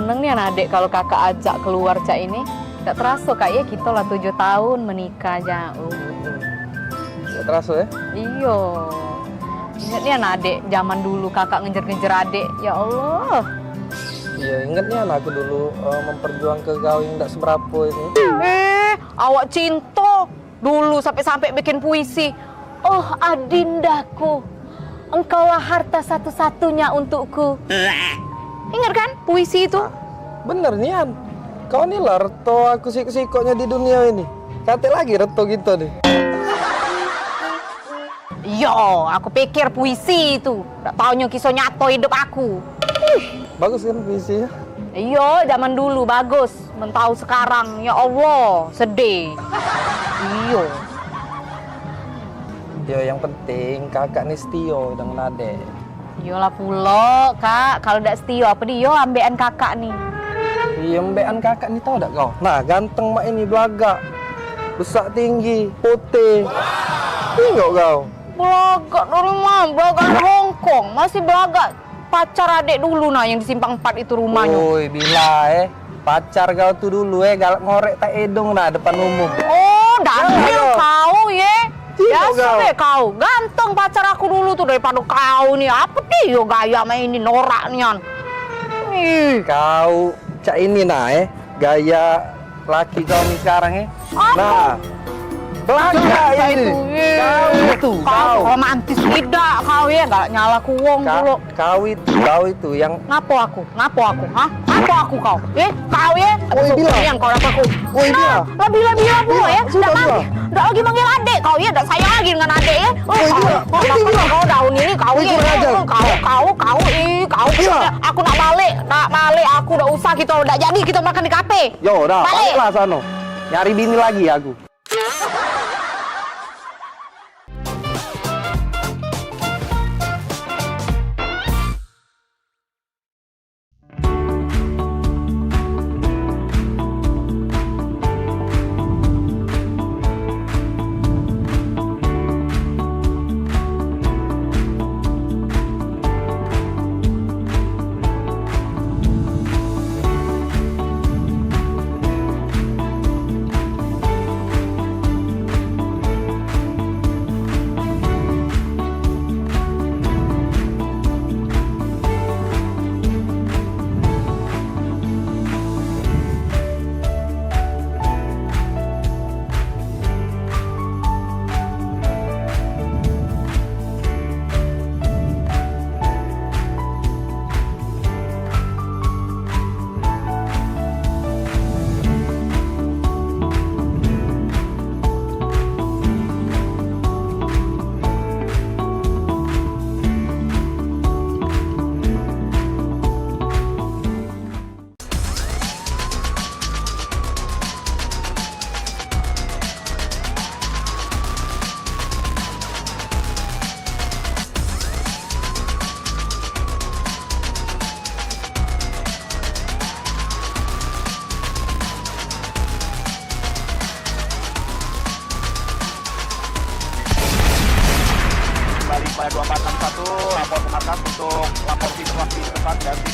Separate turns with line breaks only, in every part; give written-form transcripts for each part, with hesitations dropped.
seneng nih anak adik kalau kakak ajak keluar cak ini. Tidak terasa kak ya kita lah 7 tahun menikah jauh.
Tidak terasa ya?
Iyo. Ingat nih anak adik zaman dulu kakak ngejar-ngejar adik. Ya Allah.
Iya, ingat nih anakku dulu memperjuangkan kau yang tidak seberapa ini.
Awak cinta dulu sampai-sampai bikin puisi. Oh adindaku, engkaulah harta satu-satunya untukku. Ingat kan puisi itu?
Bener Nian, kau nih lah reto aku siko-sikonya di dunia ini. Kate lagi reto gitu nih.
Yo, aku pikir puisi itu. Nggak taunya kisah nyato hidup aku.
Bagus kan puisinya?
Iya, zaman dulu bagus. Mentau sekarang, ya Allah, sedih. Iya.
Ya yang penting kakak nih setio dengan adek.
Iyalah pula, Kak. Kalau ndak setia apa dia ambekan kakak nih.
Iya ambekan kakak nih tau gak kau? Nah ganteng mak ini belaga. Besar tinggi, putih. Tengok kau.
Belaga dari mana? Belaga dari Hongkong. Masih belaga pacar adik dulu nah yang di Simpang 4 itu rumahnya.
Woi bila pacar kau tuh dulu galak ngorek tak edong nah depan umum.
Oh, dandil kau ya. Biasa
kau.
deh kau. Ganteng pacar aku dulu tuh daripada kau nih. Apa dia gaya main ini noraknya.
Kau cak ini nah gaya laki kau nih sekarang
Apa?
Nah belaga ini. Kau itu
Kau romantis tidak kau ya, gak nyala kuwong dulu.
Kau itu yang
Ngapo aku? Hah? Ngapo aku kau? Kau ya?
Woi, Bila.
Yang kau dapat aku.
Woi, Bila.
Lebih-lebih pula ya.
Sudah, Bila.
Udah lagi manggil adik kau ya, udah sayang lagi dengan adik ya.
Woi, Bila.
Kau daun ini kau
Woi,
ya.
kurang ajar.
Kau.
Bila.
Aku nak balik. Aku udah usah kita udah jadi kita makan di kafe.
yo dah
Balik.
baliklah sono. Nyari bini lagi aku.
Pada 2461 lapor ke markas untuk lapor situasi tempat ganti.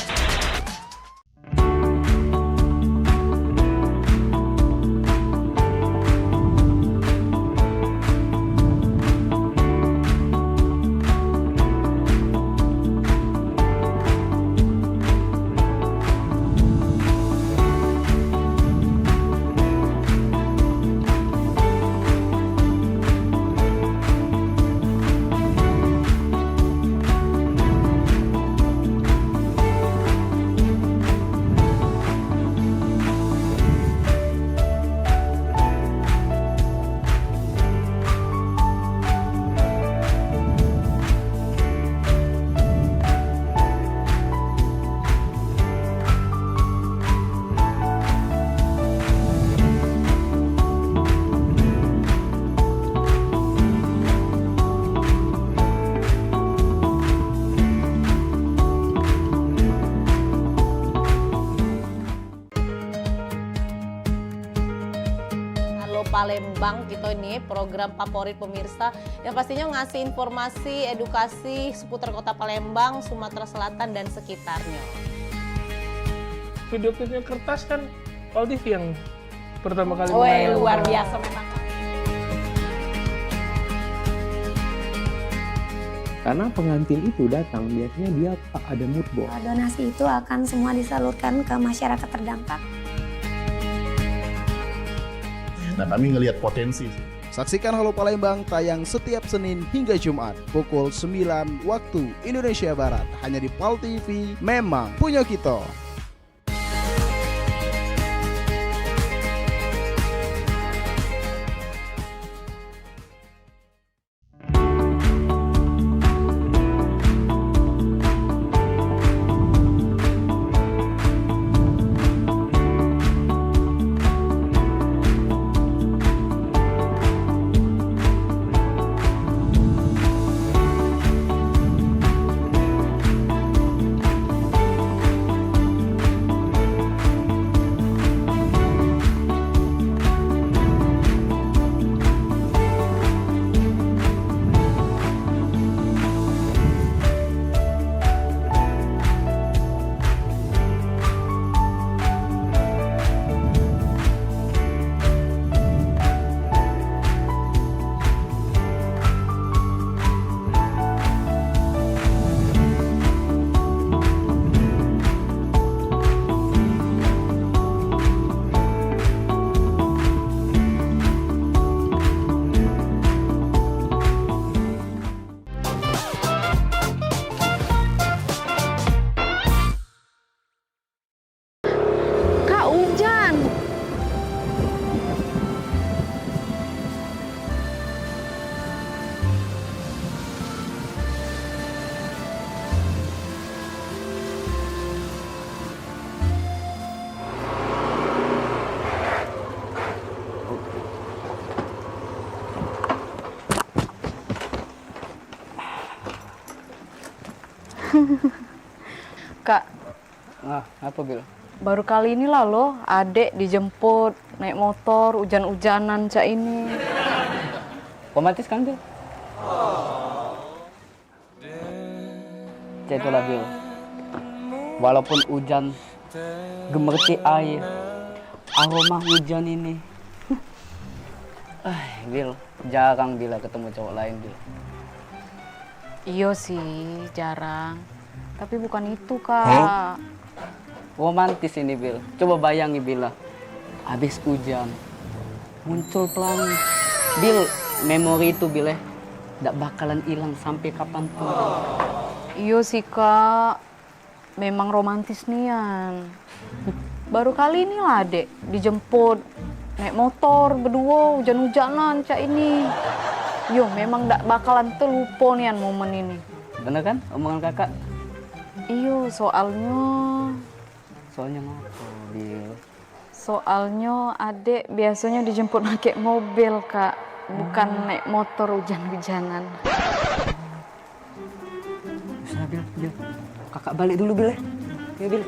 Palembang kita ini program favorit pemirsa yang pastinya ngasih informasi, edukasi seputar kota Palembang, Sumatera Selatan dan sekitarnya.
video klipnya Kertas kan Aldiv yang pertama kali
Woi,
main.
luar biasa memang.
Karena pengantin itu datang, biasanya dia ada mood board.
Donasi itu akan semua disalurkan ke masyarakat terdampak.
Nah, kami ngelihat potensi.
Saksikan Halo Palembang tayang setiap Senin hingga Jumat pukul 9 waktu Indonesia Barat hanya di PAL TV. Memang punya kita.
Kak, hujan. Kak,
Apa Bil?
baru kali ini lah loh, adek dijemput naik motor hujan-hujanan cak ini.
Romantis kan Bil? Itulah Bil. Walaupun hujan, gemerci air, aroma hujan ini. Bil, jarang Bila ketemu cowok lain Bil.
Iya sih, jarang. Tapi bukan itu, Kak.
Romantis ini Bil. Coba bayangi Bila. Habis hujan, muncul pelangi. Bil, memori itu Bil nggak bakalan hilang sampai kapanpun.
Iya sih, Kak. Memang romantis nian. Baru kali ini lah, Dek, dijemput naik motor berdua hujan-hujanan cak ini. Yo, memang nggak bakalan terlupa nian momen ini.
Bener kan omongan kakak?
Iyo,
Soalnya ngapa Bil?
soalnya adek biasanya dijemput pakai mobil, Kak. Bukan naik motor hujan-hujanan.
Bisa Bil. Kakak balik dulu Bil ya. Ya Bil.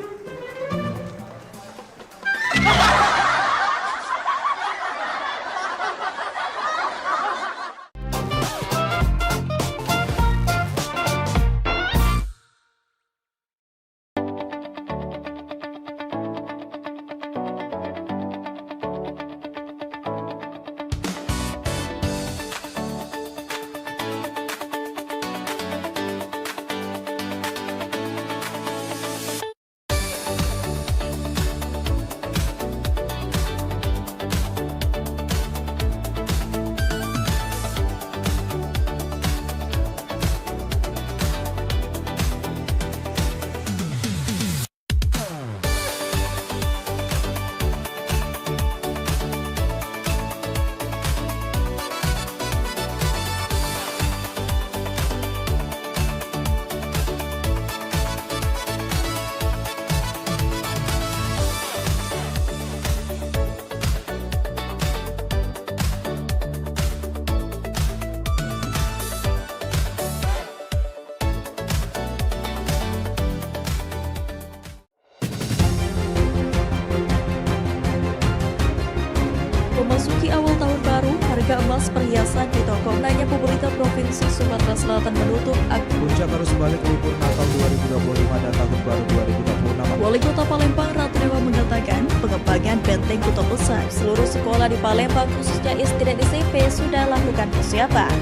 Memasuki awal tahun baru, harga harga emas perhiasan di toko belanja pemerintah Provinsi Sumatera Selatan menutup
Puncak arus balik libur Natal 2025 dan Tahun Baru 2026.
Wali Kota Palembang Ratu Dewa mengatakan pengembangan benteng Kota Besar seluruh sekolah di Palembang khususnya SD dan SMP sudah lakukan persiapan.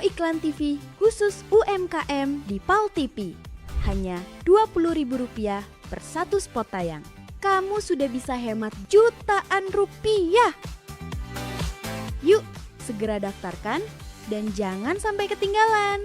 Iklan TV khusus UMKM di PAL TV. Hanya Rp20.000 per satu spot tayang. Kamu sudah bisa hemat jutaan rupiah. Yuk, segera daftarkan dan jangan sampai ketinggalan.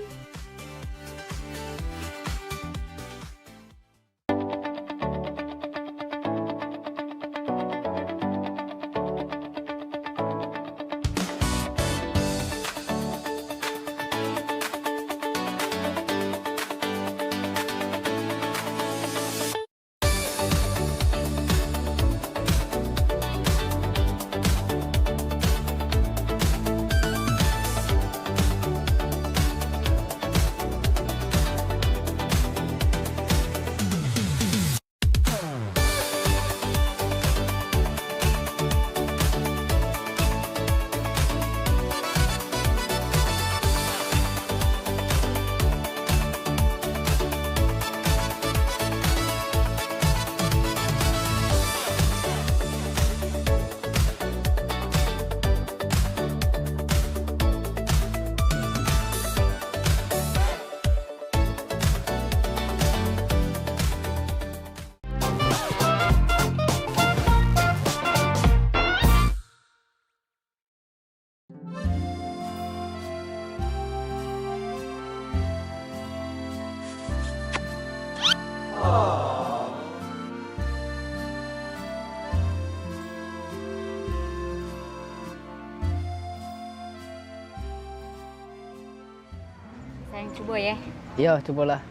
Sayang coba ya.
Iya, cobalah.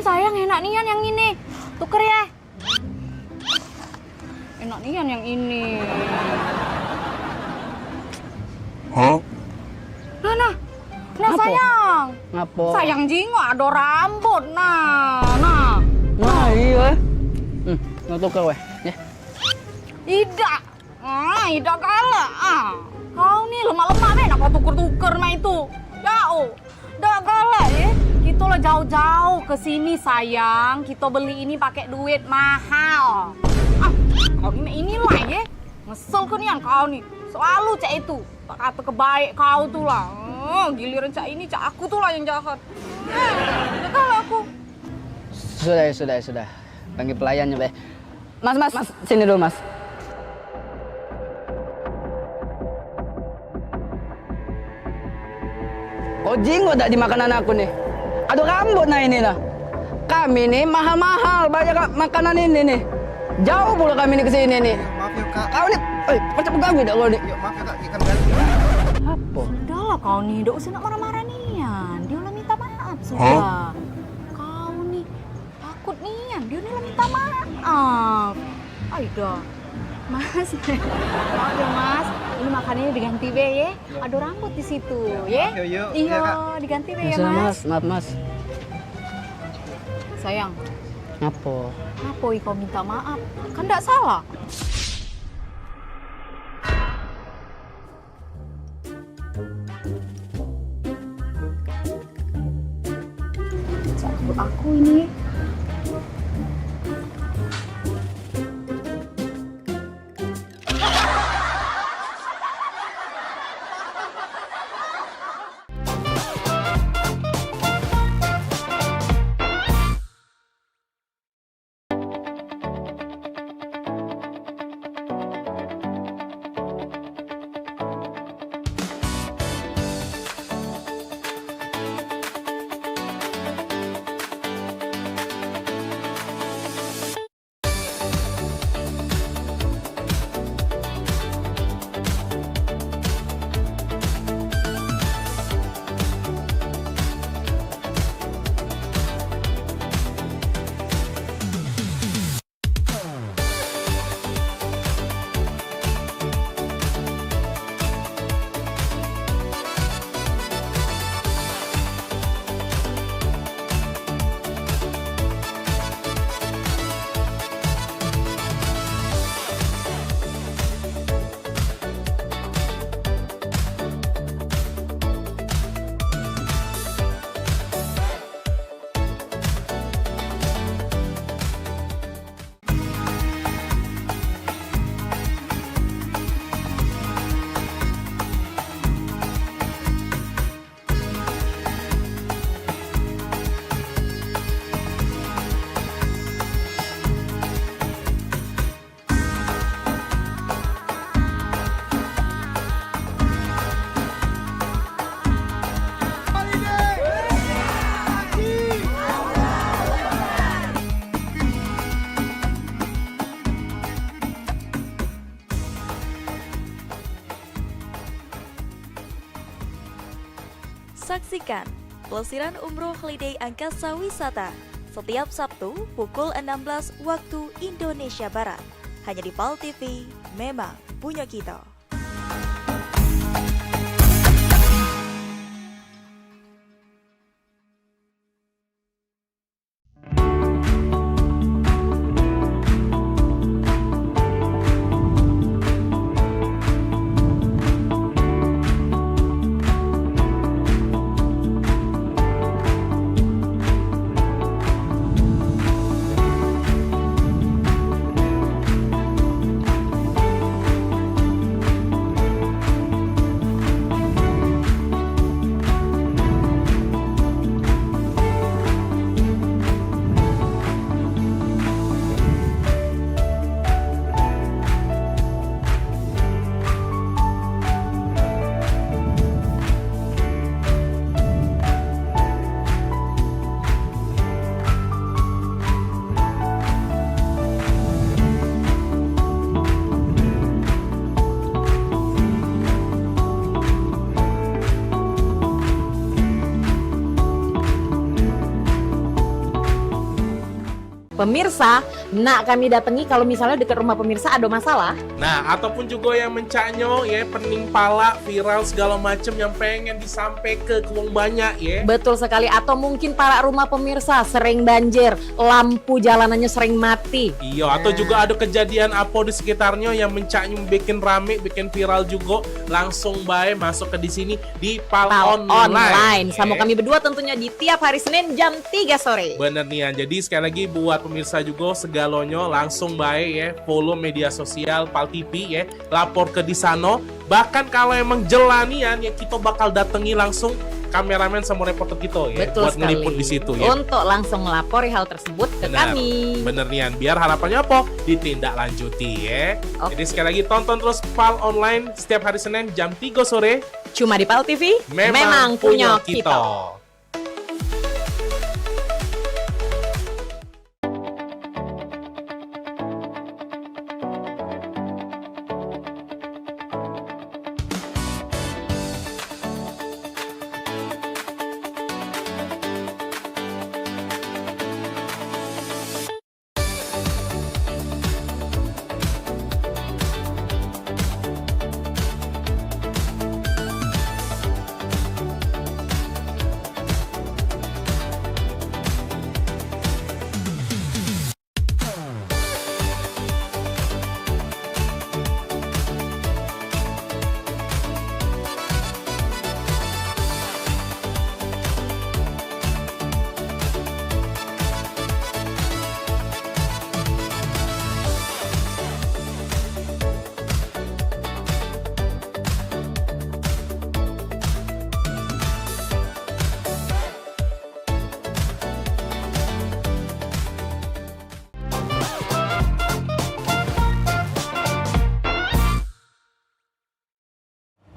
Sayang enak nian yang ini. Tuker ya. Enak nian yang ini.
Hah?
Nah
Ngapo?
sayang.
Ngapo?
Sayang jingo ada rambut. Nah.
iya. Nggak tuker weh. Ya.
Ida. Ida kalah. Kau nih lemak-lemak men, apa tuker-tuker mah itu? Jauh. Dah kalah ya. Kita lah jauh-jauh ke sini sayang. Kita beli ini pakai duit mahal. Kau ini lah ya. Ngesel ke nian kau nih. Selalu cak itu. Tak kata kebaik kau tuh lah. Giliran cak ini, cak aku tuh lah yang jahat. Dah kalah aku.
Sudah. Panggil pelayannya, Beh. Mas, sini dulu, Mas. Kok jinggo tak di makanan aku nih? Aduh rambut nah ini nah. Kami nih mahal-mahal banyak makanan ini nih. Jauh pula kami nih ke sini nih.
Maaf ya kak.
Kau nih, macam pengganggu dah kau nih.
Yuk maaf ya kak, ikan ganti.
Apa? Sudahlah kau nih, tidak usah nak marah-marah nian. Dia udah minta maaf sudah. Kau nih takut nian, dia udah minta maaf. Aida, Mas, maaf ya Mas. Ini makanannya diganti be ya. Ada rambut di situ ya.
Yuk.
Iya, diganti be ya
Mas.
Mas.
Maaf Mas.
Sayang,
Ngapo?
apa kau minta maaf? Kan tidak salah. dapur aku ini.
Saksikan pelesiran umroh holiday Angkasa Wisata setiap Sabtu pukul 16 waktu Indonesia Barat. Hanya di PAL TV, memang punya kita.
Pemirsa, nak kami datangi kalau misalnya dekat rumah pemirsa ada masalah.
Nah, ataupun juga yang mencaknyo ya, pening pala, viral segala macem yang pengen disampaikan ke uang banyak ya.
Betul sekali, atau mungkin para rumah pemirsa sering banjir, lampu jalanannya sering mati.
Iya, atau juga ada kejadian apa di sekitarnya yang mencaknyo bikin rame, bikin viral juga, langsung bae masuk ke di sini di PAL Online.
Sama kami berdua tentunya di tiap hari Senin jam 3 sore.
Bener nih, jadi sekali lagi buat pemirsa juga segalonyo langsung baik ya, follow media sosial PAL TV ya, lapor ke di sana. Bahkan kalau emang jelanian ya, kita bakal datangi langsung kameramen sama reporter kita ya.
Betul
buat
sekali.
ngeliput di situ ya.
Untuk langsung melapori hal tersebut ke kami.
Bener nih, biar harapannya apa? Ditindaklanjuti ya.
Oke.
Jadi sekali lagi tonton terus PAL Online setiap hari Senin jam 3 sore.
Cuma di PAL TV, memang punya kita.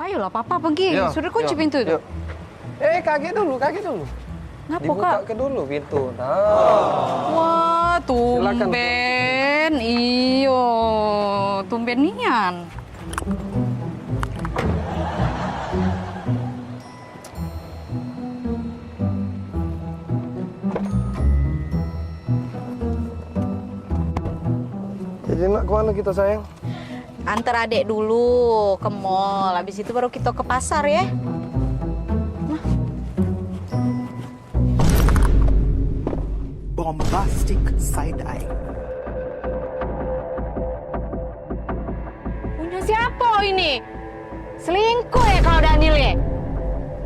Ayolah, Papa pergi.
Yo,
Sudah kunci
yo,
pintu
yo.
tuh.
Kakek dulu.
Ngapa,
Dibuka
Kak?
ke dulu pintu. Nah.
Wah,
Silakan, Bu.
tumben. Iyo, tumben nian.
Jadi nak kemana kita sayang?
Antar adek dulu ke mall. Habis itu baru kita ke pasar ya.
Bombastic side eye.
Punya siapa ini? Selingkuh ya kau Daniel ya?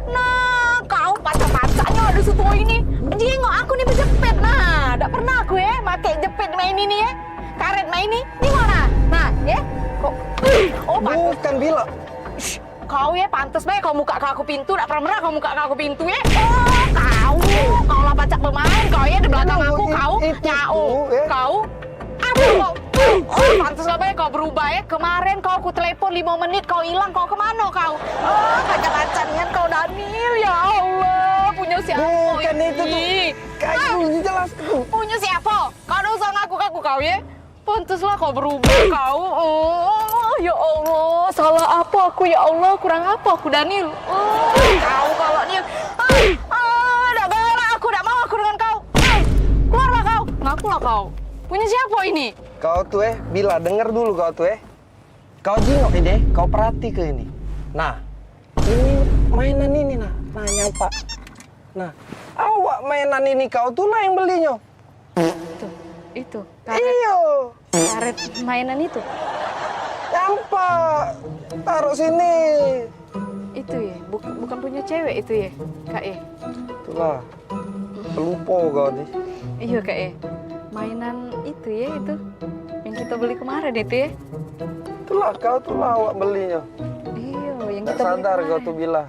Nah, kau pacar-pacarnya ada semua ini. Jengok aku nih berjepit. Nah, tak pernah aku ya pakai jepit main ini ya. Karet main ini. Di mana? Nah, ya. Kok? Oh,
bukan Bila.
Shh, kau ya pantas baik kau muka aku pintu. Tak pernah kau muka aku pintu ya. Oh, kau lah pacak pemain. Kau ya di belakang aku. Kau nyau. Kau. Aduh, oh, pantas lah baik kau berubah ya. Kemarin kau aku telepon 5 menit kau hilang. Kau kemana kau? Oh, pacar-pacarnya kau Daniel. Ya Allah, punya siapa?
Bukan itu tuh. Kau jelas tuh.
Punya siapa? Kau udah usah ngaku-ngaku kau ya. Pantaslah kau berubah kau. Oh, ya Allah, salah apa aku ya Allah? Kurang apa aku Daniel? Oh, kau kalau dia. Dah galak aku, dah mau aku dengan kau. Keluarlah kau. Ngakulah kau. Punya siapa ini?
Kau tuh Bila, denger dulu kau tuh Kau jingok ini, kau perhati ke ini. Nah, ini mainan ini nah nyampak. Nah, awak mainan ini kau tuh lah yang belinya.
Itu.
Iyo.
Karet mainan itu.
Nyampak. Taruh sini.
Itu ya, bukan punya cewek itu ya, Kak ya.
Itulah. Pelupo kau nih.
Iya Kak ya. Mainan itu ya itu yang kita beli kemarin itu ya.
Itulah kau tuh lah awak belinya.
Iya, yang
Nggak
kita beli
sadar kau
kemarin.
tuh Bila.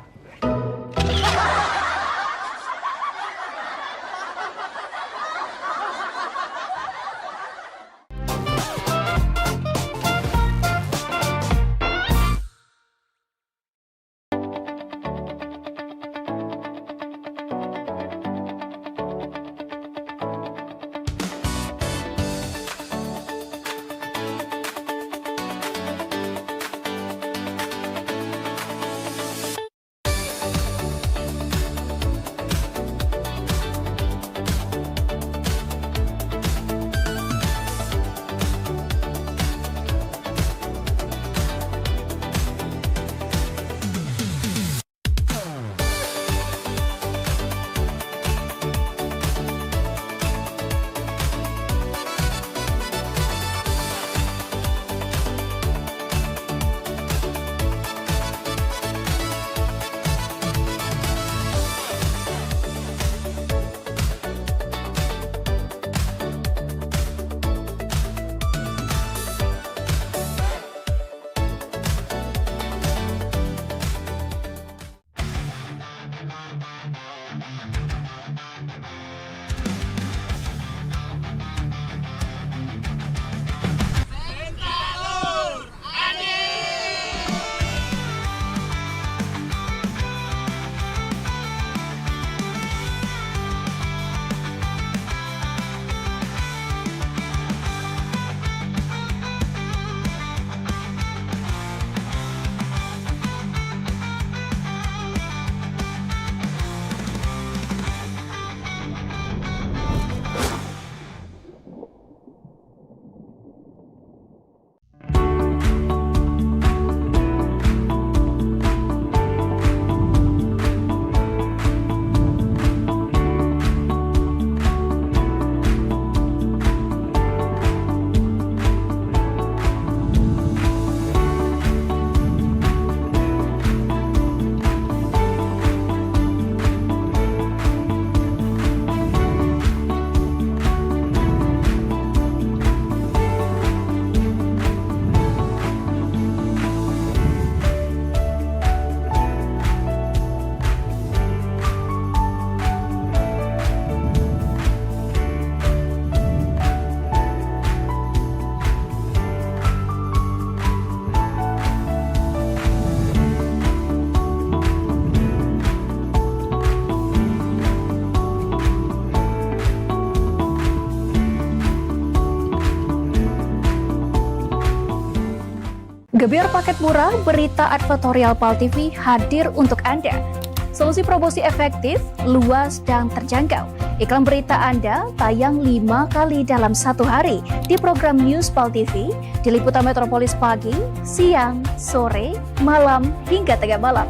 Gebyar paket murah, berita advertorial PAL TV hadir untuk Anda. Solusi promosi efektif, luas, dan terjangkau. Iklan berita Anda tayang 5 kali dalam 1 hari di program News PAL TV, di liputan Metropolis pagi, siang, sore, malam, hingga tengah malam.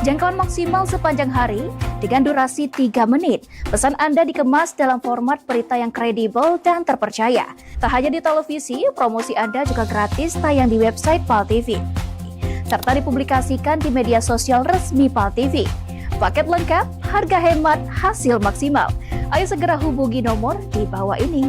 Jangkauan maksimal sepanjang hari dengan durasi 3 menit. Pesan Anda dikemas dalam format berita yang kredibel dan terpercaya. Tak hanya di televisi, promosi Anda juga gratis tayang di website PAL TV, serta dipublikasikan di media sosial resmi PAL TV. Paket lengkap, harga hemat, hasil maksimal. Ayo segera hubungi nomor di bawah ini.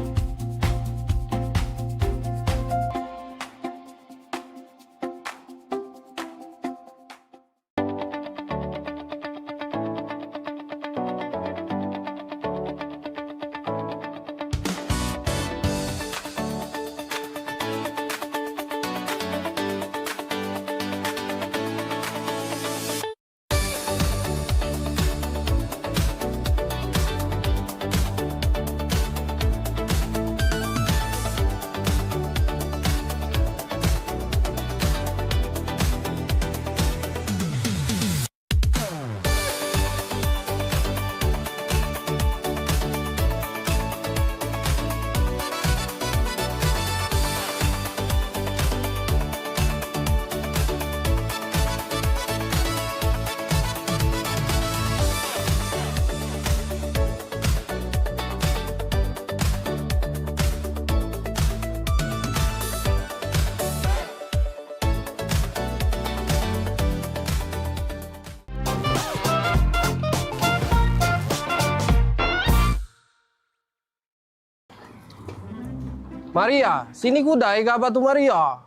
Maria, sini gudai gak batu Maria?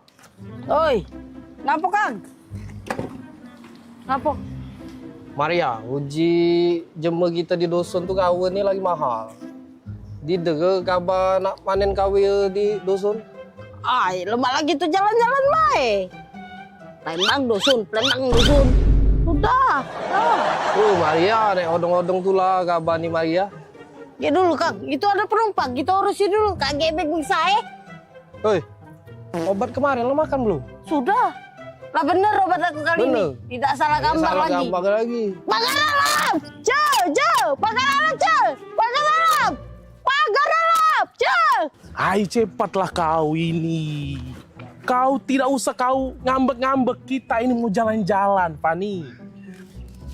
Oi, ngapa Kang? Ngapa?
Maria, uji jemur kita di dusun tuh kawin ini lagi mahal. Di dege kabar nak panen kawin di dusun?
Ay, lemak lagi tuh jalan-jalan baik. Palembang dusun. Udah.
Maria, nek odong-odong tuh lah kabar nih Maria.
Ya dulu Kang, itu ada penumpang, kita urusin dulu. Kak gebek saya.
Hei, obat kemarin lo makan belum?
Sudah. Lah bener obat aku kali
Bener.
ini. Tidak salah gambar lagi. Pagar alam! Pagar alam, Pagar alam!
Ayo cepatlah kau ini. Kau tidak usah kau ngambek-ngambek, kita ini mau jalan-jalan, Fani.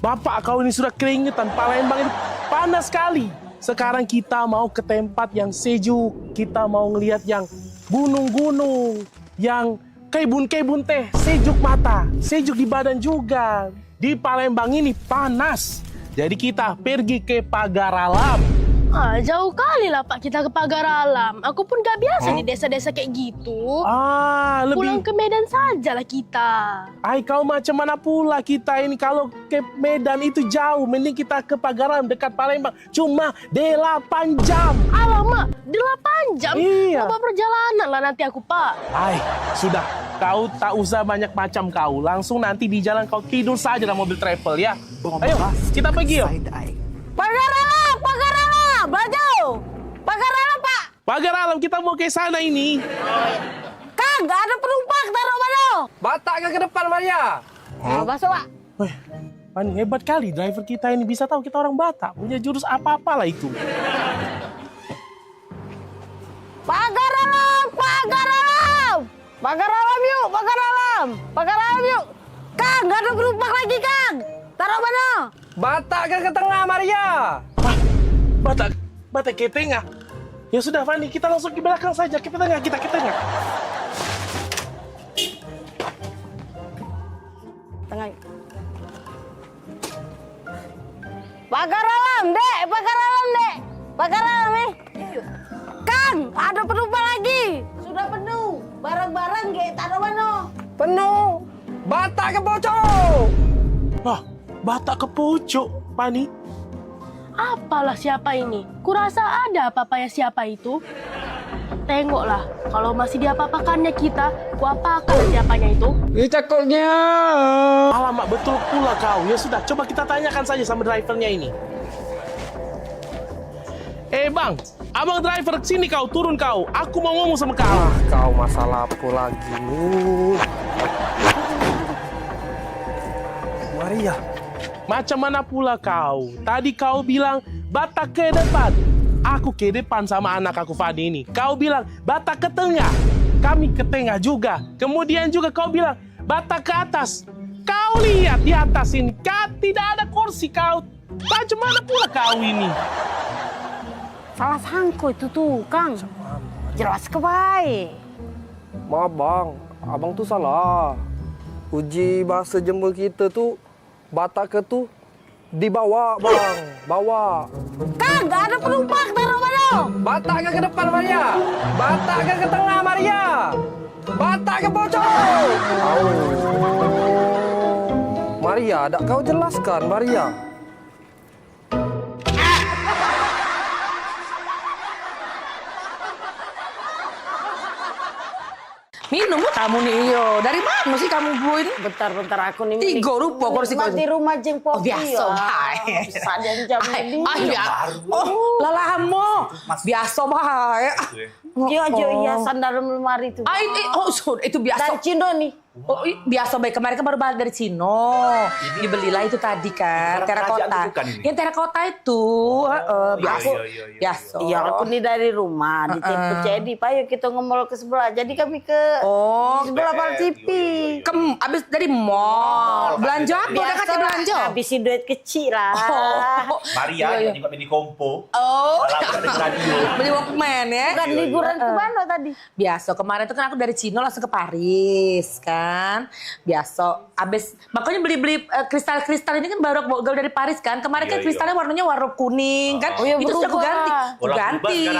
Bapak kau ini sudah keringetan, Palembang ini panas sekali. Sekarang kita mau ke tempat yang sejuk, kita mau ngelihat yang gunung-gunung, yang kebun-kebun teh, sejuk mata, sejuk di badan juga. Di Palembang ini panas, jadi kita pergi ke Pagar Alam.
Ah, jauh kali lah Pak kita ke Pagar Alam. Aku pun gak biasa di desa-desa kayak gitu. Pulang ke Medan saja lah kita.
Ay, kau macam mana pula kita ini kalau ke Medan itu jauh. Mending kita ke Pagar Alam dekat Palembang. Cuma 8 jam.
Alamak, 8 jam?
Iya.
Apa perjalanan lah nanti aku Pak.
Ay, sudah. Kau tak usah banyak macam kau. Langsung nanti di jalan kau tidur saja dalam mobil travel ya. Ayo, kita pergi yuk.
Pagar alam, baju. Pagar alam Pak.
Pagar Alam, kita mau ke sana ini.
Kang, gak ada penumpang, taruh mana?
Batak ke depan Maria.
Masuk Pak.
Pani, hebat kali driver kita ini, bisa tahu kita orang Batak. Punya jurus apa-apalah itu.
Pagar alam. Pagar alam yuk. Kang, gak ada penumpang lagi Kang. Taruh mana?
Batak ke tengah Maria.
Batak ke tengah. Ya sudah Fani, kita langsung ke belakang saja. Ke tengah, kita ke tengah.
Tengah. Pagar alam, Dek. Pagar alam nih. Kang, ada penumpang lagi. Sudah penuh. Barang-barang ge taruh mana?
Penuh. Batak ke pojok.
Wah, Batak ke pojok, Pani.
Apalah siapa ini? Kurasa ada apa-apanya siapa itu. Tengoklah, kalau masih diapa-apakannya kita, kuapakan siapanya itu.
Cakoknya.
Alamak, betul pula kau. Ya sudah, coba kita tanyakan saja sama drivernya ini. Bang, Abang driver, sini kau, turun kau. Aku mau ngomong sama kau.
Kau masalah apa lagi lu? Maria.
Macam mana pula kau? Tadi kau bilang batak ke depan. Aku ke depan sama anak aku Fadi ini. Kau bilang batak ke tengah. Kami ke tengah juga. Kemudian juga kau bilang batak ke atas. Kau lihat di atas ini, tidak ada kursi kau. Macam mana pula kau ini?
Salah sangko itu tuh, Kang. Jelas ke baik.
Maaf bang, abang tuh salah. Uji bahasa Jember kita tuh, batak ke tuh dibawa bang, bawa.
Kang, gak ada penumpang, taruh mana?
Batak ke depan Maria, batak ke tengah Maria, batak ke pojok. Maria, ada kau jelaskan Maria.
Minum kamu nih, yo. Dari mana sih kamu bu ini?
Bentar aku nih.
3 rupiah kursi kau.
Di rumah jeng
Oh, biasa bae.
Sadar jam ini.
Oh, lalamu. Biasa bae.
Jo hiasan dalam lemari itu.
Itu biasa.
Dari Cino nih.
Oh, biasa baik. Kemarin kan baru balik dari Cino. Dibelilah itu tadi kan, terakota. Yang terakota itu, biasa. Biasa.
Iya, aku nih dari rumah di Cedi. Pak, yuk kita nge-mall ke sebelah. Jadi kami ke sebelah Pal TV.
Abis dari mall. Belanja apa? Udah kasih belanja?
Habisin duit kecil lah.
Maria juga di kompo.
Beli Walkman ya.
Bukan liburan ke mana tadi?
Biasa, kemarin tuh kan aku dari Cino langsung ke Paris kan. Biasa, abis makanya beli kristal-kristal ini kan baru aku dari Paris kan. Kemarin kan kristalnya warnanya warna kuning kan. Itu sudah aku ganti.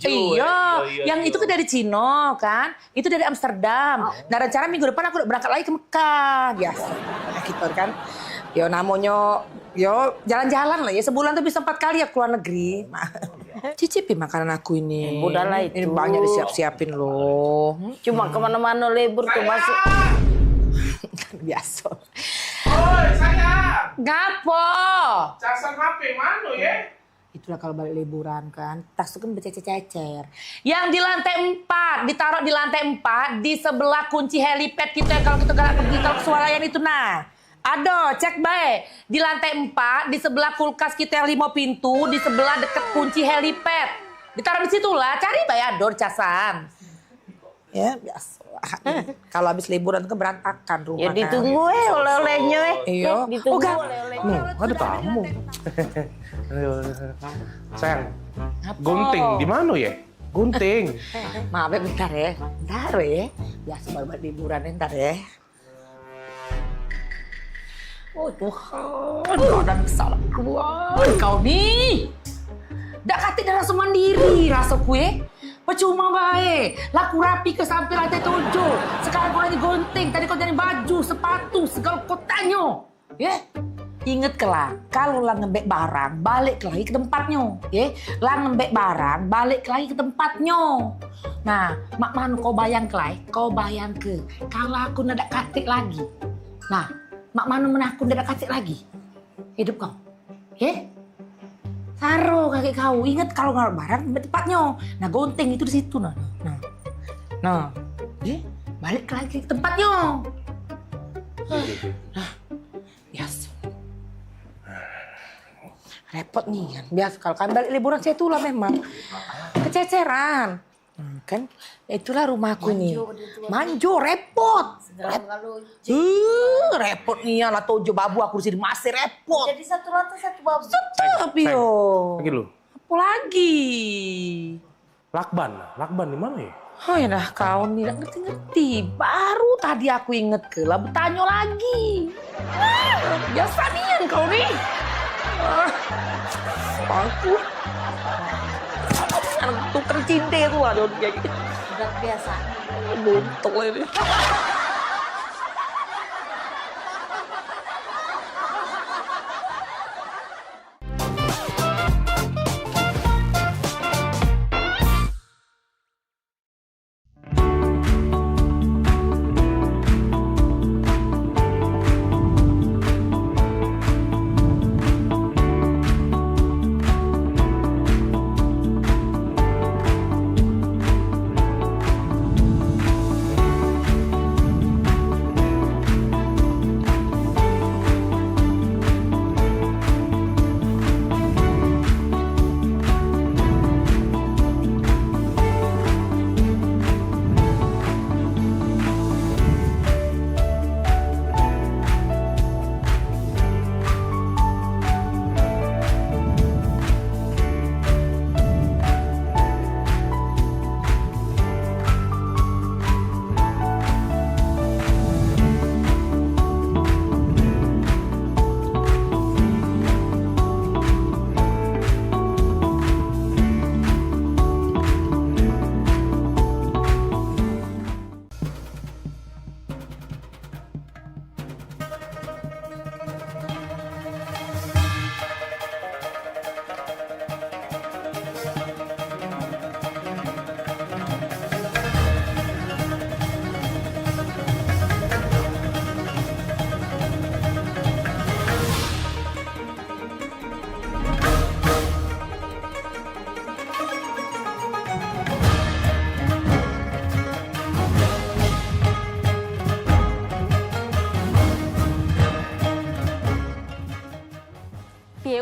Iya, yang itu kan dari Cino kan. Itu dari Amsterdam. Nah rencana minggu depan aku berangkat lagi ke Mekah. Biasa, gitu kan. Yo namanya, yo jalan-jalan lah ya. Sebulan tuh bisa 4 kali ya keluar negeri. Cicipin makanan aku ini.
Udahlah itu.
Ini banyak disiap-siapin loh.
Cuma kemana-mana libur tuh masuk.
Biasa.
Oi, sayang.
Gapo?
Casan HP mana ya?
Itulah kalau balik liburan kan, tas itu kan bercecer-cecer. Yang di lantai 4, ditaruh di lantai 4, di sebelah kunci helipad kita kalau kita pergi ke Swalayan itu nah. Aduh, cek baik. Di lantai 4, di sebelah kulkas kita yang 5 pintu, di sebelah deket kunci helipad. Ditaruh di situ lah, cari baik ador casan. Ya, biasa. Kalau habis liburan ke berantakan rumah.
Ya ditunggu oleh-olehnya
Iya.
Ditunggu oleh-olehnya.
Ada tamu. Sayang, gunting di mana ya? Gunting.
Maaf ya, bentar ya. Bentar ya. Biasa baru balik liburan ntar ya. Oh Tuhan, dan salah keluar kau nih. Dak kati dah rasa mandiri rasa kue. Percuma baik. Laku rapi ke sampai lantai 7. Sekarang kau lagi gunting. Tadi kau jadi baju, sepatu, segala kau tanya. Ya? Ingat kelak, kalau lah ngembek barang, balik lagi ke tempatnya. Ya? Lah ngembek barang, balik lagi ke tempatnya. Nah, mak manu kau bayang kelai, kau bayang ke. Kalau aku nak katik lagi. Nah, mak manu menakut tidak kasih lagi hidup kau, ya? Taruh kaki kau, ingat kalau nggak barang tempatnya. Nah gunting itu di situ nah, ya? Balik lagi ke tempatnya. Nah, biasa. Repot nih kan, biasa kalau kan balik liburan saya itulah memang kececeran. Kan itulah rumahku nih. Manjo repot. Repot nih ya lah tojo babu aku di sini masih repot.
Jadi satu lantai satu babu.
Tetap yo.
Lagi lu.
Apa lagi?
Lakban di mana ya?
Oh ya dah kau nih nggak ngerti-ngerti. Baru tadi aku inget ke lah bertanya lagi. Biasa nih kau nih. Aku. Tuker cinta itu ada kayak gitu.
Udah biasa.
Buntuk ini.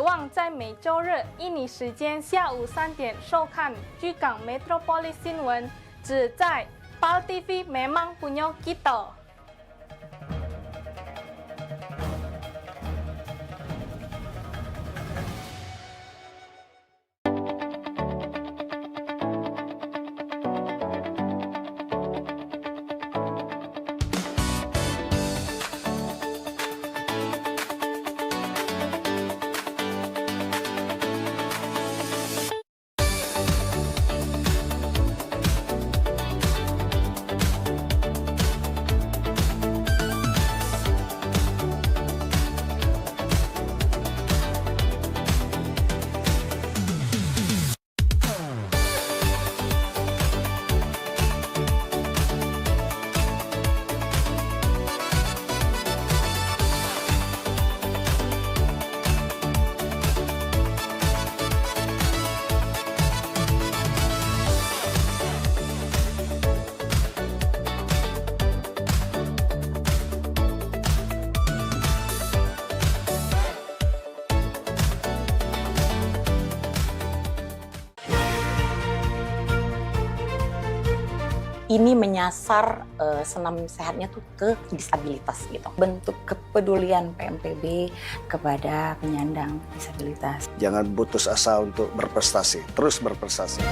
望在每周日印尼时间下午3点收看居港 Metropolis 新闻，只在PAL TV memang punya kita。Ini
menyasar senam sehatnya tuh ke disabilitas gitu. Bentuk kepedulian PMPB kepada penyandang disabilitas.
Jangan putus asa untuk berprestasi, terus berprestasi.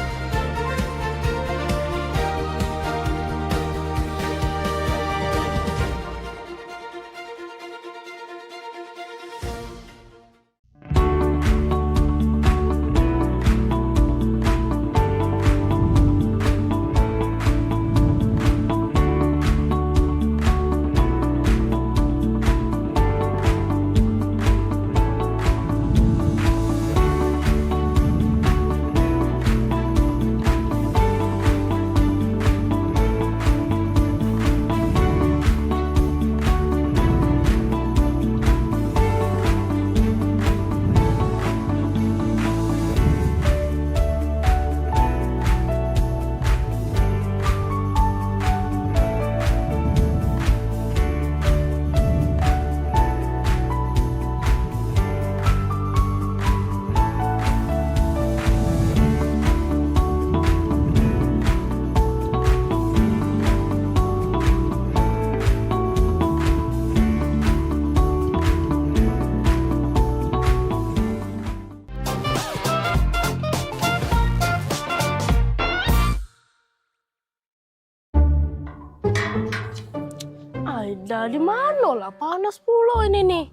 Aida, di mana lah? Panas pula ini nih.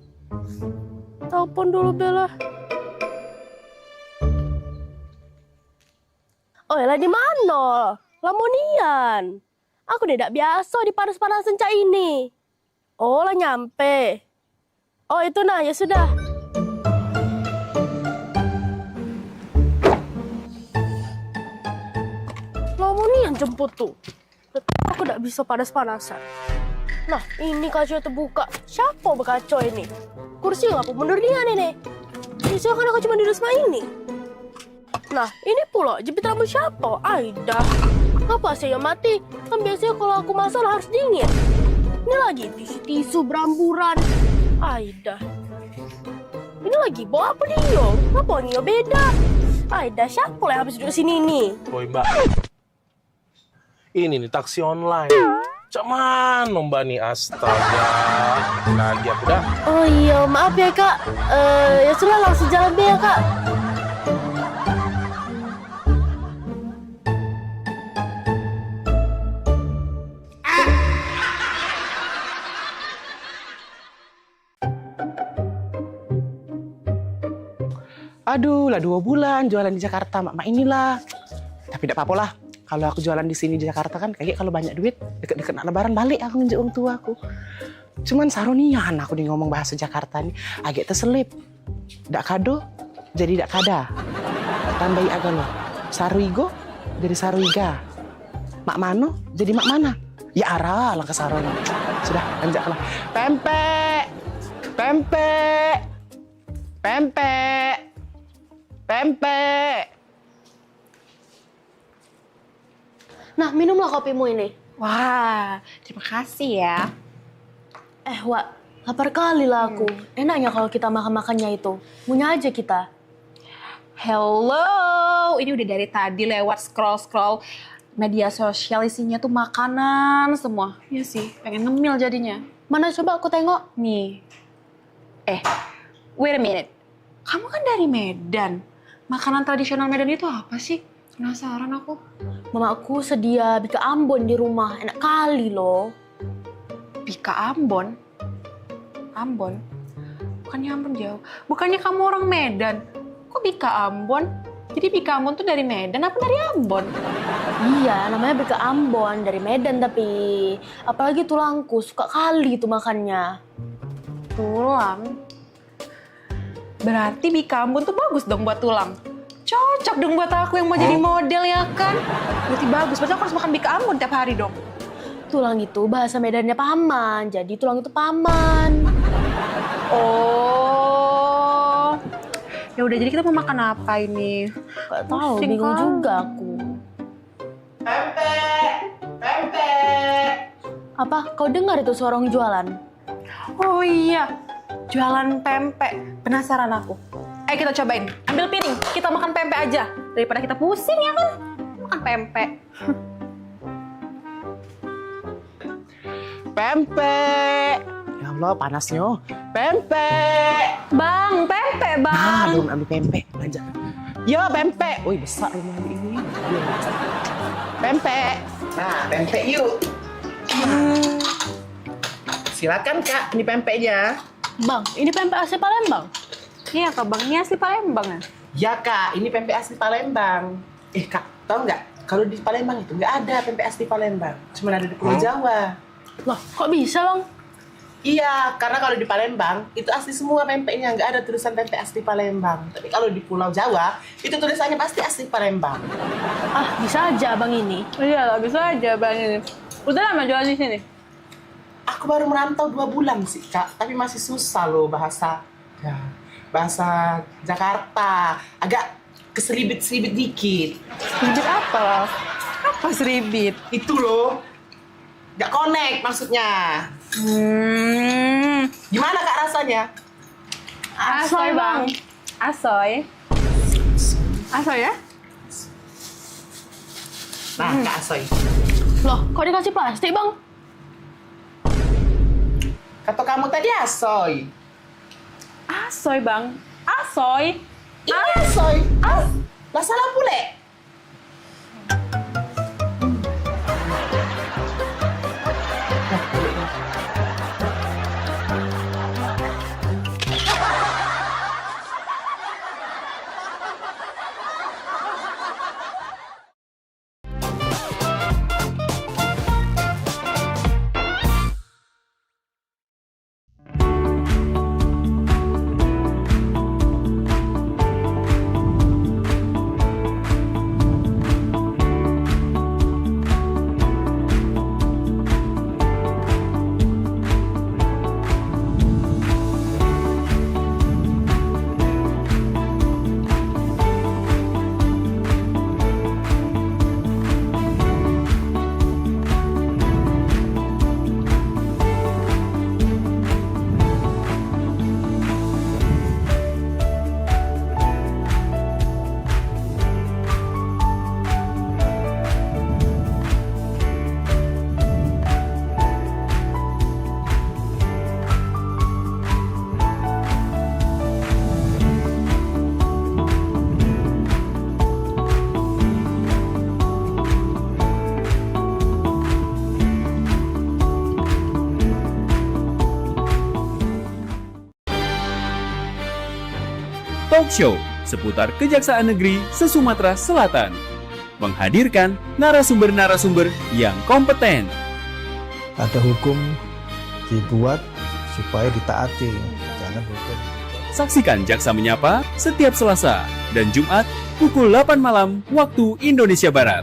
Telepon dulu Bella. Oh, lah di mana? Lamonian. Aku tidak biasa di panas-panasan cak ini. Oh, lah nyampe. Oh, itu nah, ya sudah. Lamonian jemput tuh. Aku tidak bisa panas-panasan. Nah, ini kaca terbuka. Siapa berkaca ini? Kursi ngapa mundur dia nih? Bisa kan aku cuma di rumah ini. Nah, ini pula jepit rambut siapa? Aida. Apa sih yang mati? Kan biasanya kalau aku masak harus dingin. Ini lagi tisu beramburan. Aida. Ini lagi bawa apa dia? Apa nih beda? Aida, siapa yang habis duduk sini nih?
Woi mbak, ini nih taksi online. Cak mana mbak nih, astaga. Lagi aku dah.
Oh iya, maaf ya kak. Ya sudah langsung jalan deh ya kak.
Aduh, lah 2 bulan jualan di Jakarta, mak inilah. Tapi tidak apa-apa lah. Kalau aku jualan di sini di Jakarta kan, kayak kalau banyak duit, deket-deket nak lebaran balik aku nunjuk orang tua aku. Cuman saronian aku nih ngomong bahasa Jakarta nih, agak terselip. Dak kado, jadi dak kada. Tambahi agak loh. Saruigo, jadi saruiga. Mak mano, jadi mak mana. Ya arah, langkah saroni. Sudah, lanjutlah. Pempek, pempek, pempek, pempek.
Nah, minumlah kopimu ini.
Wah, terima kasih ya.
Wak, Lapar kali lah aku. Enaknya kalau kita makan-makannya itu. Punya aja kita.
Hello, ini udah dari tadi lewat scroll media sosial isinya tuh makanan semua. Iya sih, pengen ngemil jadinya.
Mana coba aku tengok.
Nih. Wait a minute. Kamu kan dari Medan. Makanan tradisional Medan itu apa sih? Penasaran aku.
Mamaku sedia bika Ambon di rumah. Enak kali loh.
Bika Ambon? Ambon? Bukannya Ambon jauh. Bukannya kamu orang Medan. Kok Bika Ambon? Jadi Bika Ambon tuh dari Medan apa dari Ambon?
Iya, namanya bika Ambon. Dari Medan tapi. Apalagi tulangku, suka kali itu makannya.
Tulang? Berarti Bika Ambon tuh bagus dong buat tulang. Cocok dong buat aku yang mau jadi model ya kan? Berarti bagus, berarti aku harus makan Bika Ambon tiap hari dong.
Tulang itu bahasa Medannya paman, jadi tulang itu paman.
Oh. Ya udah, jadi kita mau makan apa ini?
Gak tahu, bingung juga aku. Pempek. Apa? Kau dengar itu suara orang jualan?
Oh iya, jualan pempek. Penasaran aku. Ayo kita cobain. Ambil piring, kita makan pempek aja. Daripada kita pusing ya kan? Makan pempek.
Pempek. Ya Allah, panasnya. Pempek.
Bang, pempek bang.
Nah, belum ambil pempek. Belanja. Yo, pempek. Wih, besar rumah ini. Pempek. Nah, pempek yuk. Silakan Kak, ini pempeknya.
Bang, ini pempek asli Palembang.
Iya Kak Bang, ini asli Palembang ya?
Ya Kak, ini pempek asli Palembang. Kak, tahu nggak? Kalau di Palembang itu nggak ada pempek asli Palembang. Cuma ada di Pulau Jawa.
Loh, kok bisa Bang?
Iya, karena kalau di Palembang itu asli semua pempeknya, nggak ada tulisan pempek asli Palembang. Tapi kalau di Pulau Jawa itu tulisannya pasti asli Palembang.
Ah, bisa aja Bang ini.
Iya lah, bisa aja Bang ini. Udah lama jualan di sini?
Aku baru merantau 2 bulan sih Kak, tapi masih susah loh bahasa Jakarta. Agak keselibit-selibit dikit.
Seribit apa? Apa seribit?
Itu loh, nggak connect maksudnya. Gimana Kak rasanya?
Asoy Bang. Asoy. Asoy ya?
Nah, Kak Asoy.
Loh, kok dikasih plastik Bang?
Kata kamu tadi Asoy.
Asoy Bang. Asoy.
Ini Asoy. Lah salah pule.
Talk Show seputar Kejaksaan Negeri se-Sumatera Selatan. Menghadirkan narasumber-narasumber yang kompeten.
Ada hukum dibuat supaya ditaati, jangan hukum.
Saksikan Jaksa Menyapa setiap Selasa dan Jumat pukul 8 malam waktu Indonesia Barat.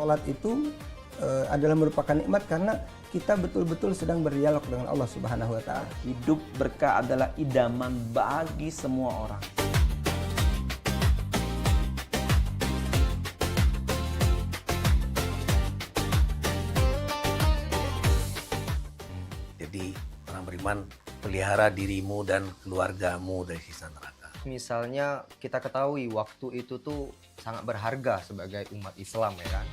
sholat itu adalah merupakan nikmat karena kita betul-betul sedang berdialog dengan Allah Subhanahu wa Ta'ala.
Hidup berkah adalah idaman bagi semua orang.
Jadi orang beriman, pelihara dirimu dan keluargamu dari siksa neraka.
Misalnya kita ketahui waktu itu tuh sangat berharga sebagai umat Islam ya kan.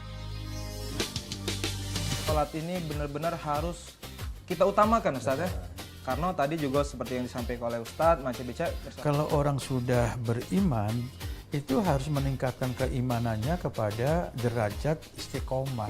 Sholat ini benar-benar harus kita utamakan Ustaz ya. Karena tadi juga seperti yang disampaikan oleh Ustaz, Macam Beca.
Kalau orang sudah beriman, itu harus meningkatkan keimanannya kepada derajat istiqomah.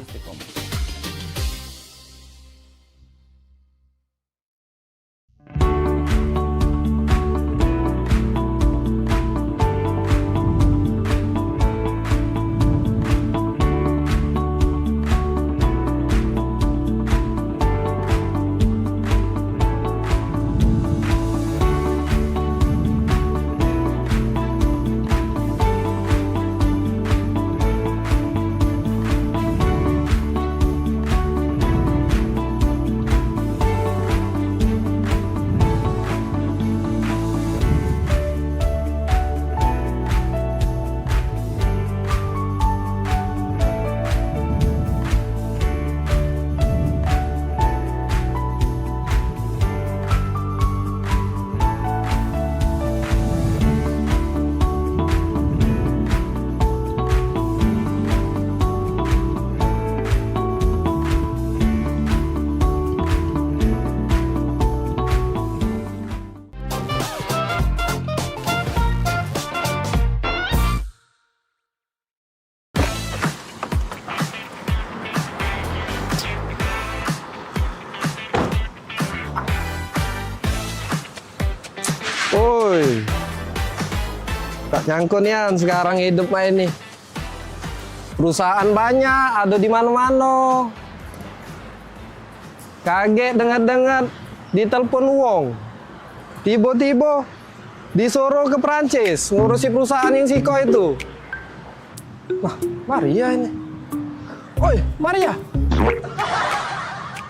Woi, tak nyangkut Yan sekarang hidup mah ini. Perusahaan banyak, ada di mana-mana. Kaget dengar-dengar ditelepon wong. Tiba-tiba disuruh ke Perancis ngurusi perusahaan yang Siko itu. Wah, Maria ini. Oi, Maria.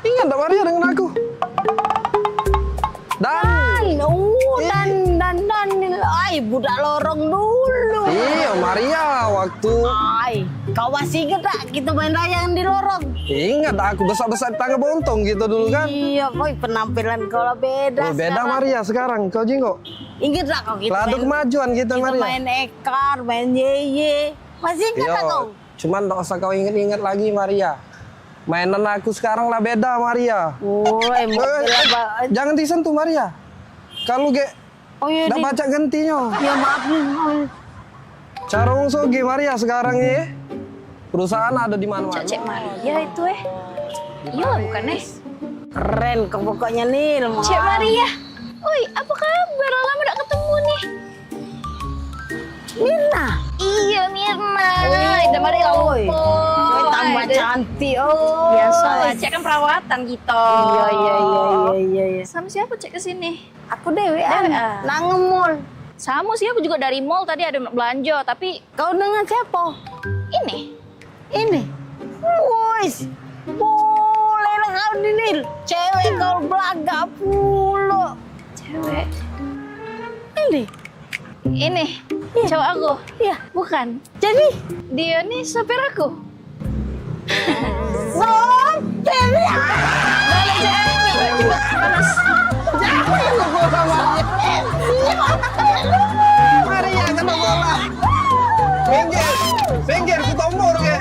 Ingat tak Maria dengan aku?
Ay, budak lorong dulu.
Iya, Maria waktu.
Ay, kau masih ingat tak kita main layang di lorong?
Ingat aku besar-besar di tangga bontong gitu dulu kan?
Iya, boy penampilan kau lah beda.
Oh, beda Maria sekarang, kau Jinggo.
Ingat tak kau kita
Ladu kemajuan kita Maria.
Main ekar, main yeye. Masih ingat tak kau?
Cuman tak usah kau ingat-ingat lagi Maria. Mainan aku sekarang lah beda Maria. Jangan disentuh Maria. Kalau nggak baca gentinya.
Ya maaf nih.
Cara wong soge Maria sekarang ya. Perusahaan ada di mana-mana.
Cek Maria itu Iya bukan Keren kok pokoknya nih.
Cek Maria. Oi, apa kabar? Lama udah ketemu nih.
Mirna.
Iya Mirna. Ada Maria lupa.
Tambah cantik.
Biasa lah, Cek kan perawatan gitu.
Iya.
Sama siapa Cek kesini?
Aku Dewean. Nangemul.
Sama sih, aku juga dari mall tadi ada belanja, tapi
kau dengan siapa? Ini. Wis. Boleh lah kau dinil. Cewek kau belaga pula.
Cewek.
Ini.
Cowok aku?
Iya.
Bukan.
Jadi?
Dia nih sopir aku.
Sopir?
Boleh cewek. Panas.
Maria kena bola. Minggir, ku tombor ke.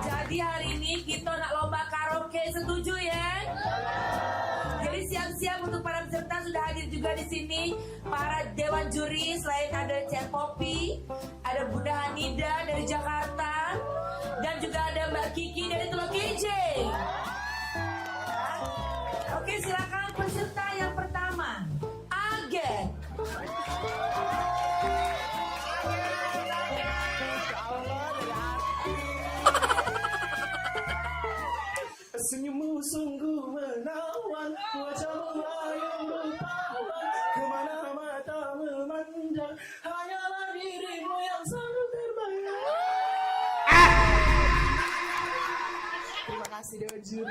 Jadi hari ini kita nak lomba karaoke, setuju ya? Jadi siap-siap untuk para peserta, sudah hadir juga di sini para dewan juri. Selain ada Cek Popi, ada Bunda Hanida dari Jakarta, dan juga ada Mbak Kiki dari Teluk Kijing. Oke, silakan peserta yang pertama, Agen. kasih Dewan Juri.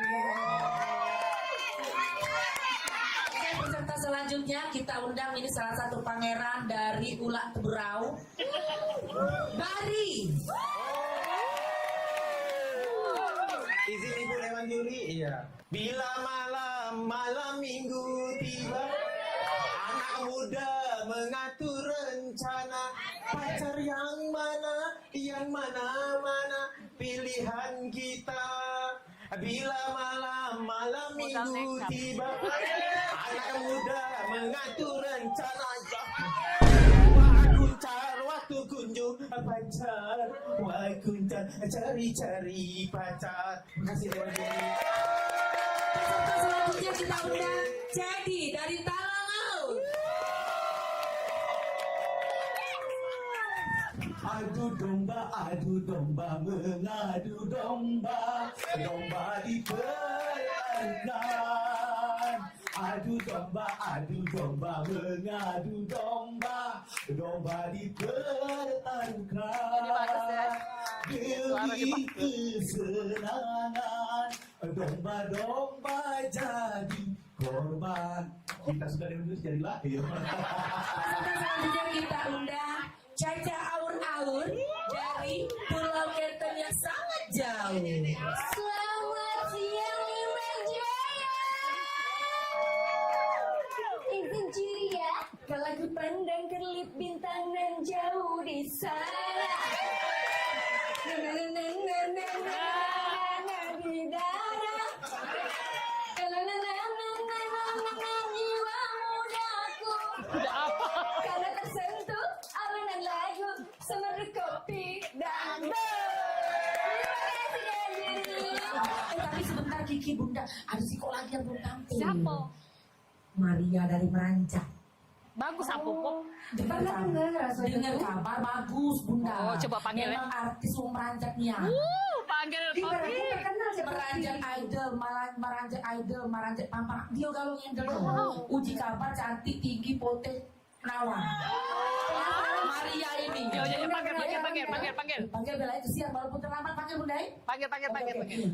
Oke, peserta selanjutnya kita undang ini salah satu pangeran dari Ulak Teberau, Bari.
Izin Ibu Dewan Juri. Iya. Bila malam minggu tiba, anak muda mengatur rencana, pacar yang mana pilihan kita. Bila malam minggu tiba, anak muda mengatur rencana. Waktu kunjung pacar, cari pacar. Terima kasih Dewan Juri.
Peserta selanjutnya kita undang Jadi dari Talanau.
Adu domba, mengadu domba, domba dipertahankan. Adu domba, mengadu domba, domba dipertahankan. Demi kesenangan, domba-domba jadi korban. Kita sudah jadi lahir.
Peserta selanjutnya kita undang Caca Aur-Aur dari Pulau Keten yang sangat jauh.
Selamat siang Liman Jaya. Izin juri ya, kalau aku pandang kelip bintang nan jauh di sana. Di darah. Jiwa mudaku. Karena tersentuh alunan lagu semerdu kopi dan
Tapi sebentar Kiki Bunda, ada si kok lagi yang belum tampil.
Siapa?
Maria dari Meranjak.
Bagus apa kok?
Dengar kabar bagus Bunda.
Oh, coba panggil ya.
Memang artis wong Meranjak nih ya.
Panggil
Papi. Meranjak idol, Meranjak Pampang. Dia galung yang dulu. Uji kabar cantik, tinggi, potek, perawan. Maria ini.
Yo, panggil.
Panggil Bella itu siap walaupun terlambat panggil Bunda.
Panggil.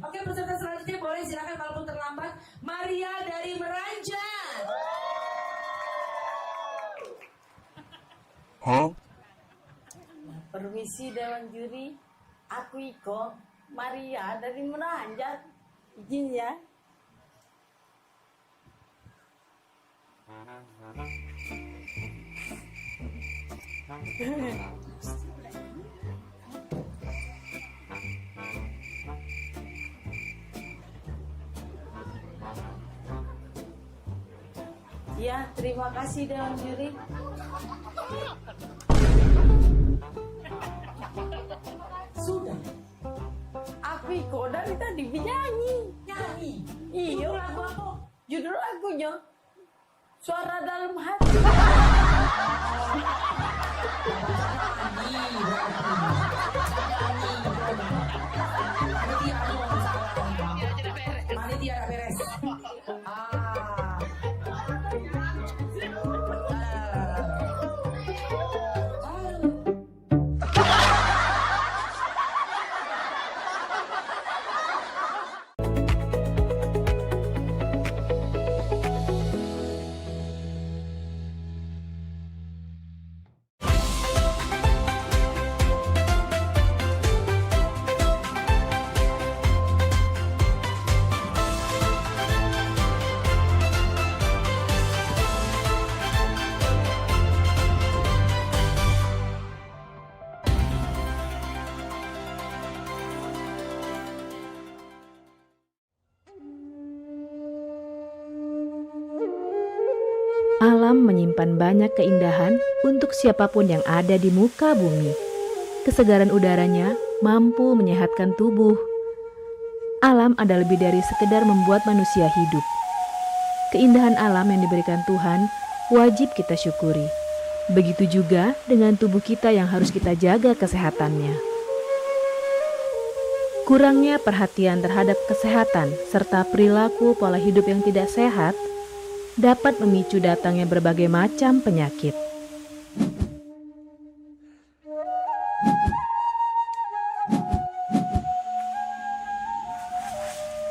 Oke, peserta selanjutnya boleh silakan walaupun terlambat. Maria dari Meranjak.
Permisi Dewan Juri, aku Iko, Maria dari Meranjak. Izin ya. Ya, terima kasih Dewan Juri.
Sudah.
Aku Iko dari tadi nyanyi. Iya, lagu apa? Judul lagunya Suara Dalam Hati.
Panitia ada beres.
Alam menyimpan banyak keindahan untuk siapapun yang ada di muka bumi. Kesegaran udaranya mampu menyehatkan tubuh. Alam ada lebih dari sekedar membuat manusia hidup. Keindahan alam yang diberikan Tuhan wajib kita syukuri. Begitu juga dengan tubuh kita yang harus kita jaga kesehatannya. Kurangnya perhatian terhadap kesehatan serta perilaku pola hidup yang tidak sehat dapat memicu datangnya berbagai macam penyakit.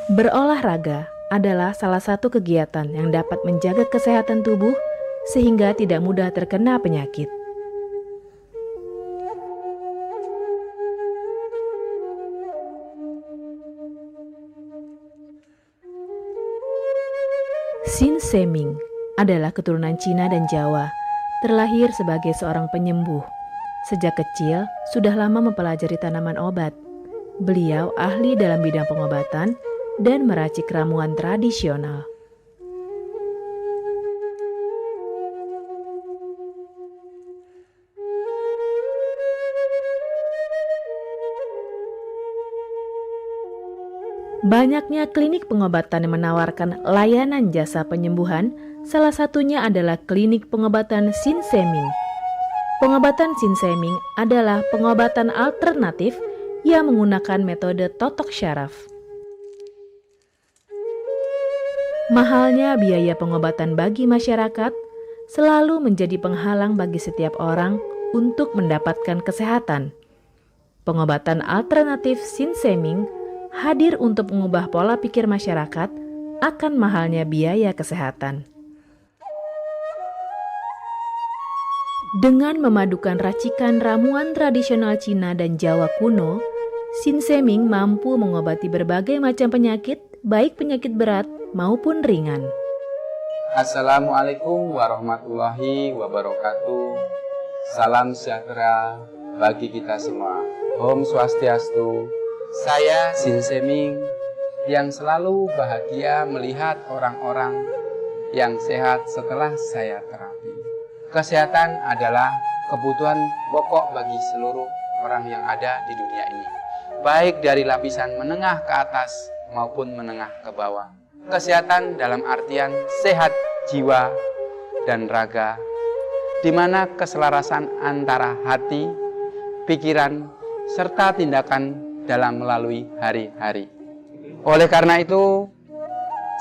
Berolahraga adalah salah satu kegiatan yang dapat menjaga kesehatan tubuh sehingga tidak mudah terkena penyakit. Sin Seming adalah keturunan Cina dan Jawa, terlahir sebagai seorang penyembuh. Sejak kecil, sudah lama mempelajari tanaman obat. Beliau ahli dalam bidang pengobatan dan meracik ramuan tradisional. Banyaknya klinik pengobatan yang menawarkan layanan jasa penyembuhan, salah satunya adalah klinik pengobatan Sin Seming. Pengobatan Sin Seming adalah pengobatan alternatif yang menggunakan metode totok syaraf. Mahalnya biaya pengobatan bagi masyarakat selalu menjadi penghalang bagi setiap orang untuk mendapatkan kesehatan. Pengobatan alternatif Sin Seming hadir untuk mengubah pola pikir masyarakat akan mahalnya biaya kesehatan. Dengan memadukan racikan ramuan tradisional Cina dan Jawa kuno, Sin Seming mampu mengobati berbagai macam penyakit, baik penyakit berat maupun ringan.
Assalamualaikum warahmatullahi wabarakatuh. Salam sejahtera bagi kita semua. Om Swastiastu. Saya Sin Seming yang selalu bahagia melihat orang-orang yang sehat setelah saya terapi. Kesehatan adalah kebutuhan pokok bagi seluruh orang yang ada di dunia ini, baik dari lapisan menengah ke atas maupun menengah ke bawah. Kesehatan dalam artian sehat jiwa dan raga, di mana keselarasan antara hati, pikiran, serta tindakan dalam melalui hari-hari. Oleh karena itu,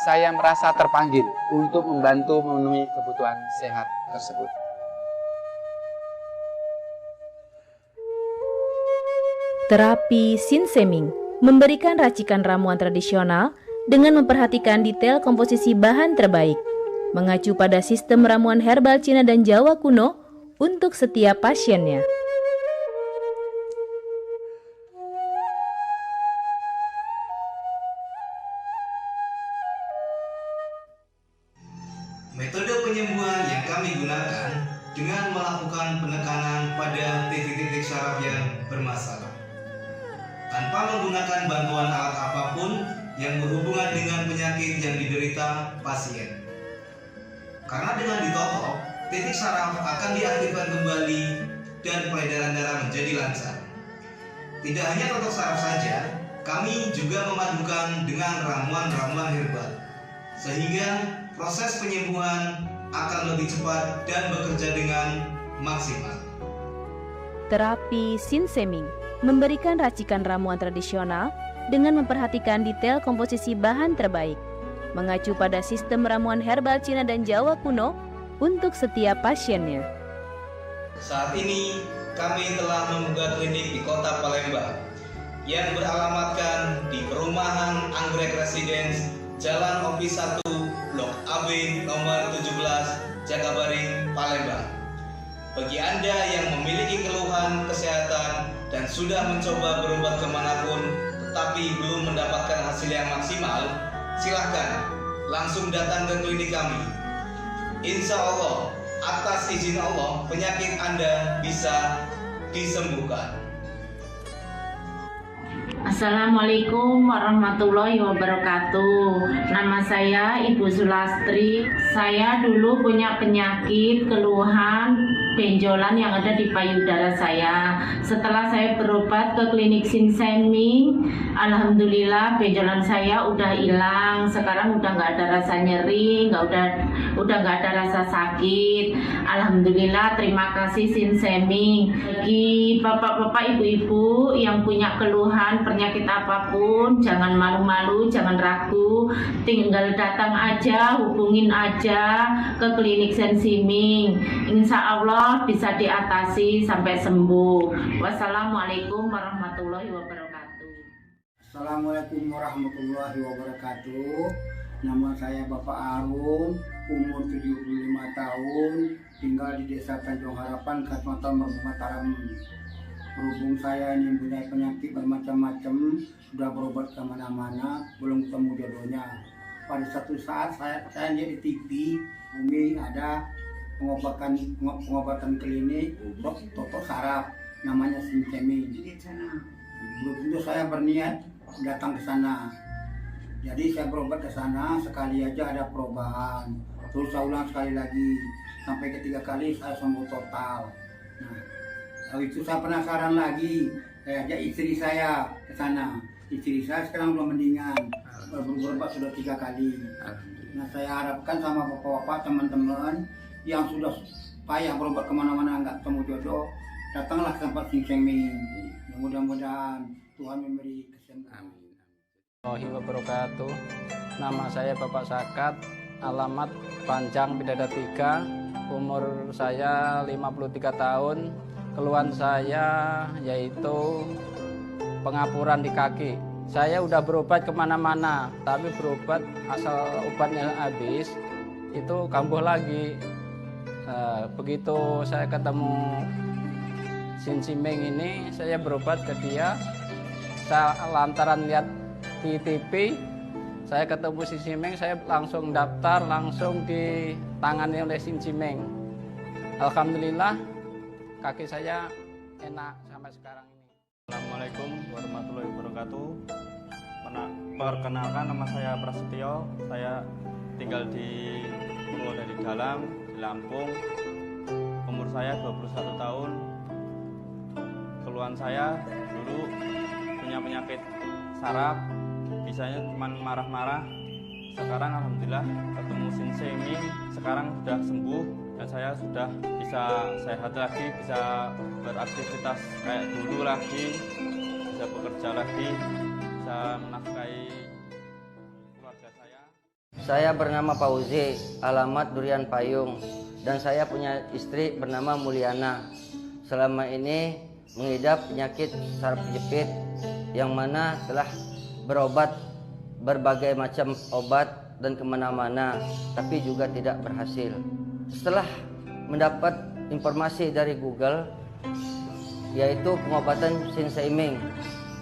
saya merasa terpanggil untuk membantu memenuhi kebutuhan sehat tersebut.
Terapi Sin Seming memberikan racikan ramuan tradisional dengan memperhatikan detail komposisi bahan terbaik, mengacu pada sistem ramuan herbal Cina dan Jawa kuno untuk setiap pasiennya.
Metode penyembuhan yang kami gunakan dengan melakukan penekanan pada titik-titik syaraf yang bermasalah, tanpa menggunakan bantuan alat apapun yang berhubungan dengan penyakit yang diderita pasien. Karena dengan ditotok, titik syaraf akan diaktifkan kembali dan peredaran darah menjadi lancar. Tidak hanya totok syaraf saja, kami juga memadukan dengan ramuan-ramuan herbal, sehingga proses penyembuhan akan lebih cepat dan bekerja dengan maksimal.
Terapi Sin Seming memberikan racikan ramuan tradisional dengan memperhatikan detail komposisi bahan terbaik, mengacu pada sistem ramuan herbal Cina dan Jawa kuno untuk setiap pasiennya.
Saat ini kami telah membuka klinik di Kota Palembang yang beralamatkan di Perumahan Anggrek Residence, Jalan Opi 1, Blok AB nomor 17, Jakabaring, Palembang. Bagi Anda yang memiliki keluhan kesehatan dan sudah mencoba berobat kemanapun tetapi belum mendapatkan hasil yang maksimal, silahkan langsung datang ke klinik kami. Insya Allah, atas izin Allah, penyakit Anda bisa disembuhkan.
Assalamualaikum warahmatullahi wabarakatuh. Nama saya Ibu Sulastri. Saya dulu punya penyakit keluhan benjolan yang ada di payudara saya. Setelah saya berobat ke klinik Sin Seming, alhamdulillah benjolan saya udah hilang. Sekarang udah nggak ada rasa nyeri, udah nggak ada rasa sakit. Alhamdulillah, terima kasih Sin Seming. Bagi bapak-bapak, ibu-ibu yang punya keluhan penyakit apapun, jangan malu-malu, jangan ragu, tinggal datang aja, hubungin aja ke klinik Sin Seming. Insya Allah bisa diatasi sampai sembuh. Wassalamualaikum warahmatullahi wabarakatuh.
Assalamualaikum warahmatullahi wabarakatuh. Nama saya Bapak Arum, umur 75 tahun, tinggal di Desa Tanjung Harapan, Kecamatan Mataram. Berhubung saya ini mempunyai penyakit bermacam-macam, sudah berobat kemana-mana, belum ketemu jodohnya. Pada satu saat saya lihat di TV, Umi ada pengobatan klinik untuk totok saraf, namanya Sinsemi. Belum tentu saya berniat datang ke sana. Jadi saya berobat ke sana, sekali aja ada perubahan. Terus saya ulang sekali lagi, sampai ketiga kali saya sembuh total. Nah, lalu itu saya penasaran lagi, saya ajak istri saya ke sana. Istri saya sekarang belum mendingan, berobat sudah 3 kali. Nah, saya harapkan sama bapak-bapak, teman-teman yang sudah payah berobat kemana-mana nggak ketemu jodoh, datanglah ke tempat Sinsemi. Mudah-mudahan Tuhan memberi kesembuhan.
Warahmatullahi wabarakatuh. Nama saya Bapak Sakat, alamat Panjang Bidada 3, umur saya 53 tahun. Keluhan saya yaitu pengapuran di kaki. Saya udah berobat kemana-mana, tapi berobat asal obatnya habis, itu kambuh lagi. Begitu saya ketemu Sinsemi ini, saya berobat ke dia. Saya lantaran lihat di TV, saya ketemu Sinsemi, saya langsung daftar, langsung ditangani oleh Sinsemi. Alhamdulillah, kaki saya enak sampai sekarang ini.
Assalamualaikum warahmatullahi wabarakatuh. Perkenalkan, nama saya Prasetyo, saya tinggal di Purwodadi Dalam, di Lampung. Umur saya 21 tahun. Keluhan saya dulu punya penyakit saraf, bisanya cuma marah-marah. Sekarang alhamdulillah ketemu Sinsemi, sekarang sudah sembuh dan saya sudah bisa sehat lagi, bisa beraktivitas kayak dulu lagi, bisa bekerja lagi, bisa menafkahi keluarga saya.
Saya bernama Fauzi, alamat Durian Payung, dan saya punya istri bernama Mulyana. Selama ini mengidap penyakit saraf kejepit yang mana telah berobat berbagai macam obat dan kemana-mana, tapi juga tidak berhasil. Setelah mendapat informasi dari Google, yaitu pengobatan Sinsemi,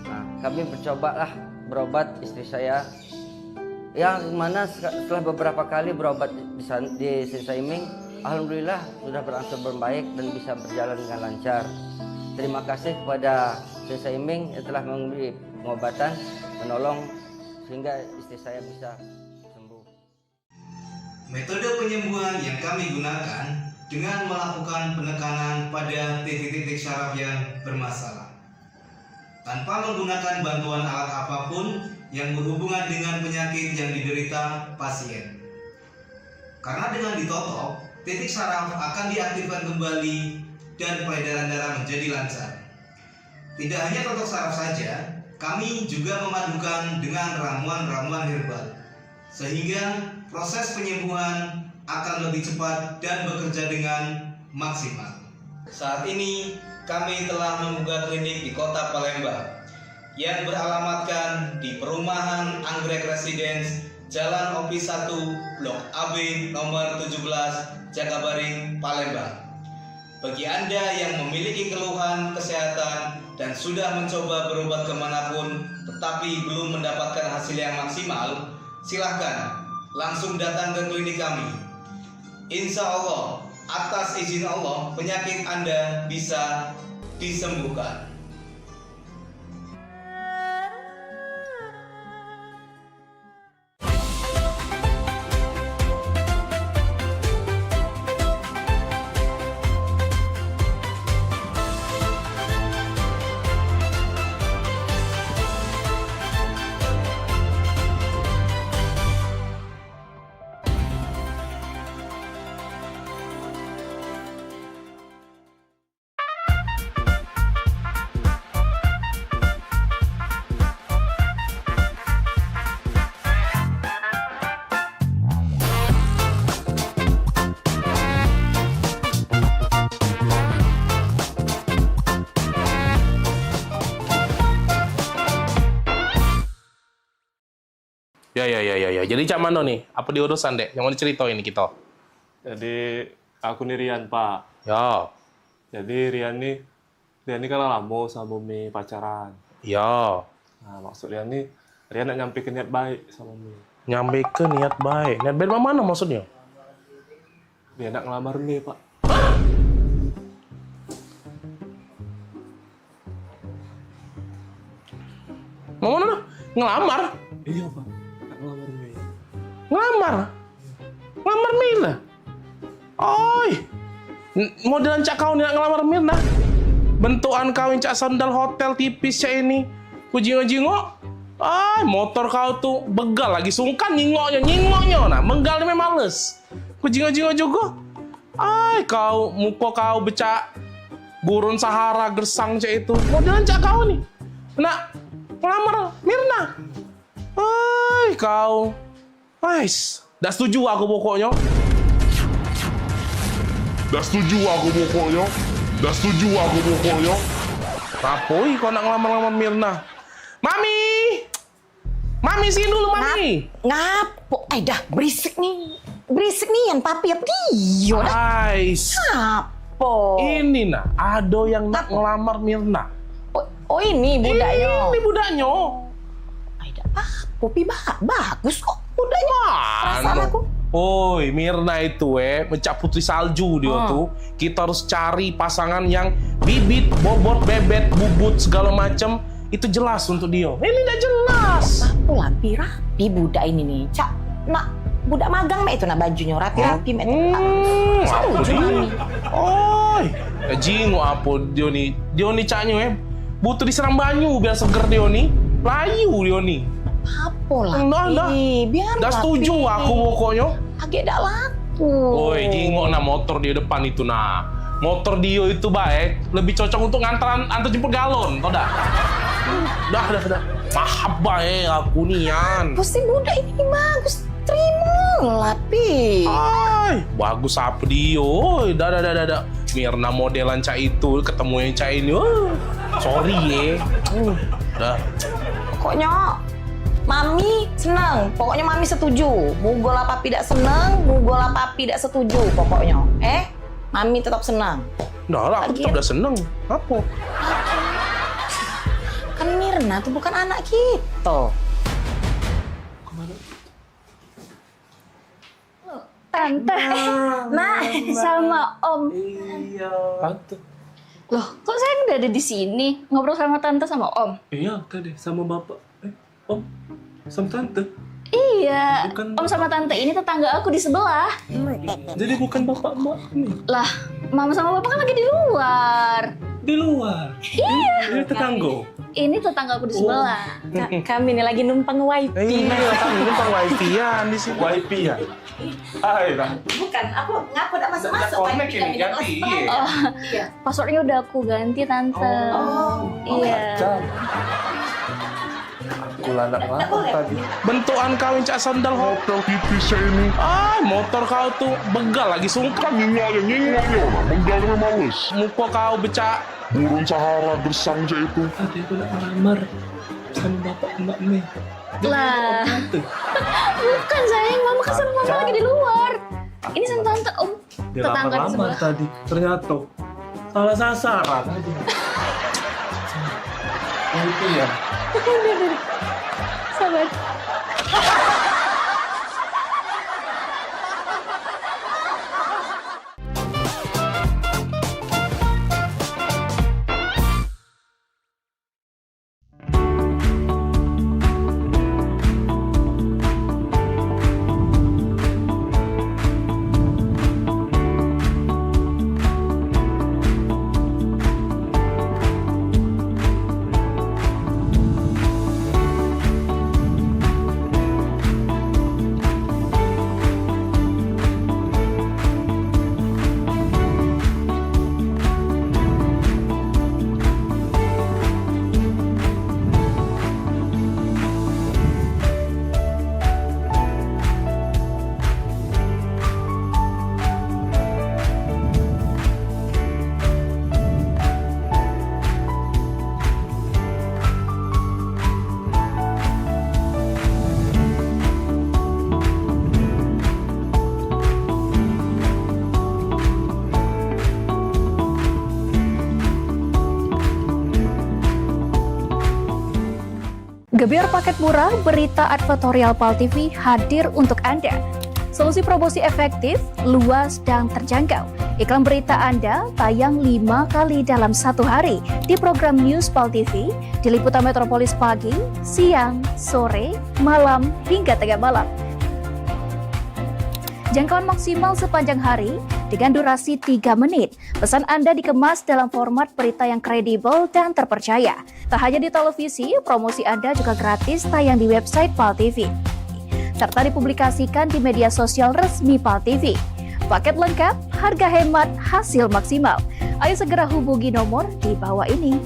nah, kami mencobalah berobat istri saya, yang mana setelah beberapa kali berobat di Sinsemi, alhamdulillah sudah berangsur membaik dan bisa berjalan dengan lancar. Terima kasih kepada Sinsemi yang telah memberi pengobatan, menolong sehingga istri saya bisa sembuh.
Metode penyembuhan yang kami gunakan dengan melakukan penekanan pada titik-titik syaraf yang bermasalah, tanpa menggunakan bantuan alat apapun yang berhubungan dengan penyakit yang diderita pasien. Karena dengan ditotok, titik syaraf akan diaktifkan kembali dan peredaran darah menjadi lancar. Tidak hanya totok saraf saja, kami juga memadukan dengan ramuan-ramuan herbal, sehingga proses penyembuhan akan lebih cepat dan bekerja dengan maksimal. Saat ini kami telah membuka klinik di Kota Palembang yang beralamatkan di Perumahan Anggrek Residence, Jalan OP 1, Blok AB nomor 17, Jakabaring, Palembang. Bagi Anda yang memiliki keluhan kesehatan dan sudah mencoba berobat kemanapun tetapi belum mendapatkan hasil yang maksimal, silahkan langsung datang ke klinik kami. Insya Allah, atas izin Allah, penyakit Anda bisa disembuhkan.
Ya. Jadi cak mana nih? Apa diurusan dek? Yang mau diceritain ini kita?
Jadi aku nih Rian, Pak.
Ya.
Jadi Rian ini kan lama sama Mami pacaran.
Ya.
Nah, maksud Rian nak nyampe ke niat baik sama Mami.
Nyampe ke niat baik. Niat baik mana maksudnya?
Dia nak ngelamar Mami, Pak.
Mau mana? Ngelamar?
Iya, Pak. Nak ngelamar Mami.
Ngelamar? Ngelamar Mirna? Oi. Modelan cak kau nih nak ngelamar Mirna? Bentukan kau yang cak sandal hotel tipis cak ini. Ku jingok-jingok. Motor kau tuh begal lagi sungkan nyingoknya. Nah, menggal ini males. Ku jingok-jingok juga. Kau muka kau becak gurun Sahara gersang cak itu. Modelan cak kau nih. Nak ngelamar Mirna. Kau. Dah setuju aku pokoknya. Rapoi kau nak ngelamar Mirna. Mami sini dulu, Mami.
Ngapo? Dah berisik nih yang papi apa dia? Ngapo?
Ini nah, ada yang nak ngelamar Mirna.
Oh ini budaknya.
Ini budaknya.
Popi bagus kok budaknya. Perasaan aku.
Oi, Mirna itu mencak putri salju dia tuh. Kita harus cari pasangan yang bibit, bobot, bebet, bubut segala macam itu jelas untuk dia. Ini udah jelas.
Apa rapi budak ini nih, Cak. Nak budak magang mek itu nak bajunya rapi-rapi mek.
Oi, jingok apa dia nih? Dia nih caknya butuh disiram banyu biar seger dia nih. Layu dia nih.
Apa lah?
Biar dah setuju aku pokoknya.
Agak dak laku.
Oi, jingok nah motor di depan itu nah. Motor dia itu baik, lebih cocok untuk antar jemput galon, tau dah? Dah. Mahab baik aku nian.
Pasti budak ini bagus. Terima lah, Pi.
Bagus apa dia? Dah. Mirna modelan cak itu ketemu yang cak ini. Sorry dah.
Pokoknya Mami senang. Pokoknya Mami setuju. Mugola papi tidak senang, mugola papi tidak setuju pokoknya. Mami tetap senang.
Dah lah, aku tetap udah seneng. Apa?
Kan Mirna tuh bukan anak kita.
Tante, sama Om.
Iya. Tante.
Loh, kok saya udah ada di sini ngobrol sama Tante sama Om?
Iya, tadi sama Bapak. Om, sama Tante.
Iya, Om sama Tante ini tetangga aku di sebelah.
Jadi bukan Bapak Mbak nih.
Lah, Mama sama Bapak kan lagi di luar.
Di luar?
Iya.
Ini tetangga?
Ini tetangga aku di sebelah.
Kami ini lagi numpang wifi.
Iya, kami numpang wifi-an di sini.
Wifi-an?
Bukan, aku ngaku udah masuk-masuk.
Connect ini ganti.
Iya. Passwordnya udah aku ganti, Tante. Iya.
Kulana apa tadi? Bentukan kau yang cak sandal hotel tipis ini. Motor kau tuh begal lagi sungkan nyingoknya. Begal males. Muka kau becak gurun Sahara gersang cak itu.
Tadi aku nak ngelamar sama Bapak Mbak Mei.
Lah. Bukan sayang, Mama kan sama Mama lagi di luar. Ini sama Tante, Om. Tetangga di sebelah.
Tadi ternyata salah sasaran tadi.
Itu ya.
Sabar.
Gebyar paket murah, berita advertorial PAL TV hadir untuk Anda. Solusi promosi efektif, luas, dan terjangkau. Iklan berita Anda tayang 5 kali dalam 1 hari di program News PAL TV, di liputan Metropolis pagi, siang, sore, malam, hingga tengah malam. Jangkauan maksimal sepanjang hari dengan durasi 3 menit. Pesan Anda dikemas dalam format berita yang kredibel dan terpercaya. Tak hanya di televisi, promosi Anda juga gratis tayang di website PAL TV, serta dipublikasikan di media sosial resmi PAL TV. Paket lengkap, harga hemat, hasil maksimal. Ayo segera hubungi nomor di bawah ini.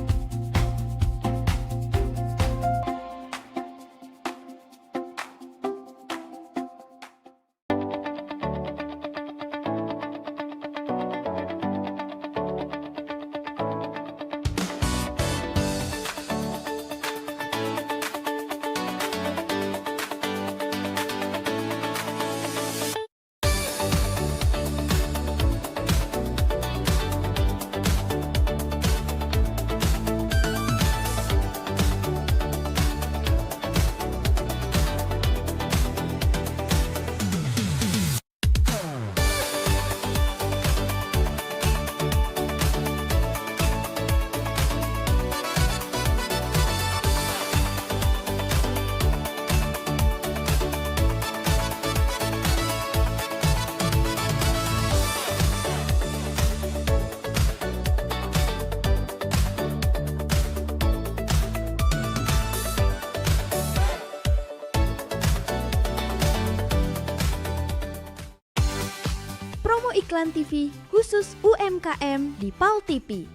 Iklan TV khusus UMKM di PAL TV.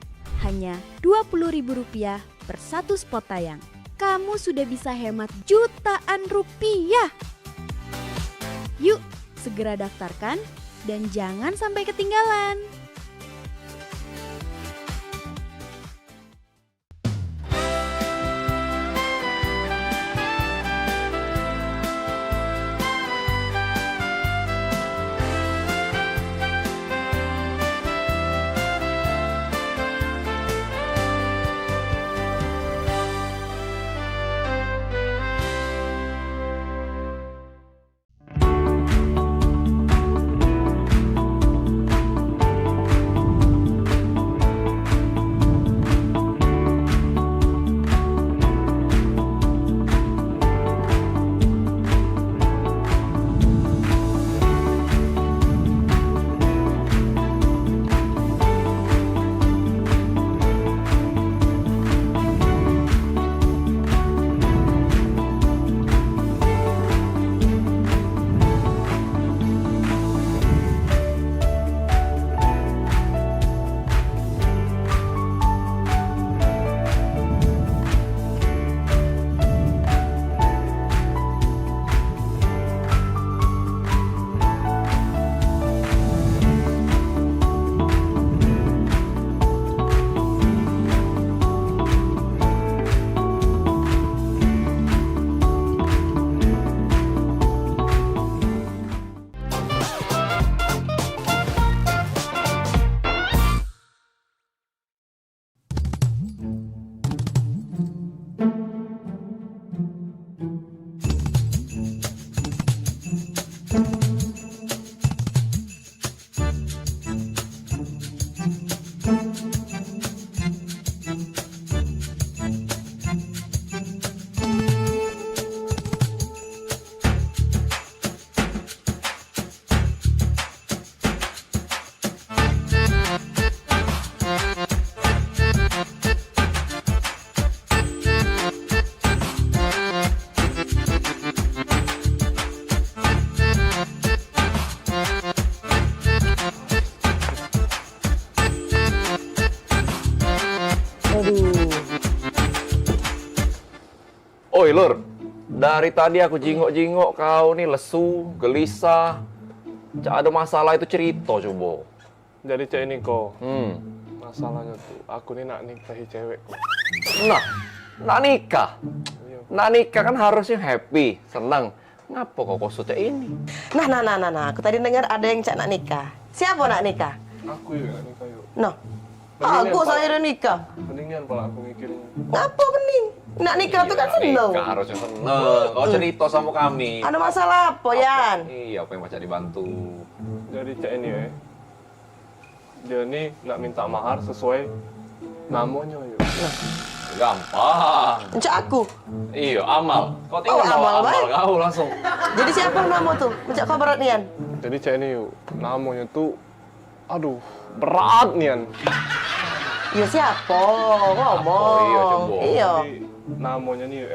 Hanya Rp20.000 per 1 spot tayang. Kamu sudah bisa hemat jutaan rupiah. Yuk, segera daftarkan dan jangan sampai ketinggalan.
Oi Lur, dari tadi aku jingok-jingok kau nih lesu, gelisah. Cak ada masalah itu cerita coba.
Jadi cek ini kok. Masalahnya tuh, aku nih nak nikahi cewek kok.
Nah, nak nikah? Nak nikah kan harusnya happy, senang. Ngapa kok cek ini?
Nah, aku tadi dengar ada yang cak nak nikah. Siapa nak nikah?
Aku juga nak nikah yuk.
Aku saya udah nikah.
Mendingan kalau aku mikirin.
Ngapa bening? Nak nikah tuh kan seneng.
Nikah harusnya seneng. Kau cerita sama kami.
Ada masalah apa, Yan?
Iya, apa yang macam dibantu?
Jadi cek ini ya. Dia nih nak minta mahar sesuai namanya yuk.
Gampang.
Encak aku.
Iya, Amal. Kau tinggal bawa Amal kau langsung.
Jadi siapa nama tuh? Encak kau berat nian.
Jadi cek ini yuk. Namanya tuh, aduh, berat nian.
Iya siapa? Ngomong.
Iya, coba.
Iya.
Jadi, namanya nih yuk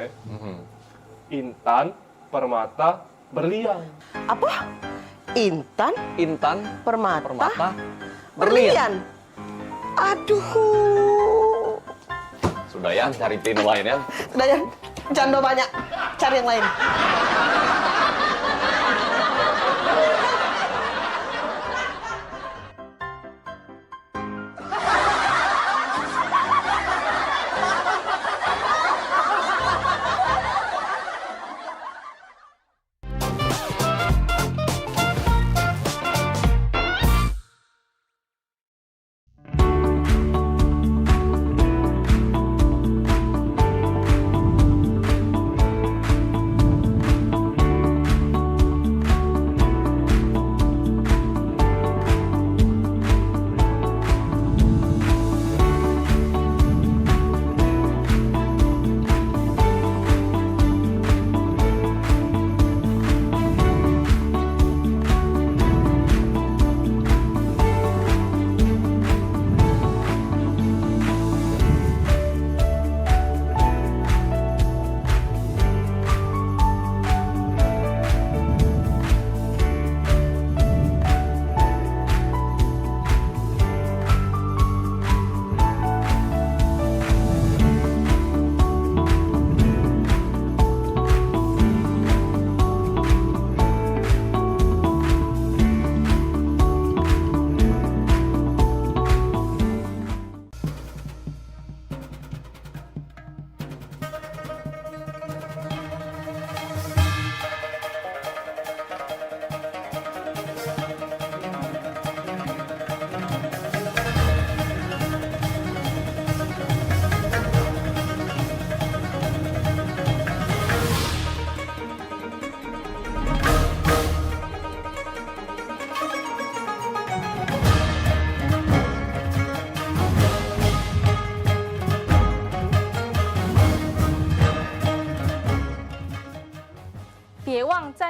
Intan Permata Berlian.
Apa? Intan Permata Berlian. Aduh.
Sudah ya, cari tim lain ya.
Sudah ya, janda banyak. Cari yang lain.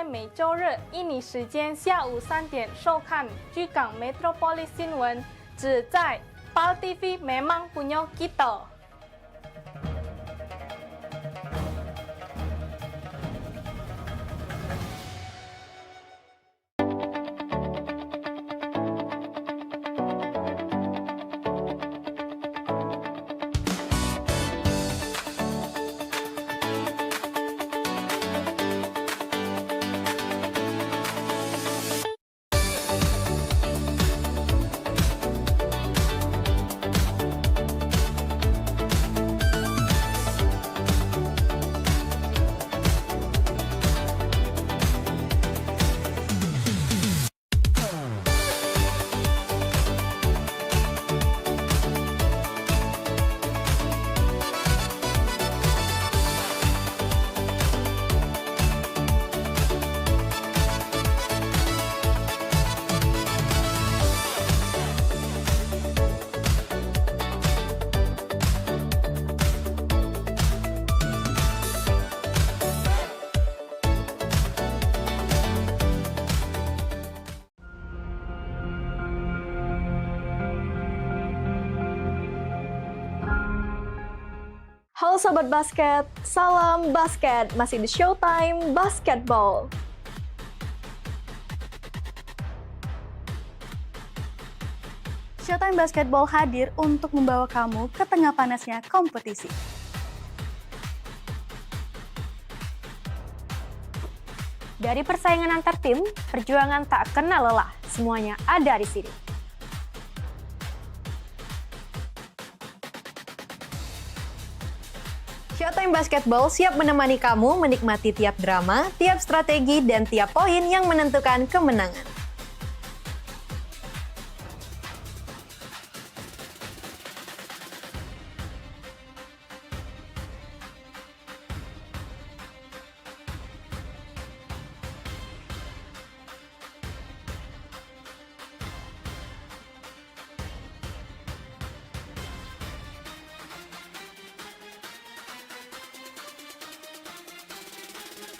每周日印尼时间下午3点收看居港 Metropolis 新闻，只在PAL TV memang punya kita。Halo
Sobat Basket, salam basket, masih di Showtime Basketball. Showtime Basketball hadir untuk membawa kamu ke tengah panasnya kompetisi. Dari persaingan antar tim, perjuangan tak kenal lelah, semuanya ada di sini. Showtime Basketball siap menemani kamu menikmati tiap drama, tiap strategi, dan tiap poin yang menentukan kemenangan.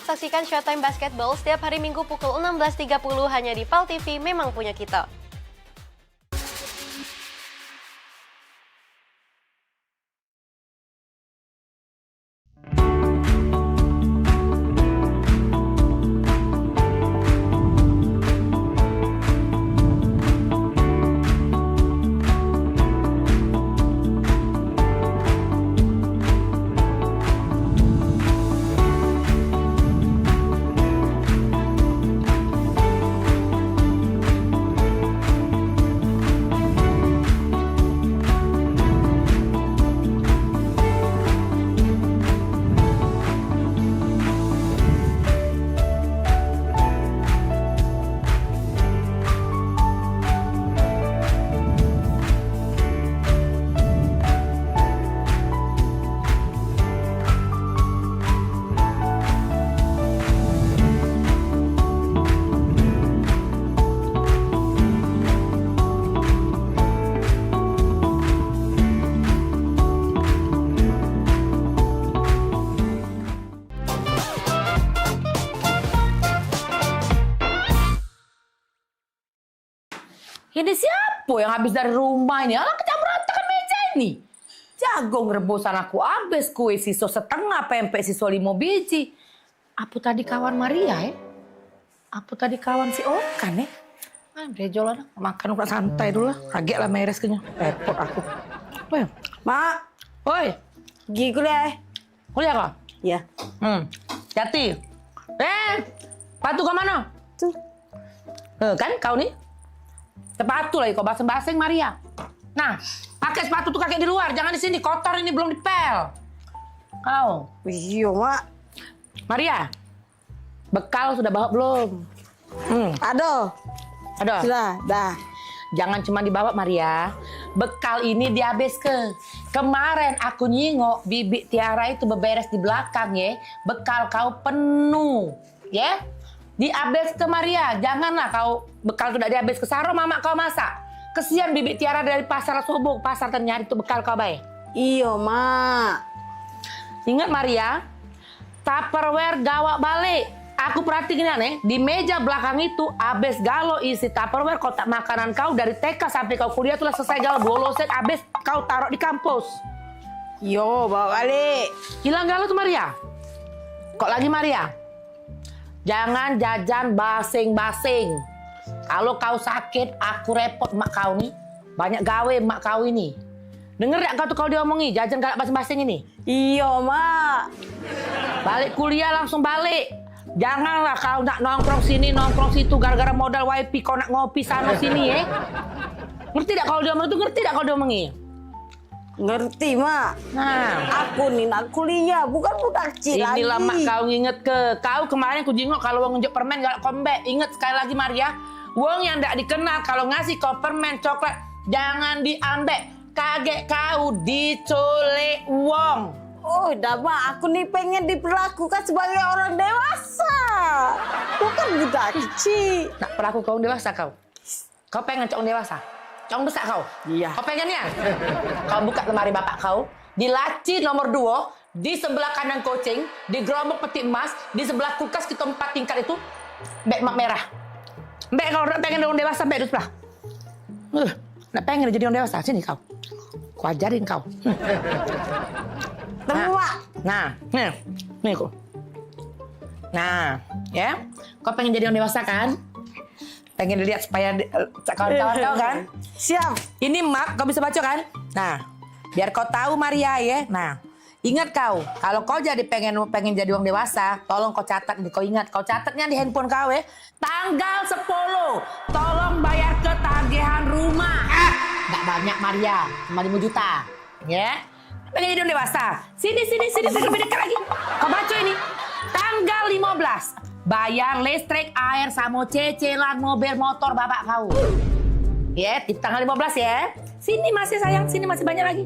saksikan Showtime Basketball setiap hari Minggu pukul 16.30 hanya di PAL TV, memang punya kita.
Ini siapa yang habis dari rumah ini? Alah, kita berantakan meja ini. Jagung rebusan aku habis, kue siso setengah, pempek siso 5 biji. Apa tadi kawan Maria ya? Apa tadi kawan si Okan ya? Brejolan, makan udah santai dulu lah. Kaget lah meres kenyang. Repot aku. Apa ya?
Mak.
Oi.
Pergi kuliah.
Kuliah kau?
Iya.
Jati. Patu ke mana?
Tuh.
Kan kau nih? Sepatu lagi kau baseng-baseng Maria. Nah, pakai sepatu tuh kakek di luar, jangan di sini, kotor ini belum dipel. Kau.
Iya, Mak.
Maria. Bekal sudah bawa belum?
Ada.
Sudah, dah. Jangan cuma dibawa Maria. Bekal ini dihabis ke. Kemarin aku nyingok Bibi Tiara itu beberes di belakang ya. Bekal kau penuh, ya. Dihabis ke Maria. Janganlah kau bekal sudah dihabis ke Saro, mama kau masak. Kesian Bibi Tiara dari pasar subuh, pasar ternyari itu bekal kau baik.
Iya, Mak.
Ingat Maria, Tupperware gawak balik. Aku perhatikan nih, di meja belakang itu habis galo isi Tupperware kotak makanan kau dari TK sampai kau kuliah tuh selesai galo 2 loset habis kau taruh di kampus.
Yo, bawa balik.
Hilang galo tuh Maria. Kok lagi Maria? Jangan jajan basing-basing. Kalau kau sakit, aku repot mak kau nih. Banyak gawe mak kau ini. Dengar gak kau tuh kalau diomongi, jajan galak basing-basing ini?
Iya, Mak.
Balik kuliah langsung balik. Janganlah kau nak nongkrong sini, nongkrong situ, gara-gara modal WiFi kau nak ngopi sana sini ya. Ngerti gak kalau diomongi itu? Ngerti gak kalau diomongi?
Ngerti, Mak.
Nah,
aku nih nak kuliah, bukan budak kecil lagi.
Inilah mak kau nginget ke. Kau kemarin ku jingok kalau wong nunjuk permen galak kombek. Ingat sekali lagi Maria, wong yang ndak dikenal kalau ngasih kau permen coklat jangan diambek. Kaget kau diculik wong.
Oh, dah Mak, aku nih pengen diperlakukan sebagai orang dewasa. Bukan budak kecil.
Nak perlaku kau dewasa kau? Kau pengen cok dewasa? Cong besar kau?
Iya.
Kau pengennya? Kau buka lemari bapak kau, di laci nomor 2, di sebelah kanan kucing, di gerobak peti emas, di sebelah kulkas kita 4 tingkat itu, beg mak merah. Beg kau nak pengen orang dewasa, beg di sebelah. Nak pengen jadi orang dewasa, sini kau. Ku ajarin kau. Nah, nih kau. Nah, ya, kau pengen jadi orang dewasa kan? Pengen dilihat supaya kawan-kawan kau kan?
Siap.
Ini map, kau bisa baca kan? Nah, biar kau tahu Maria ya. Nah, ingat kau, kalau kau jadi pengen jadi orang dewasa, tolong kau catat, kau ingat, kau catatnya di handphone kau ya. Tanggal 10, tolong bayar ketagihan rumah. Gak banyak Maria, cuma 5 juta. Ya, pengen jadi orang dewasa. Sini, lebih dekat lagi. Kau baca ini. Tanggal 15. Bayar listrik, air, sama cicilan mobil motor bapak kau. Ya, di tanggal 15 ya. Sini masih sayang, sini masih banyak lagi.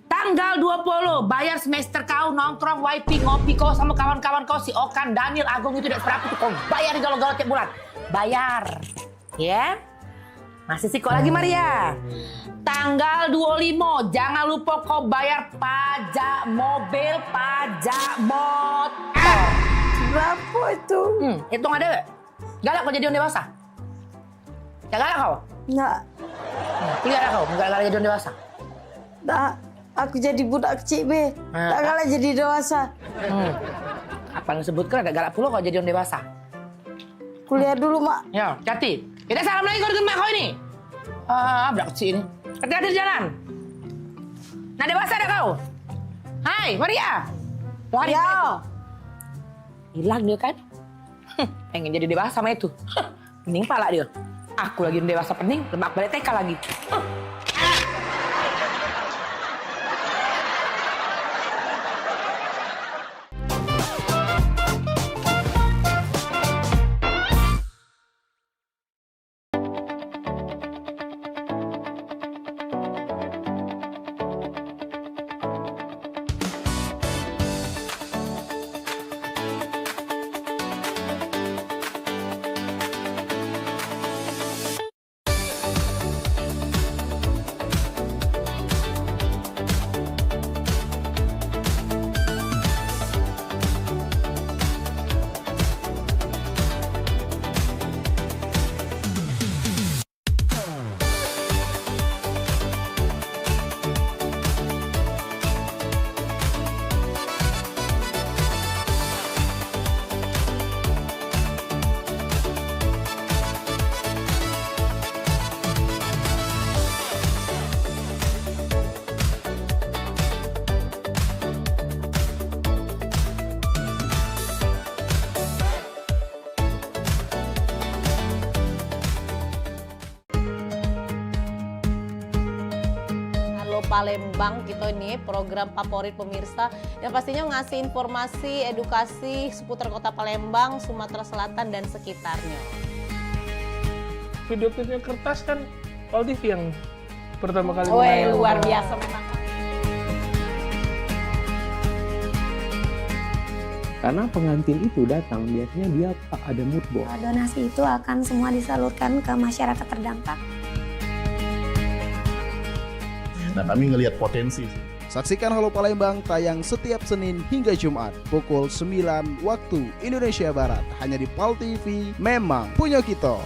Tanggal 20, bayar semester kau, nongkrong, WiFi, ngopi kau sama kawan-kawan kau, si Okan, Daniel, Agung itu tidak seberapa tuh kau bayar di galau-galau tiap bulan. Bayar. Ya. Masih sih kok lagi Maria. Tanggal 25, jangan lupa kau bayar pajak mobil, pajak motor.
Berapa itu?
Hitung ada. Galak kau jadi orang dewasa? Ya galak kau?
Enggak.
Kuliah kau, enggak galak jadi orang dewasa?
Enggak. Aku jadi budak kecil, Be. Enggak galak jadi dewasa.
Apa yang sebutkan ada galak pula kau jadi orang dewasa?
Kuliah dulu, Mak.
Ya, hati. Kita salam lagi kau dengan mak kau ini. Budak kecil ini. Hati-hati di jalan. Nah, dewasa ada kau? Hai, Maria. Lari.
Ya.
Hilang dia kan? Pengen jadi dewasa sama itu. Pening pala dia. Aku lagi dewasa pening, lemak balik TK lagi.
Palembang kita ini program favorit pemirsa yang pastinya ngasih informasi, edukasi seputar kota Palembang, Sumatera Selatan dan sekitarnya.
Video klipnya Kertas kan Pal TV yang pertama kali.
Wih, luar biasa memang.
Karena pengantin itu datang biasanya dia ada mood board.
Donasi itu akan semua disalurkan ke masyarakat terdampak.
Nah, kami ngelihat potensi.
Saksikan Halo Palembang tayang setiap Senin hingga Jumat pukul 9 waktu Indonesia Barat hanya di PAL TV. Memang punya kita.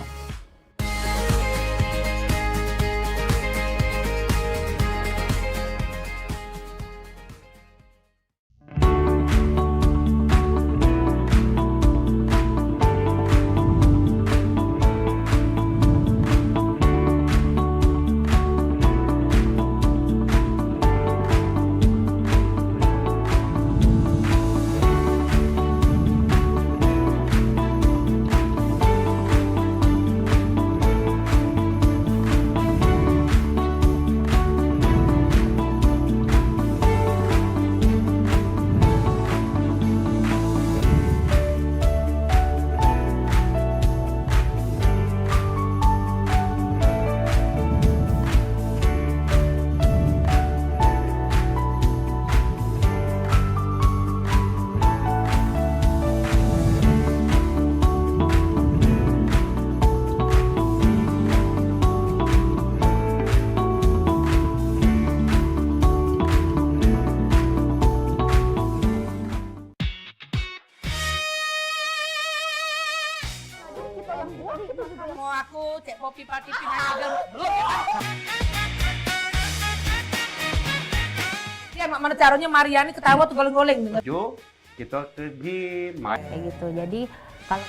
Mau aku cek kopi pati pindah Ya, mak mana caranya Mariani ketawa tuh goleng-goleng.
Jo, kita pergi main.
Kayak gitu. Jadi kalau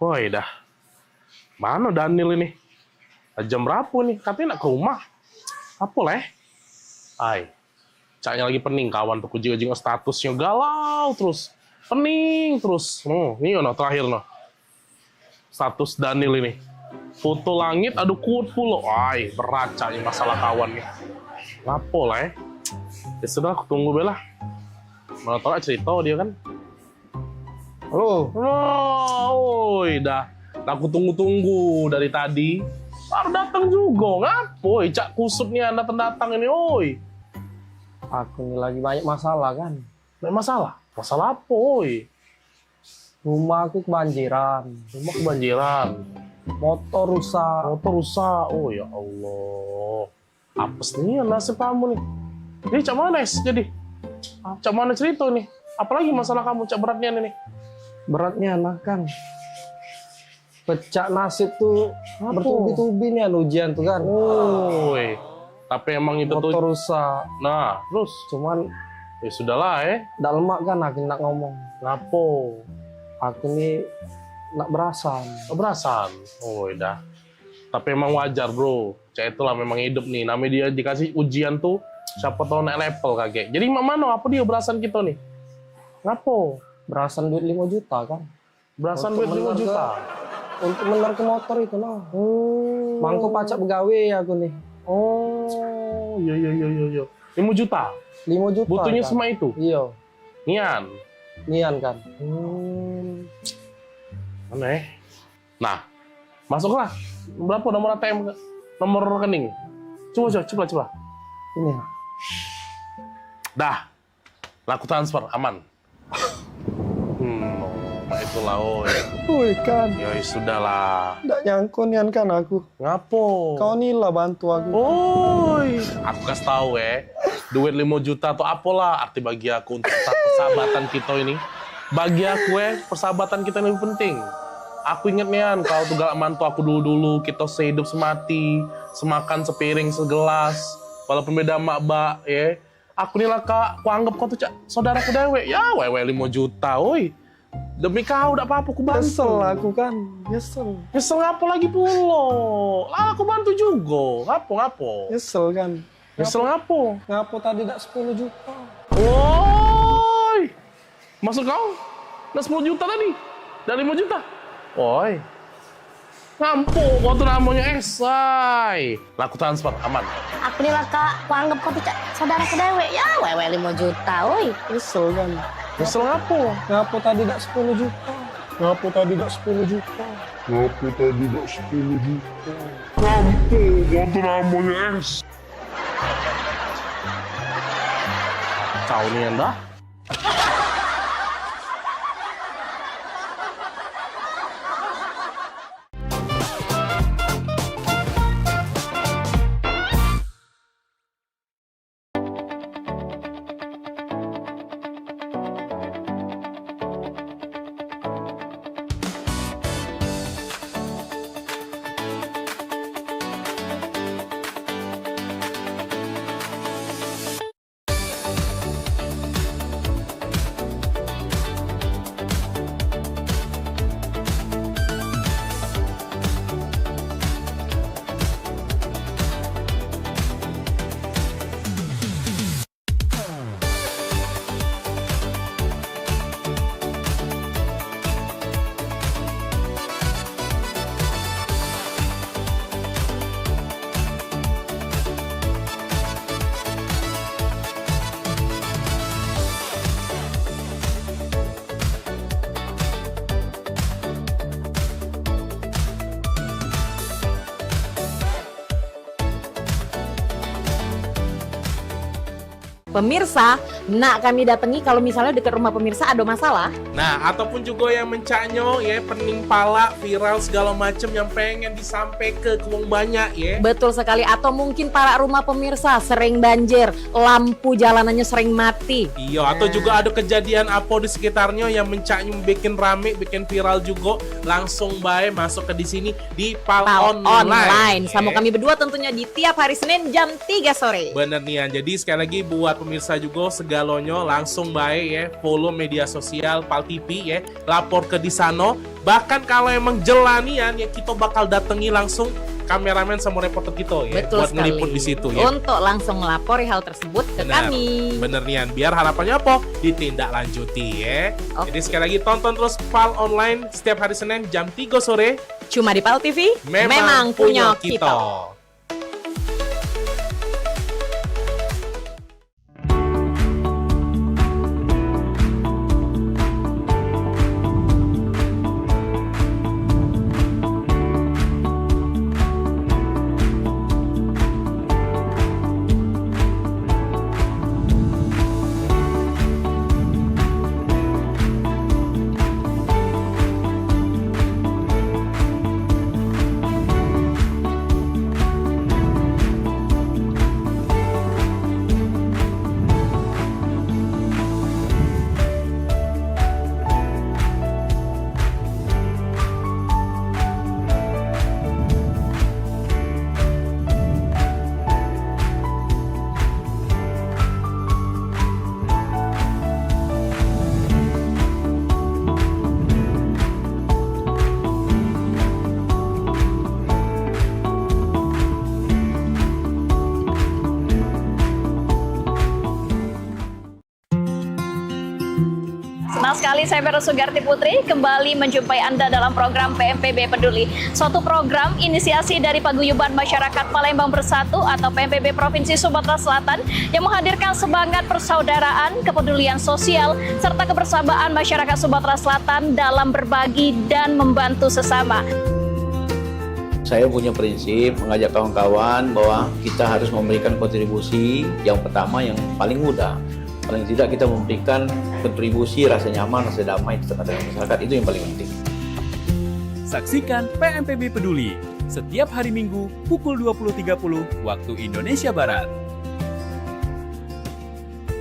Woi dah. Mana Daniel ini? Jam berapa nih? Katanya nak ke rumah. Apa leh? Ay. Caknya lagi pening kawan tuh kujing-kujing statusnya galau terus. Pening terus. Ini terakhir no. Status Daniel ini. Foto langit aduh kuat pula. Ay, berat caknya masalah kawan nih. Lapo lah ya sudah aku tunggu Bella. Mana tahu cerita dia kan. Halo. Oi, dah. Aku tunggu-tunggu dari tadi. Baru datang juga, ngapoi? Cak kusut nih Anda datang ini, oi.
Aku ini lagi banyak masalah kan.
Banyak masalah? Masalah apa, oi?
Rumah aku kebanjiran.
Rumah kebanjiran.
Motor rusak.
Motor rusak. Oh ya Allah. Apes nih nasib kamu nih. Jadi cak mana jadi? Cak mana cerita nih? Apalagi masalah kamu cak beratnya nih?
Beratnya anak kan. Pecah nasib tuh bertubi-tubi nih ujian tuh kan.
Oi. Tapi emang itu
motor
tuh
rusak.
Nah, terus
cuman
ya sudahlah
Ndak lemak kan aku nak ngomong.
Ngapo?
Aku nih nak berasan.
Berasan. Oh, dah. Tapi emang wajar, Bro. Cak itulah memang hidup nih. Namanya dia dikasih ujian tuh siapa tahu naik level kakek. Jadi mana apa dia berasan kita nih? Ngapo?
Berasan duit 5 juta kan.
Berasan duit 5 juta.
Untuk bener ke motor itu nah. Mangko pacak begawe aku nih.
Oh, iya. 5 juta?
5 juta.
Butuhnya
kan?
semua itu?
Iya.
Nian
kan.
Mana Nah, masuklah. Berapa nomor ATM? Nomor rekening? Coba.
Ini.
Dah. Laku transfer, aman. Itulah,
Woi kan.
Ya sudahlah.
Nggak nyangkut nian kan aku.
Ngapo?
Kau inilah bantu aku.
Oi, aku kasih tahu duit 5 juta atau apalah arti bagi aku untuk persahabatan kita ini. Bagi aku persahabatan kita lebih penting. Aku inget nian, kau tuh galak mantu aku dulu-dulu, kita sehidup semati, semakan sepiring segelas, walaupun beda mak Aku nih lah kak, aku anggap kau tuh saudaraku dewe. Ya, 5 juta, oi. Demi kau, udah apa-apa, aku bantu.
Nyesel aku kan, nyesel.
Nyesel ngapo lagi pulo? Lah aku bantu juga, ngapo?
Nyesel kan.
Nyesel ngapo?
Ngapo tadi tak 10 juta.
Woi, maksud kau? Nah 10 juta tadi? Dan 5 juta? Woi, ngampu, kau tuh namanya esai. Laku transfer, aman.
Aku nih lah kak, aku anggap kau tuh saudara kedewe. Ya, 5 juta, woi.
Nyesel kan.
Nyesel ngapo?
Ngapo tadi tak 10 juta.
Ngapo tadi tak 10 juta.
Ngapo tadi tak 10 juta.
Ngampu, kau tuh namanya es. Kau nih anda?
Pemirsa, nak kami datangi kalau misalnya dekat rumah pemirsa ada masalah.
Nah, ataupun juga yang mencaknyo pening pala, viral segala macam yang pengen disampaikan ke wong banyak
Betul sekali, atau mungkin para rumah pemirsa sering banjir, lampu jalanannya sering mati.
Iya, atau juga ada kejadian apa di sekitarnya yang mencaknyo bikin rame, bikin viral juga, langsung bae masuk ke di sini di Pal Online.
Sama kami berdua tentunya di tiap hari Senin jam 3 sore.
Bener nih, jadi sekali lagi buat pemirsa juga segala Galonyo langsung baik ya, follow media sosial Pal TV ya, lapor ke di sana. Bahkan kalau emang jelanian ya kita bakal datangi langsung kameramen sama reporter kita ya,
Betul
buat ngeliput di situ ya.
Untuk langsung melapori hal tersebut ke kami.
Bener nian, biar harapannya apa? Ditindaklanjuti ya. Jadi sekali lagi tonton terus Pal Online setiap hari Senin jam 3 sore.
Cuma di Pal TV, memang punya kita.
Senang sekali saya Vera Sugarti Putri kembali menjumpai Anda dalam program PMPB Peduli. Suatu program inisiasi dari Paguyuban Masyarakat Palembang Bersatu atau PMPB Provinsi Sumatera Selatan yang menghadirkan semangat persaudaraan, kepedulian sosial, serta kebersamaan masyarakat Sumatera Selatan dalam berbagi dan membantu sesama.
Saya punya prinsip mengajak kawan-kawan bahwa kita harus memberikan kontribusi yang pertama yang paling mudah. Paling tidak kita memberikan kontribusi rasa nyaman, rasa damai di tengah-tengah masyarakat, itu yang paling penting.
Saksikan PMPB Peduli setiap hari Minggu pukul 20.30 waktu Indonesia Barat.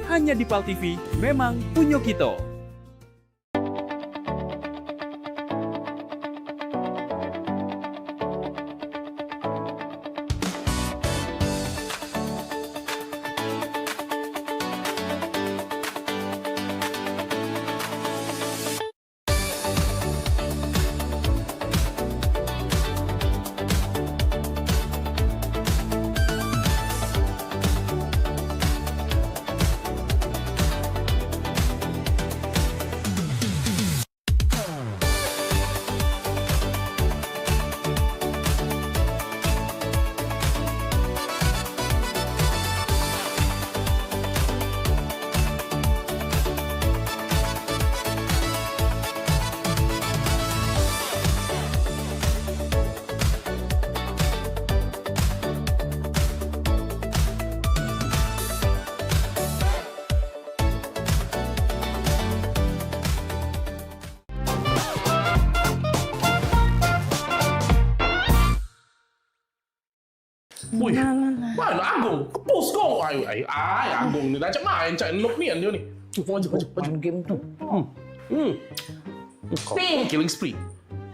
Hanya di Pal TV, memang punya kita.
Wih, mana Agung? Kepus kau. Ay, Agung ni dah cak main, cak nuk ni dia ni. Maju.
Game tu.
Killing spree.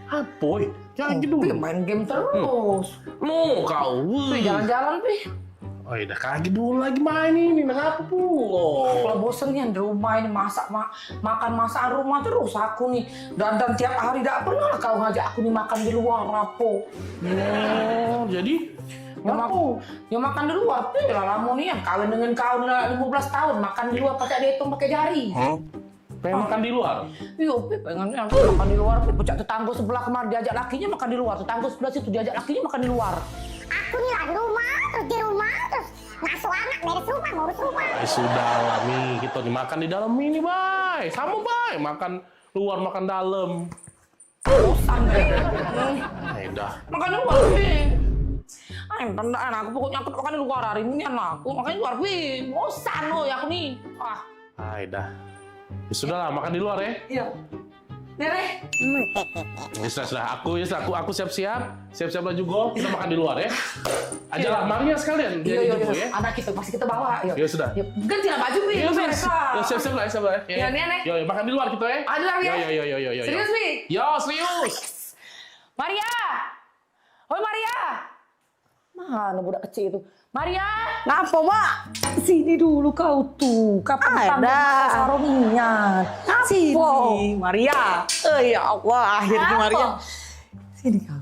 Apa? Jangan gitu.
Main game terus.
Mau kau.
Jalan-jalan, Pi.
Oh, dah kaki dulu lagi main ini. Nak apa pula?
Kalau bosan ni di rumah ini makan masakan rumah terus aku nih. Dan tiap hari tak pernah kau ngajak aku nih makan di luar rapo.
Oh, jadi
yang makan di luar, lama nih yang kawin dengan kau 15 tahun makan di luar pakai dihitung pakai jari.
Pengen makan di luar?
Iya, pengen makan di luar. Pecah tetangga sebelah kemarin diajak lakinya makan di luar, tetangga sebelah situ diajak lakinya makan di luar.
Aku nih lagi di rumah terus ngasuh anak beres rumah ngurus rumah.
Sudahlah Mi, kita dimakan di dalam ini, Bay. Sama Bay, makan luar makan dalam.
Bosan deh.
Dah.
Makan di luar, Pi. Aku pokoknya aku makan di luar hari ini aku makan di luar, Pi. Bosan loh ya aku nih.
Dah. Ya sudahlah, makan di luar ya.
Iya. Nere.
Sudah. Aku siap-siap juga. Kita makan di luar ya. Ajalah Maria sekalian.
Iya. Anak kita pasti kita bawa.
Ya sudah.
Ganti baju, Pi.
Siap lah.
Ya, Nenek.
Yo, makan di luar kita ya.
Di luar ya.
Yo.
Serius, Pi?
Yo, serius.
Maria. Hoi Maria. Mana budak kecil itu? Maria!
Ngapa, Mak?
Sini dulu kau tuh. Kapan
Ada.
sarungnya? Sini, Maria.
Ya Allah, akhirnya
Apa?
Maria.
Sini kau.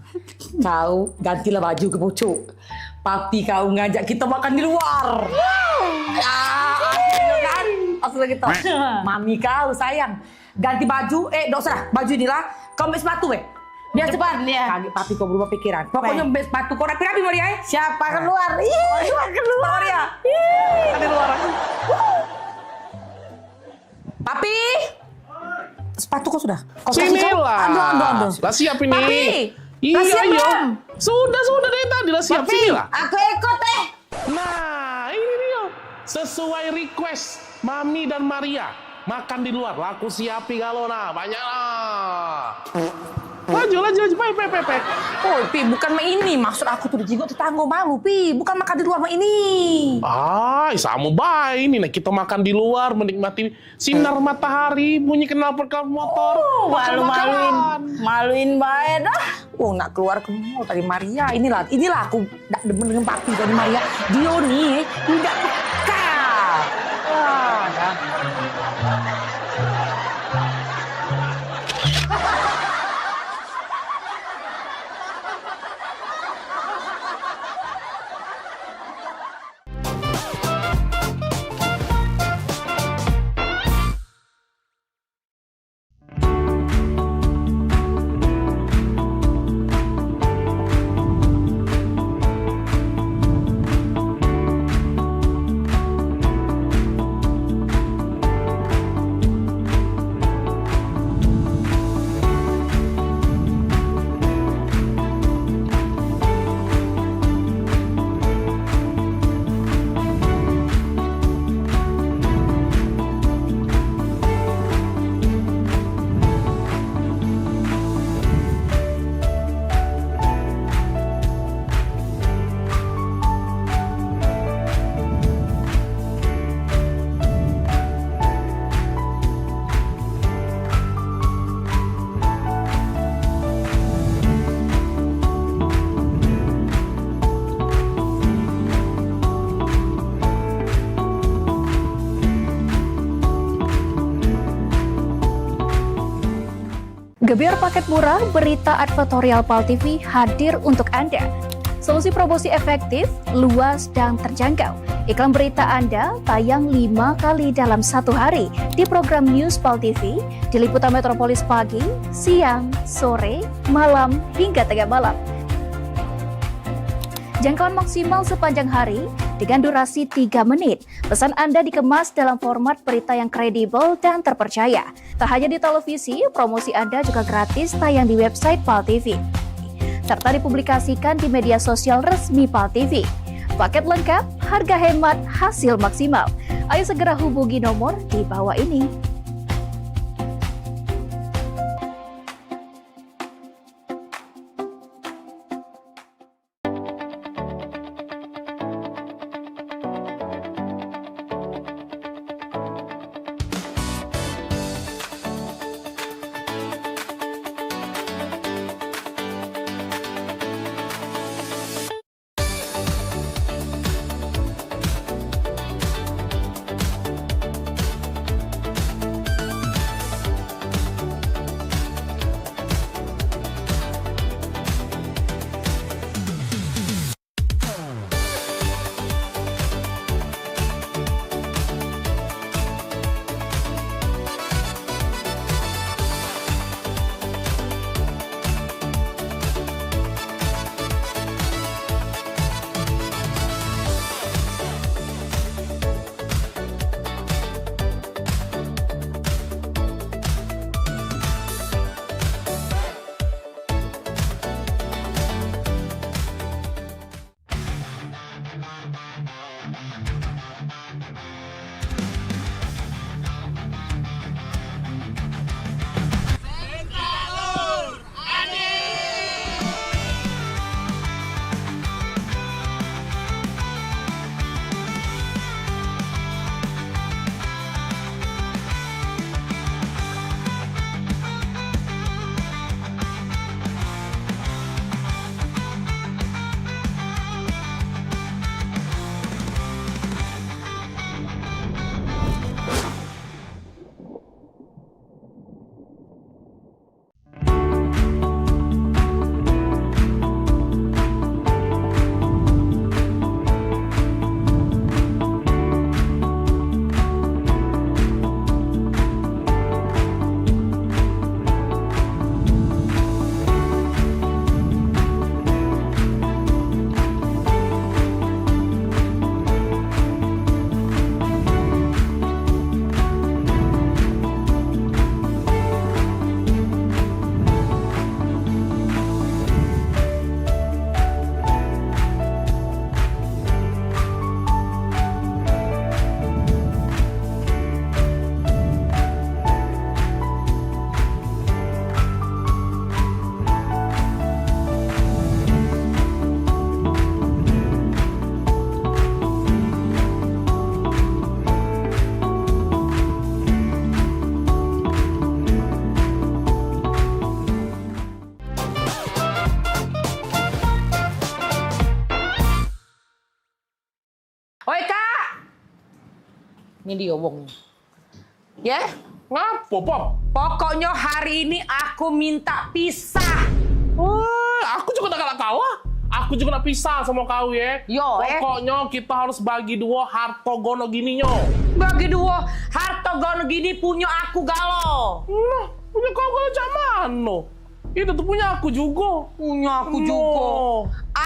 Kau gantilah baju ke pucuk. Papi kau ngajak kita makan di luar. Ya, akhirnya kan. Langsung kita. Mami kau sayang. Ganti baju. Dok usah. Baju inilah. Kau ambil sepatu, Biar cepat dia. Kaki papi kau berubah pikiran. Pokoknya ambil sepatu kau rapi-rapi, Maria.
Siapa keluar? Keluar.
Maria. Ada luar. Papi. Sepatu kau sudah. Kau
Sini
kasih kau.
lah.
Ando.
Lah siap ini.
Papi.
Iya,
siap,
iya.
Bang.
Sudah dari tadi lah siap.
Papi,
Sini lah.
Aku ikut,
Nah, ini dia. Sesuai request Mami dan Maria. Makan di luar. Laku siapi kalau nah. Banyak lah. Laju. Pe.
Oh, Pi, bukan mah ini. Maksud aku tuh dijingok tetangga malu, Pi. Bukan makan di luar mah ini.
Sama baik ini. Nah, kita makan di luar, menikmati sinar matahari, bunyi knalpot motor.
Maluin bae dah. Nak keluar ke mall tadi Maria. Inilah aku tak demen dengan papi tadi Maria. Dia nih tidak peka. Dah. Gebyar paket murah, berita advertorial PAL TV hadir untuk Anda. Solusi promosi efektif, luas, dan terjangkau. Iklan berita Anda tayang 5 kali dalam 1 hari di program News PAL TV, di liputan Metropolis pagi, siang, sore, malam, hingga tengah malam. Jangkauan maksimal sepanjang hari dengan durasi 3 menit. Pesan Anda dikemas dalam format berita yang kredibel dan terpercaya. Tak hanya di televisi, promosi Anda juga gratis tayang di website PAL TV, serta dipublikasikan di media sosial resmi PAL TV. Paket lengkap, harga hemat, hasil maksimal. Ayo segera hubungi nomor di bawah ini. Ini dia wong. Ya?
Ngapo, Pop?
Pokoknya hari ini aku minta pisah.
Wah, aku juga gak kalah. Aku juga nak pisah sama kau ya.
Yo,
pokoknya kita harus bagi dua harta gono gininya.
Bagi dua harta gono gini punya aku galo.
Nah, punya kau galo cak mano? Itu tuh punya aku juga.
Punya aku juga.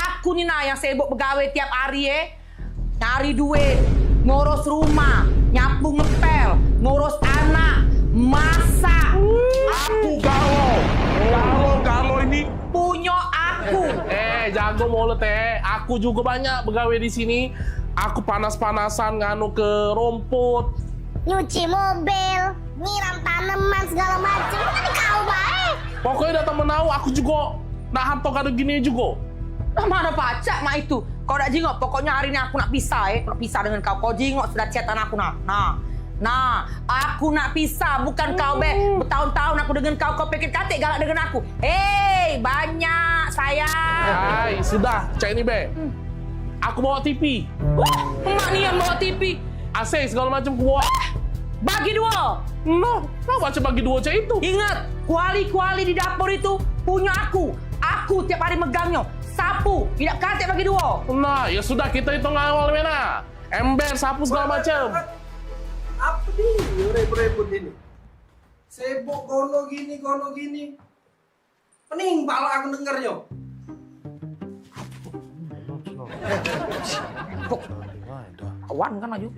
Aku nih nah yang sibuk begawe tiap hari ya. Cari duit, ngurus rumah, nyapu ngepel, ngurus anak, masak.
Aku galo ini
punya aku.
Jago mulut aku juga banyak begawe di sini. Aku panas-panasan nganu ke rumput,
Nyuci mobil, nyiram tanaman segala macam. Tadi kau baik.
Pokoknya udah temen aku juga nak harta kado gini juga.
Nah, mana pacak mak itu? Kau nak jingok, pokoknya hari ini aku nak pisah Nak pisah dengan kau. Kau jingok sudah chatan aku Nah, aku nak pisah, bukan kau bertahun-tahun aku dengan kau pikir katik galak dengan aku. Banyak sayang.
Hai, sudah, cek ini be. Aku bawa TV.
Emak nih yang bawa TV.
AC segala macam bawa.
Bagi dua.
Nah, macam bagi dua cek itu.
Ingat, kuali-kuali di dapur itu punya aku. Aku tiap hari megangnya. Sapu, tidak katik bagi dua.
Nah, ya sudah kita hitung awal mana. Ember, sapu segala macam.
Apa nih repot-repot ini? Sibuk gono gini. Pening pala aku dengarnya.
Kawan kan aja.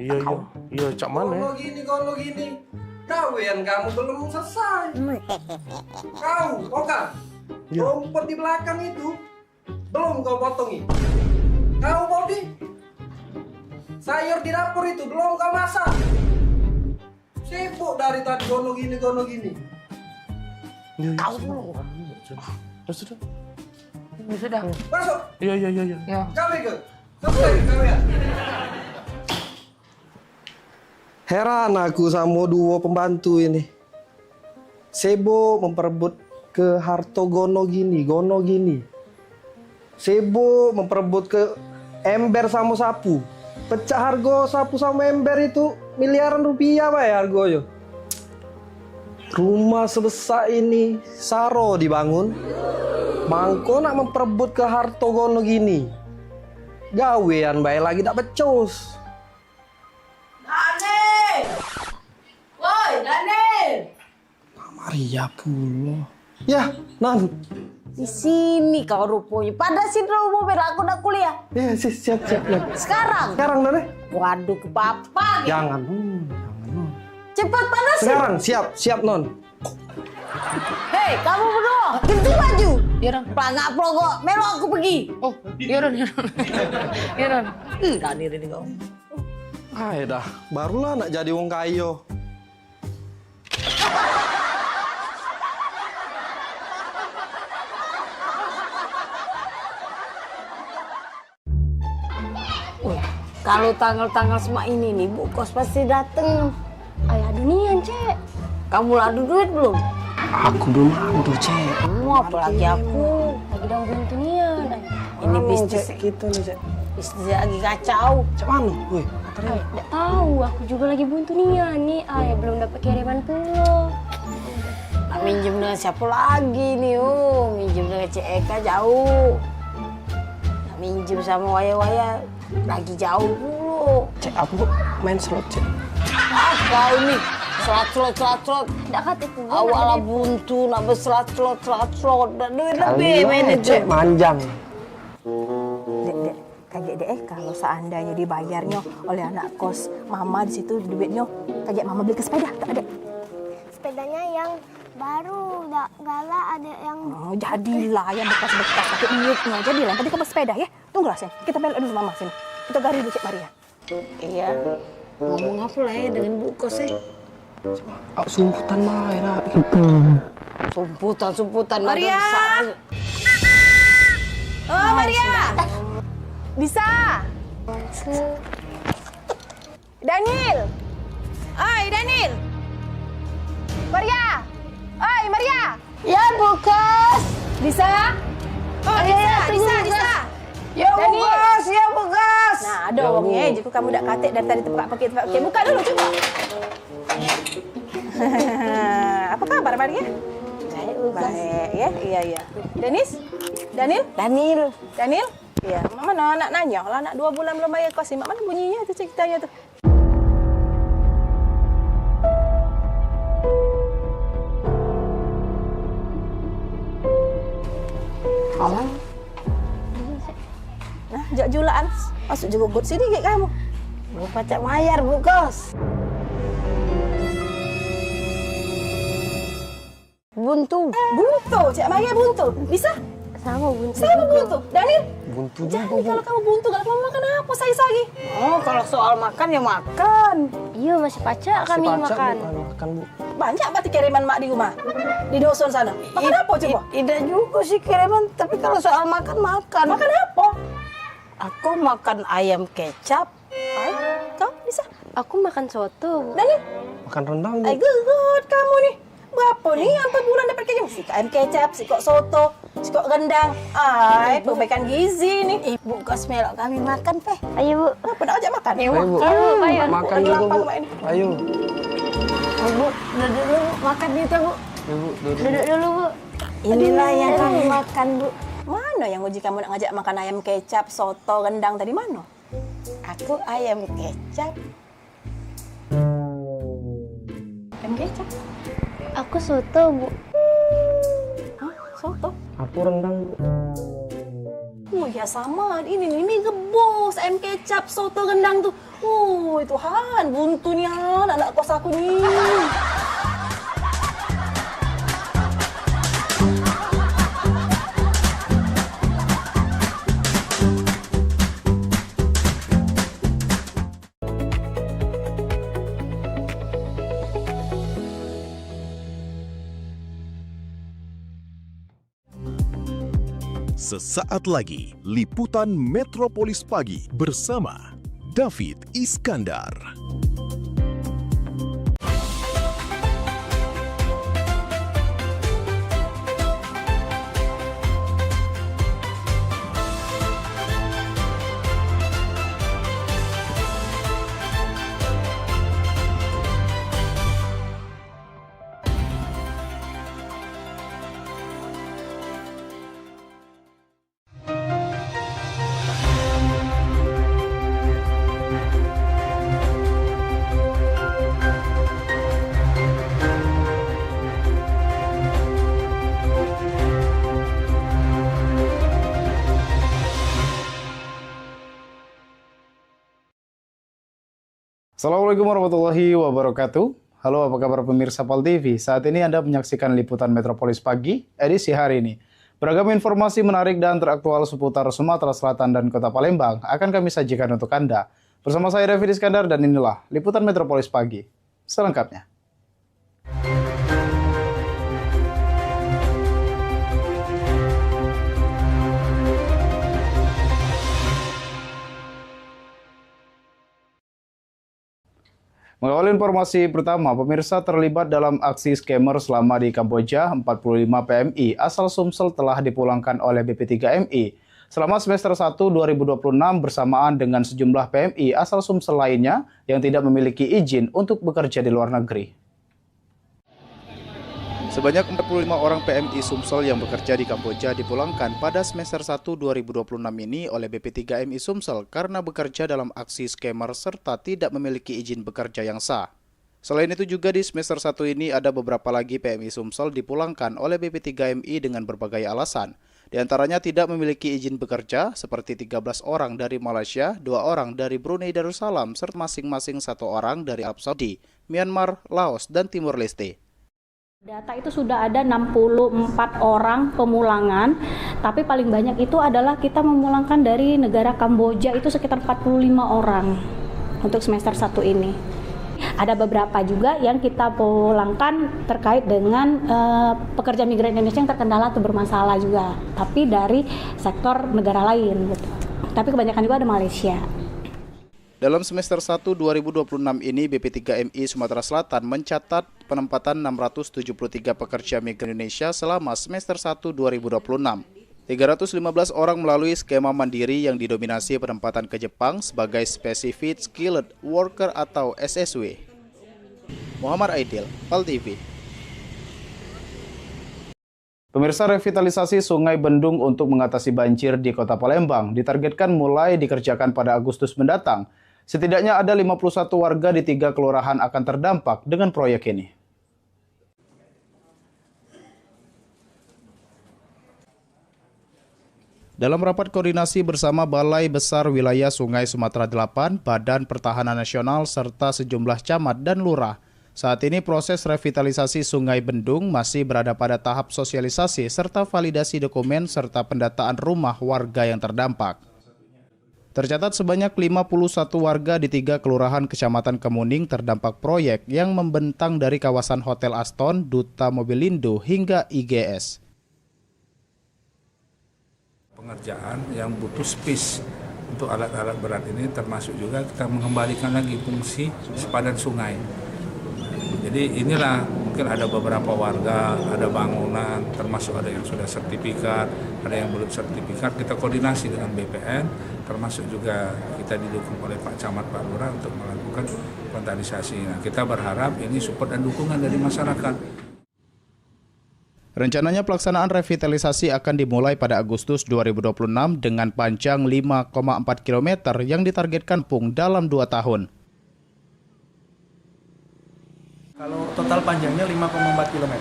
Iya, cak mana?
Gono gini. Kawian kamu belum selesai. Kau, Oka, rumput di belakang itu belum kau potongi. Kau Bodi, sayur di dapur itu belum kau masak. Sibuk dari tadi gono gini.
Kau dulu.
Sudah.
Sudah.
Masuk.
Iya.
Kau ikut. Selesai kalian. Heran aku sama dua pembantu ini. Sibuk memperebut ke harto gono gini. Sibuk memperebut ke ember sama sapu. Pecah harga sapu sama ember itu miliaran rupiah Pak ya harganya. Rumah sebesar ini saro dibangun. Mangko nak memperebut ke harta gono gini. Gawean bae lagi tak becus.
Daniel! Woi, Daniel!
Maria pula. Ya, Nan.
Di sini kau rupanya. Pada sini mobil aku nak kuliah.
Ya, siap. Nan.
Sekarang,
Nan.
Waduh, ke papa.
Jangan.
Cepat panasin.
Sekarang, siap, Non.
Hei, kamu berdua, ganti baju. Iya, Ron. Pelangak pelongo, melo aku pergi.
Oh, iya, Ron.
Daniel ini kau.
Dah, barulah nak jadi wong kayo.
Kalau tanggal-tanggal semua ini nih, Bu Kos pasti dateng.
Ayah dunian, Cek.
Kamu adu duit belum?
Aku belum adu, Cek.
Kamu apalagi aku.
Lagi dalam buntu nian.
Ini bisnis
kita nih, Cek.
Bisnis lagi kacau.
Cek mana? Woi,
Nggak tahu, aku juga lagi buntu nian nih. Ayah belum dapat kiriman pula.
Nak minjem dengan siapa lagi nih? Minjem dengan Cik Eka jauh. Nak minjem sama waya-waya lagi jauh dulu.
Cek, aku main slot, Cek.
Kau ini slot.
Nggak katiku.
Awalnya buntu, nak berslot. Dan duit lebih main itu.
Cek, manjang.
Dek, kaget deh kalau seandainya dibayarnya oleh anak kos mama di situ duitnya, kaget mama beli ke sepeda, tak ada.
Sepedanya yang baru, galak ada yang...
Oh, jadilah yang bekas-bekas pakai iuknya. Jadilah, nanti kamu sepeda ya. Tunggulah, Sen. Kita balik dulu mama sini. Kita gari dulu, Cik Maria.
Iya. Ngomong apa lah ya dengan Bu Kos ya?
Sumputan mah ya.
Sumputan.
Maria! Oh, Maria! Bisa? Daniel! Oi, Daniel! Maria! Oi, Maria!
Ya, Bu Kos.
Bisa? Oh, bisa.
Ya, Bu Kos.
Nah, ada orangnya, jadi kamu dak katik dari tadi tempat pakai. Buka dulu coba. Apa kabar Maria? Baik ya, iya. Daniel? Iya, mana anak nanya, lah anak 2 bulan belum bayar kos, mana bunyinya itu ceritanya tuh. Nah, jak julaan, masuk juga buat sini kayak kamu.
Bu pacak mayar bu kos. Buntu.
Cak Maya buntu. Bisa?
Sama buntu.
Daniel?
Buntu
Jangan kalau kamu buntu, kalau kamu makan apa saya lagi?
Oh, kalau soal makan ya makan. Iya, masih pacak kami makan.
Makan, Bu.
Banyak berarti kiriman mak di rumah? Di dusun sana. Makan apa coba?
Tidak juga sih kiriman, tapi kalau soal makan. Makan
apa?
Aku makan ayam kecap.
Kau bisa?
Aku makan soto.
Daniel?
Makan rendang, Bu.
Good kamu nih. Berapa nih sampai bulan dapat kecap? Si ayam kecap, si kok soto, si kok rendang. Perbaikan gizi nih.
Ibu kos melok kami makan, Peh.
Ayo, Bu.
Apa dah ajak makan?
Ayo, Bu.
Ayo.
Makan juga, Bu. Ayo.
Bu, duduk dulu, makan gitu, Bu.
Duduk dulu, Bu.
Inilah yang kami makan, Bu.
Mana yang uji kamu nak ngajak makan ayam kecap, soto, rendang tadi mana?
Aku ayam kecap.
Ayam kecap?
Aku soto, Bu.
Hah? Soto?
Aku rendang, Bu.
Oh ya sama, ini mie gebos, ayam kecap, soto, rendang tuh. Tuhan, buntu nih anak kos aku nih.
Sesaat lagi, Liputan Metropolis Pagi bersama David Iskandar.
Assalamualaikum warahmatullahi wabarakatuh. Halo, apa kabar pemirsa PAL TV? Saat ini Anda menyaksikan Liputan Metropolis Pagi, edisi hari ini. Beragam informasi menarik dan teraktual seputar Sumatera Selatan dan Kota Palembang akan kami sajikan untuk Anda. Bersama saya David Iskandar dan inilah Liputan Metropolis Pagi. Selengkapnya. Mengawali informasi pertama, pemirsa terlibat dalam aksi scammer selama di Kamboja, 45 PMI asal Sumsel telah dipulangkan oleh BP3MI. Selama semester 1 2026 bersamaan dengan sejumlah PMI asal Sumsel lainnya yang tidak memiliki izin untuk bekerja di luar negeri. Sebanyak 45 orang PMI Sumsel yang bekerja di Kamboja dipulangkan pada semester 1 2026 ini oleh BP3MI Sumsel karena bekerja dalam aksi scammer serta tidak memiliki izin bekerja yang sah. Selain itu juga di semester 1 ini ada beberapa lagi PMI Sumsel dipulangkan oleh BP3MI dengan berbagai alasan. Di antaranya tidak memiliki izin bekerja seperti 13 orang dari Malaysia, 2 orang dari Brunei Darussalam, serta masing-masing 1 orang dari Arab Saudi, Myanmar, Laos, dan Timur Leste.
Data itu sudah ada 64 orang pemulangan, tapi paling banyak itu adalah kita memulangkan dari negara Kamboja itu sekitar 45 orang untuk semester 1 ini. Ada beberapa juga yang kita pulangkan terkait dengan pekerja migran Indonesia yang terkendala atau bermasalah juga, tapi dari sektor negara lain. Gitu. Tapi kebanyakan juga ada Malaysia.
Dalam semester 1 2026 ini, BP3MI Sumatera Selatan mencatat penempatan 673 pekerja migran Indonesia selama semester 1 2026. 315 orang melalui skema mandiri yang didominasi penempatan ke Jepang sebagai Specific Skilled Worker atau SSW. Muhammad Aidil, PAL TV. Pemirsa, revitalisasi Sungai Bendung untuk mengatasi banjir di Kota Palembang ditargetkan mulai dikerjakan pada Agustus mendatang. Setidaknya ada 51 warga di 3 kelurahan akan terdampak dengan proyek ini. Dalam rapat koordinasi bersama Balai Besar Wilayah Sungai Sumatera 8, Badan Pertahanan Nasional, serta sejumlah camat dan lurah, saat ini proses revitalisasi Sungai Bendung masih berada pada tahap sosialisasi serta validasi dokumen serta pendataan rumah warga yang terdampak. Tercatat sebanyak 51 warga di 3 kelurahan Kecamatan Kemuning terdampak proyek yang membentang dari kawasan Hotel Aston, Duta Mobilindo hingga IGS.
Pengerjaan yang butuh space untuk alat-alat berat ini, termasuk juga kita mengembalikan lagi fungsi sepadan sungai. Jadi inilah mungkin ada beberapa warga, ada bangunan, termasuk ada yang sudah sertifikat, ada yang belum sertifikat. Kita koordinasi dengan BPN, termasuk juga kita didukung oleh Pak Camat, Pak Lurah untuk melakukan inventarisasi. Nah, kita berharap ini support dan dukungan dari masyarakat.
Rencananya pelaksanaan revitalisasi akan dimulai pada Agustus 2026 dengan panjang 5,4 km yang ditargetkan rampung dalam 2 tahun.
Kalau total panjangnya 5,4 km,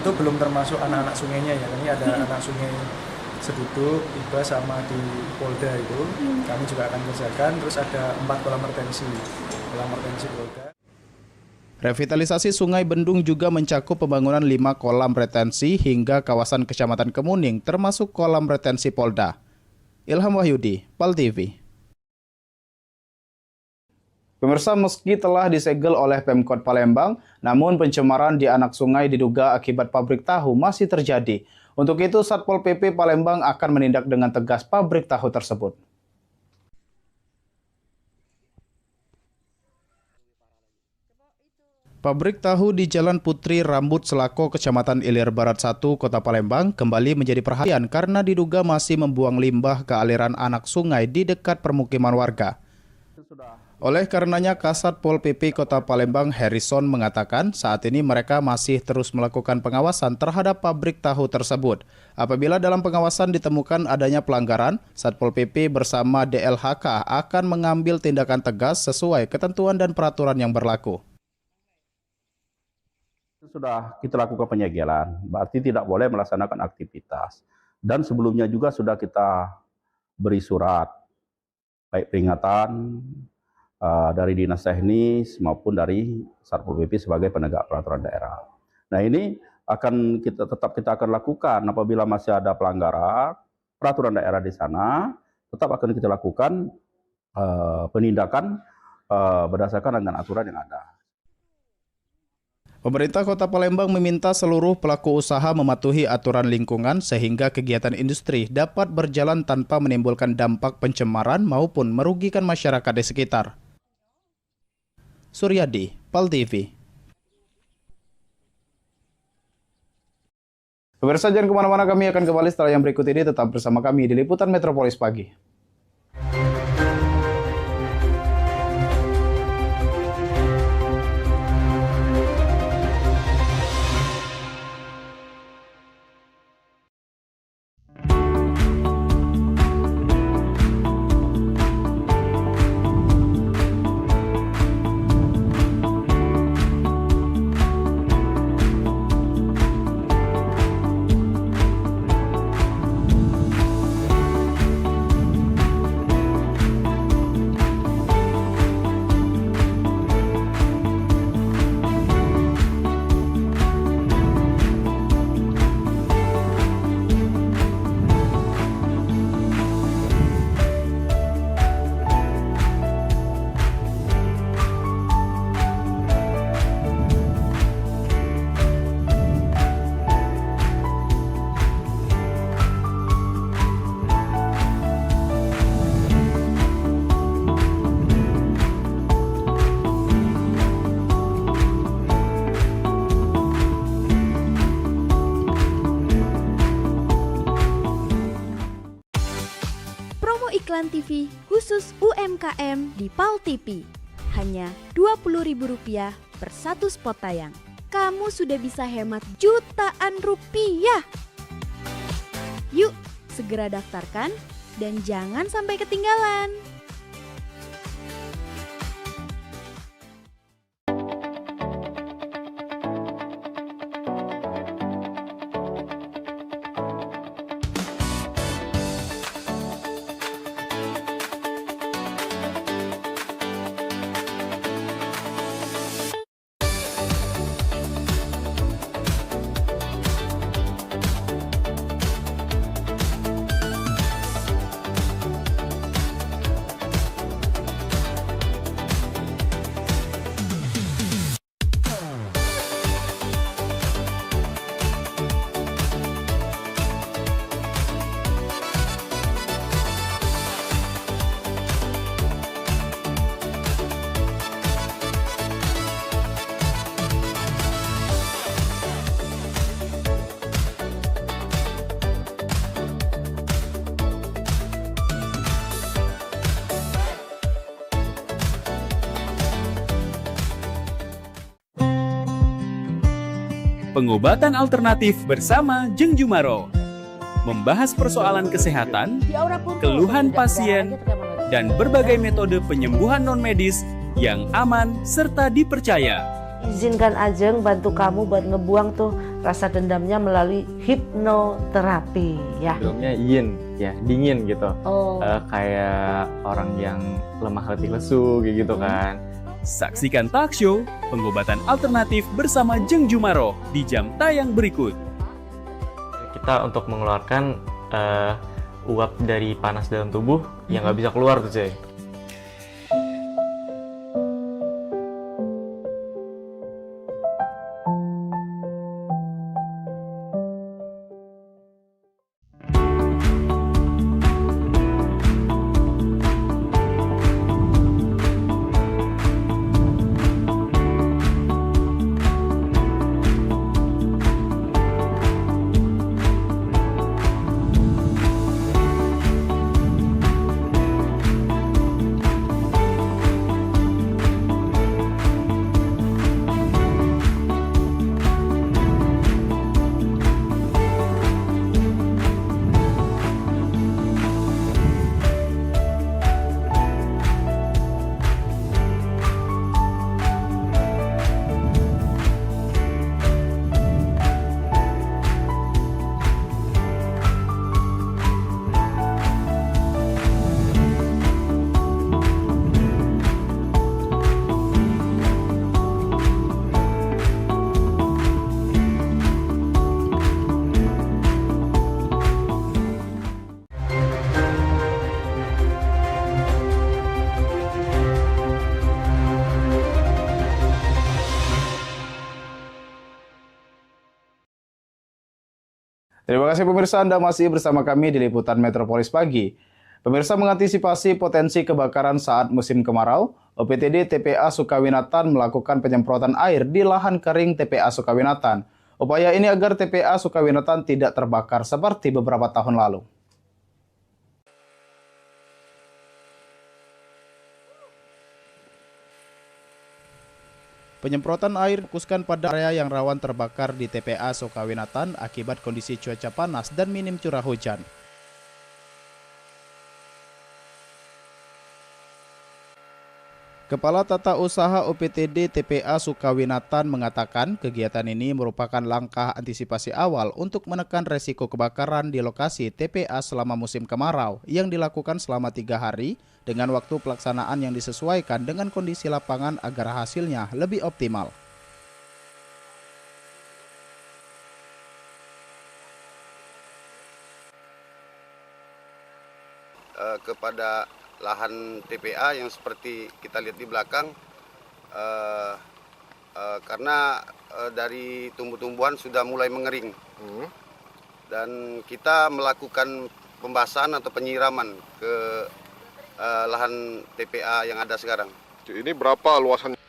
itu belum termasuk anak-anak sungainya ya. Ini ada anak sungai Seduduk, Tiba sama di Polda itu, kami juga akan kerjakan. Terus ada 4 kolam retensi Polda.
Revitalisasi Sungai Bendung juga mencakup pembangunan 5 kolam retensi hingga kawasan Kecamatan Kemuning, termasuk kolam retensi Polda. Ilham Wahyudi, PAL TV. Pemirsa, meski telah disegel oleh Pemkot Palembang, namun pencemaran di anak sungai diduga akibat pabrik tahu masih terjadi. Untuk itu, Satpol PP Palembang akan menindak dengan tegas pabrik tahu tersebut. Pabrik tahu di Jalan Putri Rambut Selako, Kecamatan Ilir Barat 1, Kota Palembang kembali menjadi perhatian karena diduga masih membuang limbah ke aliran anak sungai di dekat permukiman warga. Oleh karenanya, Kasat Pol PP Kota Palembang Harrison mengatakan saat ini mereka masih terus melakukan pengawasan terhadap pabrik tahu tersebut. Apabila dalam pengawasan ditemukan adanya pelanggaran, Satpol PP bersama DLHK akan mengambil tindakan tegas sesuai ketentuan dan peraturan yang berlaku.
Sudah kita lakukan penyegelan, berarti tidak boleh melaksanakan aktivitas. Dan sebelumnya juga sudah kita beri surat, baik peringatan dari Dinas Teknis maupun dari Satpol PP sebagai penegak peraturan daerah. Nah, ini akan kita akan lakukan apabila masih ada pelanggaran peraturan daerah di sana, tetap akan kita lakukan penindakan berdasarkan dengan aturan yang ada.
Pemerintah Kota Palembang meminta seluruh pelaku usaha mematuhi aturan lingkungan sehingga kegiatan industri dapat berjalan tanpa menimbulkan dampak pencemaran maupun merugikan masyarakat di sekitar. Suryadi, PAL TV. Pemirsa, jangan kemana-mana, kami akan kembali setelah yang berikut ini. Tetap bersama kami di Liputan Metropolis Pagi.
iklan TV khusus UMKM di PAL TV. Hanya Rp20.000 per satu spot tayang. Kamu sudah bisa hemat jutaan rupiah. Yuk, segera daftarkan dan jangan sampai ketinggalan.
Pengobatan alternatif bersama Jeng Jumaro. Membahas persoalan kesehatan, keluhan pasien, dan berbagai metode penyembuhan non-medis yang aman serta dipercaya.
Izinkan Ajeng bantu kamu buat ngebuang tuh rasa dendamnya melalui hipnoterapi ya.
Sebelumnya yin ya, dingin gitu. Kayak orang yang lemah letih lesu gitu kan.
Saksikan talk show Pengobatan Alternatif bersama Jeng Jumaro di jam tayang berikut.
Kita untuk mengeluarkan uap dari panas dalam tubuh yang nggak bisa keluar tuh cuy.
Terima kasih pemirsa, Anda masih bersama kami di Liputan Metropolis Pagi. Pemirsa, mengantisipasi potensi kebakaran saat musim kemarau, OPTD TPA Sukawinatan melakukan penyemprotan air di lahan kering TPA Sukawinatan. Upaya ini agar TPA Sukawinatan tidak terbakar seperti beberapa tahun lalu. Penyemprotan air fokuskan pada area yang rawan terbakar di TPA Sukawinatan akibat kondisi cuaca panas dan minim curah hujan. Kepala Tata Usaha OPTD TPA Sukawinatan mengatakan kegiatan ini merupakan langkah antisipasi awal untuk menekan resiko kebakaran di lokasi TPA selama musim kemarau yang dilakukan selama 3 hari dengan waktu pelaksanaan yang disesuaikan dengan kondisi lapangan agar hasilnya lebih optimal.
Kepada lahan TPA yang seperti kita lihat di belakang, karena dari tumbuh-tumbuhan sudah mulai mengering dan kita melakukan pembasahan atau penyiraman ke lahan TPA yang ada sekarang.
Ini berapa luasannya?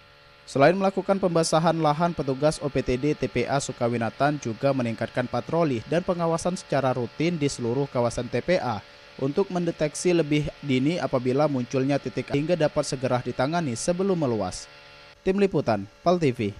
Selain melakukan pembasahan lahan, petugas OPTD TPA Sukawinatan juga meningkatkan patroli dan pengawasan secara rutin di seluruh kawasan TPA untuk mendeteksi lebih dini apabila munculnya titik hingga dapat segera ditangani sebelum meluas. Tim Liputan, PAL TV.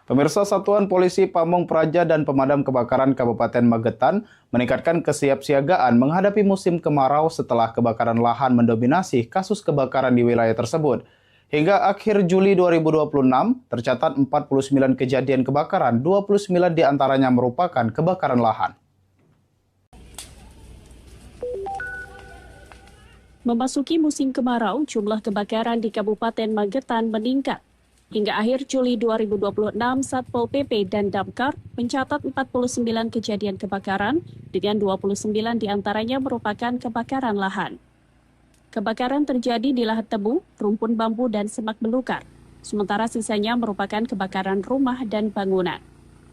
Pemirsa, Satuan Polisi Pamong Praja dan Pemadam Kebakaran Kabupaten Magetan meningkatkan kesiapsiagaan menghadapi musim kemarau setelah kebakaran lahan mendominasi kasus kebakaran di wilayah tersebut. Hingga akhir Juli 2026, tercatat 49 kejadian kebakaran, 29 diantaranya merupakan kebakaran lahan.
Memasuki musim kemarau, jumlah kebakaran di Kabupaten Magetan meningkat. Hingga akhir Juli 2026, Satpol PP dan Damkar mencatat 49 kejadian kebakaran, dengan 29 diantaranya merupakan kebakaran lahan. Kebakaran terjadi di lahan tebu, rumpun bambu, dan semak belukar, sementara sisanya merupakan kebakaran rumah dan bangunan.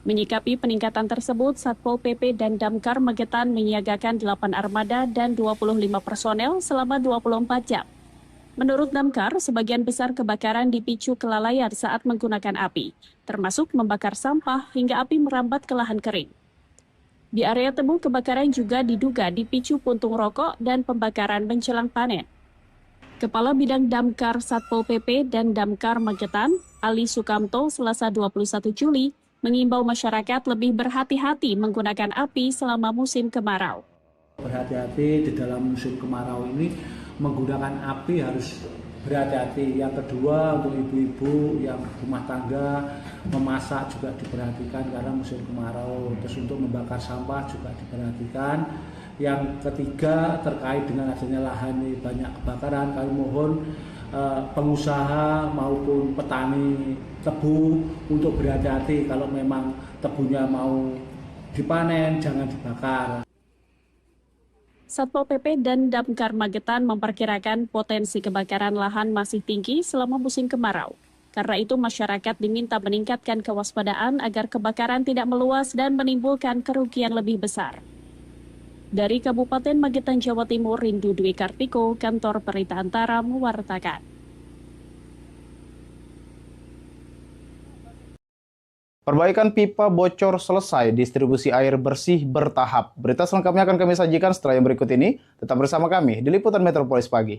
Menyikapi peningkatan tersebut, Satpol PP dan Damkar Magetan menyiagakan 8 armada dan 25 personel selama 24 jam. Menurut Damkar, sebagian besar kebakaran dipicu kelalaian saat menggunakan api, termasuk membakar sampah hingga api merambat ke lahan kering. Di area tebu, kebakaran juga diduga dipicu puntung rokok dan pembakaran menjelang panen. Kepala Bidang Damkar Satpol PP dan Damkar Magetan, Ali Sukamto, Selasa 21 Juli, mengimbau masyarakat lebih berhati-hati menggunakan api selama musim kemarau.
Berhati-hati di dalam musim kemarau ini, menggunakan api harus berhati-hati. Yang kedua, untuk ibu-ibu yang rumah tangga memasak juga diperhatikan karena musim kemarau. Terus untuk membakar sampah juga diperhatikan. Yang ketiga, terkait dengan adanya lahan banyak kebakaran, kami mohon pengusaha maupun petani tebu untuk berhati-hati. Kalau memang tebunya mau dipanen, jangan dibakar.
Satpol PP dan Damkar Magetan memperkirakan potensi kebakaran lahan masih tinggi selama musim kemarau. Karena itu masyarakat diminta meningkatkan kewaspadaan agar kebakaran tidak meluas dan menimbulkan kerugian lebih besar. Dari Kabupaten Magetan, Jawa Timur, Rindu Dwi Kartiko, Kantor Berita Antara mewartakan.
Perbaikan pipa bocor selesai, distribusi air bersih bertahap. Berita selengkapnya akan kami sajikan setelah yang berikut ini. Tetap bersama kami di Liputan Metropolis Pagi.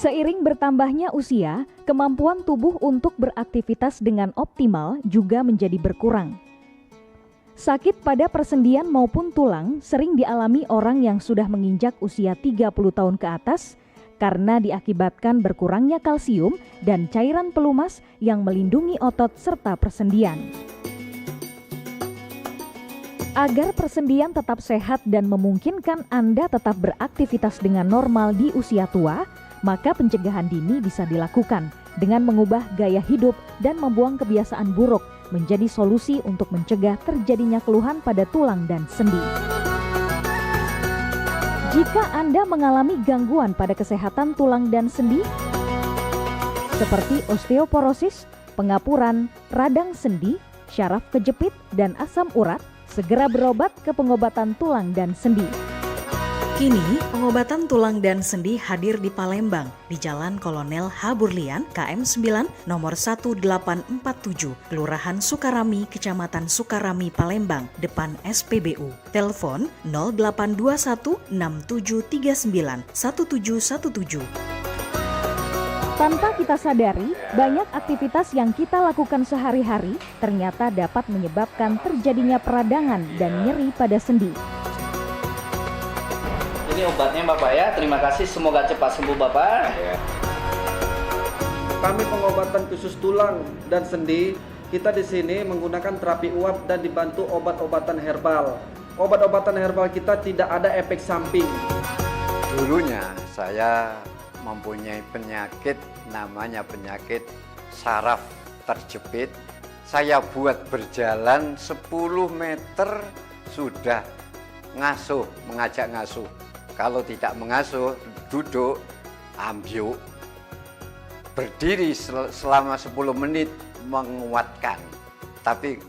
Seiring bertambahnya usia, kemampuan tubuh untuk beraktivitas dengan optimal juga menjadi berkurang. Sakit pada persendian maupun tulang sering dialami orang yang sudah menginjak usia 30 tahun ke atas karena diakibatkan berkurangnya kalsium dan cairan pelumas yang melindungi otot serta persendian. Agar persendian tetap sehat dan memungkinkan Anda tetap beraktivitas dengan normal di usia tua, maka pencegahan dini bisa dilakukan dengan mengubah gaya hidup dan membuang kebiasaan buruk menjadi solusi untuk mencegah terjadinya keluhan pada tulang dan sendi. Jika Anda mengalami gangguan pada kesehatan tulang dan sendi, seperti osteoporosis, pengapuran, radang sendi, syaraf kejepit, dan asam urat, segera berobat ke pengobatan tulang dan sendi.
Kini, pengobatan tulang dan sendi hadir di Palembang, di Jalan Kolonel H. Burlian, KM 9, nomor 1847, Kelurahan Sukarami, Kecamatan Sukarami, Palembang, depan SPBU. Telepon 0821 6739 1717.
Tanpa kita sadari, banyak aktivitas yang kita lakukan sehari-hari ternyata dapat menyebabkan terjadinya peradangan dan nyeri pada sendi.
Ini obatnya Bapak ya, terima kasih, semoga cepat sembuh Bapak.
Kami pengobatan khusus tulang dan sendi, kita di sini menggunakan terapi uap dan dibantu obat-obatan herbal. Obat-obatan herbal kita tidak ada efek samping.
Dulunya saya mempunyai penyakit namanya penyakit saraf terjepit. Saya buat berjalan 10 meter sudah ngasuh, mengajak ngasuh. Kalau tidak mengasuh, duduk, ambyuk, berdiri selama 10 menit menguatkan. Tapi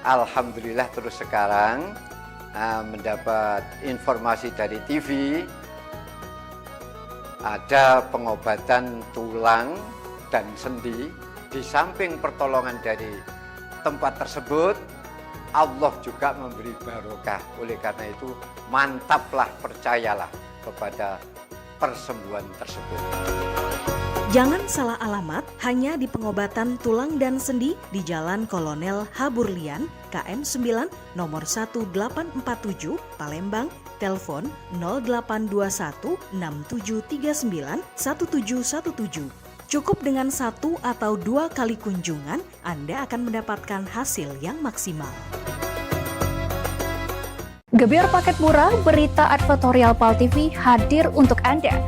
alhamdulillah terus sekarang mendapat informasi dari TV, ada pengobatan tulang dan sendi. Di samping pertolongan dari tempat tersebut, Allah juga memberi barokah. Oleh karena itu, mantaplah, percayalah kepada persembuhan tersebut.
Jangan salah alamat, hanya di pengobatan tulang dan sendi di Jalan Kolonel H. Burlian, KM 9, nomor 1847, Palembang, telepon 0821 6739 1717. Cukup dengan 1 atau 2 kali kunjungan, Anda akan mendapatkan hasil yang maksimal.
Gebyar paket murah berita advertorial PAL TV hadir untuk Anda.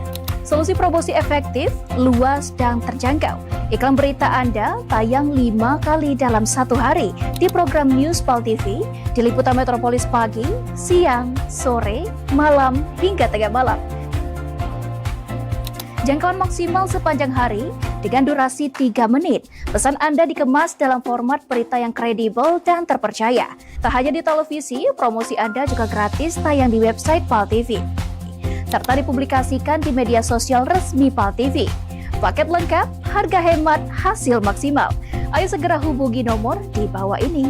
Solusi promosi efektif, luas, dan terjangkau. Iklan berita Anda tayang 5 kali dalam 1 hari di program News PAL TV, di liputan Metropolis pagi, siang, sore, malam, hingga tengah malam. Jangkauan maksimal sepanjang hari dengan durasi 3 menit. Pesan Anda dikemas dalam format berita yang kredibel dan terpercaya. Tak hanya di televisi, promosi Anda juga gratis tayang di website PAL TV, serta dipublikasikan di media sosial resmi PAL TV. Paket lengkap, harga hemat, hasil maksimal. Ayo segera hubungi nomor di bawah ini.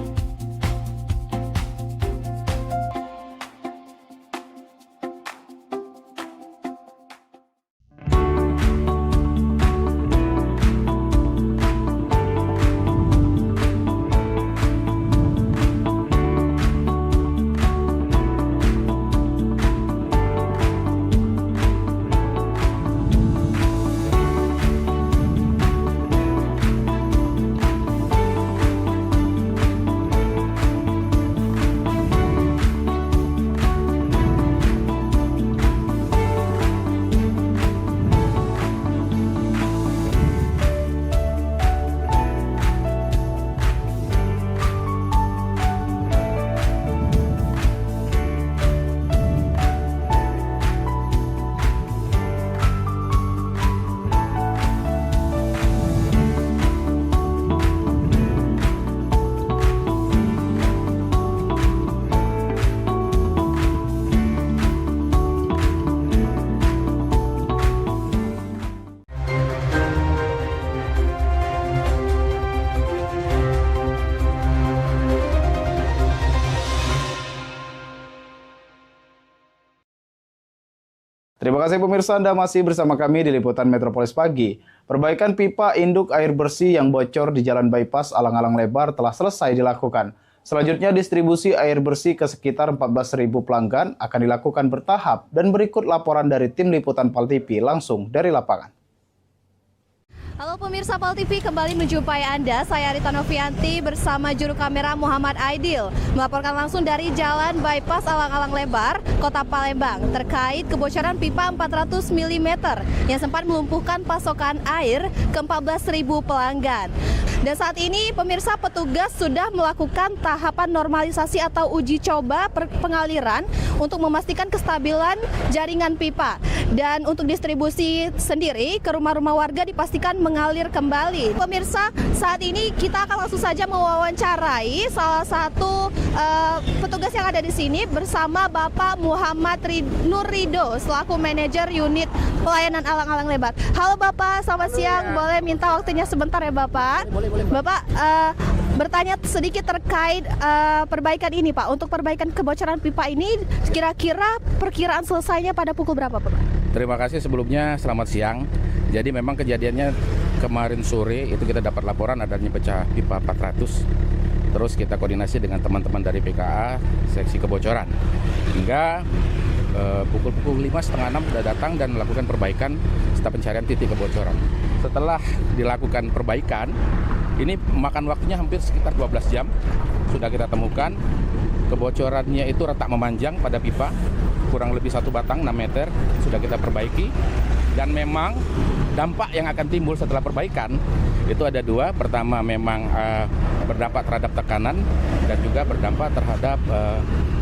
Terima kasih pemirsa, Anda masih bersama kami di Liputan Metropolis Pagi. Perbaikan pipa induk air bersih yang bocor di Jalan Bypass Alang-Alang Lebar telah selesai dilakukan. Selanjutnya distribusi air bersih ke sekitar 14.000 pelanggan akan dilakukan bertahap dan berikut laporan dari tim Liputan PAL TV langsung dari lapangan.
Halo pemirsa PAL TV, kembali menjumpai Anda. Saya Rita Novianti bersama juru kamera Muhammad Aidil melaporkan langsung dari Jalan Bypass Alang-Alang Lebar, Kota Palembang terkait kebocoran pipa 400 mm yang sempat melumpuhkan pasokan air ke 14.000 pelanggan. Dan saat ini pemirsa, petugas sudah melakukan tahapan normalisasi atau uji coba pengaliran untuk memastikan kestabilan jaringan pipa. Dan untuk distribusi sendiri ke rumah-rumah warga dipastikan mengalir kembali. Pemirsa, saat ini kita akan langsung saja mewawancarai salah satu petugas yang ada di sini bersama Bapak Muhammad Nur Rido selaku manajer unit pelayanan alang-alang lebar. Halo Bapak, selamat siang. Boleh minta waktunya sebentar ya Bapak? Boleh. Bapak bertanya sedikit terkait perbaikan ini Pak. Untuk perbaikan kebocoran pipa ini kira-kira perkiraan selesainya pada pukul berapa Pak?
Terima kasih sebelumnya, selamat siang. Jadi memang kejadiannya kemarin sore itu kita dapat laporan adanya pecah pipa 400. Terus kita koordinasi dengan teman-teman dari PKA seksi kebocoran. Hingga pukul 5 setengah 6 sudah datang dan melakukan perbaikan serta pencarian titik kebocoran. Setelah dilakukan perbaikan, ini makan waktunya hampir sekitar 12 jam. Sudah kita temukan kebocorannya itu retak memanjang pada pipa, kurang lebih 1 batang 6 meter, sudah kita perbaiki. Dan memang dampak yang akan timbul setelah perbaikan itu ada 2. Pertama memang berdampak terhadap tekanan dan juga berdampak terhadap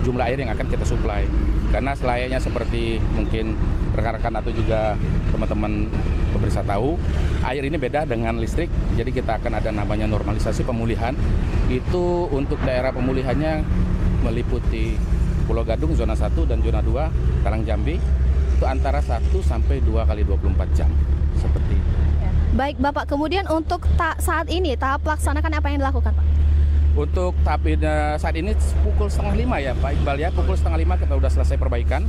jumlah air yang akan kita suplai. Karena selayaknya seperti mungkin rekan-rekan atau juga teman-teman pemirsa tahu, air ini beda dengan listrik. Jadi kita akan ada namanya normalisasi pemulihan. Itu untuk daerah pemulihannya meliputi Pulau Gadung zona 1 dan zona 2 Talang Jambi. Itu antara 1 sampai 2 kali 24 jam seperti itu.
Baik Bapak, kemudian untuk saat ini tahap pelaksanakan apa yang dilakukan Pak?
Untuk tahap saat ini pukul 4:30 ya Pak Iqbal ya, pukul 4:30 kita sudah selesai perbaikan.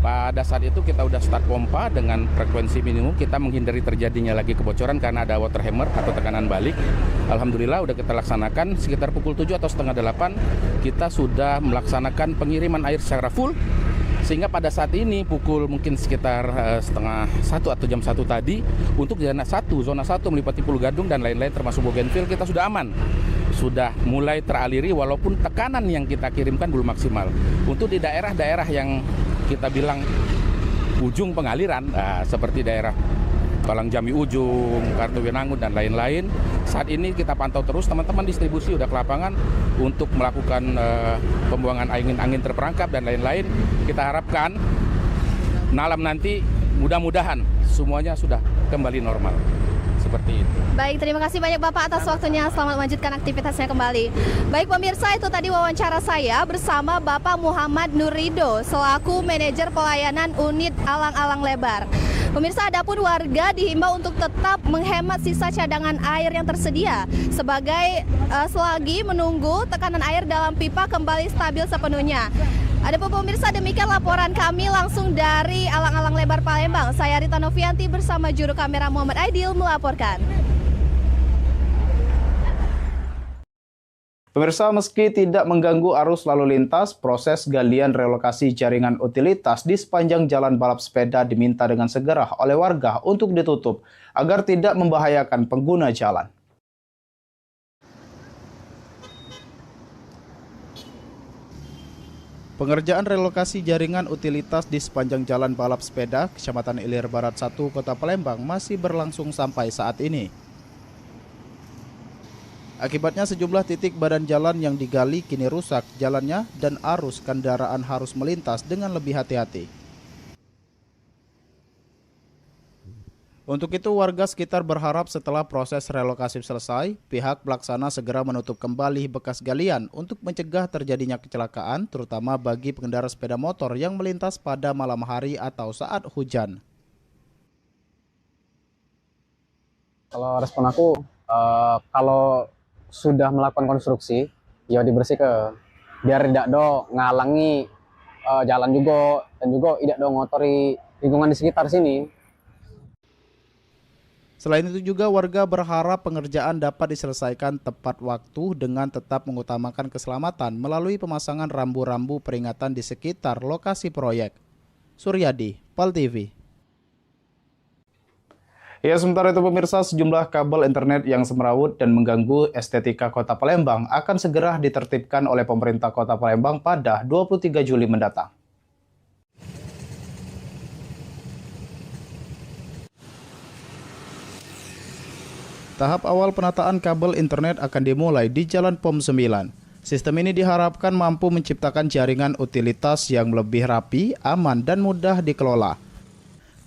Pada saat itu kita sudah start pompa dengan frekuensi minimum, kita menghindari terjadinya lagi kebocoran karena ada water hammer atau tekanan balik. Alhamdulillah sudah kita laksanakan sekitar pukul 7 atau setengah 8 kita sudah melaksanakan pengiriman air secara full. Sehingga pada saat ini pukul mungkin sekitar setengah 1 atau jam 1 tadi untuk zona 1 meliputi Pulau Gadung dan lain-lain termasuk Bougainville kita sudah aman. Sudah mulai teraliri walaupun tekanan yang kita kirimkan belum maksimal. Untuk di daerah-daerah yang kita bilang ujung pengaliran seperti daerah Talang Jambi Ujung, Kartuwinangun dan lain-lain. Saat ini kita pantau terus, teman-teman distribusi udah ke lapangan untuk melakukan pembuangan angin terperangkap dan lain-lain. Kita harapkan malam nanti mudah-mudahan semuanya sudah kembali normal. Seperti itu.
Baik, terima kasih banyak Bapak atas waktunya. Selamat melanjutkan aktivitasnya kembali. Baik pemirsa, itu tadi wawancara saya bersama Bapak Muhammad Nur Rido selaku manajer pelayanan unit alang-alang lebar. Pemirsa, adapun warga dihimbau untuk tetap menghemat sisa cadangan air yang tersedia sebagai selagi menunggu tekanan air dalam pipa kembali stabil sepenuhnya. Adapun pemirsa, demikian laporan kami langsung dari Alang-Alang Lebar Palembang. Saya Rita Novianti bersama juru kamera Muhammad Aidil melaporkan.
Pemirsa, meski tidak mengganggu arus lalu lintas, proses galian relokasi jaringan utilitas di sepanjang jalan balap sepeda diminta dengan segera oleh warga untuk ditutup agar tidak membahayakan pengguna jalan.
Pengerjaan relokasi jaringan utilitas di sepanjang jalan balap sepeda Kecamatan Ilir Barat 1 Kota Palembang masih berlangsung sampai saat ini. Akibatnya sejumlah titik badan jalan yang digali kini rusak jalannya dan arus kendaraan harus melintas dengan lebih hati-hati. Untuk itu warga sekitar berharap setelah proses relokasi selesai, pihak pelaksana segera menutup kembali bekas galian untuk mencegah terjadinya kecelakaan terutama bagi pengendara sepeda motor yang melintas pada malam hari atau saat hujan.
Kalau respon aku, kalau sudah melakukan konstruksi, ya dibersih biar tidak ngalangi jalan juga dan juga tidak ngotori lingkungan di sekitar sini.
Selain itu juga warga berharap pengerjaan dapat diselesaikan tepat waktu dengan tetap mengutamakan keselamatan melalui pemasangan rambu-rambu peringatan di sekitar lokasi proyek. Suryadi, PAL TV.
Ya, sementara itu pemirsa, sejumlah kabel internet yang semrawut dan mengganggu estetika Kota Palembang akan segera ditertibkan oleh pemerintah Kota Palembang pada 23 Juli mendatang. Tahap awal penataan kabel internet akan dimulai di Jalan POM 9. Sistem ini diharapkan mampu menciptakan jaringan utilitas yang lebih rapi, aman, dan mudah dikelola.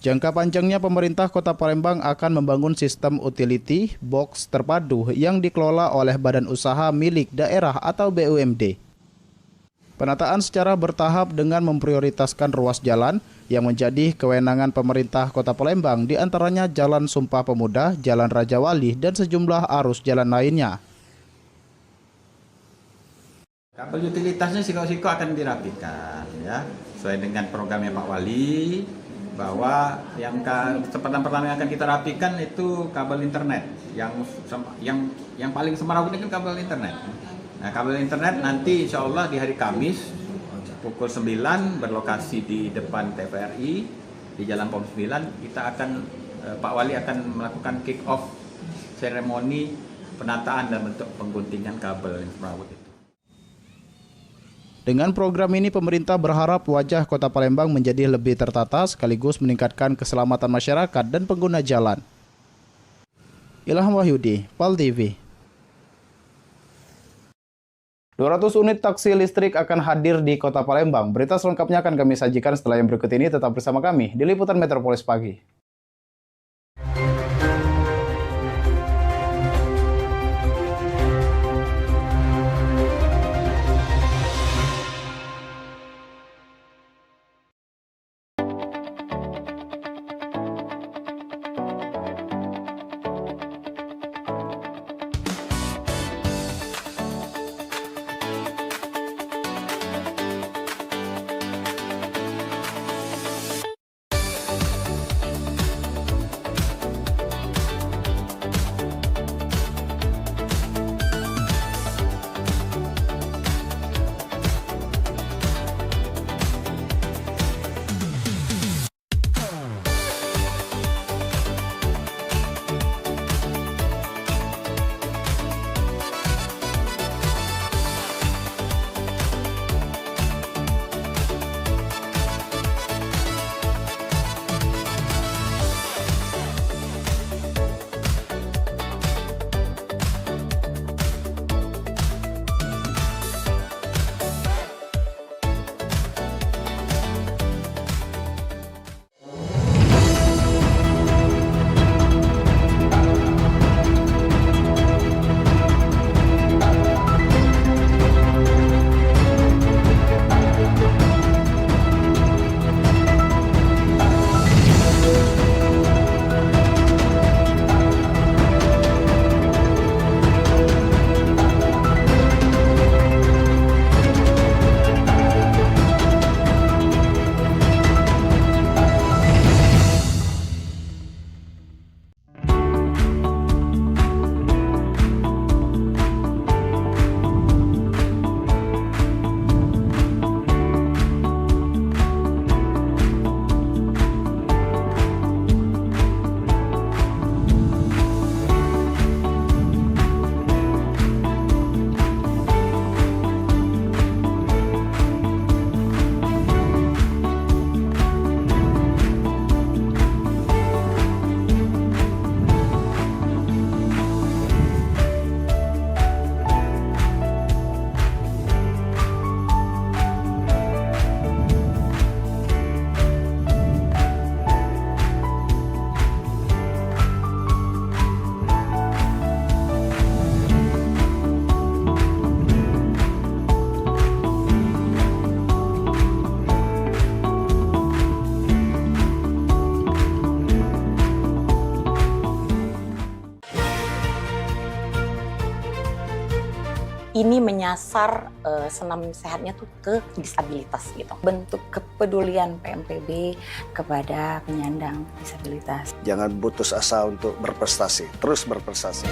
Jangka panjangnya pemerintah Kota Palembang akan membangun sistem utility box terpadu yang dikelola oleh badan usaha milik daerah atau BUMD. Penataan secara bertahap dengan memprioritaskan ruas jalan yang menjadi kewenangan pemerintah Kota Palembang, diantaranya Jalan Sumpah Pemuda, Jalan Raja Wali, dan sejumlah arus jalan lainnya.
Kabel utilitasnya siko-siko akan dirapikan, ya, sesuai dengan programnya Pak Wali, bahwa yang kesempatan pertama yang akan kita rapikan itu kabel internet, yang paling semarak ini kan kabel internet. Nah, kabel internet nanti insya Allah di hari Kamis pukul 9 berlokasi di depan TVRI di Jalan POM 9. Kita akan Pak Wali akan melakukan kick off seremoni penataan dan bentuk pengguntingan kabel infrared itu.
Dengan program ini pemerintah berharap wajah Kota Palembang menjadi lebih tertata sekaligus meningkatkan keselamatan masyarakat dan pengguna jalan. Ilham Wahyudi, PAL TV. 200 unit taksi listrik akan hadir di Kota Palembang. Berita selengkapnya akan kami sajikan setelah yang berikut ini. Tetap bersama kami di Liputan Metropolis Pagi.
ini menyasar senam sehatnya tuh ke disabilitas gitu. Bentuk kepedulian PMPB kepada penyandang disabilitas.
Jangan putus asa untuk berprestasi, terus berprestasi.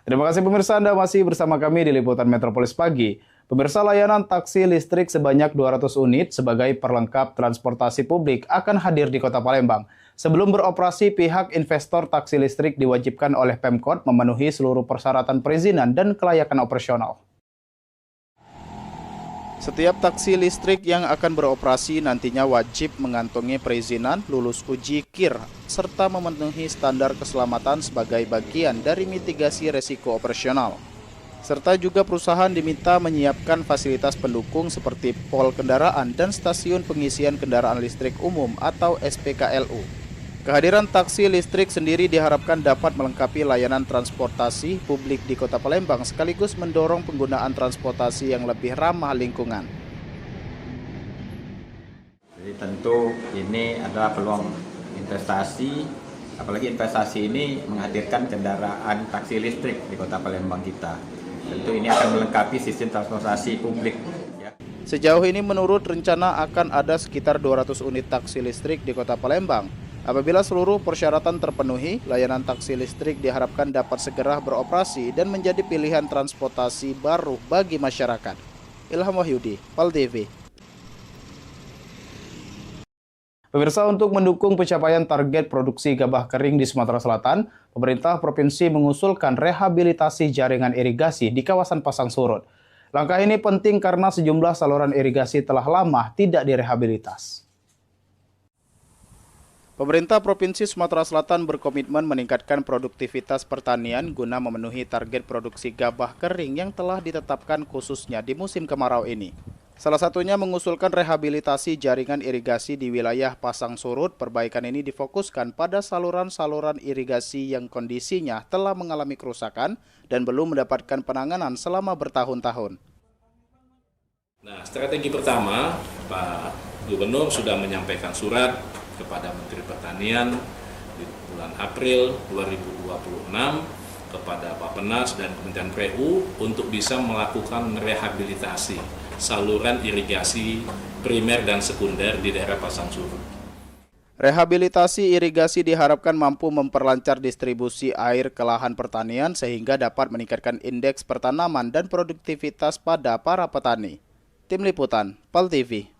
Terima kasih pemirsa, Anda masih bersama kami di Liputan Metropolis Pagi. Pemirsa, layanan taksi listrik sebanyak 200 unit sebagai perlengkap transportasi publik akan hadir di Kota Palembang. Sebelum beroperasi, pihak investor taksi listrik diwajibkan oleh Pemkot memenuhi seluruh persyaratan perizinan dan kelayakan operasional.
Setiap taksi listrik yang akan beroperasi nantinya wajib mengantongi perizinan, lulus uji KIR, serta memenuhi standar keselamatan sebagai bagian dari mitigasi resiko operasional. Serta juga perusahaan diminta menyiapkan fasilitas pendukung seperti pol kendaraan dan stasiun pengisian kendaraan listrik umum atau SPKLU. Kehadiran taksi listrik sendiri diharapkan dapat melengkapi layanan transportasi publik di Kota Palembang sekaligus mendorong penggunaan transportasi yang lebih ramah lingkungan.
Jadi tentu ini adalah peluang investasi, apalagi investasi ini menghadirkan kendaraan taksi listrik di Kota Palembang kita. Tentu ini akan melengkapi sistem transportasi publik.
Sejauh ini menurut rencana akan ada sekitar 200 unit taksi listrik di Kota Palembang. Apabila seluruh persyaratan terpenuhi, layanan taksi listrik diharapkan dapat segera beroperasi dan menjadi pilihan transportasi baru bagi masyarakat. Ilham Wahyudi, PAL TV.
Pemirsa, untuk mendukung pencapaian target produksi gabah kering di Sumatera Selatan, pemerintah provinsi mengusulkan rehabilitasi jaringan irigasi di kawasan pasang surut. Langkah ini penting karena sejumlah saluran irigasi telah lama tidak direhabilitas.
Pemerintah Provinsi Sumatera Selatan berkomitmen meningkatkan produktivitas pertanian guna memenuhi target produksi gabah kering yang telah ditetapkan khususnya di musim kemarau ini. Salah satunya mengusulkan rehabilitasi jaringan irigasi di wilayah pasang surut. Perbaikan ini difokuskan pada saluran-saluran irigasi yang kondisinya telah mengalami kerusakan dan belum mendapatkan penanganan selama bertahun-tahun.
Nah, strategi pertama, Pak Gubernur sudah menyampaikan surat kepada Menteri Pertanian di bulan April 2026 kepada Bappenas dan Kementerian PU untuk bisa melakukan rehabilitasi saluran irigasi primer dan sekunder di daerah pasang surut.
Rehabilitasi irigasi diharapkan mampu memperlancar distribusi air ke lahan pertanian sehingga dapat meningkatkan indeks pertanaman dan produktivitas pada para petani. Tim Liputan, PAL TV.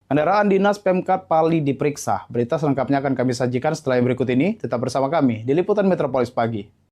Kendaraan dinas Pemkab Pali diperiksa. Berita selengkapnya akan kami sajikan setelah yang berikut ini. Tetap bersama kami di Liputan Metropolis Pagi.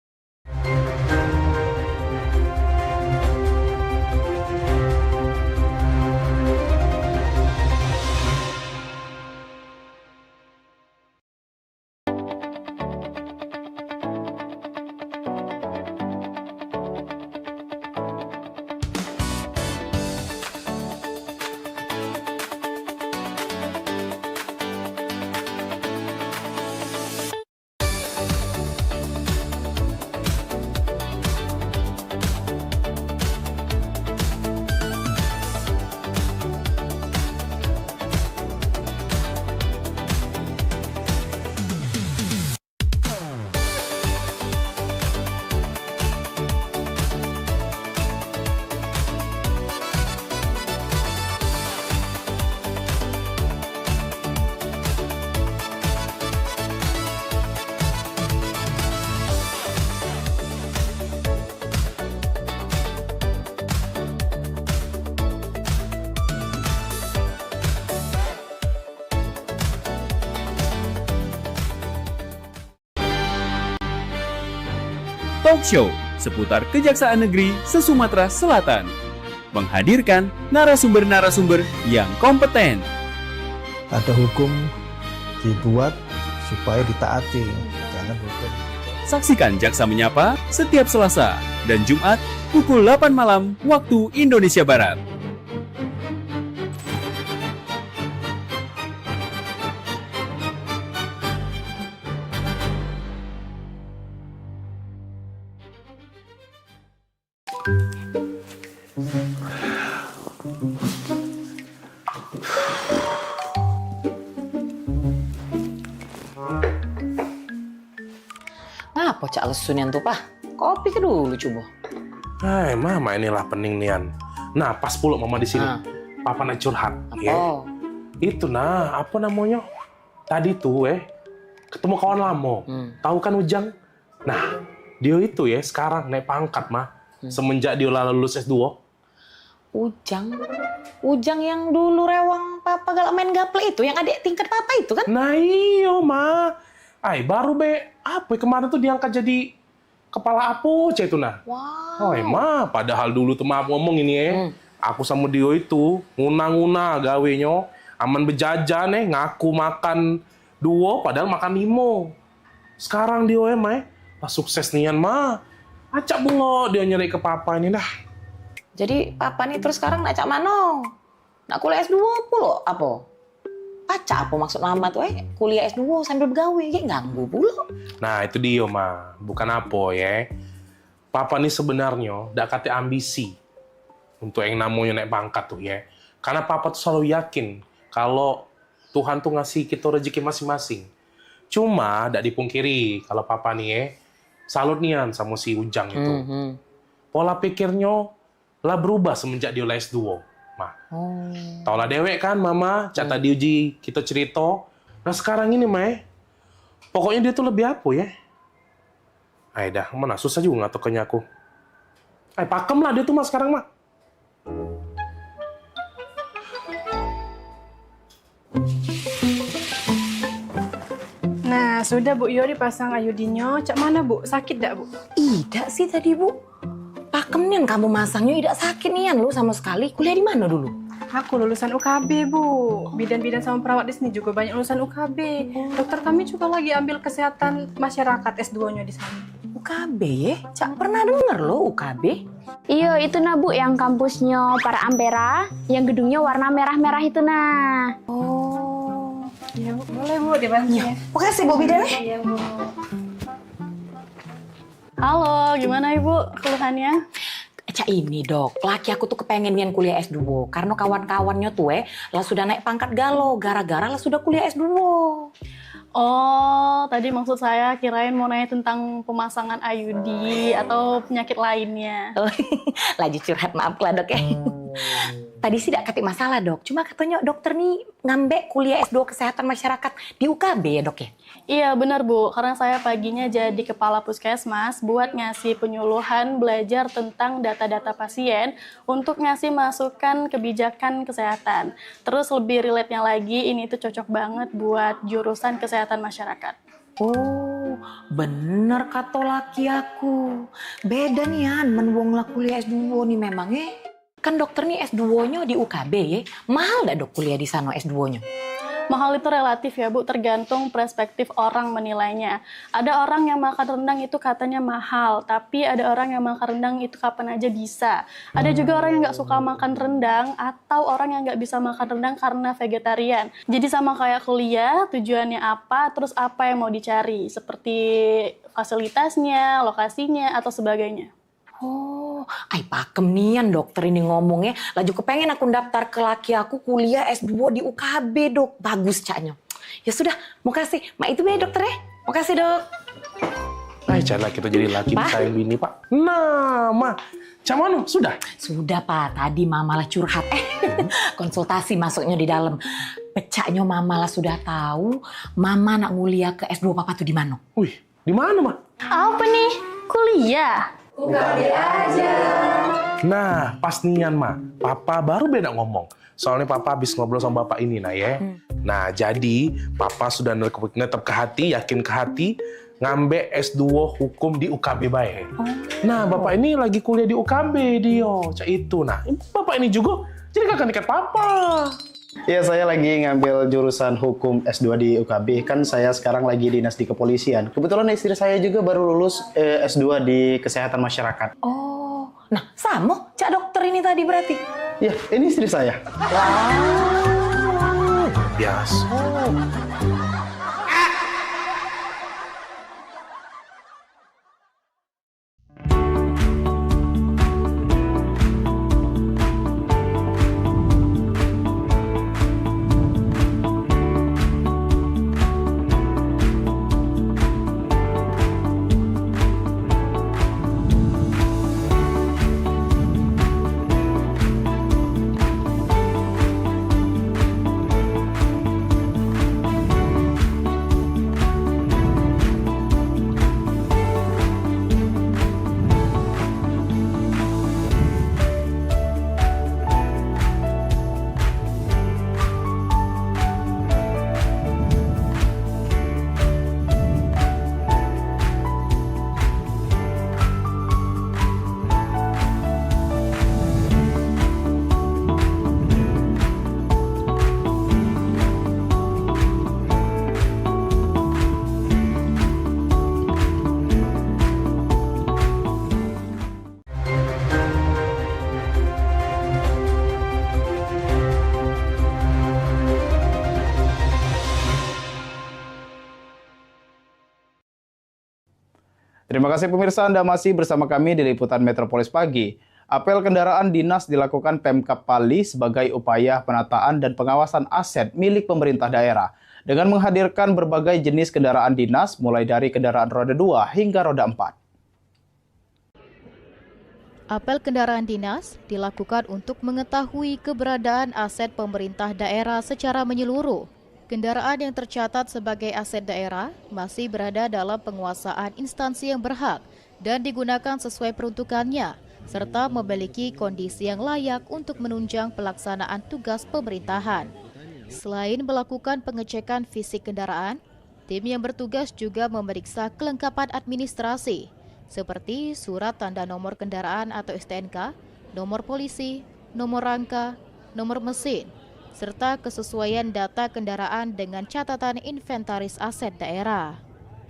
Talk Show seputar Kejaksaan Negeri se-Sumatera Selatan. Menghadirkan narasumber-narasumber yang kompeten.
Ada hukum dibuat supaya ditaati. Jangan hukum.
Saksikan Jaksa Menyapa setiap Selasa dan Jumat pukul 8 malam waktu Indonesia Barat.
Ngapa cak lesunian tuh, Pak? Kopi ke dulu coba.
Hai, mama inilah pening nian. Nah, pas pula mama di sini. Papa nak curhat. Ya. Itu nah, apa namanya? Tadi tuh ketemu kawan lama. Tahu kan Ujang? Nah, dia itu ya sekarang naik pangkat mah. Semenjak dia lulus S2.
Ujang yang dulu rewang papa galak main gaple itu, yang adik tingkat papa itu kan?
Nah iyo mah. Baru apa kemarin tuh diangkat jadi kepala Apoce itu nah.
Wow.
Mah padahal dulu tuh maaf ngomong ini ya. Aku sama dia itu nguna-nguna gawenya, aman bejajan ngaku makan 2 padahal makan 5. Sekarang dia mah pas sukses nian mah. Acak bungo dia nyari ke papa ini dah.
Jadi papa nih terus sekarang nak cak mano? Nak kuliah S2 pula apa? Pacar apa maksud mama tuh kuliah S2 sambil bergawe, kayak ganggu pula.
Nah itu dia mah, bukan apa ya. Papa nih sebenarnya dak kate ambisi untuk yang namanya naik pangkat tuh ya. Karena papa tuh selalu yakin kalau Tuhan tuh ngasih kita rezeki masing-masing. Cuma dak dipungkiri kalau papa nih salut nian sama si Ujang itu. Pola pikirnya lah berubah semenjak dia S2. Tau lah dewek kan mama, cak tadi uji kita cerita. Nah sekarang ini mah pokoknya dia tuh lebih apa ya? Dah, mana susah juga ngatokannya aku. Pakem lah dia tuh mah sekarang mah.
Nah, sudah Bu Yo dipasang ayudinyo. Cak mana Bu? Sakit dak Bu?
Tidak sih tadi Bu. Pakem nian kamu masangnya tidak sakit nian lu sama sekali. Kuliah di mana dulu?
Aku lulusan UKB Bu. Bidan-bidan sama perawat di sini juga banyak lulusan UKB. Dokter kami juga lagi ambil kesehatan masyarakat S2-nya di sana.
UKB ya? Cak pernah denger lo UKB?
Iya, itu nah Bu yang kampusnya para Ampera, yang gedungnya warna merah-merah itu nah.
Oh, iya Bu, boleh Bu dibantu ya.
Makasih Bu Bidan.
Iya Bu. Halo, gimana Ibu keluhannya?
Cak ini dok, laki aku tuh kepengen nian kuliah S2 karena kawan-kawannya tuh lah sudah naik pangkat galau gara-gara lah sudah kuliah S2.
Oh, tadi maksud saya kirain mau nanya tentang pemasangan IUD atau penyakit lainnya.
Lagi curhat, maaf lah dok ya. Tadi sih tidak katik masalah dok, cuma katanya dokter nih ngambek kuliah S2 kesehatan masyarakat di UKB ya dok ya?
Iya benar Bu, karena saya paginya jadi kepala puskesmas buat ngasih penyuluhan belajar tentang data-data pasien untuk ngasih masukan kebijakan kesehatan. Terus lebih relate-nya lagi, ini tuh cocok banget buat jurusan kesehatan masyarakat.
Oh, bener kata laki aku. Beda nian, menwong lah kuliah S2 nih memangnya. Kan dokter nih S2-nya di UKB ya, mahal gak dok kuliah di sana S2-nya?
Mahal itu relatif ya Bu, tergantung perspektif orang menilainya. Ada orang yang makan rendang itu katanya mahal, tapi ada orang yang makan rendang itu kapan aja bisa. Ada juga orang yang nggak suka makan rendang, atau orang yang nggak bisa makan rendang karena vegetarian. Jadi sama kayak kuliah, tujuannya apa, terus apa yang mau dicari, seperti fasilitasnya, lokasinya, atau sebagainya.
Oh, pakem nian dokter ini ngomongnya. Laju kepengen aku daftar ke laki aku kuliah S2 di UKB dok. Bagus caknya. Ya sudah, mau kasih. Mak itu ya dokter ya. Mau kasih dok.
Caklah kita jadi laki sayang bini pak. Nah, ma. Cak mana? Sudah?
Sudah pak. Tadi mama lah curhat. Konsultasi masuknya di dalam. Pecahnya mama lah sudah tahu. Mama nak nguliah ke S2 papa tuh di mana?
Wih, di mana ma?
Apa nih? Kuliah?
UKB aja.
Nah, pas nian mah, papa baru beda ngomong. Soalnya papa habis ngobrol sama bapak ini nah ya. Nah, jadi papa sudah netep ke hati, yakin ke hati, ngambil S2 hukum di UKB bae. Nah, bapak ini lagi kuliah di UKB dia, cak itu. Nah, bapak ini juga jadi kakak tingkat papa.
Iya, saya lagi ngambil jurusan hukum S2 di UKB. Kan saya sekarang lagi dinas di kepolisian. Kebetulan istri saya juga baru lulus S2 di kesehatan masyarakat.
Oh, nah sama cak dokter ini tadi berarti?
Iya, ini istri saya.
Wow, biasa.
Terima kasih pemirsa, Anda masih bersama kami di Liputan Metropolis Pagi. Apel kendaraan dinas dilakukan Pemkab Pali sebagai upaya penataan dan pengawasan aset milik pemerintah daerah dengan menghadirkan berbagai jenis kendaraan dinas mulai dari kendaraan roda 2 hingga roda 4.
Apel kendaraan dinas dilakukan untuk mengetahui keberadaan aset pemerintah daerah secara menyeluruh. Kendaraan yang tercatat sebagai aset daerah masih berada dalam penguasaan instansi yang berhak dan digunakan sesuai peruntukannya, serta memiliki kondisi yang layak untuk menunjang pelaksanaan tugas pemerintahan. Selain melakukan pengecekan fisik kendaraan, tim yang bertugas juga memeriksa kelengkapan administrasi, seperti surat tanda nomor kendaraan atau STNK, nomor polisi, nomor rangka, nomor mesin, serta kesesuaian data kendaraan dengan catatan inventaris aset daerah.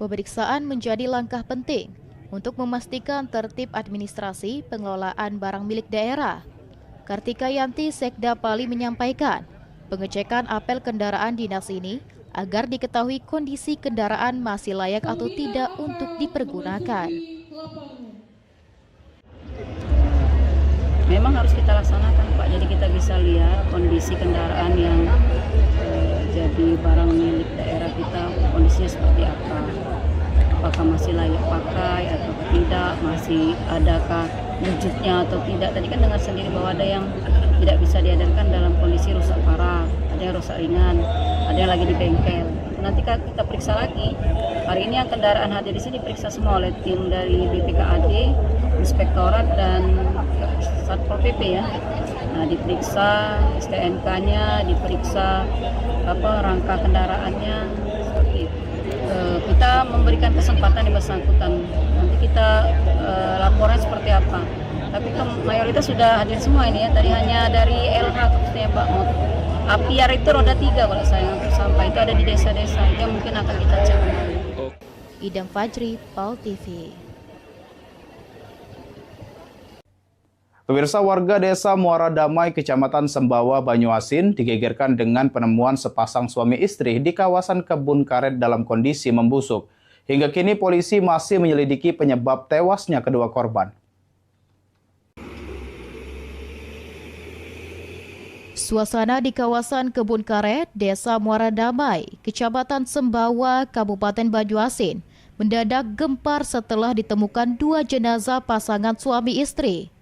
Pemeriksaan menjadi langkah penting untuk memastikan tertib administrasi pengelolaan barang milik daerah. Kartika Yanti, Sekda Pali menyampaikan, pengecekan apel kendaraan dinas ini agar diketahui kondisi kendaraan masih layak atau tidak untuk dipergunakan.
Memang harus kita laksanakan, Pak. Jadi kita bisa lihat kondisi kendaraan yang jadi barang milik daerah kita, kondisinya seperti apa. Apakah masih layak pakai atau tidak, masih adakah wujudnya atau tidak. Tadi kan dengar sendiri bahwa ada yang tidak bisa diedarkan dalam kondisi rusak parah, ada yang rusak ringan, ada yang lagi di bengkel. Nanti kita periksa lagi. Hari ini yang kendaraan hadir di sini diperiksa semua oleh tim dari BPKAD, Inspektorat dan Satpol PP ya. Nah, diperiksa STNK-nya, diperiksa rangka kendaraannya seperti itu. Kita memberikan kesempatan yang bersangkutan. Nanti kita laporan seperti apa. Tapi mayoritas sudah hadir semua ini ya. Tadi hanya dari LH khususnya Pak Mot. Apiar itu roda 3 kalau saya sampai itu ada di desa-desa. Itu mungkin akan kita cek.
Idam Fajri, PAL TV.
Pemirsa, warga desa Muara Damai, Kecamatan Sembawa, Banyuasin digegerkan dengan penemuan sepasang suami istri di kawasan kebun karet dalam kondisi membusuk. Hingga kini polisi masih menyelidiki penyebab tewasnya kedua korban.
Suasana di kawasan kebun karet, Desa Muara Damai, Kecamatan Sembawa, Kabupaten Banyuasin, mendadak gempar setelah ditemukan 2 jenazah pasangan suami istri.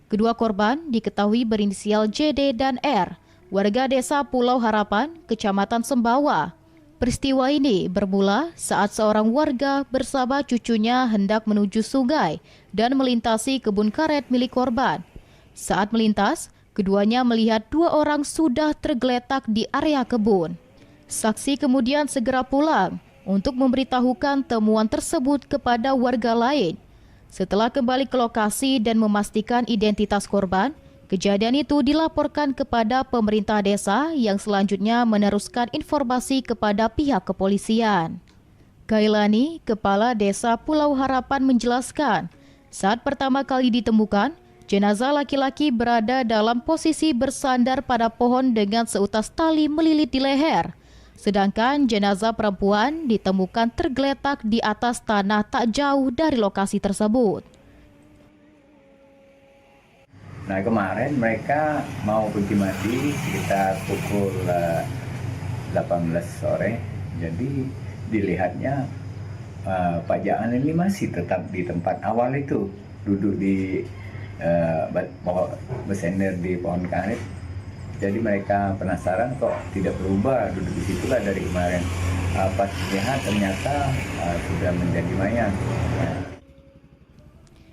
Kedua korban diketahui berinisial JD dan R, warga desa Pulau Harapan, Kecamatan Sembawa. Peristiwa ini bermula saat seorang warga bersama cucunya hendak menuju sungai dan melintasi kebun karet milik korban. Saat melintas, keduanya melihat 2 orang sudah tergeletak di area kebun. Saksi kemudian segera pulang untuk memberitahukan temuan tersebut kepada warga lain. Setelah kembali ke lokasi dan memastikan identitas korban, kejadian itu dilaporkan kepada pemerintah desa yang selanjutnya meneruskan informasi kepada pihak kepolisian. Gailani, Kepala Desa Pulau Harapan menjelaskan, saat pertama kali ditemukan, jenazah laki-laki berada dalam posisi bersandar pada pohon dengan seutas tali melilit di leher. Sedangkan jenazah perempuan ditemukan tergeletak di atas tanah tak jauh dari lokasi tersebut.
Nah, kemarin mereka mau pergi mandi sekitar pukul 18 sore. Jadi dilihatnya Pak Jaan ini masih tetap di tempat awal itu, duduk di bersender di pohon karet. Jadi mereka penasaran kok tidak berubah, duduk di situlah dari kemarin. Pas lihat ternyata sudah menjadi mayat.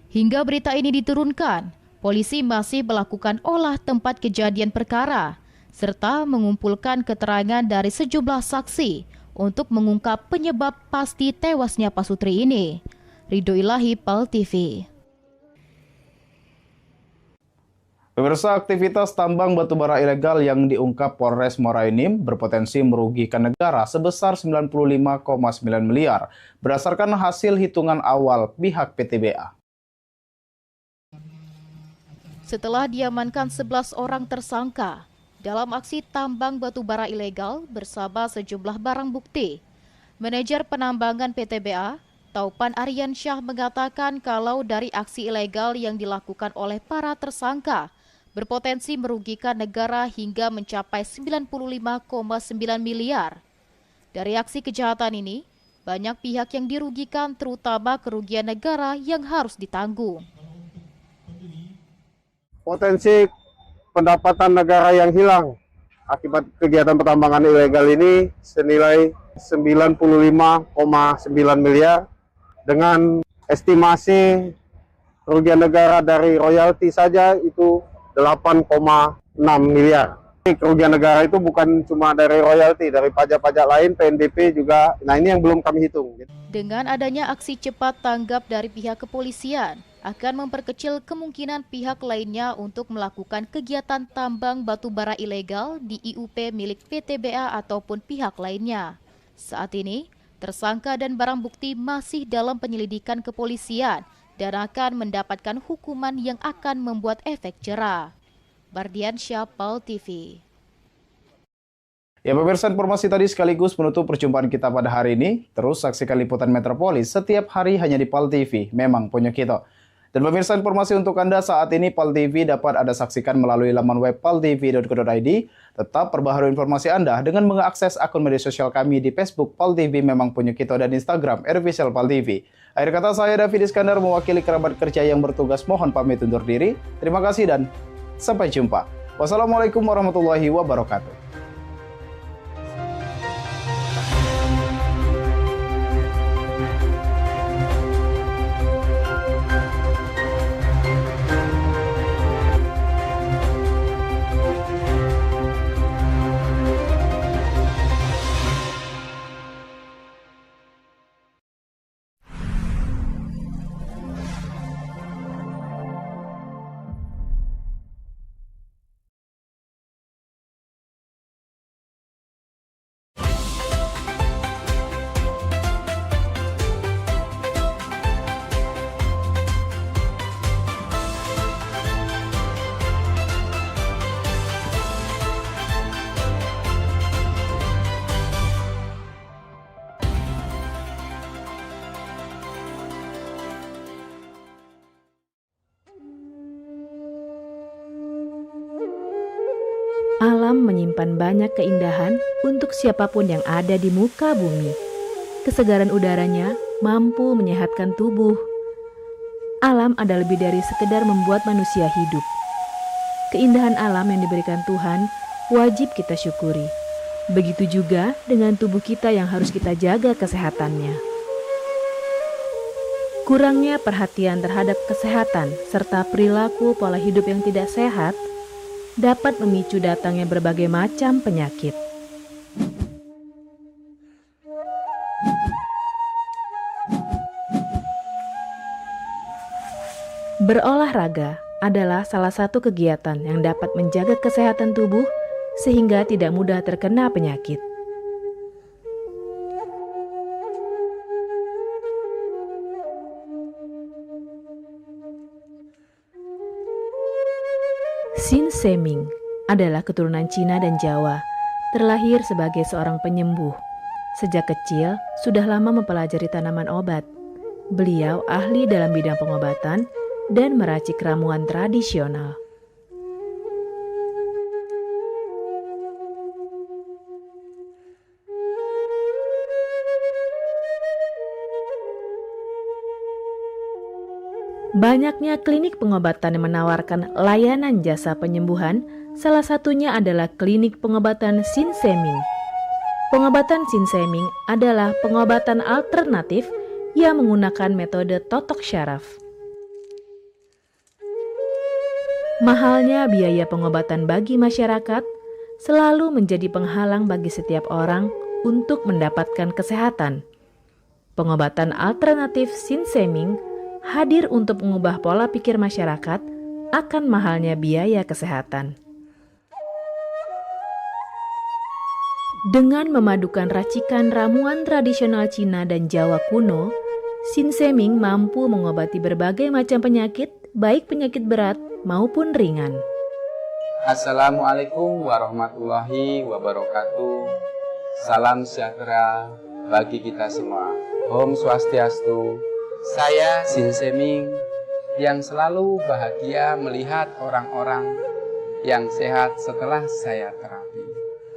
Hingga berita ini diturunkan, polisi masih melakukan olah tempat kejadian perkara, serta mengumpulkan keterangan dari sejumlah saksi untuk mengungkap penyebab pasti tewasnya pasutri ini. Ridho Ilahi, PAL TV.
Pemirsa, aktivitas tambang batubara ilegal yang diungkap Polres Muara Enim berpotensi merugikan negara sebesar 95,9 miliar berdasarkan hasil hitungan awal pihak PTBA.
Setelah diamankan 11 orang tersangka dalam aksi tambang batubara ilegal bersama sejumlah barang bukti, Manajer Penambangan PTBA, Taupan Aryansyah mengatakan kalau dari aksi ilegal yang dilakukan oleh para tersangka berpotensi merugikan negara hingga mencapai 95,9 miliar. Dari aksi kejahatan ini, banyak pihak yang dirugikan, terutama kerugian negara yang harus ditanggung.
Potensi pendapatan negara yang hilang akibat kegiatan pertambangan ilegal ini senilai 95,9 miliar dengan estimasi kerugian negara dari royalti saja itu 8,6 miliar. Kerugian negara itu bukan cuma dari royalti, dari pajak-pajak lain, PNBP juga. Nah, ini yang belum kami hitung.
Dengan adanya aksi cepat tanggap dari pihak kepolisian, akan memperkecil kemungkinan pihak lainnya untuk melakukan kegiatan tambang batu bara ilegal di IUP milik PTBA ataupun pihak lainnya. Saat ini, tersangka dan barang bukti masih dalam penyelidikan kepolisian dan akan mendapatkan hukuman yang akan membuat efek jera. Bardiansyah, PAL TV.
Ya pemirsa, informasi tadi sekaligus menutup perjumpaan kita pada hari ini. Terus saksikan liputan Metropolis setiap hari hanya di PAL TV. Memang punya kita. Dan pemirsa, informasi untuk Anda saat ini PAL TV dapat Anda saksikan melalui laman web paltv.co.id. Tetap perbaharui informasi Anda dengan mengakses akun media sosial kami di Facebook PAL TV Memang Punya Kita dan Instagram @official PAL TV. Akhir kata, saya David Iskandar mewakili kerabat kerja yang bertugas mohon pamit undur diri. Terima kasih dan sampai jumpa. Wassalamualaikum warahmatullahi wabarakatuh.
Alam menyimpan banyak keindahan untuk siapapun yang ada di muka bumi. Kesegaran udaranya mampu menyehatkan tubuh. Alam ada lebih dari sekedar membuat manusia hidup. Keindahan alam yang diberikan Tuhan wajib kita syukuri. Begitu juga dengan tubuh kita yang harus kita jaga kesehatannya. Kurangnya perhatian terhadap kesehatan serta perilaku pola hidup yang tidak sehat dapat memicu datangnya berbagai macam penyakit. Berolahraga adalah salah satu kegiatan yang dapat menjaga kesehatan tubuh sehingga tidak mudah terkena penyakit. Sin Seming adalah keturunan Cina dan Jawa, terlahir sebagai seorang penyembuh. Sejak kecil, sudah lama mempelajari tanaman obat. Beliau ahli dalam bidang pengobatan dan meracik ramuan tradisional. Banyaknya klinik pengobatan yang menawarkan layanan jasa penyembuhan, salah satunya adalah klinik pengobatan Sin Seming. Pengobatan Sin Seming adalah pengobatan alternatif yang menggunakan metode totok syaraf. Mahalnya biaya pengobatan bagi masyarakat selalu menjadi penghalang bagi setiap orang untuk mendapatkan kesehatan. Pengobatan alternatif Sin Seming hadir untuk mengubah pola pikir masyarakat akan mahalnya biaya kesehatan. Dengan memadukan racikan ramuan tradisional Cina dan Jawa kuno, Sin Seming mampu mengobati berbagai macam penyakit, baik penyakit berat maupun ringan.
Assalamualaikum warahmatullahi wabarakatuh. Salam sejahtera bagi kita semua.
Om Swastiastu. Saya Sin Seming yang selalu bahagia melihat orang-orang yang sehat setelah saya terapi.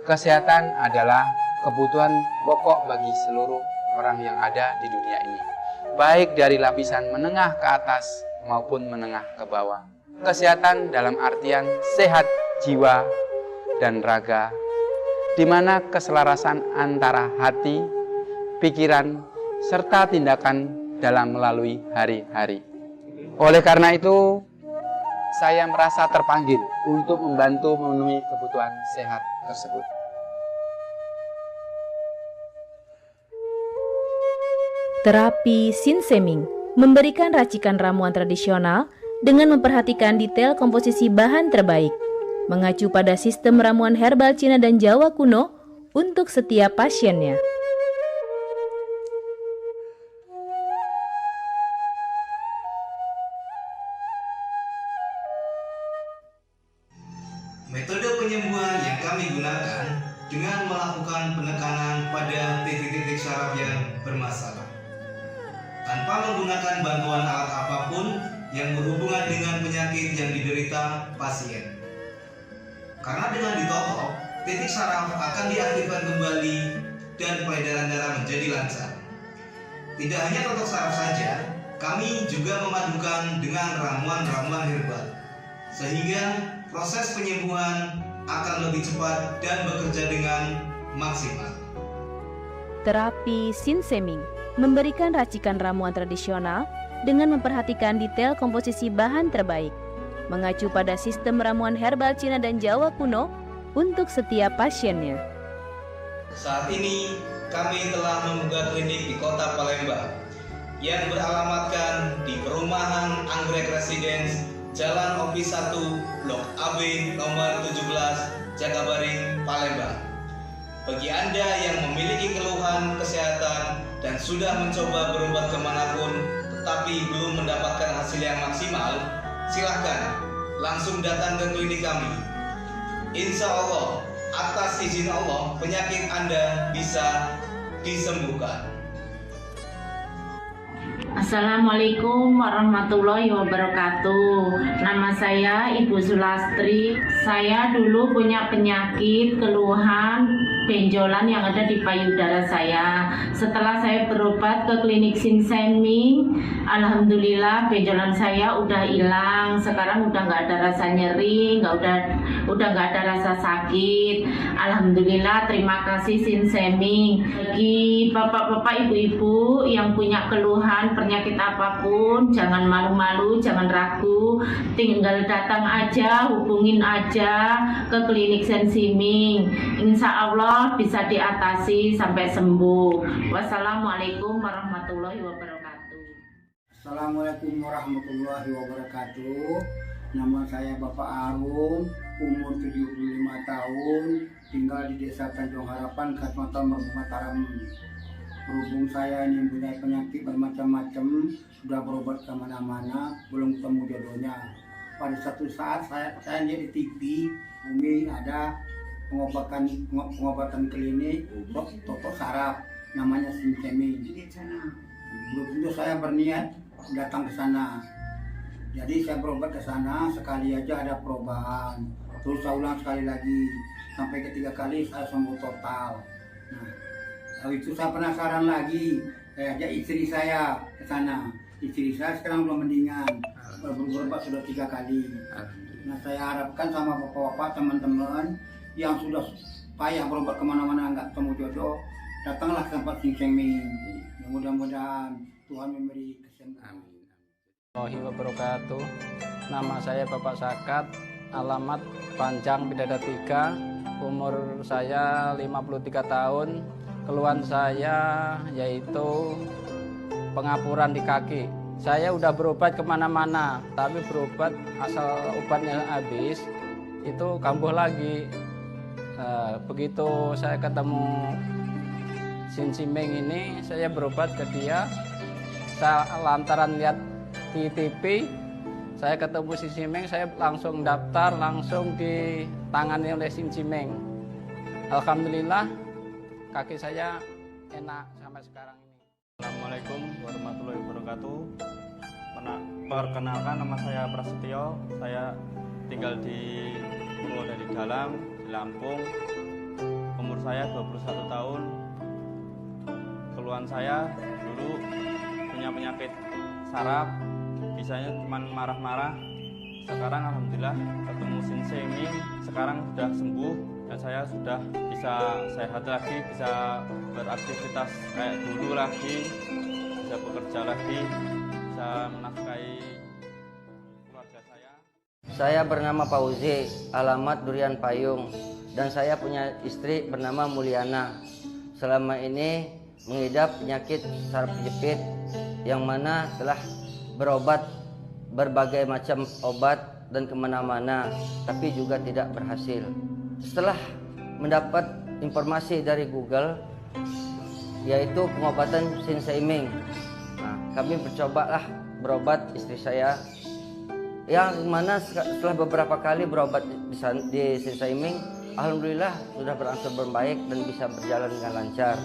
Kesehatan adalah kebutuhan pokok bagi seluruh orang yang ada di dunia ini, baik dari lapisan menengah ke atas maupun menengah ke bawah. Kesehatan dalam artian sehat jiwa dan raga, di mana keselarasan antara hati, pikiran, serta tindakan dalam melalui hari-hari. Oleh karena itu, saya merasa terpanggil untuk membantu memenuhi kebutuhan sehat tersebut.
Terapi Sin Seming memberikan racikan ramuan tradisional dengan memperhatikan detail komposisi bahan terbaik, mengacu pada sistem ramuan herbal Cina dan Jawa kuno untuk setiap pasiennya.
Metode penyembuhan yang kami gunakan dengan melakukan penekanan pada titik-titik saraf yang bermasalah, tanpa menggunakan bantuan alat apapun yang berhubungan dengan penyakit yang diderita pasien. Karena dengan ditotok, titik saraf akan diaktifkan kembali dan peredaran darah menjadi lancar. Tidak hanya totok saraf saja, kami juga memadukan dengan ramuan-ramuan herbal, sehingga proses penyembuhan akan lebih cepat dan bekerja dengan maksimal.
Terapi Sin Seming memberikan racikan ramuan tradisional dengan memperhatikan detail komposisi bahan terbaik, mengacu pada sistem ramuan herbal Cina dan Jawa kuno untuk setiap pasiennya.
Saat ini kami telah membuka klinik di Kota Palembang yang beralamatkan di Perumahan Anggrek Residence, Jalan Opi 1, Blok AB nomor 17, Jakabaring, Palembang. Bagi Anda yang memiliki keluhan kesehatan dan sudah mencoba berobat kemanapun tetapi belum mendapatkan hasil yang maksimal, silahkan langsung datang ke klinik kami. Insya Allah, atas izin Allah, penyakit Anda bisa disembuhkan.
Assalamualaikum warahmatullahi wabarakatuh. Nama saya Ibu Sulastri. Saya dulu punya penyakit keluhan benjolan yang ada di payudara saya. Setelah saya berobat ke klinik Sin Seming, alhamdulillah benjolan saya udah hilang. Sekarang udah nggak ada rasa nyeri, udah nggak ada rasa sakit. Alhamdulillah, terima kasih Sin Seming. Bagi bapak-bapak, ibu-ibu yang punya keluhan penyakit apapun, jangan malu-malu, jangan ragu, tinggal datang aja, hubungin aja ke klinik Sin Seming. Insya Allah bisa diatasi sampai sembuh. Wassalamualaikum warahmatullahi wabarakatuh.
Assalamualaikum warahmatullahi wabarakatuh. Nama saya Bapak Arun, umur 75 tahun, tinggal di Desa Tanjung Harapan, Kecamatan Mataram. Berhubung saya ini mempunyai penyakit bermacam-macam, sudah berobat kemana-mana, belum ketemu jodohnya. Pada satu saat saya lihat di TV, Umi ada pengobatan klinik totok saraf, namanya Sin Seming. Belum tentu saya berniat datang ke sana. Jadi saya berobat ke sana, sekali aja ada perubahan. Terus saya ulang sekali lagi, sampai ketiga kali saya sembuh total. Nah, lalu itu saya penasaran lagi, saya ajak istri saya ke sana. Istri saya sekarang belum mendingan, berobat sudah 3 kali. Nah, saya harapkan sama bapak-bapak, teman-teman yang sudah payah berobat kemana-mana nggak temu jodoh, datanglah ke tempat Sin Seming. Mudah-mudahan Tuhan memberi kesembuhan.
Warahmatullahi wabarakatuh. Nama saya Bapak Sakat, alamat Panjang Bidada 3, umur saya 53 tahun. Keluhan saya yaitu pengapuran di kaki. Saya udah berobat kemana-mana, tapi berobat asal obatnya habis, itu kambuh lagi. Begitu saya ketemu Sin Seming ini, saya berobat ke dia. Saya lantaran lihat di TV, saya ketemu Sin Seming, saya langsung daftar, langsung ditangani oleh Sin Seming. Alhamdulillah, kaki saya enak sampai sekarang ini.
Assalamualaikum warahmatullahi wabarakatuh. Perkenalkan, nama saya Prasetyo. Saya tinggal di Purwodadi Dalam, di Lampung. Umur saya 21 tahun. Keluhan saya dulu punya penyakit saraf, bisanya cuma marah-marah. Sekarang alhamdulillah ketemu Sinseming, sekarang sudah sembuh dan saya sudah bisa sehat lagi, bisa beraktivitas kayak dulu lagi, bisa bekerja lagi, bisa menafkahi keluarga saya.
Saya bernama Fauzi, alamat Durian Payung, dan saya punya istri bernama Mulyana. Selama ini mengidap penyakit saraf kejepit yang mana telah berobat berbagai macam obat dan kemana-mana, tapi juga tidak berhasil. Setelah mendapat informasi dari Google, yaitu pengobatan Sinseming, kami bercobalah berobat istri saya, yang mana setelah beberapa kali berobat di Sinseming, alhamdulillah sudah berangsur membaik dan bisa berjalan dengan lancar.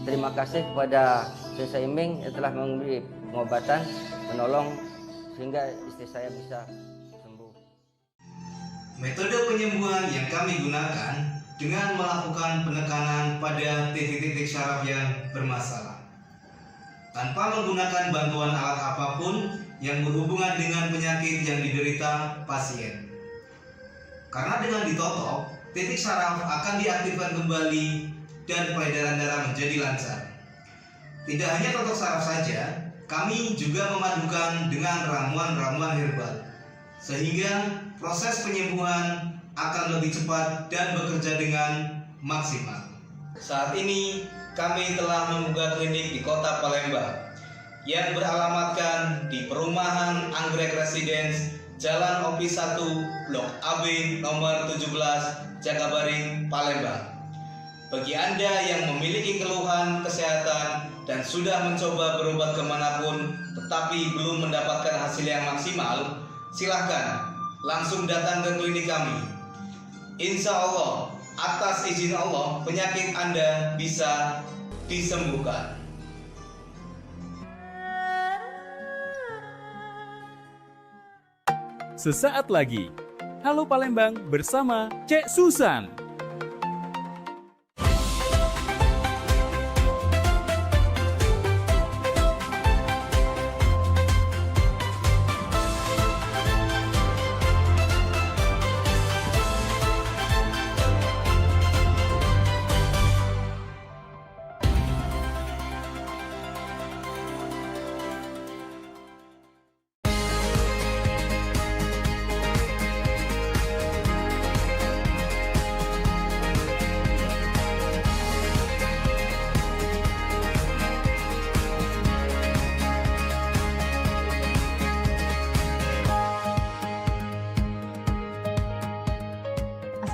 Terima kasih kepada Sinseming yang telah memberi pengobatan, menolong sehingga istri saya bisa sembuh.
Metode penyembuhan yang kami gunakan dengan melakukan penekanan pada titik-titik syaraf yang bermasalah, tanpa menggunakan bantuan alat apapun yang berhubungan dengan penyakit yang diderita pasien. Karena dengan ditotok, titik syaraf akan diaktifkan kembali dan peredaran darah menjadi lancar. Tidak hanya totok saraf saja, kami juga memadukan dengan ramuan-ramuan herbal, sehingga proses penyembuhan akan lebih cepat dan bekerja dengan maksimal. Saat ini kami telah membuka klinik di Kota Palembang yang beralamatkan di Perumahan Anggrek Residence, Jalan OPI 1, Blok AB nomor 17, Jakabaring, Palembang. Bagi Anda yang memiliki keluhan kesehatan dan sudah mencoba berobat kemanapun tetapi belum mendapatkan hasil yang maksimal, silahkan langsung datang ke klinik kami. Insya Allah, atas izin Allah, penyakit Anda bisa disembuhkan.
Sesaat lagi, Halo Palembang bersama Cek Susan.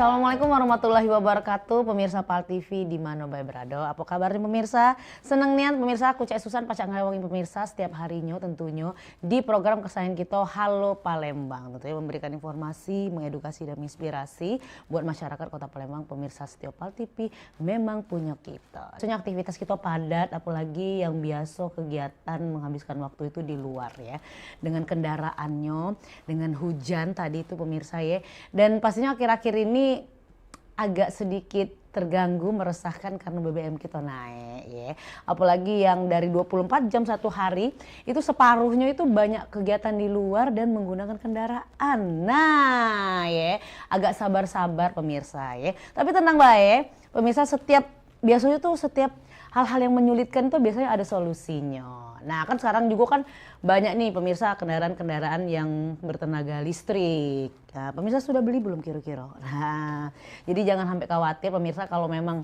Assalamualaikum warahmatullahi wabarakatuh, pemirsa PAL TV di mana bae berado. Apa kabarnya pemirsa? Seneng nian pemirsa, aku Cek Susan pacak ngawangin pemirsa setiap harinya tentunya di program kesayangan kita Halo Palembang. Tentunya memberikan informasi, mengedukasi dan menginspirasi buat masyarakat Kota Palembang. Pemirsa setiap PAL TV memang punya kita. Soalnya aktivitas kita padat, apalagi yang biasa kegiatan menghabiskan waktu itu di luar ya. Dengan kendaraannya, dengan hujan tadi itu pemirsa ya. Dan pastinya akhir-akhir ini agak sedikit terganggu, meresahkan karena BBM kita naik ya. Apalagi yang dari 24 jam satu hari itu separuhnya itu banyak kegiatan di luar dan menggunakan kendaraan. Nah ya, agak sabar-sabar pemirsa ya. Tapi tenang bae, pemirsa biasanya tuh setiap hal-hal yang menyulitkan itu biasanya ada solusinya. Nah kan sekarang juga kan banyak nih pemirsa kendaraan-kendaraan yang bertenaga listrik. Nah, pemirsa sudah beli belum kira-kira? Nah, jadi jangan sampai khawatir pemirsa kalau memang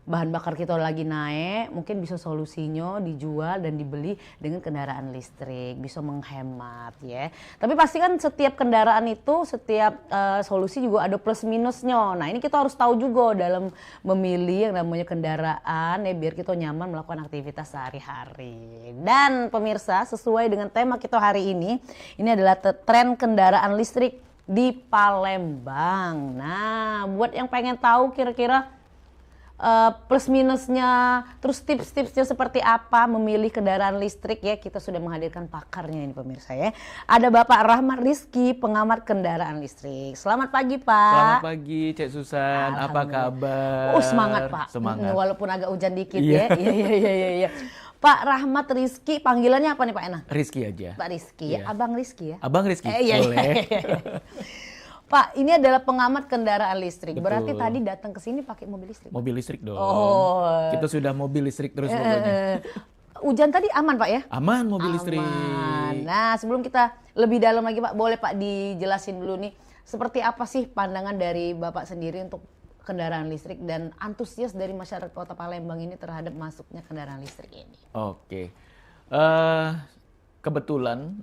bahan bakar kita lagi naik, mungkin bisa solusinya dijual dan dibeli dengan kendaraan listrik, bisa menghemat ya. Tapi pasti kan setiap kendaraan itu, setiap solusi juga ada plus minusnya. Nah ini kita harus tahu juga dalam memilih yang namanya kendaraan ya, biar kita nyaman melakukan aktivitas sehari-hari. Dan pemirsa, sesuai dengan tema kita hari ini adalah tren kendaraan listrik di Palembang. Nah buat yang pengen tahu kira-kira plus minusnya, terus tips-tipsnya seperti apa memilih kendaraan listrik ya. Kita sudah menghadirkan pakarnya ini pemirsa ya. Ada Bapak Rahmat Rizky, pengamat kendaraan listrik. Selamat pagi Pak.
Selamat pagi Cek Susan, apa kabar?
Semangat Pak.
Semangat.
Walaupun agak hujan dikit ya. Iya. Pak Rahmat Rizky, panggilannya apa nih Pak Enang?
Rizky aja.
Pak Rizky ya, Abang Rizky ya?
Abang Rizky,
iya.
boleh.
Pak, ini adalah pengamat kendaraan listrik.
Betul.
Berarti tadi datang ke sini pakai mobil listrik?
Mobil listrik dong.
Oh.
Kita sudah mobil listrik terus pokoknya.
Hujan tadi aman Pak ya?
Aman mobil listrik.
Nah, sebelum kita lebih dalam lagi Pak, boleh Pak dijelasin dulu nih, seperti apa sih pandangan dari Bapak sendiri untuk kendaraan listrik dan antusias dari masyarakat Kota Palembang ini terhadap masuknya kendaraan listrik ini?
Oke. Kebetulan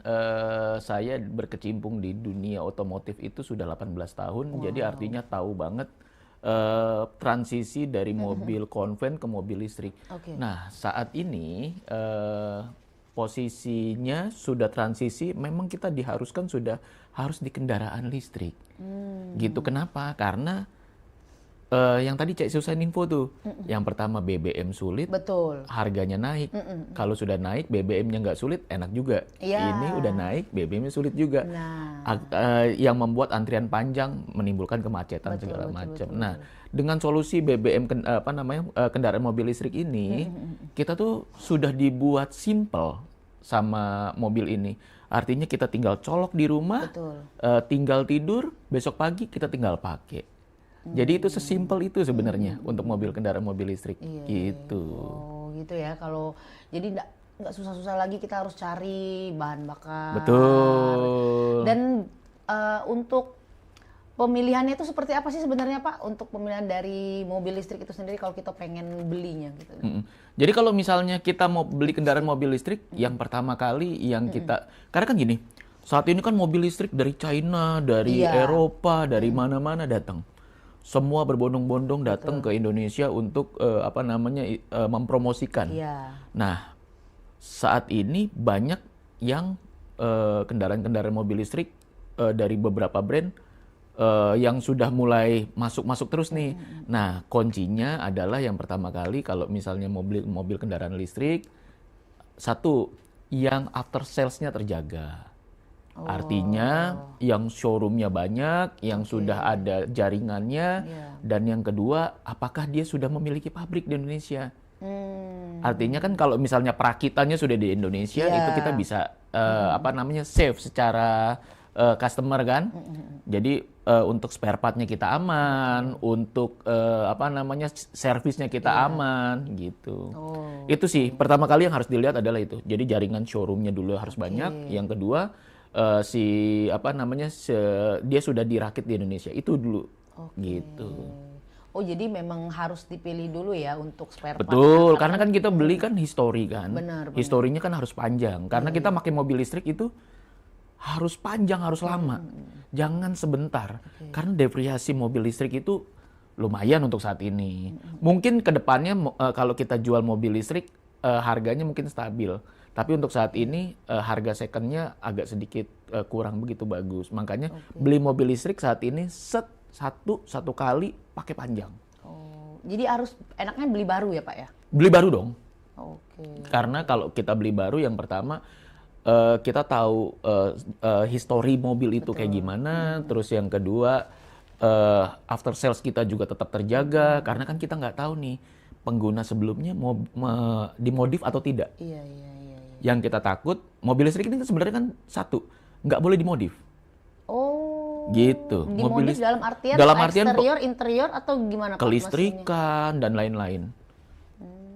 saya berkecimpung di dunia otomotif itu sudah 18 tahun, jadi artinya tahu banget transisi dari mobil konven ke mobil listrik. Nah, saat ini posisinya sudah transisi, memang kita diharuskan sudah harus di kendaraan listrik. Gitu, kenapa? Karena yang tadi Cek Susan info tuh, yang pertama BBM sulit,
betul,
harganya naik. Kalau sudah naik, BBM-nya nggak sulit, enak juga. Ini udah naik, BBM-nya sulit juga. Yang membuat antrian panjang, menimbulkan kemacetan segala macam. Nah, dengan solusi BBM kendaraan mobil listrik ini, kita tuh sudah dibuat simple sama mobil ini. Artinya kita tinggal colok di rumah, tinggal tidur, besok pagi kita tinggal pakai. Jadi itu sesimpel itu sebenarnya untuk kendaraan mobil listrik. Gitu.
Oh gitu ya, kalau jadi nggak susah-susah lagi kita harus cari bahan bakar.
Betul.
Dan untuk pemilihannya itu seperti apa sih sebenarnya Pak, untuk pemilihan dari mobil listrik itu sendiri kalau kita pengen belinya gitu?
Jadi kalau misalnya kita mau beli kendaraan mobil listrik, yang pertama kali yang kita, karena kan gini, saat ini kan mobil listrik dari China, dari Eropa, dari mana-mana datang. Semua berbondong-bondong datang ke Indonesia untuk mempromosikan. Nah, saat ini banyak yang kendaraan-kendaraan mobil listrik dari beberapa brand yang sudah mulai masuk terus nih. Nah, kuncinya adalah yang pertama kali kalau misalnya mobil kendaraan listrik, satu, yang after sales-nya terjaga. Artinya yang showroomnya banyak, yang sudah ada jaringannya, dan yang kedua, apakah dia sudah memiliki pabrik di Indonesia? Artinya kan kalau misalnya perakitannya sudah di Indonesia, itu kita bisa save secara customer kan. Jadi untuk spare part-nya kita aman, untuk servisnya kita aman gitu. Itu sih pertama kali yang harus dilihat adalah itu. Jadi jaringan showroomnya dulu harus banyak. Yang kedua dia sudah dirakit di Indonesia, itu dulu. Gitu.
Oh jadi memang harus dipilih dulu ya untuk spare part.
Betul, karena kan kita beli kan histori kan.
Benar.
Historinya kan harus panjang. Karena kita pakai mobil listrik itu harus panjang, harus lama. Jangan sebentar. Karena depresiasi mobil listrik itu lumayan untuk saat ini. Mungkin ke depannya kalau kita jual mobil listrik harganya mungkin stabil. Tapi untuk saat ini harga secondnya agak sedikit kurang begitu bagus. Makanya beli mobil listrik saat ini satu kali pakai panjang.
Jadi harus enaknya beli baru ya Pak ya?
Beli baru dong. Karena kalau kita beli baru, yang pertama kita tahu histori mobil itu kayak gimana. Terus yang kedua after sales kita juga tetap terjaga. Karena kan kita nggak tahu nih pengguna sebelumnya mau dimodif atau tidak. Yang kita takut, mobil listrik ini sebenarnya kan satu, nggak boleh dimodif. Gitu.
Dimodif dalam artian eksterior, interior atau gimana Pak?
Kelistrikan dan lain-lain.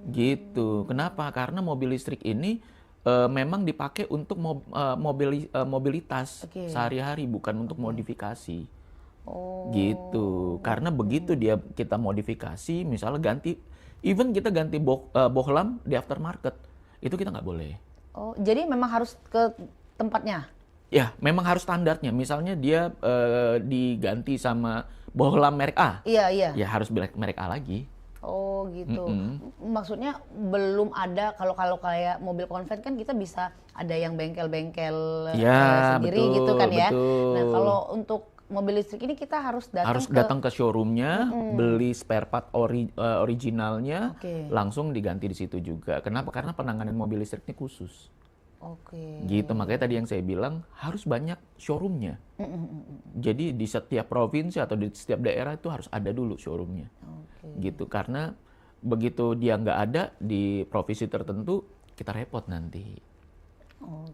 Gitu. Kenapa? Karena mobil listrik ini memang dipakai untuk mobilitas sehari-hari, bukan untuk modifikasi. Gitu. Karena begitu kita modifikasi, misalnya kita ganti bohlam di aftermarket, itu kita nggak boleh.
Jadi memang harus ke tempatnya?
Ya, memang harus standarnya. Misalnya dia diganti sama bohlam merek A.
Iya.
Ya harus merek A lagi.
Oh gitu. Maksudnya belum ada, kalau kayak mobil konven kan kita bisa ada yang bengkel-bengkel sendiri gitu kan ya. Nah kalau untuk mobil listrik ini kita harus
datang ke showroomnya, beli spare part originalnya, langsung diganti di situ juga. Kenapa? Karena penanganan mobil listrik ini khusus. Gitu, makanya tadi yang saya bilang harus banyak showroomnya. Jadi di setiap provinsi atau di setiap daerah itu harus ada dulu showroomnya. Gitu, karena begitu dia nggak ada di provinsi tertentu, kita repot nanti.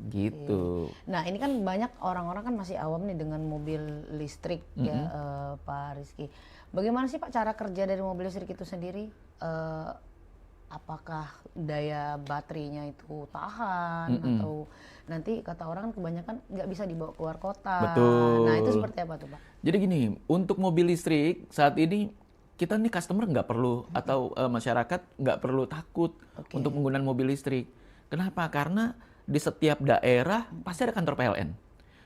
Gitu.
Nah ini kan banyak orang-orang kan masih awam nih dengan mobil listrik ya Pak Rizky. Bagaimana sih Pak cara kerja dari mobil listrik itu sendiri? Apakah daya baterainya itu tahan atau nanti kata orang kan kebanyakan nggak bisa dibawa keluar kota.
Betul.
Nah itu seperti apa tuh Pak?
Jadi gini, untuk mobil listrik saat ini kita nih customer nggak perlu atau masyarakat nggak perlu takut untuk menggunakan mobil listrik. Kenapa? Karena di setiap daerah pasti ada kantor PLN.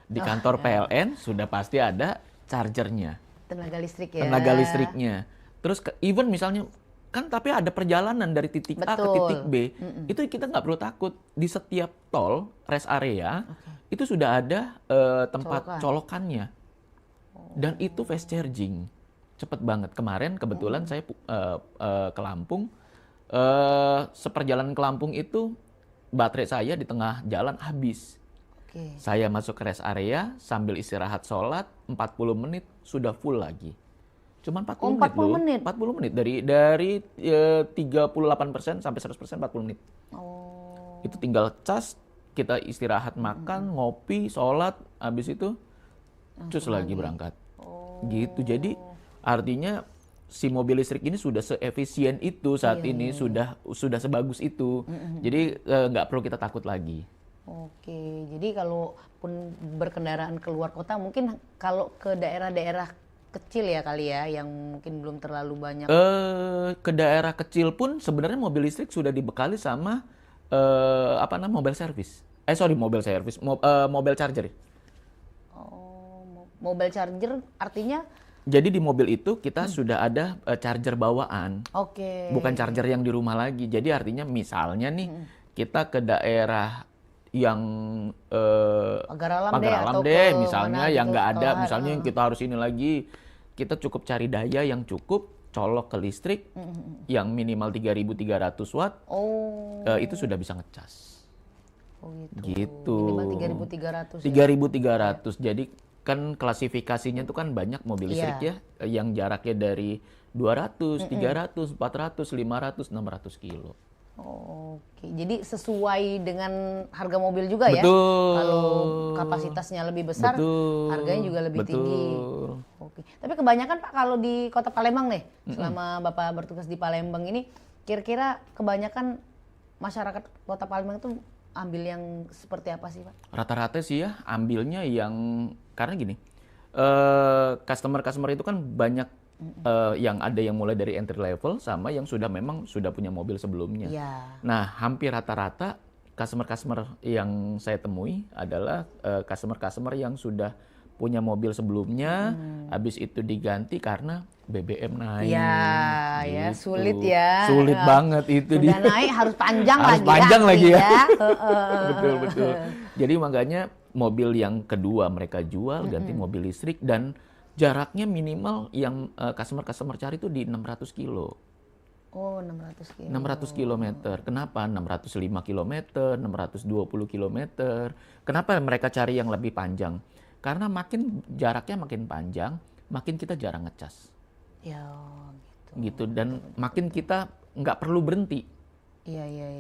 Di kantor PLN sudah pasti ada chargernya.
Tenaga listrik ya.
Tenaga listriknya. Terus even misalnya kan tapi ada perjalanan dari titik A ke titik B. Itu kita nggak perlu takut. Di setiap tol, rest area, itu sudah ada tempat colokannya. Dan itu fast charging. Cepet banget. Kemarin kebetulan saya ke Lampung. Seperjalanan ke Lampung itu baterai saya di tengah jalan habis. Saya masuk ke rest area sambil istirahat sholat 40 menit sudah full lagi. Cuma 40 menit loh. 40 menit dari 38% sampai 100% 40 menit. Itu tinggal cas, kita istirahat makan, ngopi, sholat, habis itu cus lagi berangkat. Gitu. Jadi artinya si mobil listrik ini sudah seefisien itu saat ini, sudah sebagus itu. Jadi nggak perlu kita takut lagi.
Jadi kalaupun berkendaraan keluar kota, mungkin kalau ke daerah-daerah kecil ya kali ya, yang mungkin belum terlalu banyak.
Ke daerah kecil pun sebenarnya mobil listrik sudah dibekali sama mobile service. Mobile charger.
Mobile charger artinya?
Jadi di mobil itu kita sudah ada charger bawaan. Bukan charger yang di rumah lagi. Jadi artinya misalnya nih kita ke daerah yang
Pagar Alam
deh misalnya yang nggak ada, misalnya yang kita harus ini lagi, kita cukup cari daya yang cukup, colok ke listrik yang minimal 3.300 watt, itu sudah bisa ngecas. Gitu.
Minimal 3.300.
3.300. Jadi kan klasifikasinya itu kan banyak mobil listrik ya, yang jaraknya dari 200, 300, 400, 500, 600 kilo.
Jadi sesuai dengan harga mobil juga ya. Kalau kapasitasnya lebih besar, harganya juga lebih tinggi. Tapi kebanyakan Pak kalau di Kota Palembang nih, selama Bapak bertugas di Palembang ini, kira-kira kebanyakan masyarakat Kota Palembang itu ambil yang seperti apa sih Pak?
Rata-rata sih ya ambilnya yang, karena gini, customer itu kan banyak, yang ada yang mulai dari entry level sama yang memang sudah punya mobil sebelumnya. Nah hampir rata-rata customer yang saya temui adalah customer yang sudah punya mobil sebelumnya, habis itu diganti karena BBM naik.
Gitu. Sulit ya.
Sulit banget itu.
Udah naik harus panjang
harus
lagi.
Panjang lagi ya. Betul. Jadi makanya mobil yang kedua mereka jual ganti mobil listrik, dan jaraknya minimal yang customer cari itu di 600 kilo.
600 kilo.
600 kilometer. Kenapa 605 kilometer, 620 kilometer? Kenapa mereka cari yang lebih panjang? Karena makin jaraknya makin panjang, makin kita jarang ngecas. Gitu. Dan makin kita nggak perlu berhenti.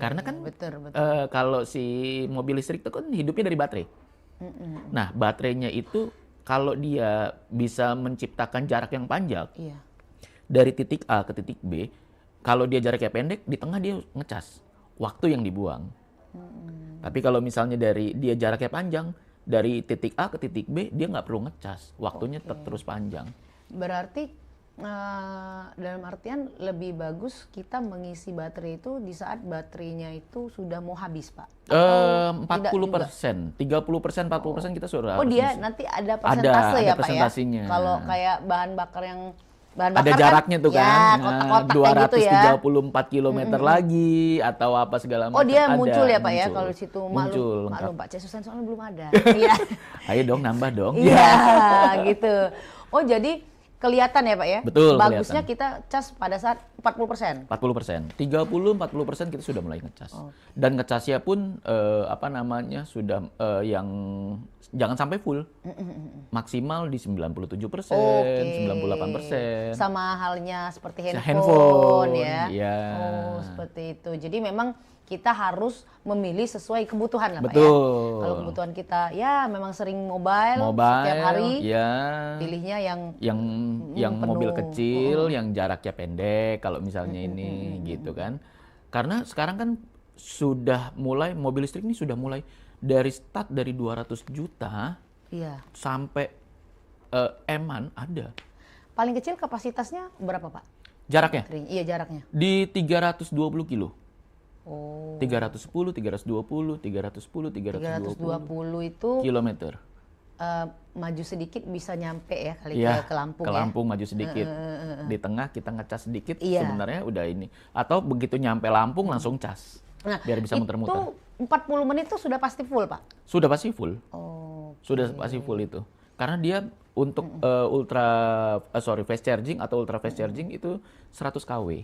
Karena kan
betul.
Kalau si mobil listrik itu kan hidupnya dari baterai. Nah, baterainya itu kalau dia bisa menciptakan jarak yang panjang dari titik A ke titik B, kalau dia jaraknya pendek, di tengah dia ngecas, waktu yang dibuang. Tapi kalau misalnya dari dia jaraknya panjang, dari titik A ke titik B, dia nggak perlu ngecas, waktunya terus panjang.
Berarti dalam artian lebih bagus kita mengisi baterai itu di saat baterainya itu sudah mau habis, Pak?
40%, 30%, 40% kita sudah harus
dia
ngisi.
nanti ada persentase ya, Pak ya?
persentasinya.
Kalau kayak bahan bakar yang Bahan
ada
bakar
jaraknya
kan?
tuh
Ya,
kan,
kotak-kotak kayak gitu ya.
234 km lagi atau apa segala macam.
Oh dia
ada,
muncul ya Pak ya
muncul.
kalau di situ.
Muncul,
Maklum Pak Cek Susan soalnya belum ada. Iya.
Ayo dong nambah dong.
Iya gitu. Oh jadi kelihatan ya Pak ya?
Betul,
bagusnya
kelihatan.
kita cas pada saat 40%.
40%, 30-40% kita sudah mulai ngecas. Dan ngecasnya pun sudah yang jangan sampai full. Maksimal di 97%, 98%.
Sama halnya seperti
handphone
ya.
Ya.
Oh, seperti itu. Jadi memang kita harus memilih sesuai kebutuhan lah Pak
Betul.
ya. Kalau kebutuhan kita ya memang sering mobile setiap hari.
Ya.
Pilihnya
yang mobil kecil, yang jaraknya pendek kalau misalnya ini gitu kan. Karena sekarang kan sudah mulai mobil listrik ini sudah mulai dari start dari 200 juta sampai M-an ada.
Paling kecil kapasitasnya berapa Pak?
Jaraknya?
Iya jaraknya.
Di 320 kilo.
Oh.
310, 320, 320
itu
kilometer.
Maju sedikit bisa nyampe ya kali ke Lampung
ke
ya.
Lampung maju sedikit. Di tengah kita ngecas sedikit sebenarnya udah ini. Atau begitu nyampe Lampung langsung cas.
Nah,
biar bisa muter-muter.
Itu 40 menit itu sudah pasti full, Pak?
Sudah pasti full.
Oh.
Sudah pasti full itu. Karena dia untuk fast charging atau ultra fast charging itu 100 kW.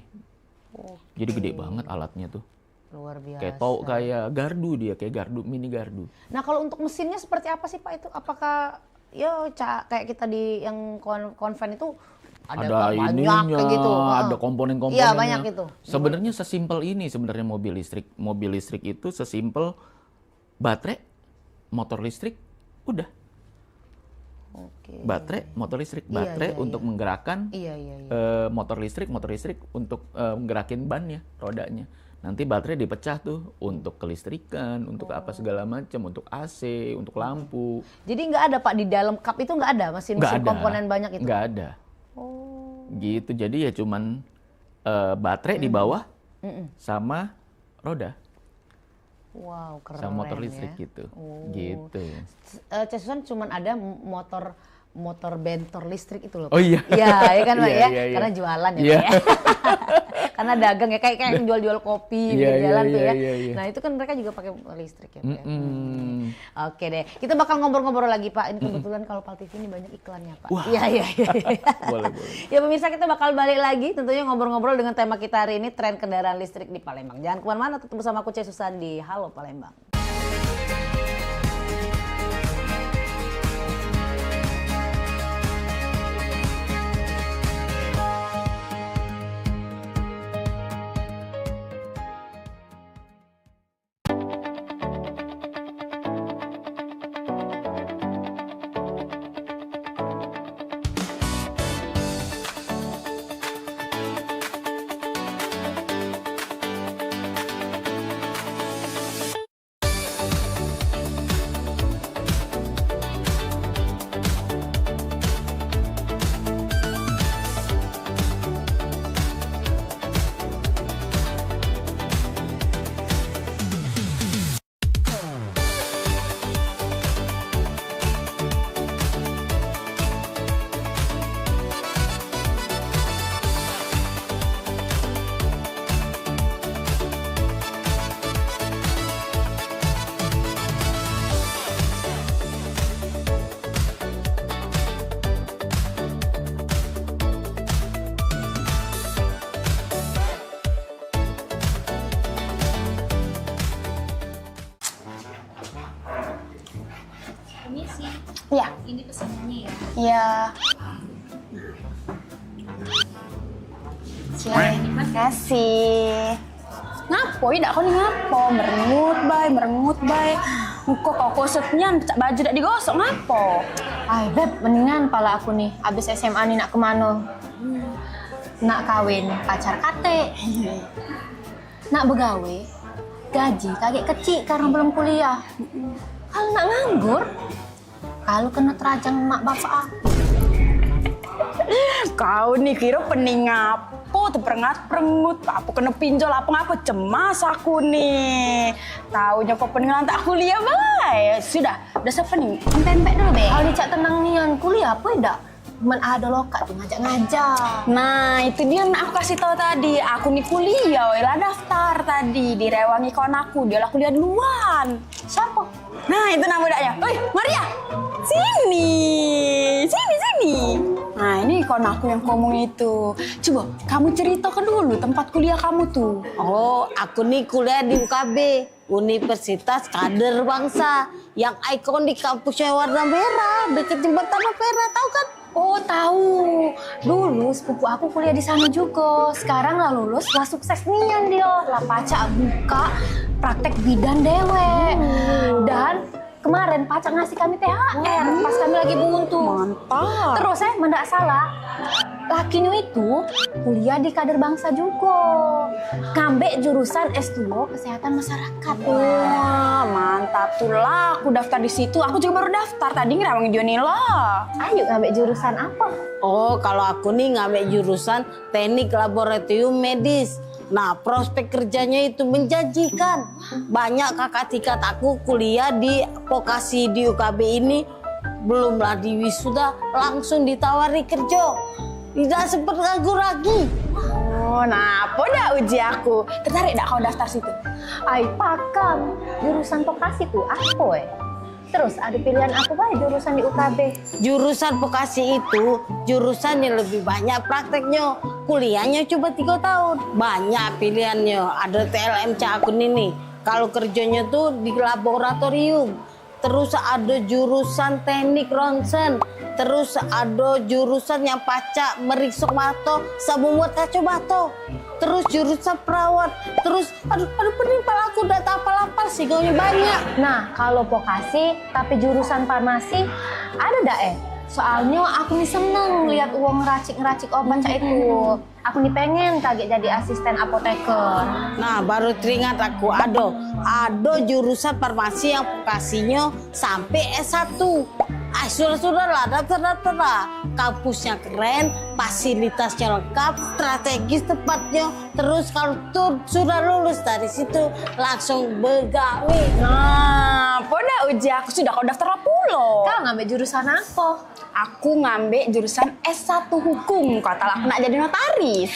Jadi gede banget alatnya tuh.
Luar biasa.
Kayak gardu dia, kayak gardu, mini gardu.
Nah, kalau untuk mesinnya seperti apa sih Pak itu? Apakah kayak kita di yang konven itu ada banyak kayak gitu.
Ada komponen-komponennya.
Iya, banyak itu.
Sebenarnya sesimpel ini sebenarnya mobil listrik. Mobil listrik itu sesimpel baterai, motor listrik, udah. Baterai, motor listrik, baterai untuk menggerakkan motor listrik untuk menggerakin bannya, rodanya. Nanti baterai dipecah tuh untuk kelistrikan, untuk apa segala macam, untuk AC, untuk lampu.
Jadi nggak ada Pak di dalam kap itu nggak ada mesin-mesin komponen banyak itu?
Nggak ada. Gitu, jadi ya cuman baterai di bawah sama roda.
Wow, keren
sama motor listrik
ya.
gitu. Gitu.
Cek Susan cuman ada motor bentor listrik itu loh.
Oh iya.
Iya, ya kan Pak ya?
Iya.
Karena jualan ya Pak ya. Karena dagang ya kayak yang jual-jual kopi di jalan tuh ya. Nah, itu kan mereka juga pakai listrik ya, Pak. Ya. Oke deh. Kita bakal ngobrol-ngobrol lagi Pak. Ini kebetulan kalau Pal TV ini banyak iklannya Pak. Iya.
Boleh.
Ya pemirsa, kita bakal balik lagi tentunya ngobrol-ngobrol dengan tema kita hari ini, tren kendaraan listrik di Palembang. Jangan kemana-mana, tetap bersama aku Cek Susan di Halo Palembang.
Ya.
Ini pesanannya ya.
Ya. Terima kasih.
Ngapo idak kau ni ngapo? Merengut bay. Muka kau kosetnya baju dak digosok ngapo?
Ay, Beb, mendingan pala aku nih abis SMA nih nak kemana? Nak kawin pacar kate. Nak begawe, gaji kagak kecil karena belum kuliah. Kalau nak nganggur, kalau kena terajang mak bapak aku.
Kau nih kira pening ngapo tuh perengut apa kena pinjol apa ngapa cemas aku nih. Taunya kau pening tak kuliah bay. Sudah siapa nih?
Empek dulu be. Kalau dicak tenang nian kuliah apa dak? cuman ada loh kak tuh ngajak-ngajak.
Nah, itu dia yang aku kasih tahu tadi. Aku nih kuliah, lah daftar tadi direwangi kawan aku. Dia lah kuliah duluan.
Siapa?
Nah, itu nama budaknya. Woi, Maria. Sini. Nah, ini kawan aku yang ngomong itu. Coba kamu ceritakan dulu tempat kuliah kamu tuh.
Oh, aku nih kuliah di UKB, Universitas Kader Bangsa, yang ikonik kampusnya warna merah, deket jembatan Ampera, tahu kan?
Oh tahu, dulu sepupu aku kuliah di sana juga. Sekarang lah lulus, lah sukses nian dia. Lah pacak buka praktek bidan dewe. Dan kemarin pacak ngasih kami THR pas kami lagi buntu.
Mantap.
Terus mendak salah, lakinya itu kuliah di Kader Bangsa juga. Ngambil jurusan S2 Kesehatan Masyarakat.
Wah, mantap tuh lah. Aku daftar di situ. Aku juga baru daftar tadi ngerawang Dionila.
Ayo ngambil jurusan apa?
Oh, kalau aku nih ngambil jurusan Teknik Laboratorium Medis. Nah, prospek kerjanya itu menjanjikan. Banyak kakak tingkat aku kuliah di vokasi di UKB ini, belumlah di wisuda langsung ditawari kerja. Tidak sempat ragu lagi.
Oh, nah apa dah uji aku? Tertarik dak kau daftar situ?
Ai pakam, jurusan vokasi tuh apa Terus ada pilihan apa baik jurusan di UKB?
Jurusan vokasi itu jurusan yang lebih banyak prakteknya. Kuliahnya cuma 3 tahun. Banyak pilihannya. Ada TLMC aku ini. Kalau kerjanya tuh di laboratorium. Terus ada jurusan teknik ronsen. Terus ada jurusan yang pacak meriksok mato sama buat kacamata. Terus jurusan perawat. Terus aduh pening pala aku udah tapal-apal sih gaunya banyak.
Nah, kalau vokasi tapi jurusan farmasi ada dak Soalnya aku nih seneng lihat uang ngeracik obat cak itu. Aku nih pengen kaget jadi asisten apoteker.
Nah, baru teringat aku ada jurusan farmasi yang vokasinya sampai S1. Sudah lah, daftar lah. Kampusnya keren, fasilitasnya lengkap, strategis tepatnya. Terus kalau sudah lulus dari situ langsung begawe.
Nah, pada uji aku sudah kau daftar pulo.
Kau ngambil jurusan apa?
Aku ngambil jurusan S1 Hukum. Kata aku nak jadi notaris.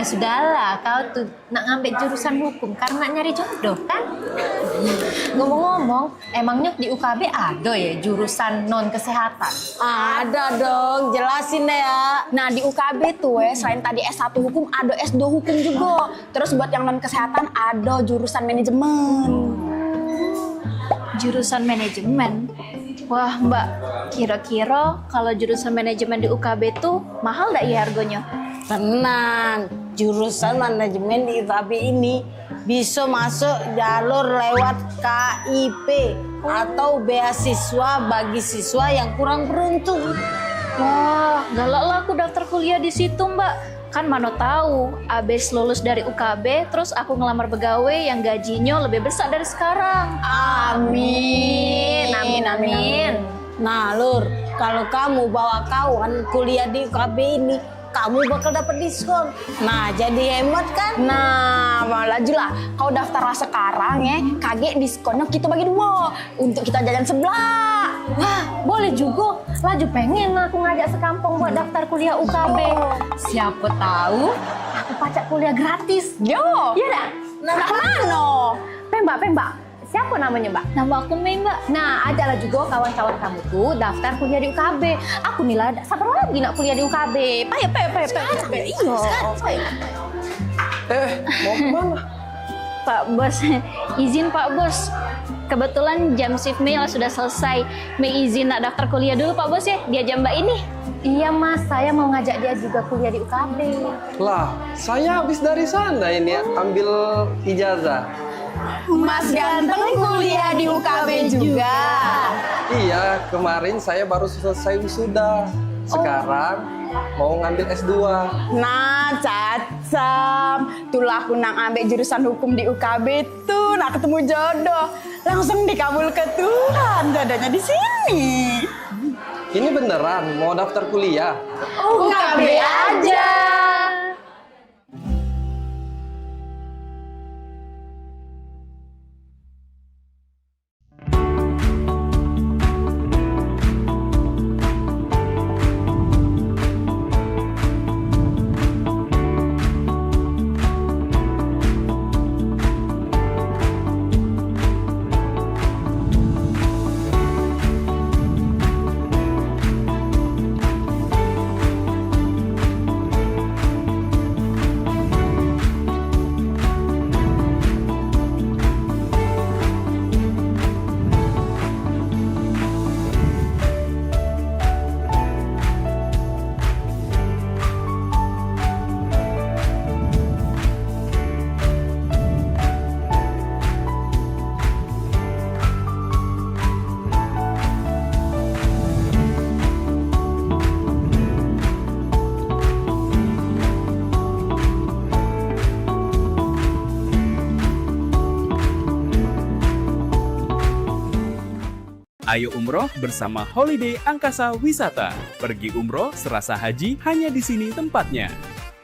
Sudahlah. Kau tuh nak ngambil jurusan hukum karena nak nyari jodoh kan? Ngomong-ngomong, emangnya di UKB ada ya jurusan non kesehatan?
Ada dong, jelasin deh ya.
Nah di UKB tuh selain tadi S1 Hukum ada S2 Hukum juga. Terus buat yang non kesehatan ada jurusan manajemen.
Jurusan manajemen? Wah mbak, kira-kira kalau jurusan manajemen di UKB tuh mahal gak ya harganya?
Tenang, jurusan manajemen di UKB ini bisa masuk jalur lewat KIP atau beasiswa bagi siswa yang kurang beruntung.
Wah, galak lah aku daftar kuliah di situ mbak. Kan mana tahu, abis lulus dari UKB, terus aku ngelamar pegawai yang gajinya lebih besar dari sekarang.
Amin.
Nah Lur, kalau kamu bawa kawan kuliah di UKB ini, kamu bakal dapat diskon. Nah, jadi hemat kan?
Nah, malah lah. Kau daftarlah sekarang kaget diskonnya kita bagi 2 untuk kita jajan sebelah.
Wah, boleh juga. Laju pengen aku ngajak sekampung buat daftar kuliah UKB. Siapa tahu aku pacak kuliah gratis.
Yo.
Iya dah.
Nah, mana?
Pembak. Siapa namanya mbak?
Nama aku Mei mbak.
Nah, ajaklah juga kawan-kawan kamu tuh daftar kuliah di UKB. Aku nih lah, sabar lagi nak kuliah di UKB. Payah. Iya.
Mau kemana?
Pak Bos, izin Pak Bos. Kebetulan jam shift Mei sudah selesai. Mei izin nak daftar kuliah dulu Pak Bos ya, dia jam mbak ini.
Iya mas, saya mau ngajak dia juga kuliah di UKB.
Lah, saya habis dari sana ini ambil ijazah.
Mas ganteng kuliah di UKB juga.
Iya, kemarin saya baru selesai wisuda. Sekarang mau ngambil S2.
Nah, cacam. Tulah aku nang ambil jurusan hukum di UKB tuh, nak ketemu jodoh. Langsung dikabul ke Tuhan, jodohnya di sini.
Ini beneran mau daftar kuliah?
UKB aja.
Ayo umroh bersama Holiday Angkasa Wisata. Pergi umroh serasa haji hanya di sini tempatnya.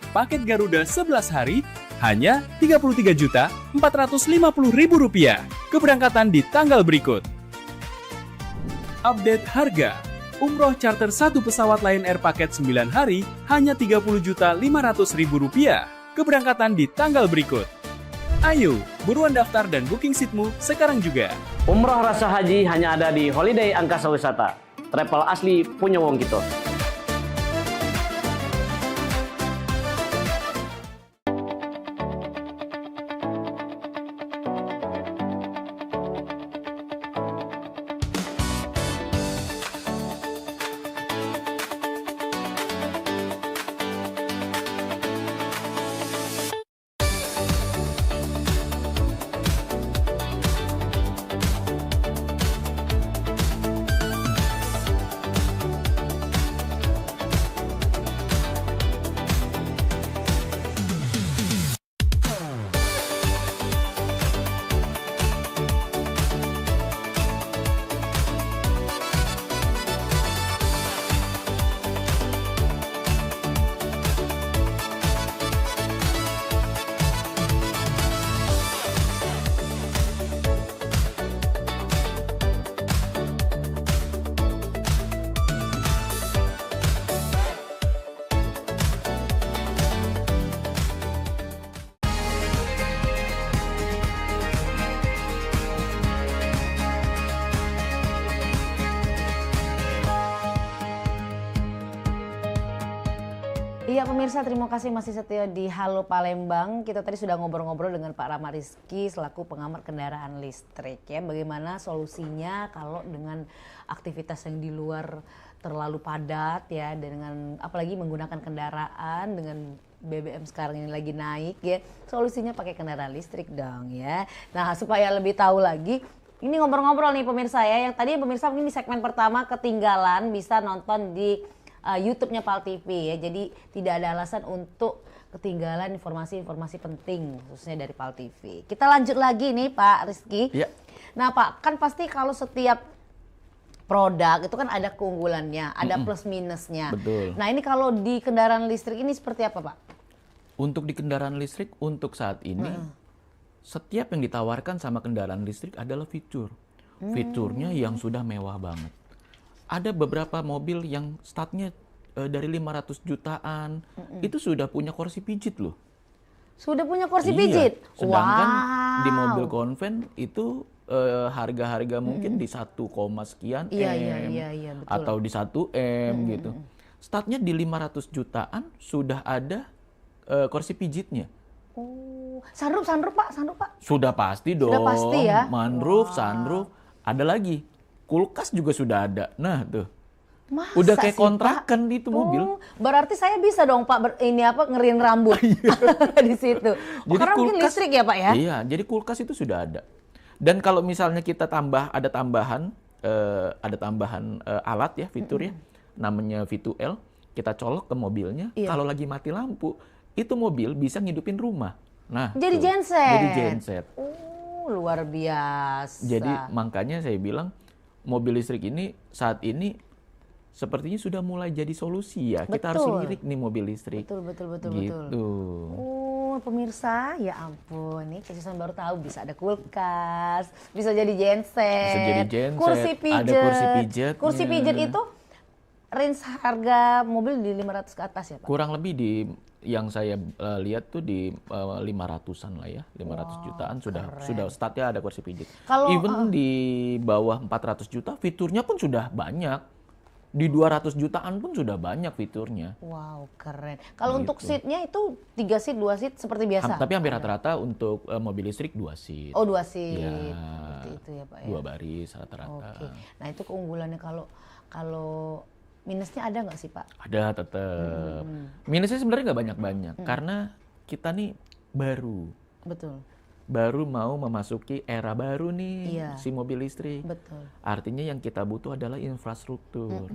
Paket Garuda 11 hari hanya Rp33.450.000. Keberangkatan di tanggal berikut. Update harga. Umroh charter 1 pesawat Lion Air paket 9 hari hanya Rp30.500.000. Keberangkatan di tanggal berikut. Ayo, buruan daftar dan booking seatmu sekarang juga.
Umroh rasa haji hanya ada di Holiday Angkasa Wisata. Travel asli punya wong gitu.
Iya pemirsa, terima kasih masih setia di Halo Palembang. Kita tadi sudah ngobrol-ngobrol dengan Pak Rama Rizky selaku pengamat kendaraan listrik ya. Bagaimana solusinya kalau dengan aktivitas yang di luar terlalu padat ya, dengan apalagi menggunakan kendaraan dengan BBM sekarang ini lagi naik ya. Solusinya pakai kendaraan listrik dong ya. Nah, supaya lebih tahu lagi, ini ngobrol-ngobrol nih pemirsa ya. Yang tadi pemirsa mungkin di segmen pertama ketinggalan, bisa nonton di YouTube-nya PAL TV ya. Jadi tidak ada alasan untuk ketinggalan informasi-informasi penting khususnya dari PAL TV. Kita lanjut lagi nih Pak Rizky.
Ya.
Nah Pak, kan pasti kalau setiap produk itu kan ada keunggulannya, ada plus minusnya.
Betul.
Nah ini kalau di kendaraan listrik ini seperti apa Pak?
Untuk di kendaraan listrik untuk saat ini setiap yang ditawarkan sama kendaraan listrik adalah fitur. Fiturnya yang sudah mewah banget. Ada beberapa mobil yang startnya dari 500 jutaan, itu sudah punya kursi pijit loh.
Sudah punya kursi pijit?
Sedangkan di mobil konven itu harga-harga mungkin di 1, sekian M,
betul.
atau di 1 M gitu. Startnya di 500 jutaan sudah ada kursi pijitnya.
Oh, sunroof Pak?
Sudah pasti dong.
Sudah pasti ya?
Sunroof, ada lagi. Kulkas juga sudah ada. Nah tuh.
Masa
udah kayak
sih,
kontrakan
Pak?
itu mobil.
Berarti saya bisa dong Pak ngerin rambut di situ. Karena mungkin listrik ya Pak ya?
Iya, jadi kulkas itu sudah ada. Dan kalau misalnya kita ada tambahan alat ya, fitur ya, namanya V2L, kita colok ke mobilnya. Kalau lagi mati lampu, itu mobil bisa ngidupin rumah. Nah,
jadi
tuh.
genset.
Jadi genset.
Luar biasa.
Jadi makanya saya bilang mobil listrik ini saat ini sepertinya sudah mulai jadi solusi ya. Kita harus lirik nih mobil listrik.
Betul.
Gitu.
Oh, pemirsa, ya ampun nih kesusahan baru tahu bisa ada kulkas, bisa jadi genset, kursi pijet.
Ada kursi pijet.
Kursi pijet itu range harga mobil di 500 ke atas ya Pak?
Kurang lebih di yang saya lihat tuh di 500-an lah ya, 500 jutaan sudah startnya ada kursi pijit. Even di bawah 400 juta fiturnya pun sudah banyak. Di 200 jutaan pun sudah banyak fiturnya.
Wow, keren. Kalau untuk seatnya itu 3 seat, 2 seat seperti biasa?
Tapi hampir rata-rata untuk mobil listrik 2 seat.
Oh, 2 seat.
Ya,
seperti itu ya Pak ya?
2 baris rata-rata.
Oke. Nah itu keunggulannya kalau minusnya ada nggak sih Pak?
Ada tetap. Minusnya sebenarnya nggak banyak-banyak. Karena kita nih baru.
Betul.
Baru mau memasuki era baru nih si mobil listrik.
Betul.
Artinya yang kita butuh adalah infrastruktur.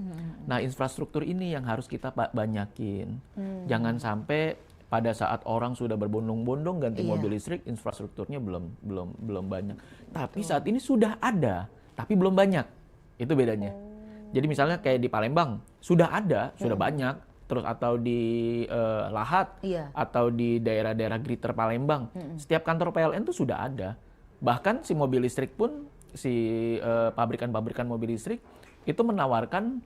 Nah infrastruktur ini yang harus kita banyakin. Jangan sampai pada saat orang sudah berbondong-bondong ganti mobil listrik, infrastrukturnya belum banyak. Tapi saat ini sudah ada, tapi belum banyak. Itu bedanya. Jadi misalnya kayak di Palembang sudah ada, sudah banyak, terus atau di Lahat atau di daerah-daerah Greater Palembang, setiap kantor PLN tuh sudah ada. Bahkan si mobil listrik pun si pabrikan-pabrikan mobil listrik itu menawarkan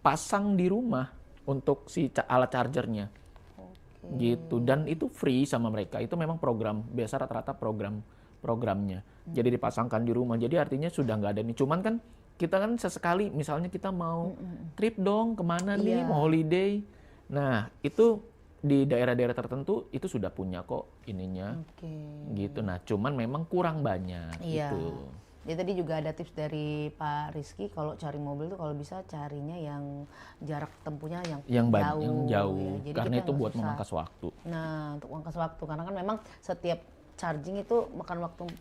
pasang di rumah untuk si alat chargernya. Gitu, dan itu free sama mereka. Itu memang program, biasa rata-rata programnya. Jadi dipasangkan di rumah. Jadi artinya sudah nggak ada nih. Cuman kan kita kan sesekali misalnya kita mau trip dong kemana nih, mau holiday. Nah itu di daerah-daerah tertentu itu sudah punya kok ininya. Gitu. Nah cuman memang kurang banyak gitu.
Jadi tadi juga ada tips dari Pak Rizky, kalau cari mobil tuh kalau bisa carinya yang jarak tempuhnya yang jauh. Ya. Jadi
karena itu buat memangkas waktu.
Nah, untuk memangkas waktu karena kan memang setiap charging itu makan waktu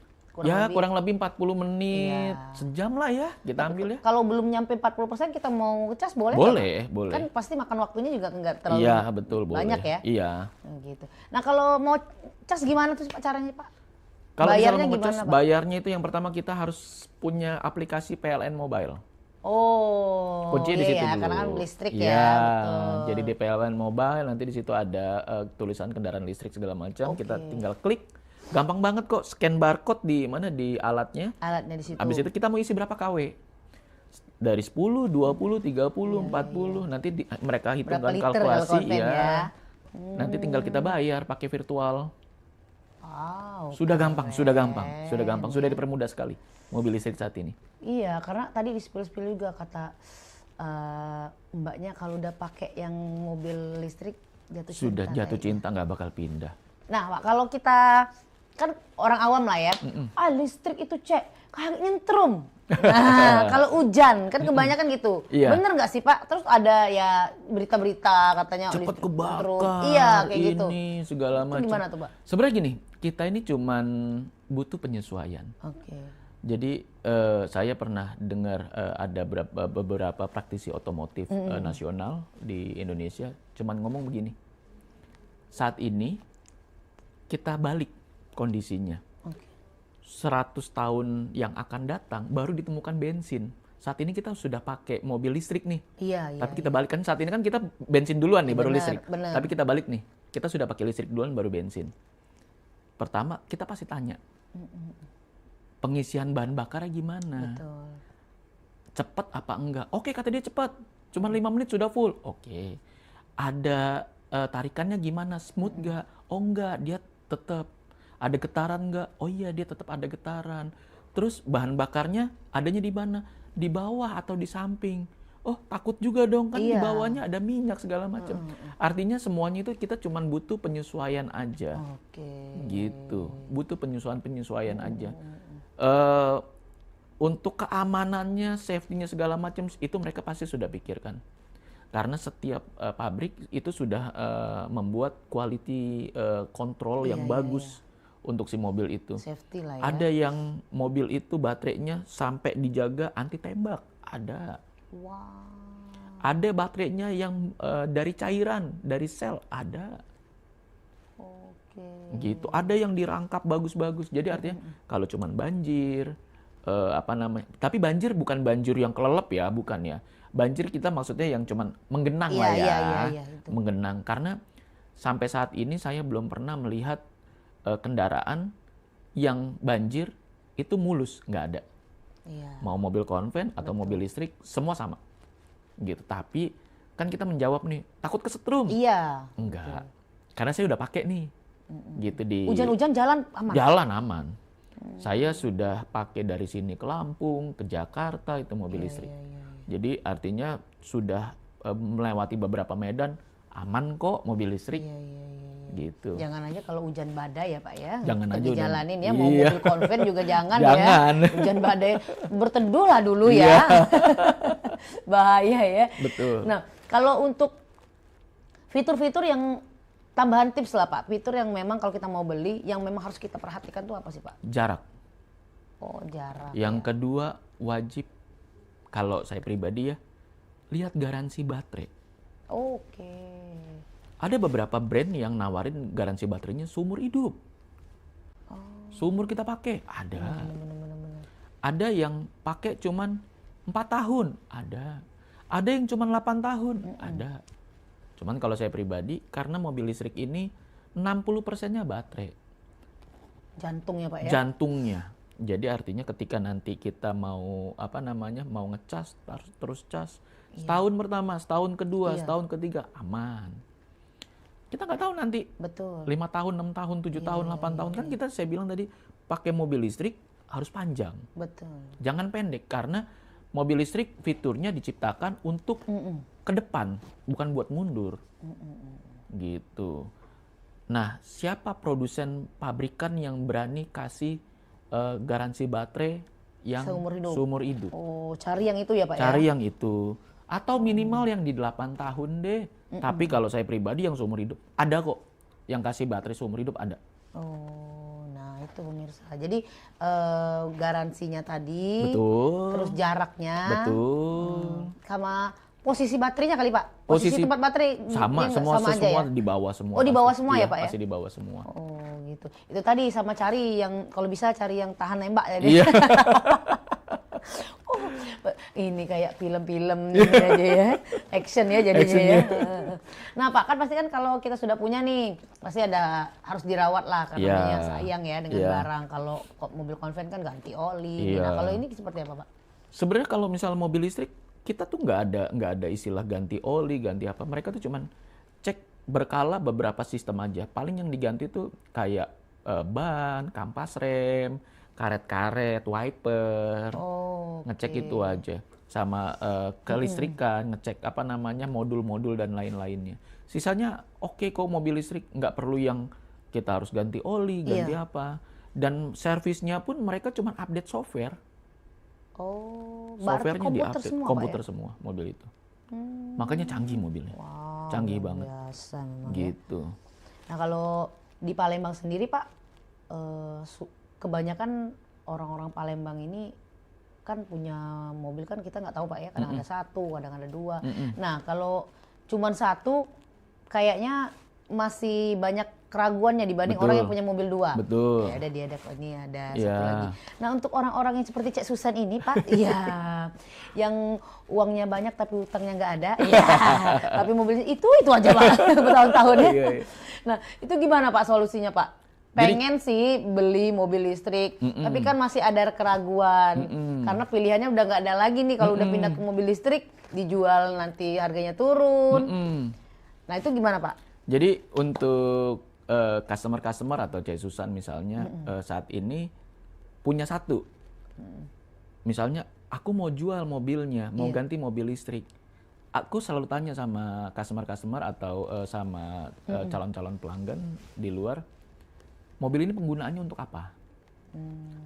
kurang lebih 40 menit, sejam lah ya kita ambil ya.
Kalau belum nyampe 40% kita mau ngecas boleh?
Boleh.
Kan pasti makan waktunya juga nggak terlalu banyak ya.
Iya.
Gitu. Nah kalau mau cas gimana tuh Pak caranya Pak?
Kalau misalnya mau ngecas, bayarnya itu yang pertama kita harus punya aplikasi PLN Mobile.
Oh,
kuncinya di situ dulu.
Karena kan listrik
ya.
Betul.
Jadi di PLN Mobile nanti di situ ada tulisan kendaraan listrik segala macam. Kita tinggal klik. Gampang banget kok, scan barcode di mana di alatnya.
Alatnya di situ.
Habis itu kita mau isi berapa KW. Dari 10, 20, 30, 40. Nanti mereka hitungkan kalkulasi ya. Nanti tinggal kita bayar pakai virtual. Sudah gampang. Sudah dipermudah sekali mobil listrik saat ini.
Iya, karena tadi di spill juga kata mbaknya kalau udah pakai yang mobil listrik jatuh cinta.
Sudah jatuh cinta nggak bakal pindah.
Nah, Pak, kalau kita kan orang awam lah ya, listrik itu kayak nyentrum. Nah, kalau hujan kan kebanyakan gitu.
Iya.
Bener nggak sih Pak? Terus ada ya berita-berita katanya
cepet
listrik
kebakar,
nyentrum. Iya kayak gitu.
Ini segala macam.
Gimana tuh Pak?
Sebenarnya gini, kita ini cuman butuh penyesuaian. Jadi saya pernah dengar ada beberapa praktisi otomotif nasional di Indonesia cuman ngomong begini. Saat ini kita balik kondisinya. 100 tahun yang akan datang baru ditemukan bensin. Saat ini kita sudah pakai mobil listrik nih.
Iya.
Tapi kita balik kan saat ini kan kita bensin duluan nih baru listrik. Tapi kita balik nih. Kita sudah pakai listrik duluan baru bensin. Pertama kita pasti tanya. Pengisian bahan bakarnya gimana?
Betul.
Cepet apa enggak? Oke, kata dia cepat. Cuma 5 menit sudah full. Oke. Ada tarikannya gimana? Smooth enggak? Oh enggak, dia tetap. Ada getaran nggak? Oh iya, dia tetap ada getaran. Terus bahan bakarnya adanya di mana? Di bawah atau di samping? Oh, takut juga dong kan di bawahnya ada minyak segala macam. Artinya semuanya itu kita cuma butuh penyesuaian aja. Gitu. Butuh penyesuaian aja. Untuk keamanannya, safety-nya segala macam itu mereka pasti sudah pikirkan. Karena setiap pabrik itu sudah membuat quality control yang bagus. Untuk si mobil itu.
Safety lah ya.
Ada yang mobil itu baterainya sampai dijaga anti tembak. Ada.
Wow.
Ada baterainya yang dari cairan, dari sel. Ada. Gitu. Ada yang dirangkap bagus-bagus. Jadi artinya kalau cuman banjir, tapi banjir bukan banjir yang kelelep ya, bukan ya. Banjir kita maksudnya yang cuman menggenang lah ya. Menggenang. Karena sampai saat ini saya belum pernah melihat kendaraan yang banjir itu mulus, nggak ada. Mau mobil konven atau mobil listrik semua sama gitu. Tapi kan kita menjawab nih, takut kesetrum? Enggak, karena saya udah pakai nih gitu. Di
hujan-hujan jalan aman?
Jalan aman. Saya sudah pakai dari sini ke Lampung, ke Jakarta itu mobil listrik. Jadi artinya sudah melewati beberapa medan, aman kok mobil listrik. Gitu.
Jangan aja kalau hujan badai ya Pak ya.
Jangan aja
dijalanin ya, mau mobil konven juga jangan ya. Hujan badai berteduh lah dulu ya. Bahaya ya.
Betul.
Nah, kalau untuk fitur-fitur yang tambahan tips lah Pak, fitur yang memang kalau kita mau beli yang memang harus kita perhatikan tuh apa sih Pak?
Jarak.
Oh, jarak.
Yang kedua wajib, kalau saya pribadi ya, lihat garansi baterai. Ada beberapa brand yang nawarin garansi baterainya seumur hidup. Seumur kita pakai, ada. Ada yang pakai cuman 4 tahun, ada. Ada yang cuma 8 tahun, ada. Cuman kalau saya pribadi, karena mobil listrik ini 60%-nya baterai.
Jantung ya Pak ya?
Jantungnya. Jadi artinya ketika nanti kita mau mau ngecas, terus cas, setahun pertama, setahun kedua, setahun ketiga, aman. Kita nggak tahu nanti.
Betul.
5 tahun, 6 tahun, 7 tahun, 8 tahun. Kan kita, saya bilang tadi, pakai mobil listrik harus panjang.
Betul.
Jangan pendek, karena mobil listrik fiturnya diciptakan untuk ke depan, bukan buat mundur. Gitu. Nah, siapa produsen pabrikan yang berani kasih garansi baterai yang seumur hidup?
Oh, cari yang itu ya Pak
Cari
ya?
yang itu. Atau minimal yang di 8 tahun deh. Tapi kalau saya pribadi yang seumur hidup, ada kok. Yang kasih baterai seumur hidup ada.
Oh, nah itu pemirsa. Jadi garansinya tadi,
Betul.
terus jaraknya,
Betul.
sama posisi baterainya kali Pak.
Posisi
tempat baterai
sama
dia
semua
aja
semua
ya?
di bawah semua.
Oh, di bawah
pasti.
semua ya, Pak ya?
Pasti di bawah semua.
Oh gitu. Itu tadi sama cari yang kalau bisa cari yang tahan nembak ya.
Iya.
Oh, ini kayak film-film ini aja ya, action ya jadinya ya. Nah Pak, kan pasti kan kalau kita sudah punya nih, pasti harus dirawat lah karena sayang ya dengan barang. Kalau mobil konven kan ganti oli. Nah kalau ini seperti apa Pak?
Sebenarnya kalau misal mobil listrik, kita tuh nggak ada istilah ganti oli, ganti apa. Mereka tuh cuman cek berkala beberapa sistem aja. Paling yang diganti tuh kayak ban, kampas rem, karet-karet, wiper, ngecek itu aja. Sama kelistrikan, ngecek modul-modul dan lain-lainnya. Sisanya oke kok mobil listrik, nggak perlu yang kita harus ganti oli, ganti apa. Dan servisnya pun mereka cuma update software.
Oh,
softwarenya
komputer
diupdate,
semua,
komputer
Pak ya?
semua mobil itu. Makanya canggih mobilnya, canggih banget.
Biasa memang
gitu.
Ya. Nah kalau di Palembang sendiri Pak, kebanyakan orang-orang Palembang ini kan punya mobil kan kita nggak tahu Pak ya, kadang ada satu, kadang ada dua. Nah kalau cuman satu, kayaknya masih banyak keraguannya dibanding orang yang punya mobil dua.
Betul.
Ya, ada satu lagi. Nah untuk orang-orang yang seperti Cek Susan ini Pak, iya, yang uangnya banyak tapi utangnya nggak ada, iya, tapi mobilnya itu aja Pak, bertahun-tahun ya. Nah itu gimana Pak solusinya Pak? Pengen sih beli mobil listrik, tapi kan masih ada keraguan karena pilihannya udah nggak ada lagi nih kalau udah pindah ke mobil listrik, dijual nanti harganya turun. Nah itu gimana Pak?
Jadi untuk customer atau Cek Susan misalnya saat ini punya satu, misalnya aku mau jual mobilnya, mau ganti mobil listrik. Aku selalu tanya sama customer atau sama calon-calon pelanggan di luar, mobil ini penggunaannya untuk apa?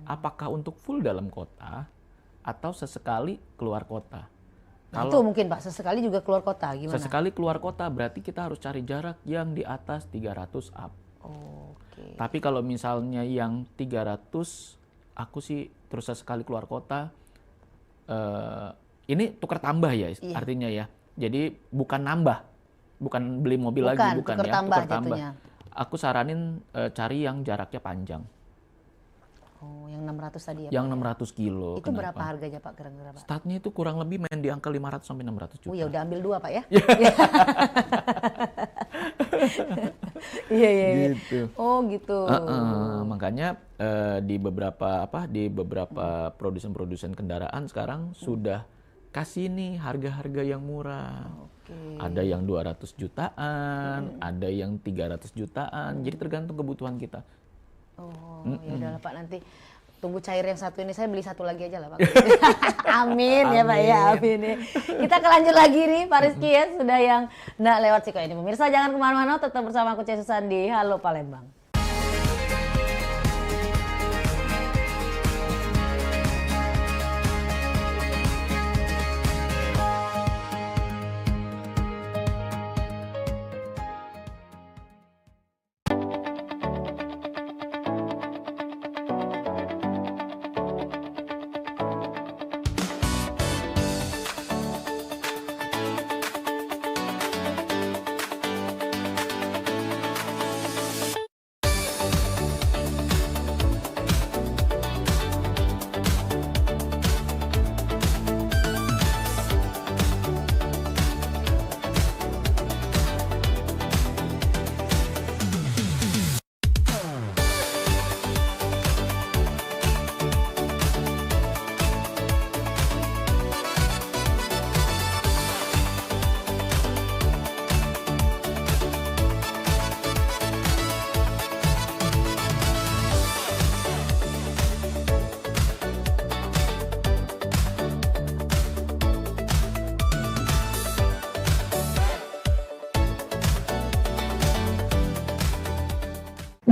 Apakah untuk full dalam kota atau sesekali keluar kota?
Nah, itu mungkin Pak, sesekali juga keluar kota gimana?
Sesekali keluar kota berarti kita harus cari jarak yang di atas 300 up. Tapi kalau misalnya yang 300, aku sih terus sesekali keluar kota, ini tukar tambah ya artinya ya. Jadi bukan nambah, bukan beli mobil lagi, bukan
tukar
ya,
tambah
tukar tambah.
jatuhnya.
Aku saranin cari yang jaraknya panjang.
Oh, yang 600 tadi ya
Yang
Pak?
600 kilo.
Itu
kenapa?
berapa harganya Pak kira-kira Pak?
Startnya itu kurang lebih main di angka 500 sampai 600 juta.
Oh ya udah ambil 2 Pak ya. Iya.
Gitu.
Oh gitu.
Makanya di beberapa produsen kendaraan sekarang sudah kasih nih harga-harga yang murah. Ada yang 200 jutaan, ada yang 300 jutaan. Jadi tergantung kebutuhan kita.
Oh, ya udahlah Pak, nanti tunggu cair yang satu ini, saya beli satu lagi aja lah Pak. Amin ya Pak ya, amin ya. Kita lanjut lagi nih Pak Rizky ya, sudah yang nggak lewat sih kok ini. Pemirsa jangan kemana-mana, tetap bersama aku Cek Susan di Halo Palembang.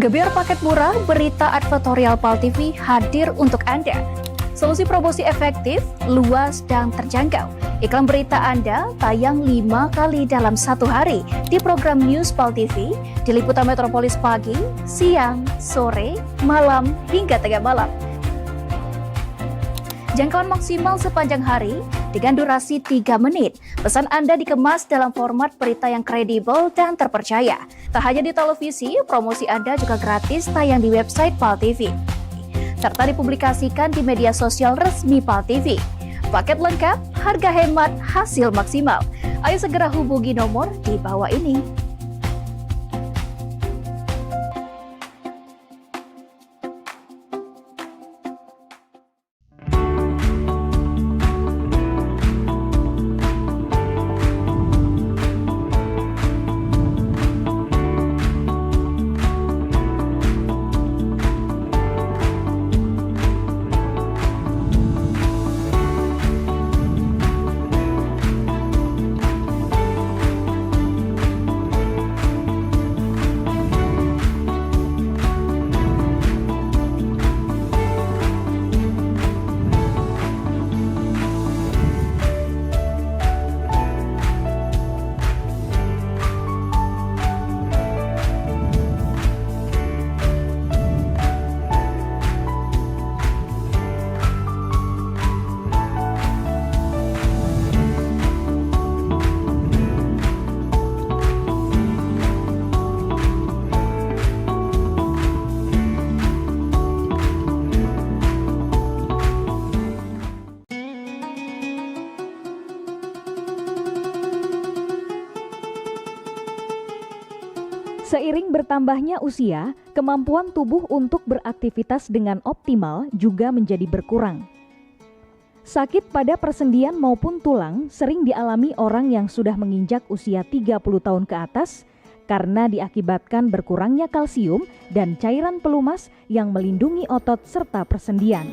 Gebyar paket murah, berita advertorial PAL TV hadir untuk Anda. Solusi promosi efektif, luas, dan terjangkau. Iklan berita Anda tayang 5 kali dalam 1 hari di program News PAL TV, di Liputan Metropolis pagi, siang, sore, malam, hingga tengah malam. Jangkauan maksimal sepanjang hari dengan durasi 3 menit. Pesan Anda dikemas dalam format berita yang kredibel dan terpercaya. Tak hanya di televisi, promosi Anda juga gratis tayang di website PAL TV, serta dipublikasikan di media sosial resmi PAL TV. Paket lengkap, harga hemat, hasil maksimal. Ayo segera hubungi nomor di bawah ini.
Seiring bertambahnya usia, kemampuan tubuh untuk beraktivitas dengan optimal juga menjadi berkurang. Sakit pada persendian maupun tulang sering dialami orang yang sudah menginjak usia 30 tahun ke atas karena diakibatkan berkurangnya kalsium dan cairan pelumas yang melindungi otot serta persendian.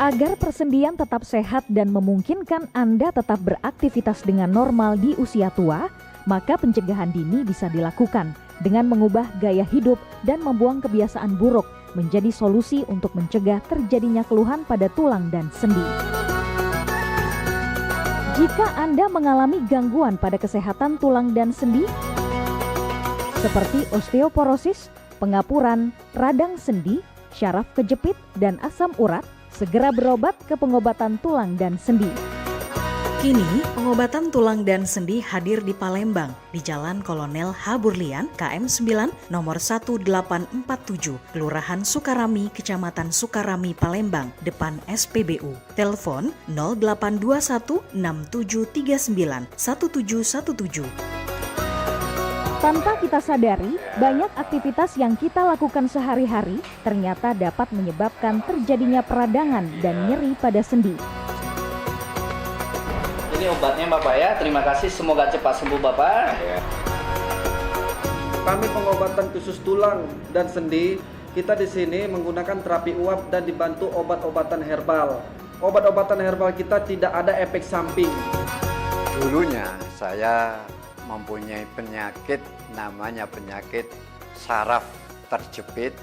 Agar persendian tetap sehat dan memungkinkan Anda tetap beraktivitas dengan normal di usia tua, maka pencegahan dini bisa dilakukan dengan mengubah gaya hidup dan membuang kebiasaan buruk menjadi solusi untuk mencegah terjadinya keluhan pada tulang dan sendi. Jika Anda mengalami gangguan pada kesehatan tulang dan sendi, seperti osteoporosis, pengapuran, radang sendi, syaraf kejepit, dan asam urat, segera berobat ke pengobatan tulang dan sendi.
Kini, pengobatan tulang dan sendi hadir di Palembang, di Jalan Kolonel H. Burlian, KM 9, nomor 1847, Kelurahan Sukarami, Kecamatan Sukarami, Palembang, depan SPBU. Telepon 0821 6739 1717.
Tanpa kita sadari, banyak aktivitas yang kita lakukan sehari-hari ternyata dapat menyebabkan terjadinya peradangan dan nyeri pada sendi.
Ini obatnya Bapak ya, terima kasih, semoga cepat sembuh Bapak.
Kami pengobatan khusus tulang dan sendi, kita di sini menggunakan terapi uap dan dibantu obat-obatan herbal. Obat-obatan herbal kita tidak ada efek samping.
Dulunya saya mempunyai penyakit namanya penyakit saraf terjepit.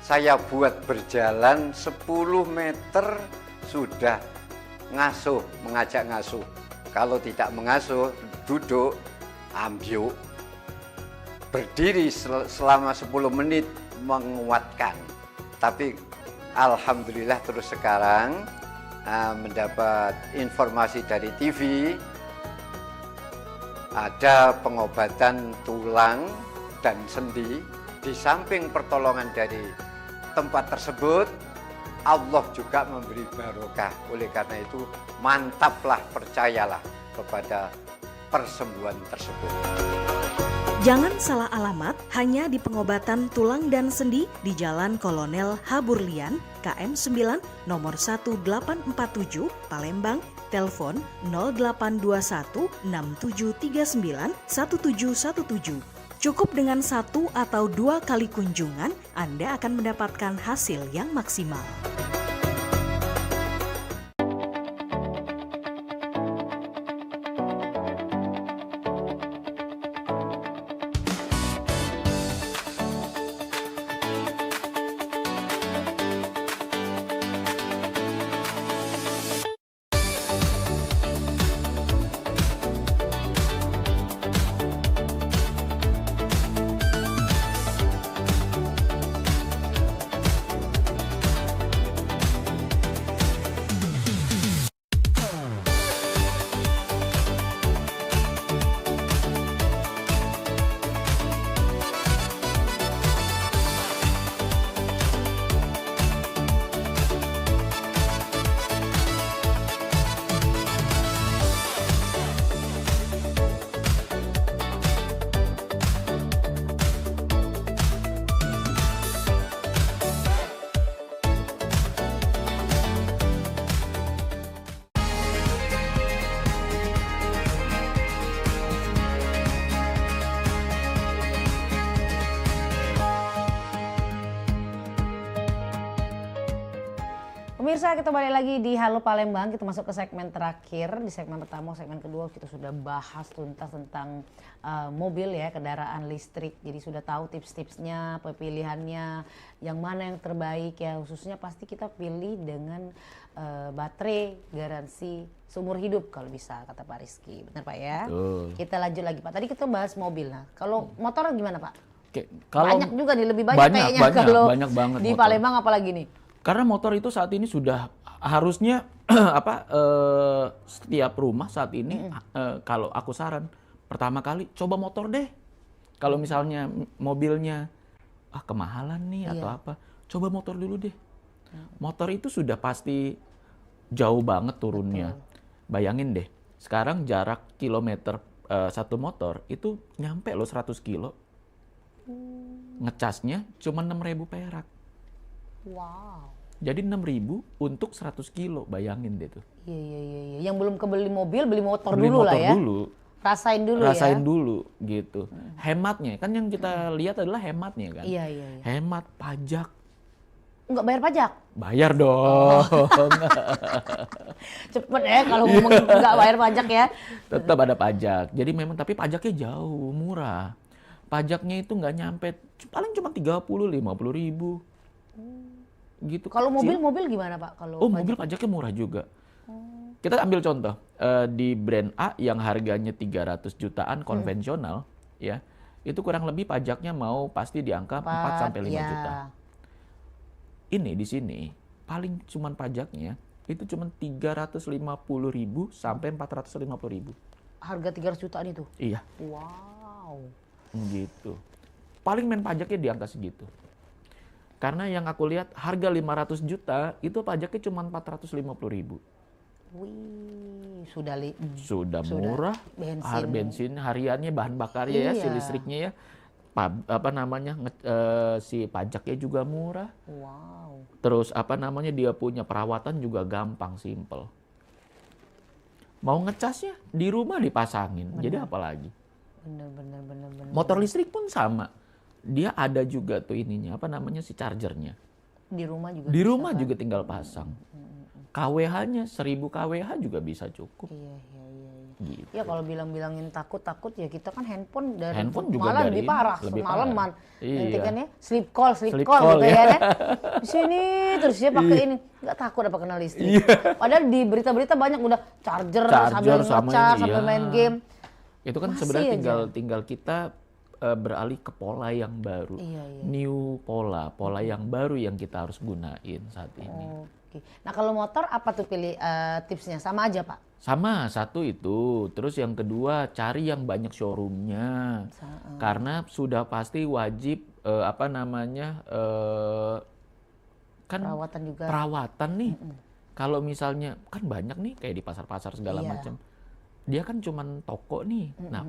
Saya buat berjalan 10 meter sudah ngasuh, mengajak ngasuh. Kalau tidak mengasuh, duduk, ambyuk, berdiri selama 10 menit menguatkan. Tapi alhamdulillah terus sekarang mendapat informasi dari TV, ada pengobatan tulang dan sendi. Di samping pertolongan dari tempat tersebut, Allah juga memberi barokah. Oleh karena itu, mantaplah, percayalah kepada persembuhan tersebut.
Jangan salah alamat, hanya di pengobatan tulang dan sendi di Jalan Kolonel H. Burlian, KM 9, nomor 1847, Palembang, telepon 0821 6739 1717. Cukup dengan 1 atau 2 kali kunjungan, Anda akan mendapatkan hasil yang maksimal.
Pemirsa, kita balik lagi di Halo Palembang. Kita masuk ke segmen terakhir. Di segmen pertama, segmen kedua kita sudah bahas tuntas tentang mobil ya, kendaraan listrik. Jadi sudah tahu tips-tipsnya, pilihannya, yang mana yang terbaik ya. Khususnya pasti kita pilih dengan baterai garansi seumur hidup kalau bisa, kata Pak Rizky. Benar Pak ya?
Betul.
Kita lanjut lagi Pak. Tadi kita bahas mobil. Nah, kalau motor gimana Pak?
Oke, kalau
banyak juga nih, lebih banyak kayaknya kalau
banyak banget
di
motor.
Palembang apalagi nih.
Karena motor itu saat ini sudah harusnya setiap rumah saat ini kalau aku saran pertama kali coba motor deh. Kalau misalnya mobilnya kemahalan nih atau apa, coba motor dulu deh. Motor itu sudah pasti jauh banget turunnya. Bayangin deh, sekarang jarak kilometer satu motor itu nyampe loh 100 kilo. Ngecasnya cuma 6.000 perak.
Wow.
Jadi 6.000 untuk 100 kilo, bayangin deh tuh.
Iya. Yang belum kebeli mobil, beli motor
Beli
dulu
motor
lah ya.
Dulu.
Rasain dulu
Rasain
ya.
dulu gitu. Hematnya, kan yang kita lihat adalah hematnya kan.
Iya.
Hemat pajak.
Nggak bayar pajak?
Bayar dong.
Cepet ya kalau ngomong nggak bayar pajak ya.
Tetap ada pajak. Jadi memang, tapi pajaknya jauh, murah. Pajaknya itu nggak nyampe, paling cuma 30-50 ribu. Gitu.
Kalau mobil gimana Pak? Kalau
mobil pajaknya murah juga. Kita ambil contoh di brand A yang harganya 300 jutaan konvensional, ya, itu kurang lebih pajaknya mau pasti di angka 4 sampai 5 juta. Ini di sini paling cuman pajaknya itu cuman 350.000 sampai 450.000.
Harga 300 jutaan itu?
Iya.
Wow.
Gitu. Paling main pajaknya di angka segitu. Karena yang aku lihat harga 500 juta itu pajaknya cuma 450.000.
Wih,
sudah murah. Bensin hariannya, bahan bakarnya ya, si listriknya ya. Si pajaknya juga murah.
Wow.
Terus dia punya perawatan juga gampang, simple. Mau ngecasnya di rumah dipasangin. Jadi apalagi?
Bener.
Motor listrik pun sama. Dia ada juga tuh ininya, si chargernya.
Di rumah juga.
Di rumah juga tinggal pasang. KWH-nya 1000 KWH juga bisa cukup.
Iya.
Gitu.
Ya kalau bilangin takut ya kita kan handphone dari
juga
malah
dari
lebih parah,
lebih
semalaman.
Iya.
Nanti kan ya sleep call gitu ya. Di sini terus dia pakai ini, nggak takut apa kena listrik. Padahal di berita-berita banyak udah charger sambil ngecas, sambil main game.
Itu kan sebenarnya tinggal kita beralih ke pola yang baru. New pola yang baru yang kita harus gunain saat ini.
Oke. Nah kalau motor apa tuh pilih tipsnya? Sama aja Pak?
Sama, satu itu. Terus yang kedua cari yang banyak showroomnya. Karena sudah pasti wajib kan
perawatan juga.
Perawatan nih. Kalau misalnya kan banyak nih kayak di pasar-pasar segala macam. Dia kan cuman toko nih. Nah,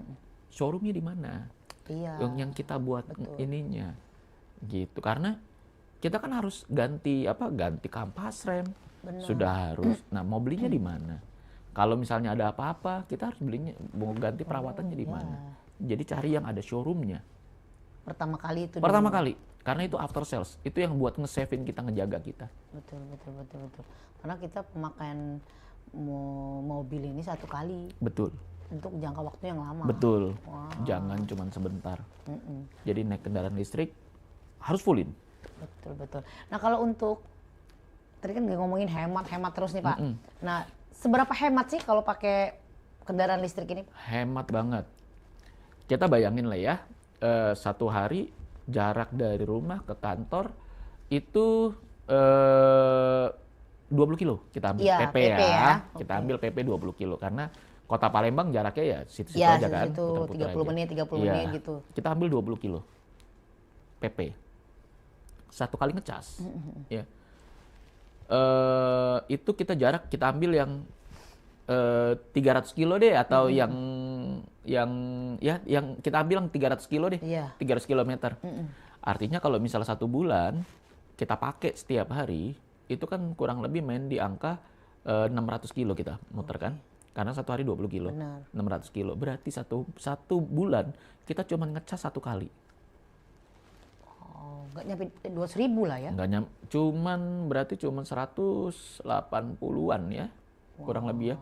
showroomnya di mana? Yang kita buat ininya. Gitu. Karena kita kan harus ganti kampas rem.
Benar.
Sudah harus. Nah, mau belinya di mana? Kalau misalnya ada apa-apa, kita harus belinya, mau ganti perawatannya di mana. Jadi cari yang ada showroomnya.
Pertama kali itu.
Pertama kali, karena itu after sales. Itu yang buat nge-saving kita, ngejaga kita.
Betul. Karena kita pemakaian mobil ini 1 kali.
Betul.
Untuk jangka waktu yang lama.
Betul.
Wow.
Jangan cuma sebentar. Jadi naik kendaraan listrik harus fullin.
Betul. Nah kalau untuk tadi kan ngomongin hemat terus nih Pak. Nah seberapa hemat sih kalau pakai kendaraan listrik ini?
Hemat banget. Kita bayangin lah ya, satu hari jarak dari rumah ke kantor itu 20 kilo kita ambil PP ya. Kita ambil PP 20 kilo karena kota Palembang jaraknya ya situ-situ aja kan.
Situ 30 menit gitu.
Kita ambil 20 kilo PP. Satu kali ngecas. Ya. Itu kita ambil yang 300 kilo deh atau yang kita ambil yang 300 kilo deh. 300 kilometer. Artinya kalau misalnya 1 bulan kita pakai setiap hari, itu kan kurang lebih main di angka 600 kilo kita muter kan. Karena 1 hari 20 kilo.
Benar.
600 kilo. Berarti satu bulan kita cuma ngecas 1 kali.
nggak nyampe 200.000 lah ya?
Nggak nyampe, berarti cuman 180-an ya, kurang lebih ya,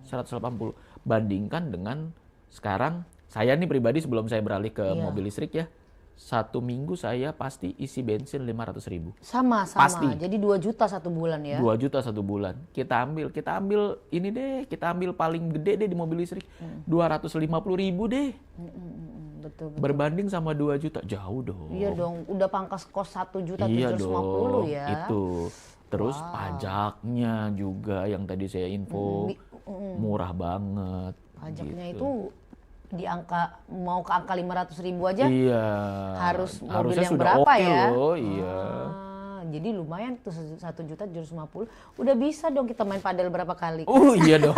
180. Bandingkan dengan sekarang, saya nih pribadi sebelum saya beralih ke mobil listrik ya, 1 minggu saya pasti isi bensin 500.000.
Sama.
Pasti.
Jadi 2 juta 1 bulan ya?
2 juta 1 bulan. Kita ambil ini deh, kita ambil paling gede deh di mobil listrik, 250.000 deh.
Betul.
Berbanding sama 2 juta, jauh dong.
Iya dong, udah pangkas kos 1 juta 750
iya dong,
ya.
Itu. Terus pajaknya juga yang tadi saya info, murah banget.
Pajaknya
gitu.
itu di angka, mau ke angka 500.000 aja,
iya,
harus mobil
harusnya
yang
sudah
berapa
oke
ya?
Loh, iya.
Jadi lumayan tuh 1.750.000, udah bisa dong kita main padel berapa kali.
Iya dong,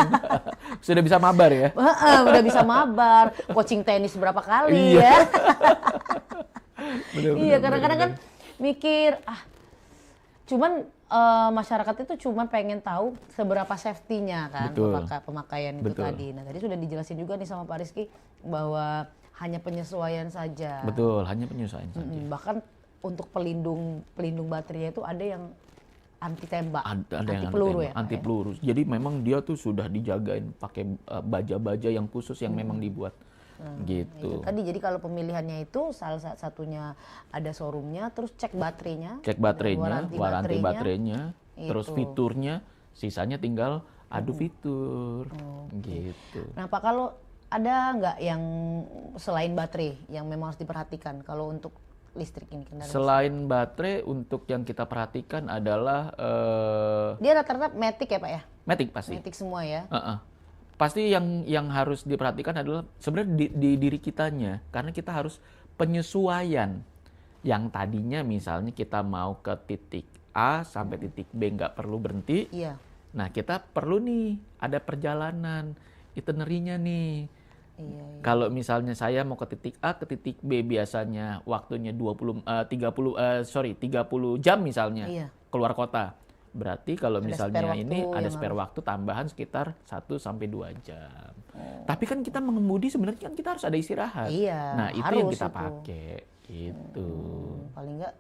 sudah bisa mabar ya?
Udah bisa mabar, coaching tenis berapa kali
iya.
ya?
Iya,
kadang-kadang kan mikir, cuman masyarakat itu cuma pengen tahu seberapa safety-nya kan.
Betul.
Pemakaian itu
Betul.
tadi. Nah tadi sudah dijelasin juga nih sama Pak Rizky bahwa hanya penyesuaian saja.
Betul, hanya penyesuaian saja.
Bahkan untuk pelindung baterainya itu ada yang anti tembak,
Ada
anti
yang
peluru ya.
anti peluru. Jadi memang dia tuh sudah dijagain pakai baja-baja yang khusus yang memang dibuat. Gitu.
Itu tadi, jadi kalau pemilihannya itu salah satunya ada showroomnya, terus cek baterainya,
waranti baterainya, terus
itu.
fiturnya, sisanya tinggal adu fitur, gitu.
Nah Pak, kalau ada nggak yang selain baterai yang memang harus diperhatikan kalau untuk listrik ini?
Selain baterai, untuk yang kita perhatikan adalah
dia rata-rata matic ya Pak ya?
Matic pasti.
Matic semua ya?
Pasti yang harus diperhatikan adalah sebenarnya di diri kitanya, karena kita harus penyesuaian. Yang tadinya misalnya kita mau ke titik A sampai titik B nggak perlu berhenti.
Iya.
Nah kita perlu nih ada perjalanan, itinerary-nya nih.
Iya.
Kalau misalnya saya mau ke titik A ke titik B biasanya waktunya 30 jam misalnya, keluar kota. Berarti kalau misalnya ini ada spare waktu tambahan sekitar 1-2 jam. Tapi kan kita mengemudi sebenarnya kan kita harus ada istirahat.
Iya,
nah itu yang kita pakai gitu.
Paling nggak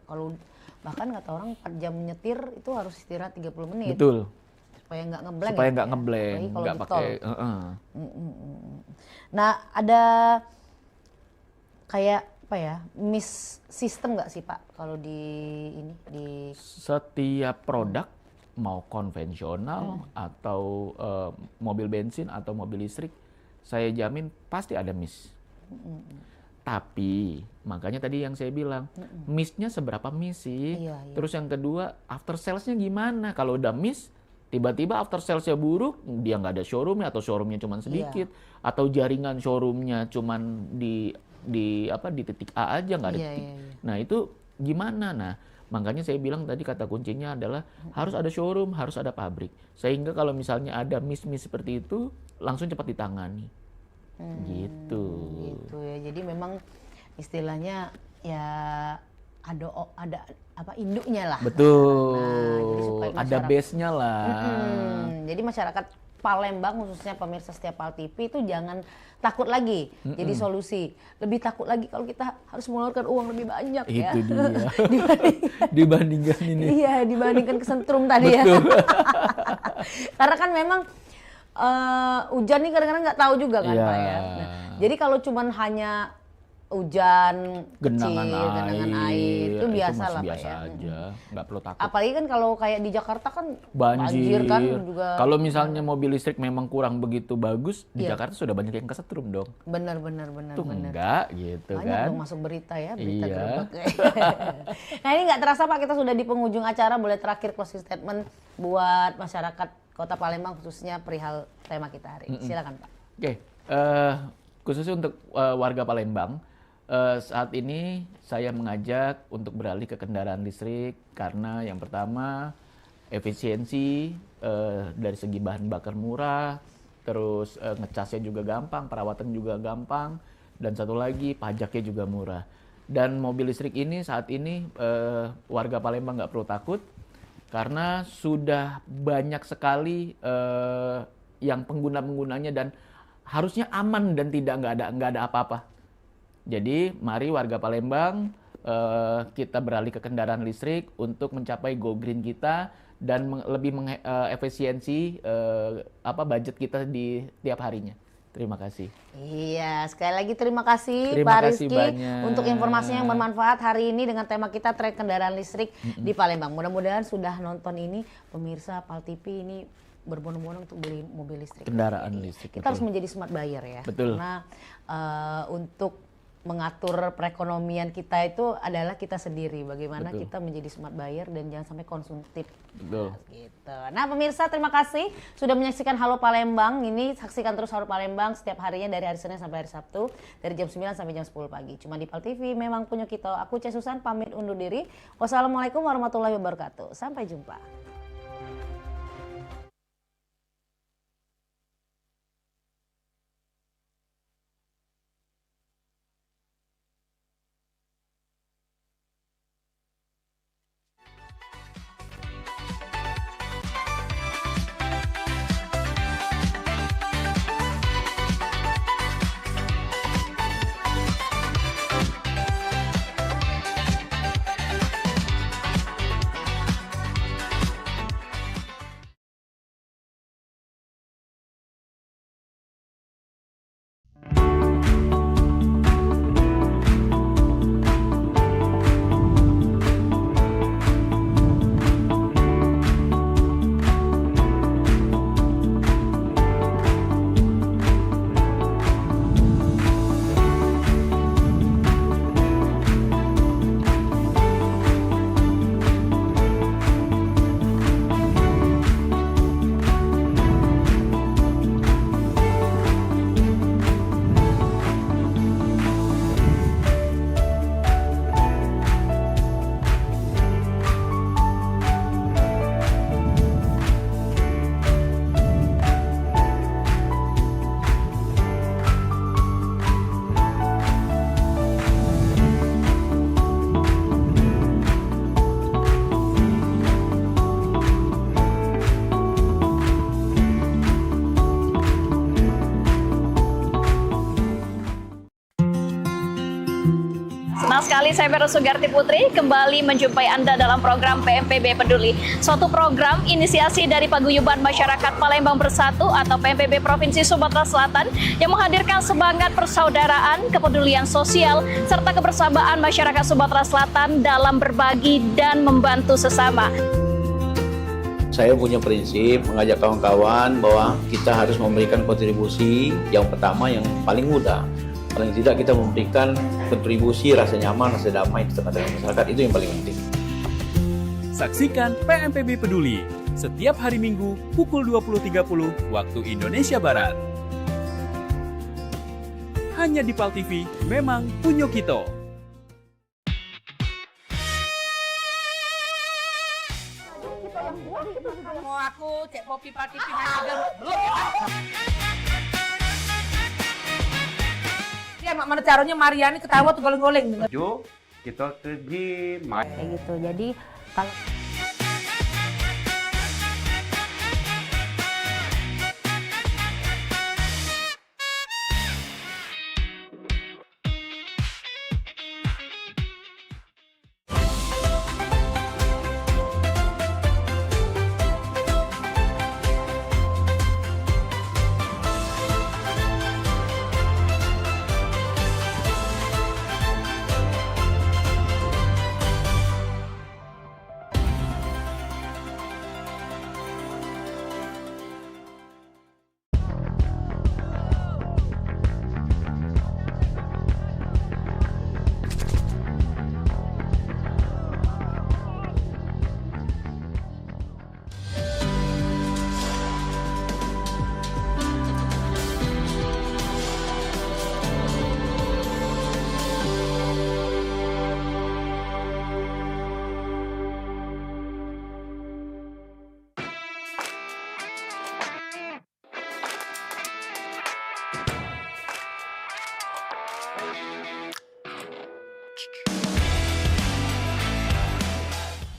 kalau bahkan kata orang 4 jam nyetir itu harus istirahat 30 menit.
Betul.
Supaya nggak ngeblank.
Supaya nggak ngeblank, nggak pakai.
Nah ada kayak apa ya, miss system nggak sih Pak kalau di
setiap produk mau konvensional atau mobil bensin atau mobil listrik, saya jamin pasti ada miss. Tapi makanya tadi yang saya bilang, miss-nya seberapa miss sih? Terus yang kedua, after sales-nya gimana? Kalau udah miss, tiba-tiba after sales-nya buruk, dia nggak ada showroom-nya atau showroom-nya cuma sedikit, atau jaringan showroom-nya cuma di titik A aja, nggak ada titik. Nah itu gimana? Nah makanya saya bilang tadi kata kuncinya adalah harus ada showroom, harus ada pabrik, sehingga kalau misalnya ada miss seperti itu langsung cepat ditangani. Gitu
ya. Jadi memang istilahnya ya ada apa induknya lah.
Betul. Nah, ada base-nya lah.
Jadi masyarakat Palembang khususnya pemirsa setiap Pal TV itu jangan takut lagi jadi solusi. Lebih takut lagi kalau kita harus mengeluarkan uang lebih banyak ya.
Itu dia. Dibandingkan ini.
Iya, dibandingkan kesentrum tadi ya. Karena kan memang hujan nih kadang-kadang nggak tahu juga kan Pak ya. Nah, jadi kalau cuman hanya hujan
genangan
air itu biasa lah Pak
biasa
ya.
aja, nggak perlu takut.
Apalagi kan kalau kayak di Jakarta kan
banjir
kan juga.
Kalau misalnya mobil listrik memang kurang begitu bagus, di Jakarta sudah banyak yang kesetrum dong.
Benar.
Tuh enggak gitu
banyak
kan.
Dong masuk berita ya, berita gerobak. Nah ini nggak terasa Pak, kita sudah di penghujung acara. Boleh terakhir closing statement buat masyarakat Kota Palembang khususnya perihal tema kita hari ini. Silakan Pak.
Oke, khususnya untuk warga Palembang. Saat ini saya mengajak untuk beralih ke kendaraan listrik karena yang pertama efisiensi dari segi bahan bakar murah, terus ngecasnya juga gampang, perawatan juga gampang, dan satu lagi pajaknya juga murah. Dan mobil listrik ini saat ini warga Palembang nggak perlu takut karena sudah banyak sekali yang pengguna-penggunanya dan harusnya aman dan nggak ada apa-apa. Jadi mari warga Palembang kita beralih ke kendaraan listrik untuk mencapai go green kita dan lebih mengefisiensi budget kita di tiap harinya. Terima kasih.
Iya, sekali lagi terima kasih
Terima
Pak
kasih
Rizky
banyak.
untuk informasinya yang bermanfaat hari ini dengan tema kita trek kendaraan listrik di Palembang. Mudah-mudahan sudah nonton ini pemirsa Pal TV ini berbondong-bondong untuk beli mobil listrik.
Kendaraan listrik.
Kita harus menjadi smart buyer ya.
Betul.
Karena untuk mengatur perekonomian kita itu adalah kita sendiri. Bagaimana
Betul.
kita menjadi smart buyer dan jangan sampai konsumtif.
Betul.
Gitu. Nah pemirsa terima kasih sudah menyaksikan Halo Palembang. Ini saksikan terus Halo Palembang setiap harinya dari hari Senin sampai hari Sabtu dari jam 9 sampai jam 10 pagi. Cuma di Pal TV memang punya kita. Aku Cek Susan pamit undur diri. Wassalamualaikum warahmatullahi wabarakatuh. Sampai jumpa.
Senang sekali saya Vero Sugarti Putri kembali menjumpai Anda dalam program PMPB Peduli. Suatu program inisiasi dari Paguyuban Masyarakat Palembang Bersatu atau PMPB Provinsi Sumatera Selatan yang menghadirkan semangat persaudaraan, kepedulian sosial, serta kebersamaan masyarakat Sumatera Selatan dalam berbagi dan membantu sesama.
Saya punya prinsip mengajak kawan-kawan bahwa kita harus memberikan kontribusi yang pertama yang paling mudah. Paling tidak kita memberikan kontribusi rasa nyaman, rasa damai di tengah-tengah masyarakat, itu yang paling penting.
Saksikan PMPB Peduli setiap hari Minggu pukul 20.30 waktu Indonesia Barat. Hanya di Pal TV, memang punya kita.
Mau aku cek kopi Pal TV aja belum. Ya mak mana caranya Mariani ketawa tuh goleng-goleng.
Yuk kita ke gym.
Kayak gitu. Jadi kalau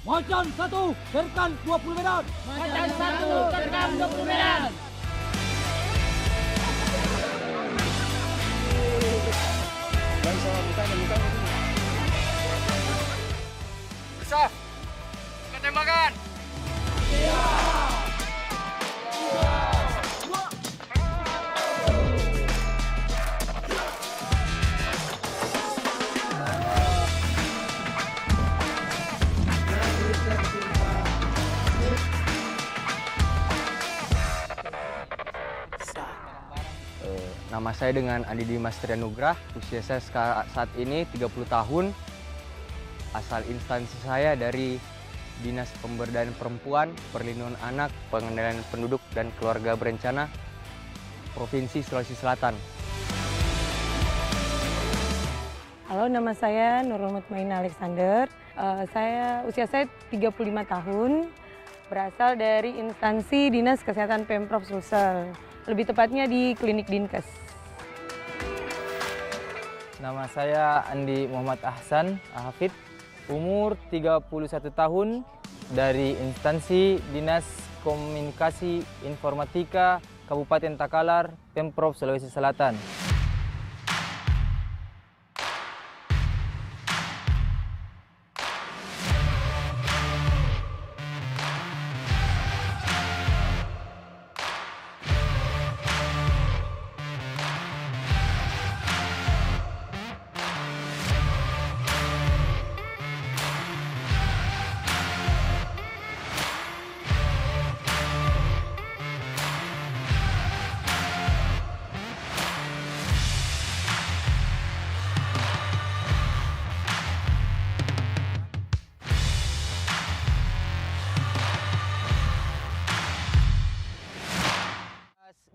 Macan 1, terkan 20 medan.
Macan 1, terkam 20 medan.
Dan sama bukan.
saya dengan Andi Dimas Trianugrah. Usia saya saat ini 30 tahun. Asal instansi saya dari Dinas Pemberdayaan Perempuan, Perlindungan Anak, Pengendalian Penduduk dan Keluarga Berencana, Provinsi Sulawesi Selatan.
Halo, nama saya Nurul Mutmainah Alexander. Usia saya 35 tahun, berasal dari instansi Dinas Kesehatan Pemprov Sulsel, lebih tepatnya di Klinik Dinkes.
Nama saya Andi Muhammad Ahsan Hafid, umur 31 tahun, dari instansi Dinas Komunikasi Informatika Kabupaten Takalar, Pemprov Sulawesi Selatan.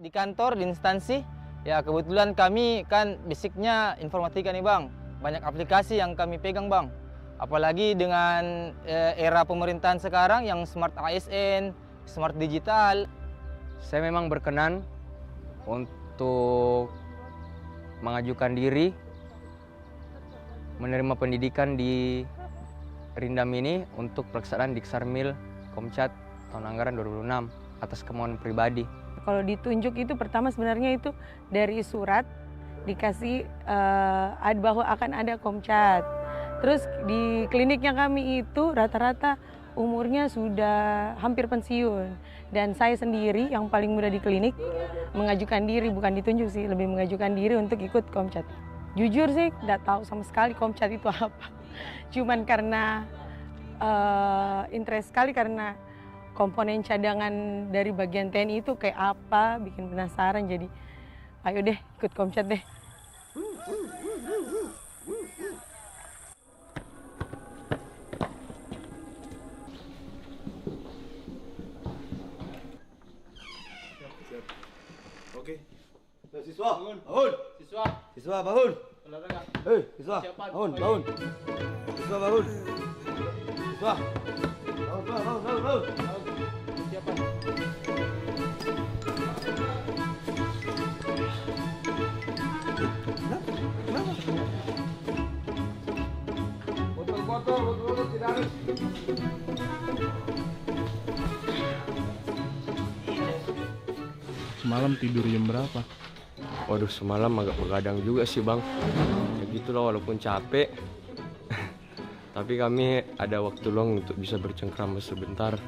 Di kantor, di instansi, ya kebetulan kami kan basicnya informatika nih Bang. Banyak aplikasi yang kami pegang Bang. Apalagi dengan era pemerintahan sekarang yang smart ASN, smart digital. Saya memang berkenan untuk mengajukan diri menerima pendidikan di Rindam ini untuk pelaksanaan Diksarmil Komcat tahun anggaran 2006 atas kemauan pribadi.
Kalau ditunjuk itu pertama sebenarnya itu dari surat dikasih bahwa akan ada Komcat. Terus di kliniknya kami itu rata-rata umurnya sudah hampir pensiun. Dan saya sendiri yang paling muda di klinik mengajukan diri, bukan ditunjuk sih, lebih mengajukan diri untuk ikut Komcat. Jujur sih nggak tahu sama sekali Komcat itu apa. Cuman karena interest sekali karena komponen cadangan dari bagian TNI itu kayak apa, bikin penasaran, jadi ayo deh ikut Komcat deh.
Oke. Siswa, bangun. Siswa, bangun. Hei, siswa, bangun. Siswa, bangun. Siswa. Bangun. Siapa? Kenapa? Botol tidak harus.
Semalam tidur jam berapa?
Waduh, semalam agak begadang juga sih Bang. Ya gitulah, walaupun capek. Tapi kami ada waktu luang untuk bisa bercengkrama sebentar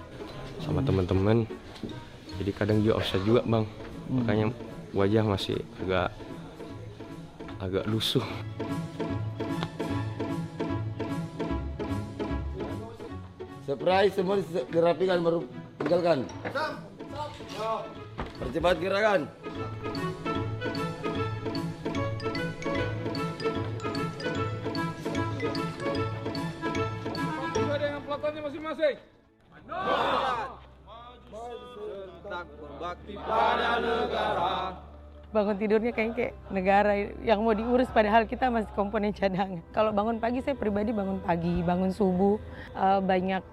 sama teman-teman. Jadi kadang juga offset juga Bang. Makanya wajah masih agak lusuh.
Surprise, semua dirapikan baru tinggalkan. Percepat gerakan.
Sesuai dengan pelatonnya masing-masing.
Berbakti pada negara.
Bangun tidurnya kayak negara yang mau diurus, padahal kita masih komponen cadangan. Kalau bangun pagi, saya pribadi bangun pagi, bangun subuh, banyak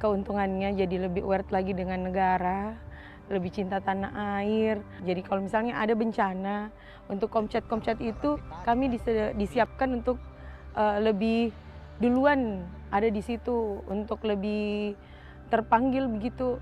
keuntungannya, jadi lebih aware lagi dengan negara, lebih cinta tanah air. Jadi kalau misalnya ada bencana, untuk Komcat itu kami disiapkan untuk lebih duluan ada di situ, untuk lebih terpanggil begitu.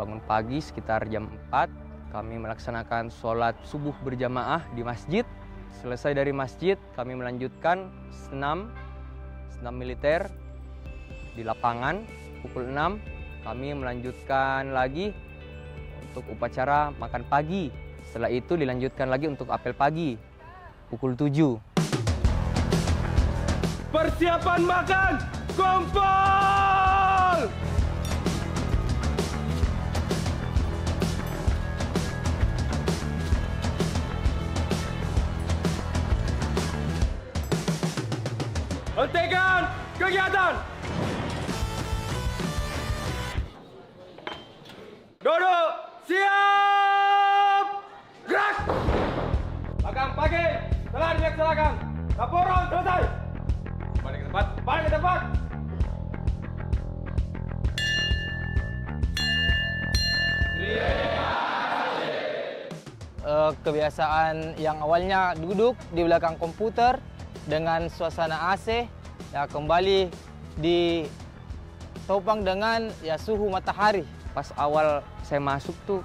Bangun pagi sekitar jam 4, kami melaksanakan sholat subuh berjamaah di masjid. Selesai dari masjid, kami melanjutkan senam militer di lapangan. Pukul 6, kami melanjutkan lagi untuk upacara makan pagi. Setelah itu dilanjutkan lagi untuk apel pagi. pukul 7.
Persiapan makan, kumpul! Hentikan kegiatan! Duduk, siap! Gerak! Makan pagi telah dilaksanakan. Laporan selesai. Balik ke tempat. Balik ke tempat.
Kebiasaan yang awalnya duduk di belakang komputer dengan suasana AC, ya kembali ditopang dengan ya suhu matahari.
Pas awal saya masuk tuh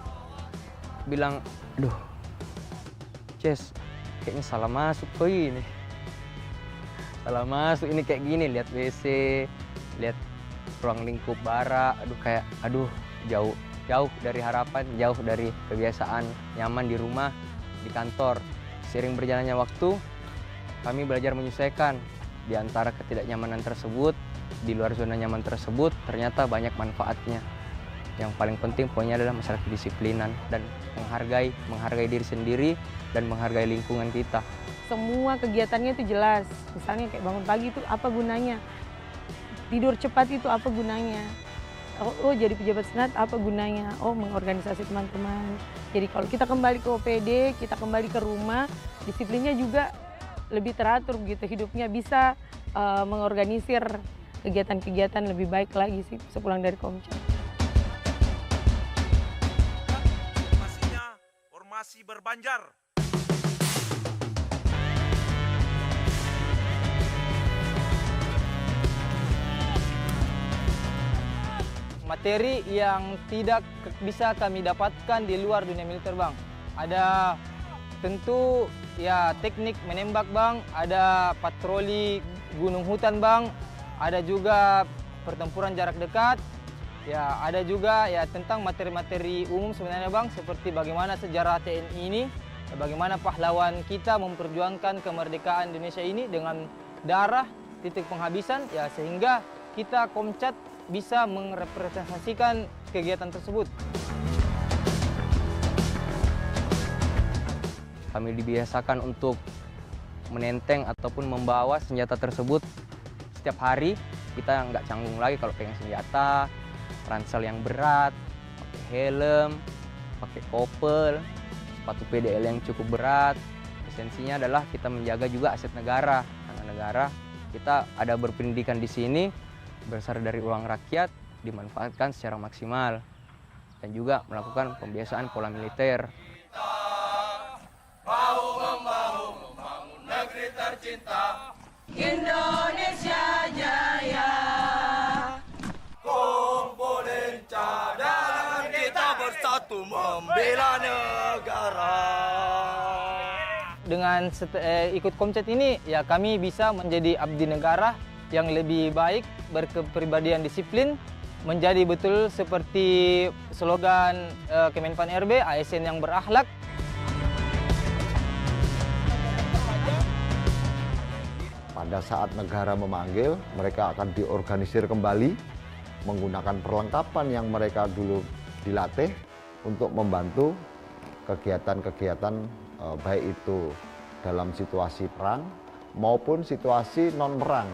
bilang, aduh, Ces, kayaknya salah masuk kok ini. Salah masuk ini kayak gini, lihat WC, lihat ruang lingkup bara, aduh jauh dari harapan, jauh dari kebiasaan nyaman di rumah, di kantor. Seiring berjalannya waktu, kami belajar menyesuaikan di antara ketidaknyamanan tersebut, di luar zona nyaman tersebut, ternyata banyak manfaatnya. Yang paling penting poinnya adalah masalah kedisiplinan dan menghargai diri sendiri dan menghargai lingkungan kita.
Semua kegiatannya itu jelas. Misalnya kayak bangun pagi itu apa gunanya? Tidur cepat itu apa gunanya? Oh jadi pejabat senat apa gunanya? Oh mengorganisasi teman-teman. Jadi kalau kita kembali ke OPD, kita kembali ke rumah, disiplinnya juga lebih teratur begitu. Hidupnya bisa mengorganisir kegiatan-kegiatan lebih baik lagi sih sepulang dari Komcat.
Formasi berbanjar.
Materi yang tidak bisa kami dapatkan di luar dunia militer, Bang. Ada tentu ya teknik menembak, Bang, ada patroli gunung hutan, Bang, ada juga pertempuran jarak dekat. Ya, ada juga ya tentang materi-materi umum sebenarnya, Bang, seperti bagaimana sejarah TNI ini, bagaimana pahlawan kita memperjuangkan kemerdekaan Indonesia ini dengan darah, titik penghabisan, ya sehingga kita Komcat bisa merepresentasikan kegiatan tersebut.
Kami dibiasakan untuk menenteng ataupun membawa senjata tersebut setiap hari. Kita nggak canggung lagi kalau pegang senjata, ransel yang berat, pakai helm, pakai kopel, sepatu PDL yang cukup berat. Esensinya adalah kita menjaga juga aset negara. Karena negara kita ada berpendidikan di sini, berasal dari uang rakyat, dimanfaatkan secara maksimal. Dan juga melakukan pembiasaan pola militer.
Membangun negeri tercinta Indonesia Jaya. Kumpulin cadangan kita bersatu membela negara.
Dengan ikut Komcat ini, ya kami bisa menjadi abdi negara yang lebih baik, berkepribadian disiplin, menjadi betul seperti slogan Kemenpan RB, ASN yang berakhlak.
Pada saat negara memanggil, mereka akan diorganisir kembali menggunakan perlengkapan yang mereka dulu dilatih untuk membantu kegiatan-kegiatan baik itu dalam situasi perang maupun situasi non-perang.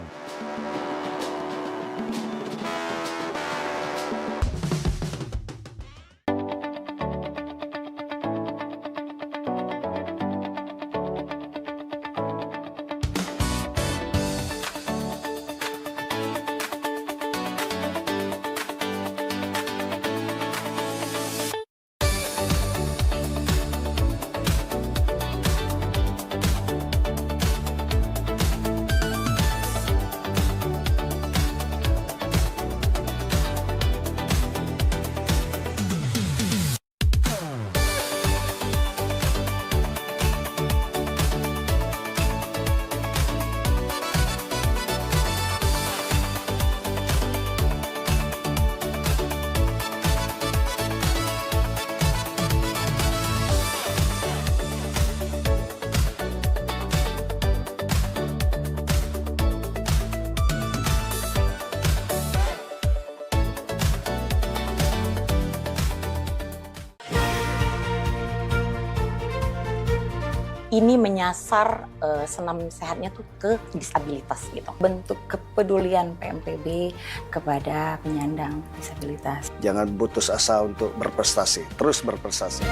ini menyasar senam sehatnya tuh ke disabilitas gitu. Bentuk kepedulian PMPB kepada penyandang disabilitas.
Jangan putus asa untuk berprestasi, terus berprestasi.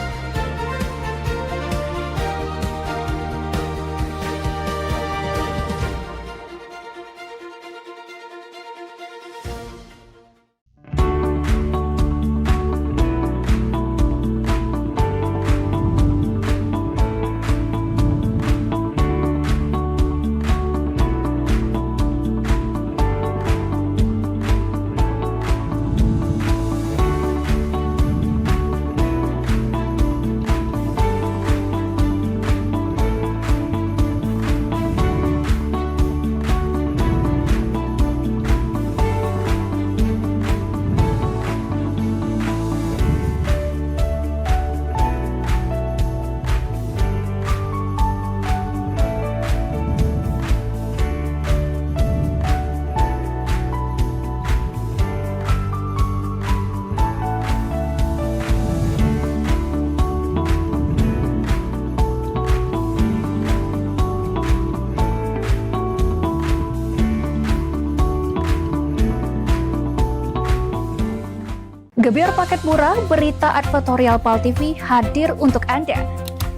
Gebyar paket murah, berita advertorial PAL TV hadir untuk Anda.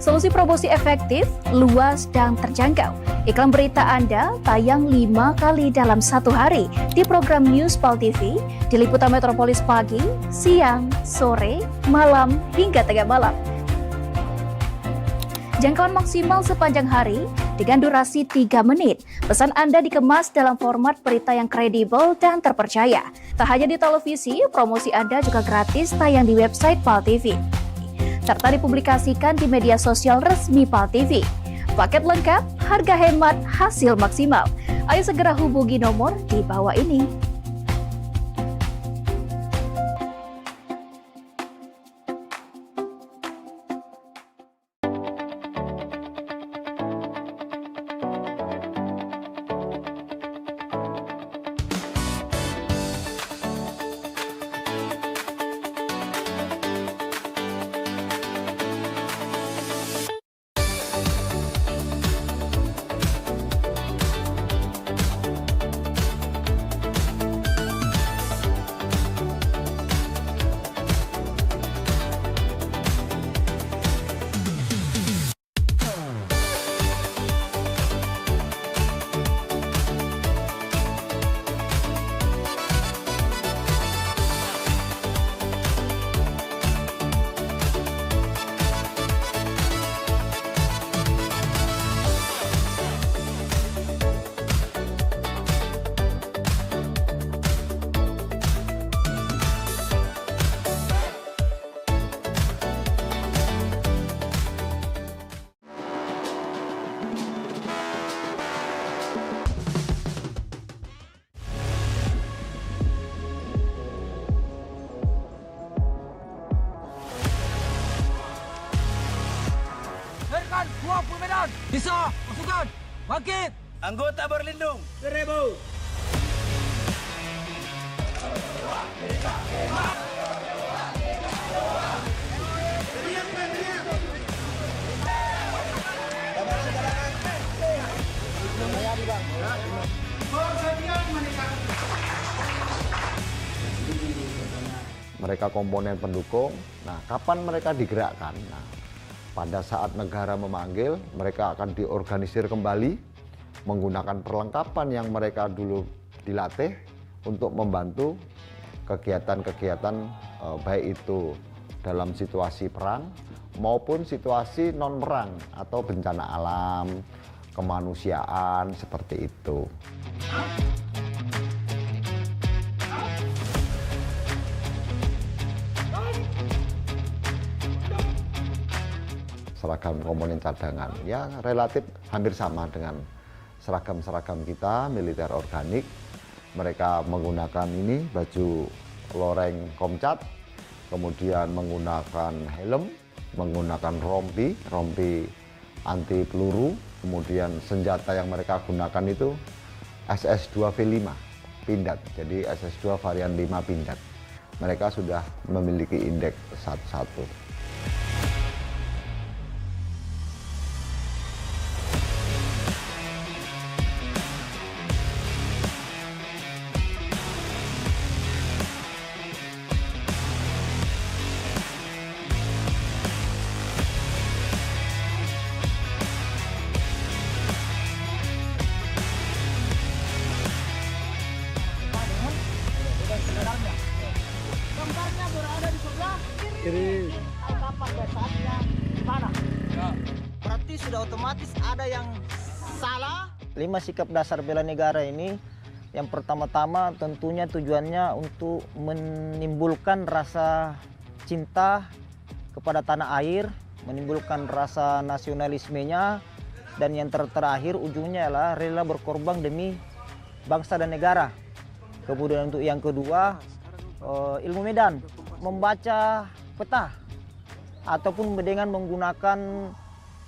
Solusi promosi efektif, luas, dan terjangkau. Iklan berita Anda tayang 5 kali dalam 1 hari di program News PAL TV, di liputan Metropolis pagi, siang, sore, malam, hingga tengah malam. Jangkauan maksimal sepanjang hari dengan durasi 3 menit. Pesan Anda dikemas dalam format berita yang kredibel dan terpercaya. Tak hanya di televisi, promosi Anda juga gratis tayang di website PAL TV, serta dipublikasikan di media sosial resmi PAL TV. Paket lengkap, harga hemat, hasil maksimal. Ayo segera hubungi nomor di bawah ini.
Serkan 20 medan. Bisa, pasukan. Bangkit.
Anggota berlindung. 1000.
Mereka komponen pendukung. Nah, kapan mereka digerakkan? Nah, pada saat negara memanggil, mereka akan diorganisir kembali menggunakan perlengkapan yang mereka dulu dilatih untuk membantu kegiatan-kegiatan baik itu dalam situasi perang maupun situasi non-perang atau bencana alam, kemanusiaan, seperti itu. Seragam komponen cadangan ya relatif hampir sama dengan seragam-seragam kita militer organik. Mereka menggunakan ini baju loreng komcat, kemudian menggunakan helm, menggunakan rompi anti peluru, kemudian senjata yang mereka gunakan itu SS2 V5 pindad, jadi SS2 varian 5 pindad. Mereka sudah memiliki indeks 11.
otomatis ada yang salah.
5 sikap dasar bela negara ini, yang pertama-tama tentunya tujuannya untuk menimbulkan rasa cinta kepada tanah air, menimbulkan rasa nasionalismenya, dan yang terakhir ujungnya adalah rela berkorban demi bangsa dan negara. Kemudian untuk yang kedua, ilmu medan, membaca peta ataupun dengan menggunakan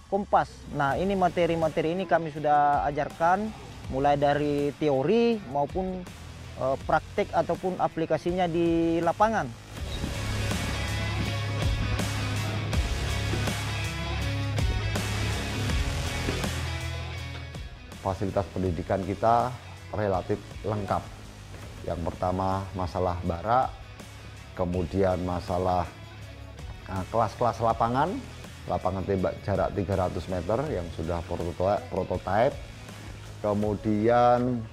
kompas. Nah, ini materi-materi ini kami sudah ajarkan mulai dari teori maupun praktek ataupun aplikasinya di lapangan.
Fasilitas pendidikan kita relatif lengkap. Yang pertama masalah barak, kemudian masalah kelas-kelas lapangan tembak jarak 300 meter yang sudah prototipe. Kemudian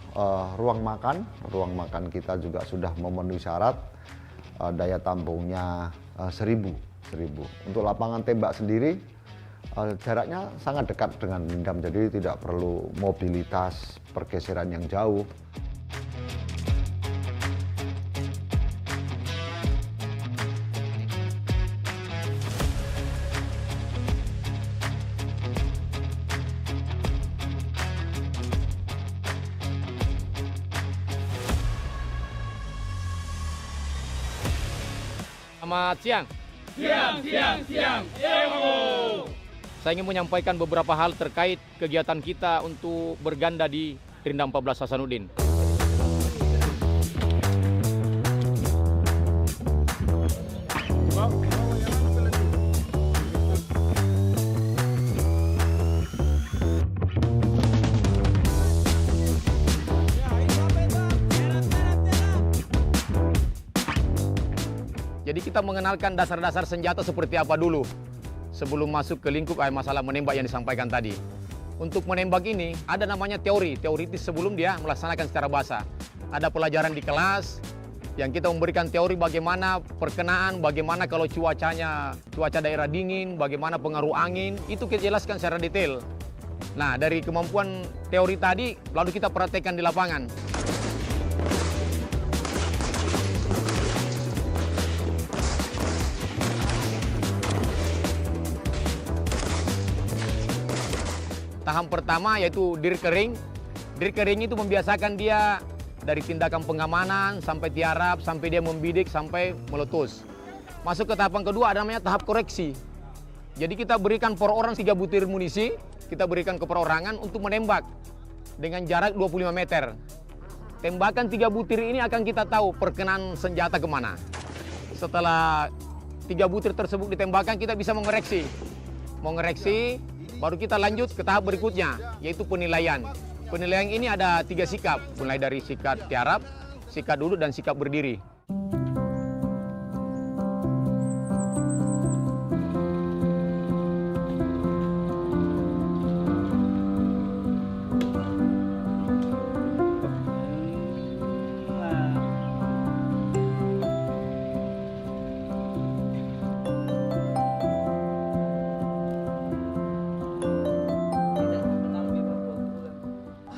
ruang makan kita juga sudah memenuhi syarat, daya tampungnya 1000. Untuk lapangan tembak sendiri jaraknya sangat dekat dengan Pindam, jadi tidak perlu mobilitas pergeseran yang jauh.
Selamat siang.
Siang.
Saya ingin menyampaikan beberapa hal terkait kegiatan kita untuk berganda di Rindam 14 Hasanuddin. Jadi kita mengenalkan dasar-dasar senjata seperti apa dulu sebelum masuk ke lingkup masalah menembak yang disampaikan tadi. Untuk menembak ini ada namanya teoritis sebelum dia melaksanakan secara basah. Ada pelajaran di kelas yang kita memberikan teori bagaimana perkenaan, bagaimana kalau cuaca daerah dingin, bagaimana pengaruh angin, itu kita jelaskan secara detail. Nah, dari kemampuan teori tadi lalu kita praktekkan di lapangan. Tahap pertama yaitu dirkering. Dirkering itu membiasakan dia dari tindakan pengamanan sampai tiarap, sampai dia membidik, sampai meletus. Masuk ke tahapan kedua ada namanya tahap koreksi. Jadi kita berikan per orang 3 butir munisi, kita berikan ke perorangan untuk menembak dengan jarak 25 meter. Tembakan 3 butir ini akan kita tahu perkenaan senjata kemana. Setelah 3 butir tersebut ditembakkan, kita bisa mengoreksi. Baru kita lanjut ke tahap berikutnya, yaitu penilaian. Penilaian ini ada 3 sikap, mulai dari sikap tiarap, sikap duduk, dan sikap berdiri.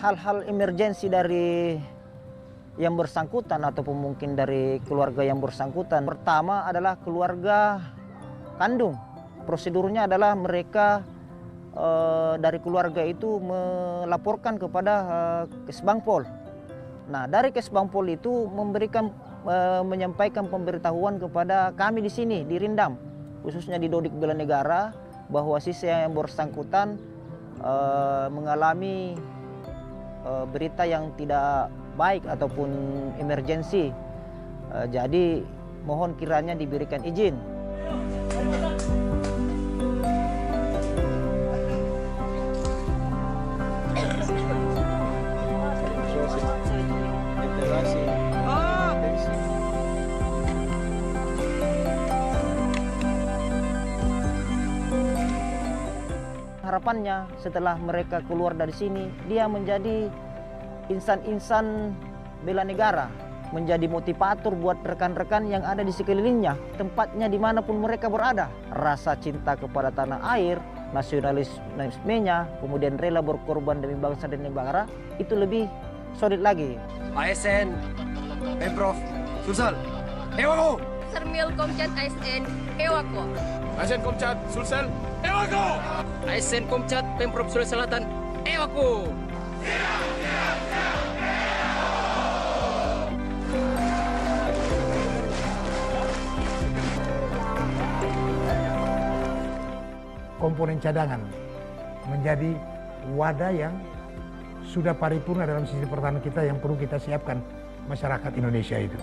Hal-hal emergensi dari yang bersangkutan ataupun mungkin dari keluarga yang bersangkutan. Pertama adalah keluarga kandung. Prosedurnya adalah mereka dari keluarga itu melaporkan kepada Kesbangpol. Nah, dari Kesbangpol itu menyampaikan pemberitahuan kepada kami di sini di Rindam, khususnya di Dodik Bela Negara, bahwa siswa yang bersangkutan mengalami berita yang tidak baik ataupun emergensi. Jadi mohon kiranya diberikan izin. Harapannya setelah mereka keluar dari sini, dia menjadi insan-insan bela negara, menjadi motivator buat rekan-rekan yang ada di sekelilingnya, tempatnya dimanapun mereka berada. Rasa cinta kepada tanah air, nasionalismenya, kemudian rela berkorban demi bangsa dan negara, itu lebih solid lagi.
ASN, Pemprov, Sulsel, Ewako!
Sermil Komcat ASN, Ewako!
ASN Komcat, Sulsel, Ewako!
ASN Komcat, Pemprov Sulawesi Selatan, Ewako!
Komponen cadangan menjadi wadah yang sudah paripurna dalam sisi pertahanan kita yang perlu kita siapkan masyarakat Indonesia itu.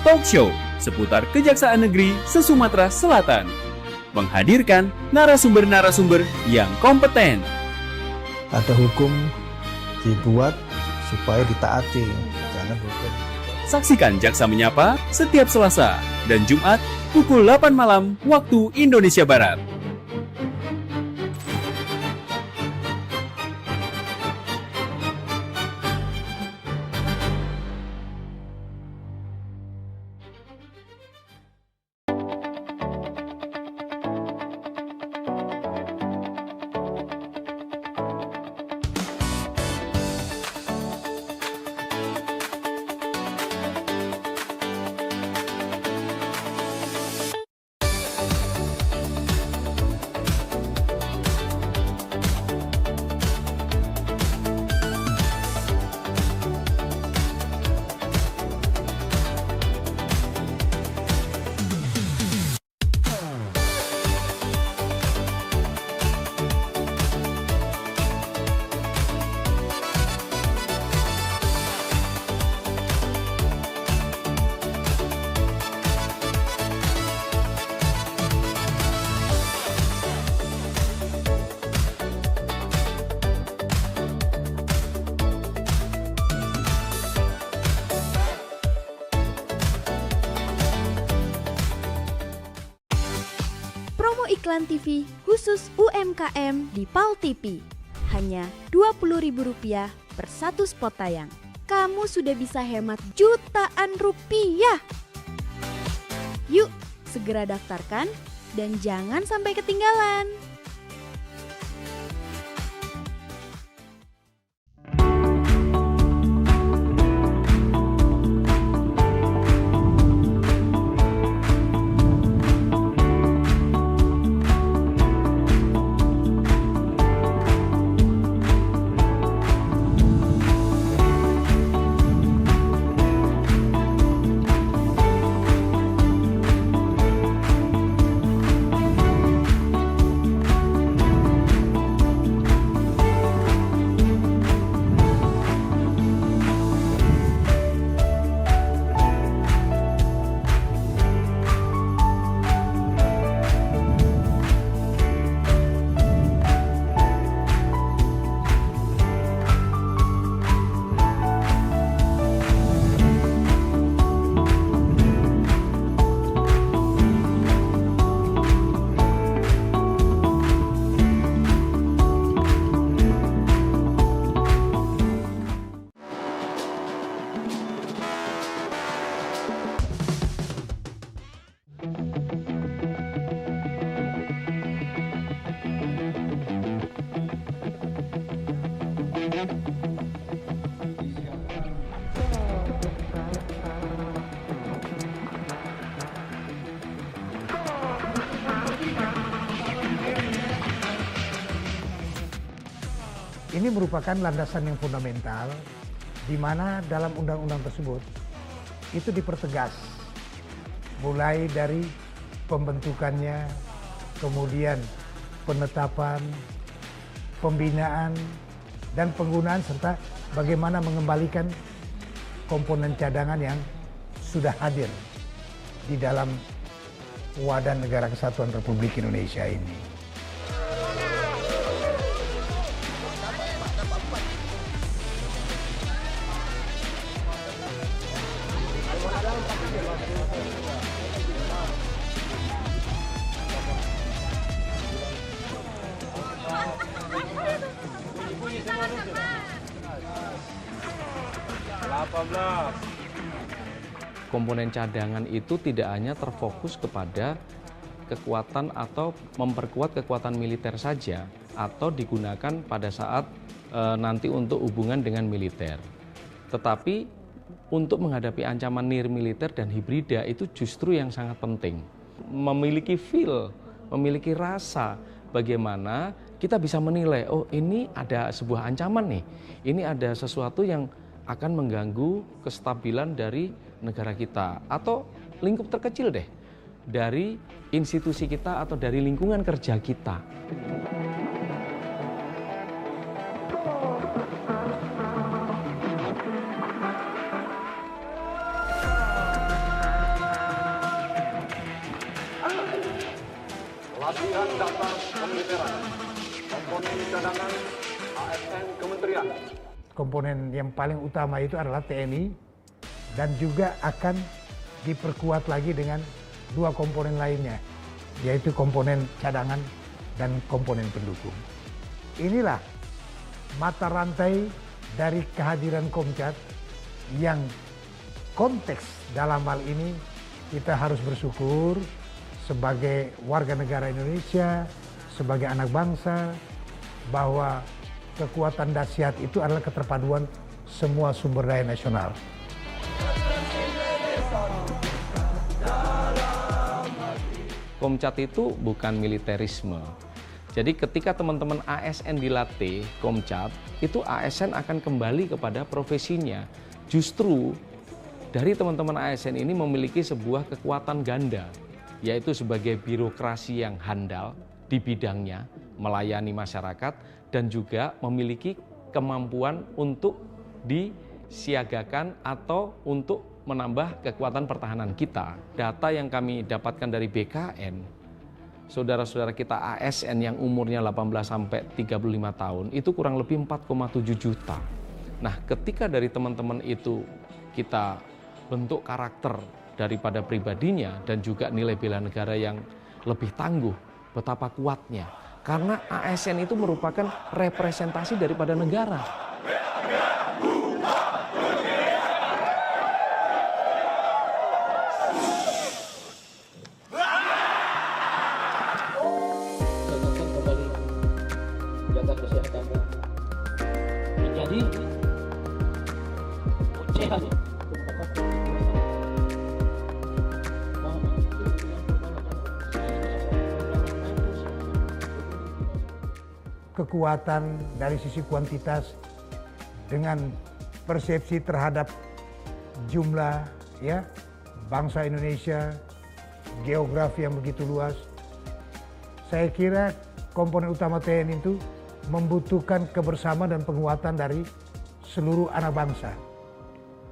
Talk Show seputar Kejaksaan Negeri se-Sumatera Selatan. Menghadirkan narasumber-narasumber yang kompeten.
Ada hukum dibuat supaya ditaati, jangan hukum.
Saksikan Jaksa Menyapa setiap Selasa dan Jumat pukul 8 malam waktu Indonesia Barat.
Iklan TV khusus UMKM di PAL TV. Hanya Rp20.000 per satu spot tayang. Kamu sudah bisa hemat jutaan rupiah. Yuk, segera daftarkan dan jangan sampai ketinggalan.
Ini merupakan landasan yang fundamental di mana dalam undang-undang tersebut itu dipertegas mulai dari pembentukannya, kemudian penetapan, pembinaan, dan penggunaan serta bagaimana mengembalikan komponen cadangan yang sudah hadir di dalam wadah negara kesatuan Republik Indonesia ini.
Komponen cadangan itu tidak hanya terfokus kepada kekuatan atau memperkuat kekuatan militer saja, atau digunakan pada saat nanti untuk hubungan dengan militer. Tetapi untuk menghadapi ancaman nir militer dan hibrida itu justru yang sangat penting. Memiliki feel, memiliki rasa bagaimana kita bisa menilai, oh ini ada sebuah ancaman nih, ini ada sesuatu yang akan mengganggu kestabilan dari negara kita atau lingkup terkecil deh dari institusi kita atau dari lingkungan kerja kita.
Latihan dasar pemiliteran, komponen cadangan ASN Kementerian.
Komponen yang paling utama itu adalah TNI dan juga akan diperkuat lagi dengan dua komponen lainnya, yaitu komponen cadangan dan komponen pendukung. Inilah mata rantai dari kehadiran Komcat yang konteks dalam hal ini kita harus bersyukur sebagai warga negara Indonesia, sebagai anak bangsa, bahwa kekuatan dahsyat itu adalah keterpaduan semua sumber daya nasional.
Komcat itu bukan militerisme. Jadi ketika teman-teman ASN dilatih Komcat, itu ASN akan kembali kepada profesinya. Justru dari teman-teman ASN ini memiliki sebuah kekuatan ganda, yaitu sebagai birokrasi yang handal di bidangnya, melayani masyarakat, dan juga memiliki kemampuan untuk disiagakan atau untuk menambah kekuatan pertahanan kita. Data yang kami dapatkan dari BKN, saudara-saudara kita ASN yang umurnya 18 sampai 35 tahun itu kurang lebih 4,7 juta. Nah, ketika dari teman-teman itu kita bentuk karakter daripada pribadinya dan juga nilai bela negara yang lebih tangguh, betapa kuatnya. Karena ASN itu merupakan representasi daripada negara.
Jaga kesehatan menjadi sehat.
Kekuatan dari sisi kuantitas dengan persepsi terhadap jumlah ya bangsa Indonesia, geografi yang begitu luas. Saya kira komponen utama TNI itu membutuhkan kebersamaan dan penguatan dari seluruh anak bangsa.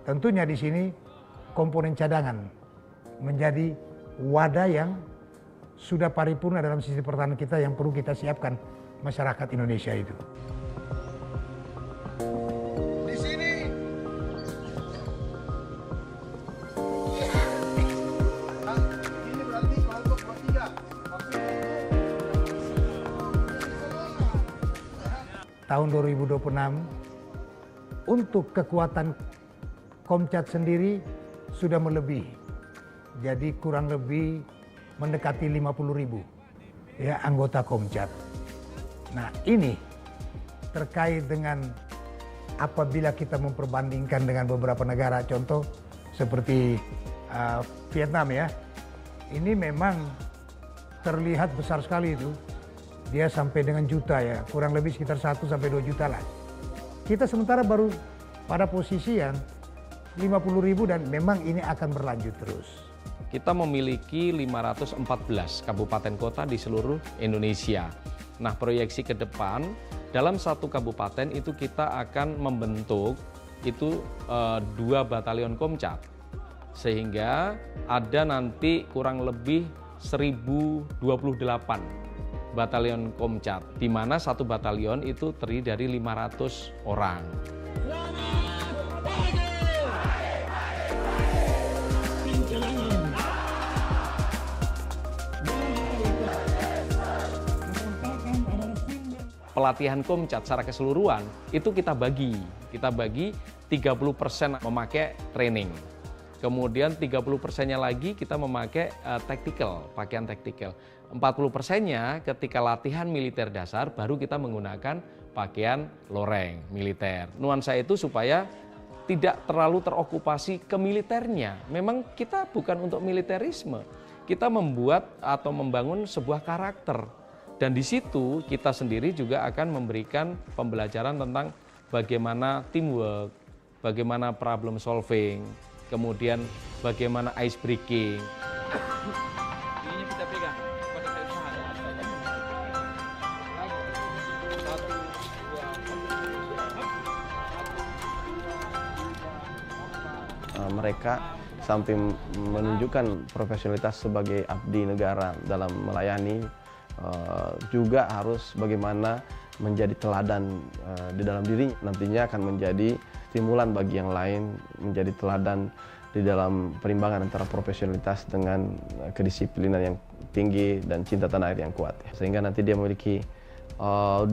Tentunya di sini komponen cadangan menjadi wadah yang sudah paripurna dalam sisi pertahanan kita yang perlu kita siapkan masyarakat Indonesia itu.
Di sini ini berarti kelompok bertiga.
Tahun 2026 untuk kekuatan Komcat sendiri sudah melebihi. Jadi kurang lebih mendekati 50.000 ya anggota Komcat. Nah, ini terkait dengan apabila kita memperbandingkan dengan beberapa negara, contoh seperti Vietnam ya, ini memang terlihat besar sekali itu. Dia sampai dengan juta ya, kurang lebih sekitar 1 sampai 2 juta lah. kita sementara baru pada posisi yang 50.000 dan memang ini akan berlanjut terus.
Kita memiliki 514 kabupaten kota di seluruh Indonesia. Nah, proyeksi ke depan, dalam satu kabupaten itu kita akan membentuk itu 2 batalion Komcat. Sehingga ada nanti kurang lebih 1028 batalion Komcat, di mana satu batalion itu terdiri dari 500 orang. Pelatihan Komcat secara keseluruhan itu kita bagi 30% memakai training. Kemudian 30%-nya lagi kita memakai pakaian taktikal. 40%-nya ketika latihan militer dasar baru kita menggunakan pakaian loreng militer. Nuansa itu supaya tidak terlalu terokupasi ke militernya. Memang kita bukan untuk militerisme. Kita membuat atau membangun sebuah karakter. Dan di situ kita sendiri juga akan memberikan pembelajaran tentang bagaimana teamwork, bagaimana problem solving, kemudian bagaimana ice breaking.
Ini kita pegang pada saya usaha.
Mereka sampai menunjukkan profesionalitas sebagai abdi negara dalam melayani, juga harus bagaimana menjadi teladan di dalam diri, nantinya akan menjadi stimulan bagi yang lain, menjadi teladan di dalam perimbangan antara profesionalitas dengan kedisiplinan yang tinggi dan cinta tanah air yang kuat. Sehingga nanti dia memiliki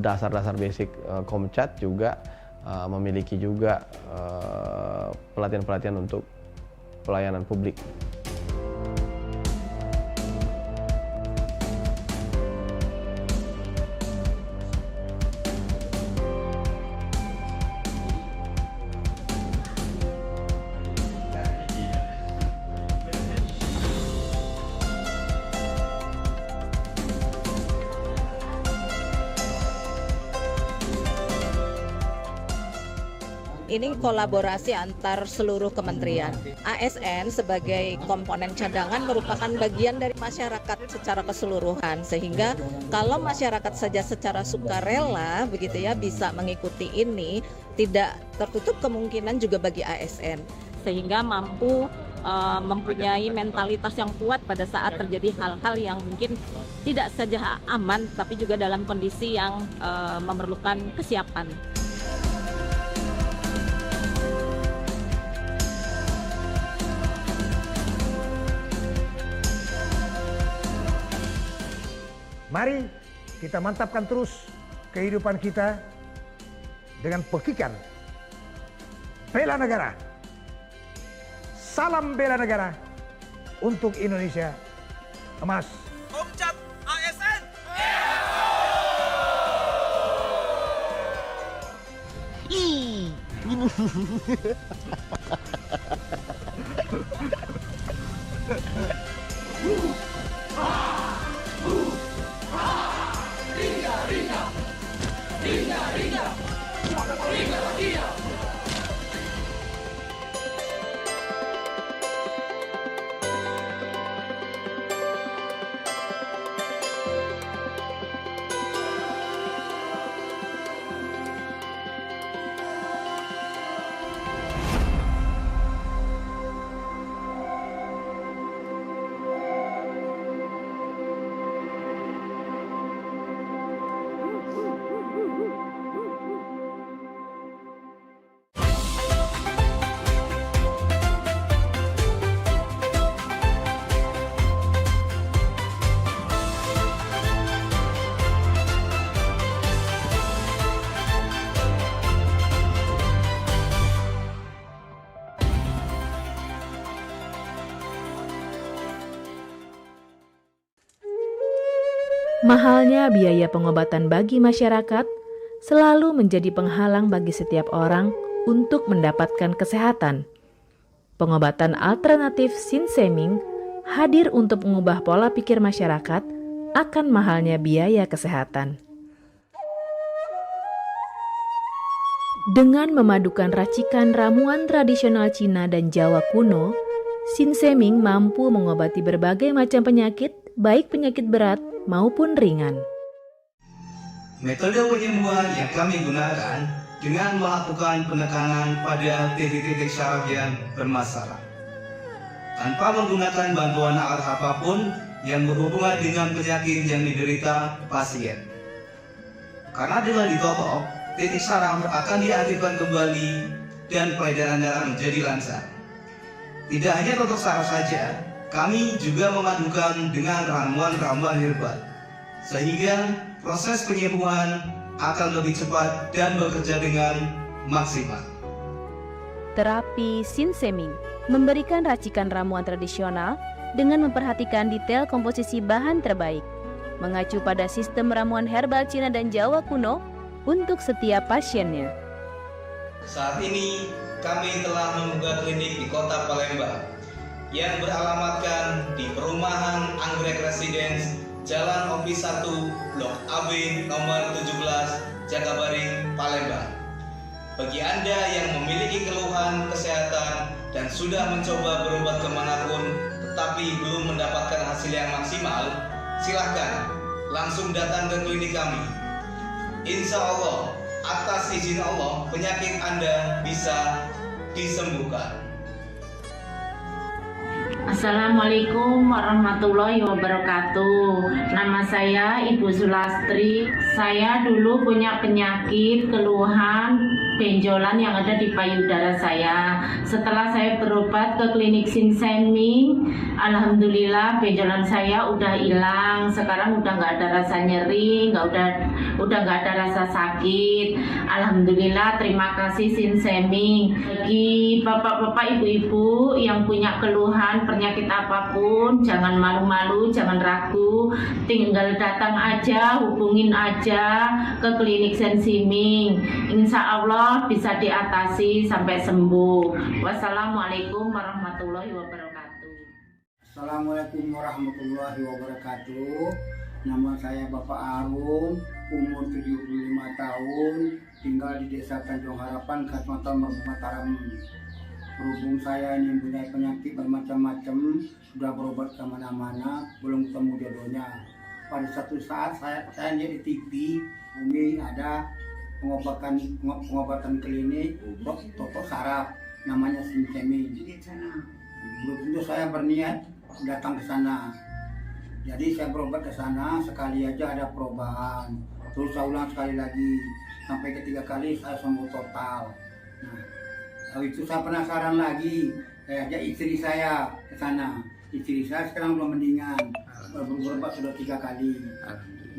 dasar-dasar basic Komcat, juga memiliki juga pelatihan-pelatihan untuk pelayanan publik.
Ini kolaborasi antar seluruh kementerian. ASN sebagai komponen cadangan merupakan bagian dari masyarakat secara keseluruhan, sehingga kalau masyarakat saja secara sukarela begitu ya bisa mengikuti ini, tidak tertutup kemungkinan juga bagi ASN, sehingga mampu mempunyai mentalitas yang kuat pada saat terjadi hal-hal yang mungkin tidak saja aman tapi juga dalam kondisi yang memerlukan kesiapan.
Mari kita mantapkan terus kehidupan kita dengan pekikan bela negara. Salam bela negara untuk Indonesia emas.
Komcat ASN.
Mahalnya biaya pengobatan bagi masyarakat selalu menjadi penghalang bagi setiap orang untuk mendapatkan kesehatan. Pengobatan alternatif Sinseming hadir untuk mengubah pola pikir masyarakat akan mahalnya biaya kesehatan. Dengan memadukan racikan ramuan tradisional Cina dan Jawa kuno, Sinseming mampu mengobati berbagai macam penyakit, baik penyakit berat maupun ringan.
Metode penyembuhan yang kami gunakan dengan melakukan penekanan pada titik-titik syaraf yang bermasalah, tanpa menggunakan bantuan alat apapun yang berhubungan dengan penyakit yang diderita pasien. Karena dengan ditotok, titik saraf akan diaktifkan kembali dan peredaran darah menjadi lancar. Tidak hanya totok saraf saja, kami juga memadukan dengan ramuan-ramuan herbal, sehingga proses penyembuhan akan lebih cepat dan bekerja dengan maksimal.
Terapi Sinseming memberikan racikan ramuan tradisional dengan memperhatikan detail komposisi bahan terbaik, mengacu pada sistem ramuan herbal Cina dan Jawa kuno untuk setiap pasiennya.
Saat ini kami telah membuka klinik di Kota Palembang yang beralamatkan di Perumahan Anggrek Residence, Jalan Opi 1, Blok AB nomor 17, Jakabaring, Palembang. Bagi Anda yang memiliki keluhan kesehatan dan sudah mencoba berobat kemanapun tetapi belum mendapatkan hasil yang maksimal, silahkan langsung datang ke klinik kami. Insya Allah, atas izin Allah, penyakit Anda bisa disembuhkan.
Assalamualaikum warahmatullahi wabarakatuh. Nama saya Ibu Sulastri. Saya dulu punya penyakit keluhan benjolan yang ada di payudara saya. Setelah saya berobat ke klinik Sinseming, alhamdulillah benjolan saya udah hilang. Sekarang udah nggak ada rasa nyeri, udah nggak ada rasa sakit. Alhamdulillah, terima kasih Sinseming. Bagi bapak-bapak, ibu-ibu yang punya keluhan penyakit apapun, jangan malu-malu, jangan ragu, tinggal datang aja, hubungin aja ke klinik Sinseming. Insya Allah bisa diatasi sampai sembuh. Wassalamualaikum warahmatullahi wabarakatuh.
Assalamualaikum warahmatullahi wabarakatuh. Nama saya Bapak Arum, umur 75 tahun, tinggal di Desa Tanjung Harapan, Kecamatan Mataram. Berhubung saya ini mempunyai penyakit bermacam-macam, sudah berobat kemana-mana, belum ketemu jodohnya. Pada satu saat saya lihat di TV, Umi ada pengobatan klinik untuk totok saraf, namanya Sinseming. Belum tentu saya berniat datang ke sana. Jadi saya berobat ke sana, sekali aja ada perubahan. Terus saya ulang sekali lagi, sampai ketiga kali saya sembuh total. Nah, habis itu saya penasaran lagi, saya ajak istri saya ke sana. Istri saya sekarang belum mendingan, berobat sudah 3 kali.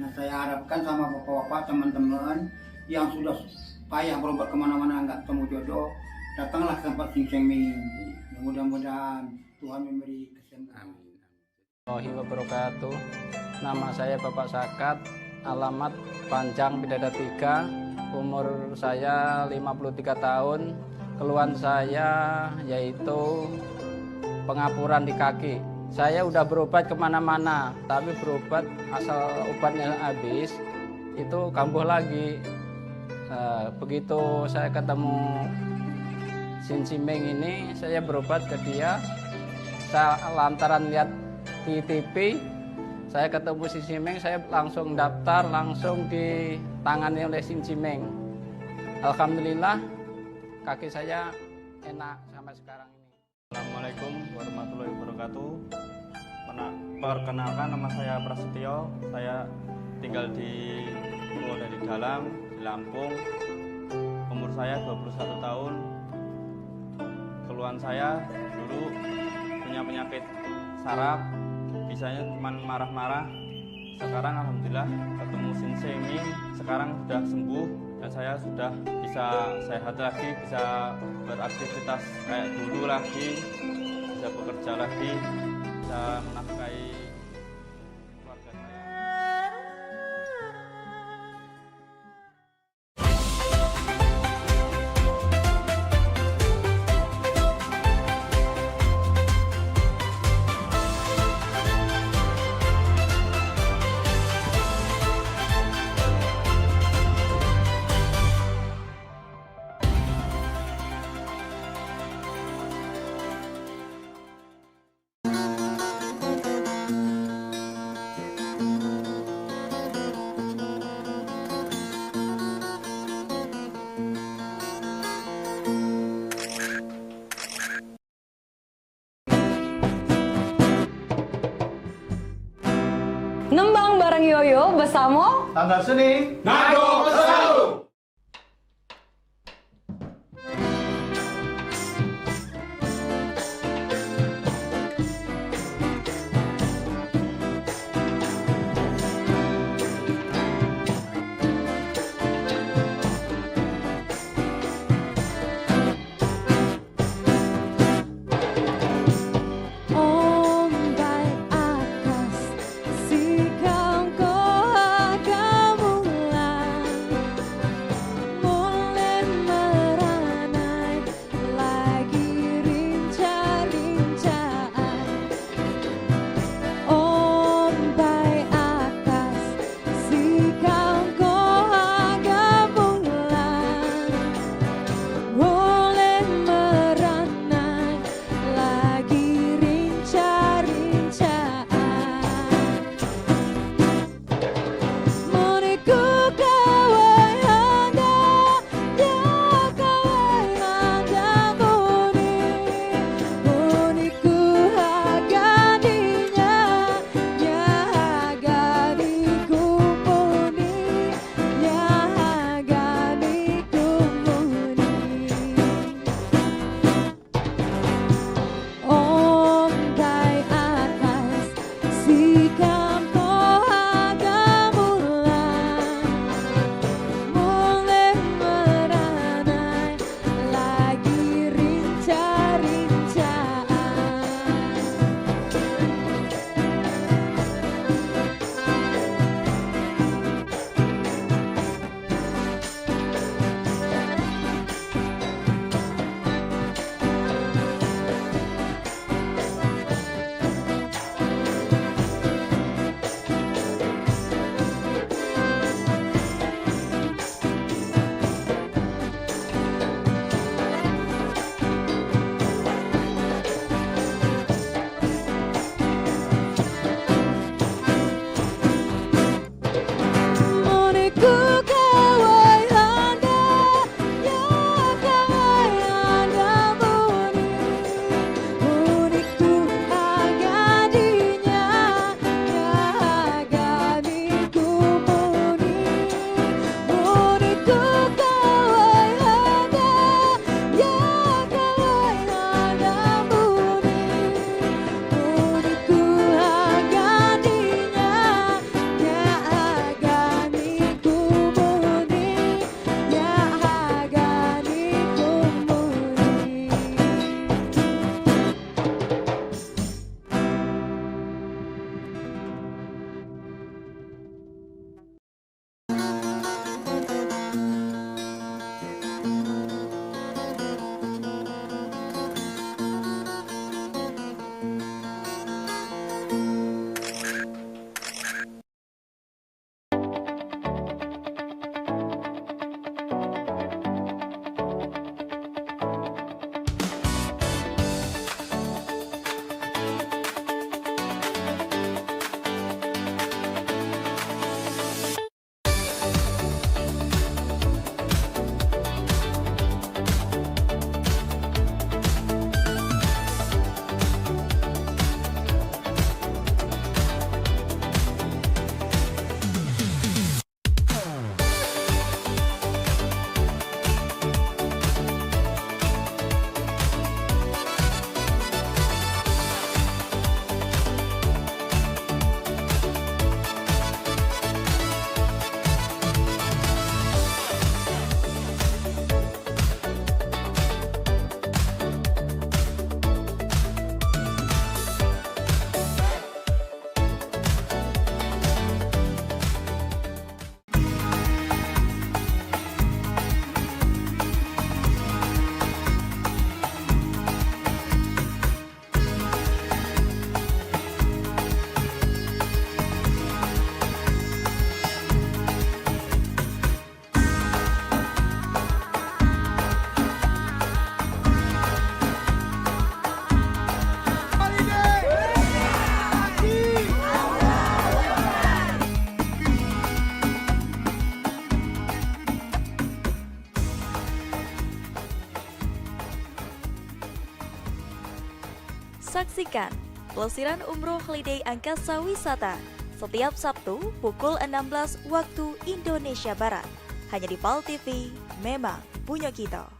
Nah, saya harapkan sama bapak-bapak, teman-teman yang sudah payah berobat kemana-mana nggak ketemu jodoh, datanglah ke tempat Sinseming. Mudah-mudahan Tuhan memberi kesembuhan.
Warahmatullahi wabarakatuh. Nama saya Bapak Sakat, alamat Panjang Bidada 3, umur saya 53 tahun. Keluhan saya yaitu pengapuran di kaki. Saya udah berobat kemana-mana, tapi berobat asal obatnya habis, itu kambuh lagi. Begitu saya ketemu Sinseming ini, saya berobat ke dia. Saya lantaran lihat di TV, saya ketemu Sinseming, saya langsung daftar, langsung ditangani oleh Sinseming. Alhamdulillah, kaki saya enak sampai sekarang ini.
Assalamualaikum warahmatullahi wabarakatuh. Perkenalkan, nama saya Prasetyo. Saya tinggal di Purwodadi Dalam, di Lampung. Umur saya 21 tahun. Keluhan saya dulu punya penyakit saraf, bisanya cuma marah-marah. Sekarang alhamdulillah ketemu Sinseming, sekarang sudah sembuh dan saya sudah bisa sehat lagi, bisa beraktivitas kayak dulu lagi, bisa bekerja lagi, bisa menafkahi keluarga saya.
seorang Yoyo bersama
Tanda Seni
Nado selalu.
Saksikan pelesiran umroh holiday Angkasa Wisata
setiap Sabtu pukul 16 waktu Indonesia Barat. Hanya di PAL TV, memang punya kita.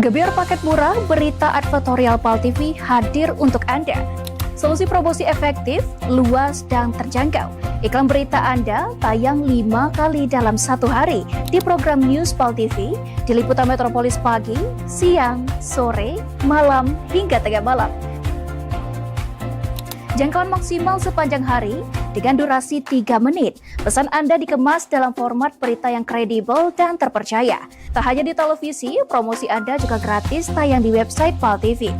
Gebyar paket murah, berita advertorial PAL TV hadir untuk Anda. Solusi promosi efektif, luas, dan terjangkau. Iklan berita Anda tayang 5 kali dalam 1 hari di program News PAL TV, di liputan Metropolis pagi, siang, sore, malam, hingga tengah malam. Jangkauan maksimal sepanjang hari dengan durasi 3 menit. Pesan Anda dikemas dalam format berita yang kredibel dan terpercaya. Tak hanya di televisi, promosi Anda juga gratis tayang di website PAL TV,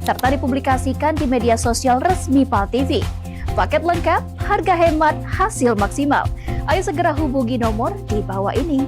serta dipublikasikan di media sosial resmi PAL TV. Paket lengkap, harga hemat, hasil maksimal. Ayo segera hubungi nomor di bawah ini.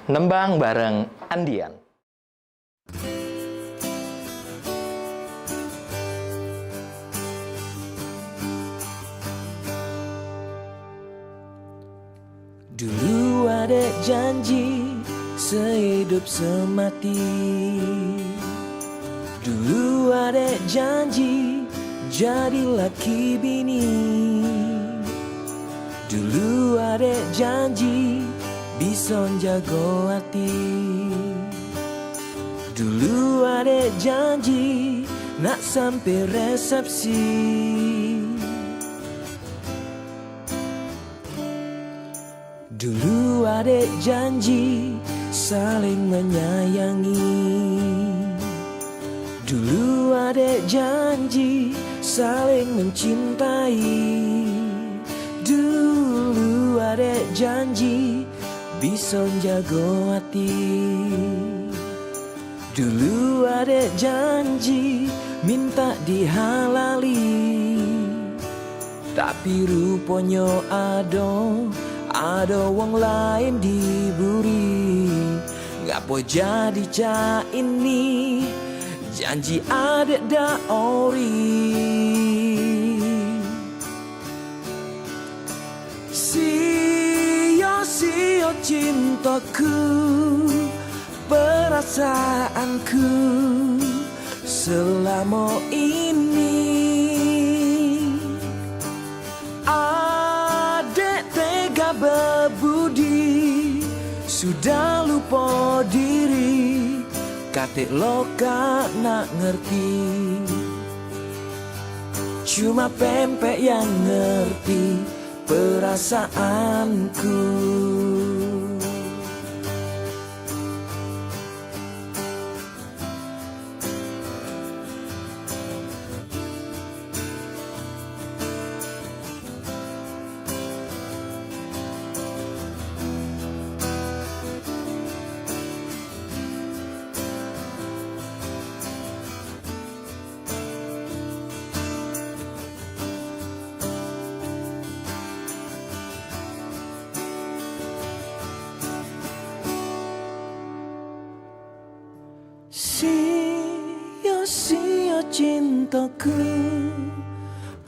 Nembang bareng Andian.
Dulu ada janji sehidup semati. Dulu ada janji jadi laki bini. Dulu ada janji bisa jago hati. Dulu ada janji nak sampai resepsi. Dulu ada janji saling menyayangi. Dulu ada janji saling mencintai. Dulu ada janji bisa jago hati. Dulu ada janji minta dihalali. Tapi rupanya ada wong lain diburi. Ngapo jadi cak ini janji ada da ori. Sia-sia cintaku, perasaanku selama ini. lupa diri, katik loka nak ngerti. Cuma pempek yang ngerti perasaanku. Sia-sia cintaku,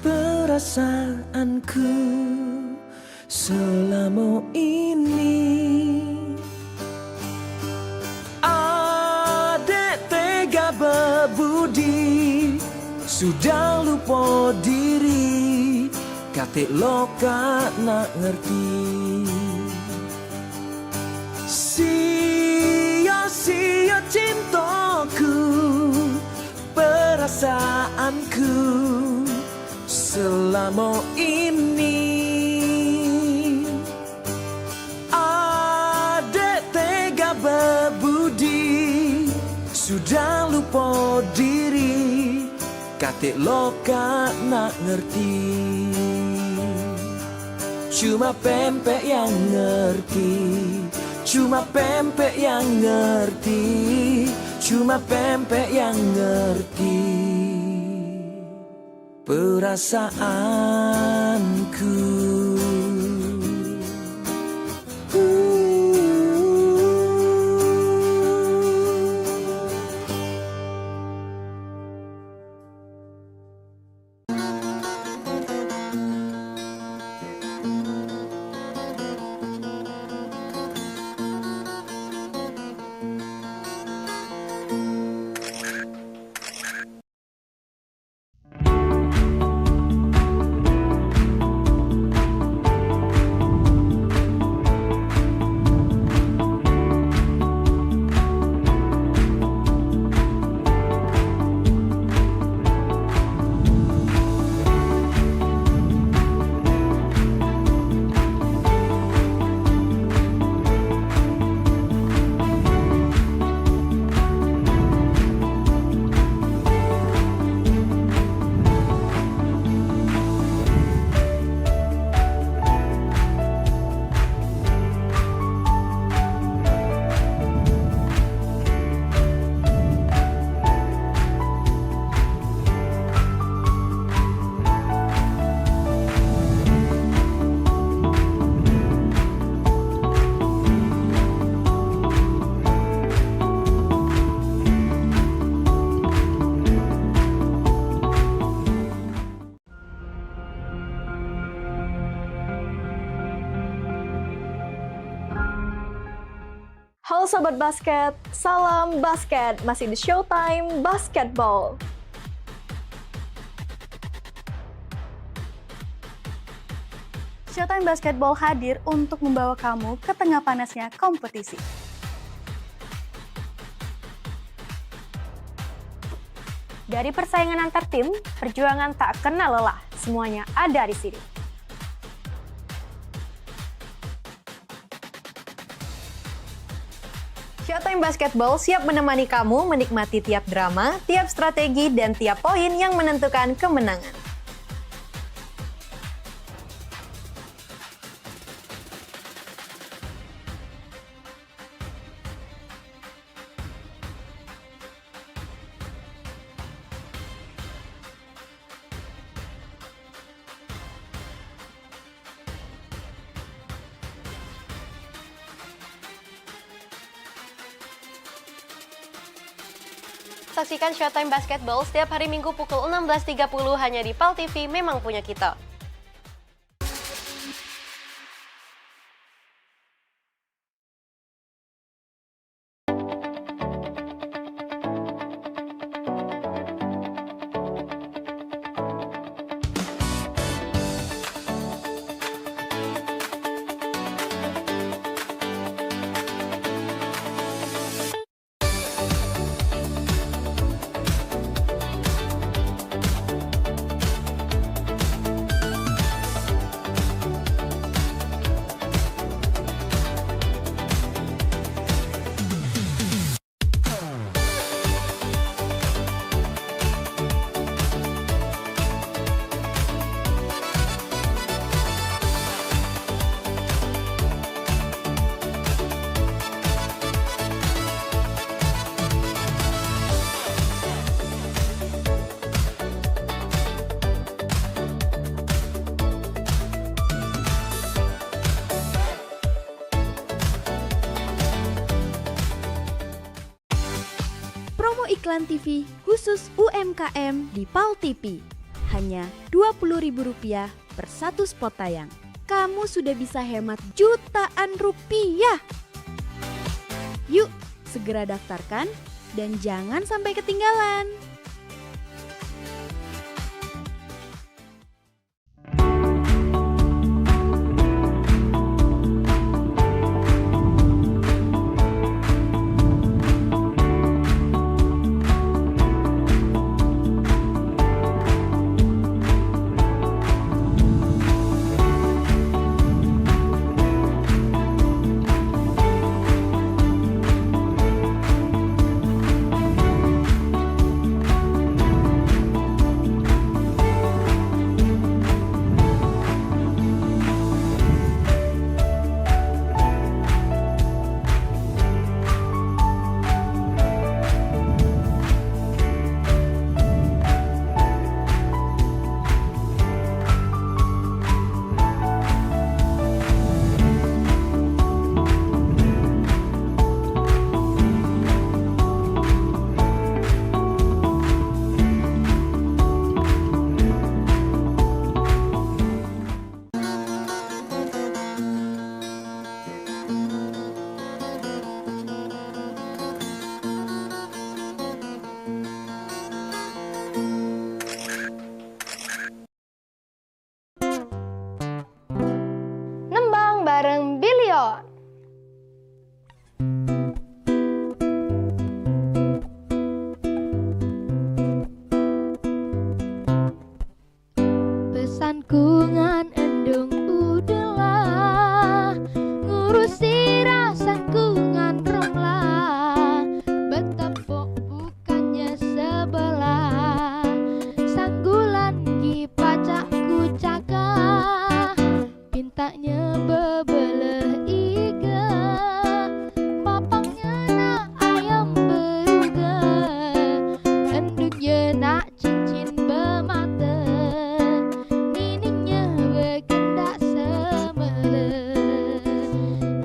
perasaanku selama ini. Adek tega berbudi, sudah lupa diri, katik loka nak ngerti. Sia-sia cintaku, perasaanku selama ini. Adek tega berbudi, sudah lupa diri, katik loka nak ngerti. Cuma pempek yang ngerti, cuma pempek yang ngerti, cuma pempek yang ngerti perasaanku.
Halo Sobat Basket, salam basket, masih di Showtime Basketball. Showtime Basketball hadir untuk membawa kamu ke tengah panasnya kompetisi. Dari persaingan antar tim, perjuangan tak kenal lelah, semuanya ada di sini. Showtime Basketball siap menemani kamu menikmati tiap drama, tiap strategi, dan tiap poin yang menentukan kemenangan. Saksikan Showtime Basketball setiap hari Minggu pukul 16.30 hanya di PAL TV, memang punya kita.
iklan TV khusus UMKM di PAL TV. Hanya Rp20.000 per satu spot tayang. Kamu sudah bisa hemat jutaan rupiah. Yuk, segera daftarkan dan jangan sampai ketinggalan.
bareng Billion.
Pesanku ngan endung udahlah, ngurusi rasaku ngan romlah, betepuk bukannya sebelah, sanggulan ki pacakku cakah, pintanya bebeleh iga, bapaknya nak ayam beruga, enduknya nak cincin bermata, niningnya berkendak semele,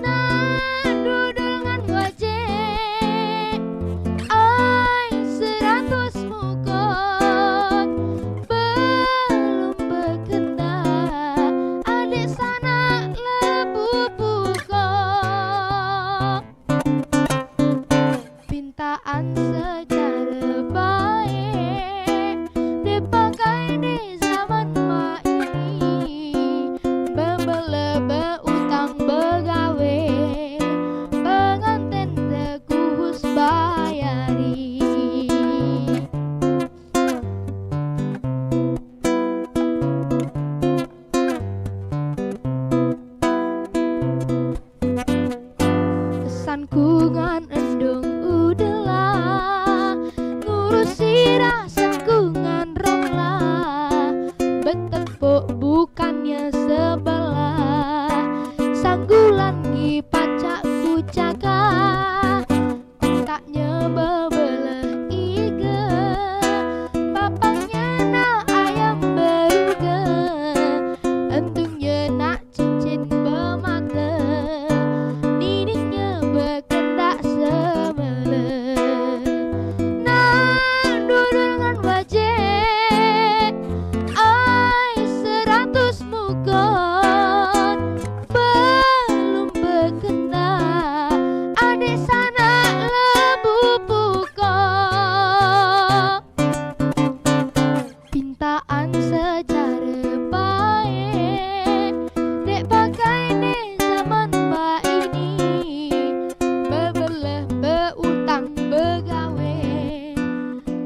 nak dudul dengan wajah, ay 100 mukot, belum berkendak, adik sana lebu pukok, pintaan secara baik dipakai di zaman mak ini, berbela berutang begawe, pengantin tegus bayari. Pesanku ngan endung udahlah, ngurusi rasaku ngan romlah, betepuk bukannya sebelah, sanggulan ki pacakku cakah, otaknya bebelah iga, bapaknya nak ayam beruga, entungnya nak cincin bermata, niningnya berkendak semele, nak dudul dengan wajah, ay 100 mukot, belum berkendak, adik sana lebu pukok, pintaan secara baik dek pakai di zaman mak ini, bebelah berutang begawe,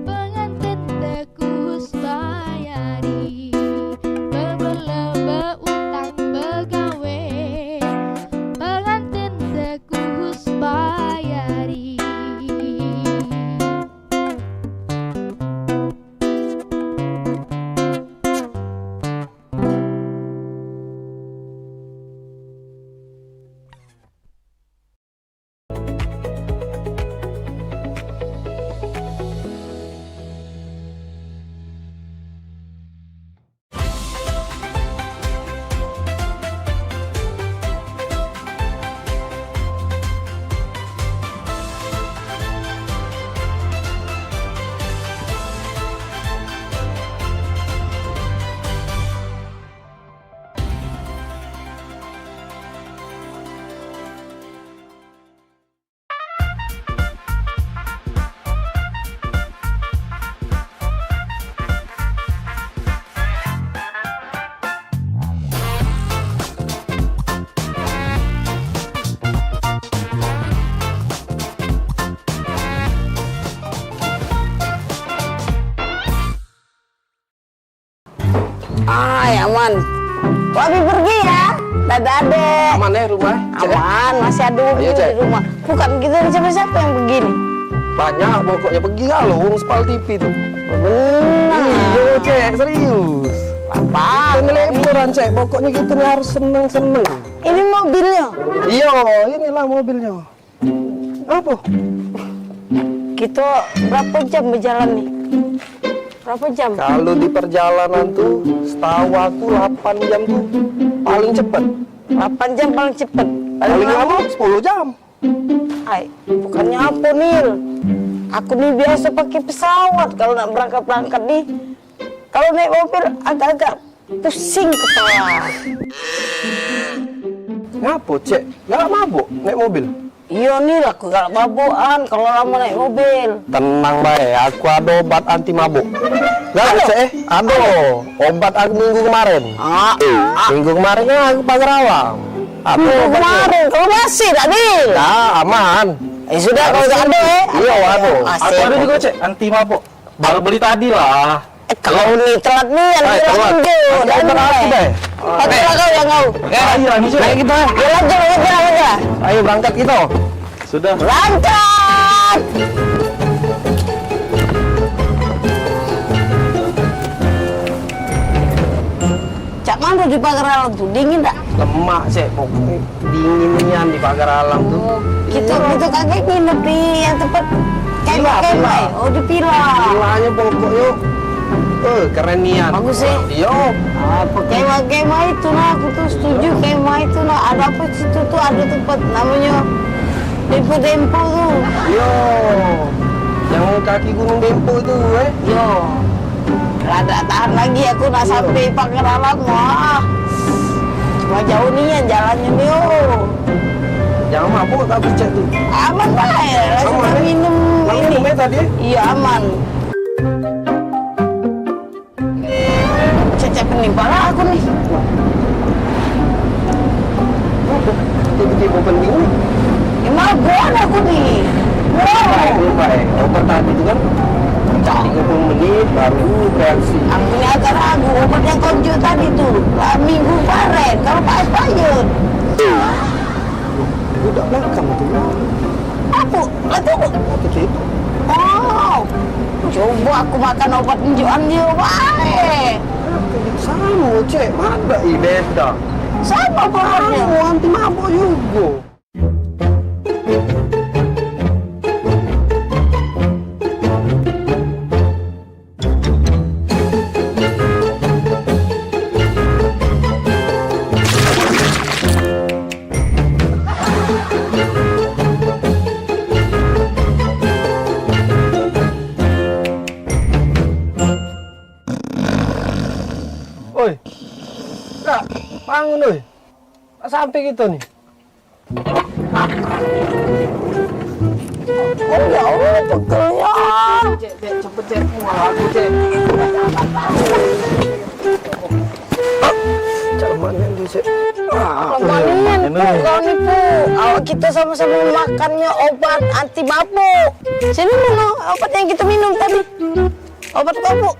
pengantin tegus bayari, bebelah berutang begawe, pengantin tegus bayari.
Aman. Wabi pergi ya. Dadah adek.
Aman ya rumah?
Aman, masih ada Wabi di rumah. Bukan kita siapa-siapa yang begini.
Banyak pokoknya pergi kalau Spal TV tuh.
Benar.
Iya Cek, serius.
Apa?
Liburan Cek, pokoknya kita harus seneng-seneng.
Ini mobilnya?
Iya, inilah mobilnya. Apa?
Kita berapa jam berjalan nih? Berapa jam?
Kalau di perjalanan tuh, setahu aku 8 jam tuh paling cepet.
8 jam paling cepet.
Paling lama 10 jam.
Ay, bukannya apa Nil? Aku nih biasa pakai pesawat kalau nak berangkat nih. Kalau naik mobil agak-agak pusing kepala.
Ngapa Cek? Gak mabuk naik mobil?
Iya Nil, aku gak mabukan kalau lama naik mobil.
Tenang baik, aku ada obat anti mabuk. Gak Cek? Ada. Obat aku minggu kemarin. Minggu kemarin kan aku pagar awam.
Minggu kemarin, kalau masih tadi?
Nah, aman.
Sudah kalau gak ada
Iya, waduh. Aku ada juga Cek, anti mabuk. Baru beli tadi lah.
Kalau nih telat nih,
telat.
Dan kau yang kau.
Ayo, kita.
Lanjut.
Ayo berangkat kita. Sudah.
Berangkat. Cak mana di pagar alam tuh, dingin tak?
Lemak Cek, pokoknya dinginnya di pagar alam tuh.
Kita kakek nginep di yang tempat kemah. Oh di Pila.
Pilanya pokoknya keren nian.
Bagus sih.
Iya.
Kemah itu nah, aku tuh setuju kemah itu nah. Ada apa situ tuh, ada tempat namanya Dempo tuh.
Iya. Yang kaki gunung Dempo itu
Iya. Rada tahan lagi aku nak sampai pagar alam. Wah. Cuma jauh nih ya jalannya nih.
Jangan mabuk tapi Cek tuh.
Aman baik. Langsung minum ini.
Tadi?
Iya aman. Cecep penimpa aku nih.
Tiba-tiba penting nih.
Emang buat aku nih.
Baik. Obat tadi itu kan 30 menit baru reaksi.
Aku ini agak ragu obat yang konjo tadi tuh. Minggu kemarin kalau Pak Payun.
Udah belakang tuh.
Aku?
Itu.
Oh. Coba aku makan obat injuan dia baik.
Sama Cek, ada beda.
Sama obatnya.
Anti mabuk juga. Oi, Kak, bangun oi. Sampai kita nih.
Oh ya Allah, pegelnya.
Cek, cepet Cek. Aku Cek. Mana yang Cek?
Kembalian kau nipu. Awak kita sama-sama makannya obat anti mabuk. Sini mana obat yang kita minum tadi? Obat mabuk.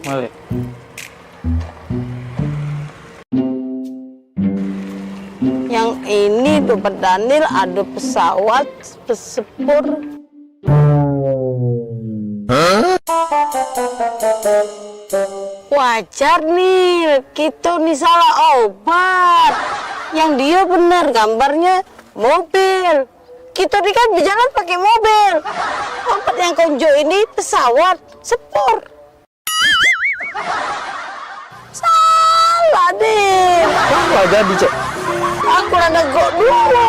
Mari.
Yang ini tuh Pak Daniel ada pesawat pesepur. Wajar nih, kita nih salah obat. Yang dia benar gambarnya mobil. Kita nih kan berjalan pakai mobil. Obat yang konjo ini pesawat sepur. Salah deh.
Salah jadi Cek.
Aku rada gok dulu.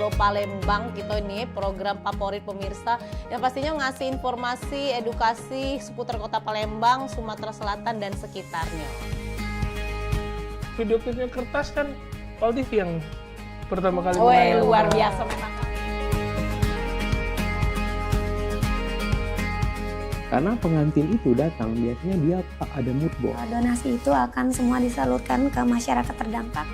Halo Palembang kita ini program favorit pemirsa yang pastinya ngasih informasi, edukasi seputar kota Palembang, Sumatera Selatan dan sekitarnya.
Video klipnya Kertas kan Pal TV yang pertama kali
luar biasa memang.
Karena pengantin itu datang, biasanya dia ada mood board.
Donasi itu akan semua disalurkan ke masyarakat terdampak.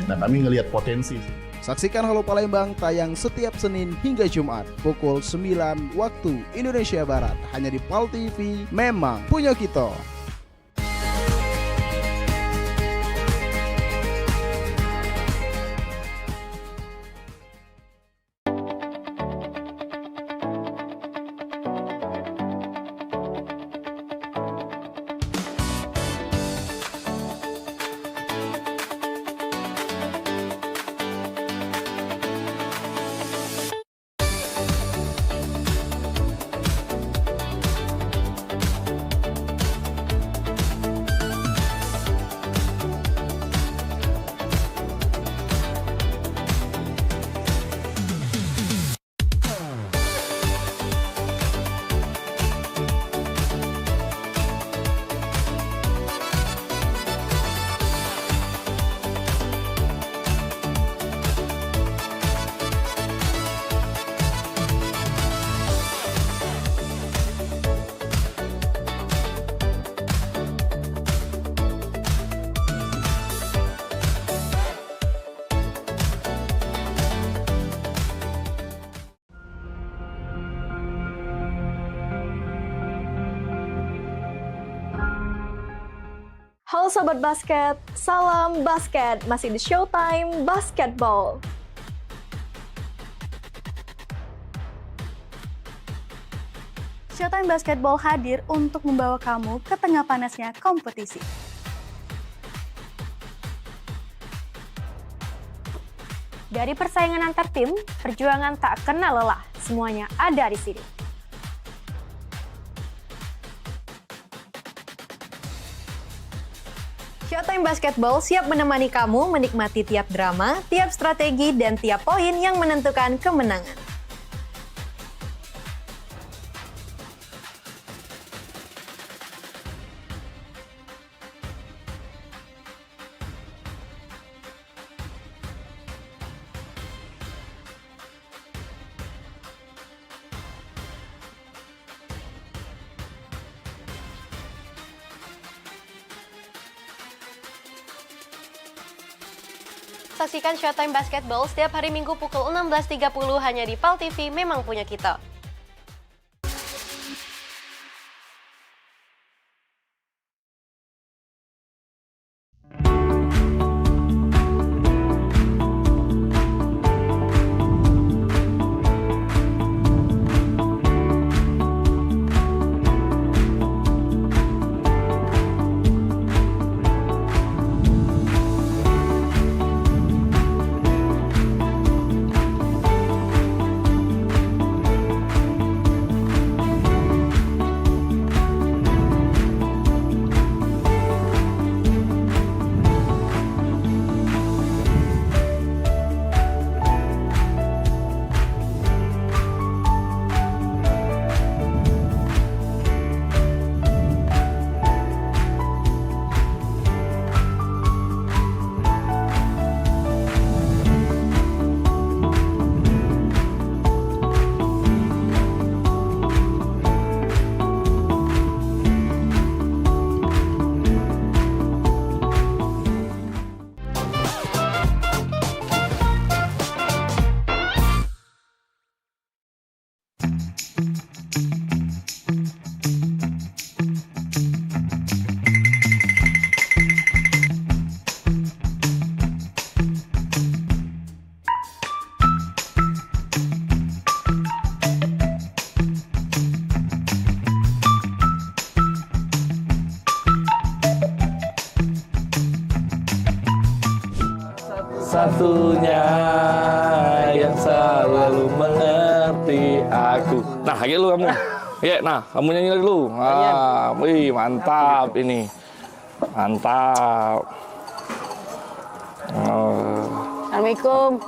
Nah, kami ngelihat potensi.
Saksikan Halo Palembang tayang setiap Senin hingga Jumat pukul 9 waktu Indonesia Barat. Hanya di PAL TV, memang punya kita.
Halo Sobat Basket, salam basket, masih di Showtime Basketball. Showtime Basketball hadir untuk membawa kamu ke tengah panasnya kompetisi. Dari persaingan antar tim, perjuangan tak kenal lelah, semuanya ada di sini.
Showtime Basketball siap menemani kamu menikmati tiap drama, tiap strategi, dan tiap poin yang menentukan kemenangan. Saksikan Showtime Basketball setiap hari Minggu pukul 16.30 hanya di PAL TV, memang punya kita.
Satunya yang selalu mengerti aku. Nah, kayak lu kamu. Ya, nah, kamu nyanyi lagi lu. Ah, wih, mantap ini. Mantap. Oh.
Assalamualaikum.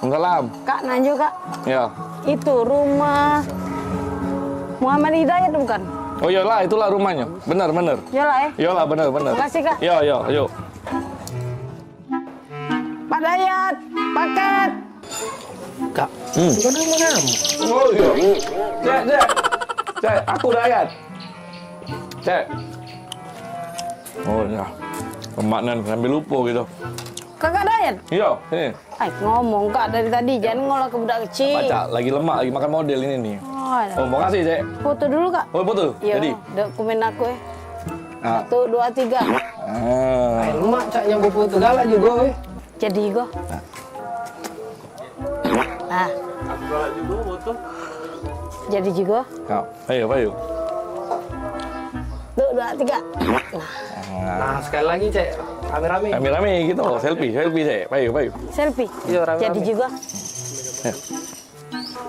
Salam.
Kak, Nanjo Kak.
Ya.
Itu rumah Muhammad Hidayat bukan?
Oh iyalah, itulah rumahnya. Benar.
Iyalah ya?
Iyalah, benar.
Makasih Kak.
Yo, yuk.
Pak Dayat, paket.
Kak. Bukan rumah kamu. Oh iya. Cek, aku Dayat. Cek. Oh iya. Pemaknan sambil lupa gitu.
Kakak Dayat?
Iya, ini.
Ngomong Kak dari tadi, jangan ngolah ke budak kecil.
Baca, lagi lemak, lagi makan model ini nih.
Oh,
mau kasih, Cek.
Foto dulu Kak.
Oh, foto?
Iya,
Jadi?
dokumen aku ya. 1, 2, 3.
Lemak, Cak, yang gue foto galak juga, weh.
Jadi gue.
Aku galak juga foto.
Jadi juga.
Kak, ayo.
1, 2, 3.
Nah, sekali lagi, Cek. Rame-rame gitu, selfie, Cek. Ayo.
Selfie?
Iya, rame-rame.
Jadi juga.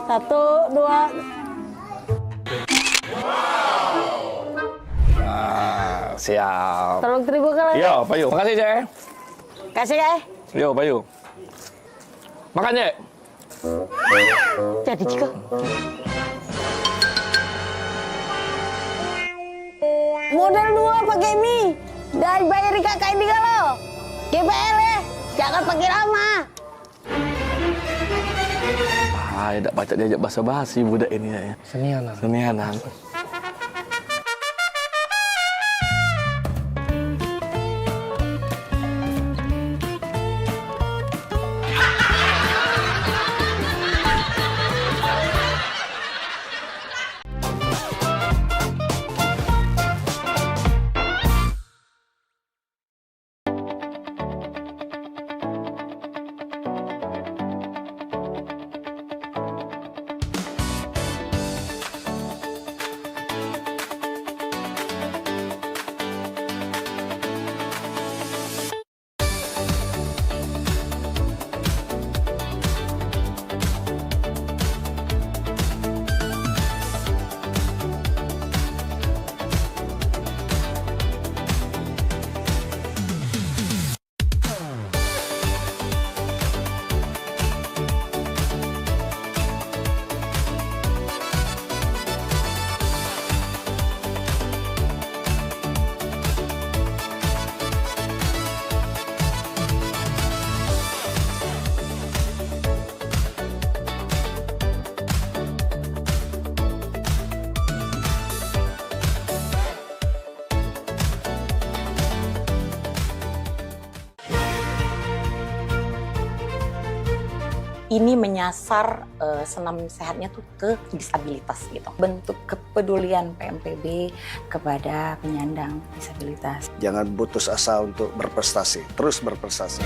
1, 2.
Siap.
Tolong terima kasih.
Iya, Payu. Makasih, Cek.
Kasih ya.
Yo, Payu. Makan, Cek.
Jadi juga. Modal 2 pakai mie. Dan bayar kakak ini kalau. GPL ya. Jangan pakai lama.
Tidak baca diajak basa-basi budak ini ya. Senianan.
Ini menyasar senam sehatnya tuh ke disabilitas gitu. Bentuk kepedulian PMPB kepada penyandang disabilitas.
Jangan putus asa untuk berprestasi, terus berprestasi.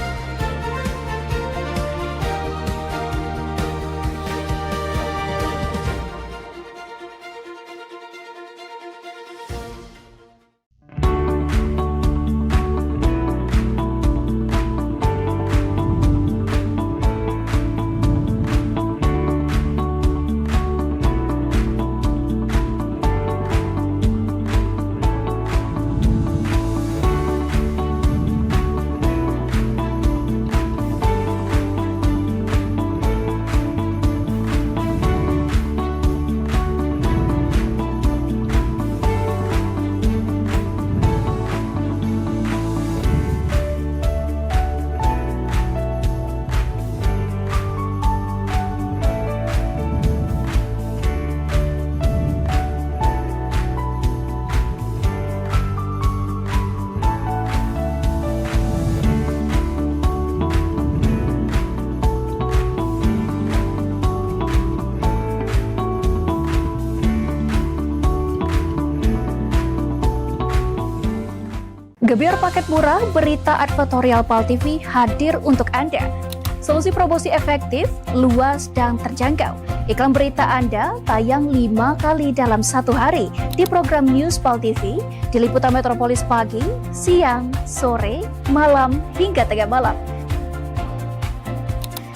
Gebyar paket murah, berita advertorial PAL TV hadir untuk Anda. Solusi promosi efektif, luas, dan terjangkau. Iklan berita Anda tayang 5 kali dalam 1 hari di program News PAL TV, di liputan Metropolis pagi, siang, sore, malam, hingga tengah malam.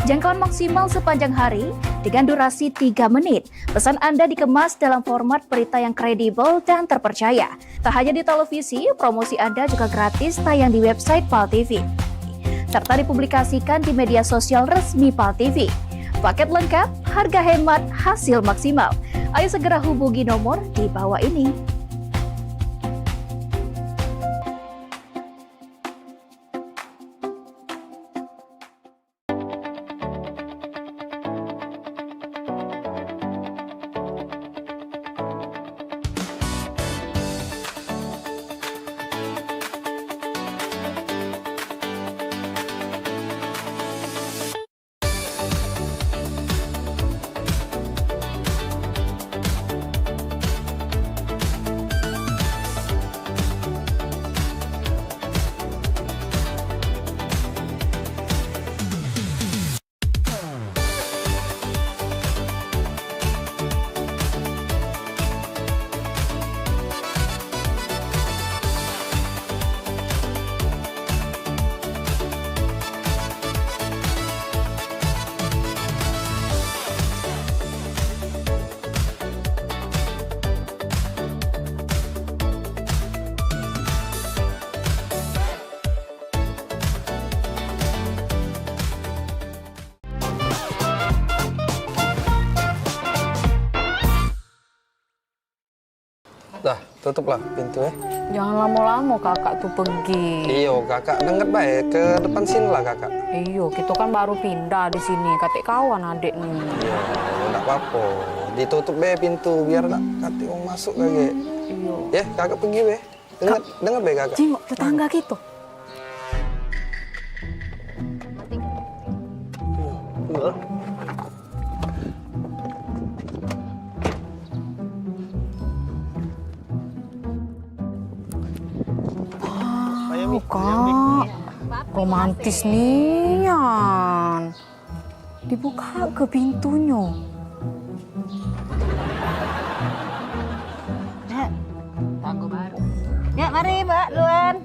Jangkauan maksimal sepanjang hari dengan durasi 3 menit. Pesan Anda dikemas dalam format berita yang kredibel dan terpercaya. Tak hanya di televisi, promosi Anda juga gratis tayang di website PAL TV. serta dipublikasikan di media sosial resmi PAL TV. Paket lengkap, harga hemat, hasil maksimal. Ayo segera hubungi nomor di bawah ini.
Dah, tutuplah pintu ya.
Jangan lama-lama kakak tuh pergi.
Iyo, kakak dengar baik ke depan sini lah kakak.
Iyo, kita kan baru pindah di sini. Katik kawan adik nih.
Iya, enggak apa-apa. Ditutup be pintu biar enggak katik mau masuk kage.
Iyo.
Ya, kakak pergi be. Dengar be kakak.
Jengok tetangga gitu. Kak, romantis nian. Dibuka ke pintunya.
Tanggo baru. Ya, mari Mbak, duluan.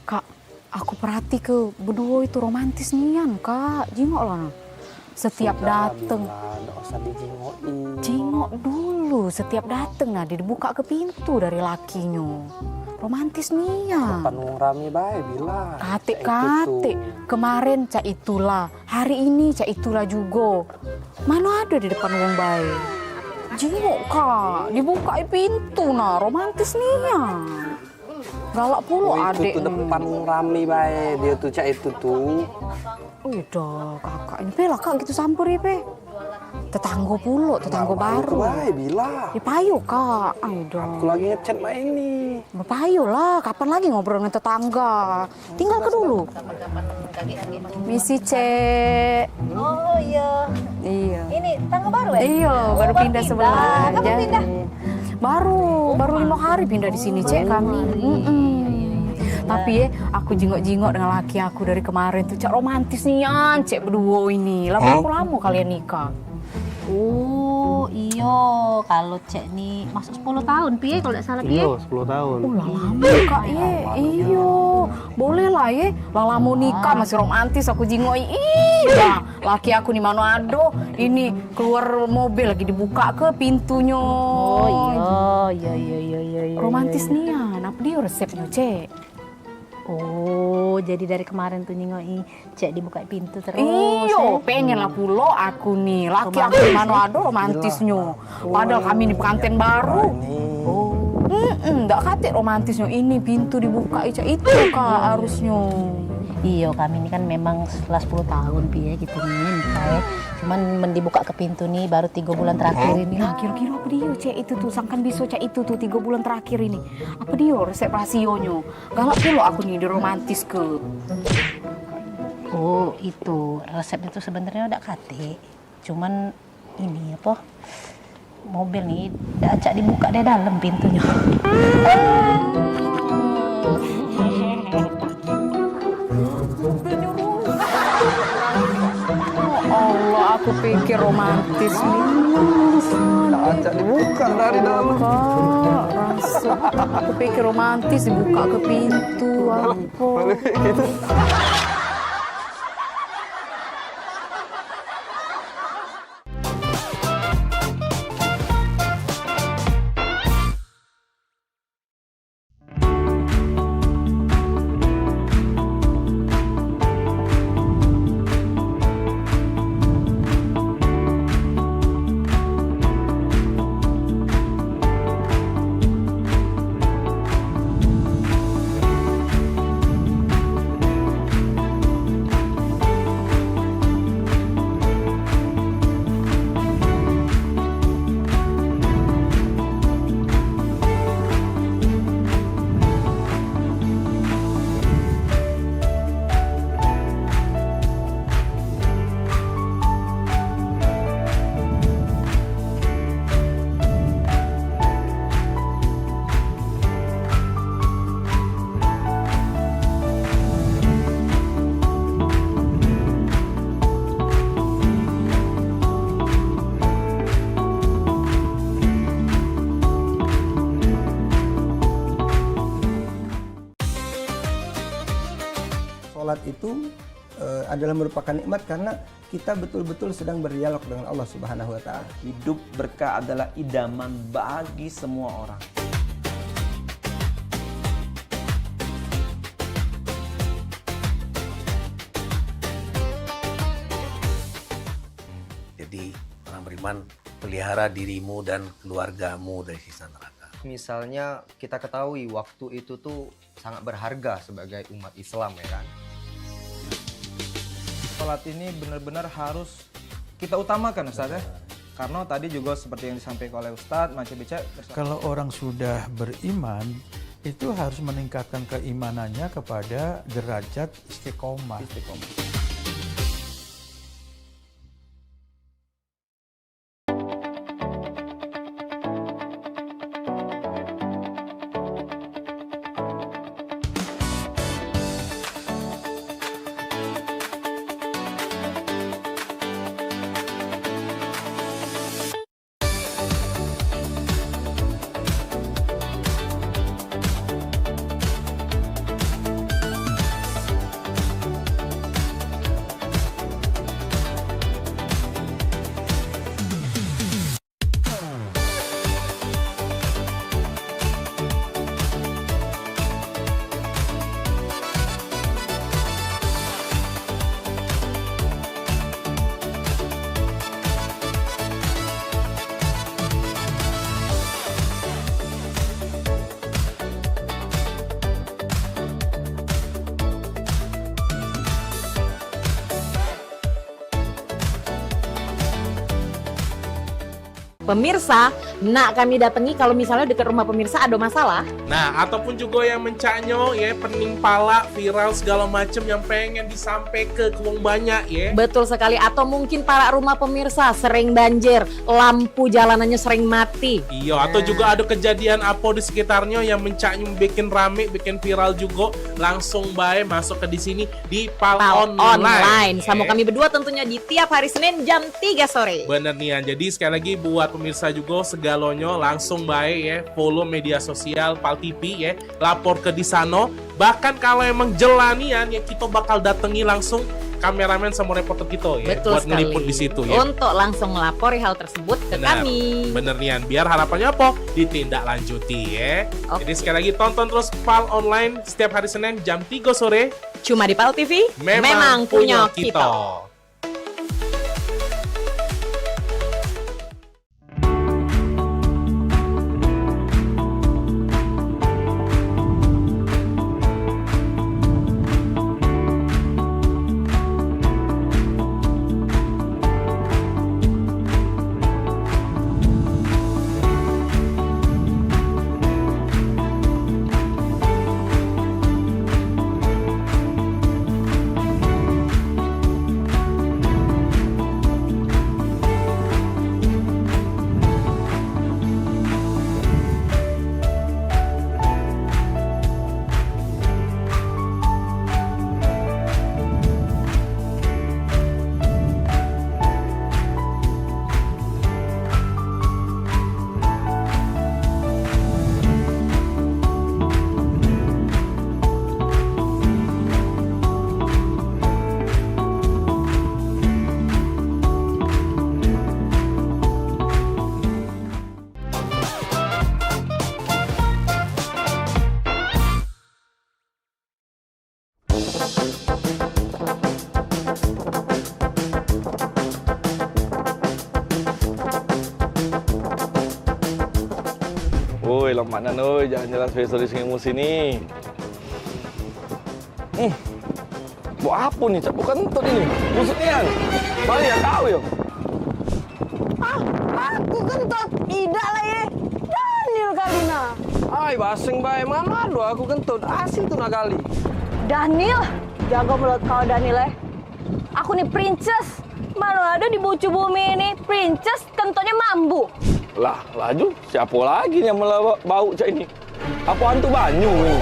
Kak, aku perhati ke berdua itu romantis nian, Kak. Jengok lah. Setiap dateng.
Enggak usah dijingokin.
Jingok dulu, setiap dateng nah dibuka ke pintu dari lakinya. Romantis nih ya.
Depan wong rame bae bilang.
Kate, kemarin cak itulah, hari ini cak itulah juga. Mana ada di depan wong bae. Jingok Kak, dibuka pintu nah, romantis nih ya. Galak pula adek.
Itu tuh depan wong rame bae, dia tuh cak itu tuh.
Udah kakak ini pe lah kak gitu samperi pe. Tetangga pula, tetangga baru.
Bae bilang.
Ya payo kak, aduh.
Aku lagi ngechat mbak ini.
Payo lah, kapan lagi ngobrol dengan tetangga? Tinggal ke dulu. Misi Cek.
Oh iya.
Iya.
Ini tangga baru ya?
Iya, baru pindah sebelah.
Kamu pindah?
Baru 5 hari pindah di sini Cek kami. Tapi ya, aku jingok-jingok dengan laki aku dari kemarin tuh, Cak romantis nian, Cek berdua ini. Lama kalian nikah.
Oh iyo, kalau Cek nih masuk 10 tahun, piye kalau tidak salah piye?
Iya, 10 tahun.
Lama Kak ye, iyo. Boleh lah ye, lama nikah masih romantis aku jingok. Iya, laki aku di Manado, ini keluar mobil lagi dibuka ke pintunya.
Oh iya.
Romantis nian, apa dia resepnya Cek?
Oh, jadi dari kemarin tuh nyingoi Cek dibuka pintu terus.
Iyo, pengen lah pulo aku nih. Laki aku di Manado romantisnya. Padahal kami di pengantin baru. Nggak kate romantisnya. Ini pintu dibuka itu Kak harusnya.
Iya, kami ini kan memang setelah 10 tahun piye gitu nih nikah. Cuman dibuka ke pintu nih baru 3 bulan terakhir ini.
Nah, kira-kira apa dia Cek itu tuh? Sangkan bisa Cek itu tuh 3 bulan terakhir ini. Apa dia resep rasionya? Galak pula aku nih di romantis ke.
Oh, itu resepnya tuh sebenarnya udah kate. Cuman ini apa? Mobil nih acak dibuka dari dalam pintunya.
Allah, aku pikir romantis nih.
Acak dibuka dari dalam.
Rasa aku pikir romantis dibuka ke pintu. Apa?
Gitu.
Sholat itu adalah merupakan nikmat karena kita betul-betul sedang berdialog dengan Allah Subhanahu wa Ta'ala.
Hidup berkah adalah idaman bagi semua orang.
Jadi orang beriman, pelihara dirimu dan keluargamu dari siksa neraka.
Misalnya kita ketahui waktu itu tuh sangat berharga sebagai umat Islam ya kan.
Sholat ini benar-benar harus kita utamakan Ustaz ya. Karena tadi juga seperti yang disampaikan oleh Ustadz, Macam Bica.
Kalau orang sudah beriman, itu harus meningkatkan keimanannya kepada derajat istiqomah.
Pemirsa, nak kami datangi kalau misalnya dekat rumah pemirsa ada masalah.
Nah, ataupun juga yang mencaknyo ya, pening pala, viral segala macam yang pengen disampaikan ke wong banyak ya.
Betul sekali, atau mungkin para rumah pemirsa sering banjir, lampu jalanannya sering mati.
Iya, atau juga ada kejadian apa di sekitarnya yang mencaknyo bikin rame, bikin viral juga, langsung bae masuk ke di sini di Pal Online.
Sama kami berdua tentunya di tiap hari Senin jam 3 sore.
Bener nih, jadi sekali lagi buat pemirsa juga segalonyo langsung baik ya, follow media sosial Pal TV ya, lapor ke di sana. Bahkan kalau emang jelanian ya, kita bakal datangi langsung kameramen sama reporter kita ya.
Betul
buat ngeliput di situ ya.
Untuk langsung melapori hal tersebut ke kami.
Bener nian, biar harapannya apa? Ditindaklanjuti ya. Jadi sekali lagi tonton terus Pal Online setiap hari Senin jam 3 sore.
Cuma di Pal TV, memang punya kita.
Woi, lamanan oi, jalan-jalan spesialis ngemus ini. Buat apa nih, Cak? Bukan untuk ini. Maksudnya, balik ya kau ya.
Aku kentut. Tidak lah ya. Daniel kali nah.
Ay, baseng bae, mana aduh aku kentut. Asik tuh nakali.
Daniel, jago mulut kau Daniel ya. Aku nih princess. Mana ada di bucu bumi ini princess kentutnya mambu.
Lah, laju. Siapa lagi yang bau Cak ini? Apa hantu banyu ini?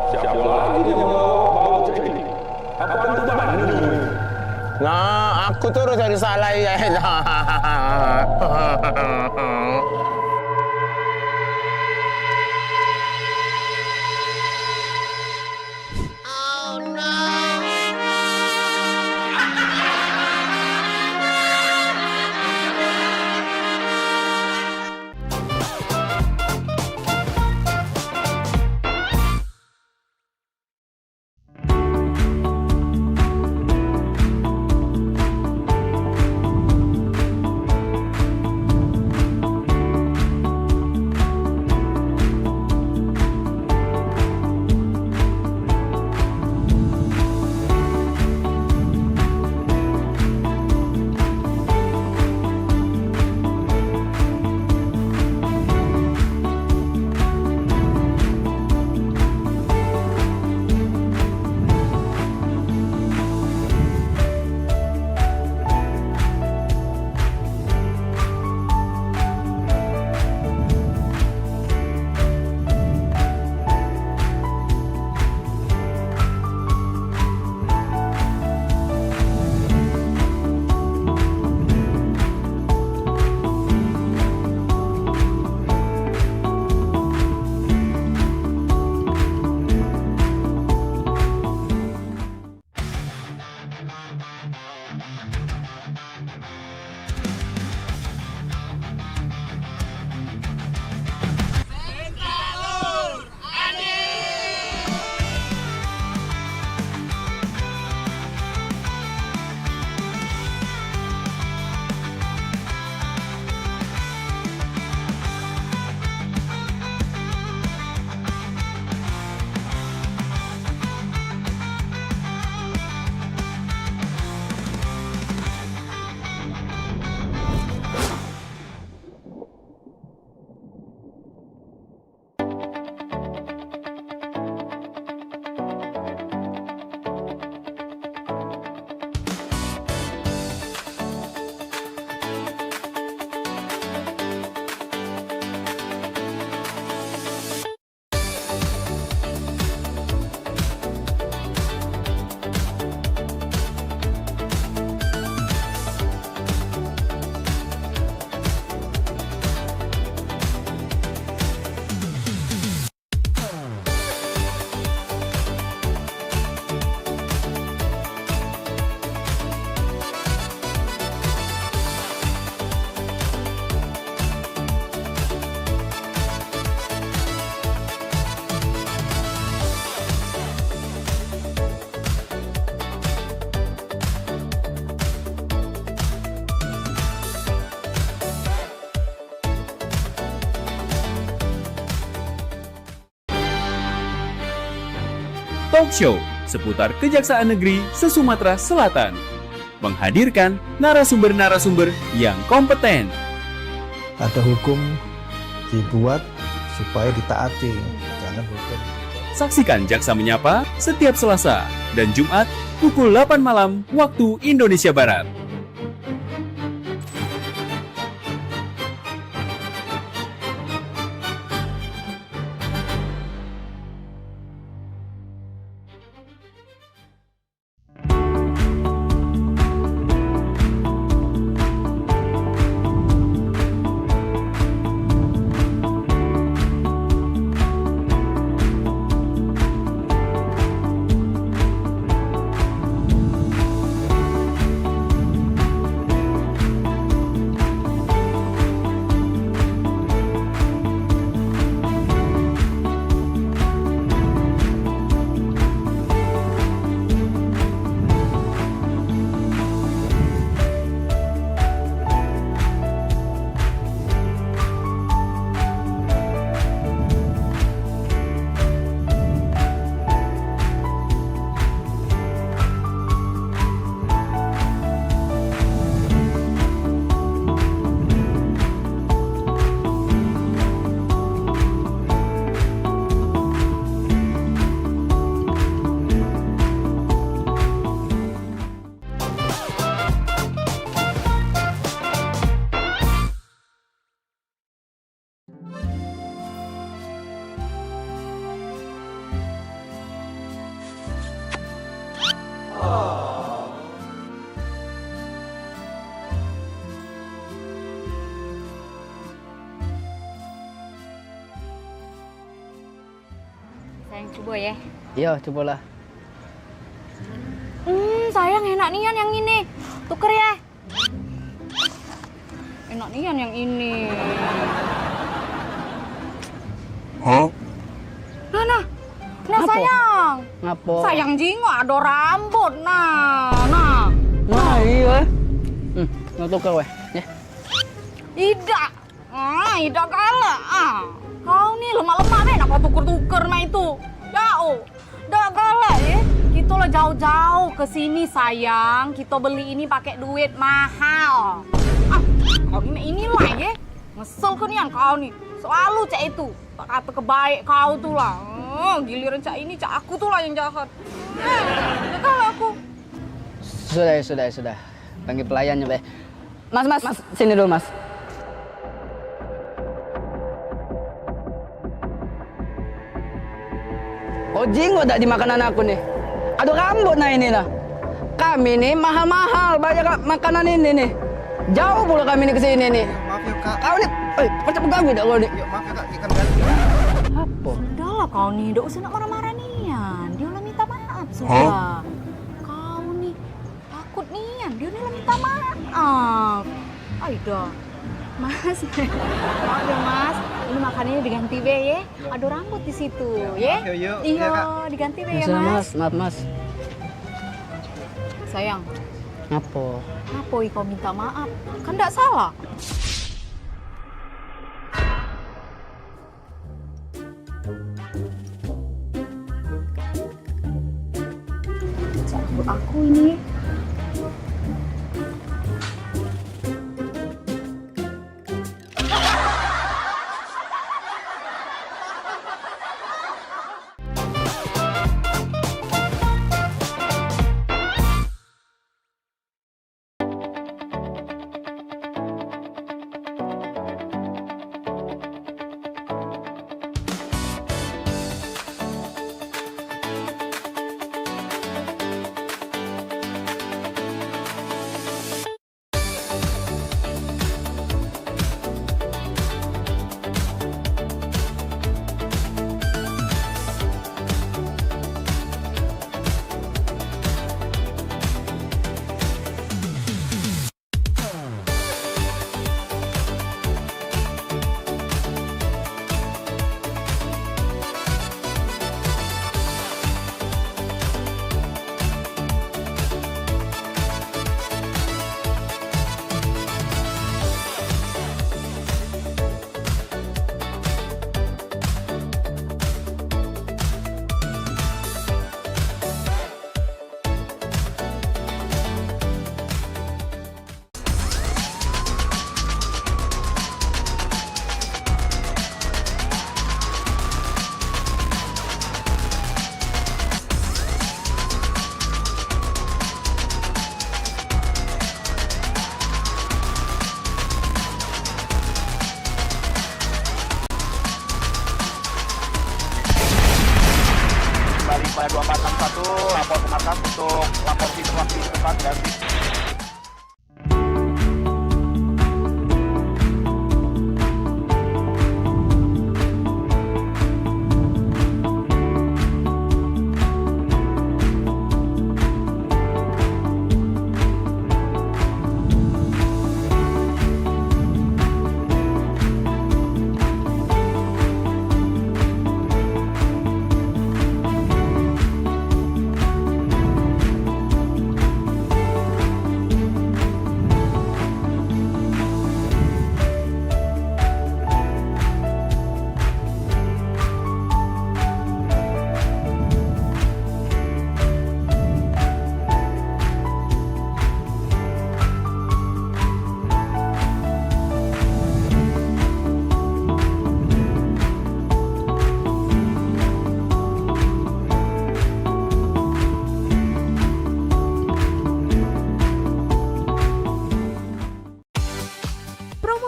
Siapa lagi yang bau Cak ini? Apa hantu banyu ini?
Nah, aku terus jadi salah ya.
Oh no.
talk show seputar Kejaksaan Negeri se-Sumatera Selatan. Menghadirkan narasumber-narasumber yang kompeten.
Ada hukum dibuat supaya ditaati, jangan hukum.
Saksikan Jaksa Menyapa setiap Selasa dan Jumat pukul 8 malam waktu Indonesia Barat.
Sayang coba ya.
Iya, cobalah.
Sayang enak nian yang ini. Tuker ya. Enak nian yang ini.
Hah?
Nah
Ngapo?
sayang.
Ngapo?
Sayang jingo ada rambut. Nah.
iya. Tuker weh. Ya.
Ida. Ida kalah. Kau nih lemah-lemah deh, kenapa tuker-tuker mah itu? Jauh. Dah kalah ya. Kita lah jauh-jauh ke sini sayang. Kita beli ini pakai duit mahal. Kau ini lah ya. Ngesel ke nian kau nih. Selalu cak itu. Tak kata kebaik kau tuh lah. Giliran cak ini, cak aku tuh lah yang jahat. Dah kalah aku.
Sudah. Panggil pelayannya, Be. Mas, sini dulu, Mas. Oh, jinggo tak di makanan aku nih. Aduh rambut nah ini nah. Kami nih mahal-mahal banyak makanan ini nih. Jauh pula kami nih ke sini nih.
Maaf ya kak.
Kau nih, macam pengganggu dah kau nih.
Yuk maaf ya kak, ikan ganti.
Apa?
Sudahlah kau nih, tidak usah nak marah-marah nian. Dia lah minta maaf sudah. Kau nih takut nian, dia lah minta maaf. Aida. Mas, maaf ya Mas, ini makanannya diganti be ya. Ada rambut di situ, ya. Iya, diganti be ya Mas.
Maaf Mas.
Sayang.
Apa?
Apa kau minta maaf? Kan tidak salah. Cabut aku ini.
dari Paya 2461 lapor ke markas untuk lapor situasi setempat dan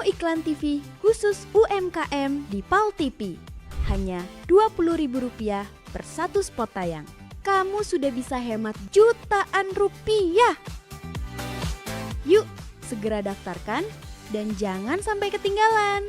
iklan TV khusus UMKM di PAL TV. Hanya Rp20.000 per satu spot tayang. Kamu sudah bisa hemat jutaan rupiah. Yuk, segera daftarkan dan jangan sampai ketinggalan.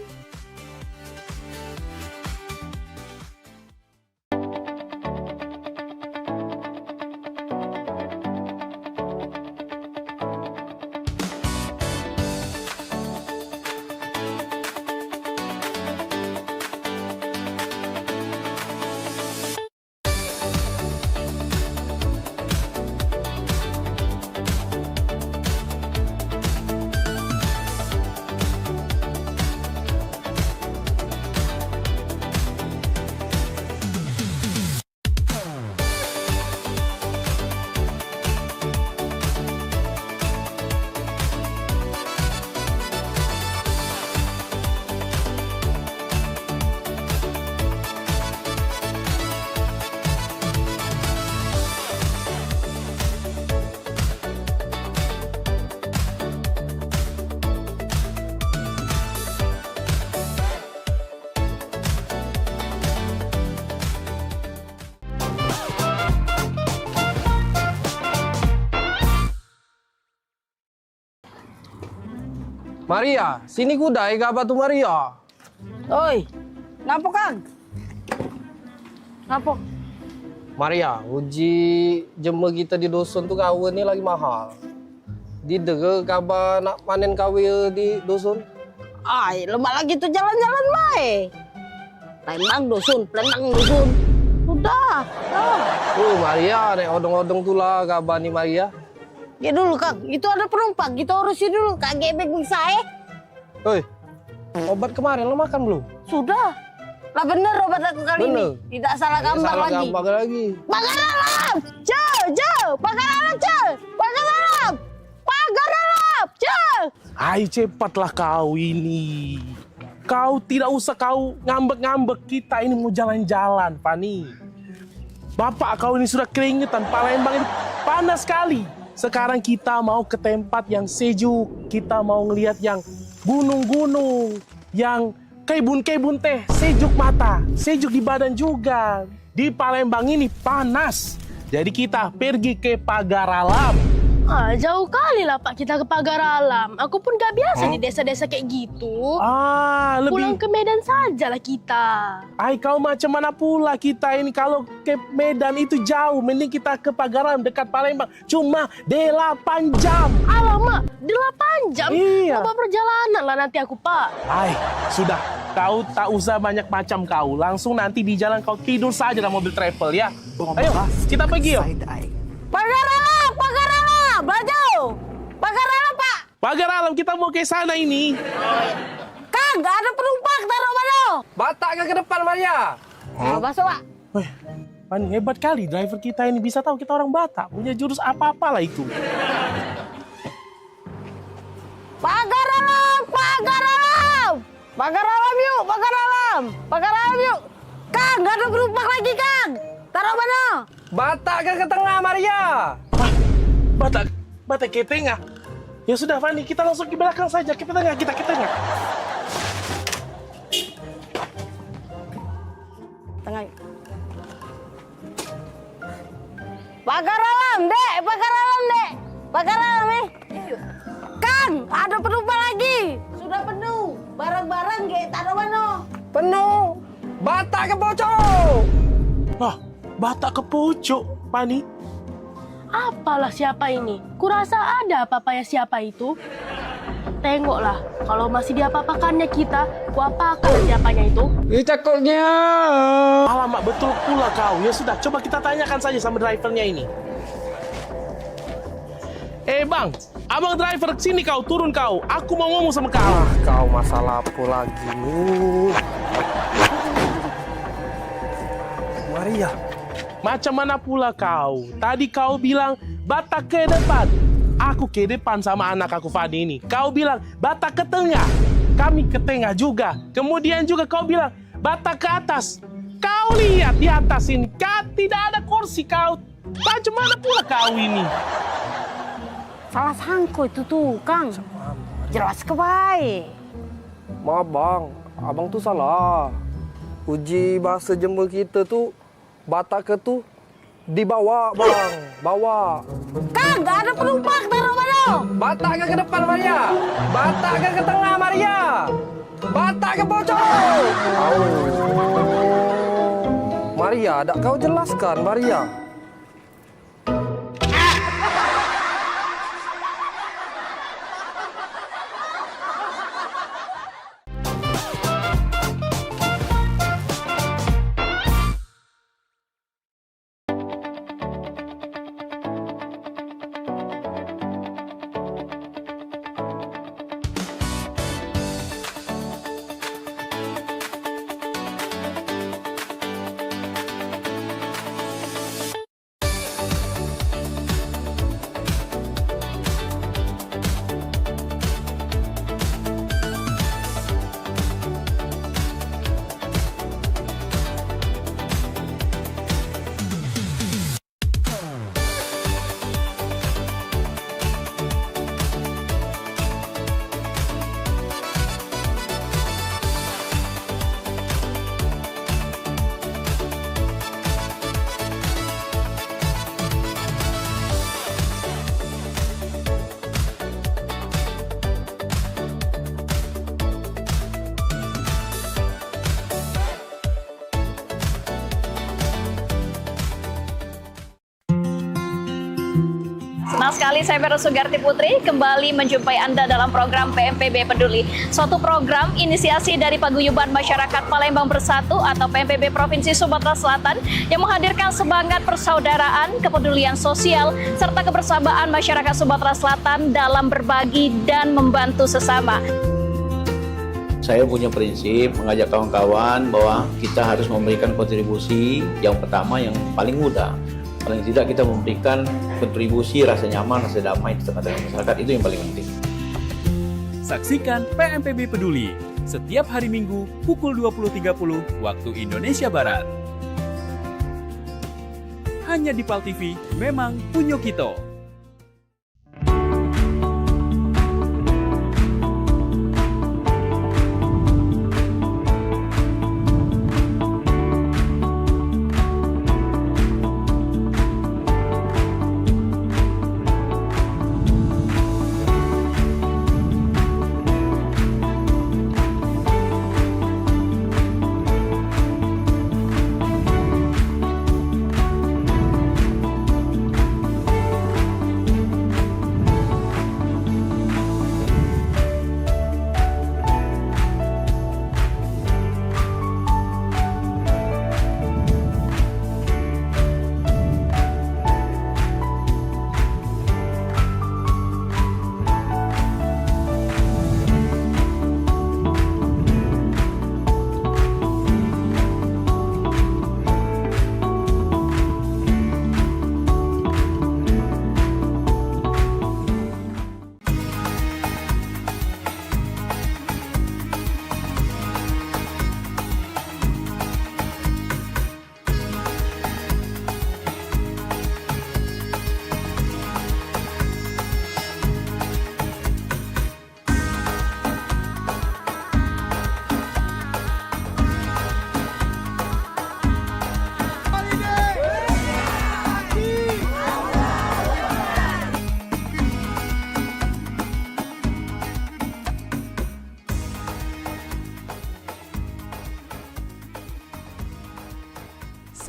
Maria, sini kuda gaba tu Maria.
Oi, ngapa Kang? Ngapa?
Maria, uji jemur kita di dusun tu kawin ni lagi mahal. Di dega gaba nak panen kawin di dusun?
Ai, lemak lagi tu jalan-jalan baik. Plembang dusun. Udah.
Maria, nek odong-odong tu lah gaba ni Maria.
Ya dulu Kang, itu ada penumpang, kita urusin dulu, kagak bisa
Hei, obat kemarin lo makan belum?
Sudah. Lah bener obat aku kali ini. Tidak salah gambar lagi. Pagar alam! Pagar alam!
Ayo cepatlah kau ini. Kau tidak usah kau ngambek-ngambek, kita ini mau jalan-jalan, Fani. Bapak kau ini sudah keringetan, Palembang ini panas sekali. Sekarang kita mau ke tempat yang sejuk, kita mau ngelihat yang gunung-gunung, yang kebun-kebun teh, sejuk mata, sejuk di badan juga. Di Palembang ini panas, jadi kita pergi ke Pagar Alam.
Jauh kali lah Pak kita ke Pagar Alam. Aku pun gak biasa di desa-desa kayak gitu. Pulang ke Medan sajalah kita.
Kau macam mana pula kita ini kalau ke Medan itu jauh. Mending kita ke Pagar Alam dekat Palembang. Cuma 8 jam.
Alamak, 8 jam?
Iya.
Apa perjalanan lah nanti aku Pak.
Sudah. Kau tak usah banyak macam kau. Langsung nanti di jalan kau tidur saja dalam mobil travel ya. Ayo, kita pergi yuk.
Pagar Alam, baju. Pagar Alam Pak.
Pagar Alam, kita mau ke sana ini.
Kang, gak ada penumpang, taruh mana?
Batak ke depan Maria.
Masuk Pak.
Pani, hebat kali driver kita ini, bisa tahu kita orang Batak. Punya jurus apa-apalah itu.
Pagar Alam. Pagar Alam yuk. Kang, gak ada penumpang lagi Kang. Taruh mana?
Batak ke tengah Maria.
Batak ke tengah. Ya sudah Fani, kita langsung ke belakang saja. Ke tengah.
Tengah. Pagar alam, Dek. Pagar alam, Dek. Pagar alam, Kang, ada penumpang lagi. Sudah penuh. Barang-barang ge tak ada mana.
Penuh. Batak ke pocok.
Wah, Batak ke pojok, Pani.
Apalah siapa ini? Kurasa ada apa-apanya siapa itu. Tengoklah, kalau masih diapa-apakannya kita, kuapakan siapanya itu.
Cakupnya.
Alamak, betul pula kau. Ya sudah, coba kita tanyakan saja sama drivernya ini. Bang, abang driver sini kau, turun kau. Aku mau ngomong sama kau.
Kau masalah apa lagi nih?
Maria, macam mana pula kau? Tadi kau bilang Batak ke depan. Aku ke depan sama anak aku Fadi ini. Kau bilang Batak ke tengah. Kami ke tengah juga. Kemudian juga kau bilang Batak ke atas. Kau lihat di atas ini, tidak ada kursi kau. Macam mana pula kau ini?
Salah sangko itu tuh, Kang. Jelas ke baik.
Maaf bang, abang tuh salah. Uji bahasa Jember kita tuh Batak ke tuh dibawa bang, bawa.
Kang, gak ada penumpang, taruh mana?
Batak ke depan Maria, Batak ke tengah Maria, Batak ke pojok. Maria, tak kau jelaskan Maria.
Senang sekali saya Vero Sugarti Putri kembali menjumpai Anda dalam program PMPB Peduli. Suatu program inisiasi dari Paguyuban Masyarakat Palembang Bersatu atau PMPB Provinsi Sumatera Selatan yang menghadirkan semangat persaudaraan, kepedulian sosial, serta kebersamaan masyarakat Sumatera Selatan dalam berbagi dan membantu sesama.
Saya punya prinsip mengajak kawan-kawan bahwa kita harus memberikan kontribusi yang pertama yang paling mudah. Paling tidak kita memberikan kontribusi rasa nyaman, rasa damai di tengah-tengah masyarakat, itu yang paling penting.
Saksikan PMPB Peduli setiap hari Minggu pukul 20.30 waktu Indonesia Barat. Hanya di PAL TV, memang punya kita.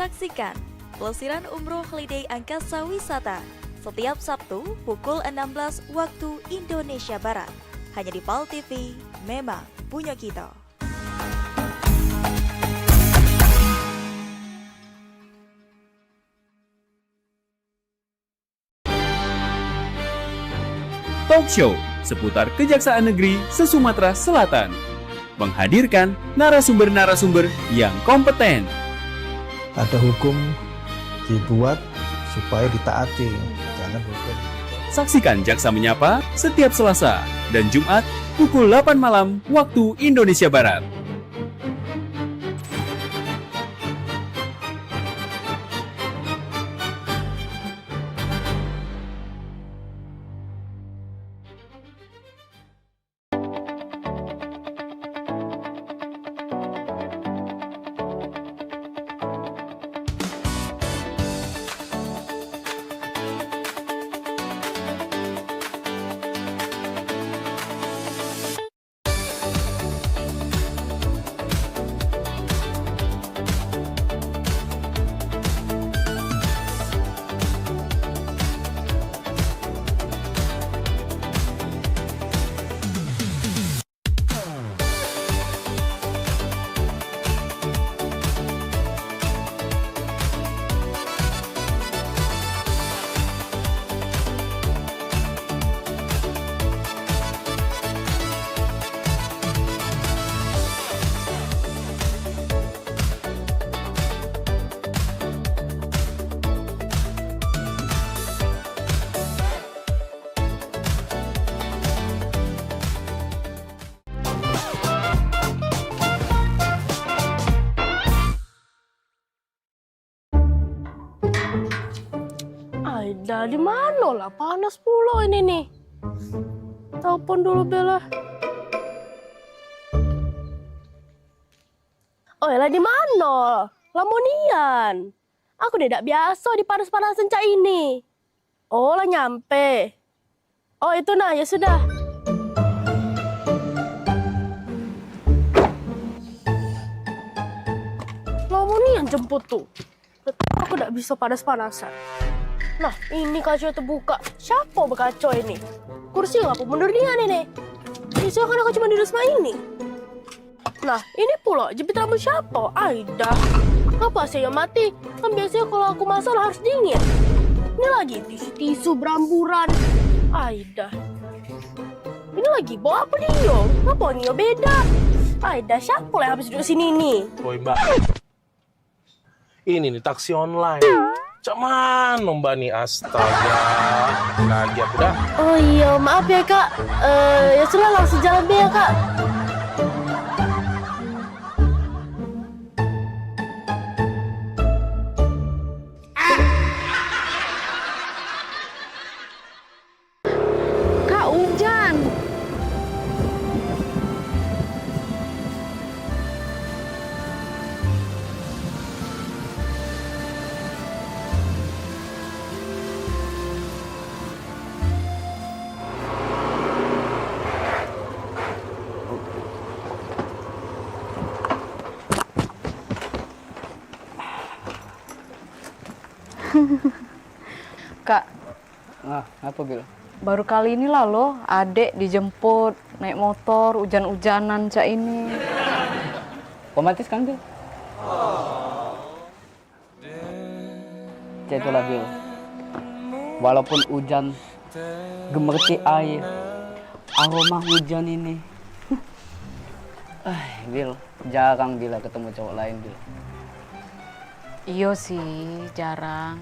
Saksikan Pelesiran Umroh Holiday Angkasa Wisata setiap Sabtu pukul 16 waktu Indonesia Barat. Hanya di PAL TV, memang punya kita.
Talk Show seputar Kejaksaan Negeri se-Sumatera Selatan. Menghadirkan narasumber-narasumber yang kompeten.
Ada hukum dibuat supaya ditaati, jangan hukum.
Saksikan Jaksa Menyapa setiap Selasa dan Jumat pukul 8 malam waktu Indonesia Barat.
Aida, di mana lah? Panas pula ini nih. Telepon dulu Bella. Oh, lah di mana? Lamonian. Aku tidak biasa di panas-panasan cak ini. Oh, lah nyampe. Oh, itu nah, ya sudah. Lamonian jemput tuh. Aku tidak bisa panas-panasan. Nah, ini kaca terbuka. Siapa berkaca ini? Kursi ngapa mundur dia nih? Bisa kan aku cuma duduk sama ini. Nah, ini pula jepit rambut siapa? Aida. Apa saya mati? Kan biasanya kalau aku masak harus dingin. Ini lagi tisu beramburan. Aida. Ini lagi bawa apa dia? Apa nih beda? Aida, siapa lah yang habis duduk sini nih?
Woi Mbak, ini nih taksi online. Cak mana Mbak nih, astaga. Lagi aku dah.
Oh iya, maaf ya Kak. Ya sudah langsung jalan deh ya Kak.
Kak, hujan. Kak,
Nah, apa Bil?
baru kali ini lah loh adek dijemput naik motor hujan-hujanan cak ini.
Romantis kan Bil? Itulah Bil. Walaupun hujan, gemerci air, aroma hujan ini. Bil, jarang Bila ketemu cowok lain Bil.
Iya sih, jarang.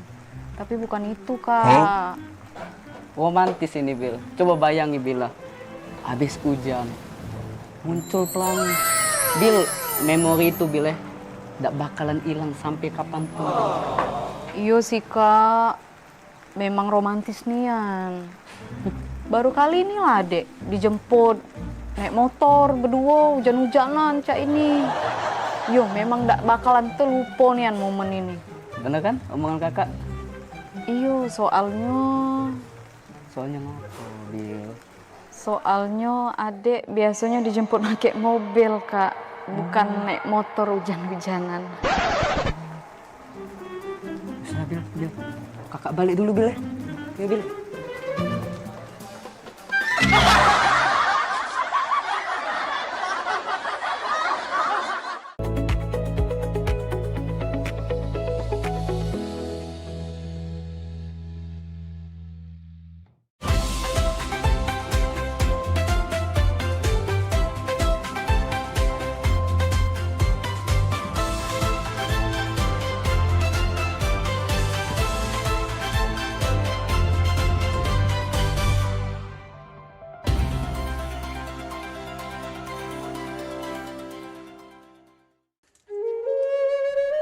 Tapi bukan itu, Kak.
Romantis ini Bil. Coba bayangi Bila. Habis hujan, muncul pelangi. Bil, memori itu Bil nggak bakalan hilang sampai kapanpun.
Iya sih, Kak. Memang romantis nian. Baru kali ini lah, Dek, dijemput naik motor berdua hujan-hujanan cak ini. Yo, memang nggak bakalan terlupa nian momen ini.
Bener kan omongan kakak?
Iyo, soalnya
ngapa, Bil?
Soalnya adek biasanya dijemput pakai mobil, Kak. Bukan naik motor hujan-hujanan.
Bil. Kakak balik dulu, Bil. Ya, Bil.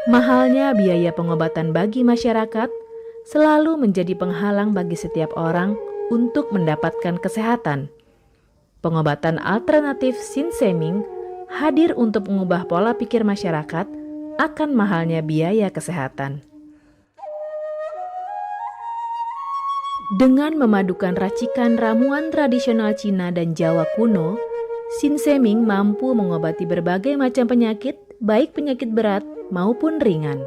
Mahalnya biaya pengobatan bagi masyarakat selalu menjadi penghalang bagi setiap orang untuk mendapatkan kesehatan. Pengobatan alternatif Sinseming hadir untuk mengubah pola pikir masyarakat akan mahalnya biaya kesehatan. Dengan memadukan racikan ramuan tradisional Cina dan Jawa kuno, Sinseming mampu mengobati berbagai macam penyakit, baik penyakit berat maupun ringan.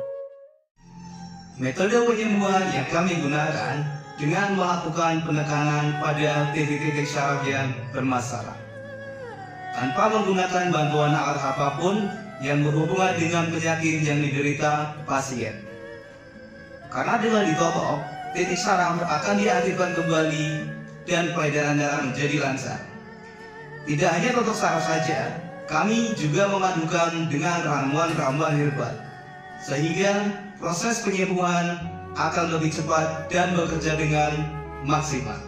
Metode penyembuhan yang kami gunakan dengan melakukan penekanan pada titik-titik syaraf yang bermasalah, tanpa menggunakan bantuan alat apapun yang berhubungan dengan penyakit yang diderita pasien. Karena dengan ditotok, titik syaraf akan diaktifkan kembali dan peredaran darah menjadi lancar. Tidak hanya totok syaraf saja, kami juga memadukan dengan ramuan-ramuan herbal, sehingga proses penyembuhan akan lebih cepat dan bekerja dengan maksimal.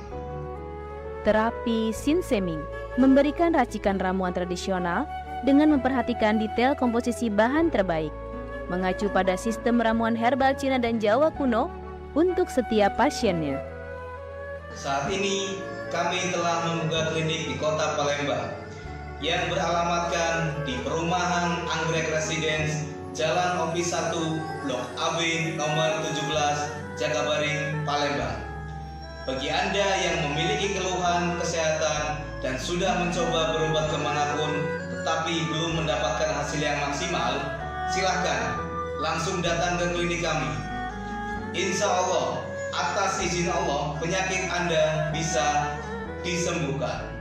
Terapi Sinseming memberikan racikan ramuan tradisional dengan memperhatikan detail komposisi bahan terbaik, mengacu pada sistem ramuan herbal Cina dan Jawa kuno untuk setiap pasiennya.
Saat ini kami telah membuka klinik di Kota Palembang yang beralamatkan di Perumahan Anggrek Residence, Jalan Office 1, Blok AB nomor 17, Jakabaring, Palembang. Bagi Anda yang memiliki keluhan kesehatan dan sudah mencoba berobat kemanapun tetapi belum mendapatkan hasil yang maksimal, silahkan langsung datang ke klinik kami. Insya Allah, atas izin Allah, penyakit Anda bisa disembuhkan.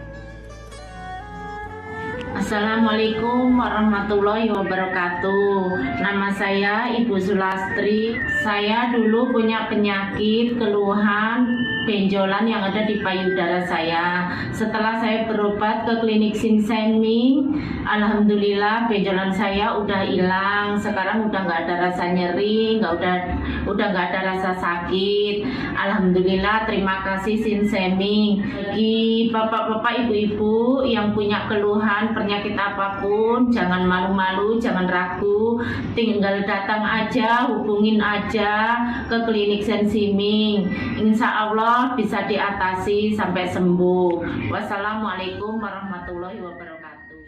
Assalamualaikum warahmatullahi wabarakatuh. Nama saya Ibu Sulastri. Saya dulu punya penyakit keluhan benjolan yang ada di payudara saya. Setelah saya berobat ke klinik Sinseming, alhamdulillah benjolan saya udah hilang. Sekarang udah nggak ada rasa nyeri, udah nggak ada rasa sakit. Alhamdulillah, terima kasih Sinseming. Bagi bapak-bapak, ibu-ibu yang punya keluhan penyakit apapun, jangan malu-malu, jangan ragu, tinggal datang aja, hubungin aja ke klinik Sinseming. Insya Allah bisa diatasi sampai sembuh. Wassalamualaikum warahmatullahi wabarakatuh.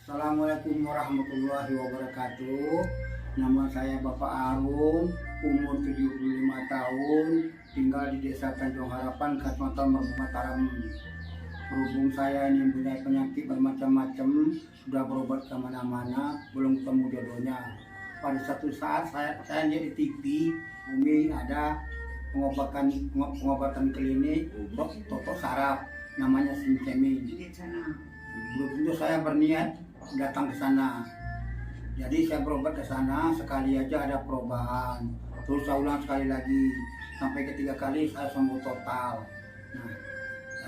Assalamualaikum warahmatullahi wabarakatuh. Nama saya Bapak Arun, umur 75 tahun, tinggal di Desa Tanjung Harapan, Kecamatan Mataram. Berhubung saya ini mempunyai penyakit bermacam-macam, sudah berobat kemana-mana, belum ketemu jodohnya. Pada satu saat saya lihat di TV, Umi ada pengobatan klinik totok saraf, namanya Sinseming. Belum tentu saya berniat datang ke sana. Jadi saya berobat ke sana, sekali aja ada perubahan. Terus saya ulang sekali lagi, sampai ketiga kali saya sembuh total. Nah,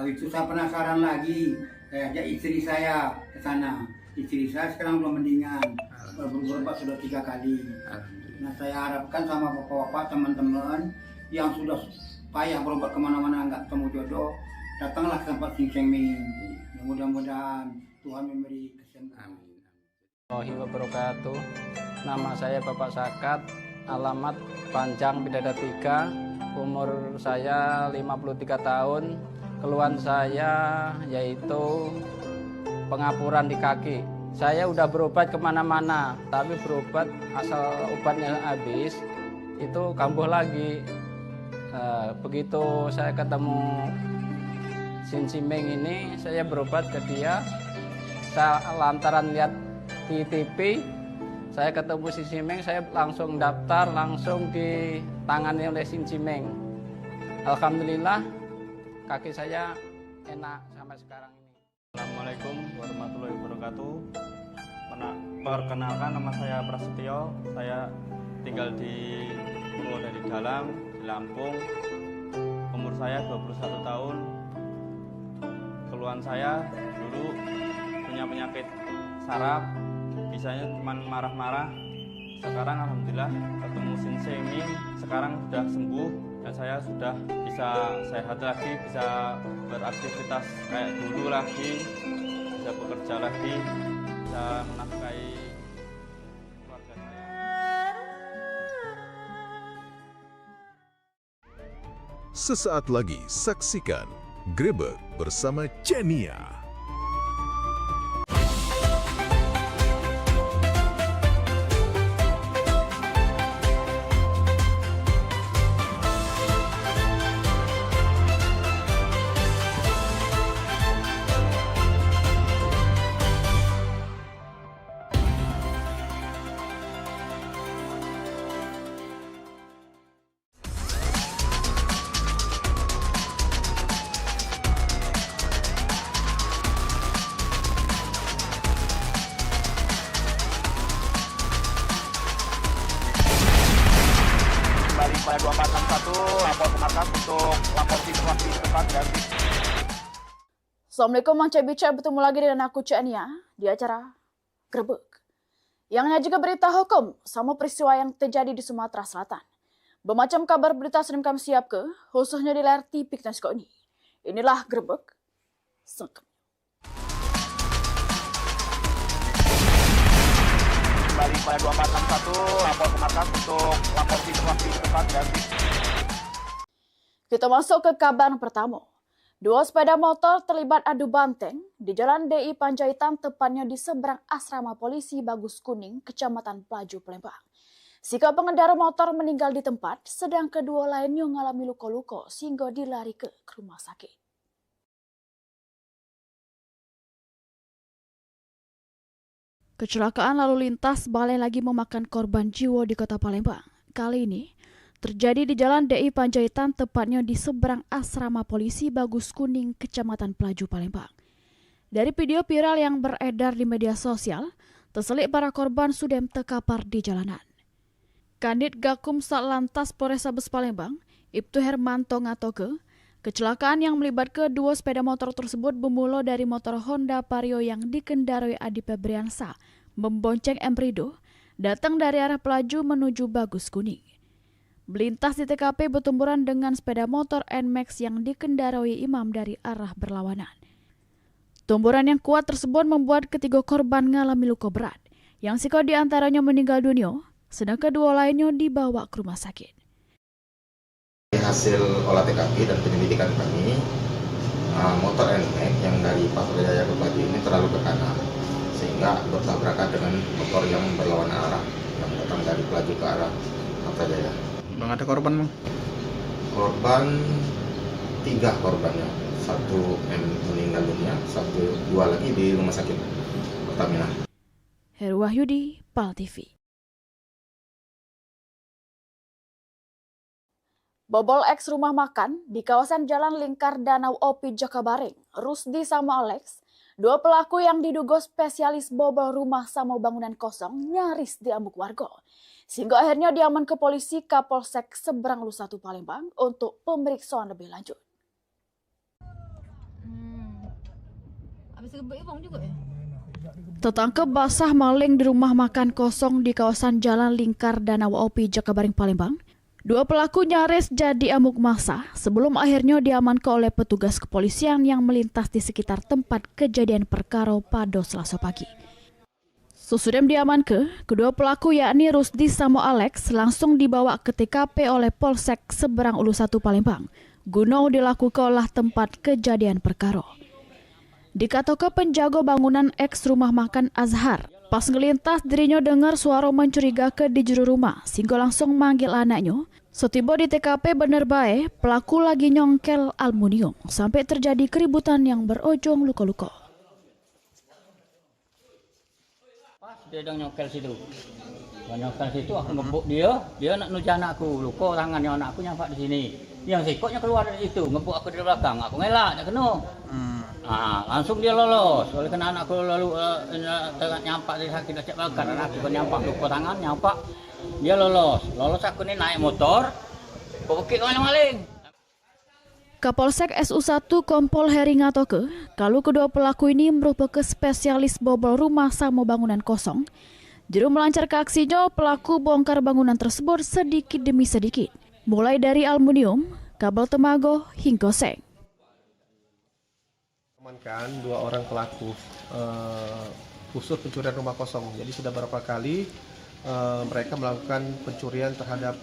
lalu itu saya penasaran lagi, saya ajak istri saya ke sana. Istri saya sekarang udah mendingan, berobat sudah 3 kali. Nah, saya harapkan sama bapak-bapak, teman-teman yang sudah payah berobat kemana-mana nggak ketemu jodoh, datanglah ke tempat Sinseming. Mudah-mudahan Tuhan memberi kesembuhan.
Wabarakatuh. Nama saya Bapak Sakat, alamat Panjang Bidada 3, umur saya 53 tahun. Keluhan saya yaitu pengapuran di kaki. Saya udah berobat kemana-mana, tapi berobat asal obatnya habis, itu kambuh lagi. Begitu saya ketemu Sinseming ini, saya berobat ke dia. Saya lantaran lihat di TV, Saya ketemu si Cimeng, saya langsung daftar, langsung ditangani oleh si Cimeng. Alhamdulillah, kaki saya enak sampai sekarang ini.
Assalamualaikum warahmatullahi wabarakatuh. Perkenalkan, nama saya Prasetyo. Saya tinggal di Purwodadi Dalam, di Lampung. Umur saya 21 tahun. Keluhan saya dulu punya penyakit saraf, bisanya cuma marah-marah. Sekarang alhamdulillah ketemu Sinseming, sekarang sudah sembuh dan saya sudah bisa sehat lagi, bisa beraktivitas kayak dulu lagi, bisa bekerja lagi, bisa menafkahi keluarga saya.
Sesaat lagi saksikan Grebek bersama Chania.
Pada 2461 lapor ke markas untuk lapor situasi tempat dan
Assalamualaikum, Mang Cek Bicara bertemu lagi dengan aku Cik Ania di acara Grebek. Yang juga berita hukum sama peristiwa yang terjadi di Sumatera Selatan. Bermacam kabar berita sedang kami siap ke, khususnya di layar TV kita ini. Inilah Grebek. Selengkap.
kembali pada 2461 lapor ke markas untuk lapor situasi tempat dan
Kita masuk ke kabar pertama. 2 sepeda motor terlibat adu banteng di Jalan DI Panjaitan, tepatnya di seberang asrama polisi Bagus Kuning, Kecamatan Pelaju, Palembang. Sikap pengendara motor meninggal di tempat, sedang kedua lainnya mengalami luka-luka sehingga dilari ke rumah sakit. Kecelakaan lalu lintas balik lagi memakan korban jiwa di Kota Palembang. Kali ini terjadi di Jalan DI Panjaitan, tepatnya di seberang asrama polisi Bagus Kuning, Kecamatan Pelaju, Palembang. Dari video viral yang beredar di media sosial, terselik para korban sudah terkapar di jalanan. Kanit Gakum Satlantas Polrestabes Palembang, Ibtu Hermanto ngatoke, kecelakaan yang melibatkan 2 sepeda motor tersebut bermula dari motor Honda Vario yang dikendarai Adi Febriansa, membonceng Embrido, datang dari arah Pelaju menuju Bagus Kuning. Melintas di TKP bertumburan dengan sepeda motor NMAX yang dikendarai Imam dari arah berlawanan. Tumburan yang kuat tersebut membuat ketiga korban mengalami luka berat, yang siko di antaranya meninggal dunia, sedang kedua lainnya dibawa ke rumah sakit.
Hasil olah TKP dan penyelidikan kami, motor NMAX yang dari Pasar Jaya ke Pelaju ini terlalu ke kanan, sehingga bertabrakan dengan motor yang berlawanan arah yang datang dari Pelaju ke arah Pasar Jaya.
Bang, ada korban, Bang?
Korban 3 korbannya, 1 meninggal dunia, 2 lagi di rumah sakit Pertamina.
Heru Wahyudi, PAL TV. Bobol eks rumah makan di kawasan Jalan Lingkar Danau Opi Jakabaring, Rusdi sama Alex, 2 pelaku yang diduga spesialis bobol rumah sama bangunan kosong nyaris diambuk warga. Sehingga akhirnya diaman ke polisi Kapolsek Seberang Lu 1 Palembang untuk pemeriksaan lebih lanjut. Tertangkap basah maling di rumah makan kosong di kawasan Jalan Lingkar Danau Opi Jakabaring Palembang. 2 pelaku nyaris jadi amuk massa sebelum akhirnya diamankan oleh petugas kepolisian yang melintas di sekitar tempat kejadian perkara pada Selasa pagi. Sesudah diamankan, kedua pelaku yakni Rusdi sama Alex langsung dibawa ke TKP oleh Polsek Seberang Ulu 1 Palembang guna dilakukan olah tempat kejadian perkara. Dikatakan penjaga bangunan eks rumah makan Azhar, pas ngelintas dirinya dengar suara mencurigakan di juru rumah, sehingga langsung manggil anaknya. Setiba di TKP bener baik, pelaku lagi nyongkel aluminium sampai terjadi keributan yang berujung luka-luka.
Dia udah nyokel situ. Nyokel situ aku ngebuk dia nak nuja anakku, luka tangannya anakku nyampak di sini. Yang sikotnya keluar dari situ, ngebuk aku dari belakang, aku ngelak, dia kena. Nah, langsung dia lolos. Oleh karena anakku lalu nyampak dari sakit lecet bakar, anakku kan nyampak luka tangan, nyampak dia lolos. Lolos aku ini naik motor, pokoknya maling-maling.
Kapolsek SU1 Kompol Heri ngatoke, kalau kedua pelaku ini merupakan spesialis bobol rumah sama bangunan kosong. Juru melancarkan aksinya, pelaku bongkar bangunan tersebut sedikit demi sedikit, mulai dari aluminium, kabel temago, hingga seng.
Amankan 2 orang pelaku khusus pencurian rumah kosong. Jadi sudah berapa kali mereka melakukan pencurian terhadap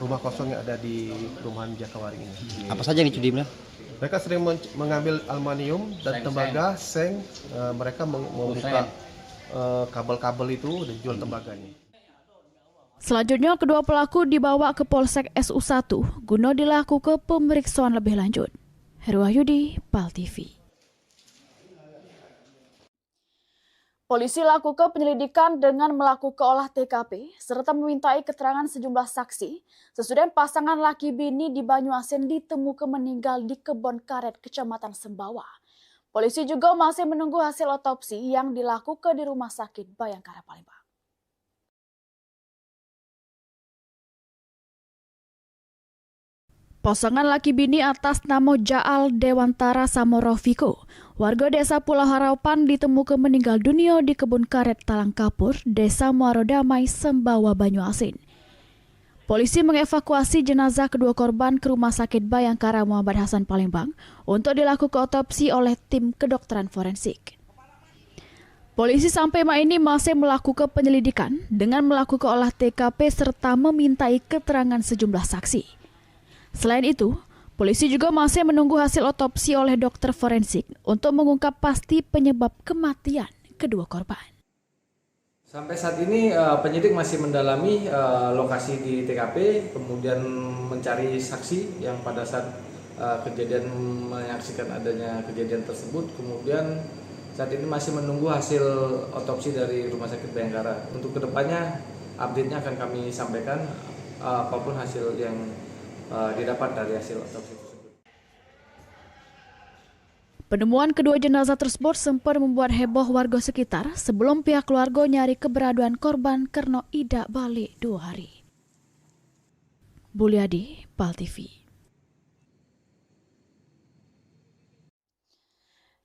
rumah kosong yang ada di perumahan Jakawaring ini.
Apa saja yang dicuri?
Mereka sering mengambil aluminium dan tembaga, seng. Mereka membuka kabel-kabel itu dan jual tembaganya.
Selanjutnya, kedua pelaku dibawa ke Polsek SU1 guna dilakukan pemeriksaan lebih lanjut. Heru Wahyudi, PAL TV.
Polisi lakukan penyelidikan dengan melakukan olah TKP serta memintai keterangan sejumlah saksi sesudah pasangan laki bini di Banyuasin ditemukan meninggal di kebun karet Kecamatan Sembawa. Polisi juga masih menunggu hasil otopsi yang dilakukan di Rumah Sakit Bayangkara Palembang.
Pasangan laki bini atas nama Jaal Dewantara Samorofiko, warga desa Pulau Harapan ditemukan meninggal dunia di kebun karet Talang Kapur, Desa Muaro Damai, Sembawa, Banyuasin. Polisi mengevakuasi jenazah kedua korban ke Rumah Sakit Bayangkara Muhammad Hasan Palembang untuk dilakukan otopsi oleh tim kedokteran forensik. Polisi sampai malam ini masih melakukan penyelidikan dengan melakukan olah TKP serta memintai keterangan sejumlah saksi. Selain itu, polisi juga masih menunggu hasil otopsi oleh dokter forensik untuk mengungkap pasti penyebab kematian kedua korban.
Sampai saat ini penyidik masih mendalami lokasi di TKP, kemudian mencari saksi yang pada saat kejadian menyaksikan adanya kejadian tersebut. Kemudian saat ini masih menunggu hasil otopsi dari Rumah Sakit Bayangkara. Untuk kedepannya update-nya akan kami sampaikan apapun hasil yang didapat dari hasil otopsi tersebut.
Penemuan kedua jenazah tersebut sempat membuat heboh warga sekitar sebelum pihak keluarga nyari keberadaan korban karena tidak balik 2 hari. Buliadi, PAL TV.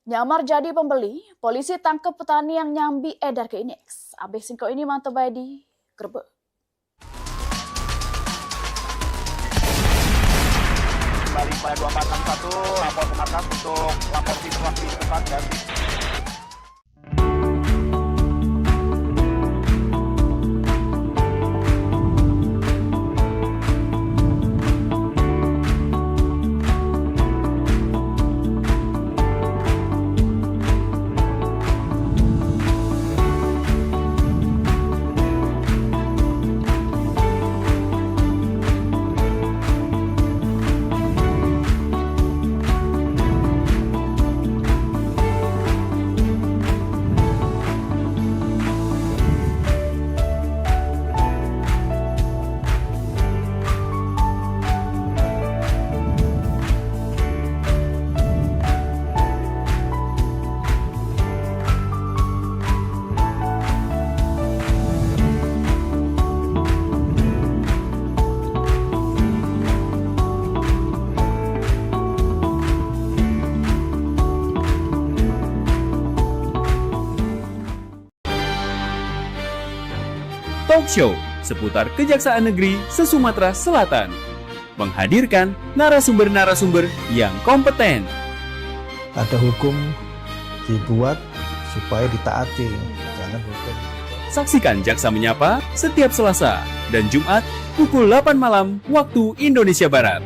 Nyamar jadi pembeli, polisi tangkap petani yang nyambi edar ke Inex. Abis singko ini mantap baik di Grebek.
Kembali pada 2461, lapor ke markas untuk lapor situasi tempat dan
Talk Show seputar Kejaksaan Negeri se-Sumatera Selatan. Menghadirkan narasumber-narasumber yang kompeten.
Ada hukum dibuat supaya ditaati, jangan hukum.
Saksikan Jaksa Menyapa setiap Selasa dan Jumat pukul 8 malam waktu Indonesia Barat.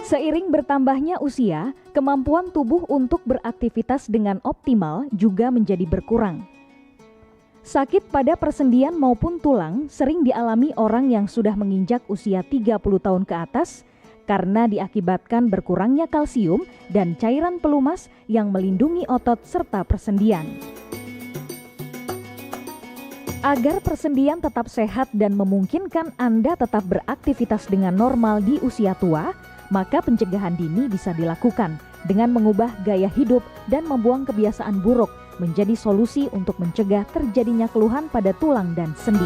Seiring bertambahnya usia, kemampuan tubuh untuk beraktivitas dengan optimal juga menjadi berkurang. Sakit pada persendian maupun tulang sering dialami orang yang sudah menginjak usia 30 tahun ke atas karena diakibatkan berkurangnya kalsium dan cairan pelumas yang melindungi otot serta persendian. Agar persendian tetap sehat dan memungkinkan Anda tetap beraktivitas dengan normal di usia tua, maka pencegahan dini bisa dilakukan dengan mengubah gaya hidup dan membuang kebiasaan buruk menjadi solusi untuk mencegah terjadinya keluhan pada tulang dan sendi.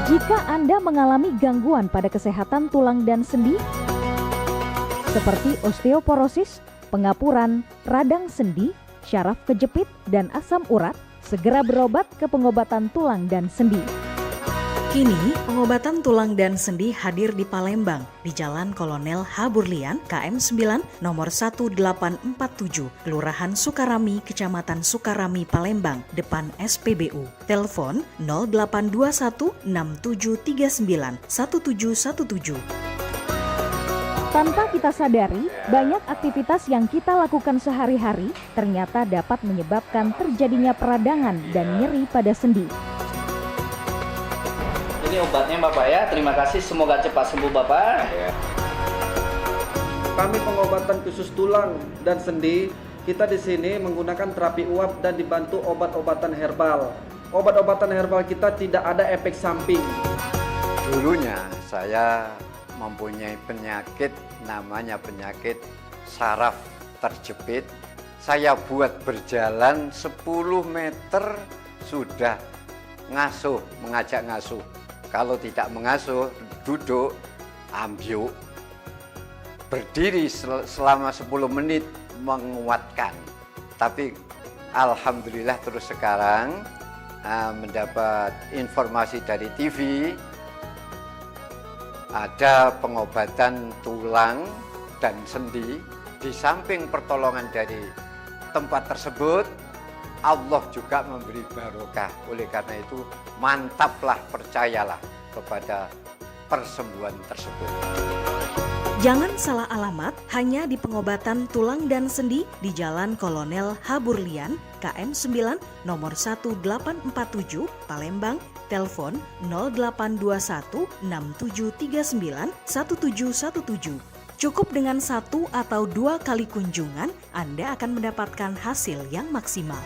Jika Anda mengalami gangguan pada kesehatan tulang dan sendi, seperti osteoporosis, pengapuran, radang sendi, syaraf kejepit, dan asam urat, segera berobat ke pengobatan tulang dan sendi.
Kini, pengobatan tulang dan sendi hadir di Palembang, di Jalan Kolonel H. Burlian, KM 9, nomor 1847, Kelurahan Sukarami, Kecamatan Sukarami, Palembang, depan SPBU. Telepon 0821 6739 1717.
Tanpa kita sadari, banyak aktivitas yang kita lakukan sehari-hari ternyata dapat menyebabkan terjadinya peradangan dan nyeri pada sendi.
Ini obatnya Bapak ya, terima kasih, semoga cepat sembuh Bapak.
Kami pengobatan khusus tulang dan sendi, kita di sini menggunakan terapi uap dan dibantu obat-obatan herbal. Obat-obatan herbal kita tidak ada efek samping.
Dulunya saya mempunyai penyakit namanya penyakit saraf terjepit. Saya buat berjalan 10 meter sudah ngasuh, mengajak ngasuh. Kalau tidak mengasuh, duduk, ambyuk, berdiri selama 10 menit menguatkan. Tapi alhamdulillah terus sekarang mendapat informasi dari TV, ada pengobatan tulang dan sendi. Di samping pertolongan dari tempat tersebut, Allah juga memberi barokah. Oleh karena itu, mantaplah, percayalah kepada persembuhan tersebut.
Jangan salah alamat, hanya di pengobatan tulang dan sendi di Jalan Kolonel H. Burlian, KM 9, nomor 1847, Palembang, telepon 0821 6739 1717. Cukup dengan 1 atau 2 kali kunjungan, Anda akan mendapatkan hasil yang maksimal.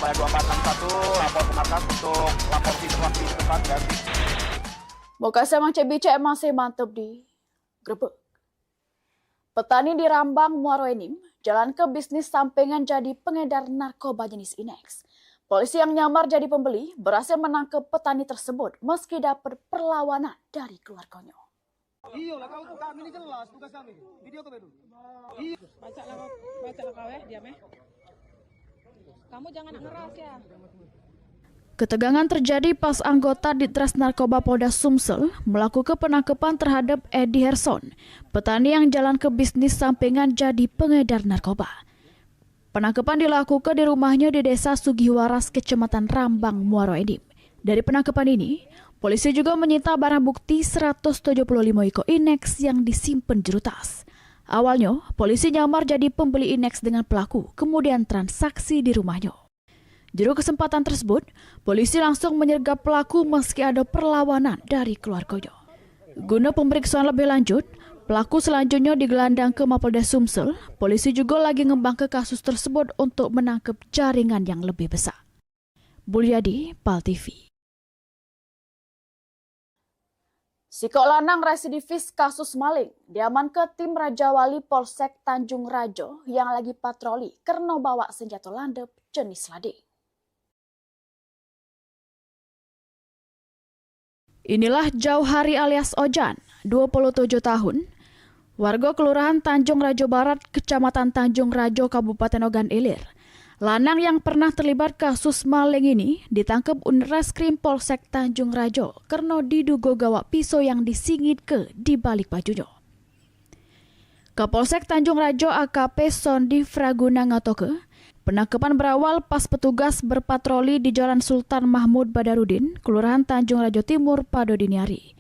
Pada 2461 lapor ke markas untuk lapor situasi depan dan
Bokas emang cebice masih mantep di grebek. Petani di Rambang, Muaro Enim, jalan ke bisnis sampingan jadi pengedar narkoba jenis Inex. Polisi yang nyamar jadi pembeli berhasil menangkap petani tersebut meski dapat perlawanan dari keluarganya.
Iya lah, kau tuh kami ini jelas tugas kami. Video kau dulu.
Baca lah kau diam ya. Kamu jangan ngeras ya.
Ketegangan terjadi pas anggota Ditres Narkoba Polda Sumsel melakukan penangkapan terhadap Edi Herson, petani yang jalan ke bisnis sampingan jadi pengedar narkoba. Penangkapan dilakukan di rumahnya di Desa Sugiwaras, Kecamatan Rambang, Muaro Enim. Dari penangkapan ini, polisi juga menyita barang bukti 175 iko Inex yang disimpan juru tas. Awalnya, polisi nyamar jadi pembeli Inex dengan pelaku, kemudian transaksi di rumahnya. Juru kesempatan tersebut, polisi langsung menyergap pelaku meski ada perlawanan dari keluarganya. Guna pemeriksaan lebih lanjut, pelaku selanjutnya digelandang ke Mapolda Sumsel. Polisi juga lagi ngembang ke kasus tersebut untuk menangkap jaringan yang lebih besar. Bulyadi, PAL TV.
Sikok lanang residivis kasus maling diamankan tim Raja Wali Polsek Tanjung Rajo yang lagi patroli karena bawa senjata landep jenis lade.
Inilah Jauhari alias Ojan, 27 tahun, warga Kelurahan Tanjung Rajo Barat, Kecamatan Tanjung Rajo, Kabupaten Ogan Ilir. Lanang yang pernah terlibat kasus maling ini ditangkap Unreskrim Polsek Tanjung Rajo karena diduga gawa pisau yang disingit ke di balik bajunya. Kapolsek Tanjung Rajo AKP Sondi Fraguna ngatoke, penangkapan berawal pas petugas berpatroli di Jalan Sultan Mahmud Badarudin, Kelurahan Tanjung Rajo Timur pada dini hari.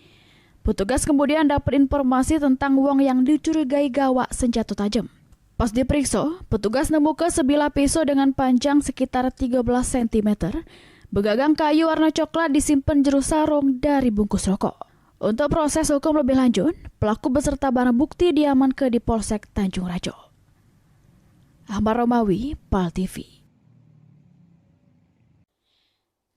Petugas kemudian dapat informasi tentang wong yang dicurigai gawa senjata tajam. Pas diperiksa, petugas nemukan sebilah pisau dengan panjang sekitar 13 cm, begagang kayu warna coklat disimpan jero sarung dari bungkus rokok. Untuk proses hukum lebih lanjut, pelaku beserta barang bukti diamankan di Polsek Tanjung Rajo. Ahmad Romawi, PAL TV.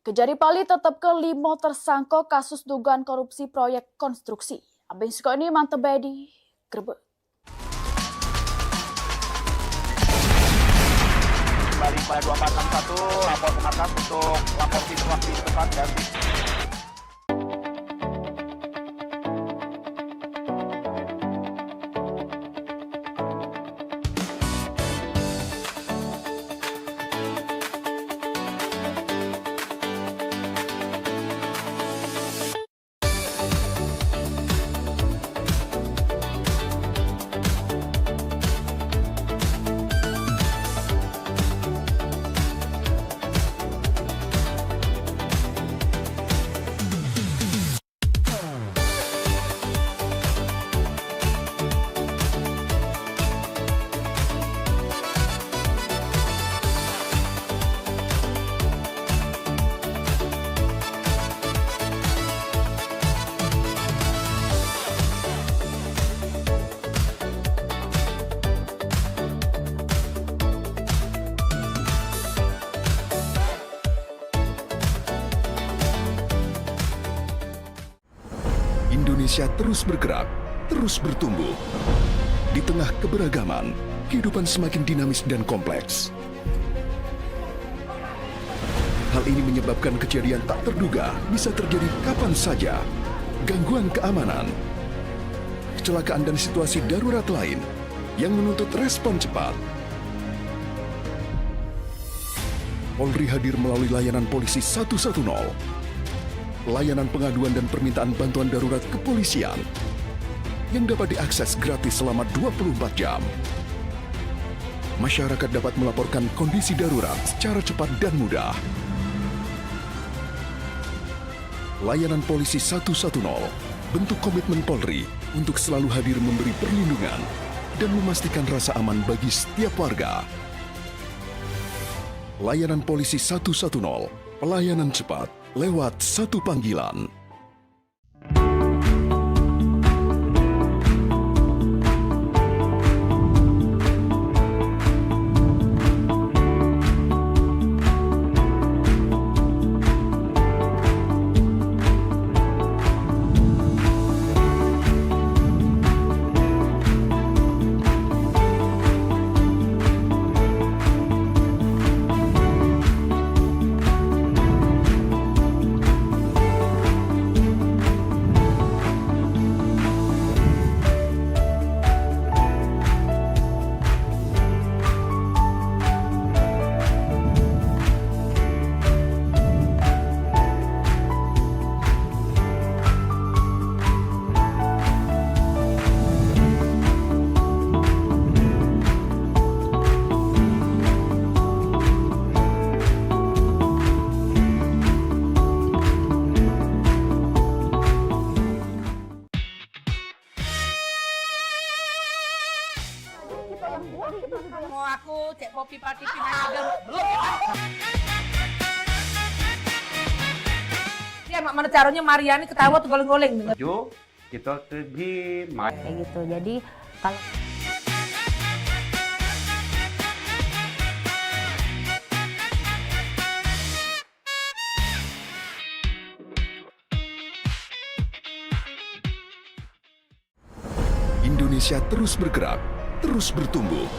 Kejari Pali tetap ke 5 tersangka kasus dugaan korupsi proyek konstruksi. Abis ini mantep bedi, Grebek.
Kembali pada 2461, lapor ke markas untuk lapor situasi tempat dan
Indonesia terus bergerak, terus bertumbuh. Di tengah keberagaman, kehidupan semakin dinamis dan kompleks. Hal ini menyebabkan kejadian tak terduga bisa terjadi kapan saja. Gangguan keamanan, kecelakaan dan situasi darurat lain yang menuntut respon cepat. Polri hadir melalui layanan polisi 110. Layanan pengaduan dan permintaan bantuan darurat kepolisian yang dapat diakses gratis selama 24 jam. Masyarakat dapat melaporkan kondisi darurat secara cepat dan mudah. Layanan polisi 110 bentuk komitmen Polri untuk selalu hadir memberi perlindungan dan memastikan rasa aman bagi setiap warga. Layanan polisi 110, pelayanan cepat lewat satu panggilan.
Mau aku cek kopi pati pindah belum. Ya, mana caranya Mariani ketawa tuh goleng-goleng dengan.
Kita pergi
kayak gitu. Jadi kalau
Indonesia terus bergerak, terus bertumbuh.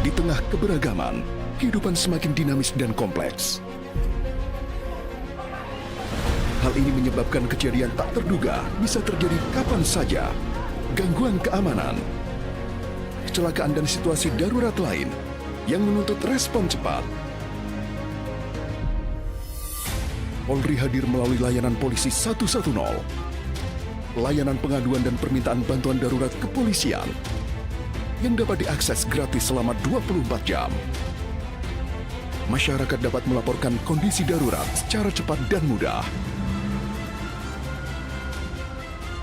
Di tengah keberagaman, kehidupan semakin dinamis dan kompleks. Hal ini menyebabkan kejadian tak terduga bisa terjadi kapan saja. Gangguan keamanan, kecelakaan dan situasi darurat lain yang menuntut respon cepat. Polri hadir melalui layanan polisi 110. Layanan pengaduan dan permintaan bantuan darurat kepolisian yang dapat diakses gratis selama 24 jam. Masyarakat dapat melaporkan kondisi darurat secara cepat dan mudah.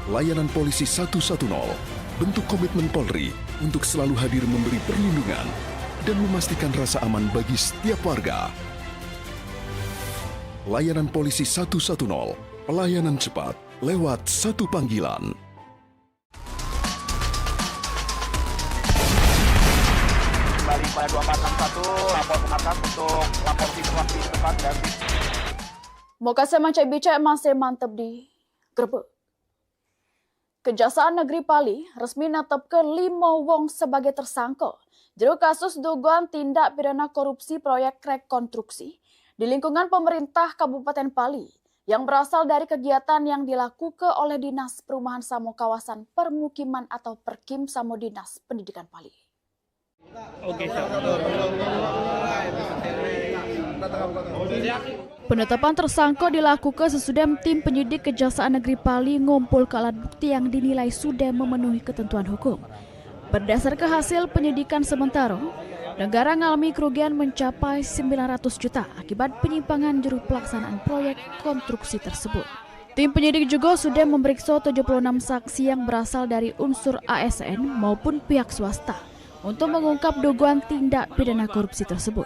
Layanan Polisi 110 bentuk komitmen Polri untuk selalu hadir memberi perlindungan dan memastikan rasa aman bagi setiap warga. Layanan Polisi 110, pelayanan cepat lewat satu panggilan.
Kembali pada 2461, lapor ke markas untuk lapor di depan dan
Moga Semanca Bica masih mantap di Grebek. Kejaksaan Negeri Pali resmi netapkeun 5 wong sebagai tersangka jero kasus dugaan tindak pidana korupsi proyek rekonstruksi di lingkungan pemerintah Kabupaten Pali yang berasal dari kegiatan yang dilakukan oleh Dinas Perumahan Samo Kawasan Permukiman atau Perkim Samo Dinas Pendidikan Pali. Penetapan tersangka dilakukan sesudah tim penyidik Kejaksaan Negeri Pali ngumpul ke alat bukti yang dinilai sudah memenuhi ketentuan hukum. Berdasarkan hasil penyidikan sementara, negara mengalami kerugian mencapai 900 juta akibat penyimpangan juru pelaksanaan proyek konstruksi tersebut. Tim penyidik juga sudah memeriksa 76 saksi yang berasal dari unsur ASN maupun pihak swasta untuk mengungkap dugaan tindak pidana korupsi tersebut.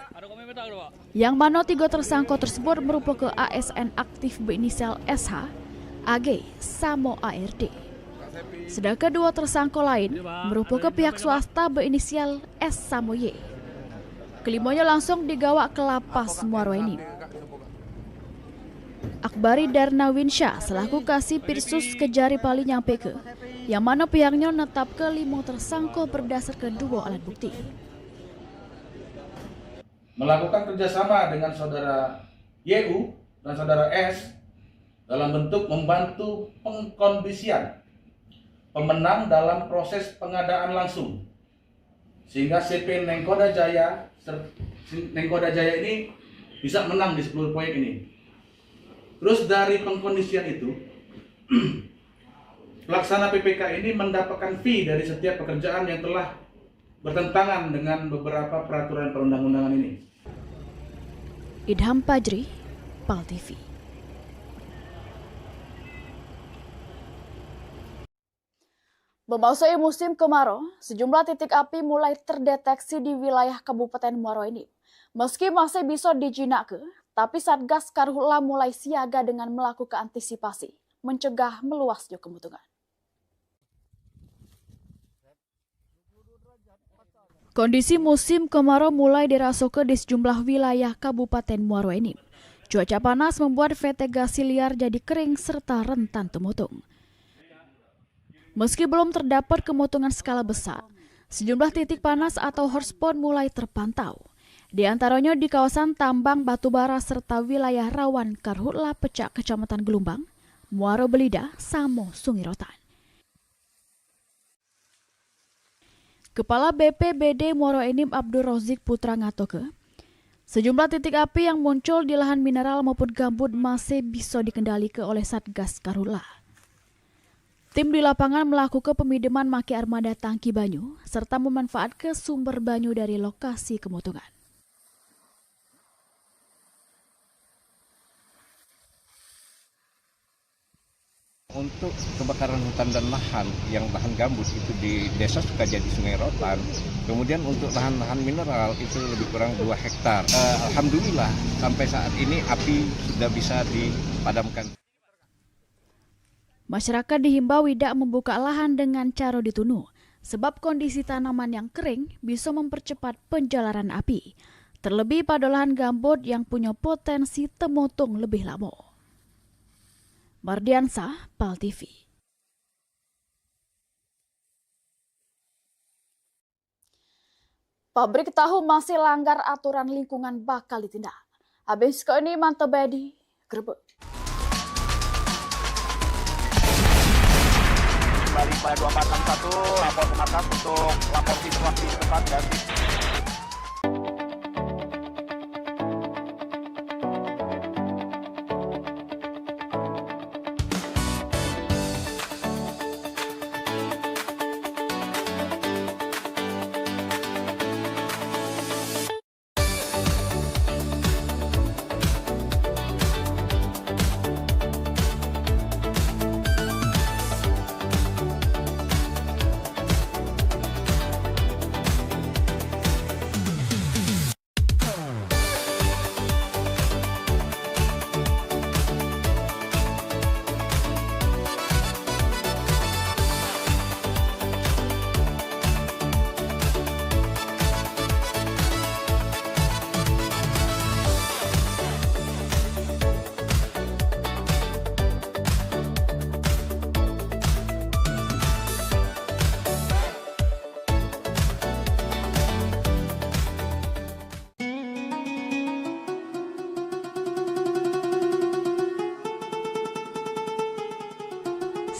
Yang mana 3 tersangka tersebut merupakan ASN aktif berinisial SH, AG, Samo ARD. Sedangkan 2 tersangka lain merupakan pihak swasta berinisial S Samo Y. Kelimanya langsung digawa ke lapas Muaro Enim. Akbari Darnawinsyah selaku Kasih Pirsus Kejari Pali nyampaikan, yang mana pihaknya menetapkan 5 tersangka berdasarkan 2 alat bukti.
Melakukan kerjasama dengan saudara YU dan saudara S dalam bentuk membantu pengkondisian pemenang dalam proses pengadaan langsung, sehingga CP Nengkoda Jaya ini bisa menang di 10 proyek ini. Terus dari pengkondisian itu, pelaksana PPK ini mendapatkan fee dari setiap pekerjaan yang telah bertentangan dengan beberapa peraturan perundang-undangan ini.
Idham Pajri, PAL TV. Memasuki musim kemarau, sejumlah titik api mulai terdeteksi di wilayah Kabupaten Muaro Enim. Meski masih bisa dijinakkeun, tapi Satgas Karhutla mulai siaga dengan melakukan antisipasi, mencegah meluasnya kemutungan. Kondisi musim kemarau mulai dirasakan di sejumlah wilayah Kabupaten Muaro Enim. Cuaca panas membuat vegetasi liar jadi kering serta rentan temutung. Meski belum terdapat kemutungan skala besar, sejumlah titik panas atau hotspot mulai terpantau. Di antaranya di kawasan tambang batubara serta wilayah rawan Karhutla Pecak Kecamatan Gelumbang, Muaro Belida, Samo, Sungirotan. Kepala BPBD Muaro Enim Abdul Rozik Putra ngatoke, sejumlah titik api yang muncul di lahan mineral maupun gambut masih bisa dikendalikan oleh Satgas Karhutla. Tim di lapangan melakukan pemideman maki armada tangki banyu serta memanfaatkan sumber banyu dari lokasi kemutungan.
Untuk kebakaran hutan dan lahan, yang lahan gambut itu di desa Sukajadi Sungai Rotan. Kemudian untuk lahan-lahan mineral itu lebih kurang 2 hektar. Alhamdulillah sampai saat ini api sudah bisa dipadamkan.
Masyarakat dihimbau tidak membuka lahan dengan cara ditunu, sebab kondisi tanaman yang kering bisa mempercepat penjalaran api. Terlebih pada lahan gambut yang punya potensi temotung lebih lama. Mardiansah, PAL TV. Pabrik tahu masih langgar aturan lingkungan bakal ditindak. Habis ke ini mantap bedi, grebek.
Kembali pada 2461, lapor ke markas untuk lapor situasi tempat dan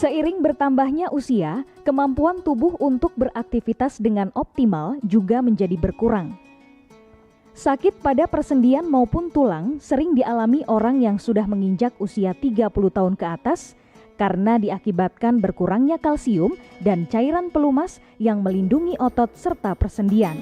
Seiring bertambahnya usia, kemampuan tubuh untuk beraktivitas dengan optimal juga menjadi berkurang. Sakit pada persendian maupun tulang sering dialami orang yang sudah menginjak usia 30 tahun ke atas karena diakibatkan berkurangnya kalsium dan cairan pelumas yang melindungi otot serta persendian.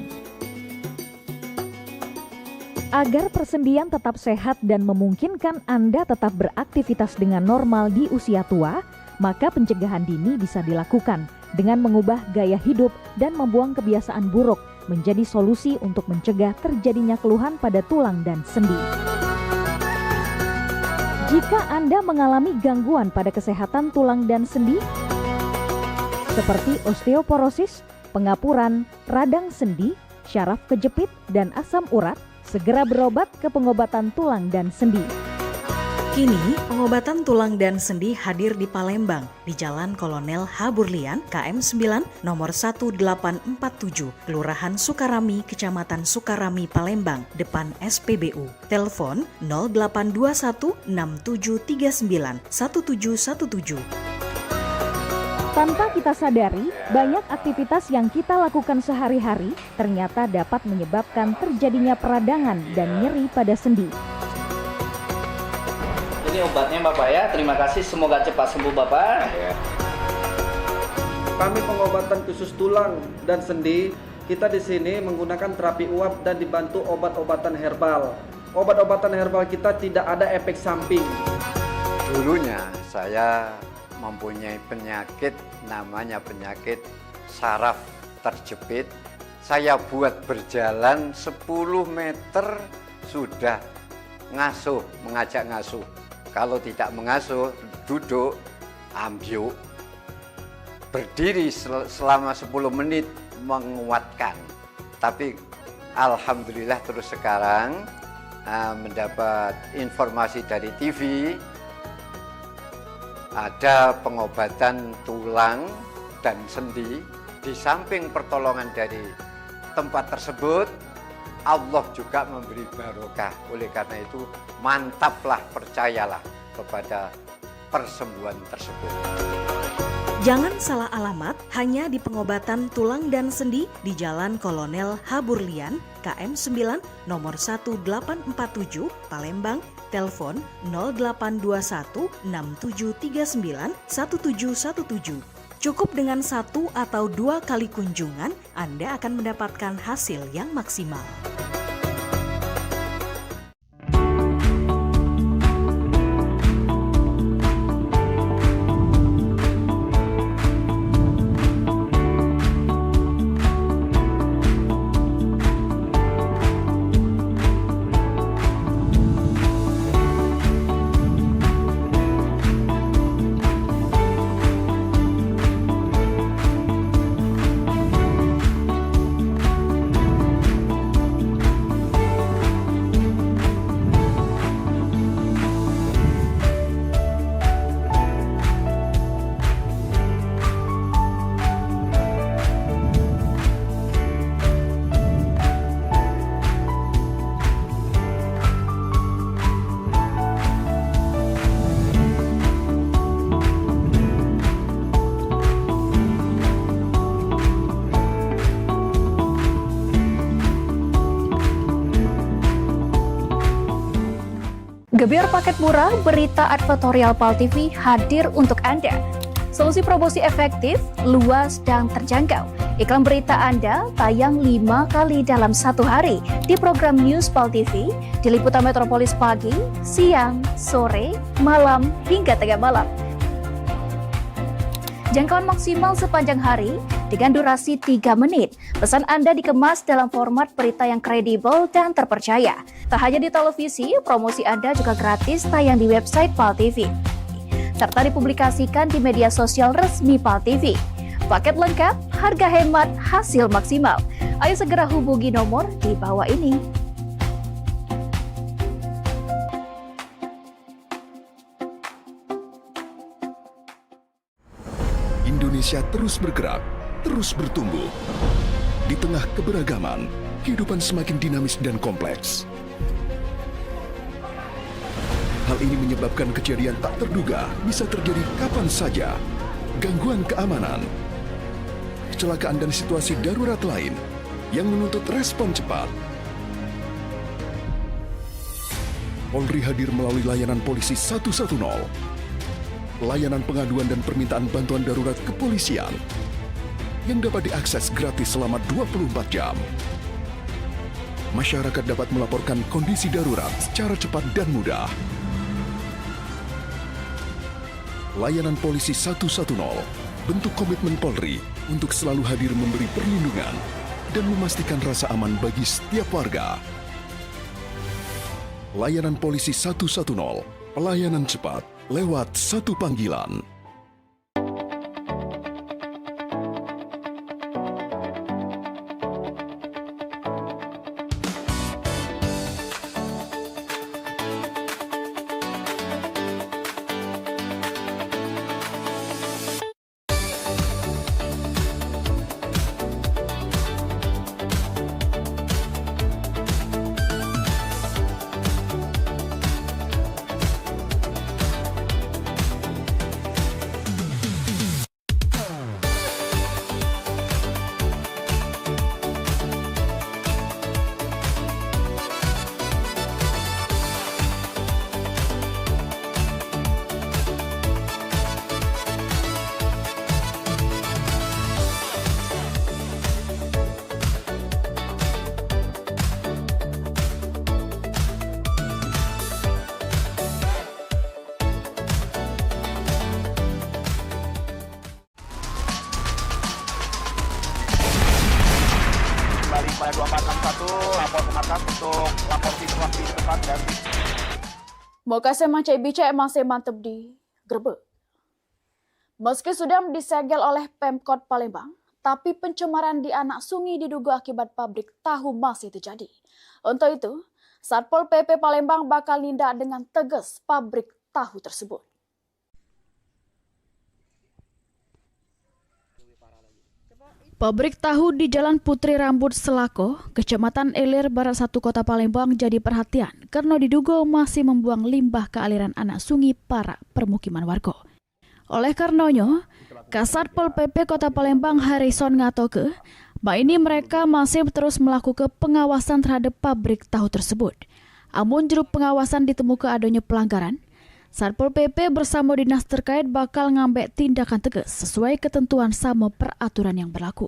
Agar persendian tetap sehat dan memungkinkan Anda tetap beraktivitas dengan normal di usia tua, maka pencegahan dini bisa dilakukan dengan mengubah gaya hidup dan membuang kebiasaan buruk menjadi solusi untuk mencegah terjadinya keluhan pada tulang dan sendi. Jika Anda mengalami gangguan pada kesehatan tulang dan sendi, seperti osteoporosis, pengapuran, radang sendi, syaraf kejepit, dan asam urat, segera berobat ke pengobatan tulang dan sendi.
Kini, pengobatan tulang dan sendi hadir di Palembang, di Jalan Kolonel H. Burlian, KM 9, nomor 1847, Kelurahan Sukarami, Kecamatan Sukarami, Palembang, depan SPBU. Telepon 0821 6739 1717.
Tanpa kita sadari, banyak aktivitas yang kita lakukan sehari-hari ternyata dapat menyebabkan terjadinya peradangan dan nyeri pada sendi.
Ini obatnya Bapak ya, terima kasih, semoga cepat sembuh Bapak.
Kami pengobatan khusus tulang dan sendi, kita di sini menggunakan terapi uap dan dibantu obat-obatan herbal. Obat-obatan herbal kita tidak ada efek samping.
Dulunya saya mempunyai penyakit namanya penyakit saraf terjepit. Saya buat berjalan 10 meter sudah mengajak ngasuh. Kalau tidak mengasuh, duduk, ambyuk, berdiri selama 10 menit menguatkan. Tapi alhamdulillah terus sekarang mendapat informasi dari TV, ada pengobatan tulang dan sendi. Di samping pertolongan dari tempat tersebut, Allah juga memberi barokah. Oleh karena itu, mantaplah, percayalah kepada persembuhan tersebut.
Jangan salah alamat hanya di pengobatan tulang dan sendi di Jalan Kolonel H. Burlian, KM 9, nomor 1847, Palembang, telepon 0821 6739 1717. Cukup dengan 1 atau 2 kali kunjungan, Anda akan mendapatkan hasil yang maksimal.
Gebyar paket murah, berita advertorial PAL TV hadir untuk Anda. Solusi promosi efektif, luas, dan terjangkau. Iklan berita Anda tayang 5 kali dalam 1 hari di program News PAL TV, di liputan Metropolis pagi, siang, sore, malam, hingga tengah malam. Jangkauan maksimal sepanjang hari dengan durasi 3 menit. Pesan Anda dikemas dalam format berita yang kredibel dan terpercaya. Tak hanya di televisi, promosi Anda juga gratis tayang di website PAL TV, serta dipublikasikan di media sosial resmi PAL TV. Paket lengkap, harga hemat, hasil maksimal. Ayo segera hubungi nomor di bawah ini.
Indonesia terus bergerak, terus bertumbuh. Di tengah keberagaman, kehidupan semakin dinamis dan kompleks. Hal ini menyebabkan kejadian tak terduga bisa terjadi kapan saja. Gangguan keamanan, kecelakaan dan situasi darurat lain yang menuntut respon cepat. Polri hadir melalui layanan polisi 110. Layanan pengaduan dan permintaan bantuan darurat kepolisian yang dapat diakses gratis selama 24 jam. Masyarakat dapat melaporkan kondisi darurat secara cepat dan mudah. Layanan polisi 110 bentuk komitmen Polri untuk selalu hadir memberi perlindungan dan memastikan rasa aman bagi setiap warga. Layanan polisi 110, pelayanan cepat lewat satu panggilan.
Pada 2461 lapor ke markas untuk lapor situasi di depan dan
Moga semacam bicara masih mantep di Grebek. Meski sudah disegel oleh Pemkot Palembang, tapi pencemaran di anak sungai diduga akibat pabrik tahu masih terjadi. Untuk itu, Satpol PP Palembang bakal nindak dengan tegas pabrik tahu tersebut.
Pabrik tahu di Jalan Putri Rambut Selako, Kecamatan Ilir Barat 1 Kota Palembang jadi perhatian karena diduga masih membuang limbah ke aliran anak sungai para permukiman warga. Oleh karenanya, Kasat Pol PP Kota Palembang Harrison ngatoke, ini mereka masih terus melakukan pengawasan terhadap pabrik tahu tersebut. Amun juru pengawasan ditemukan adanya pelanggaran, Satpol PP bersama dinas terkait bakal ngambil tindakan tegas sesuai ketentuan sama peraturan yang berlaku.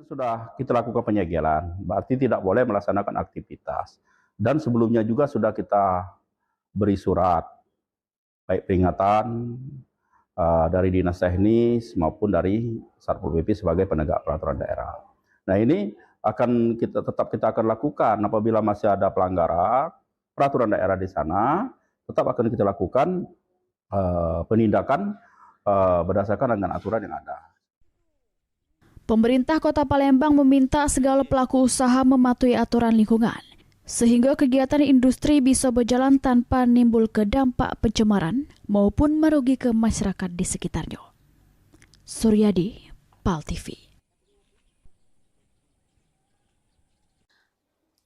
Sudah kita lakukan penyegelan, berarti tidak boleh melaksanakan aktivitas. Dan sebelumnya juga sudah kita beri surat, baik peringatan dari dinas teknis maupun dari Satpol PP sebagai penegak peraturan daerah. Nah ini akan kita akan lakukan apabila masih ada pelanggaran peraturan daerah di sana, tetap akan kita lakukan penindakan berdasarkan dengan aturan yang ada.
Pemerintah Kota Palembang meminta segala pelaku usaha mematuhi aturan lingkungan, sehingga kegiatan industri bisa berjalan tanpa nimbul ke dampak pencemaran maupun merugi ke masyarakat di sekitarnya. Suryadi, PAL TV.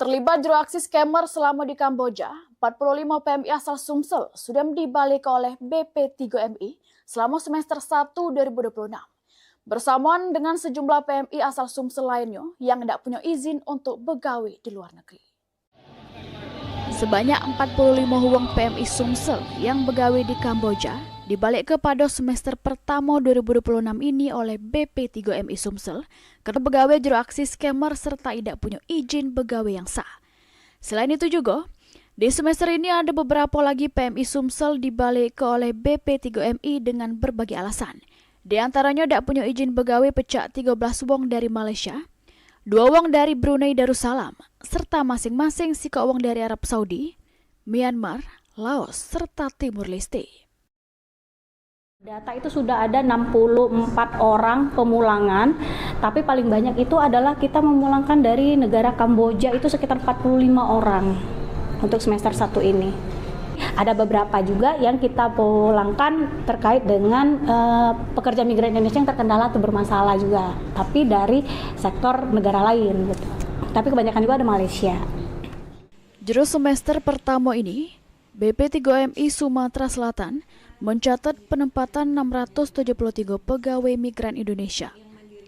Terlibat juru aksi scammer selama di Kamboja, 45 PMI asal Sumsel sudah dibalik oleh BP3MI selama semester 1 2026. Bersamaan dengan sejumlah PMI asal Sumsel lainnya yang tidak punya izin untuk begawi di luar negeri.
Sebanyak 45 huwang PMI Sumsel yang begawe di Kamboja dibalik kepada semester pertama 2026 ini oleh BP3MI Sumsel karena pegawai juru aksi scammer serta tidak punya izin pegawai yang sah. Selain itu juga, di semester ini ada beberapa lagi PMI Sumsel dibalik oleh BP3MI dengan berbagai alasan. Di antaranya tidak punya izin pegawai pecah 13 wong dari Malaysia, 2 wong dari Brunei Darussalam, serta masing-masing sika wong dari Arab Saudi, Myanmar, Laos, serta Timur Leste.
Data itu sudah ada 64 orang pemulangan, tapi paling banyak itu adalah kita memulangkan dari negara Kamboja itu sekitar 45 orang untuk semester 1 ini. Ada beberapa juga yang kita pulangkan terkait dengan pekerja migran Indonesia yang terkendala atau bermasalah juga, tapi dari sektor negara lain. Gitu. Tapi kebanyakan juga ada Malaysia.
Juru semester pertama ini, BP3MI Sumatera Selatan mencatat penempatan 673 pegawai migran Indonesia.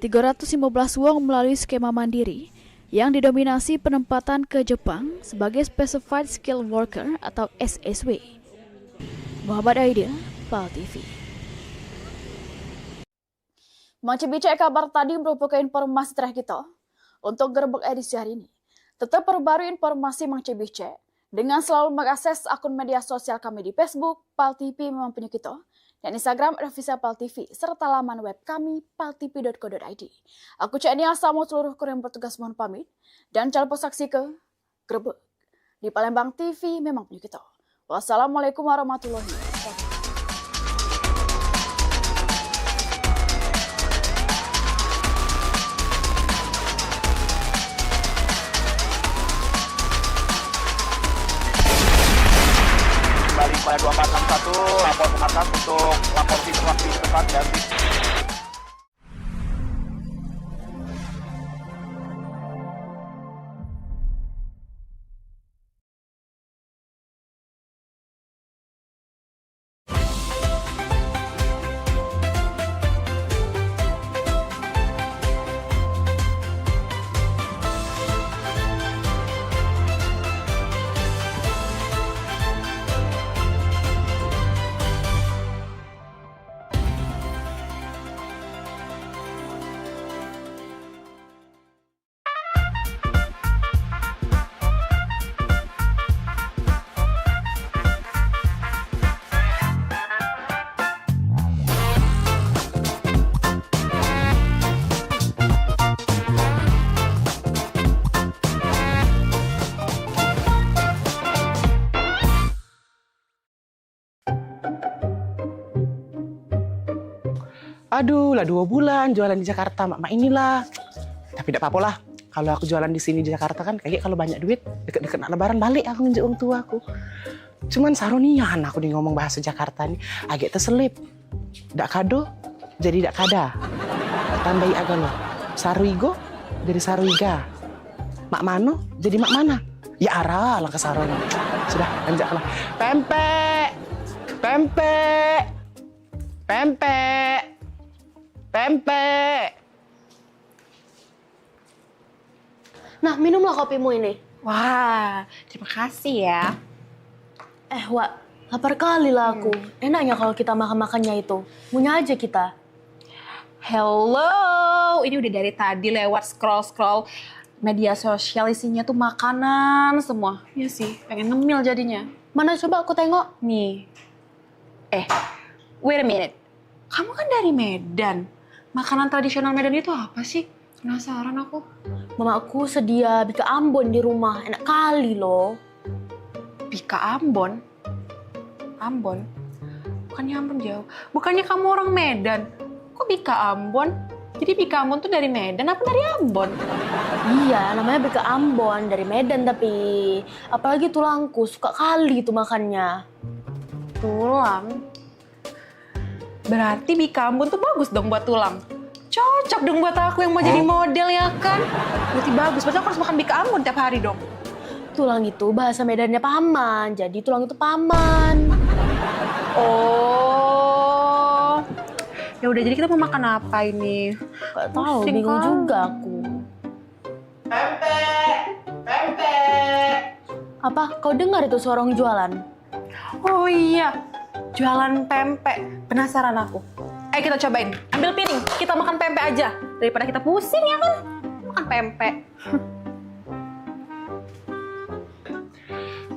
315 wong melalui skema mandiri yang didominasi penempatan ke Jepang sebagai Specified Skilled Worker atau SSW. Muhammad Aidil, PAL TV.
Macam bicara kabar tadi merupakan informasi terakhir kita untuk gerbek edisi hari ini. Tetap perbarui informasi Mang Cebice dengan selalu mengakses akun media sosial kami di Facebook, PAL TV Memang Punya Kita, dan Instagram Revisa PAL TV, serta laman web kami paltv.co.id. Aku Cik Nia, sama seluruh kru yang bertugas mohon pamit, dan jangan lupa saksi ke Grebek di Palembang TV Memang Punya Kita. Wassalamualaikum warahmatullahi wabarakatuh.
Kembali pada 2461, lapor ke markas untuk lapor situasi tempat dan
Aduh, lah 2 bulan jualan di Jakarta, mak inilah. Tapi tidak apa-apa lah. Kalau aku jualan di sini di Jakarta kan, kayak kalau banyak duit, deket-deket nak lebaran balik aku nunjuk orang tua aku. Cuman saronian aku di ngomong bahasa Jakarta nih, agak terselip. Dak kado, jadi dak kada. Tambahi agak lo. Saruigo, jadi saruiga. Mak mano, jadi mak mana. Ya arah lah ke saroni. Sudah, lanjutlah. Pempek, pempek, pempek. Pempek.
Nah, minumlah kopimu ini.
Wah, terima kasih ya.
Wak, lapar kali lah aku. Enaknya kalau kita makan-makannya itu. Punya aja kita.
Hello, ini udah dari tadi lewat scroll-scroll media sosial isinya tuh makanan semua. Iya sih, pengen ngemil jadinya.
Mana coba aku tengok.
Nih. Wait a minute. Kamu kan dari Medan. Makanan tradisional Medan itu apa sih? Penasaran aku.
Mamaku sedia bika Ambon di rumah. Enak kali loh.
Bika Ambon? Ambon? Bukannya Ambon jauh. Bukannya kamu orang Medan. Kok Bika Ambon? Jadi Bika Ambon tuh dari Medan apa dari Ambon?
Iya, namanya bika Ambon. Dari Medan tapi. Apalagi tulangku. Suka kali itu makannya.
Tulang? Berarti Bika Ambon tuh bagus dong buat tulang. Cocok dong buat aku yang mau jadi model ya kan? Berarti bagus, berarti aku harus makan Bika Ambon tiap hari dong.
Tulang itu bahasa Medannya paman, jadi tulang itu paman.
Oh. Ya udah, jadi kita mau makan apa ini?
Gak tahu, bingung juga aku.
Pempek, pempek.
Apa? Kau dengar itu suara orang jualan?
Oh iya, jualan pempek. Penasaran aku. Ayo kita cobain. Ambil piring, kita makan pempek aja. Daripada kita pusing ya kan? Makan pempek.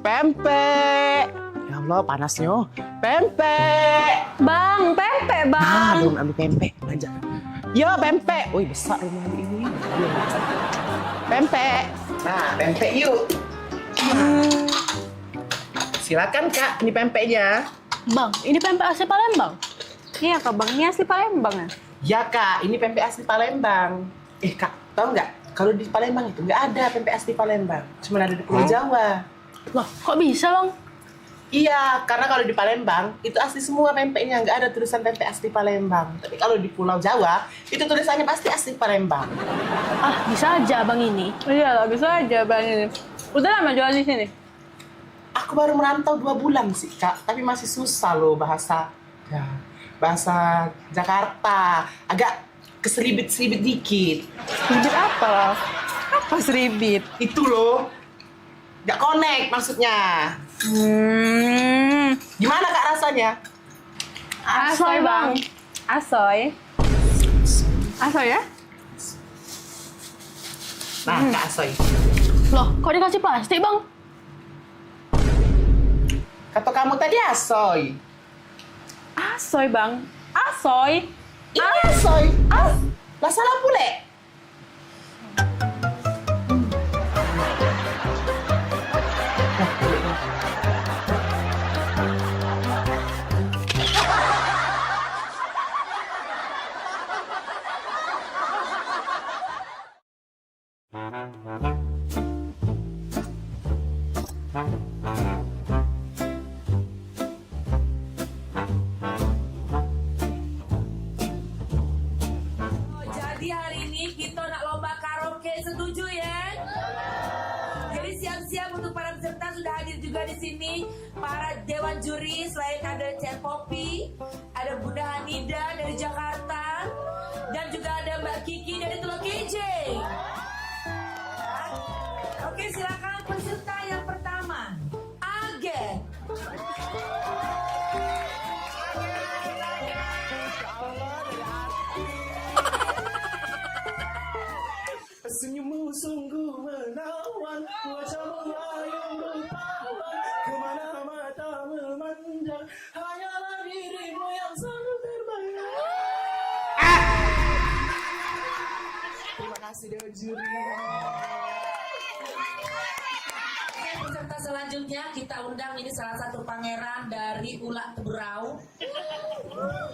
Pempek. Ya Allah, panasnya. Pempek.
Bang, pempek bang.
Belum ambil pempek. Aja. Yo, pempek. Wih, besar rumah ini. Pempek. Nah, pempek yuk. Silakan Kak, ini pempeknya.
Bang, ini pempek asli Palembang?
Iya Kak Bang, ini asli Palembang ya?
Ya Kak, ini pempek asli Palembang. Kak, tahu nggak? Kalau di Palembang itu nggak ada pempek asli Palembang. Cuma ada di Pulau Jawa.
Loh, kok bisa Bang?
Iya, karena kalau di Palembang itu asli semua pempeknya, nggak ada tulisan pempek asli Palembang. Tapi kalau di Pulau Jawa itu tulisannya pasti asli Palembang.
Ah, bisa aja Bang ini.
Iya lah, bisa aja Bang ini. Udah lama jualan di sini?
Aku baru merantau 2 bulan sih Kak, tapi masih susah loh bahasa Jakarta. Agak keseribit-seribit dikit.
Seribit apa? Apa seribit?
Itu loh, nggak connect maksudnya. Gimana Kak rasanya?
Asoy Bang. Asoy. Asoy ya?
Nah, Kak Asoy.
Loh, kok dikasih plastik Bang?
Kata kamu tadi asoy.
Asoy Bang. Asoy.
Ini asoy. Lah salah pule.
Jadi hari ini kita nak lomba karaoke, setuju ya? Jadi siap-siap untuk para peserta, sudah hadir juga di sini para dewan juri. Selain ada Cek Popi, ada Bunda Hanida dari Jakarta, dan juga ada Mbak Kiki dari Teluk Kijing. Oke, silakan peserta yang pertama, Age.
Senyummu sungguh menawan, wajahmu yang bertahan, kemana mata memandang, hanyalah dirimu yang selalu terbayang. Terima kasih dewan juri.
Peserta selanjutnya kita undang, ini salah satu pangeran dari Ulak Teberau,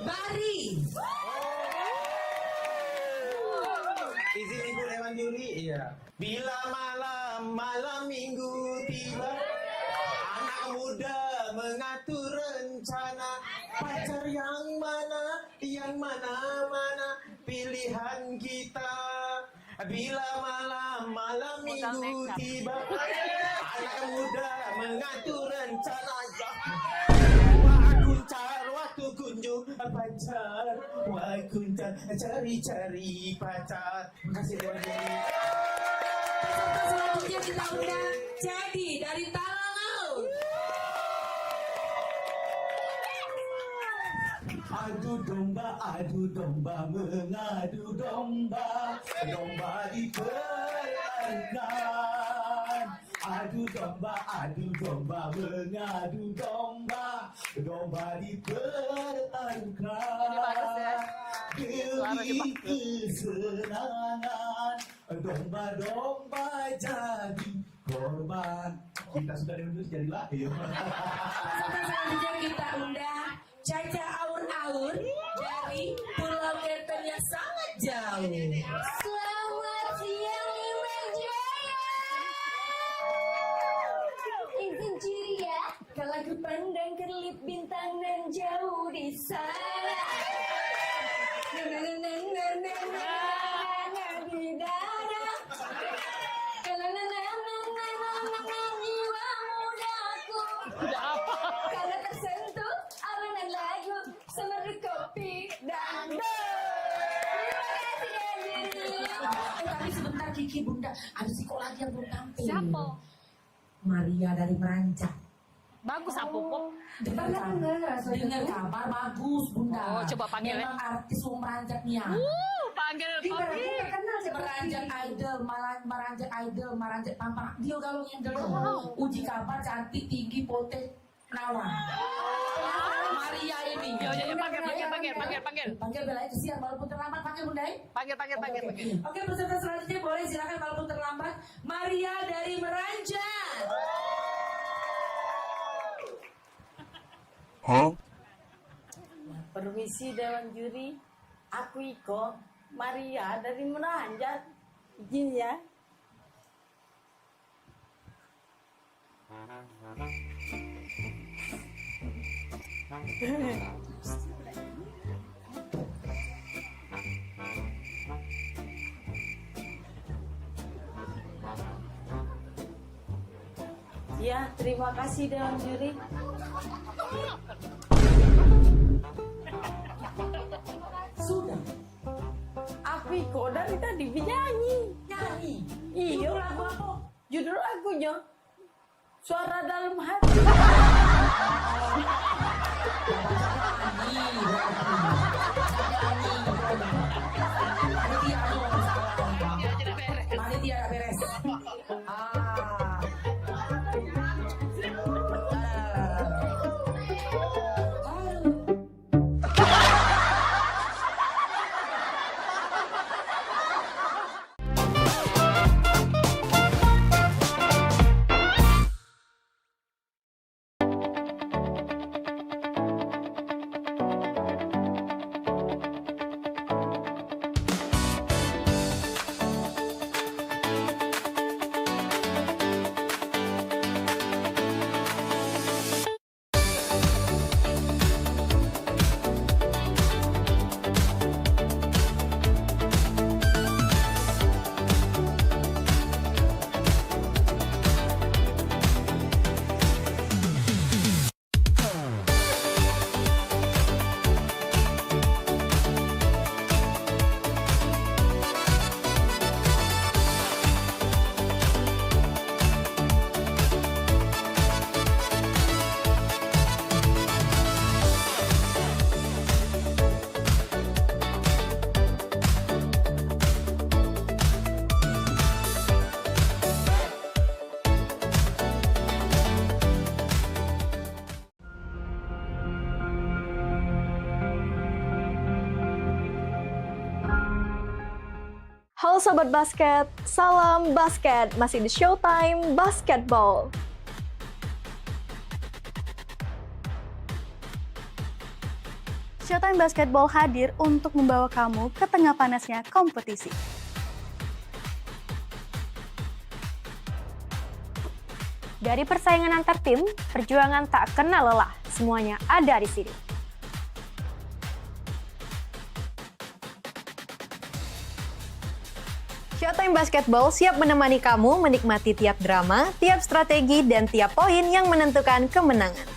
Bari.
Izin ibu dewan juri, iya. Bila malam minggu tiba, anak muda mengatur rencana, pacar yang mana pilihan kita. Bila malam minggu tiba, anak muda mengatur rencana. Waktu kunjung pacar, waktu cari pacar. Terima kasih dewan juri.
Peserta selanjutnya kita undang Jadi dari Talangaut.
Adu domba, mengadu domba, domba dipertahankan. Adu domba, mengadu domba, domba dipertahankan. Demi kesenangan, domba-domba jadi korban. Kita sudah diundang jadi lahir.
Selanjutnya kita undang Caca Aur-Aur dari Pulau Keten yang sangat jauh.
Selamat siang Iwan Jaya. Izin ciri ya, kalau ku pandang kelip bintang dan jauh di sana. Di dada. Jiwa mudaku. Karena tersentuh alunan lagu semerdu kopi dan
Tapi sebentar Kiki, Bunda, ada siko lagi yang belum tampil.
Siapa?
Maria dari Meranjak.
Bagus apa kok?
Dengar kabar bagus Bunda.
Oh, coba panggil.
Memang artis wong Meranjak nih ya.
Panggil
Meranjak Idol, Meranjak Pampang. Dia kalau yang dulu uji kabar cantik tinggi potek nawa. Maria ini.
Ya, panggil.
Bella itu siang walaupun terlambat panggil Bunda.
Panggil.
Oke, peserta selanjutnya boleh silakan walaupun terlambat. Maria dari Meranjak.
Hah?
Permisi Dewan Juri, aku Iko, Maria dari Meranjak. Izin ya. Ya, terima kasih Dewan Juri.
Sudah.
Aku Iko dari tadi nyanyi.
Nyanyi?
Iya.
Judul lagu apa?
Judul lagunya Suara Dalam Hati.
Panitia beres.
Halo Sobat Basket, salam basket, masih di Showtime Basketball. Showtime Basketball hadir untuk membawa kamu ke tengah panasnya kompetisi. Dari persaingan antar tim, perjuangan tak kenal lelah, semuanya ada di sini. Showtime Basketball siap menemani kamu menikmati tiap drama, tiap strategi, dan tiap poin yang menentukan kemenangan.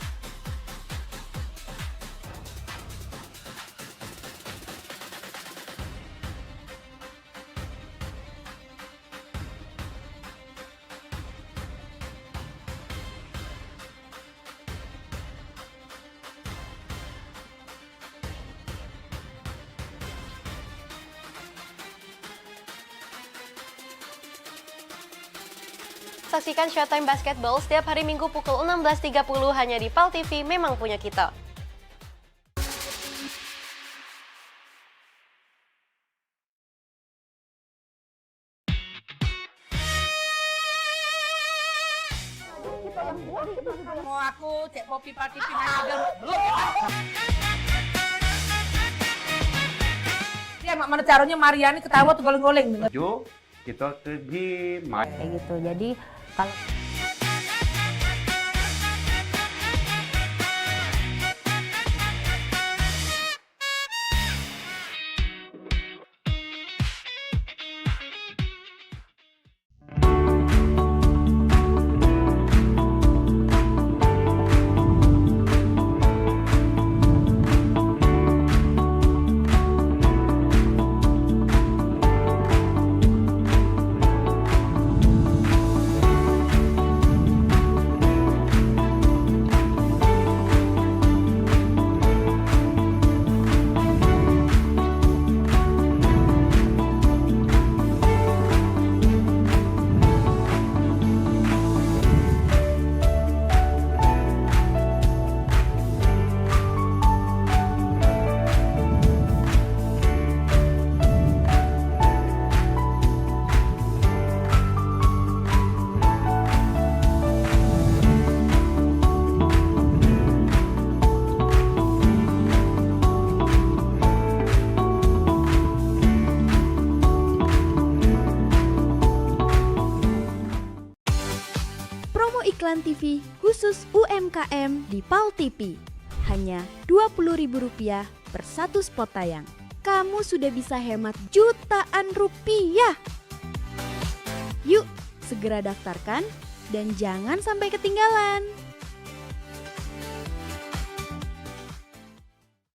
Saksikan Showtime Basketball setiap hari Minggu pukul 16.30 hanya di PAL TV, memang punya kita.
Mau aku cek kopi pati pindah dia mak mana caranya Mariani ketawa tuh goleng-goleng.
Jo, kita pergi main.
Kayak gitu. Jadi kalau
iklan TV khusus UMKM di PAL TV. Hanya Rp20.000 per satu spot tayang. Kamu sudah bisa hemat jutaan rupiah. Yuk, segera daftarkan dan jangan sampai ketinggalan.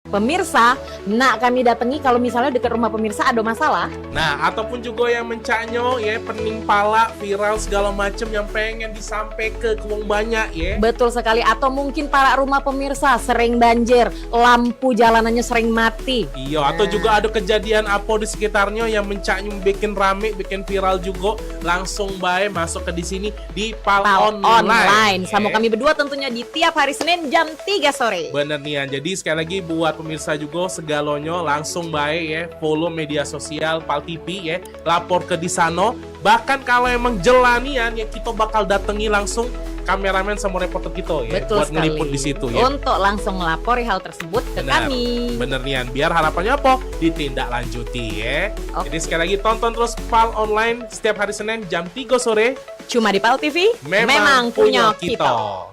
Pemirsa, nak kami datangi kalau misalnya dekat rumah pemirsa ada masalah.
Nah, ataupun juga yang mencaknyo ya, pening pala, viral segala macam yang pengen disampaikan ke wong banyak ya.
Betul sekali, atau mungkin para rumah pemirsa sering banjir, lampu jalanannya sering mati.
Iya, atau juga ada kejadian apa di sekitarnya yang mencaknyo bikin rame, bikin viral juga, langsung bae masuk ke di sini di PAL Online.
Sama kami berdua tentunya di tiap hari Senin jam 3 sore.
Bener nih, jadi sekali lagi buat pemirsa juga segalonyo langsung baik ya, follow media sosial PAL TV ya, lapor ke di sana. Bahkan kalau emang jelanian ya, kita bakal datangi langsung kameramen sama reporter kita ya.
Betul
buat
sekali.
ngeliput di situ ya.
Untuk langsung melapori hal tersebut ke kami.
Bener nian, biar harapannya apa? Ditindaklanjuti ya. Jadi sekali lagi tonton terus PAL Online setiap hari Senin jam 3 sore.
Cuma di PAL TV, memang punya kita.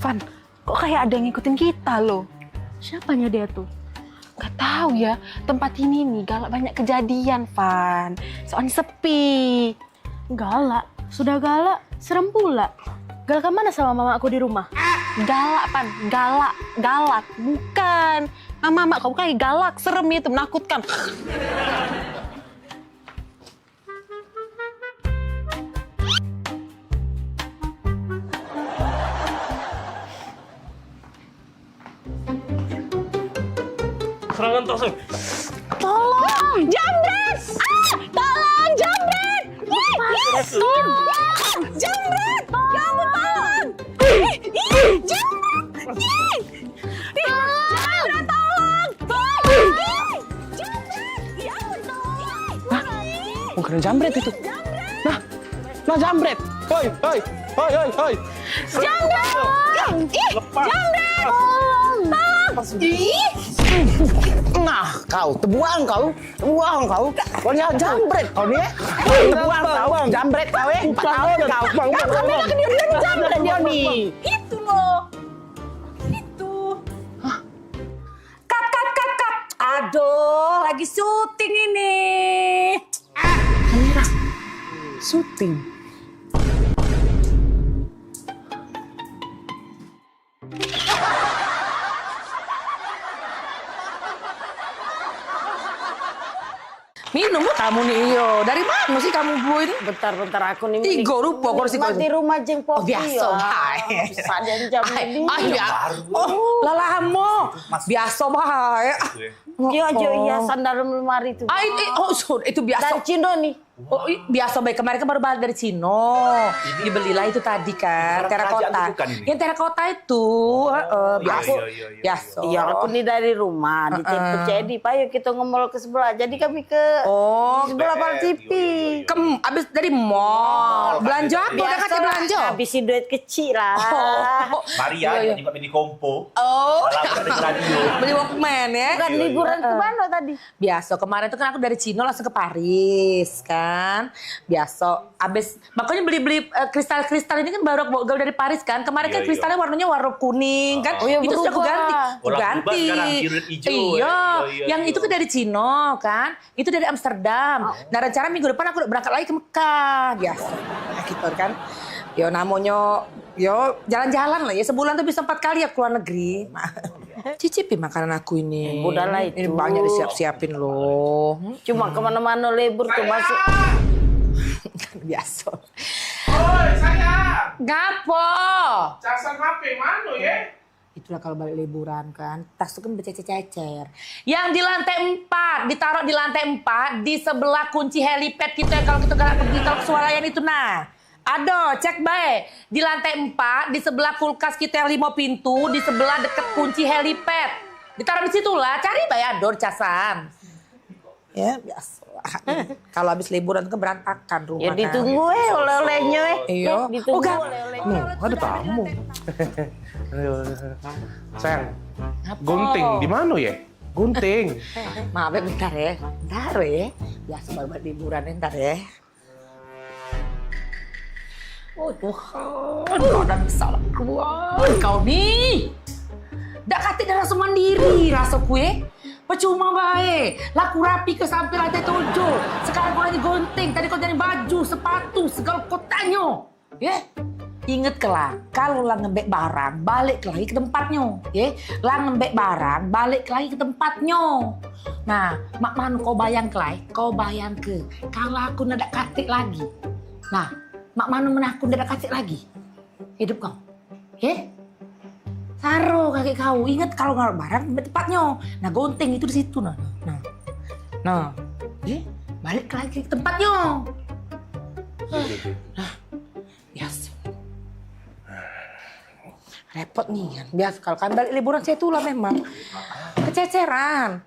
Van, kok kayak ada yang ngikutin kita loh?
Siapanya dia tuh?
Gak tahu ya, tempat ini nih galak banyak kejadian, Van. Soalnya sepi.
Galak? Sudah galak, serem pula. Galak mana sama mama aku di rumah?
Galak, Van. Galak. Bukan. Mama kamu kayak galak, serem itu, menakutkan.
Serangan tos.
Tolong, jambret! Tolong, jambret! Tolong, jambret! Ya ampun, tolong! Jambret! Jambret, tolong! Jambret! Ya ampun, tolong!
Bukan jambret itu. Nah jambret. Hoi.
Jambret! Jambret!
Nah, kau tebuang kau. Kau ni jambret kau ni. Tebuang kau, jambret kau 4 tahun kau.
Kami nak dia jambret dia ni.
Itu loh. Itu. Kat. Aduh, lagi syuting ini.
Kamera. Syuting.
Minum kamu nih, iyo. Dari mana sih kamu bu ini?
Bentar aku nih.
3 rupiah kursi kau.
Di rumah jeng Popi.
Biasa, hai.
Bisa dan jam ini.
Lalamu. Biasa, hai.
Iya, hiasan dalam lemari itu.
Itu biasa.
Dan Cindo nih.
Oh, biasa baik kemarin kan baru balik dari Cino. Dibelilah itu tadi kan, terakota. Yang terakota itu, biasa. Biasa.
Iya, aku nih dari rumah di tempat jadi, Pak, yuk kita nge-mall ke sebelah. Jadi kami ke sebelah Pal TV.
Abis dari mall. Belanja apa? Udah kasih belanja?
Habisin duit kecil lah.
Maria juga beli kompo.
Beli Walkman ya.
Bukan liburan ke mana tadi?
Biasa, kemarin tuh kan aku dari Cino langsung ke Paris kan. Biasa, abis makanya beli kristal-kristal ini kan baru aku dari Paris kan. Kemarin kan kristalnya warnanya warna kuning kan. Itu sudah aku ganti. Iya, yang itu kan dari Cino kan. Itu dari Amsterdam. Nah rencana minggu depan aku udah berangkat lagi ke Mekah. Biasa, nah, gitu kan. Yo namanya, yo jalan-jalan lah ya. Sebulan tuh bisa 4 kali ya keluar negeri. Cicipin makanan aku ini.
Udahlah itu.
Ini banyak disiap-siapin loh.
Cuma kemana-mana libur tuh masih.
Biasa.
Oi, sayang.
Gapo?
Casan HP mana ya?
Itulah kalau balik liburan kan, tas tuh kan bercecer-cecer. Yang di lantai 4, ditaruh di lantai 4, di sebelah kunci helipad kita kalau kita gak pergi kalau kesuarayan itu nah. Aduh, cek baik. Di lantai 4, di sebelah kulkas kita yang 5 pintu, di sebelah deket kunci helipad. Ditaruh di situ lah, cari baik ador casan. Ya, biasa. Kalau habis liburan kan berantakan rumah.
Ya ditunggu oleh-olehnya
Iya.
Ditunggu
oleh-olehnya. Ada tamu. Sayang, gunting di mana ya? Gunting.
Maaf ya, bentar ya. Bentar ya. Biasa baru balik liburan ntar ya. Oh Tuhan, udah bisa lah keluar. Kau nih, dak kati dah rasa mandiri rasa kue. Percuma baik, laku rapi ke sampai lantai 7. Sekarang kau lagi gunting, tadi kau jadi baju, sepatu, segala kau tanya. Ya, inget kelah, kalau lah ngembek barang, balik lagi ke tempatnya. Ya, lah ngembek barang, balik lagi ke tempatnya. Nah, mak man kau bayang kelai, kau bayang ke, kalau aku nak katik lagi. Nah, mak manu menakut tidak kacik lagi hidup kau, ya? Taruh kaki kau, ingat kalau nggak barang tempatnya. Nah gunting itu di situ nah, balik lagi ke tempatnya. Nah, biasa. Repot nih kan, biasa kalau kan balik liburan saya itulah memang kececeran.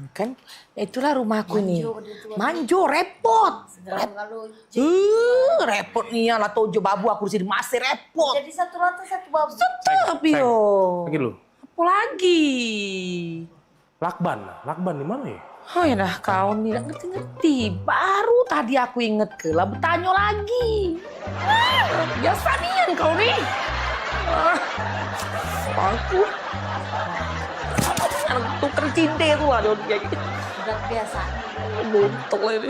Kan itulah rumahku nih. Manjo repot. Repot nih lah tojo babu aku di sini masih repot.
Jadi satu lantai satu babu.
Tetap yo.
Lagi lu.
Apa lagi?
Lakban di mana ya?
Oh ya dah kau nih nggak ngerti-ngerti. Baru tadi aku inget ke lah bertanya lagi. Biasa nih kau nih. Aku. Tuker cinte tuh ada dia gitu.
Udah biasa.
Buntung ini.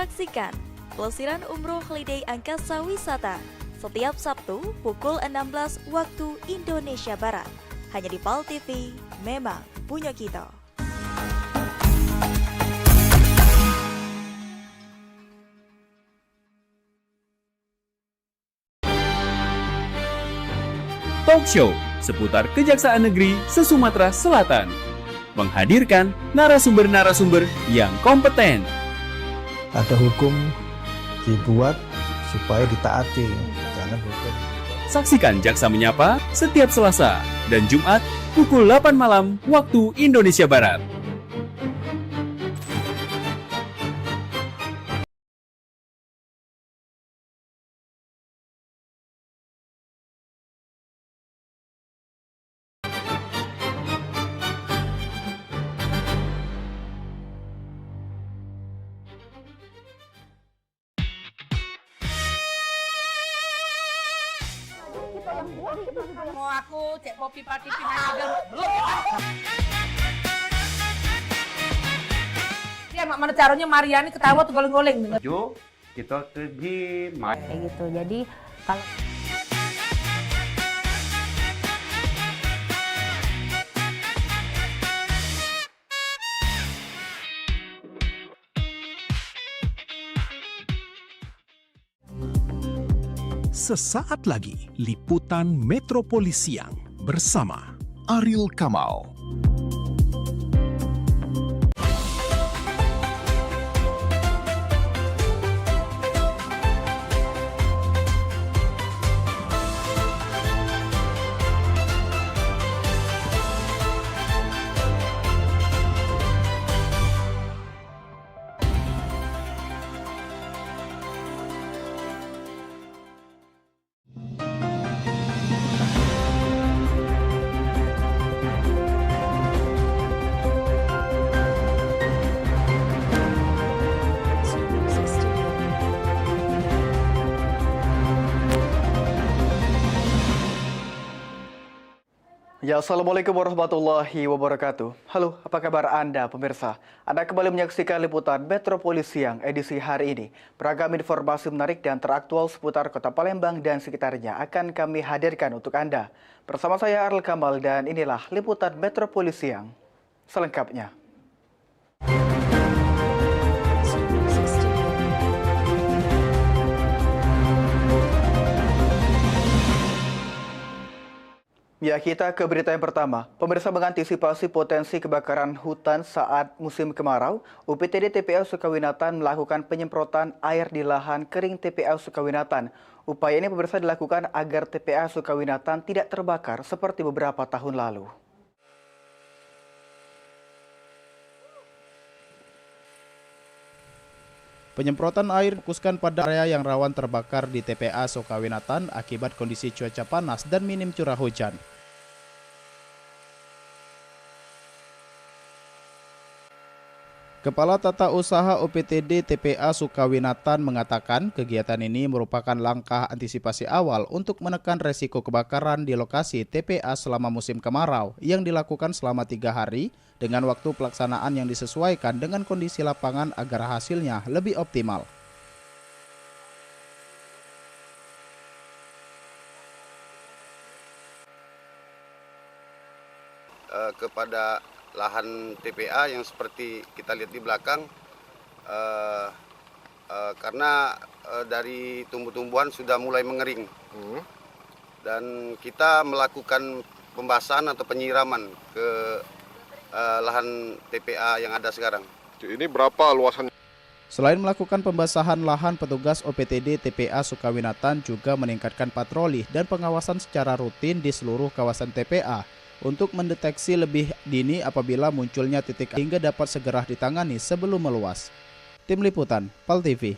Saksikan pelesiran umroh holiday Angkasa Wisata setiap Sabtu pukul 16 waktu Indonesia Barat. Hanya di PAL TV, memang punya kita.
Talk show seputar Kejaksaan Negeri se-Sumatera Selatan. Menghadirkan narasumber-narasumber yang kompeten.
Ada hukum dibuat supaya ditaati, jangan hukum.
Saksikan Jaksa Menyapa setiap Selasa dan Jumat pukul 8 malam waktu Indonesia Barat.
Mau aku cek kopi pati pindah belum. Ya mak mana caranya Mariani ketawa tuh goleng-goleng.
Maju, kita pergi main.
Kayak gitu. Jadi kalau
Sesaat lagi, liputan Metropolis Siang bersama Ariel Kamal.
Ya, Assalamualaikum warahmatullahi wabarakatuh. Halo, apa kabar Anda pemirsa? Anda kembali menyaksikan liputan Metropolis Siang edisi hari ini. Beragam informasi menarik dan teraktual seputar Kota Palembang dan sekitarnya akan kami hadirkan untuk Anda. Bersama saya Ariel Kamal dan inilah liputan Metropolis Siang selengkapnya. Ya, kita ke berita yang pertama. Pemirsa, mengantisipasi potensi kebakaran hutan saat musim kemarau, UPTD TPA Sukawinatan melakukan penyemprotan air di lahan kering TPA Sukawinatan. Upaya ini pemirsa dilakukan agar TPA Sukawinatan tidak terbakar seperti beberapa tahun lalu.
Penyemprotan air fokuskan pada area yang rawan terbakar di TPA Sukawinatan akibat kondisi cuaca panas dan minim curah hujan. Kepala Tata Usaha UPTD TPA Sukawinatan mengatakan kegiatan ini merupakan langkah antisipasi awal untuk menekan resiko kebakaran di lokasi TPA selama musim kemarau yang dilakukan selama 3 hari dengan waktu pelaksanaan yang disesuaikan dengan kondisi lapangan agar hasilnya lebih optimal.
Kepada lahan TPA yang seperti kita lihat di belakang, karena dari tumbuh-tumbuhan sudah mulai mengering dan kita melakukan pembasahan atau penyiraman ke lahan TPA yang ada sekarang.
Ini berapa luasannya?
Selain melakukan pembasahan lahan, petugas OPTD TPA Sukawinatan juga meningkatkan patroli dan pengawasan secara rutin di seluruh kawasan TPA untuk mendeteksi lebih dini apabila munculnya titik hingga dapat segera ditangani sebelum meluas. Tim Liputan, PAL TV.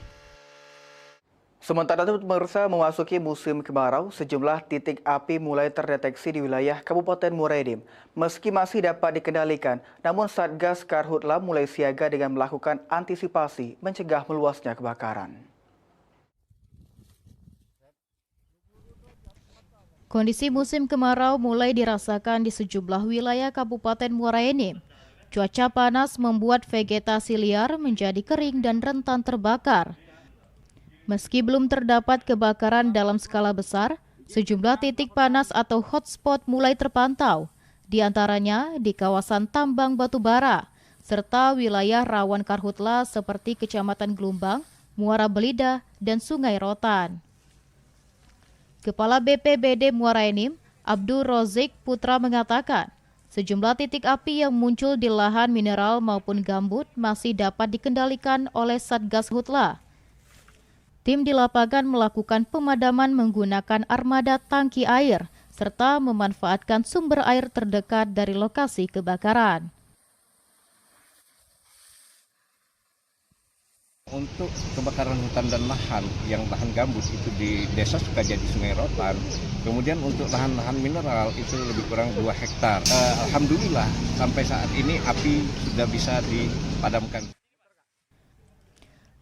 Sementara itu pemirsa, memasuki musim kemarau, sejumlah titik api mulai terdeteksi di wilayah Kabupaten Muara Enim. Meski masih dapat dikendalikan, namun Satgas Karhutla mulai siaga dengan melakukan antisipasi mencegah meluasnya kebakaran.
Kondisi musim kemarau mulai dirasakan di sejumlah wilayah Kabupaten Muara Enim. Cuaca panas membuat vegetasi liar menjadi kering dan rentan terbakar. Meski belum terdapat kebakaran dalam skala besar, sejumlah titik panas atau hotspot mulai terpantau, di antaranya di kawasan tambang batubara, serta wilayah rawan karhutla seperti Kecamatan Gelumbang, Muara Belida, dan Sungai Rotan. Kepala BPBD Muara Enim, Abdul Rozik Putra mengatakan, sejumlah titik api yang muncul di lahan mineral maupun gambut masih dapat dikendalikan oleh Satgas Hutla. Tim di lapangan melakukan pemadaman menggunakan armada tangki air serta memanfaatkan sumber air terdekat dari lokasi kebakaran.
Untuk kebakaran hutan dan lahan, yang lahan gambut itu di desa Sukajadi Sungai Rotan. Kemudian untuk lahan-lahan mineral itu lebih kurang 2 hektar. Alhamdulillah sampai saat ini api sudah bisa dipadamkan.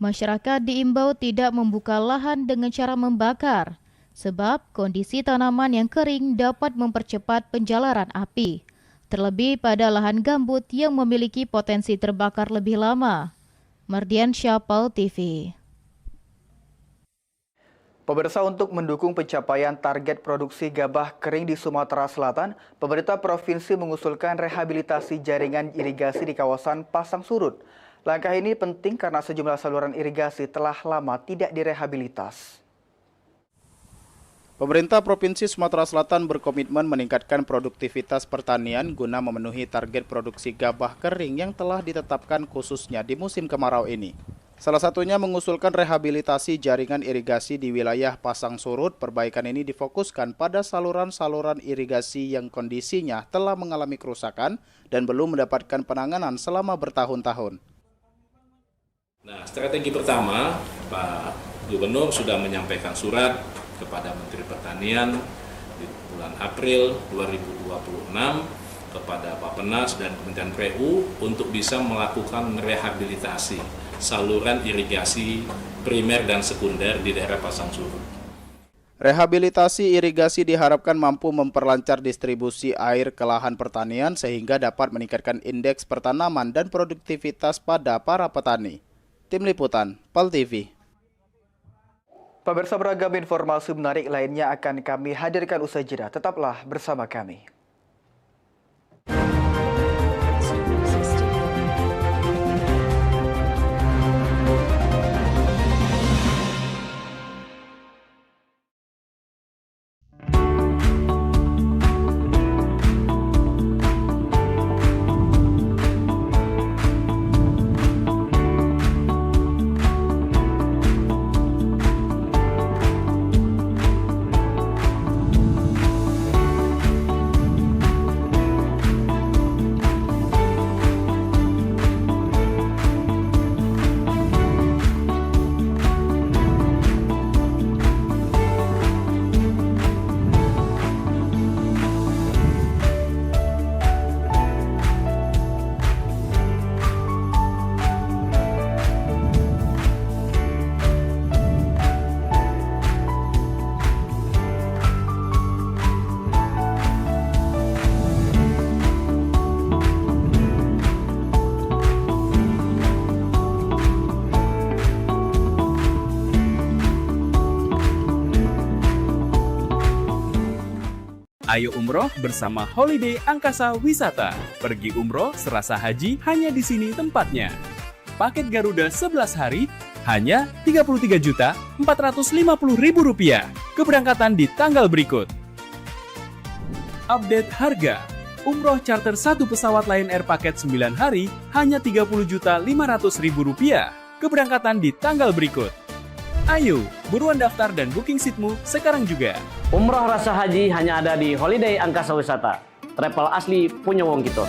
Masyarakat diimbau tidak membuka lahan dengan cara membakar, sebab kondisi tanaman yang kering dapat mempercepat penjalaran api, terlebih pada lahan gambut yang memiliki potensi terbakar lebih lama. Mardian Syah, PAL TV.
Pemirsa, untuk mendukung pencapaian target produksi gabah kering di Sumatera Selatan, pemerintah provinsi mengusulkan rehabilitasi jaringan irigasi di kawasan pasang surut. Langkah ini penting karena sejumlah saluran irigasi telah lama tidak direhabilitas.
Pemerintah Provinsi Sumatera Selatan berkomitmen meningkatkan produktivitas pertanian guna memenuhi target produksi gabah kering yang telah ditetapkan khususnya di musim kemarau ini. Salah satunya mengusulkan rehabilitasi jaringan irigasi di wilayah pasang surut. Perbaikan ini difokuskan pada saluran-saluran irigasi yang kondisinya telah mengalami kerusakan dan belum mendapatkan penanganan selama bertahun-tahun.
Nah, strategi pertama, Pak Gubernur sudah menyampaikan surat kepada Menteri Pertanian di bulan April 2026 kepada Bappenas dan Kementerian PU untuk bisa melakukan rehabilitasi saluran irigasi primer dan sekunder di daerah pasang surut.
Rehabilitasi irigasi diharapkan mampu memperlancar distribusi air ke lahan pertanian sehingga dapat meningkatkan indeks pertanaman dan produktivitas pada para petani. Tim Liputan, PAL TV.
Pemirsa, beragam informasi menarik lainnya akan kami hadirkan usai jeda. Tetaplah bersama kami.
Ayo umroh bersama Holiday Angkasa Wisata. Pergi umroh serasa haji hanya di sini tempatnya. Paket Garuda 11 hari hanya Rp33.450.000. Keberangkatan di tanggal berikut. Update harga. Umroh charter 1 pesawat Lion Air paket 9 hari hanya Rp30.500.000. Keberangkatan di tanggal berikut. Ayo, buruan daftar dan booking seatmu sekarang juga.
Umroh rasa haji hanya ada di Holiday Angkasa Wisata. Travel asli punya wong kita.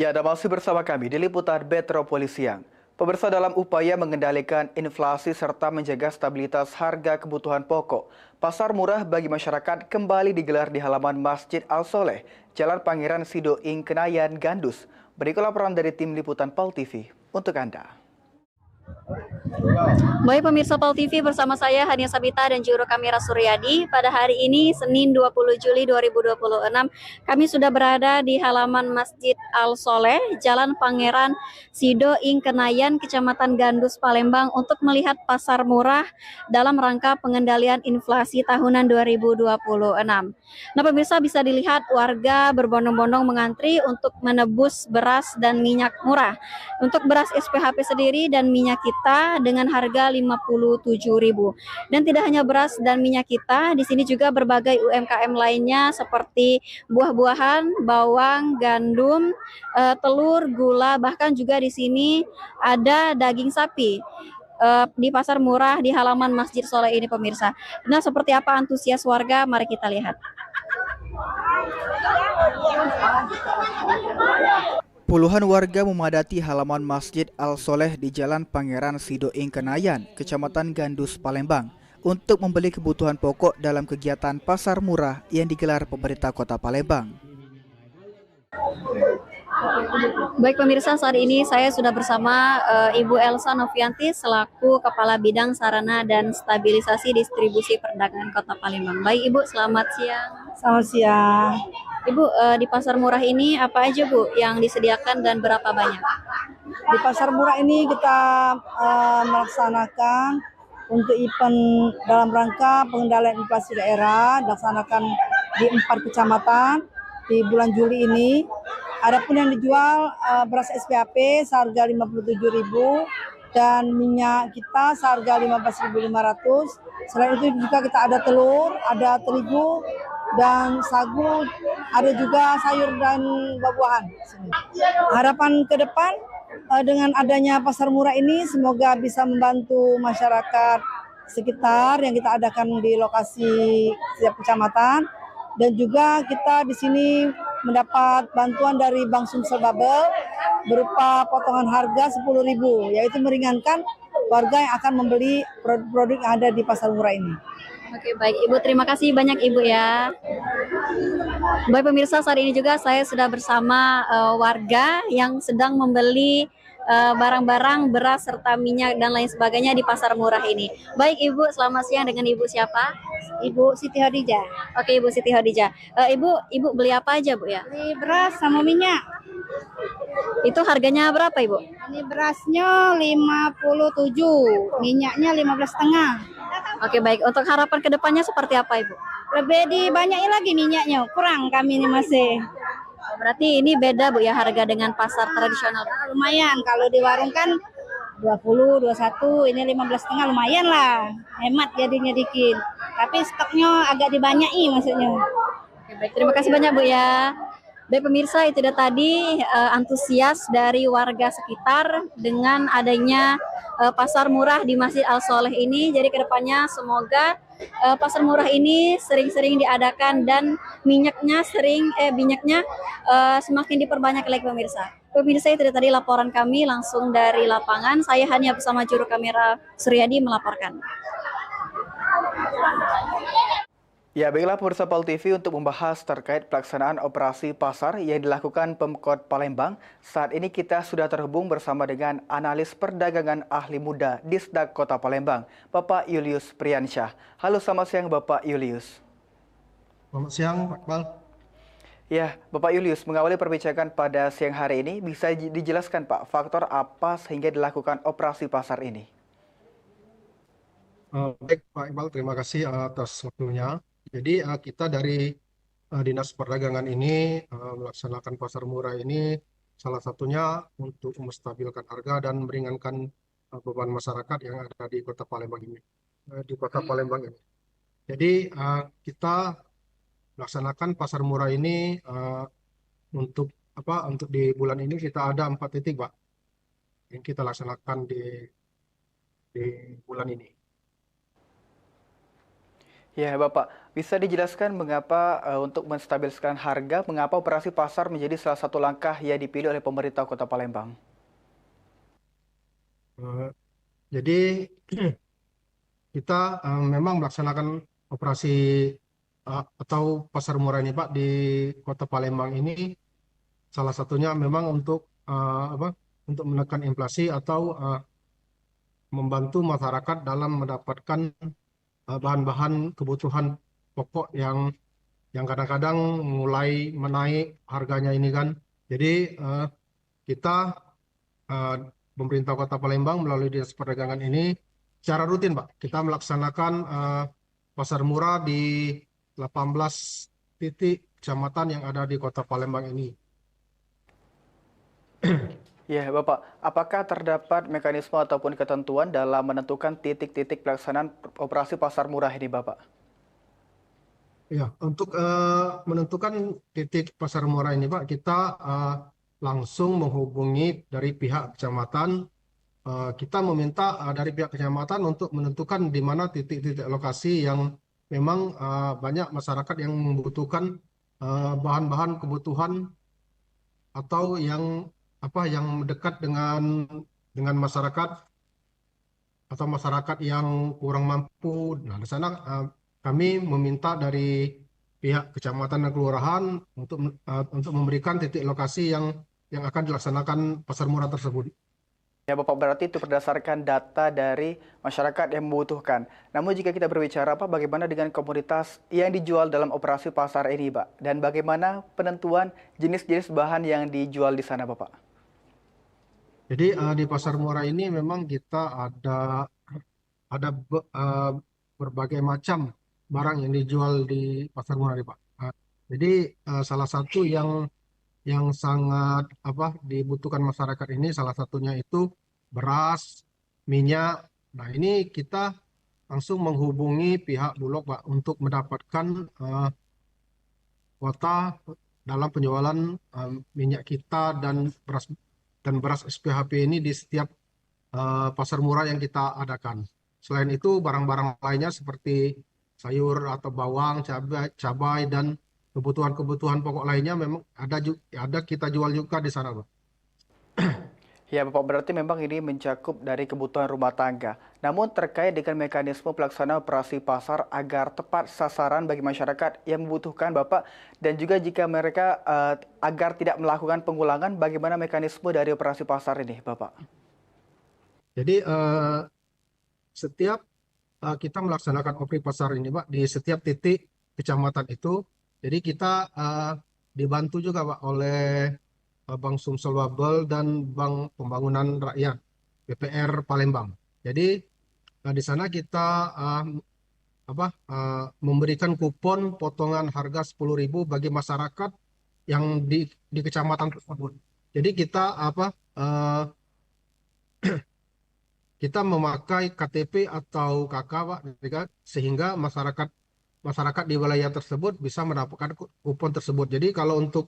Ya, Anda masih bersama kami di Liputan Metropoli Siang. Pemirsa, dalam upaya mengendalikan inflasi serta menjaga stabilitas harga kebutuhan pokok, pasar murah bagi masyarakat kembali digelar di halaman Masjid Al-Soleh, Jalan Pangeran Sido Ing Kenayan, Gandus. Berikut laporan dari tim Liputan PAL TV untuk Anda.
Baik pemirsa PAL TV, bersama saya Hania Sabita dan juru kamera Suryadi. Pada hari ini Senin 20 Juli 2026 kami sudah berada di halaman Masjid Al-Soleh, Jalan Pangeran Sido Ing Kenayan, Kecamatan Gandus, Palembang untuk melihat pasar murah dalam rangka pengendalian inflasi tahunan 2026. Nah pemirsa, bisa dilihat warga berbondong-bondong mengantri untuk menebus beras dan minyak murah. Untuk beras SPHP sendiri dan minyak kita dengan harga Rp57.000. Dan tidak hanya beras dan minyak kita, di sini juga berbagai UMKM lainnya seperti buah-buahan, bawang, gandum, telur, gula, bahkan juga di sini ada daging sapi di pasar murah di halaman Masjid Soleh ini pemirsa. Nah, seperti apa antusias warga? Mari kita lihat.
Puluhan warga memadati halaman Masjid Al-Soleh di Jalan Pangeran Sido Ing Kenayan, Kecamatan Gandus, Palembang, untuk membeli kebutuhan pokok dalam kegiatan pasar murah yang digelar pemerintah Kota Palembang.
Baik pemirsa, saat ini saya sudah bersama Ibu Elsa Novianti selaku Kepala Bidang Sarana dan Stabilisasi Distribusi Perdagangan Kota Palembang. Baik Ibu, selamat siang.
Selamat siang.
Ibu, di pasar murah ini apa aja Bu yang disediakan dan berapa banyak?
Di pasar murah ini kita melaksanakan untuk event dalam rangka pengendalian inflasi daerah, dilaksanakan di 4 kecamatan di bulan Juli ini. Adapun yang dijual beras SPHP seharga Rp57.000 dan minyak kita seharga Rp15.500. Selain itu juga kita ada telur, ada terigu dan sagu, ada juga sayur dan buah-buahan. Harapan ke depan dengan adanya pasar murah ini semoga bisa membantu masyarakat sekitar yang kita adakan di lokasi setiap kecamatan, dan juga kita di sini mendapat bantuan dari Bank Sumsel Babel berupa potongan harga Rp10.000, yaitu meringankan warga yang akan membeli produk-produk yang ada di pasar murah ini.
Oke, baik Ibu, terima kasih banyak Ibu ya. Baik pemirsa, saat ini juga saya sudah bersama warga yang sedang membeli barang-barang beras serta minyak dan lain sebagainya di pasar murah ini. Baik Ibu, selamat siang. Dengan Ibu siapa?
Ibu Siti Hadijah.
Oke Ibu Siti Hadijah. Ibu beli apa aja Bu ya?
Beli beras sama minyak.
Itu harganya berapa Ibu?
Ini berasnya 57, minyaknya 15,5.
Oke baik, untuk harapan kedepannya seperti apa Ibu?
Lebih dibanyakin lagi minyaknya, kurang kami ini masih.
Berarti ini beda Bu ya harga dengan pasar tradisional?
Lumayan, kalau di warung kan 20, 21, ini 15,5 lumayan lah. Hemat jadinya dikit. Tapi stoknya agak dibanyaki maksudnya.
Oke, baik, terima kasih banyak Bu ya. Baik pemirsa, itu tadi antusias dari warga sekitar dengan adanya pasar murah di Masjid Al-Soleh ini. Jadi kedepannya semoga pasar murah ini sering-sering diadakan dan minyaknya semakin diperbanyak lagi pemirsa. Pemirsa, itu tadi laporan kami langsung dari lapangan. Saya hanya bersama juru kamera Suryadi melaporkan.
Ya, baiklah pemirsa PAL TV, untuk membahas terkait pelaksanaan operasi pasar yang dilakukan Pemkot Palembang. Saat ini kita sudah terhubung bersama dengan analis perdagangan ahli muda Disdak Kota Palembang, Bapak Julius Priyansyah. Halo, selamat siang Bapak Julius.
Selamat siang, Pak Iqbal.
Ya, Bapak Julius, mengawali perbincangan pada siang hari ini, bisa dijelaskan Pak, faktor apa sehingga dilakukan operasi pasar ini?
Baik Pak Iqbal, terima kasih atas waktunya. Jadi kita dari Dinas Perdagangan ini melaksanakan pasar murah ini salah satunya untuk menstabilkan harga dan meringankan beban masyarakat yang ada di Kota Palembang ini. Jadi kita melaksanakan pasar murah ini untuk di bulan ini kita ada 4 titik Pak yang kita laksanakan di bulan ini.
Ya, Bapak, bisa dijelaskan mengapa untuk menstabilkan harga, mengapa operasi pasar menjadi salah satu langkah yang dipilih oleh pemerintah Kota Palembang?
Jadi kita memang melaksanakan operasi atau pasar murah ini Pak di Kota Palembang ini salah satunya memang untuk untuk menekan inflasi atau membantu masyarakat dalam mendapatkan bahan-bahan kebutuhan pokok yang kadang-kadang mulai menaik harganya ini kan. Jadi kita pemerintah Kota Palembang melalui Dinas Perdagangan ini secara rutin Pak, kita melaksanakan pasar murah di 18 titik kecamatan yang ada di Kota Palembang ini.
Ya, Bapak, apakah terdapat mekanisme ataupun ketentuan dalam menentukan titik-titik pelaksanaan operasi pasar murah ini, Bapak?
Ya, untuk menentukan titik pasar murah ini, Pak, kita langsung menghubungi dari pihak kecamatan. Kita meminta dari pihak kecamatan untuk menentukan di mana titik-titik lokasi yang memang banyak masyarakat yang membutuhkan bahan-bahan kebutuhan atau yang dekat dengan masyarakat atau masyarakat yang kurang mampu. Nah, di sana kami meminta dari pihak kecamatan dan kelurahan untuk memberikan titik lokasi yang akan dilaksanakan pasar murah tersebut.
Ya, Bapak, berarti itu berdasarkan data dari masyarakat yang membutuhkan. Namun jika kita berbicara bagaimana dengan komoditas yang dijual dalam operasi pasar ini, Pak? Dan bagaimana penentuan jenis-jenis bahan yang dijual di sana, Bapak?
Jadi di pasar murah ini memang kita ada berbagai macam barang yang dijual di pasar murah ini, Pak. Jadi salah satu yang sangat dibutuhkan masyarakat ini salah satunya itu beras, minyak. Nah, ini kita langsung menghubungi pihak Bulog, Pak, untuk mendapatkan kuota dalam penjualan minyak kita dan beras SPHP ini di setiap pasar murah yang kita adakan. Selain itu, barang-barang lainnya seperti sayur atau bawang, cabai dan kebutuhan-kebutuhan pokok lainnya memang ada kita jual juga di sana, Pak.
Ya, Bapak, berarti memang ini mencakup dari kebutuhan rumah tangga. Namun terkait dengan mekanisme pelaksanaan operasi pasar agar tepat sasaran bagi masyarakat yang membutuhkan, Bapak, dan juga jika mereka agar tidak melakukan pengulangan, bagaimana mekanisme dari operasi pasar ini, Bapak?
Jadi setiap kita melaksanakan operasi pasar ini, Pak, di setiap titik kecamatan itu, jadi kita dibantu juga, Pak, oleh Bank Sumsel Babel dan Bank Pembangunan Rakyat BPR Palembang. Jadi di sana kita memberikan kupon potongan harga 10.000 bagi masyarakat yang di kecamatan tersebut. Jadi kita kita memakai KTP atau KK, Pak, sehingga masyarakat di wilayah tersebut bisa mendapatkan kupon tersebut. Jadi kalau untuk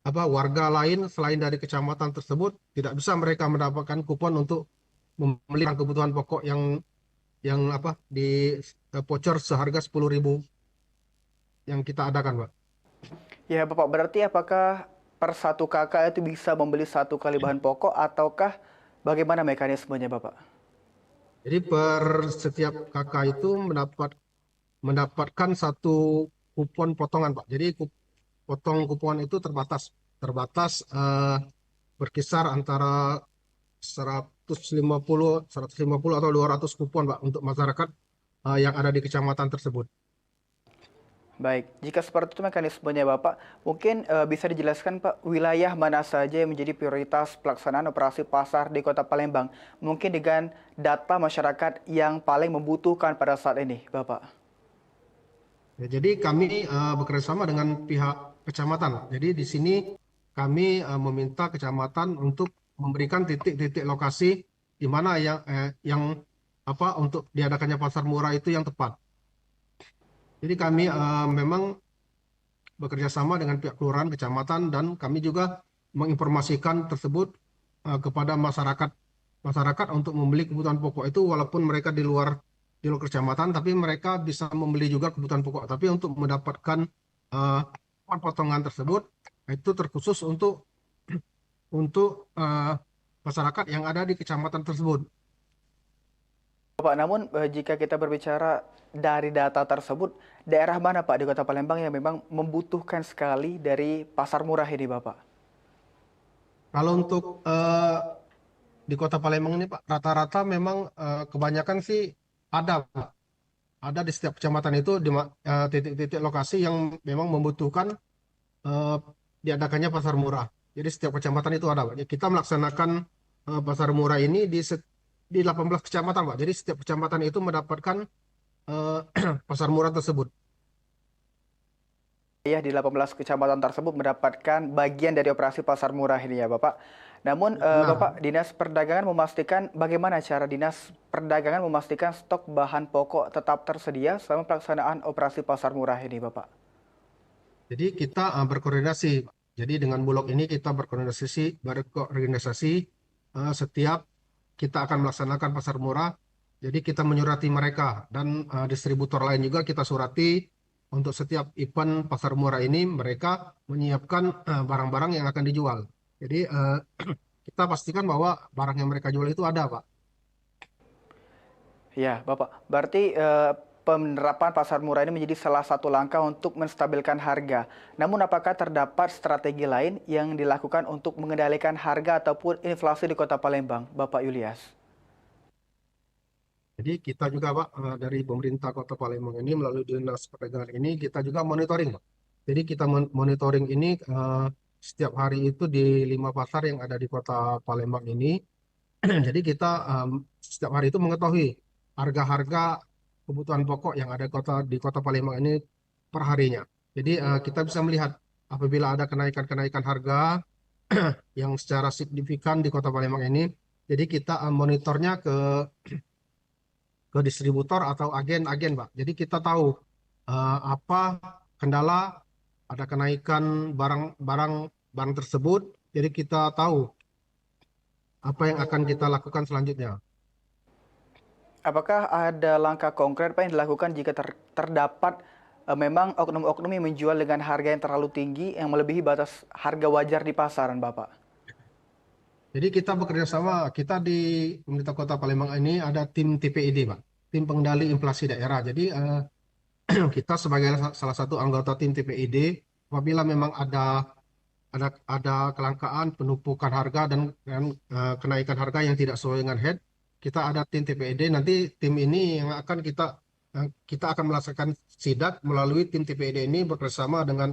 warga lain selain dari kecamatan tersebut tidak bisa mereka mendapatkan kupon untuk membeli kebutuhan pokok yang di voucher seharga 10.000 yang kita adakan, Pak.
Ya, Bapak, berarti apakah per satu KK itu bisa membeli satu kali bahan pokok ataukah bagaimana mekanismenya, Bapak?
Jadi per setiap KK itu mendapatkan satu kupon potongan, Pak. Jadi potong kupon itu terbatas berkisar antara 150 atau 200 kupon, Pak, untuk masyarakat yang ada di kecamatan tersebut.
Baik, jika seperti itu mekanismenya, Bapak, mungkin bisa dijelaskan, Pak, wilayah mana saja yang menjadi prioritas pelaksanaan operasi pasar di Kota Palembang, mungkin dengan data masyarakat yang paling membutuhkan pada saat ini, Bapak?
Ya, jadi kami bekerjasama dengan pihak kecamatan. Jadi di sini kami meminta kecamatan untuk memberikan titik-titik lokasi di mana yang untuk diadakannya pasar murah itu yang tepat. Jadi kami memang bekerjasama dengan pihak kelurahan, kecamatan, dan kami juga menginformasikan tersebut kepada masyarakat untuk membeli kebutuhan pokok itu walaupun mereka di luar di luar kecamatan, tapi mereka bisa membeli juga kebutuhan pokok. Tapi untuk mendapatkan potongan tersebut, itu terkhusus untuk masyarakat yang ada di kecamatan tersebut.
Pak, namun jika kita berbicara dari data tersebut, daerah mana Pak di Kota Palembang yang memang membutuhkan sekali dari pasar murah ini Bapak?
Kalau untuk di Kota Palembang ini Pak, rata-rata memang kebanyakan sih ada Pak. Ada di setiap kecamatan itu di titik-titik lokasi yang memang membutuhkan diadakannya pasar murah. Jadi setiap kecamatan itu ada Pak. Kita melaksanakan pasar murah ini di 18 kecamatan Pak. Jadi setiap kecamatan itu mendapatkan pasar murah tersebut.
Ya, di 18 kecamatan tersebut mendapatkan bagian dari operasi pasar murah ini ya Bapak. Namun Bapak, Dinas Perdagangan memastikan bagaimana cara Dinas Perdagangan memastikan stok bahan pokok tetap tersedia selama pelaksanaan operasi pasar murah ini Bapak?
Jadi kita berkoordinasi. Jadi dengan Bulog ini kita berkoordinasi setiap kita akan melaksanakan pasar murah. Jadi kita menyurati mereka dan distributor lain juga kita surati untuk setiap event pasar murah ini mereka menyiapkan barang-barang yang akan dijual. Jadi kita pastikan bahwa barang yang mereka jual itu ada, Pak.
Ya, Bapak. Berarti penerapan pasar murah ini menjadi salah satu langkah untuk menstabilkan harga. Namun apakah terdapat strategi lain yang dilakukan untuk mengendalikan harga ataupun inflasi di Kota Palembang, Bapak Yulias?
Jadi kita juga Pak dari pemerintah Kota Palembang ini melalui Dinas Perdagangan ini kita juga monitoring Pak. Jadi kita monitoring ini setiap hari itu di 5 pasar yang ada di Kota Palembang ini. Jadi kita setiap hari itu mengetahui harga-harga kebutuhan pokok yang ada di Kota Palembang ini per harinya. Jadi kita bisa melihat apabila ada kenaikan-kenaikan harga yang secara signifikan di Kota Palembang ini. Jadi kita monitornya ke distributor atau agen-agen Pak. Jadi kita tahu apa kendala ada kenaikan barang tersebut. Jadi kita tahu apa yang akan kita lakukan selanjutnya.
Apakah ada langkah konkret Pak yang dilakukan jika terdapat memang oknum-oknum yang menjual dengan harga yang terlalu tinggi yang melebihi batas harga wajar di pasaran Bapak?
Jadi kita bekerja sama, kita di pemerintah Kota Palembang ini ada tim TPID Pak, tim pengendali inflasi daerah. Jadi kita sebagai salah satu anggota tim TPID, apabila memang ada kelangkaan, penumpukan harga dan kenaikan harga yang tidak sesuai dengan head, kita ada tim TPID. Nanti tim ini yang akan kita akan melaksanakan sidak melalui tim TPID ini bekerjasama dengan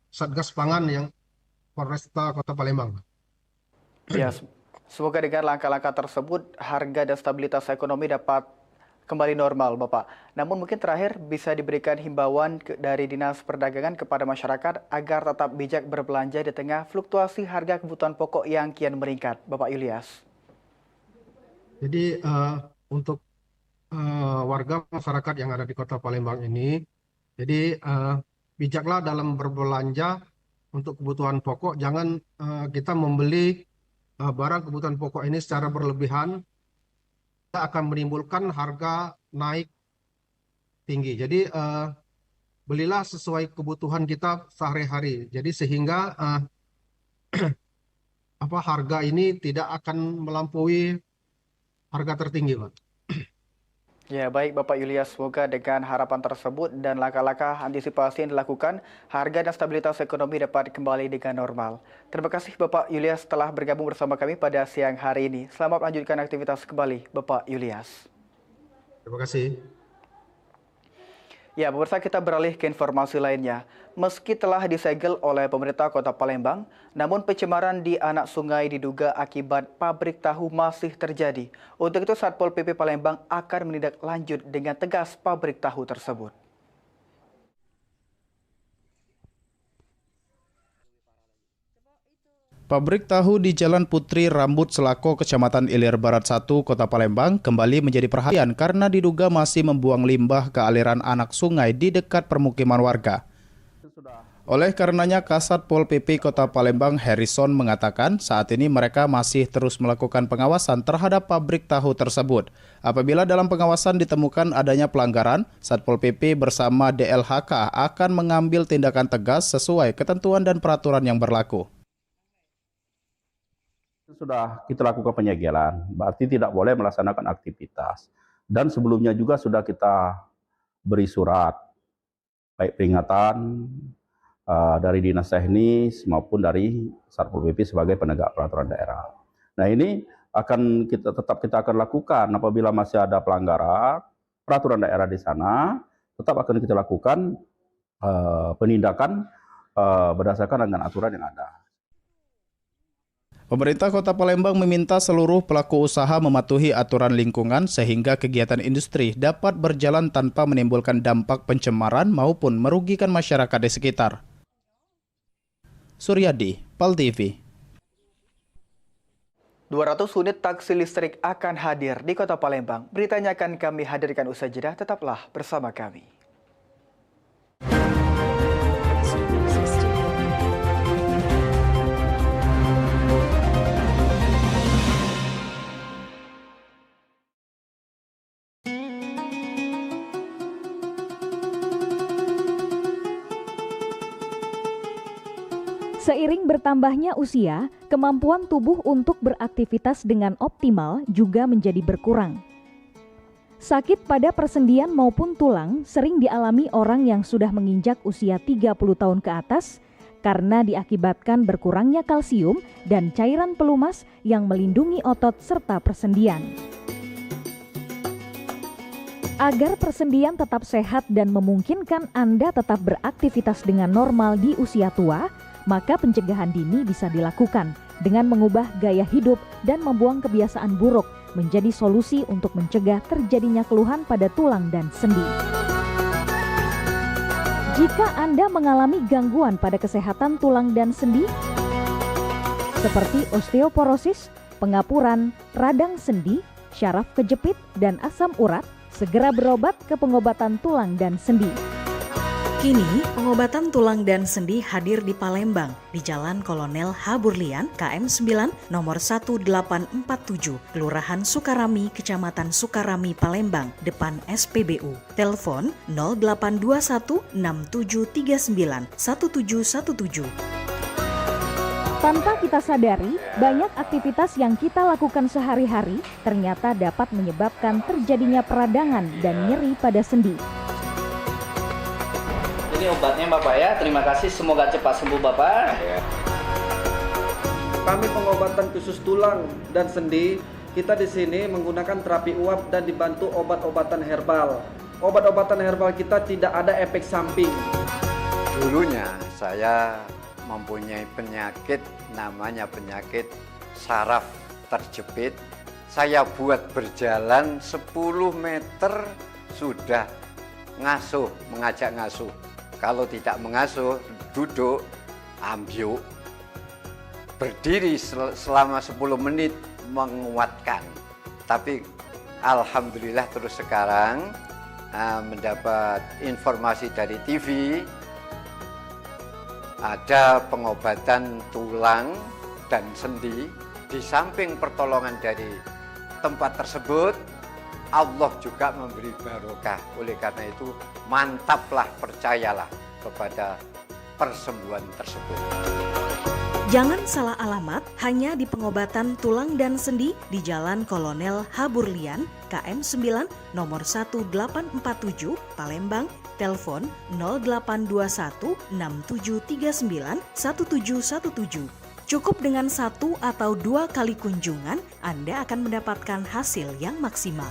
Satgas Pangan yang Polresta Kota Palembang.
Ya, semoga dengan langkah-langkah tersebut harga dan stabilitas ekonomi dapat kembali normal, Bapak. Namun mungkin terakhir bisa diberikan himbauan dari Dinas Perdagangan kepada masyarakat agar tetap bijak berbelanja di tengah fluktuasi harga kebutuhan pokok yang kian meningkat, Bapak Yulias.
Jadi untuk warga masyarakat yang ada di Kota Palembang ini, jadi bijaklah dalam berbelanja untuk kebutuhan pokok. Jangan kita membeli barang kebutuhan pokok ini secara berlebihan, kita akan menimbulkan harga naik tinggi. Jadi belilah sesuai kebutuhan kita sehari-hari. Jadi sehingga harga ini tidak akan melampaui harga tertinggi, Pak.
Ya, baik Bapak Yulias, semoga dengan harapan tersebut dan langkah-langkah antisipasi yang dilakukan, harga dan stabilitas ekonomi dapat kembali dengan normal. Terima kasih Bapak Yulias telah bergabung bersama kami pada siang hari ini. Selamat melanjutkan aktivitas kembali, Bapak Yulias.
Terima kasih.
Ya, pemirsa, kita beralih ke informasi lainnya. Meski telah disegel oleh pemerintah Kota Palembang, namun pencemaran di anak sungai diduga akibat pabrik tahu masih terjadi. Untuk itu, Satpol PP Palembang akan menindaklanjut dengan tegas pabrik tahu tersebut.
Pabrik tahu di Jalan Putri Rambut Selako, Kecamatan Ilir Barat 1, Kota Palembang kembali menjadi perhatian karena diduga masih membuang limbah ke aliran anak sungai di dekat permukiman warga. Oleh karenanya, Kasat Pol PP Kota Palembang Harrison mengatakan saat ini mereka masih terus melakukan pengawasan terhadap pabrik tahu tersebut. Apabila dalam pengawasan ditemukan adanya pelanggaran, Satpol PP bersama DLHK akan mengambil tindakan tegas sesuai ketentuan dan peraturan yang berlaku.
Sudah kita lakukan penyegelan, berarti tidak boleh melaksanakan aktivitas. Dan sebelumnya juga sudah kita beri surat, baik peringatan, dari Dinas Teknis maupun dari Satpol PP sebagai penegak peraturan daerah. Nah, ini akan kita akan lakukan apabila masih ada pelanggaran peraturan daerah di sana, tetap akan kita lakukan penindakan berdasarkan dengan aturan yang ada.
Pemerintah Kota Palembang meminta seluruh pelaku usaha mematuhi aturan lingkungan sehingga kegiatan industri dapat berjalan tanpa menimbulkan dampak pencemaran maupun merugikan masyarakat di sekitar. Suryadi, PAL TV.
200 unit taksi listrik akan hadir di Kota Palembang. Beritanya akan kami hadirkan usai jeda, tetaplah bersama kami.
Seiring bertambahnya usia, kemampuan tubuh untuk beraktivitas dengan optimal juga menjadi berkurang. Sakit pada persendian maupun tulang sering dialami orang yang sudah menginjak usia 30 tahun ke atas karena diakibatkan berkurangnya kalsium dan cairan pelumas yang melindungi otot serta persendian. Agar persendian tetap sehat dan memungkinkan Anda tetap beraktivitas dengan normal di usia tua, maka pencegahan dini bisa dilakukan dengan mengubah gaya hidup dan membuang kebiasaan buruk menjadi solusi untuk mencegah terjadinya keluhan pada tulang dan sendi. Jika Anda mengalami gangguan pada kesehatan tulang dan sendi, seperti osteoporosis, pengapuran, radang sendi, syaraf kejepit, dan asam urat, segera berobat ke pengobatan tulang dan sendi.
Kini, pengobatan tulang dan sendi hadir di Palembang, di Jalan Kolonel H. Burlian, KM 9, nomor 1847, Kelurahan Sukarami, Kecamatan Sukarami, Palembang, depan SPBU. Telepon 0821 6739 1717.
Tanpa kita sadari, banyak aktivitas yang kita lakukan sehari-hari ternyata dapat menyebabkan terjadinya peradangan dan nyeri pada sendi.
Ini obatnya Bapak ya, terima kasih, semoga cepat sembuh Bapak.
Kami pengobatan khusus tulang dan sendi, kita di sini menggunakan terapi uap dan dibantu obat-obatan herbal. Obat-obatan herbal kita tidak ada efek samping.
Dulunya saya mempunyai penyakit namanya penyakit saraf terjepit. Saya buat berjalan 10 meter sudah ngasuh, mengajak ngasuh. Kalau tidak mengasuh, duduk, ambyuk, berdiri selama 10 menit menguatkan. Tapi alhamdulillah terus sekarang mendapat informasi dari TV, ada pengobatan tulang dan sendi. Di samping pertolongan dari tempat tersebut, Allah juga memberi barokah. Oleh karena itu, mantaplah, percayalah kepada persembuhan tersebut.
Jangan salah alamat hanya di pengobatan tulang dan sendi di Jalan Kolonel H. Burlian, KM 9, nomor 1847, Palembang. Telepon 0821 6739 1717. Cukup dengan 1 atau 2 kali kunjungan, Anda akan mendapatkan hasil yang maksimal.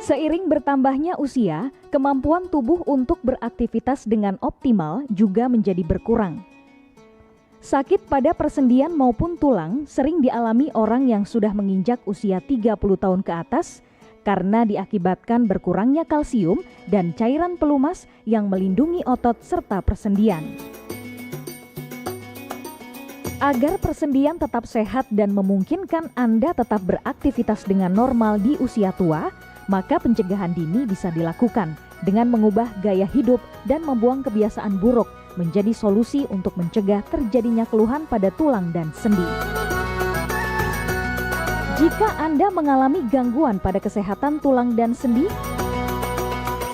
Seiring bertambahnya usia, kemampuan tubuh untuk beraktivitas dengan optimal juga menjadi berkurang. Sakit pada persendian maupun tulang sering dialami orang yang sudah menginjak usia 30 tahun ke atas karena diakibatkan berkurangnya kalsium dan cairan pelumas yang melindungi otot serta persendian. Agar persendian tetap sehat dan memungkinkan Anda tetap beraktivitas dengan normal di usia tua, maka pencegahan dini bisa dilakukan dengan mengubah gaya hidup dan membuang kebiasaan buruk menjadi solusi untuk mencegah terjadinya keluhan pada tulang dan sendi. Jika Anda mengalami gangguan pada kesehatan tulang dan sendi,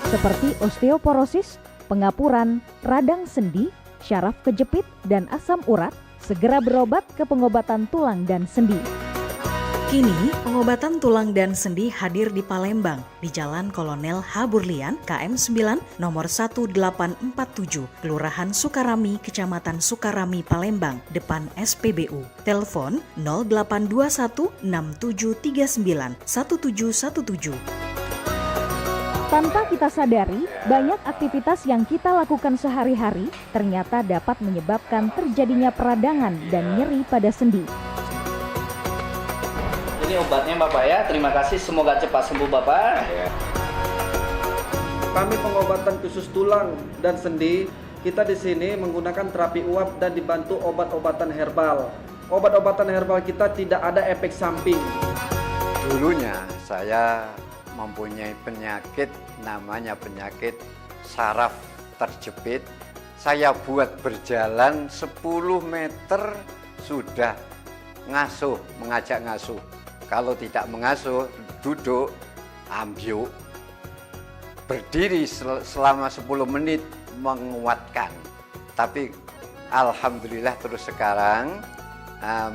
seperti osteoporosis, pengapuran, radang sendi, syaraf kejepit, dan asam urat, segera berobat ke pengobatan tulang dan sendi.
Kini, pengobatan tulang dan sendi hadir di Palembang, di Jalan Kolonel Haburlian, KM 9, nomor 1847, Kelurahan Sukarami, Kecamatan Sukarami, Palembang, depan SPBU. Telepon 0821 6739 1717.
Tanpa kita sadari, banyak aktivitas yang kita lakukan sehari-hari ternyata dapat menyebabkan terjadinya peradangan dan nyeri pada sendi.
Ini obatnya Bapak ya, terima kasih, semoga cepat sembuh Bapak.
Kami pengobatan khusus tulang dan sendi, kita di sini menggunakan terapi uap dan dibantu obat-obatan herbal. Obat-obatan herbal kita tidak ada efek samping.
Dulunya saya mempunyai penyakit namanya penyakit saraf terjepit. Saya buat berjalan 10 meter sudah ngasuh, mengajak ngasuh. Kalau tidak mengasuh, duduk, ambyuk, berdiri selama 10 menit menguatkan. Tapi alhamdulillah terus sekarang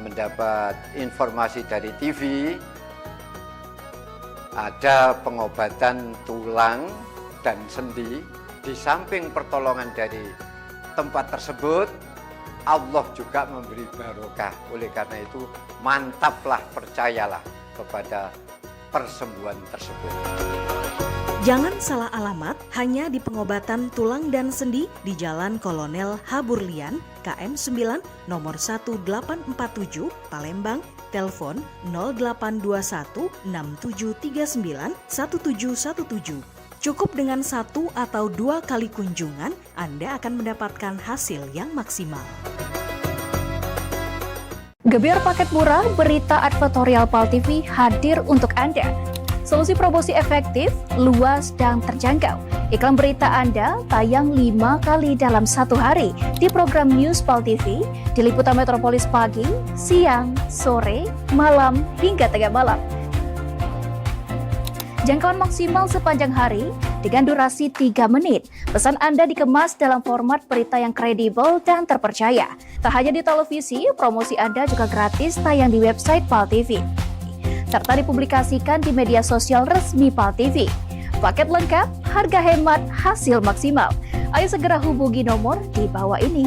mendapat informasi dari TV, ada pengobatan tulang dan sendi. Di samping pertolongan dari tempat tersebut, Allah juga memberi barokah. Oleh karena itu, mantaplah, percayalah kepada persembuhan tersebut.
Jangan salah alamat, hanya di pengobatan tulang dan sendi di Jalan Kolonel Haburlian, KM 9, nomor 1847, Palembang, telepon 0821 6739 1717. Cukup dengan 1 atau 2 kali kunjungan, Anda akan mendapatkan hasil yang maksimal.
Gebyar paket murah berita advertorial PAL TV hadir untuk Anda. Solusi promosi efektif, luas, dan terjangkau. Iklan berita Anda tayang 5 kali dalam 1 hari di program News PAL TV, di liputan Metropolis pagi, siang, sore, malam, hingga tengah malam. Jangkauan maksimal sepanjang hari dengan durasi 3 menit. Pesan Anda dikemas dalam format berita yang kredibel dan terpercaya. Tak hanya di televisi, promosi Anda juga gratis tayang di website PAL TV, serta dipublikasikan di media sosial resmi PAL TV. Paket lengkap, harga hemat, hasil maksimal. Ayo segera hubungi nomor di bawah ini.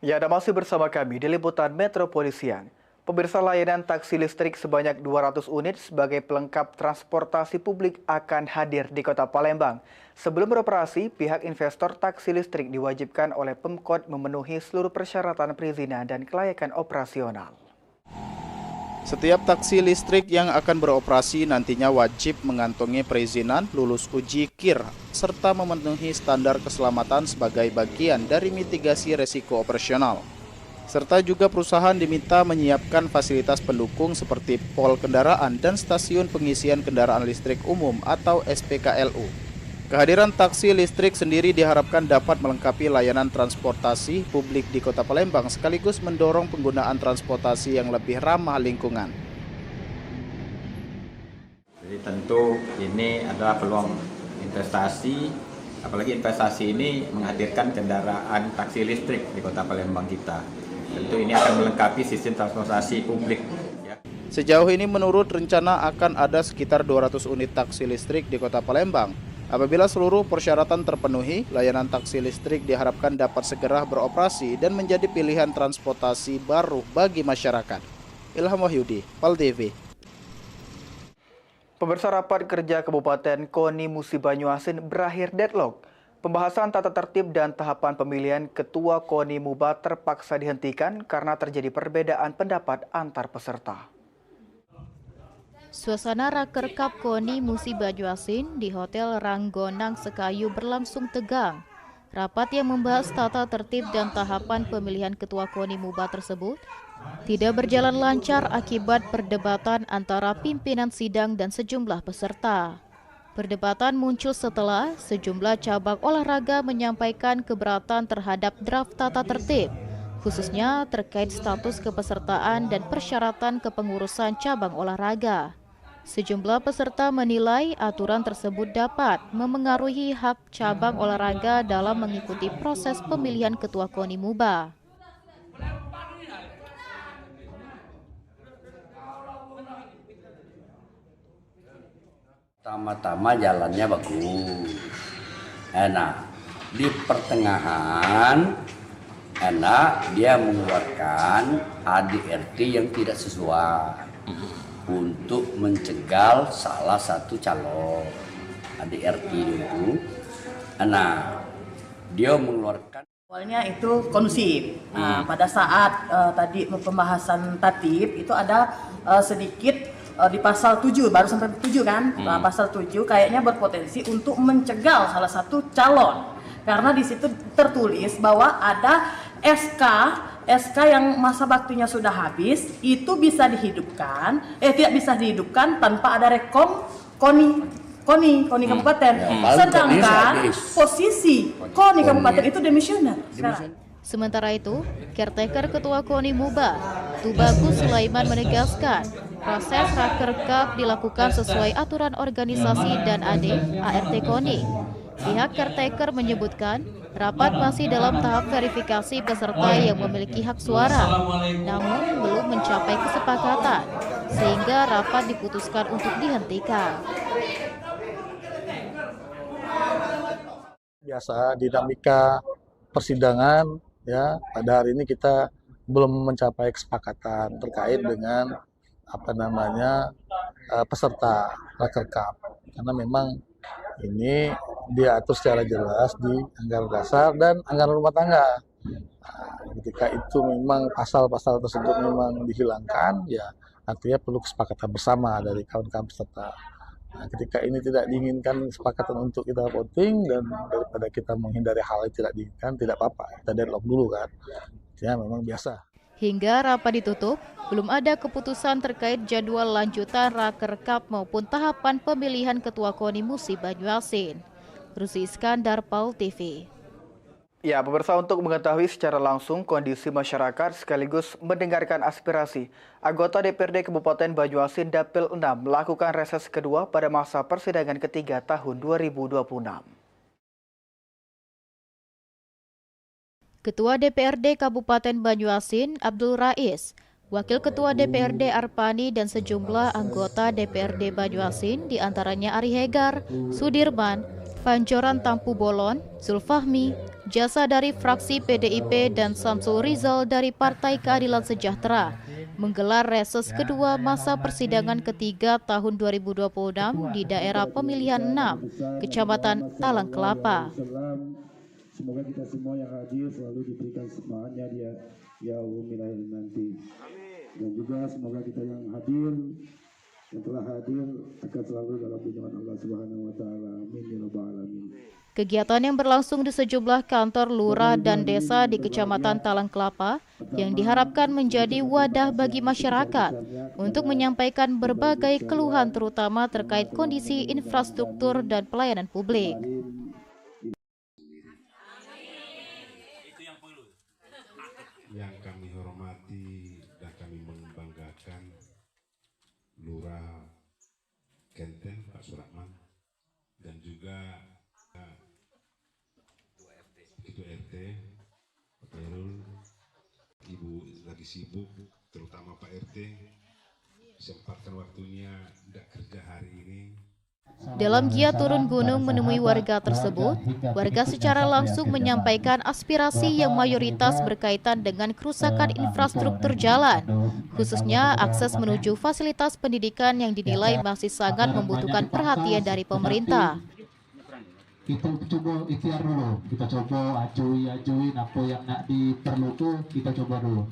Ya, Anda masih bersama kami di liputan Metropolis Siang. Pemirsa, layanan taksi listrik sebanyak 200 unit sebagai pelengkap transportasi publik akan hadir di Kota Palembang. Sebelum beroperasi, pihak investor taksi listrik diwajibkan oleh Pemkot memenuhi seluruh persyaratan perizinan dan kelayakan operasional.
Setiap taksi listrik yang akan beroperasi nantinya wajib mengantongi perizinan, lulus uji KIR, serta memenuhi standar keselamatan sebagai bagian dari mitigasi resiko operasional. Serta juga perusahaan diminta menyiapkan fasilitas pendukung seperti pol kendaraan dan stasiun pengisian kendaraan listrik umum atau SPKLU. Kehadiran taksi listrik sendiri diharapkan dapat melengkapi layanan transportasi publik di Kota Palembang sekaligus mendorong penggunaan transportasi yang lebih ramah lingkungan.
Jadi tentu ini adalah peluang investasi, apalagi investasi ini menghadirkan kendaraan taksi listrik di Kota Palembang kita. Tentu ini akan melengkapi sistem transportasi publik.
Sejauh ini menurut rencana akan ada sekitar 200 unit taksi listrik di Kota Palembang. Apabila seluruh persyaratan terpenuhi, layanan taksi listrik diharapkan dapat segera beroperasi dan menjadi pilihan transportasi baru bagi masyarakat. Ilham Wahyudi, PAL TV.
Pemirsa, rapat kerja Kabupaten KONI Musi Banyuasin berakhir deadlock. Pembahasan tata tertib dan tahapan pemilihan Ketua KONI Muba terpaksa dihentikan karena terjadi perbedaan pendapat antar peserta.
Suasana Rakerkap KONI Musi Banyuasin di Hotel Ranggonang Sekayu berlangsung tegang. Rapat yang membahas tata tertib dan tahapan pemilihan Ketua KONI Muba tersebut tidak berjalan lancar akibat perdebatan antara pimpinan sidang dan sejumlah peserta. Perdebatan muncul setelah sejumlah cabang olahraga menyampaikan keberatan terhadap draft tata tertib, khususnya terkait status kepesertaan dan persyaratan kepengurusan cabang olahraga. Sejumlah peserta menilai aturan tersebut dapat memengaruhi hak cabang olahraga dalam mengikuti proses pemilihan Ketua KONI Muba.
Pertama-tama jalannya bagus. Enak. Di pertengahan, enak dia mengeluarkan ADRT yang tidak sesuai untuk mencegah salah satu calon. ADRT itu, enak. Dia mengeluarkan.
Awalnya itu kondusif. Pada saat tadi pembahasan tatib itu ada sedikit di pasal 7, baru sampai 7 kan, pasal 7 kayaknya berpotensi untuk mencegal salah satu calon. Karena di situ tertulis bahwa ada SK yang masa baktinya sudah habis, itu bisa dihidupkan, tidak bisa dihidupkan tanpa ada rekom KONI kabupaten. Sedangkan posisi KONI kabupaten itu demisioner sekarang.
Sementara itu, caretaker Ketua KONI Muba, Tubagus Sulaiman menegaskan, proses Rakerkap dilakukan sesuai aturan organisasi dan ART KONI. Pihak caretaker menyebutkan, rapat masih dalam tahap verifikasi peserta yang memiliki hak suara, namun belum mencapai kesepakatan, sehingga rapat diputuskan untuk dihentikan.
Biasa dinamika persidangan, ya, pada hari ini kita belum mencapai kesepakatan terkait dengan peserta Rakerkap, karena memang ini diatur secara jelas di anggaran dasar dan anggaran rumah tangga. Ketika itu memang pasal-pasal tersebut memang dihilangkan, ya artinya perlu kesepakatan bersama dari kawan-kawan peserta. Ketika ini tidak diinginkan kesepakatan untuk kita voting, dan daripada kita menghindari hal yang tidak diinginkan, tidak apa-apa, kita deadlock dulu kan. Ya memang biasa.
Hingga rapat ditutup, belum ada keputusan terkait jadwal lanjutan Rakerkap maupun tahapan pemilihan Ketua KONI Musi Banyuasin. Rusi Iskandar, PAL TV.
Ya, pemirsa, untuk mengetahui secara langsung kondisi masyarakat sekaligus mendengarkan aspirasi, anggota DPRD Kabupaten Banyuasin Dapil 6 melakukan reses kedua pada masa persidangan ketiga tahun 2026.
Ketua DPRD Kabupaten Banyuasin Abdul Rais, Wakil Ketua DPRD Arpani dan sejumlah anggota DPRD Banyuasin diantaranya Ari Hegar, Sudirman, Pancoran Tampu Bolon, Zulfahmi, Jasa dari fraksi PDIP dan Samsul Rizal dari Partai Keadilan Sejahtera menggelar reses kedua masa persidangan ketiga tahun 2026 di daerah pemilihan 6, Kecamatan Talang Kelapa.
Semoga kita semua yang hadir selalu diberikan semangatnya dia yaumil akhir nanti. Dan juga semoga kita yang hadir, yang telah hadir akan selalu dalam lindungan Allah Subhanahu wa taala. Amin ya rabbal alamin.
Kegiatan yang berlangsung di sejumlah kantor lurah dan desa di Kecamatan Talang Kelapa yang diharapkan menjadi wadah bagi masyarakat untuk menyampaikan berbagai keluhan terutama terkait kondisi infrastruktur dan pelayanan publik.
Yang kami hormati dan kami membanggakan Lurah Kenten Pak Suratman dan juga Ketua RT Pak Erul, Ibu lagi sibuk, terutama Pak RT sempatkan waktunya tidak kerja hari ini.
Dalam giat turun gunung menemui warga tersebut, warga secara langsung menyampaikan aspirasi yang mayoritas berkaitan dengan kerusakan infrastruktur jalan, khususnya akses menuju fasilitas pendidikan yang dinilai masih sangat membutuhkan perhatian dari pemerintah.
Kita coba ikhtiar dulu, kita coba ajuin apa yang nak diperlukan, kita coba dulu.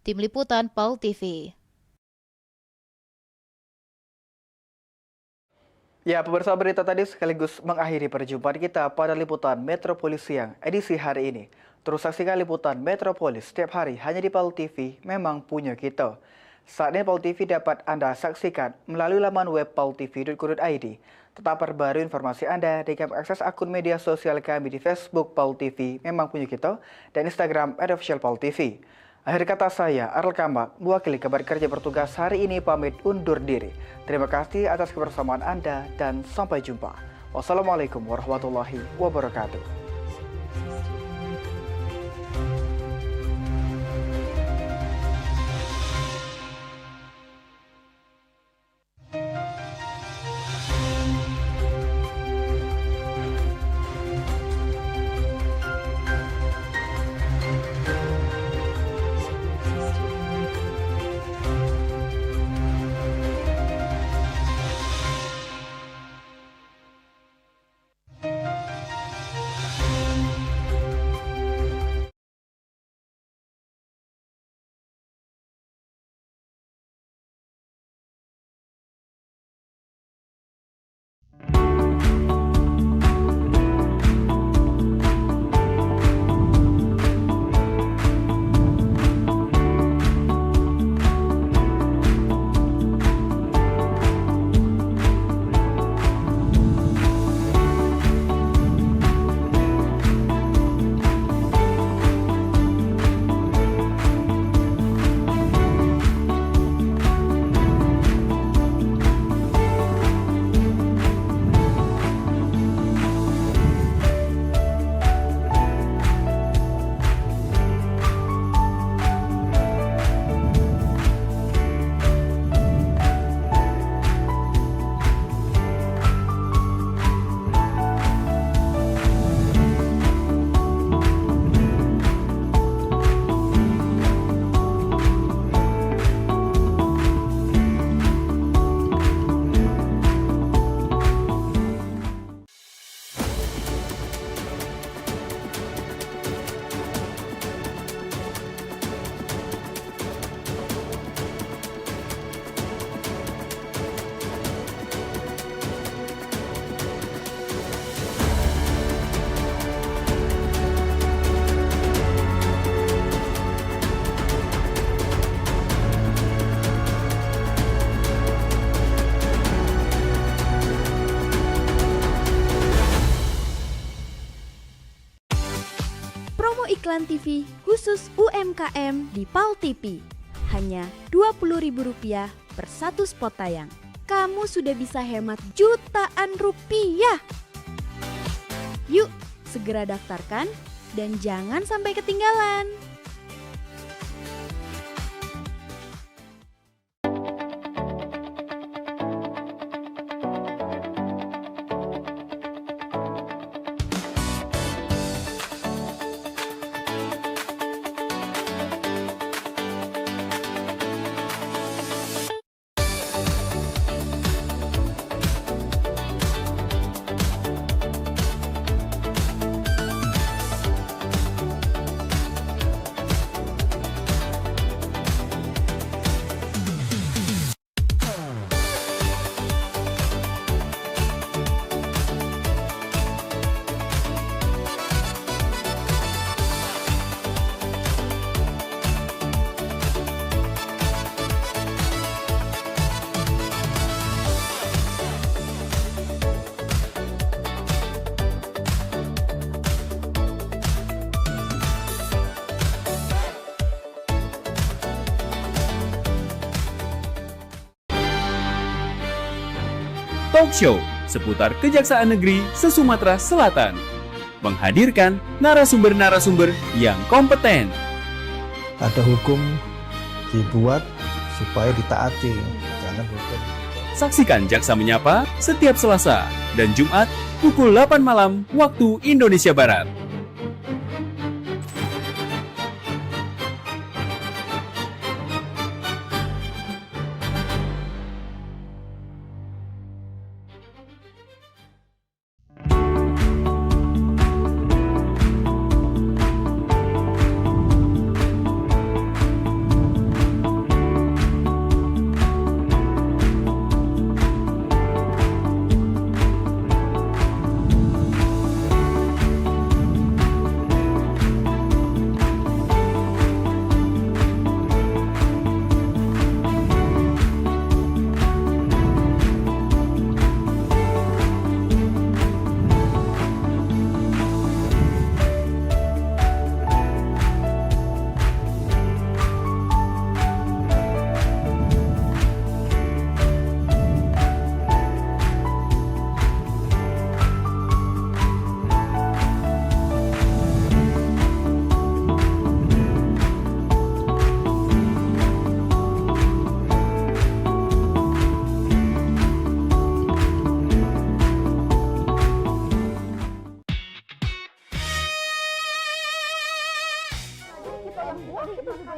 Tim Liputan PAL TV.
Ya, pemirsa, berita tadi sekaligus mengakhiri perjumpaan kita pada Liputan Metropolis Siang edisi hari ini. Terus saksikan Liputan Metropolis setiap hari hanya di PAL TV, memang punya kita. Saat ini PAL TV dapat Anda saksikan melalui laman web paltv.co.id. Tetap perbarui informasi Anda dengan akses akun media sosial kami di Facebook PAL TV, memang punya kita, dan Instagram @officialpaltv. Akhir kata saya, Arel Kambak, mewakili kabar kerja bertugas hari ini pamit undur diri. Terima kasih atas kebersamaan Anda dan sampai jumpa. Wassalamualaikum warahmatullahi wabarakatuh.
Iklan TV khusus UMKM di PAL TV. Hanya Rp20.000 per satu spot tayang. Kamu sudah bisa hemat jutaan rupiah. Yuk, segera daftarkan dan jangan sampai ketinggalan.
talk show seputar Kejaksaan Negeri se-Sumatera Selatan. Menghadirkan narasumber-narasumber yang kompeten.
Ada hukum dibuat supaya ditaati, jangan hukum.
Saksikan Jaksa Menyapa setiap Selasa dan Jumat pukul 8 malam waktu Indonesia Barat.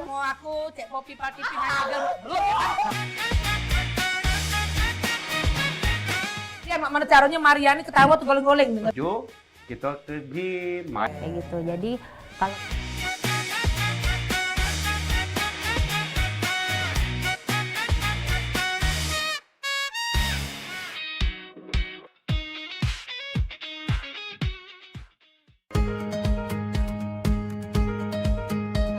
Mau aku cek kopi pati pindah belum. Ya mak mana caranya Mariani ketawa tuh goleng-goleng.
Jo, kita pergi main.
Kayak gitu. Jadi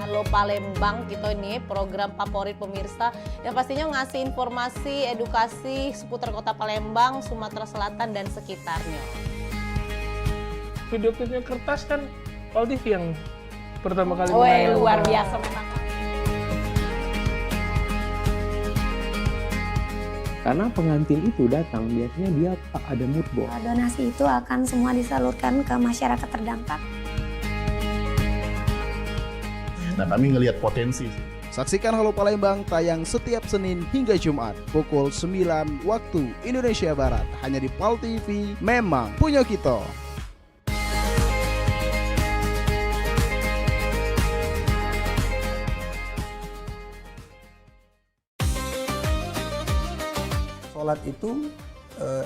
kalau
Palembang kita ini program favorit pemirsa yang pastinya ngasih informasi, edukasi seputar kota Palembang, Sumatera Selatan dan sekitarnya.
Video klipnya kertas kan Pal TV yang pertama kali
luar biasa memang.
Karena pengantin itu datang biasanya dia ada mood board.
Donasi itu akan semua disalurkan ke masyarakat terdampak.
Nah, kami ngelihat potensi.
Saksikan Halo Palembang tayang setiap Senin hingga Jumat pukul 9 waktu Indonesia Barat hanya di PAL TV. Memang punya kita.
Salat itu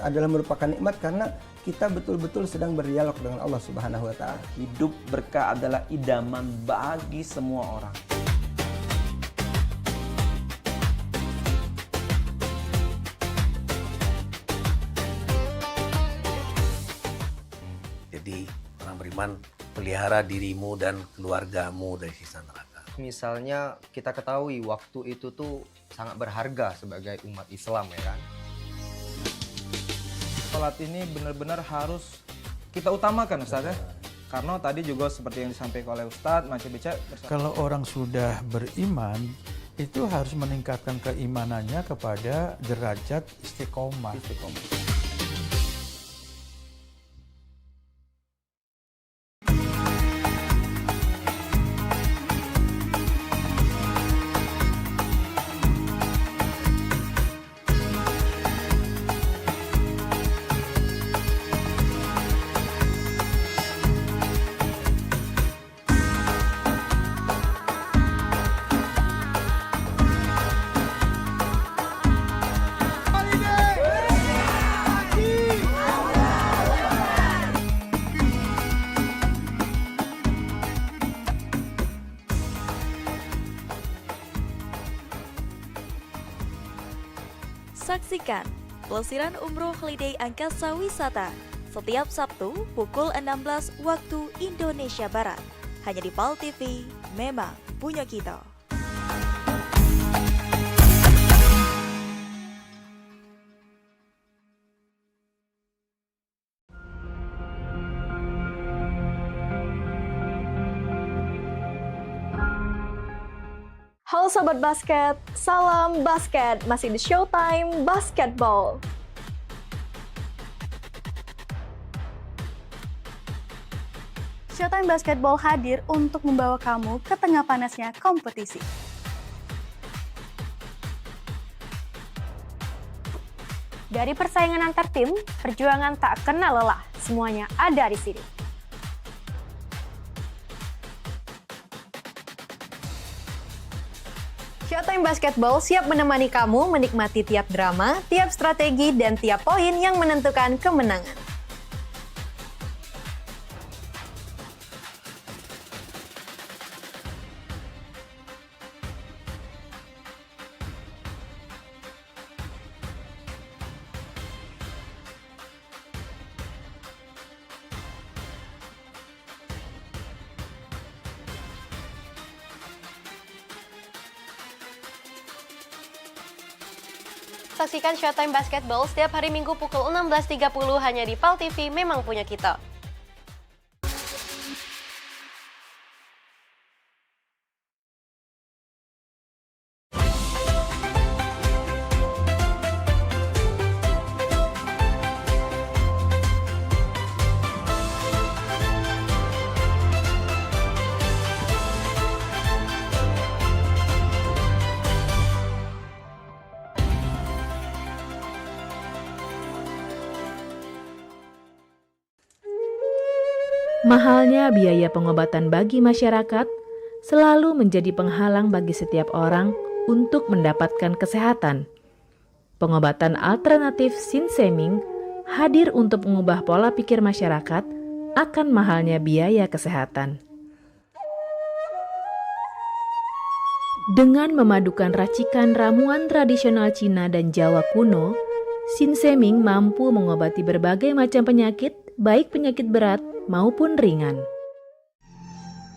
adalah merupakan nikmat karena kita betul-betul sedang berdialog dengan Allah Subhanahu wa taala.
Hidup berkah adalah idaman bagi semua orang.
Jadi orang beriman, pelihara dirimu dan keluargamu dari siksa neraka.
Misalnya kita ketahui waktu itu tuh sangat berharga sebagai umat Islam ya kan.
Salat ini benar-benar harus kita utamakan Ustaz ya. Karena tadi juga seperti yang disampaikan oleh Ustadz, Mas Bica.
Kalau orang sudah beriman, itu harus meningkatkan keimanannya kepada derajat istiqomah.
Saksikan pelesiran umroh holiday Angkasa Wisata setiap Sabtu pukul 16 waktu Indonesia Barat. Hanya di PAL TV, memang punya kita.
Halo Sobat Basket, salam basket, masih di Showtime Basketball. Showtime Basketball hadir untuk membawa kamu ke tengah panasnya kompetisi. Dari persaingan antar tim, perjuangan tak kenal lelah. Semuanya ada di sini. Showtime Basketball siap menemani kamu menikmati tiap drama, tiap strategi, dan tiap poin yang menentukan kemenangan. Saksikan Showtime Basketball setiap hari Minggu pukul 16.30 hanya di PAL TV, memang punya kita.
Mahalnya biaya pengobatan bagi masyarakat selalu menjadi penghalang bagi setiap orang untuk mendapatkan kesehatan. Pengobatan alternatif Sinseming hadir untuk mengubah pola pikir masyarakat akan mahalnya biaya kesehatan. Dengan memadukan racikan ramuan tradisional Cina dan Jawa kuno, Sinseming mampu mengobati berbagai macam penyakit, baik penyakit berat maupun ringan.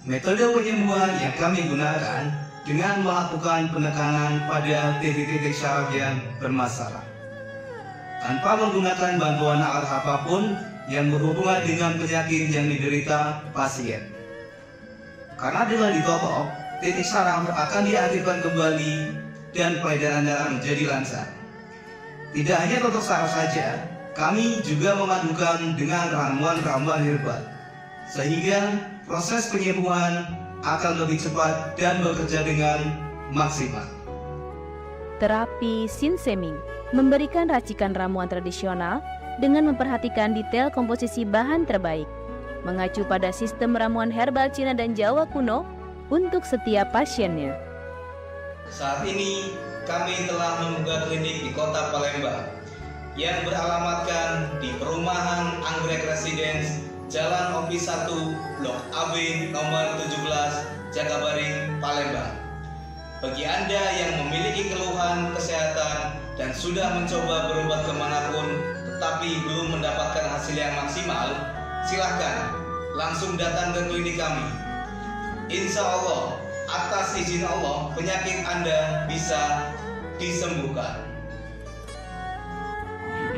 Metode penyembuhan yang kami gunakan dengan melakukan penekanan pada titik-titik syaraf yang bermasalah, tanpa menggunakan bantuan alat apapun yang berhubungan dengan penyakit yang diderita pasien. Karena dengan ditopok, titik syaraf akan diaktifkan kembali dan peredaran darah menjadi lancar. Tidak hanya untuk saraf saja, kami juga memadukan dengan ramuan-ramuan herbal, sehingga proses penyembuhan akan lebih cepat dan bekerja dengan maksimal.
Terapi Sinseming memberikan racikan ramuan tradisional dengan memperhatikan detail komposisi bahan terbaik, mengacu pada sistem ramuan herbal Cina dan Jawa kuno untuk setiap pasiennya.
Saat ini kami telah membuka klinik di Kota Palembang yang beralamatkan di Perumahan Anggrek Residence, Jalan Opi 1, Blok AB nomor 17, Jakabaring, Palembang. Bagi Anda yang memiliki keluhan kesehatan dan sudah mencoba berobat kemanapun tetapi belum mendapatkan hasil yang maksimal, silakan langsung datang ke klinik kami. Insya Allah, atas izin Allah, penyakit Anda bisa disembuhkan.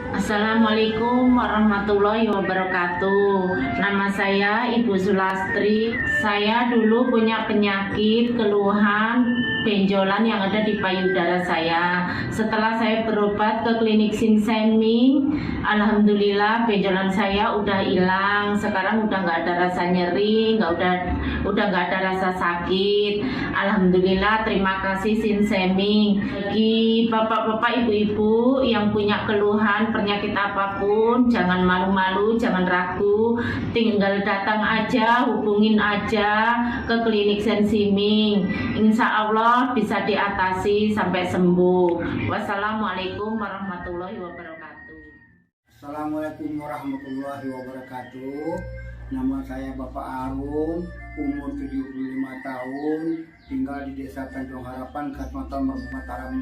Assalamualaikum warahmatullahi wabarakatuh. Nama saya Ibu Sulastri. Saya dulu punya penyakit keluhan benjolan yang ada di payudara saya. Setelah saya berobat ke klinik Sinseming, alhamdulillah benjolan saya udah hilang. Sekarang udah nggak ada rasa nyeri, udah nggak ada rasa sakit. Alhamdulillah, terima kasih Sinseming. Bagi bapak-bapak, ibu-ibu yang punya keluhan penyakit apapun, jangan malu-malu, jangan ragu, tinggal datang aja, hubungin aja ke klinik Sinseming. Insya Allah bisa diatasi sampai sembuh. Wassalamualaikum warahmatullahi wabarakatuh.
Assalamualaikum warahmatullahi wabarakatuh. Nama saya Bapak Arun, umur 75 tahun, tinggal di Desa Tanjung Harapan, Kecamatan Mataram.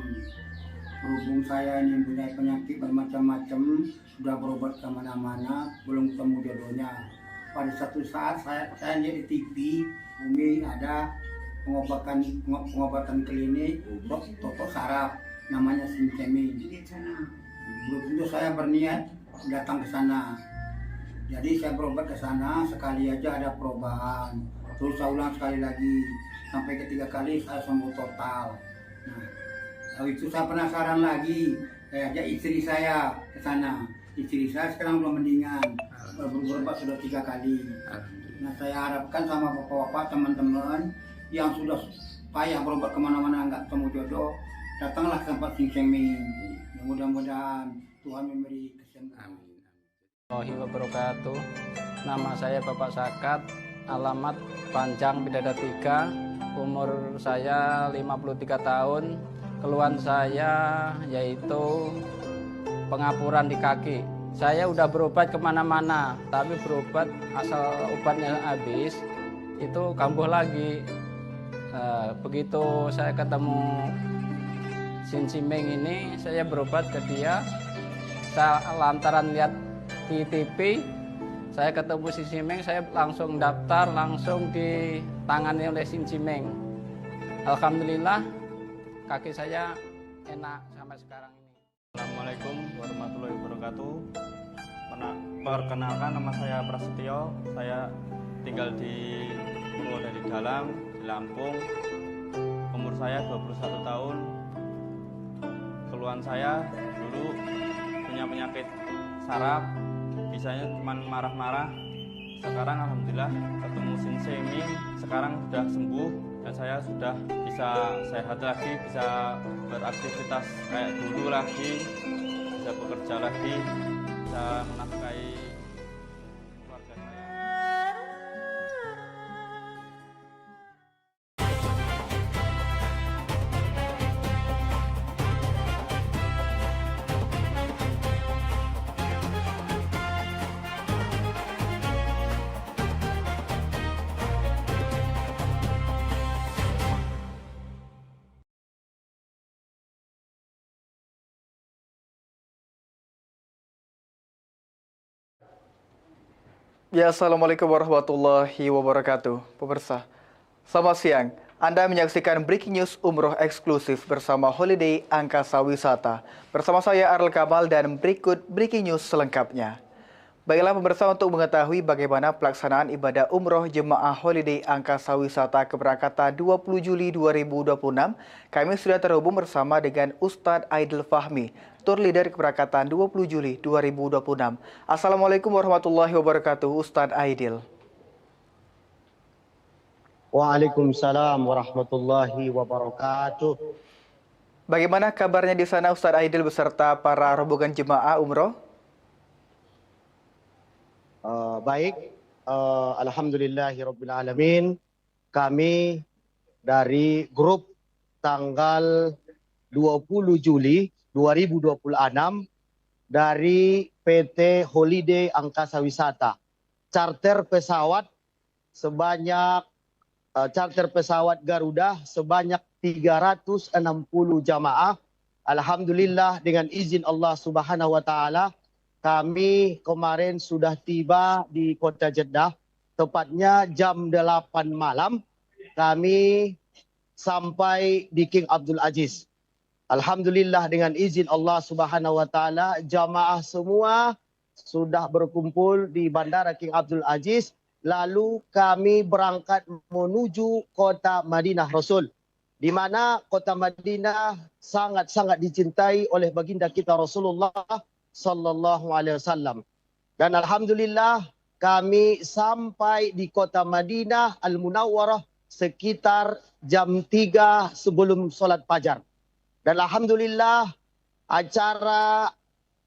Berhubung saya ini mempunyai penyakit bermacam-macam, sudah berobat kemana-mana, belum ketemu jodohnya. Pada satu saat saya lihat di TV, Umi ada pengobatan klinik totok saraf, namanya Sinseming. Begitu saya berniat datang ke sana. Jadi saya berobat ke sana, sekali aja ada perubahan. Terus saya ulang sekali lagi, sampai ketiga kali saya sembuh total. Nah, lalu itu saya penasaran lagi, saya ajak istri saya ke sana. Istri saya sekarang belum mendingan, berobat sudah 3 kali. Nah, saya harapkan sama bapak-bapak, teman-teman yang sudah payah berobat kemana-mana nggak ketemu jodoh, datanglah ke tempat Sing Sengming. Mudah-mudahan Tuhan memberi kesembuhan.
Warahmatullahi wabarakatuh. Nama saya Bapak Sakat, alamat Panjang Bidada 3, umur saya 53 tahun. Keluhan saya yaitu pengapuran di kaki. Saya udah berobat kemana-mana, tapi berobat asal obatnya habis, itu kambuh lagi. Begitu saya ketemu Sing Sengming ini, saya berobat ke dia. Saya lantaran lihat di TV, saya ketemu Sing Sengming, saya langsung daftar, langsung ditangani oleh Sing Sengming. Alhamdulillah, kaki saya enak sampai sekarang ini.
Assalamualaikum warahmatullahi wabarakatuh. Perkenalkan, nama saya Prasetyo. Saya tinggal di Pulau Dari Dalam, di Lampung. Umur saya 21 tahun. Keluhan saya dulu punya penyakit saraf, bisanya cuma marah-marah. Sekarang alhamdulillah ketemu Sing Sengming, sekarang sudah sembuh dan saya sudah bisa sehat lagi, bisa beraktivitas kayak dulu lagi, bisa bekerja lagi, bisa menafkahi keluarga saya.
Ya, Assalamualaikum warahmatullahi wabarakatuh. Pemirsa, selamat siang. Anda menyaksikan Breaking News Umroh eksklusif bersama Holiday Angkasa Wisata. Bersama saya Arel Kamal dan berikut Breaking News selengkapnya. Baiklah pemirsa, untuk mengetahui bagaimana pelaksanaan ibadah umroh jemaah Holiday Angkasa Wisata keberangkatan 20 Juli 2026, kami sudah terhubung bersama dengan Ustadz Aidil Fahmi, Tour Leader keberangkatan 20 Juli 2026. Assalamualaikum warahmatullahi wabarakatuh, Ustadz Aidil.
Waalaikumsalam warahmatullahi wabarakatuh.
Bagaimana kabarnya di sana Ustadz Aidil beserta para rombongan jemaah umroh?
Baik, alhamdulillahirrabbilalamin. Kami dari grup tanggal 20 Juli 2026 dari PT Holiday Angkasa Wisata. Charter pesawat Garuda sebanyak 360 jamaah. Alhamdulillah dengan izin Allah Subhanahu wa taala, kami kemarin sudah tiba di kota Jeddah, tepatnya jam 8 malam. Kami sampai di King Abdul Aziz. Alhamdulillah dengan izin Allah Subhanahu wa taala, jamaah semua sudah berkumpul di Bandara King Abdul Aziz. Lalu kami berangkat menuju kota Madinah Rasul, di mana kota Madinah sangat-sangat dicintai oleh baginda kita Rasulullah Sallallahu Alaihi Wasallam. Dan alhamdulillah kami sampai di kota Madinah Al-Munawwarah sekitar jam 3 sebelum sholat fajar. Dan alhamdulillah acara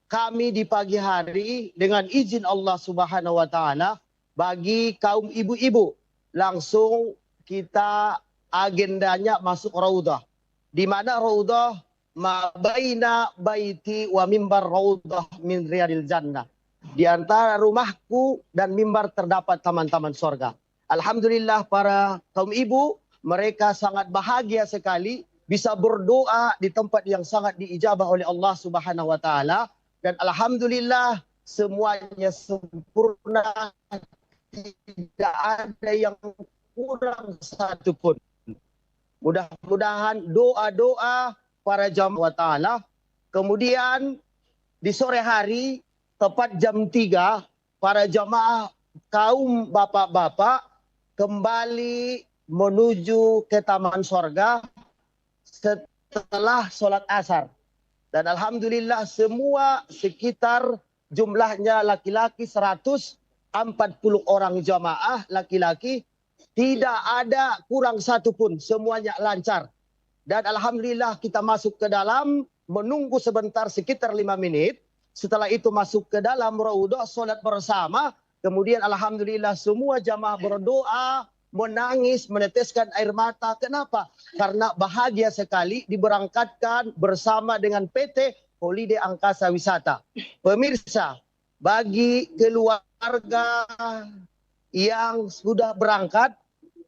kami di pagi hari dengan izin Allah Subhanahu wa taala bagi kaum ibu-ibu, langsung kita agendanya masuk Raudhah, di mana Raudhah ma baina baiti wa mimbar raudhah min riyadil jannah. Di antara rumahku dan mimbar terdapat taman-taman surga. Alhamdulillah para kaum ibu, mereka sangat bahagia sekali bisa berdoa di tempat yang sangat diijabah oleh Allah Subhanahu wa taala, dan alhamdulillah semuanya sempurna, tidak ada yang kurang satupun. Mudah-mudahan doa-doa para jamaah ta'ala. Kemudian di sore hari tepat jam 3 para jamaah kaum bapak-bapak kembali menuju ke Taman Sorga setelah sholat asar. Dan alhamdulillah semua sekitar jumlahnya laki-laki 100 40 orang jamaah laki-laki, tidak ada kurang satu pun, semuanya lancar. Dan alhamdulillah kita masuk ke dalam, menunggu sebentar sekitar 5 menit. Setelah itu masuk ke dalam raudhah, solat bersama. Kemudian alhamdulillah semua jamaah berdoa, menangis, meneteskan air mata. Kenapa? Karena bahagia sekali diberangkatkan bersama dengan PT Holiday Angkasa Wisata. Pemirsa, bagi keluarga yang sudah berangkat,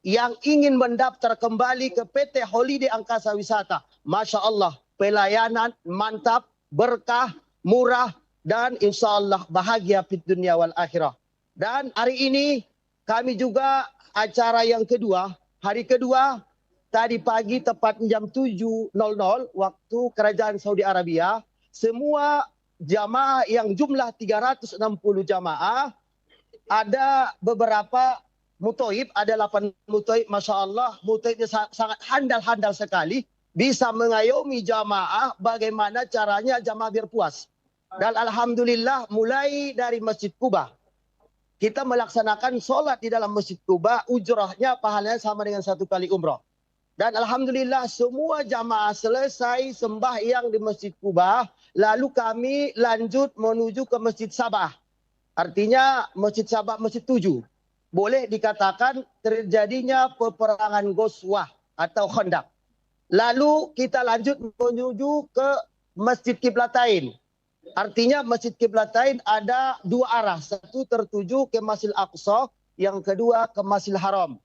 yang ingin mendaftar kembali ke PT Holiday Angkasa Wisata, Masya Allah, pelayanan mantap, berkah, murah, dan insya Allah bahagia di dunia wal akhirah. Dan hari ini kami juga acara yang kedua, hari kedua, tadi pagi tepat jam 7.00 waktu Kerajaan Saudi Arabia, semua jamaah yang jumlah 360 jamaah, ada beberapa mutoib, ada 8 mutoib, Masya Allah, mutoibnya sangat handal-handal sekali, bisa mengayomi jamaah bagaimana caranya jamaah biar puas. Dan alhamdulillah mulai dari Masjid Kuba, kita melaksanakan sholat di dalam Masjid Kuba, ujrahnya pahalanya sama dengan 1 kali umrah. Dan alhamdulillah semua jamaah selesai sembahyang di Masjid Kuba, lalu kami lanjut menuju ke Masjid Sabah. Artinya Masjid Sabah, Masjid 7. Boleh dikatakan terjadinya peperangan Ghazwah atau Khandaq. Lalu kita lanjut menuju ke Masjid Qiblatain. Artinya Masjid Qiblatain ada 2 arah. Satu tertuju ke Masjidil Aqsa, yang kedua ke Masjidil Haram.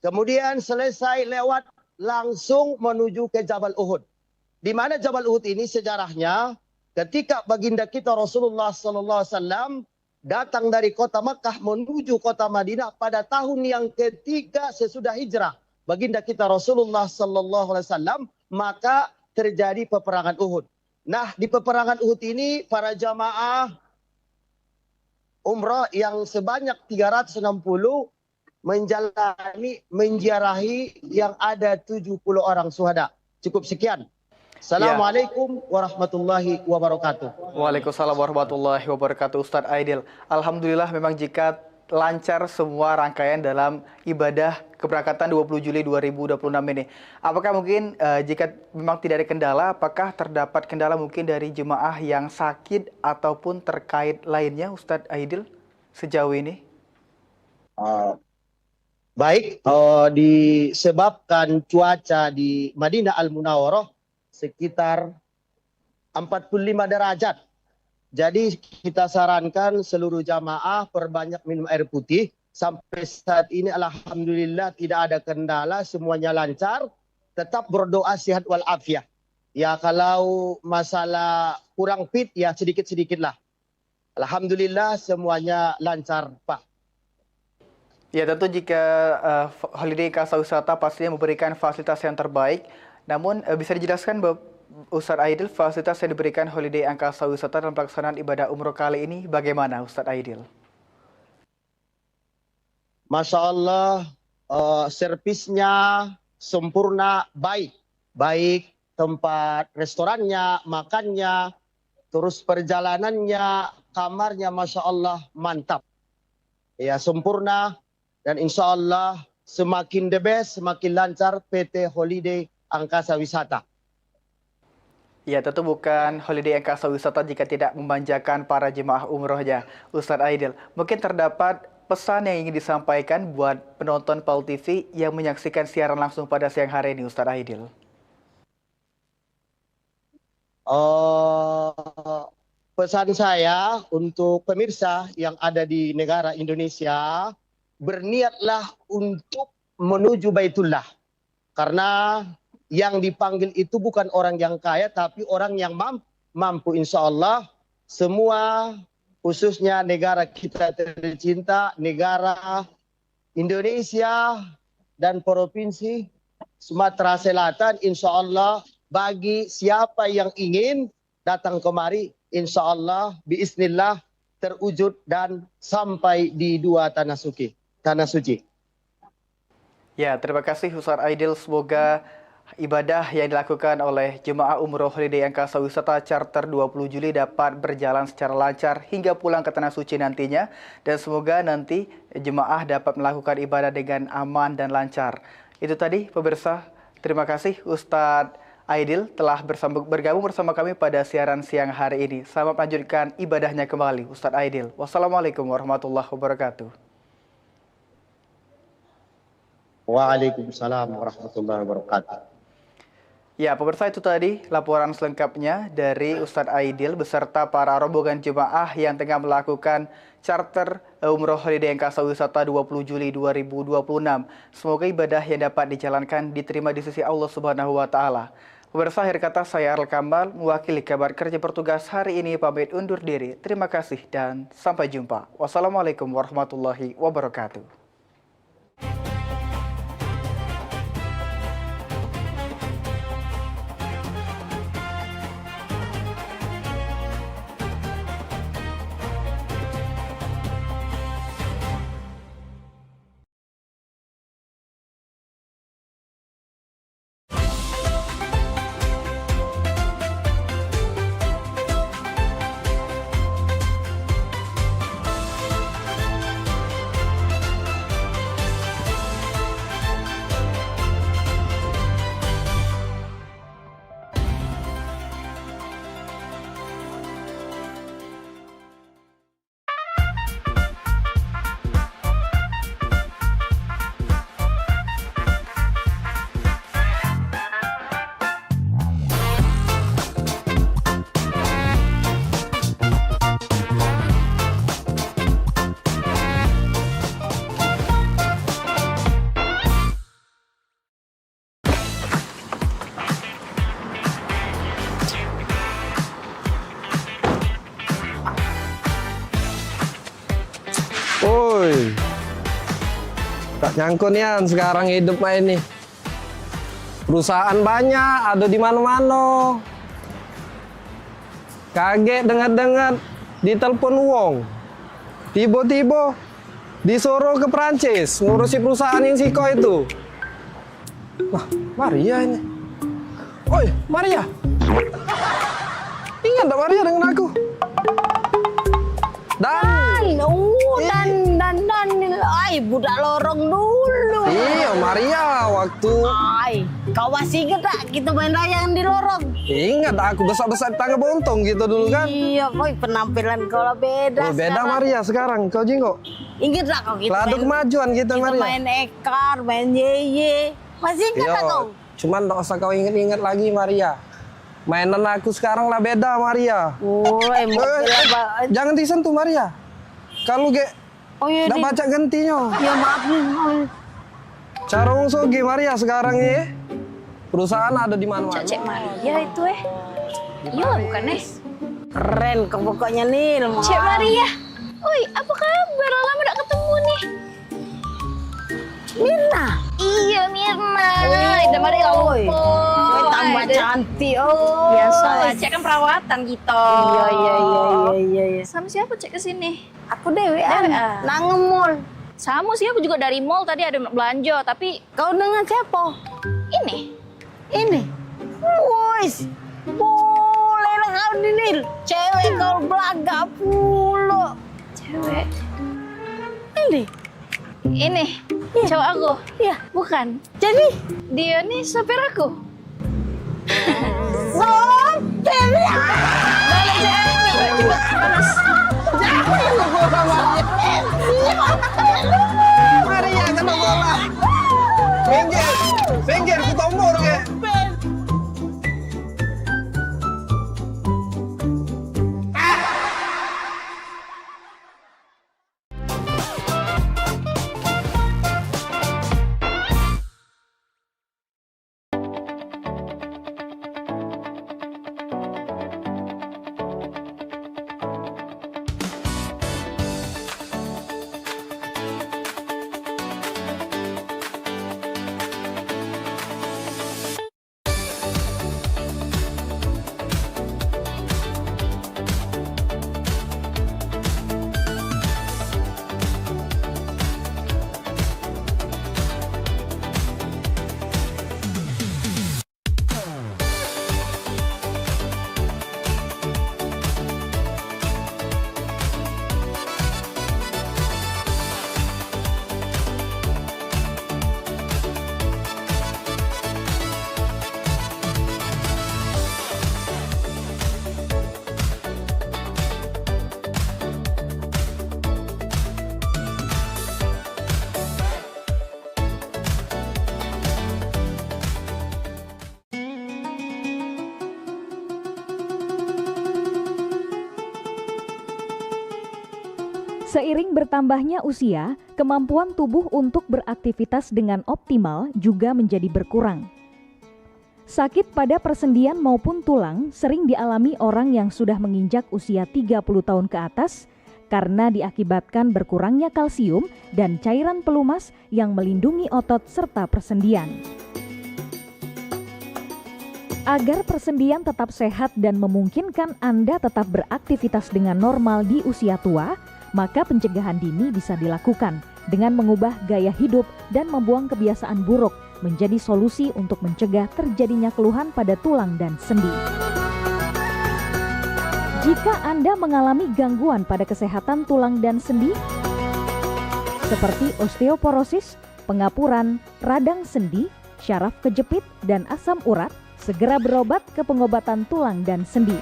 Kemudian selesai lewat langsung menuju ke Jabal Uhud. Di mana Jabal Uhud ini sejarahnya ketika baginda kita Rasulullah SAW datang dari kota Makkah menuju kota Madinah pada tahun yang ketiga sesudah hijrah baginda kita Rasulullah SAW, maka terjadi peperangan Uhud. Nah, di peperangan Uhud ini para jamaah umrah yang sebanyak 360 menziarahi yang ada 70 orang syuhada. Cukup sekian. Assalamualaikum warahmatullahi wabarakatuh.
Waalaikumsalam warahmatullahi wabarakatuh, Ustadz Aidil. Alhamdulillah memang jika lancar semua rangkaian dalam ibadah keberangkatan 20 Juli 2026 ini. Apakah mungkin jika memang tidak ada kendala, apakah terdapat kendala mungkin dari jemaah yang sakit ataupun terkait lainnya, Ustadz Aidil, sejauh ini?
Baik, disebabkan cuaca di Madinah Al-Munawwarah sekitar 45 derajat. Jadi kita sarankan seluruh jamaah perbanyak minum air putih. Sampai saat ini alhamdulillah tidak ada kendala, semuanya lancar. Tetap berdoa sehat walafiat. Ya kalau masalah kurang fit ya sedikit-sedikit lah. Alhamdulillah semuanya lancar, Pak.
Ya tentu jika Holiday Angkasa Wisata pastinya memberikan fasilitas yang terbaik. Namun bisa dijelaskan Ustadz Aidil, fasilitas yang diberikan Holiday Angkasa Wisata dalam pelaksanaan ibadah umroh kali ini bagaimana, Ustadz Aidil?
Masya Allah, servisnya sempurna, baik. Baik tempat restorannya, makannya, terus perjalanannya, kamarnya, Masya Allah, mantap. Ya, sempurna. Dan insya Allah semakin the best, semakin lancar PT Holiday Angkasa Wisata.
Ya tentu bukan Holiday Angkasa Wisata jika tidak memanjakan para jemaah umrohnya, Ustadz Aidil. Mungkin terdapat pesan yang ingin disampaikan buat penonton PAL TV yang menyaksikan siaran langsung pada siang hari ini, Ustadz Aidil.
Pesan saya untuk pemirsa yang ada di negara Indonesia, berniatlah untuk menuju Baitullah. Karena yang dipanggil itu bukan orang yang kaya, tapi orang yang mampu. Insya Allah semua, khususnya negara kita tercinta, negara Indonesia dan Provinsi Sumatera Selatan, insya Allah bagi siapa yang ingin datang kemari, insya Allah biiznillah terwujud dan sampai di 2 tanah suci.
Ya, terima kasih Ustadz Aidil. Semoga Ibadah yang dilakukan oleh Jemaah Umroh Holiday Angkasa Wisata Charter 20 Juli dapat berjalan secara lancar hingga pulang ke Tanah Suci nantinya. Dan semoga nanti jemaah dapat melakukan ibadah dengan aman dan lancar. Itu tadi pemirsa, terima kasih Ustadz Aidil telah bergabung bersama kami pada siaran siang hari ini. Selamat melanjutkan ibadahnya kembali Ustadz Aidil. Wassalamualaikum warahmatullahi wabarakatuh.
Waalaikumsalam warahmatullahi wabarakatuh.
Ya, pemirsa, itu tadi laporan selengkapnya dari Ustadz Aidil beserta para rombongan jemaah yang tengah melakukan charter Umroh Holiday Angkasa Wisata 20 Juli 2026. Semoga ibadah yang dapat dijalankan diterima di sisi Allah Subhanahu wa taala. Pemirsa, akhir kata saya Arl Kamal mewakili kabar kerja bertugas hari ini pamit undur diri. Terima kasih dan sampai jumpa. Wassalamualaikum warahmatullahi wabarakatuh.
Woi, tak nyangkut ya sekarang hidup mah ini. Perusahaan banyak, ada di mana-mana. Kaget dengar-dengar ditelepon wong. Tiba-tiba disuruh ke Prancis ngurusi perusahaan yang Siko itu. Wah, Maria ini. Oi, Maria. Ingat tak Maria dengan aku?
Ay, budak lorong dulu.
Iya, Maria waktu.
Ay, kau masih ingat tak kita main layang di lorong?
Ingat aku besar-besar tangga bontong gitu dulu kan?
Iya, boy, penampilan kau lah beda.
Oh, beda sekarang. Maria sekarang, kau jinggo.
Ingat tak kau kita
Ladu kemajuan kita Maria.
Main ekar, main yeye. Masih ingat tak kau?
Cuman tak usah kau ingat-ingat lagi Maria. Mainan aku sekarang lah beda Maria. Jangan disentuh Maria. Kalau
iya,
udah baca gentinya.
Ya maaf nih.
Cara sogi Maria sekarang ini perusahaan ada di mana-mana.
Cek Maria itu Iya lah bukan Keren kok pokoknya nih.
Cek Maria. Oi, apa kabar? Lama gak ketemu nih.
Mirna.
Iya Mirna. Udah Maria
tambah cantik.
Biasa lah, Cek kan perawatan gitu.
Iya.
Sama siapa Cek kesini?
Aku Dewi. Nang nge-mall.
Sama sih, aku juga dari mall tadi ada belanja, tapi
kau dengan siapa?
Ini.
Wis. Boleh lah kau Nil. Cewek kau belaga pula.
Cewek.
Ini.
Cowok aku.
Iya.
Bukan.
Jadi
dia nih sopir aku.
Sopir.
Balik cewek. Panas.
Maria kena bola. Minggir, kita umur ke.
Seiring bertambahnya usia, kemampuan tubuh untuk beraktivitas dengan optimal juga menjadi berkurang. Sakit pada persendian maupun tulang sering dialami orang yang sudah menginjak usia 30 tahun ke atas karena diakibatkan berkurangnya kalsium dan cairan pelumas yang melindungi otot serta persendian. Agar persendian tetap sehat dan memungkinkan Anda tetap beraktivitas dengan normal di usia tua, maka pencegahan dini bisa dilakukan dengan mengubah gaya hidup dan membuang kebiasaan buruk menjadi solusi untuk mencegah terjadinya keluhan pada tulang dan sendi. Jika Anda mengalami gangguan pada kesehatan tulang dan sendi, seperti osteoporosis, pengapuran, radang sendi, syaraf kejepit, dan asam urat, segera berobat ke pengobatan tulang dan sendi.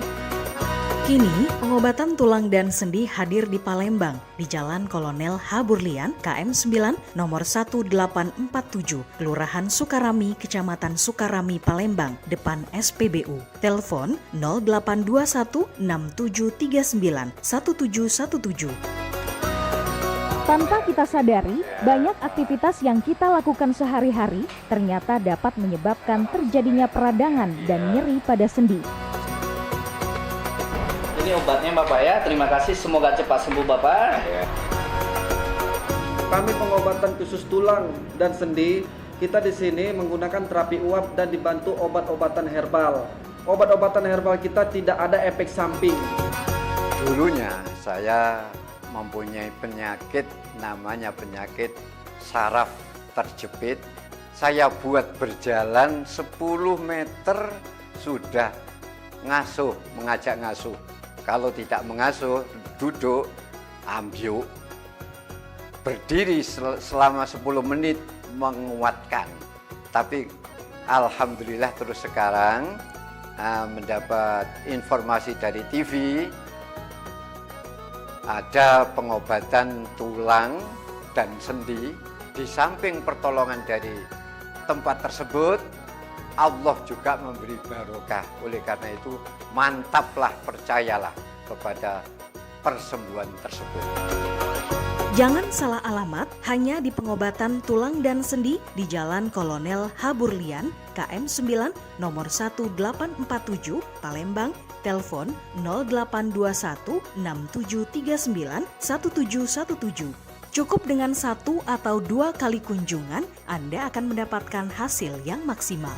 Kini, pengobatan tulang dan sendi hadir di Palembang, di Jalan Kolonel H. Burlian, KM 9, nomor 1847, Kelurahan Sukarami, Kecamatan Sukarami, Palembang, depan SPBU. Telepon 0821 6739 1717.
Tanpa kita sadari, banyak aktivitas yang kita lakukan sehari-hari ternyata dapat menyebabkan terjadinya peradangan dan nyeri pada sendi.
Ini obatnya Bapak ya, terima kasih, semoga cepat sembuh Bapak.
Kami pengobatan khusus tulang dan sendi, kita di sini menggunakan terapi uap dan dibantu obat-obatan herbal. Obat-obatan herbal kita tidak ada efek samping.
Dulunya saya mempunyai penyakit namanya penyakit saraf terjepit. Saya buat berjalan 10 meter sudah ngasuh, mengajak ngasuh. Kalau tidak mengasuh, duduk, ambyuk, berdiri selama 10 menit menguatkan. Tapi alhamdulillah terus sekarang mendapat informasi dari TV, ada pengobatan tulang dan sendi. Di samping pertolongan dari tempat tersebut, Allah juga memberi barokah. Oleh karena itu, mantaplah, percayalah kepada persembuhan tersebut.
Jangan salah alamat, hanya di pengobatan tulang dan sendi di Jalan Kolonel H. Burlian, KM 9, nomor 1847, Palembang, telepon 0821 6739 1717. Cukup dengan 1 atau 2 kali kunjungan, Anda akan mendapatkan hasil yang maksimal.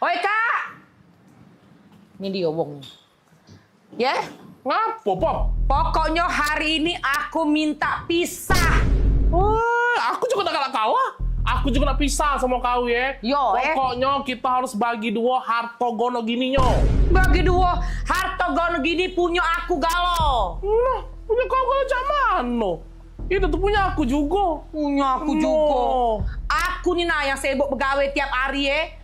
Oi Kak, ini dia wong. Ya?
Ngapo, Pop?
Pokoknya hari ini aku minta pisah.
Aku juga gak kalah. Aku juga nak pisah sama kau ya.
Yo,
pokoknya kita harus bagi 2 harta gono gini nyo.
Bagi 2 harta gono gini punya aku galo.
Nah, punya kau galo camano. Itu tuh punya aku juga.
Punya aku juga. Aku nih nah yang sibuk begawe tiap hari ya.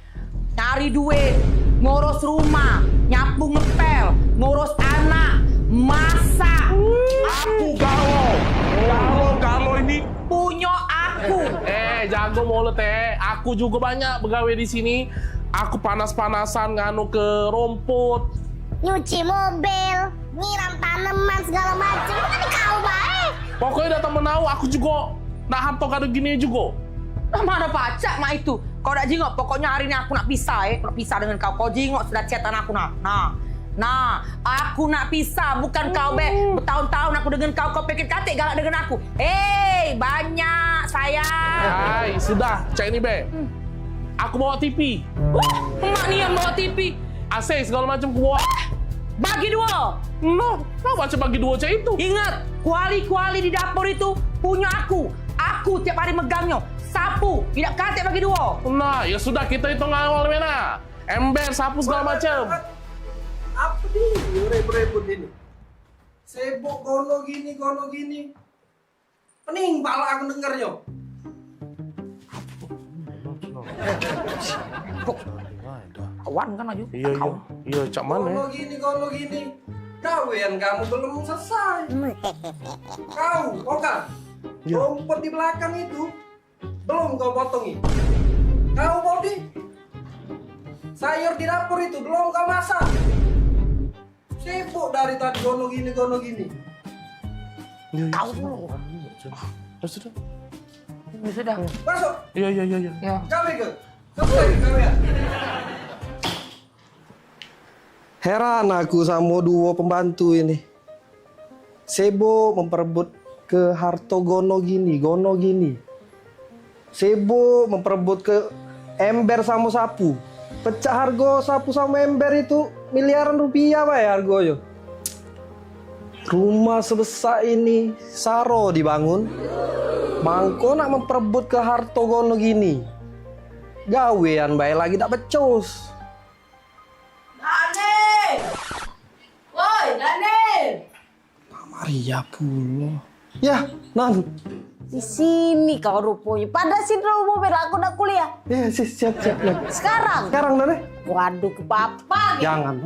Cari duit, ngurus rumah, nyapu ngepel, ngurus anak, masak.
Aku galo ini
punya aku.
Jago mulut aku juga banyak begawe di sini. Aku panas-panasan nganu ke rumput,
nyuci mobil, nyiram tanaman segala macam. Kan kau baik.
Pokoknya datang menau aku juga nah harta kado gini juga.
Mana pacak mak itu? Kau nak jingok, pokoknya hari ni aku nak pisah Aku nak pisah dengan kau. Kau jingok sudah chatan aku nak. Nah, aku nak pisah, bukan kau bertahun-tahun aku dengan kau pikir katik galak dengan aku. Hei, banyak sayang.
Hai, sudah, cak ini be. Aku bawa TV.
Mak ni yang bawa TV.
AC segala macam aku bawa.
Bagi dua.
No, kau macam bagi dua cak itu.
Ingat, kuali-kuali di dapur itu punya aku. Aku tiap hari megangnya. Sapu, tidak katik bagi dua.
Nah, ya sudah kita hitung awal mana. Ember, sapu segala macam.
Apa nih rebut-rebut ini? Sibuk gono gini. Pening pala aku dengernya.
Kawan kan aja.
Iya, cak mana?
Gono gini. Kawian kamu belum selesai. Kau, Oka, rumput di belakang itu belum kau potongi. Kau Bodi, sayur di dapur itu belum kau masak. Sibuk dari tadi gono gini.
Tahu dulu.
Sudah.
Sudah.
Masuk.
Iya.
Kau ikut. Kalian. Heran aku sama dua pembantu ini. Sibuk memperebut ke harto gono gini. Sibuk memperebut ke ember sama sapu. Pecah harga sapu sama ember itu miliaran rupiah Pak ya harganya. Rumah sebesar ini saro dibangun. Mangko nak memperebut ke harto gono gini. Gawean bae lagi tak becus.
Daniel.
Maria pula. Ya, Nan.
Di sini kau rupanya. Pada sini mobil aku nak kuliah.
Ya, siap.
Sekarang,
Nan.
Waduh, ke papa.
Jangan.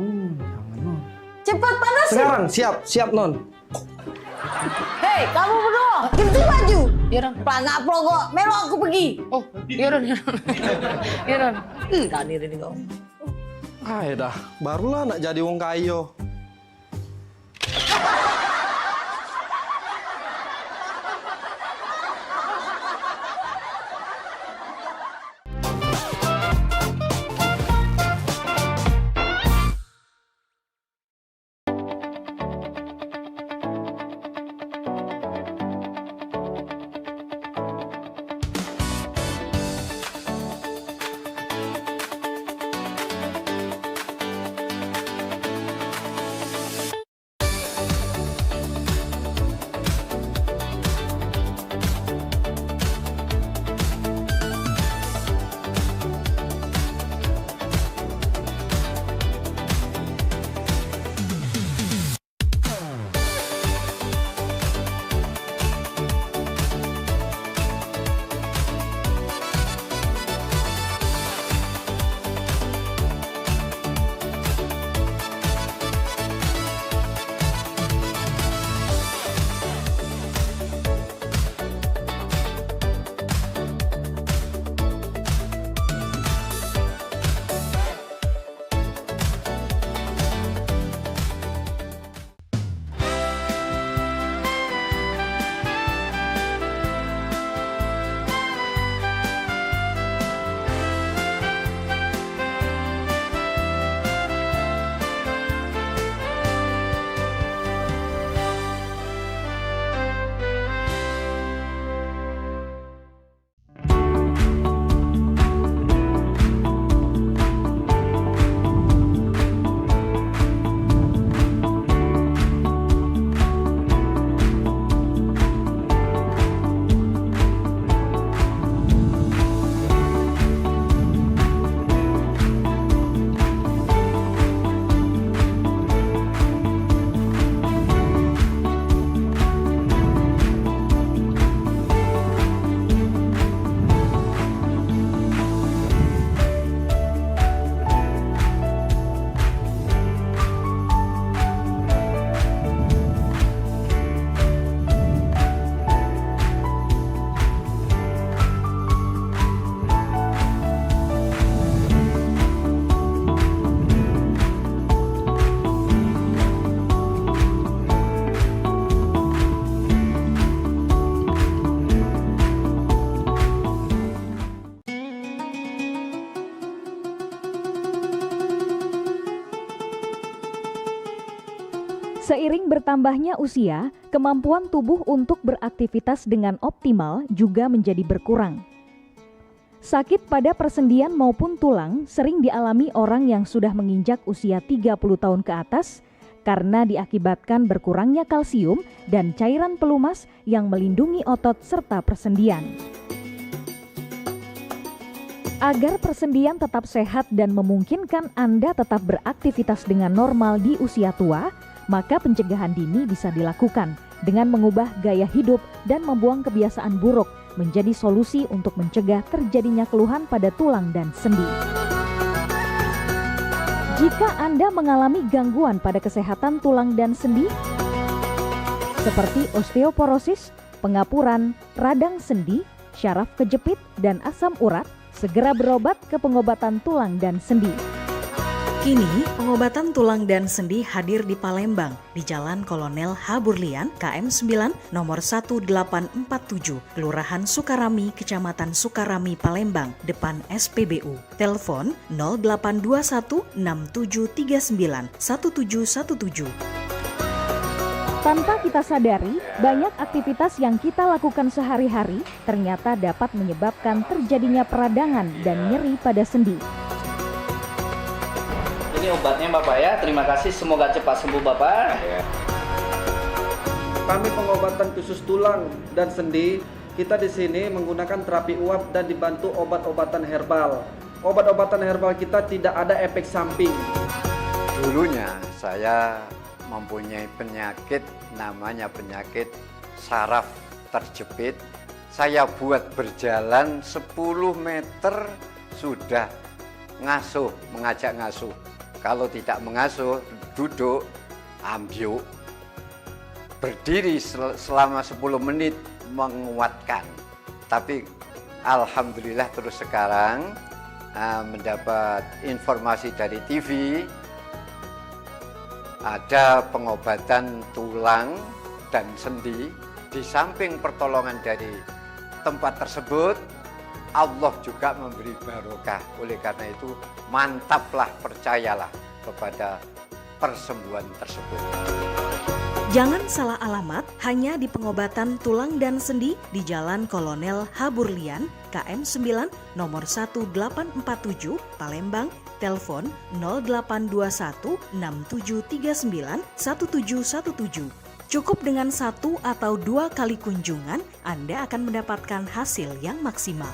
Cepat panasin.
Sekarang, siap Non.
Hei, kamu berdua, ganti baju. Pelangak pelongo, melo aku pergi.
Oh, iya Don. Daniel ini kau.
Dah, barulah nak jadi wong kayo.
Seiring bertambahnya usia, kemampuan tubuh untuk beraktivitas dengan optimal juga menjadi berkurang. Sakit pada persendian maupun tulang sering dialami orang yang sudah menginjak usia 30 tahun ke atas karena diakibatkan berkurangnya kalsium dan cairan pelumas yang melindungi otot serta persendian. Agar persendian tetap sehat dan memungkinkan Anda tetap beraktivitas dengan normal di usia tua, maka pencegahan dini bisa dilakukan dengan mengubah gaya hidup dan membuang kebiasaan buruk menjadi solusi untuk mencegah terjadinya keluhan pada tulang dan sendi. Jika Anda mengalami gangguan pada kesehatan tulang dan sendi, seperti osteoporosis, pengapuran, radang sendi, syaraf kejepit, dan asam urat, segera berobat ke pengobatan tulang dan sendi.
Kini, pengobatan tulang dan sendi hadir di Palembang, di Jalan Kolonel H. Burlian, KM 9, nomor 1847, Kelurahan Sukarami, Kecamatan Sukarami, Palembang, depan SPBU. Telepon 0821 6739 1717.
Tanpa kita sadari, banyak aktivitas yang kita lakukan sehari-hari ternyata dapat menyebabkan terjadinya peradangan dan nyeri pada sendi.
Ini obatnya Bapak ya, terima kasih, semoga cepat sembuh Bapak.
Kami pengobatan khusus tulang dan sendi. Kita di sini menggunakan terapi uap dan dibantu obat-obatan herbal. Obat-obatan herbal kita tidak ada efek samping.
Dulunya saya mempunyai penyakit namanya penyakit saraf terjepit. Saya buat berjalan 10 meter sudah ngasuh, mengajak ngasuh. Kalau tidak mengasuh, duduk, ambyuk, berdiri selama 10 menit menguatkan. Tapi alhamdulillah terus sekarang mendapat informasi dari TV, ada pengobatan tulang dan sendi. Di samping pertolongan dari tempat tersebut, Allah juga memberi barokah. Oleh karena itu, mantaplah, percayalah kepada persembuhan tersebut.
Jangan salah alamat hanya di pengobatan tulang dan sendi di Jalan Kolonel H. Burlian, KM 9, nomor 1847, Palembang. Telepon 0821 6739 1717. Cukup dengan 1 atau 2 kali kunjungan, Anda akan mendapatkan hasil yang maksimal.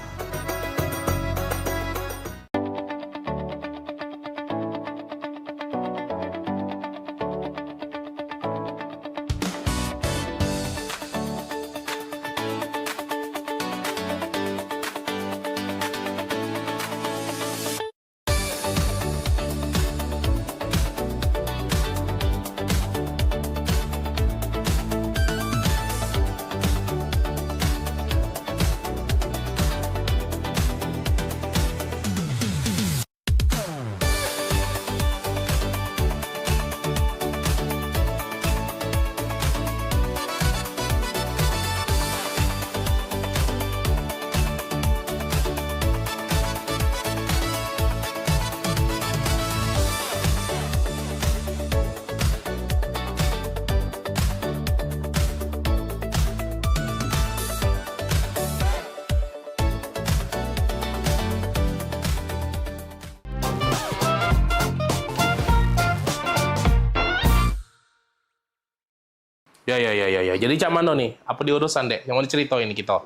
Ya. Jadi cak mano nih? Apa diurusan dek? Yang mau diceritain ini kita?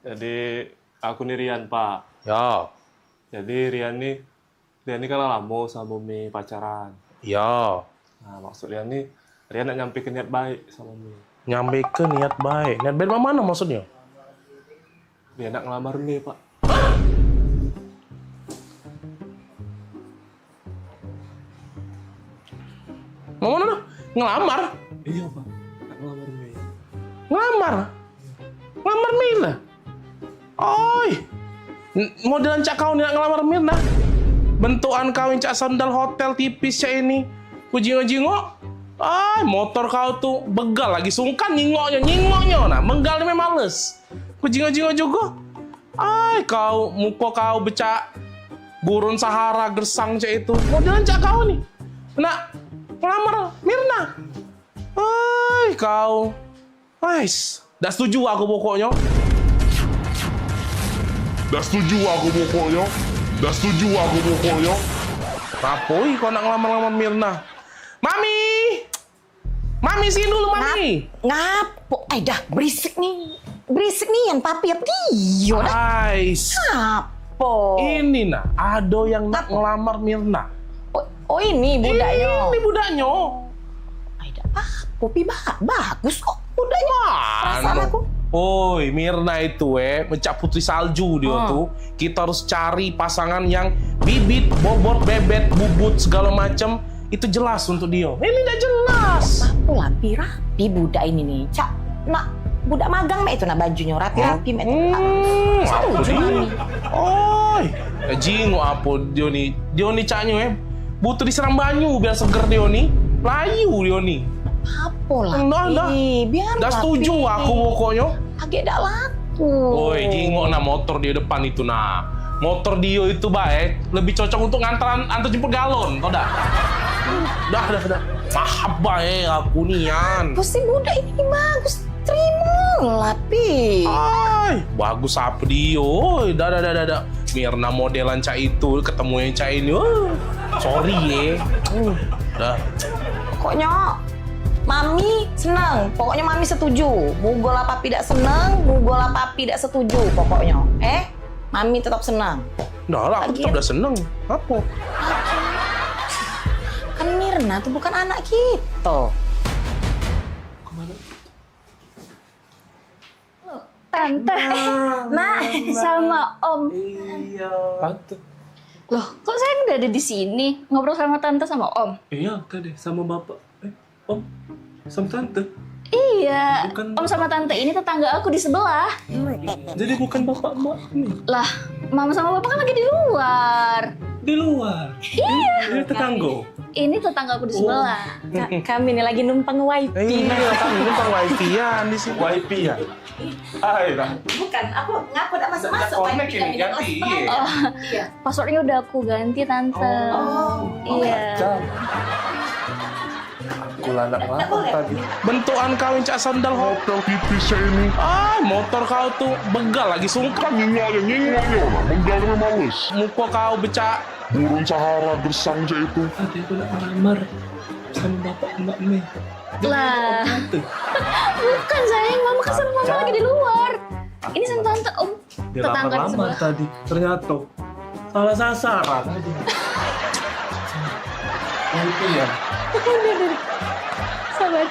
Jadi aku nih Rian Pak.
Ya.
Jadi Rian nih kan lama sama Mimi pacaran.
Ya.
Nah maksud Rian nak nyampe ke niat baik sama Mimi.
Nyampe ke niat baik? Niat baik mana maksudnya?
Dia nak ngelamar Mimi Pak.
Mau mana? Ngelamar?
Iya Pak. Ngelamar Mei.
Ngelamar Mirna? Oi, modelan cak kau nak ngelamar Mirna? Bentukan kau yang cak sandal hotel tipis cak ini. Ku jingok-jingok. Motor kau tuh begal lagi sungkan nyingoknya. Nah, menggal memang males. Ku jingok-jingok juga. Kau muka kau becak gurun Sahara gersang cak itu. Modelan cak kau nih. Nak ngelamar Mirna. Hai kau. Ais, dah setuju aku pokoknya.
Dah setuju aku pokoknya.
Rapoi kau nak ngelamar-lamar Mirna. Mami sini dulu, Mami.
Ngapo? Dah berisik nih yang papi apa dia dah.
Ais.
Ngapo?
Ini nah, ada yang nak ngelamar Mirna.
Oh ini budaknya.
Ini budaknya.
Popi bagus kok budaknya. Perasaan aku.
Oi, Mirna itu mencak putri salju dia tuh. Kita harus cari pasangan yang bibit, bobot, bebet, bubut segala macam itu jelas untuk dia. Ini udah jelas.
Aku rapi budak ini nih. Cak, nak budak magang mek itu nak bajunya rapi-rapi mek itu.
Apa dia? Oi, jingok apa dia nih? Dia nih caknya butuh disiram banyu biar seger dia nih. Layu dia nih.
Apa lah? Biar
dah setuju aku pokoknya.
Agak dak laku.
Oi, jingok nah motor di depan itu nah. Motor dia itu baik, lebih cocok untuk antar jemput galon, tau dah? Dah. Maaf baik aku nian.
Pasti budak ini bagus. Terima lah, Pi.
Ay, bagus apa dia? Oi, dah. Mirna modelan cak itu ketemu yang cak ini. Sorry dah.
Pokoknya Mami senang, pokoknya Mami setuju. Mugola papi tidak senang, mugola papi tidak setuju pokoknya. Mami tetap senang.
Dah lah, aku tetap udah senang. Apa?
Kan Mirna tuh bukan anak kita.
Tante, Mak, sama Om.
Iya. Tante.
Loh, kok saya udah ada di sini ngobrol sama Tante sama Om?
Iya, tadi sama Bapak. Om, sama Tante.
Iya, Om sama Tante ini tetangga aku di sebelah.
Jadi bukan Bapak Mbak nih?
Lah, Mama sama Bapak kan lagi di luar.
Di luar?
Iya.
Ini tetangga?
Ini tetangga aku di sebelah.
Kami ini lagi numpang wifi.
Iya, kami numpang wifi-an di sini. Wifi-an? Ayolah.
Bukan, aku ngaku udah masuk-masuk.
Connect ini ganti,
Iya. Passwordnya udah aku ganti, Tante. Iya.
Aku lanak tadi. Bentukan kawin cak sandal hotel tipisnya ini. Motor kau tuh begal lagi sungkan.
Nyingok menggal males.
Muka kau becak.
Burung Sahara gersang cak itu.
Tadi aku nak melamar sama bapak mbak Me.
Lah. Bukan sayang, Mama kan sama Mama lagi di luar. Ini sama Tante, Om. Tetangga di sebelah.
Tadi ternyata salah sasaran tadi. Itu ya.
Udah. Sabar.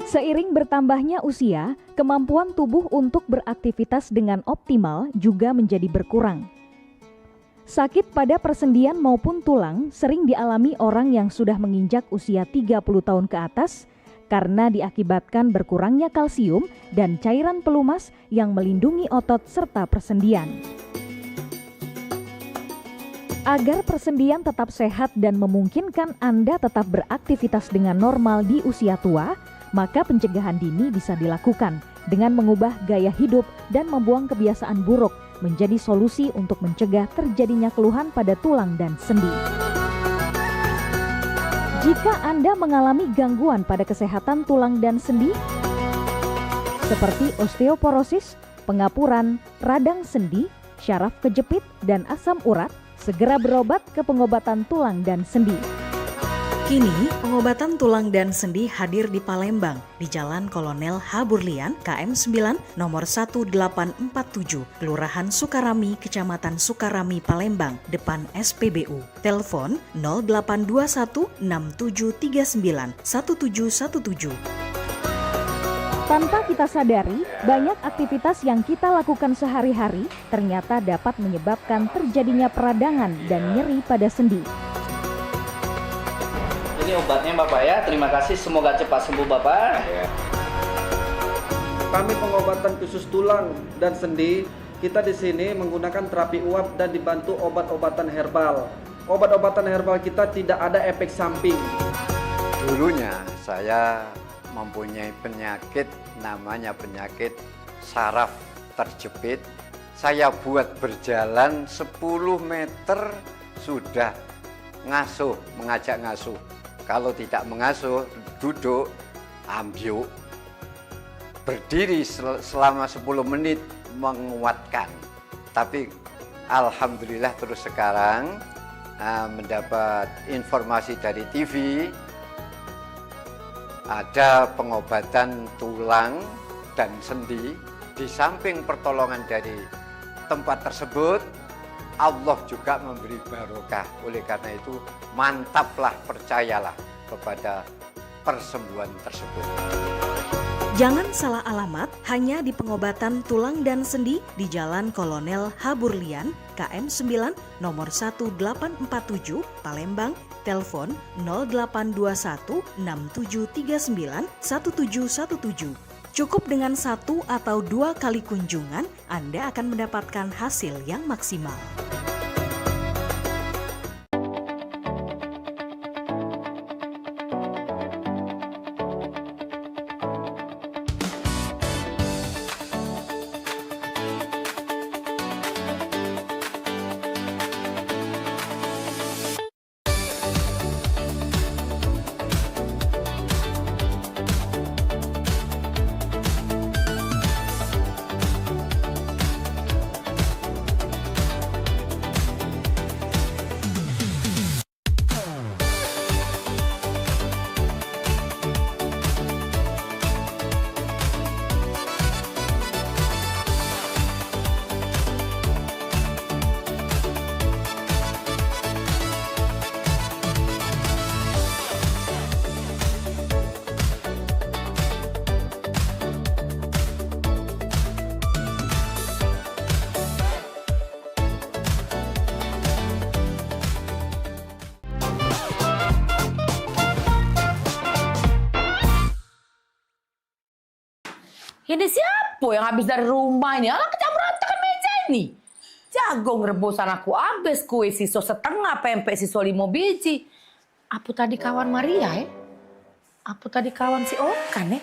Seiring bertambahnya usia, kemampuan tubuh untuk beraktivitas dengan optimal juga menjadi berkurang. Sakit pada persendian maupun tulang sering dialami orang yang sudah menginjak usia 30 tahun ke atas karena diakibatkan berkurangnya kalsium dan cairan pelumas yang melindungi otot serta persendian. Agar persendian tetap sehat dan memungkinkan Anda tetap beraktivitas dengan normal di usia tua, maka pencegahan dini bisa dilakukan dengan mengubah gaya hidup dan membuang kebiasaan buruk menjadi solusi untuk mencegah terjadinya keluhan pada tulang dan sendi. Jika Anda mengalami gangguan pada kesehatan tulang dan sendi, seperti osteoporosis, pengapuran, radang sendi, syaraf kejepit, dan asam urat, segera berobat ke pengobatan tulang dan sendi.
Kini, pengobatan tulang dan sendi hadir di Palembang, di Jalan Kolonel H. Burlian, KM 9, nomor 1847, Kelurahan Sukarami, Kecamatan Sukarami, Palembang, depan SPBU. Telepon 0821 6739 1717.
Tanpa kita sadari, banyak aktivitas yang kita lakukan sehari-hari ternyata dapat menyebabkan terjadinya peradangan dan nyeri pada sendi.
Ini obatnya Bapak ya, terima kasih, semoga cepat sembuh Bapak.
Kami pengobatan khusus tulang dan sendi. Kita di sini menggunakan terapi uap dan dibantu obat-obatan herbal. Obat-obatan herbal kita tidak ada efek samping.
Dulunya saya mempunyai penyakit namanya penyakit saraf terjepit. Saya buat berjalan 10 meter sudah ngasuh, mengajak ngasuh. Kalau tidak mengasuh, duduk, ambyuk, berdiri selama 10 menit menguatkan. Tapi alhamdulillah terus sekarang mendapat informasi dari TV, ada pengobatan tulang dan sendi. Di samping pertolongan dari tempat tersebut, Allah juga memberi barokah. Oleh karena itu, mantaplah, percayalah kepada persembuhan tersebut.
Jangan salah alamat hanya di pengobatan tulang dan sendi di Jalan Kolonel H. Burlian, KM 9, nomor 1847, Palembang, telepon 0821 6739 1717. Cukup dengan 1 atau 2 kali kunjungan, Anda akan mendapatkan hasil yang maksimal.
Ini siapa yang habis dari rumah ini? Alah, kecam berantakan meja ini. Jagung rebusan aku habis, kue siso setengah, pempek siso 5 biji. Apa tadi kawan Maria ya? Apa tadi kawan si Okan ya?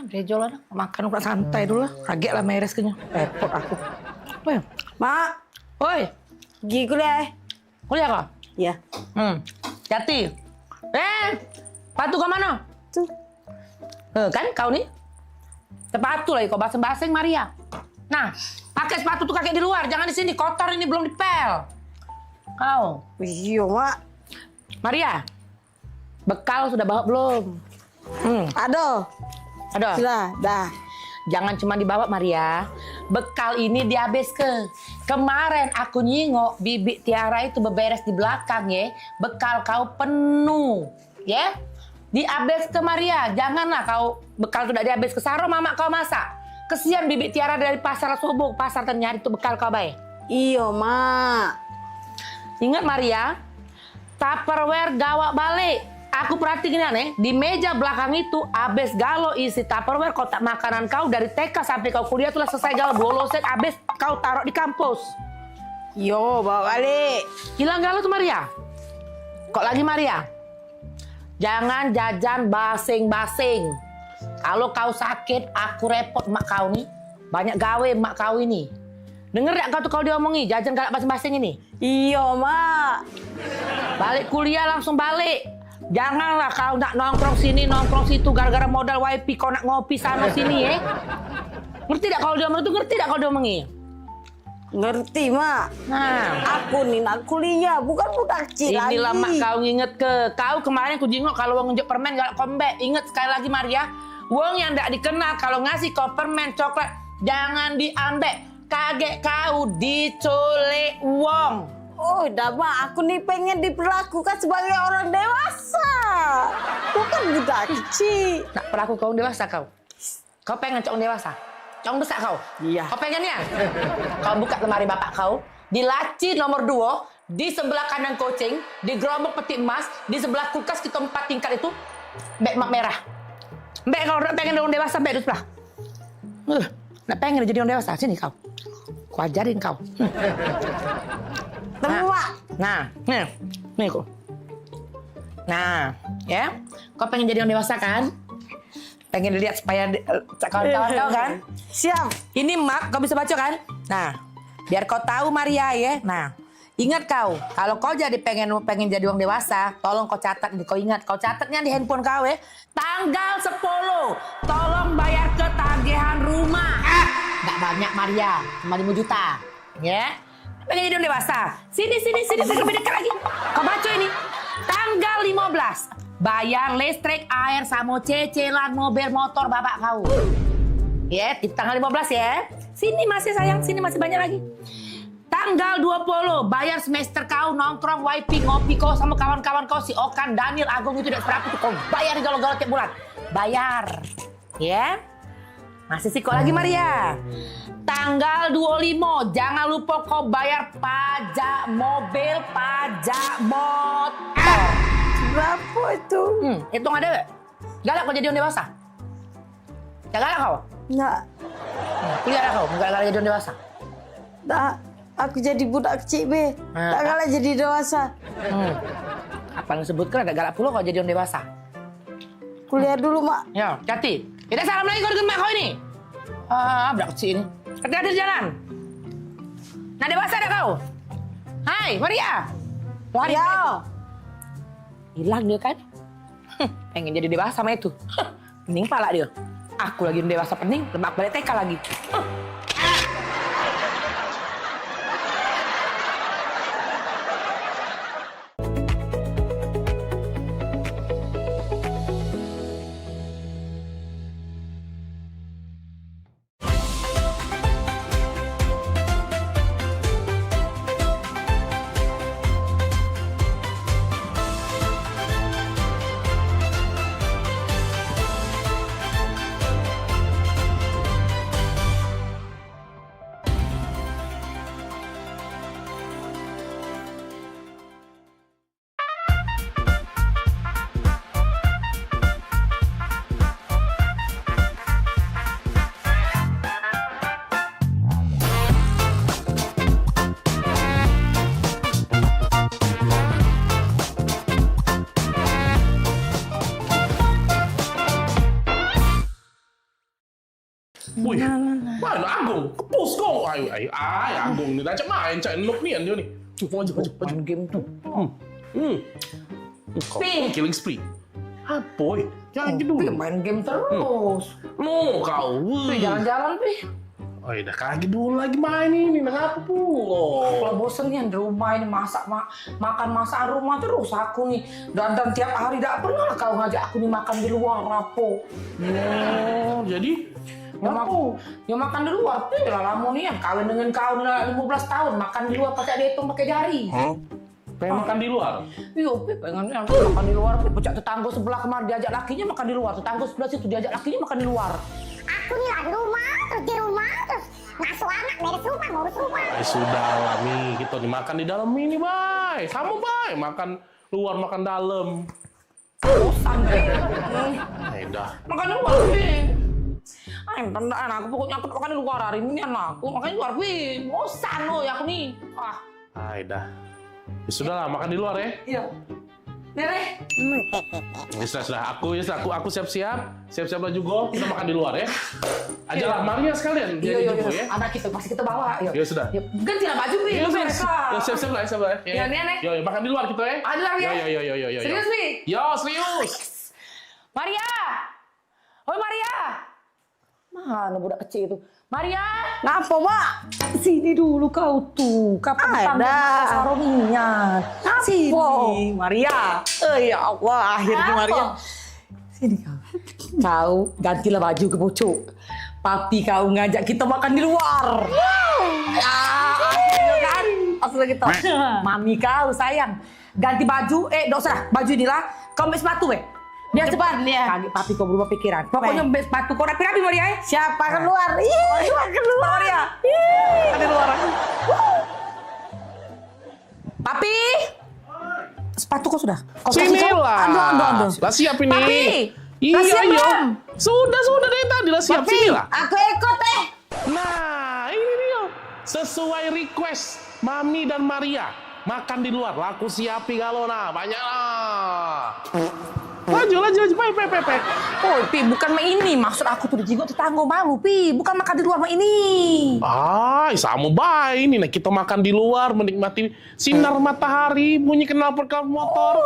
Brejolan, makan udah santai dulu lah. Kaget lah meres kenyang. Repot aku. Woi, Mak. Woi.
Pergi kuliah.
Kuliah kah?
Iya.
Jati. Sepatu ke mana?
Tuh.
Kan kau nih? Sepatu lagi kau baseng-baseng Maria. Nah, pakai sepatu tuh kaki di luar, jangan di sini, kotor ini belum dipel. Kau.
Iya, Mak.
Maria. Bekal sudah bawa belum?
Ada. Sudah, dah.
Jangan cuma dibawa Maria. Bekal ini dihabis ke. Kemarin aku nyingok Bibi Tiara itu beberes di belakang ya. Bekal kau penuh, ya. Dihabis ke Maria. Janganlah kau bekal sudah dihabis ke Saro, mama kau masak. Kesian Bibi Tiara dari pasar Subuh, pasar ternyari itu bekal kau baik.
Iya, Mak.
Ingat Maria, Tupperware gawak balik. Aku perhatiin nih, di meja belakang itu abis galo isi Tupperware kotak makanan kau dari TK sampai kau kuliah tuh selesai galo boloset abis kau taruh di kampus.
Yo, bawa balik.
Hilang galo tuh Maria. Kok lagi Maria? Jangan jajan basing-basing. Kalau kau sakit, aku repot mak kau nih. Banyak gawe mak kau ini. Denger gak kau tuh kalau diomongi, jajan galak basing-basing ini?
Iya, Mak.
Balik kuliah langsung balik. Janganlah kau nak nongkrong sini, nongkrong situ gara-gara modal wifi kau nak ngopi sana sini ya. Ngerti gak kalau diomongi itu? Ngerti gak kalau diomongi?
Ngerti, Mak.
Nah,
aku nih nak kuliah, bukan budak kecil lagi.
Inilah Mak kau nginget ke. Kau kemarin ku jingok kalau wong nunjuk permen galak kombek. Ingat sekali lagi Maria, wong yang ndak dikenal kalau ngasih kau permen coklat jangan diambek. Kaget kau diculik wong.
Oh, udah Mak, aku nih pengen diperlakukan sebagai orang dewasa. Bukan budak kecil.
Nak perlaku kau dewasa kau. Kau pengen cowok dewasa? Cowok besar kau?
Iya.
Kau pengennya? Kau buka lemari bapak kau, di laci nomor 2, di sebelah kanan kucing, di gerobak peti emas, di sebelah kulkas kita 4 tingkat itu, beg mak merah. Beg kalau pengen orang dewasa, beg itu sebelah. Nak pengen jadi orang dewasa, sini kau. Ku ajarin kau. Nah, nih kok. Nah, ya, kau pengen jadi orang dewasa kan? Pengen dilihat supaya kawan-kawan kau kan?
Siap.
Ini Mak, kau bisa baca kan? Nah, biar kau tahu Maria ya. Nah, ingat kau, kalau kau jadi pengen jadi orang dewasa, tolong kau catat, kau ingat, kau catatnya di handphone kau ya. Tanggal 10, tolong bayar ketagihan rumah. Nggak banyak Maria, cuma 5 juta. Ya, pengen jadi orang dewasa. Sini, lebih dekat lagi. Kau baca ini. Tanggal 15, bayar listrik, air, sama cicilan mobil motor bapak kau. Ya, di tanggal 15 ya. Sini masih sayang, sini masih banyak lagi. Tanggal 20, bayar semester kau, nongkrong, wifi, ngopi kau sama kawan-kawan kau, si Okan, Daniel, Agung itu tidak seberapa itu kau bayar galau-galau tiap bulan. Bayar. Ya. Masih sih kok lagi Maria. Tanggal 25, jangan lupa kau bayar pajak mobil, pajak motor.
Berapa itu?
Hitung ada gak? Galak kau jadi orang dewasa? Ya galak kau?
Enggak.
Kuliah kau, enggak galak jadi orang dewasa?
Tak, aku jadi budak kecil be. Tak galak jadi dewasa.
Apa yang disebutkan ada galak pula kau jadi orang dewasa?
Kuliah dulu Mak.
Ya, hati. Kita salam lagi kau dengan mak kau ini. Budak kecil ini. Hati-hati di jalan. Nah dewasa ada kau? Hai, Maria.
Ya.
Hilang dia kan? Pengen jadi dewasa sama itu. Pening pala dia. Aku lagi dewasa pening, lemak balik TK lagi.
Wih, mana Agung? Kepus kau. Ay, Agung ni dah macam main cak nuk ni dia ni. Maju.
Main game tu.
Kau killing spree. Apa? Jangan gitu.
Main game terus.
No kau.
Jalan-jalan pi.
Oh, dah kaki dulu lagi main ini. Kenapa pula?
Kalau bosen nih di rumah ini makan masakan rumah terus aku nih. Dan tiap hari tidak pernah kau ngajak aku nih makan di luar rapo.
Oh, jadi
Ya makan di luar, lah lamu nih yang kawin dengan kau 15 tahun makan di luar pakai dihitung pakai jari.
Pengen makan di luar?
Iya, pengen makan di luar. Pecah tetangga sebelah kemarin diajak lakinya makan di luar, tetangga sebelah situ diajak lakinya makan di luar.
Aku nih lah di rumah, terus ngasuh anak, beres rumah, ngurus rumah.
Sudah lah nih, kita dimakan di dalam ini, Bay. Sama, Bay. Makan luar, makan dalam.
Bosan deh.
Dah.
Makan di luar, Pi. Tandaan aku pokoknya aku makan di luar hari ini anakku makan di luar, Pi. Bosan loh ya aku nih.
Dah. Ya sudahlah, makan di luar ya.
Iya. Nenek.
Sudah. Aku siap-siap baju golf. Kita makan di luar ya. Ajalah Maria sekalian.
Iya.
Ya.
Anak kita pasti kita bawa.
Ya sudah.
Gantilah baju Pi.
Siap lah.
Ya Nenek.
Yo, makan di luar kita ya.
Ada ya.
Yo.
Serius Pi?
Yo, serius.
Maria. Hoi Maria. Mana budak kecil itu? Maria.
Ngapa, Mak?
Sini dulu kau tuh. Kapan tamat sarungnya? Sini, Maria.
Ya Allah, akhirnya Maria.
Sini kau. Kau gantilah baju ke pucuk. Papi kau ngajak kita makan di luar. Akhirnya kan. Langsung kita. Mami kau sayang. Ganti baju. Tidak usah. Baju inilah. Kau ambil sepatu Dia cepat dia. Kaget papi kau berubah pikiran. Pokoknya ambil sepatu kau rapi-rapi Maria.
Siapa keluar? Keluar
Maria. Ada luar. Papi. Sepatu kau sudah?
Sinilah.
Ando.
Lah siap ini.
Papi.
Iya. Sudah dari tadi lah siap. Sinilah.
Aku ikut
Nah, ini dia. Sesuai request Mami dan Maria. Makan di luar. Lah aku siapi kalau banyak lah. Laju, pepek.
Oh, Pi, bukan main ini. Maksud aku tuh dijenguk tetangga malu, Pi. Bukan makan di luar main ini.
Sama baik ini. Nah, kita makan di luar, menikmati sinar matahari, bunyi knalpot motor.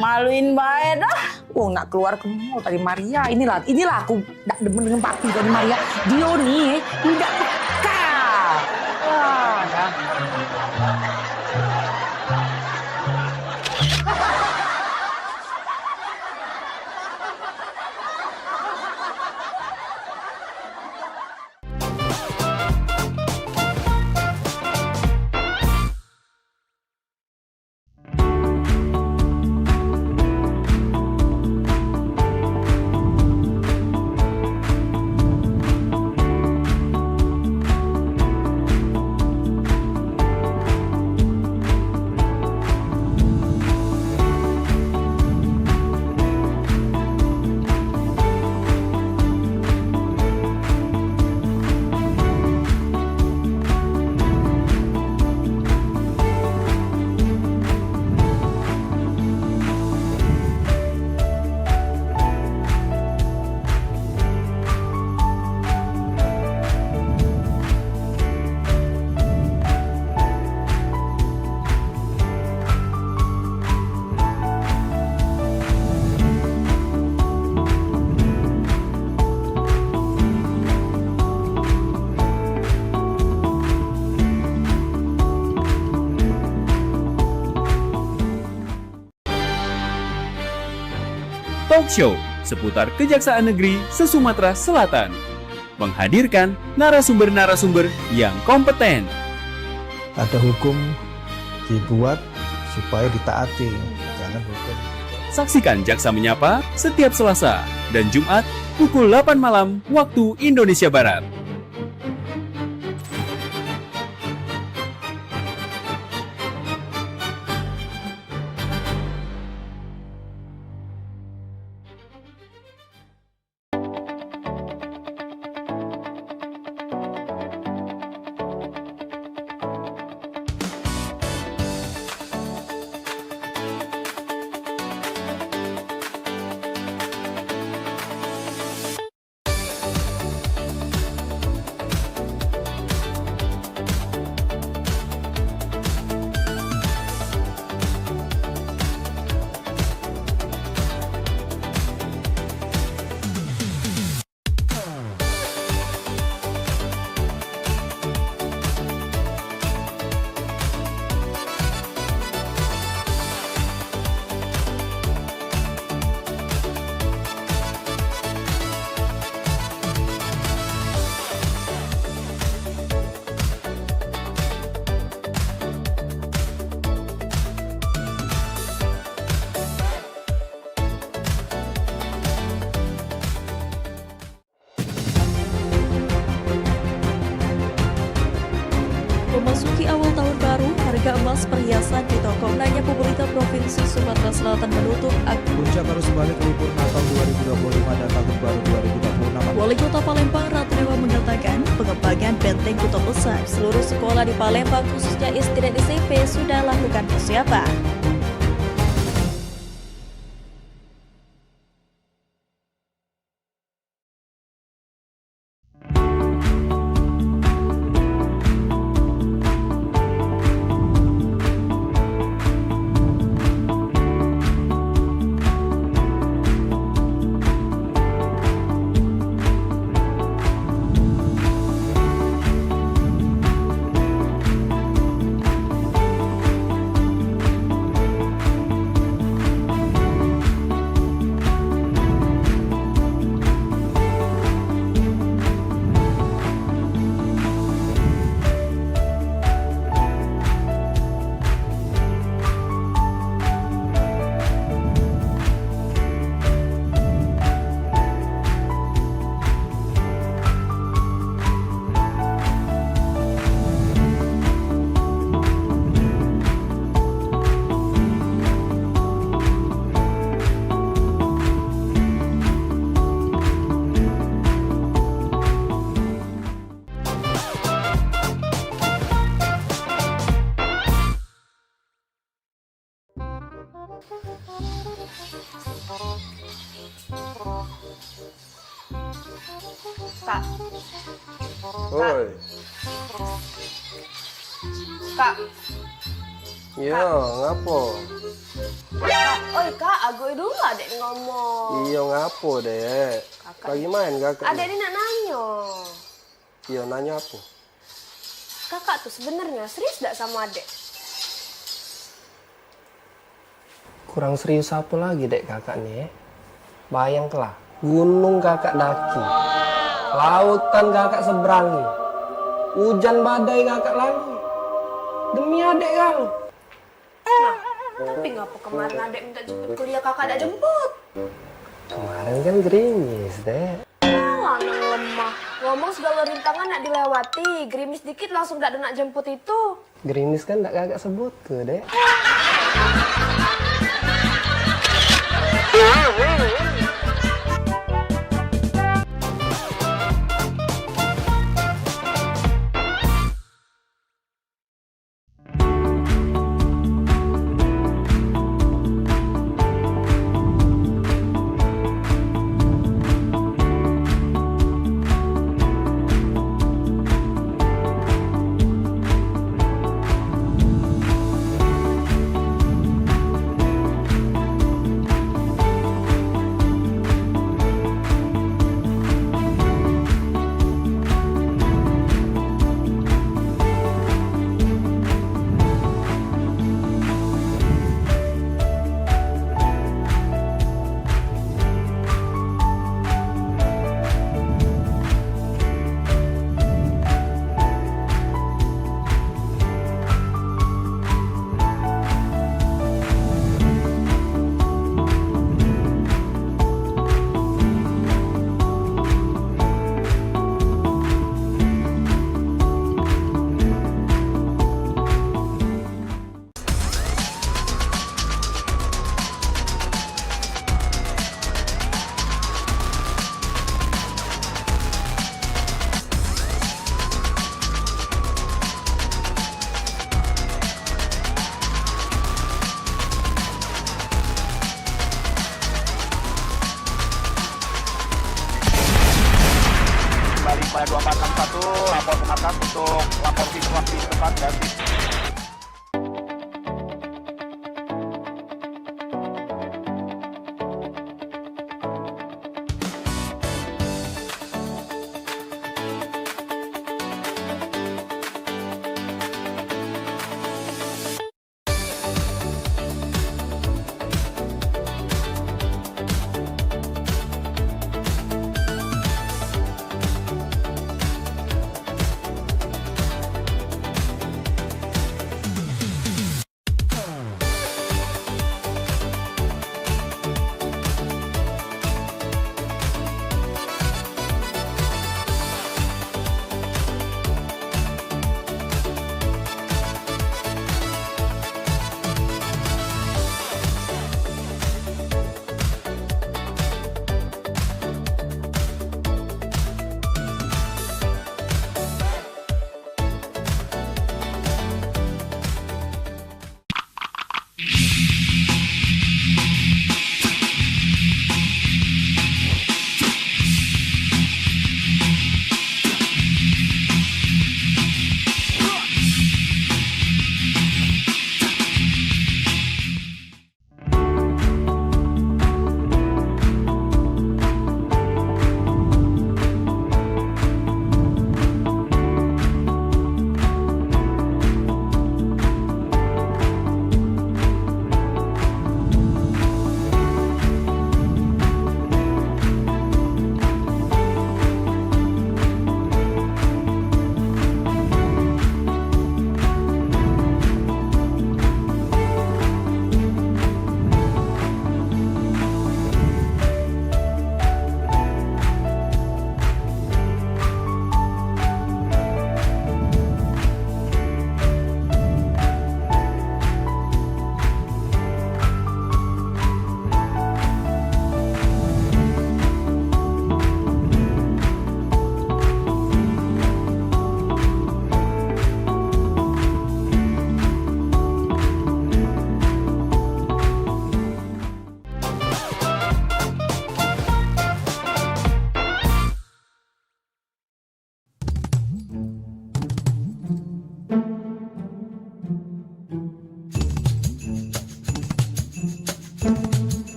Maluin baik dah.
Nak keluar ke mall tadi Maria. Inilah aku tak demen dengan papi tadi Maria. Dia nih tidak peka.
Talk Show seputar Kejaksaan Negeri se-Sumatera Selatan. Menghadirkan narasumber-narasumber yang kompeten.
Ada hukum dibuat supaya ditaati, jangan hukum.
Saksikan Jaksa Menyapa setiap Selasa dan Jumat pukul 8 malam waktu Indonesia Barat.
Memasuki awal tahun baru, harga emas perhiasan di toko nanya pemerintah Provinsi Sumatera Selatan menutup
Puncak arus balik libur Natal 2025 dan Tahun Baru 2026.
Wali Kota Palembang Ratu Dewa mengatakan pengembangan benteng Kota Besar seluruh sekolah di Palembang khususnya SD dan SMP sudah lakukan persiapan.
Kak.
Oi.
Kak.
Iya, ngapo?
Kak, oi kak, aku dulu adek ngomong.
Iya, ngapo, Dek? Lagi main kakak?
Adek ini nak nanya.
Iya, nanya apa?
Kakak tuh sebenarnya serius gak sama adek?
Kurang serius apa lagi, Dek, kakak nih? Bayangkanlah, gunung kakak daki. Lautan kakak seberangi. Hujan badai kakak lagi. Demi adek kau.
Nah, tapi ngapa kemarin adek minta jemput kuliah kakak ada jemput?
Kemarin kan gerimis, Dek.
Alah, nang lemah. Ngomong segala rintangan nak dilewati. Gerimis dikit langsung gak ada nak jemput itu.
Gerimis kan gak kakak sebut ke, Dek.
Pada 2461 lapor ke atas untuk lapor situasi tempat dan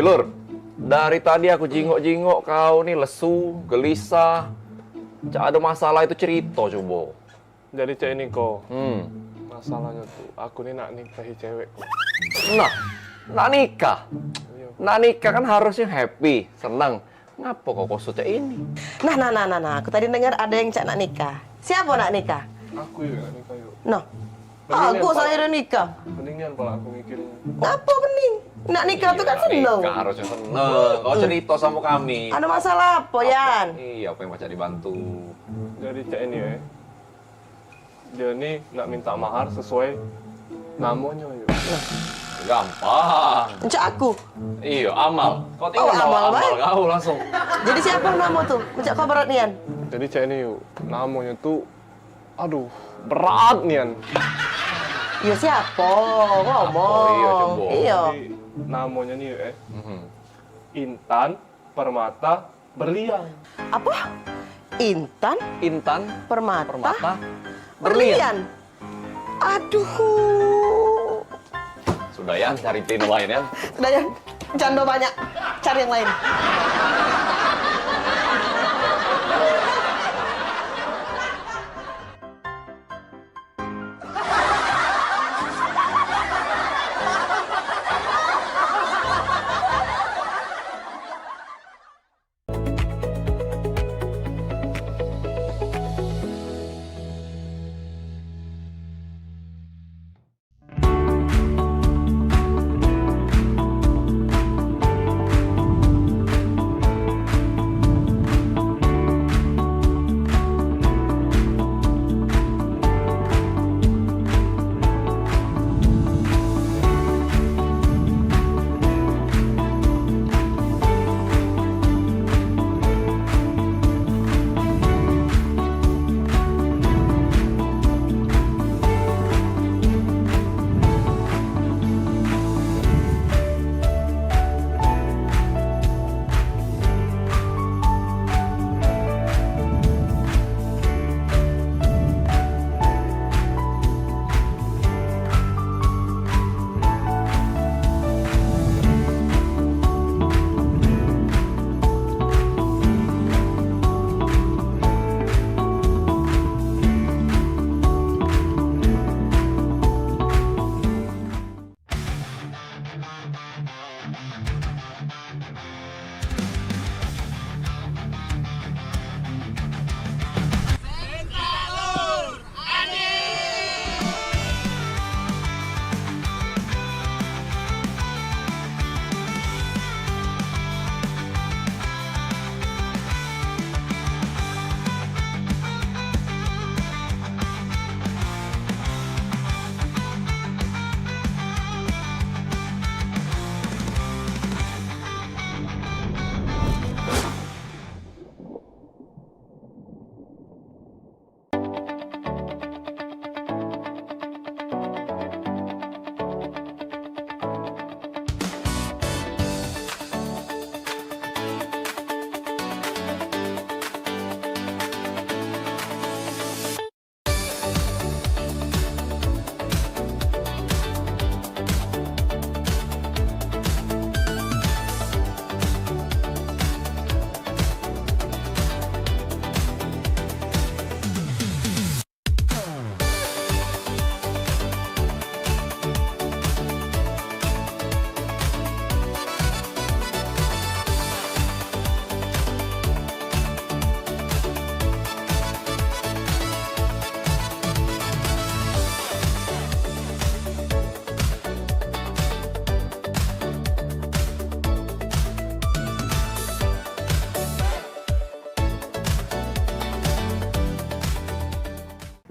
Lur, dari tadi aku jingok-jingok kau nih lesu, gelisah. Cak ada masalah itu cerita coba.
Jadi cek ini kok. Masalahnya tuh, aku nih nak nikahi cewek kok.
Nah, nak nikah. Nak nikah kan harusnya happy, senang. Ngapa kok cek ini?
Nah, aku tadi dengar ada yang cak nak nikah. Siapa nak nikah?
Aku yuk nak nikah yuk.
Nah, aku saya udah nikah.
Mendingan pala aku mikirin.
Apa bening? Nak nikah tuh kan seneng.
Nikah harusnya seneng. Kau cerita sama kami.
Ada masalah apa, Yan?
Iya, apa yang macam dibantu?
Jadi cek ini ya. Dia nih nak minta mahar sesuai namanya yuk.
Gampang.
Cak aku.
Iya, Amal. Kau tinggal bawa Amal kau langsung.
Jadi siapa nama tuh? Cak kau berat Nian.
Jadi cek ini yuk. Namanya tuh, aduh, berat Nian.
Iya siapa? Ngomong.
Iya, coba.
Iya.
Jadi, namanya nih ya. Intan Permata Berlian.
Apa? Intan Permata Berlian. Aduh.
Sudah ya, cari tim lain ya.
Sudah ya, jando banyak. Cari yang lain.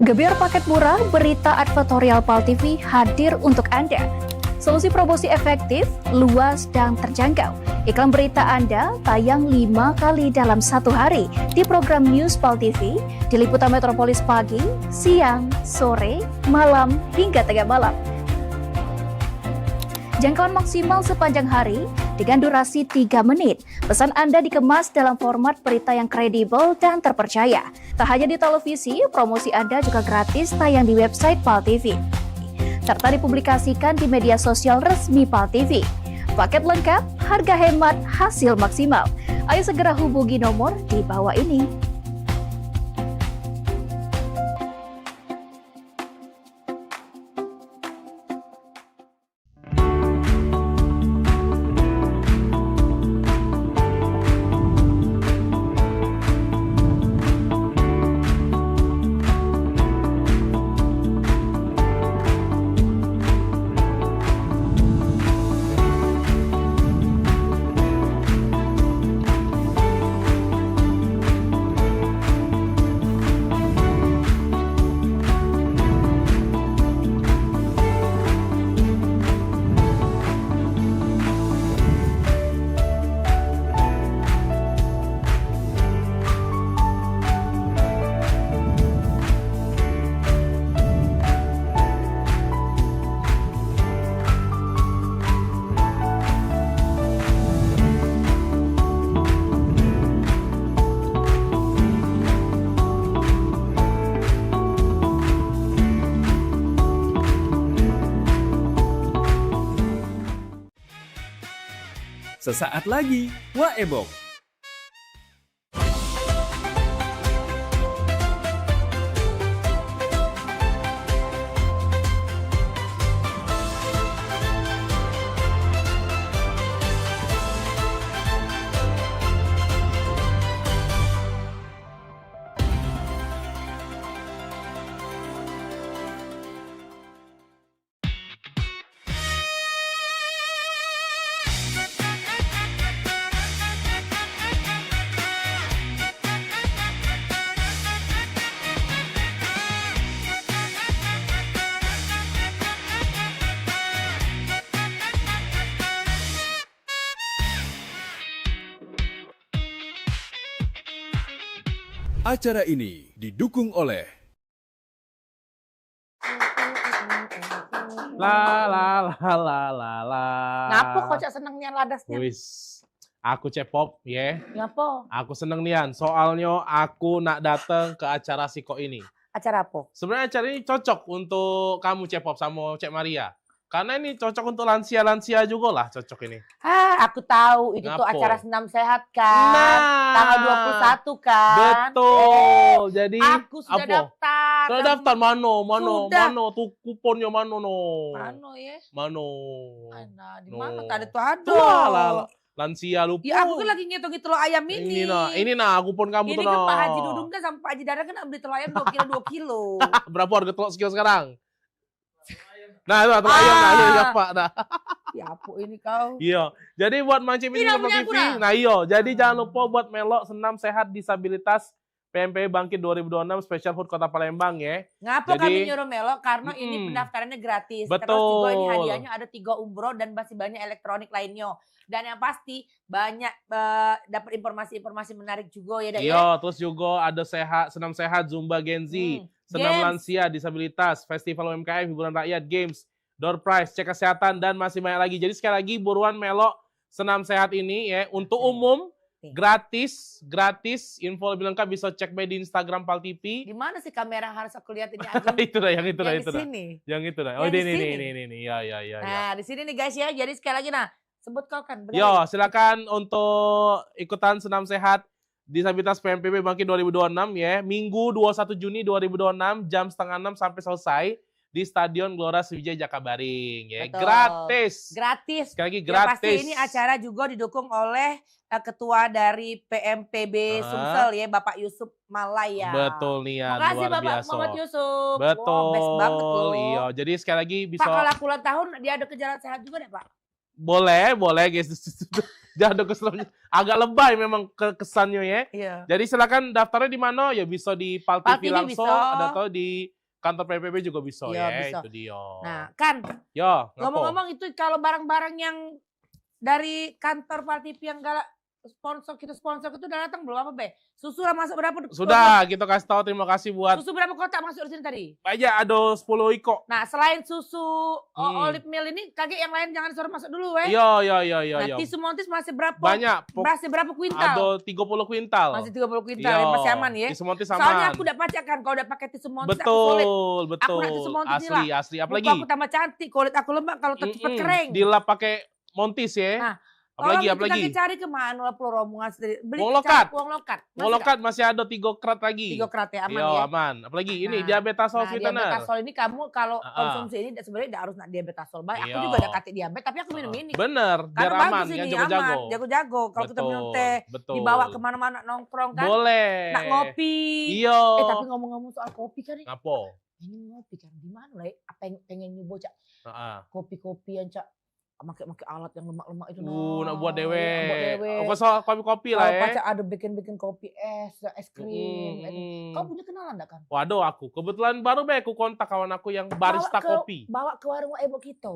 Gebyar paket murah, berita advertorial PAL TV hadir untuk Anda. Solusi promosi efektif, luas, dan terjangkau. Iklan berita Anda tayang 5 kali dalam satu hari di program News PAL TV, di liputan Metropolis pagi, siang, sore, malam, hingga tengah malam. Jangkauan maksimal sepanjang hari dengan durasi 3 menit. Pesan Anda dikemas dalam format berita yang kredibel dan terpercaya. Tak hanya di televisi, promosi Anda juga gratis tayang di website PAL TV, serta dipublikasikan di media sosial resmi PAL TV. Paket lengkap harga hemat, hasil maksimal. Ayo segera hubungi nomor di bawah ini.
Sesaat lagi, Waebok. Acara ini didukung oleh
La la la la la la.
Ngapa kok Cak seneng nian ladasnya?
Wis, aku Cepop ya.
Ngapa?
Aku seneng nian, soalnya aku nak datang ke acara Siko ini.
Acara apa?
Sebenarnya acara ini cocok untuk kamu Cepop sama Cek Maria. Karena ini cocok untuk lansia-lansia juga lah cocok ini.
Aku tahu itu tuh
Ngapo?
acara senam sehat kan.
Nah.
Tanggal 21 kan.
Betul. Jadi
Aku sudah daftar.
Sudah daftar mano
Sudah.
tuh kuponnya mano no.
Mano ya?
Mano.
Nah, di
No.
mana tadi tuh ada?
Tuh lah, lansia lupa.
Ya aku kan lagi ngitung telur ayam ini.
Ini nah kupon kamu
Ini
tuh
kan
nah.
Pak Haji Dudung kan sama Pak Haji Dara kan beli telur ayam 2 kilo.
Berapa harga telur sekilo sekarang? Nah itu telur ayam nah iya Pak dah.
Ya apa ini kau?
Iya. Jadi buat mancing ini
Ini
sama
punya
TV.
aku dah.
Nah iya. Jadi jangan lupa buat melok senam sehat disabilitas PMP Bangkit 2026 Special Food Kota Palembang ya.
Ngapa
Jadi-
kami nyuruh melok? Karena ini pendaftarannya gratis. Terus
Betul.
juga ini hadiahnya ada 3 umroh dan masih banyak elektronik lainnya. Dan yang pasti banyak dapat informasi-informasi menarik juga ya Dak, ya.
Iya, terus juga ada senam sehat Zumba Gen Z, senam
Games.
lansia disabilitas, festival UMKM, hiburan rakyat, games, door prize, cek kesehatan dan masih banyak lagi. Jadi sekali lagi buruan melok senam sehat ini ya untuk umum gratis. Info lebih lengkap bisa cek by di Instagram Pal TV.
Di mana sih kamera harus aku lihat ini Agung?
Itu dah, yang itu dah,
Yang
itu
di
dah.
sini.
Yang itu dah. Oh,
Yang di
ini,
sini.
ini. Ya.
Nah, di sini nih guys ya. Jadi sekali lagi nah, sebut kau kan. benar.
Yo, silakan untuk ikutan senam sehat disabilitas PMPB Bangkit 2026 ya. Minggu 21 Juni 2026 jam 5:30 sampai selesai di Stadion Gelora Sriwijaya Jakabaring ya.
Betul. Gratis.
Sekali lagi
Yang pasti
gratis.
ini acara juga didukung oleh ketua dari PMPB Sumsel ya, Bapak Yusuf Malaya.
Betul nih ya,
Makasih
luar
Bapak
biasa.
Muhammad Yusuf.
Betul.
Wah, best banget loh.
Iya, jadi sekali lagi bisa
Pak, kalau aku ulang tahun dia ada kejalan sehat juga deh Pak.
boleh guys. Jangan ada kesannya. Agak lebay memang kesannya ya.
Iya.
Jadi silakan daftarnya di mana? Ya bisa di Pal
Pal
TV
TV
langsung
bisa.
atau di kantor PPB juga bisa
Iya,
ya.
bisa.
Itu dia.
Nah, kan
Yo,
ngomong-ngomong itu kalau barang-barang yang dari kantor Pal TV yang galak sponsor itu udah datang belum apa be? Susu lah masuk berapa?
Sudah, kita kasih tahu terima kasih buat
Susu berapa kotak masuk di sini tadi?
aja ada 10 iko.
Nah, selain susu
Hmm.
olive meal ini, kaget yang lain jangan disuruh masuk dulu, weh.
Iya.
Nah, tisu montis masih berapa?
Banyak.
Masih berapa kuintal?
Ada 30 kuintal.
Masih 30 kuintal, ya, masih aman ya.
Tisu montis aman.
Soalnya aku udah pacak kan, kalau udah pakai tisu montis aku kulit.
Betul.
Aku nak tisu montis
Asli,
inilah.
asli. Apalagi
Muka aku tambah cantik, kulit aku lembab kalau cepat kering.
dilap pakai montis ya.
Nah,
Apalagi,
Orang kita cari kemana lah rombongan sendiri. Beli
Uang lokat.
Uang lokat.
Uang lokat masih ada 3 krat lagi.
3 krat ya, aman
Yo,
ya.
aman. Apalagi ini diabetasol sweetener.
Diabetasol ini kamu kalau konsumsi ini sebenarnya tidak harus diabetasol. Baik, aku
Iya.
juga ada kate diabetes tapi aku minum ini.
Bener, biar
Karena
aman,
bagus
yang
ini,
jago-jago.
aman, jago-jago. Kalau kita minum teh,
betul.
dibawa kemana-mana nongkrong kan.
Boleh.
Nak ngopi.
Iya.
Tapi ngomong-ngomong soal kopi kan nih.
Ngapo?
Pengen ngopi kan di mana lah? Pengen nyoba Cak.
Heeh.
Kopi-kopi yang Cak pakai alat yang lemak-lemak itu
Nak buat dewe.
Buat dewe.
Oh, soal kopi-kopi lah ya.
Cak ada bikin kopi es krim. Kau punya kenalan enggak kan?
Waduh, aku kebetulan baru aku kontak kawan aku yang barista kopi.
Bawa ke warung Ebo kita.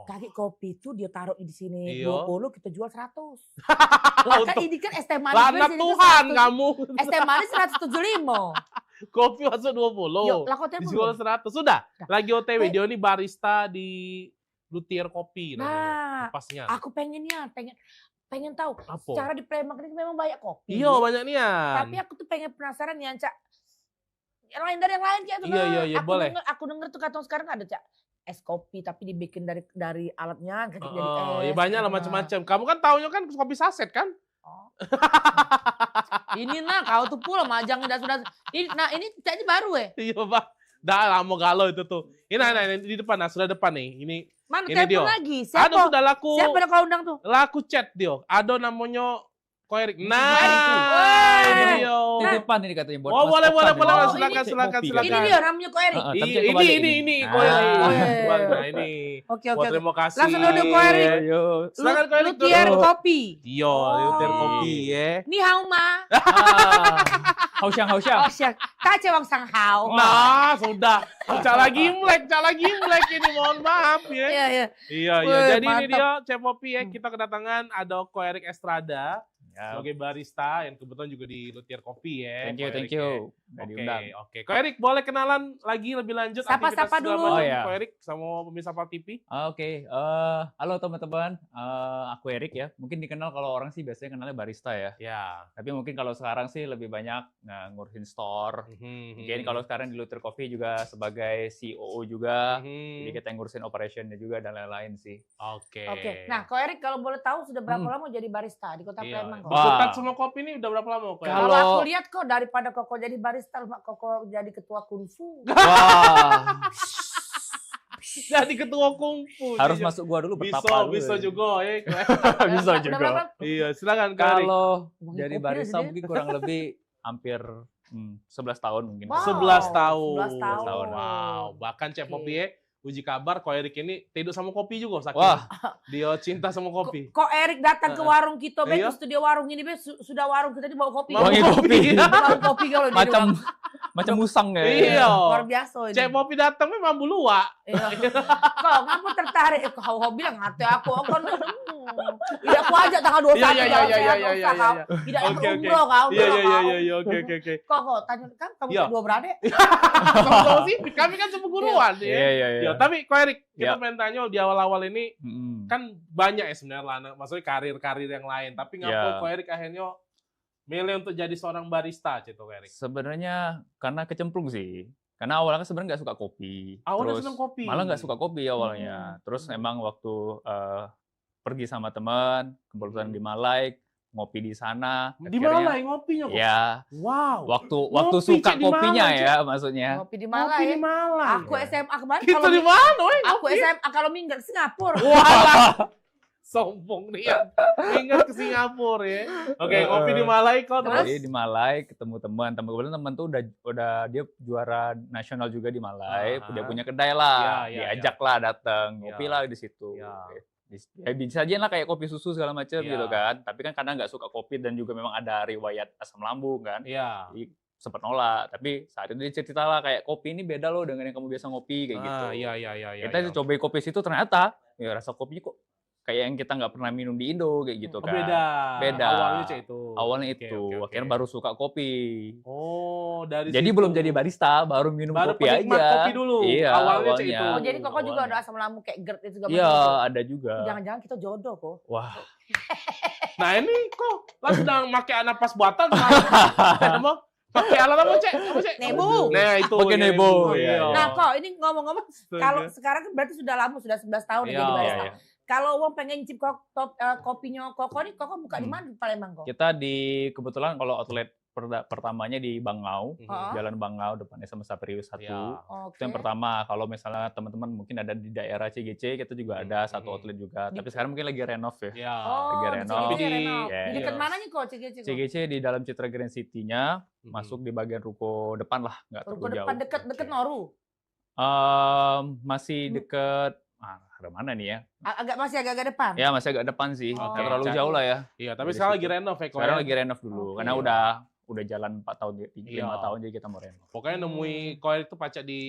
Kaki kopi itu dia taruh di sini 20, kita jual 100. Lah kan ini kan es teh manis.
Laknat Tuhan kamu.
Es teh manis 175.
Kopi masuk 20.
Yuk, lah kau telepon
dijual 100. Sudah. Lagi OTW dia ini barista di Luthier Kopi
nah,
pasnya.
Aku pengen tahu.
Apa?
Secara di Palembang ini memang banyak kopi.
Iya, banyak nian.
Tapi aku tuh pengen penasaran ya, Cak. Yang lain dari yang lain kayak itu.
Iya, boleh.
Aku denger tuh katong sekarang ada, Cak. Es kopi tapi dibikin dari alatnya jadi
ya
es.
banyak lah macam-macam. Kamu kan taunya kan kopi saset kan?
Ini nah kau tuh pula majang sudah. Ini Cak baru ya?
Iya, Pak. Dah lama galau itu tuh. Ini di depan, sudah depan nih. Ini
mana
ini
telepon
dia.
lagi? Siapa?
Ada sudah laku.
Siapa yang kau undang tuh?
Laku chat dia. Ada namanya Koerik. Nah, ini dia.
Titipan ini katanya buat.
Oh, boleh. Silakan.
Ini dia namanya Koerik.
Ini Koerik. Nah, ini.
Oke.
Terima kasih.
Langsung duduk Koerik.
Silakan Koerik.
Luthier Kopi.
Iya, Luthier Kopi ya.
Ni hao ma.
Hao Xiang.
Kace wang sang hao.
Nah, sudah. Cak lagi Imlek ini, mohon maaf ya. Iya. Jadi ini dia Chef Kopi ya. Kita kedatangan ada Koerik Estrada. Sebagai barista yang kebetulan juga di Luthier Kopi ya.
Thank you.
Oke. Koerik boleh kenalan lagi lebih lanjut
Sapa dulu.
Koerik sama pemirsa Pal TV.
Oke. Halo teman-teman. Aku Erik ya. Mungkin dikenal kalau orang sih biasanya kenalnya barista ya.
Ya.
Tapi mungkin kalau sekarang sih lebih banyak ngurusin store. Mungkin kalau sekarang di Luthier Coffee juga sebagai COO juga. Jadi kita ngurusin operationnya juga dan lain-lain sih.
Oke.
Nah, Koerik kalau boleh tahu sudah berapa lama jadi barista di Kota Palembang?
Dekat sama kopi ini udah berapa lama kok?
Kalau aku lihat kok daripada Koko jadi barista, Koko jadi ketua kungfu.
Wah.
Jadi ketua kungfu.
Harus masuk gua dulu pertapa dulu.
Bisa juga ya.
Bisa juga.
Iya, silakan Koerik.
Kalau jadi barista mungkin kurang lebih hampir 11 tahun mungkin.
11 tahun.
Wow.
Bahkan Chef Kopi ya. Uji kabar Koerik ini tidur sama kopi juga saking dia cinta sama kopi.
Kok Erik datang ke warung kita, be, studio warung ini, be, sudah warung kita ini bawa kopi.
Bawa kopi.
Bawa kopi kalau di
macam musang ya.
Iya.
Luar biasa ini.
Cek Kopi datang memang bulua.
Kok ngapu tertarik? Kau bilang hati aku kan. Tidak aku ajak tanggal 21
Iya.
Tidak umroh kau.
Iya. Oke.
Kok tanya kan kamu dua beradik?
Sama sih, kami kan sepeguruan ya.
Iya.
Tapi Koerik, kita pengen tanya di awal-awal ini kan banyak ya sebenarnya maksudnya karir-karir yang lain. Tapi ngapa Koerik akhirnya milih untuk jadi seorang barista, Cito Koerik?
Sebenarnya karena kecemplung sih. Karena awalnya sebenarnya nggak suka kopi.
Awalnya senang kopi?
Malah nggak suka kopi awalnya. Terus emang waktu pergi sama teman, kebetulan di Malai, ngopi di sana.
Di Malai ngopinya kok?
Ya.
Wow.
Waktu suka kopinya ya maksudnya.
Ngopi di Malai. Aku SMA kemarin
kalau di mana?
Aku SMA kalau minggat Singapura.
Wah. Sombong nih ya. Ingat ke Singapura ya. Oke, ngopi di Malai kok terus.
Di Malai ketemu teman. Kebetulan teman tuh udah dia juara nasional juga di Malai. Dia punya kedai lah. Diajak lah datang, ngopi lah di situ. Bisa aja lah kayak kopi susu segala macam gitu kan. Tapi kan karena nggak suka kopi dan juga memang ada riwayat asam lambung kan.
Iya.
Sempat nolak. Tapi saat itu dia cerita lah kayak kopi ini beda loh dengan yang kamu biasa ngopi kayak gitu.
Iya.
Kita cobain kopi situ ternyata ya rasa kopinya kok kayak yang kita nggak pernah minum di Indo kayak gitu kan.
Beda. Awalnya itu.
Akhirnya baru suka kopi.
Oh, dari
jadi
situ.
belum jadi barista, baru minum kopi aja.
Kopi dulu.
Iya,
awalnya itu.
Oh, jadi Koko juga ada asam lambung kayak GERD itu juga.
Iya, ada juga.
Jangan-jangan kita jodoh kok.
Wah.
Nah, ini kok lah sedang pakai napas buatan sama pakai alat apa, Cek?
Nebu.
Nah, itu.
Pakai nebu.
Nah, kok ini ngomong-ngomong kalau sekarang kan berarti sudah lama, sudah 11 tahun jadi barista. Kalau Wong pengen cip kopinya Koko nih, Koko buka di mana di Palembang kok?
Kita kebetulan kalau outlet pertamanya di Bangau, Jalan Bangau depannya sama Saperius 1. Itu yang pertama. Kalau misalnya teman-teman mungkin ada di daerah CGC, kita juga ada satu outlet juga. Tapi sekarang mungkin lagi renov ya. Lagi renov.
Di dekat mananya kok CGC?
CGC di dalam Citra Grand City-nya, masuk di bagian ruko depan lah, nggak terlalu jauh.
Ruko depan deket Noru?
Masih deket. Ada mana nih ya?
Masih agak depan?
Ya, masih agak depan sih. Nggak terlalu jauh lah ya.
Iya, tapi sekarang lagi renov ya.
Sekarang lagi renov dulu. Karena udah jalan 4 tahun, 5 tahun jadi kita mau renov.
Pokoknya nemui Koerik itu pacak di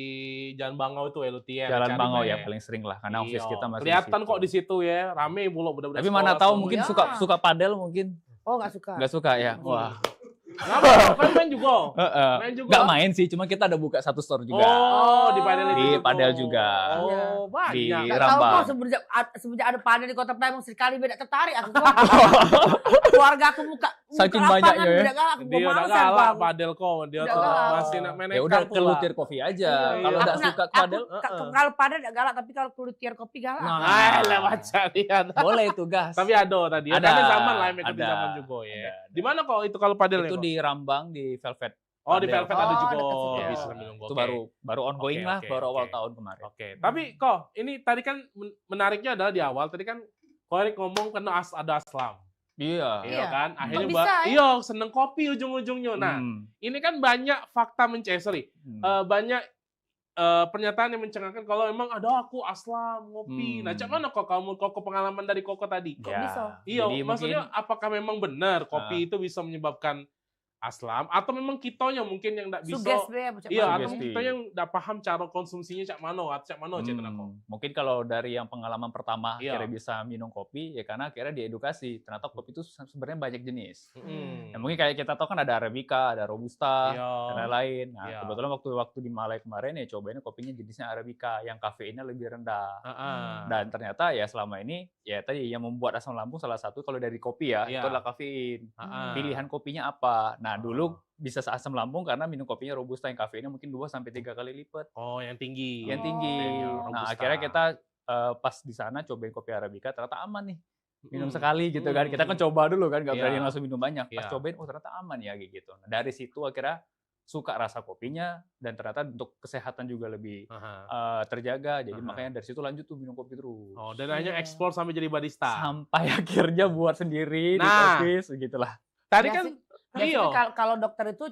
Jalan Bangau itu ya, Lutien.
Jalan Bangau ya paling sering lah, karena office kita masih
kelihatan kok di situ ya, rame mulu bener-bener.
Tapi mana tahu mungkin suka padel mungkin.
Oh, nggak suka.
Nggak suka ya. Wah.
Kan main juga.
Nggak main sih, cuma kita ada buka satu store juga.
Oh, di padel itu.
Di padel juga.
Oh, banyak.
Di
Tahu
Rambang.
kok semenjak ada padel di Kota Palembang sekali beda tertarik aku. Keluarga aku buka
saking banyaknya ya.
Dia udah galak padel kok. Dia masih nak main.
Ya udah kelutir kopi aja. Kalau nggak suka padel.
Kalau padel nggak galak, tapi kalau kelutir kopi galak.
Lewat carian.
Boleh itu gas.
Tapi ada tadi. Ada zaman lah, ikuti zaman juga ya. Di mana kok itu kalau padel?
Itu di Rambang di Velvet.
Oh, di Velvet ada juga.
Ya,
bisa minum.
Itu baru ongoing lah, baru awal tahun kemarin.
Tapi kok ini tadi kan menariknya adalah di awal tadi kan Koerik ngomong kena ada Aslam. Iya kan? Akhirnya seneng kopi ujung-ujungnya. Nah, ini kan banyak fakta banyak pernyataan yang mencengangkan kalau memang ada aku Aslam ngopi. Nah, cak mana kok kamu pengalaman dari Koko tadi?
Kok bisa?
Iya, maksudnya apakah memang benar kopi itu bisa menyebabkan Aslam atau memang kitanya mungkin yang tidak bisa atau kita yang tidak paham cara konsumsinya cak mano
mungkin kalau dari yang pengalaman pertama akhirnya bisa minum kopi ya karena akhirnya diedukasi ternyata kopi itu sebenarnya banyak jenis ya, mungkin kayak kita tahu kan ada Arabica, ada Robusta dan lain-lain. Nah kebetulan waktu di Malai kemarin ya cobain kopinya jenisnya Arabica yang kafeinnya lebih rendah dan ternyata ya selama ini ya tadi yang membuat asam lambung salah satu kalau dari kopi itu adalah kafein. Pilihan kopinya apa? Nah, dulu bisa asam lambung karena minum kopinya Robusta yang kafeinnya mungkin 2-3 kali lipat.
Oh, yang tinggi.
Yang tinggi. Nah, akhirnya kita pas di sana cobain kopi Arabica ternyata aman nih. Minum sekali gitu kan. Kita kan coba dulu kan, nggak berani langsung minum banyak. Pas cobain, ternyata aman ya gitu. Nah, dari situ akhirnya suka rasa kopinya dan ternyata untuk kesehatan juga lebih terjaga. Jadi makanya dari situ lanjut tuh minum kopi terus.
Oh, dan hanya explore sampai jadi barista.
Sampai akhirnya buat sendiri di office begitulah.
Tadi kan
kalau dokter itu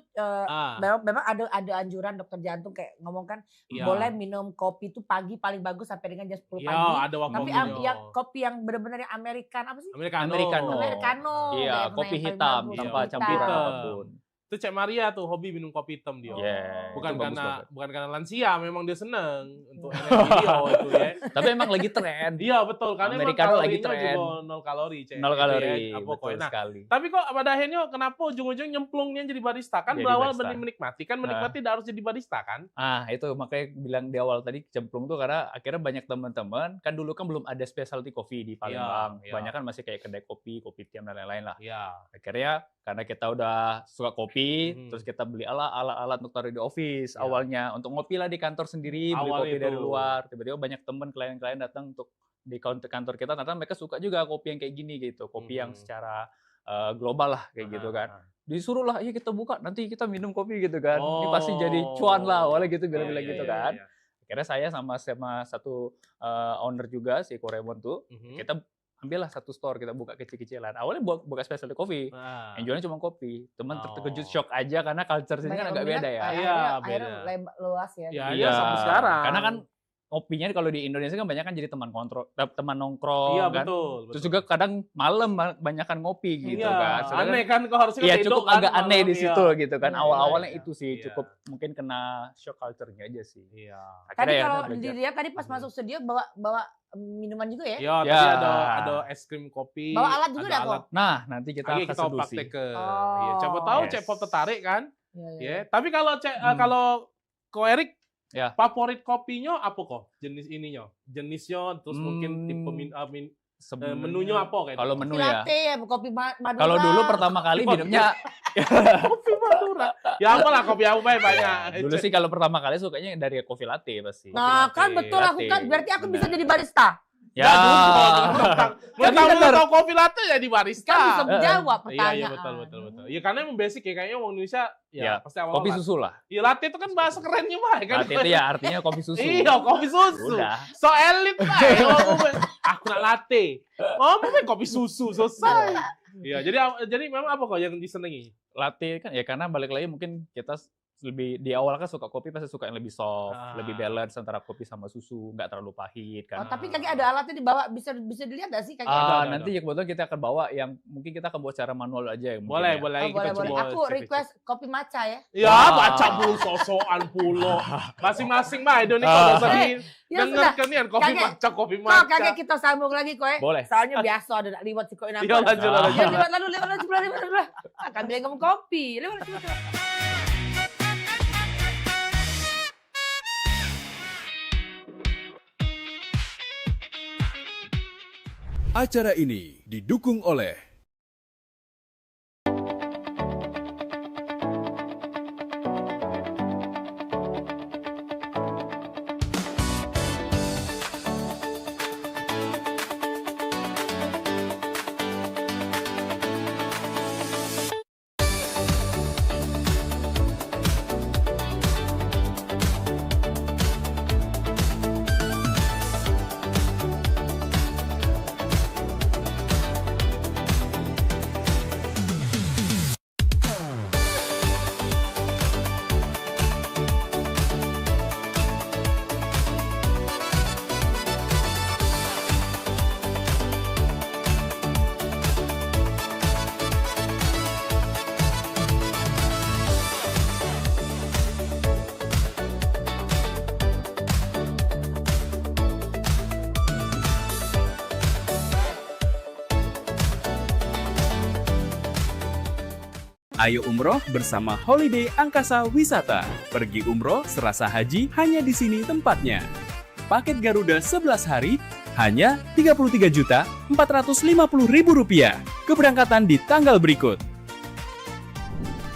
memang ada anjuran dokter jantung kayak ngomong kan boleh minum kopi itu pagi paling bagus sampai dengan jam 10 pagi.
Ada
tapi yang kopi yang benar-benar yang American apa sih?
Americano. Iya, kopi hitam tanpa campuran apapun.
Itu Cek Maria tuh hobi minum kopi hitam dia. Bukan karena lansia, memang dia seneng untuk energi dia itu ya.
Tapi emang lagi tren.
Iya betul, karena
Americano lagi tren.
Juga 0 kalori, Cek.
0 kalori,
betul
sekali.
Tapi kok pada akhirnya kenapa ujung-ujung nyemplungnya jadi barista? Kan berawal menikmati, tidak harus jadi barista kan?
Itu makanya bilang di awal tadi cemplung tuh karena akhirnya banyak teman-teman, kan dulu kan belum ada specialty coffee di Palembang. Banyak kan masih kayak kedai kopi tiam dan lain-lain lah. Akhirnya karena kita udah suka kopi, terus kita beli alat-alat untuk taruh di office awalnya untuk ngopi lah di kantor sendiri, beli kopi dari luar. Tiba-tiba banyak teman klien-klien datang untuk di kantor kita, ternyata mereka suka juga kopi yang kayak gini gitu, kopi yang secara global lah kayak gitu kan. Disuruh lah, kita buka, nanti kita minum kopi gitu kan. Ini pasti jadi cuan lah awalnya gitu bilang-bilang gitu kan. Akhirnya saya sama satu owner juga si Koremon tuh, kita ambillah satu store, kita buka kecil-kecilan. Awalnya buka specialty coffee, yang jualnya cuma kopi. Teman terkejut, shock aja karena culture sini kan agak beda ya.
Akhirnya luas ya.
Iya, sampai sekarang.
Karena kan kopinya kalau di Indonesia kan banyak kan jadi teman nongkrong.
Iya,
kan.
betul.
Terus juga kadang malam banyakan ngopi gitu kan.
Aneh kan kok harusnya
iya, cukup agak aneh di situ gitu kan. Awal-awalnya itu sih cukup mungkin kena shock culture-nya aja sih.
Iya.
Tadi kalau dilihat tadi pas masuk studio bawa minuman juga ya?
Iya, tadi ada es krim kopi.
Bawa alat juga kok.
Nah, nanti kita
praktek ke. Iya, coba tahu Cek Pop tertarik kan? Iya. Tapi kalau kalau Koerik favorit kopinya apa kok? Jenis ininya, jenisnya, terus mungkin tipe menunya apa kayak?
Kalau menu ya.
Latte ya, kopi Madura.
Kalau dulu pertama kali minumnya
kopi Madura. Ya apalah kopi aku banyak.
Dulu sih kalau pertama kali sukanya dari kopi latte pasti.
Nah, kan betul aku kan berarti aku bisa jadi barista.
Ya.
Mentang-mentang tahu kopi latte ya di barista.
Kan bisa menjawab
Iya,
pertanyaan.
betul. Ya karena emang basic ya, kayaknya orang Indonesia ya pasti awal
kopi susu lah.
Ya latte itu kan bahasa kerennya, Pak. Kan?
Latte itu ya artinya kopi susu.
Iya, kopi susu.
Udah.
So elit, Pak. Aku nak latte. Ngomongin kopi susu, selesai. Iya, jadi memang apa kok yang disenangi?
Latte kan ya karena balik lagi mungkin kita lebih di awal kan suka kopi pasti suka yang lebih soft, lebih balance antara kopi sama susu, nggak terlalu pahit kan.
Oh, tapi kaki ada alatnya dibawa, bisa dilihat nggak sih kaki?
Nanti ya kebetulan kita akan bawa yang mungkin kita akan bawa secara manual aja ya.
Boleh.
Boleh. Aku request kopi matcha ya.
Ya, baca bulu sosokan pulo. Masing-masing mah Indonesia kalau sedih. Dengar kan kopi matcha.
Kakek kita sambung lagi kok ya.
Boleh.
Soalnya biasa ada liwat si kok ini.
Iya, lanjut.
Lewat. Akan bilang ngomong kopi. Lewat.
Acara ini didukung oleh Ayo umroh bersama Holiday Angkasa Wisata. Pergi umroh serasa haji hanya di sini tempatnya. Paket Garuda 11 hari hanya Rp33.450.000. Keberangkatan di tanggal berikut.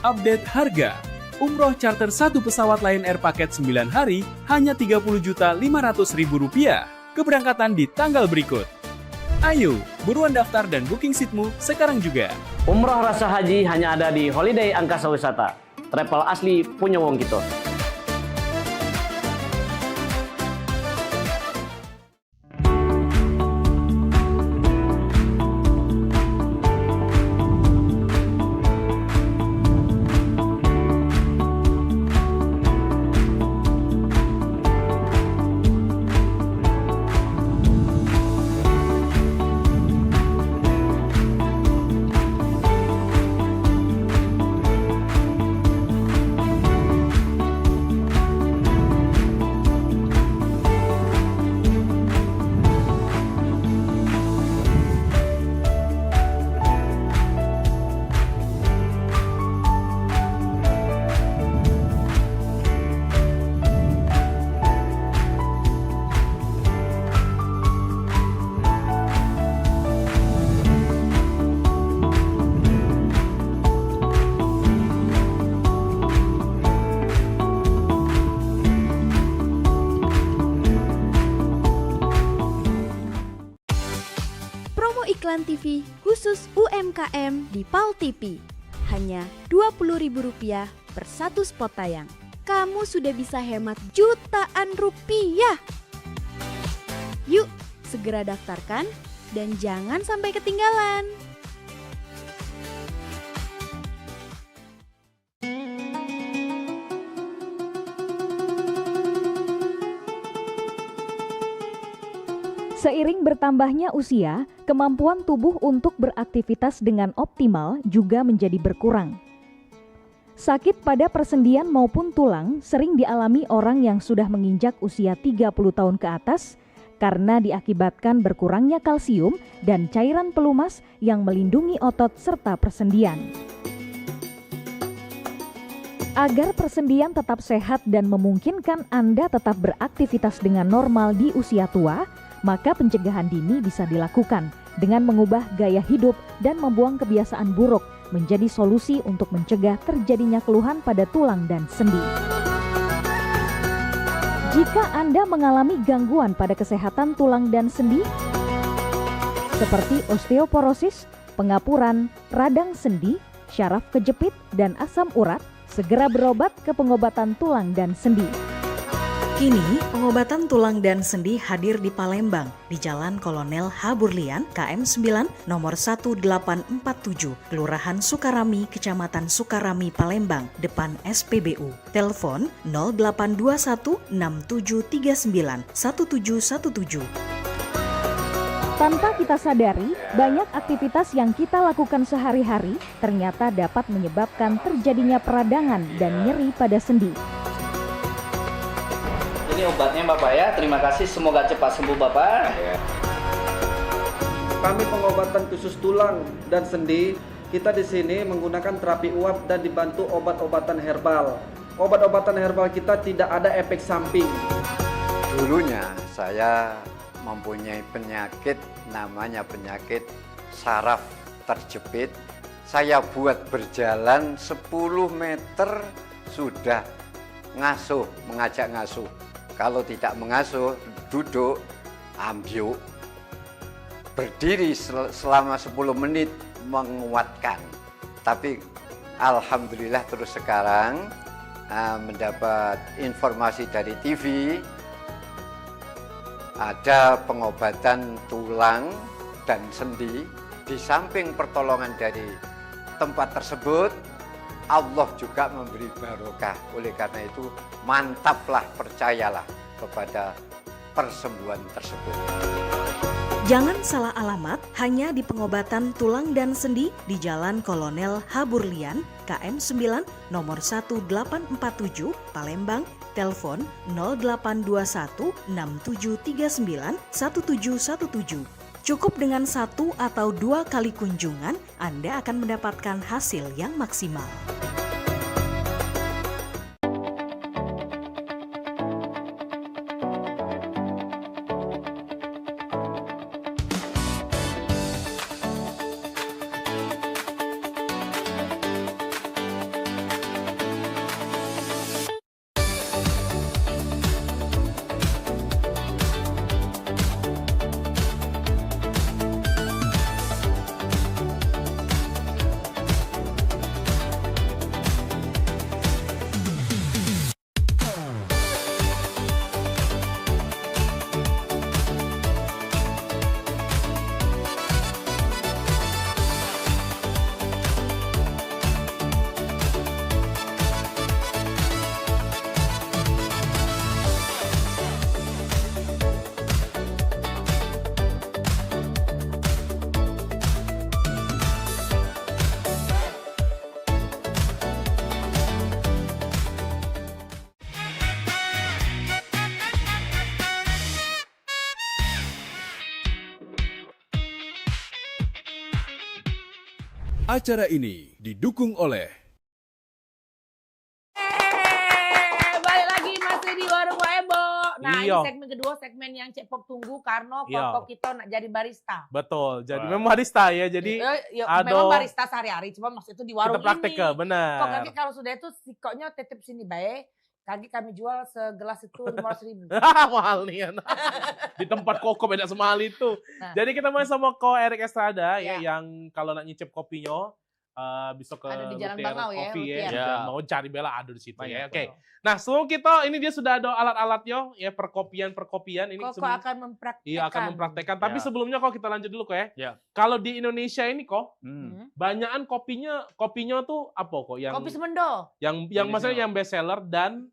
Update harga. Umroh charter 1 pesawat Lion Air paket 9 hari hanya Rp30.500.000. Keberangkatan di tanggal berikut. Ayo, buruan daftar dan booking seatmu sekarang juga.
Umroh rasa haji hanya ada di Holiday Angkasa Wisata. Travel asli punya wong gitu.
Iklan TV khusus UMKM di PAL TV. Hanya Rp20.000 per satu spot tayang. Kamu sudah bisa hemat jutaan rupiah. Yuk, segera daftarkan dan jangan sampai ketinggalan.
Seiring bertambahnya usia, kemampuan tubuh untuk beraktivitas dengan optimal juga menjadi berkurang. Sakit pada persendian maupun tulang sering dialami orang yang sudah menginjak usia 30 tahun ke atas karena diakibatkan berkurangnya kalsium dan cairan pelumas yang melindungi otot serta persendian. Agar persendian tetap sehat dan memungkinkan Anda tetap beraktivitas dengan normal di usia tua, maka pencegahan dini bisa dilakukan dengan mengubah gaya hidup dan membuang kebiasaan buruk menjadi solusi untuk mencegah terjadinya keluhan pada tulang dan sendi. Jika Anda mengalami gangguan pada kesehatan tulang dan sendi, seperti osteoporosis, pengapuran, radang sendi, syaraf kejepit, dan asam urat, segera berobat ke pengobatan tulang dan sendi.
Kini, pengobatan tulang dan sendi hadir di Palembang, di Jalan Kolonel H. Burlian, KM 9, nomor 1847, Kelurahan Sukarami, Kecamatan Sukarami, Palembang, depan SPBU. Telepon 0821 6739 1717.
Tanpa kita sadari, banyak aktivitas yang kita lakukan sehari-hari ternyata dapat menyebabkan terjadinya peradangan dan nyeri pada sendi.
Ini obatnya Bapak ya, terima kasih, semoga cepat sembuh Bapak.
Kami pengobatan khusus tulang dan sendi. Kita di sini menggunakan terapi uap dan dibantu obat-obatan herbal. Obat-obatan herbal kita tidak ada efek samping.
Dulunya saya mempunyai penyakit namanya penyakit saraf terjepit. Saya buat berjalan 10 meter sudah ngasuh, mengajak ngasuh. Kalau tidak mengasuh, duduk, ambyuk, berdiri selama 10 menit menguatkan. Tapi alhamdulillah terus sekarang mendapat informasi dari TV, ada pengobatan tulang dan sendi. Di samping pertolongan dari tempat tersebut, Allah juga memberi barokah. Oleh karena itu, mantaplah, percayalah kepada persembuhan tersebut.
Jangan salah alamat, hanya di pengobatan tulang dan sendi di Jalan Kolonel H. Burlian, KM 9, nomor 1847, Palembang, telepon 0821 6739 1717. Cukup dengan 1 atau 2 kali kunjungan, Anda akan mendapatkan hasil yang maksimal.
Acara ini didukung oleh
Balik lagi masih di Warung Webo. Nah,
Iya.
ini segmen kedua, segmen yang Cek Pop tunggu karena
Iya.
kok kita nak jadi barista.
Betul, jadi memang barista ya, jadi
Memang barista sehari-hari, cuma maksud itu di warung
kita praktek ke,
ini.
benar.
Kok kaki kalau sudah itu sikoknya tetap sini baik. Kaki kami jual segelas itu 500.000.
Mahal nih ya. Di tempat koko beda semahal itu.
Nah.
Jadi kita main sama Ko Erik Estrada ya, yang kalau nak nyicip kopinya bisa ke
Ada di Jalan
Luthier
Bangau ya,
Coffee
Luthier.
Dan mau cari Bella ada di situ
Banyak,
ya. Oke. Nah, sebelum kita ini dia sudah ada alat-alatnya ya, perkopian ini
Kok
sebelum-
akan mempraktekkan.
Iya, akan mempraktekkan. Tapi
Ya.
sebelumnya kok kita lanjut dulu kok ya.
Ya.
Kalau di Indonesia ini kok
Hmm.
banyakan kopinya tuh apa kok yang
Kopi Semendo.
yang maksudnya yang best seller, dan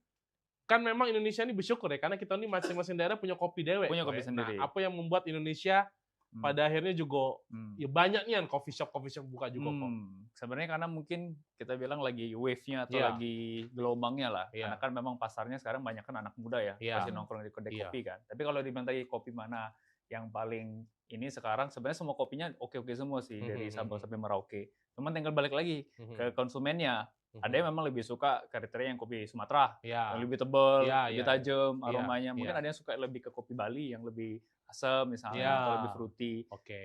kan memang Indonesia ini bersyukur ya karena kita ini masing-masing daerah punya kopi dewek.
Punya
kok
kopi
ya.
sendiri.
Nah, apa yang membuat Indonesia pada akhirnya juga ya banyak nih kan coffee shop buka juga kok.
Sebenarnya karena mungkin kita bilang lagi wave-nya atau
Iya.
lagi gelombangnya lah.
Iya.
Karena kan memang pasarnya sekarang banyak kan anak muda ya,
Iya.
pasti nongkrong di kedai
Iya.
kopi kan. Tapi kalau dimintai kopi mana yang paling ini sekarang sebenarnya semua kopinya oke-oke semua sih, dari Sabang sampai Merauke. Cuman tinggal balik lagi ke konsumennya. Ada yang memang lebih suka kriteria yang kopi Sumatera, yang lebih tebal, lebih tajam aromanya. Mungkin ada yang suka lebih ke kopi Bali yang lebih asam misalnya, atau lebih fruity.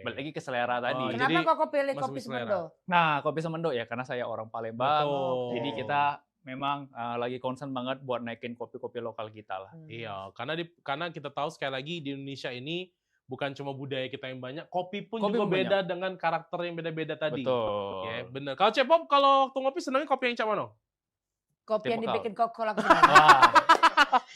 Balik lagi ke selera tadi.
Kenapa kok pilih kopi Semendo?
Nah, kopi Semendo ya karena saya orang Palembang.
Betul.
Jadi kita memang lagi concern banget buat naikin kopi-kopi lokal kita lah.
Iya, karena kita tahu sekali lagi di Indonesia ini bukan cuma budaya kita yang banyak, kopi pun
Kopi
juga
pun
beda dengan karakter yang beda-beda tadi.
Betul.
Ya, bener. Kalau Cepop kalau waktu ngopi senangnya kopi yang cak mana?
Kopi yang
Tipe
dibikin koko langsung.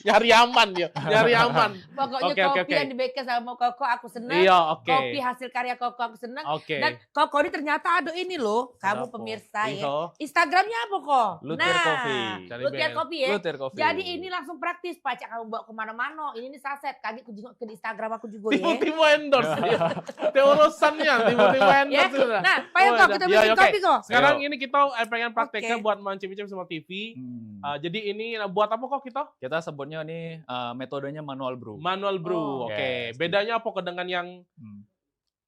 Nyari aman dia, nyari aman.
Pokoknya kopi yang dibikin sama koko aku senang.
Iya, oke.
Kopi hasil karya koko aku senang.
Oke.
Dan koko ini ternyata ada ini loh, kamu
Kenapa?
pemirsa ya.
Iya.
Instagramnya apa kok?
Luthier Coffee.
Luthier Coffee ya.
Luthier Coffee.
Jadi ini langsung praktis, Pacak kamu bawa kemana-mana. Ini saset, kaget ke Instagram aku juga ya.
Tiba-tiba endorse dia. Dia urusannya, tiba-tiba endorse.
Ya. Nah, Pak Yoko, kita bikin kopi kok.
Sekarang ini kita pengen prakteknya buat mancing-mancing sama TV. Jadi ini buat apa kok kita?
Kita sebutnya nih metodenya manual brew.
Manual brew, oke.
Yes.
Bedanya apa dengan yang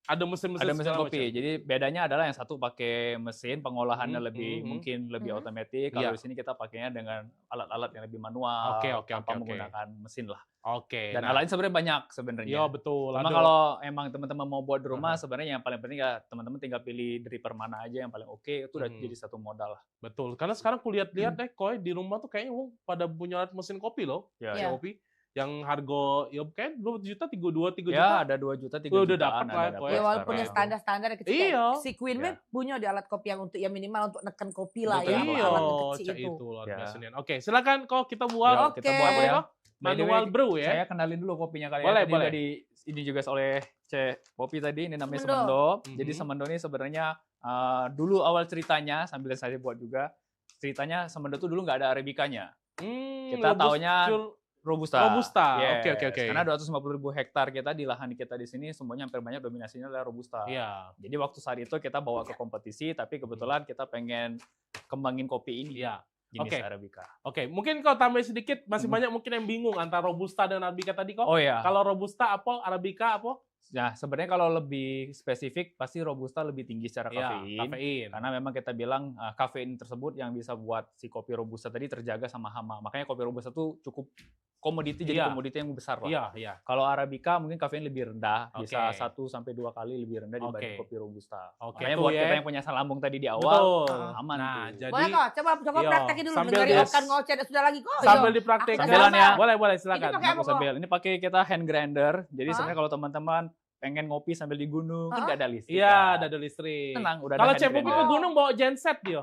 ada mesin-mesin
ada mesin
segala
kopi.
macam?
Jadi bedanya adalah yang satu pakai mesin, pengolahannya mungkin lebih otomatis. Kalau
Iya.
di sini kita pakainya dengan alat-alat yang lebih manual,
Oke.
tanpa menggunakan mesin lah.
Oke.
Dan alatnya sebenarnya banyak sebenarnya.
Iya, betul.
Cuma
Ada.
kalau emang teman-teman mau buat di rumah, sebenarnya yang paling penting ya teman-teman tinggal pilih dripper mana aja yang paling oke, itu udah jadi satu modal lah.
Betul. Karena sekarang kulihat-lihat deh, Koy, di rumah tuh kayaknya pada punya alat mesin kopi loh.
Ya.
Mesin kopi. Yang harga ya kayak 2 juta, 3 juta.
Ya, ada 2 juta, 3
Udah
jutaan.
dapat lah, Koy.
Ya walaupun yang standar-standar kecil.
Iya.
Si Queen Map punya di alat kopi yang untuk yang minimal untuk neken kopi lah
Betul.
ya.
Iya,
Alat kecil
cak
itu.
itu luar
Ya.
biasa. Oke, silakan kok kita buat.
Ya, kita buat ya.
Manual brew ya.
Saya kenalin dulu kopinya kali
Boleh,
ya. Tadi
boleh.
udah ini juga oleh Kopi tadi, ini namanya
Semendo.
Semendo. Jadi Semendo ini sebenarnya dulu awal ceritanya, sambil saya buat juga, ceritanya Semendo tuh dulu nggak ada Arabikanya. Kita taunya Robusta.
Robusta.
Yes.
Oke.
Karena 250.000 hektar kita di lahan kita di sini semuanya hampir banyak dominasinya adalah Robusta.
Iya.
Jadi waktu saat itu kita bawa ke kompetisi, tapi kebetulan kita pengen kembangin kopi ini.
Iya.
Jenis
Oke.
Arabica.
Oke, mungkin kau tambah sedikit, masih banyak mungkin yang bingung antara Robusta dan Arabica tadi kok.
Oh iya.
Kalau Robusta apa, Arabica apa?
Nah, sebenarnya kalau lebih spesifik pasti Robusta lebih tinggi secara
Iya,
kafein.
kafein.
Karena memang kita bilang kafein tersebut yang bisa buat si kopi Robusta tadi terjaga sama hama. Makanya kopi Robusta tuh cukup komoditi, jadi
Iya.
komoditi yang besar lah.
Iya.
Kalau Arabica mungkin kafein lebih rendah, bisa
Oke.
1 sampai 2 kali lebih rendah dibanding
Oke.
kopi Robusta.
Oke,
Makanya
tuh
buat
ya.
kita yang punya asam lambung tadi di awal,
Betul.
aman
Nah,
tuh.
jadi
Boleh kok, coba
Iya,
praktekin dulu.
sambil
Dengerin
dia-
Okan ngoceh sudah lagi kok.
sambil
Yo.
dipraktekkan.
Aku sama.
Boleh, silakan.
Ini pakai apa
Aku
kok?
sambil ini pakai kita hand grinder. Jadi
Hah?
sebenarnya kalau teman-teman pengen ngopi sambil di gunung, kan nggak ada listrik.
Iya,
kan?
ada listrik.
Tenang, udah ada
Kalau
hand
Cepopi
grinder.
ke gunung bawa genset dia.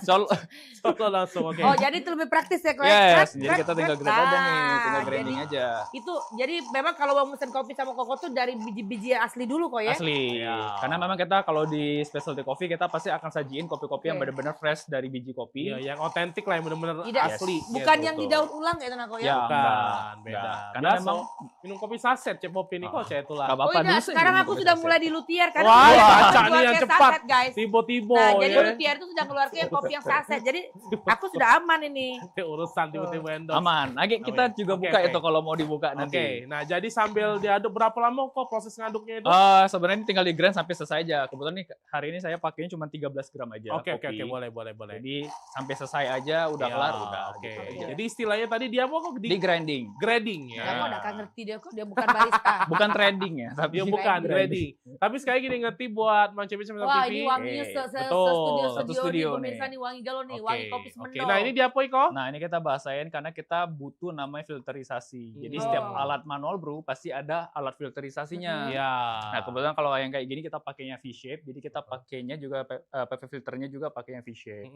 Sol-
Solo langsung, oke.
Oh, jadi itu lebih praktis ya kok.
Yes, jadi kita tinggal grind aja nih, tinggal
Ah,
grinding
jadi
aja.
Itu jadi memang kalau mau mesen kopi sama koko tuh dari biji-biji yang asli dulu kok ya.
Asli. Karena memang kita kalau di specialty coffee kita pasti akan sajiin kopi-kopi yang
Oke.
benar-benar fresh dari biji kopi.
Iya, yang otentik lah, yang benar-benar
Tidak,
asli.
bukan
gitu.
yang di daun ulang ya tenang kok ya.
Ya,
Bukan,
enggak.
beda.
Karena
Biasa
memang
minum kopi saset Cepopi ini kok saya itulah.
Nggak
Oh
apa-apa,
iya,
dulu
sekarang
saya
aku
minum
sudah
kopi
mulai di Luthier karena
Wah,
dia
baca
jual
nih yang
kayak
cepat.
saset, guys.
Tibo-tibo
Nah, jadi
ya.
Luthier itu sudah keluarkan kopi yang saset. Jadi aku sudah aman ini.
Urusan tiba-tiba endorse.
Aman. Lagi kita juga
Oke,
buka
oke.
itu kalau mau dibuka nanti.
Oke, nah jadi sambil diaduk berapa lama kok proses ngaduknya itu?
Sebenarnya ini tinggal di grind sampai selesai aja. Kebetulan nih hari ini saya pakainya cuma 13 gram aja.
Oke,
kopi.
boleh.
Jadi sampai selesai aja udah
Ya,
kelar udah.
Oke.
gitu aja.
Jadi istilahnya tadi dia apa kok
Di grinding.
grading ya.
Kamu udah kan ngerti dia kok, dia bukan barista.
Bukan trading ya, tapi
Dia bukan grading. Tapi sekali lagi ngerti buat mancing-mancing sama
Wah,
TV.
ini wanginya
Betul.
Satu
studio
studio
nih. Pemirsa
nih.
nih wangi galon nih,
Oke,
wangi kopi
oke.
Semendo.
Nah, ini dia apa kok?
Nah, ini kita bahasain karena kita butuh namanya filterisasi. Jadi
Oh.
setiap alat manual brew pasti ada alat filterisasinya.
Iya.
Nah, kebetulan kalau yang kayak gini kita pakainya V-shape, jadi kita pakainya juga PV filternya juga pakainya V-shape.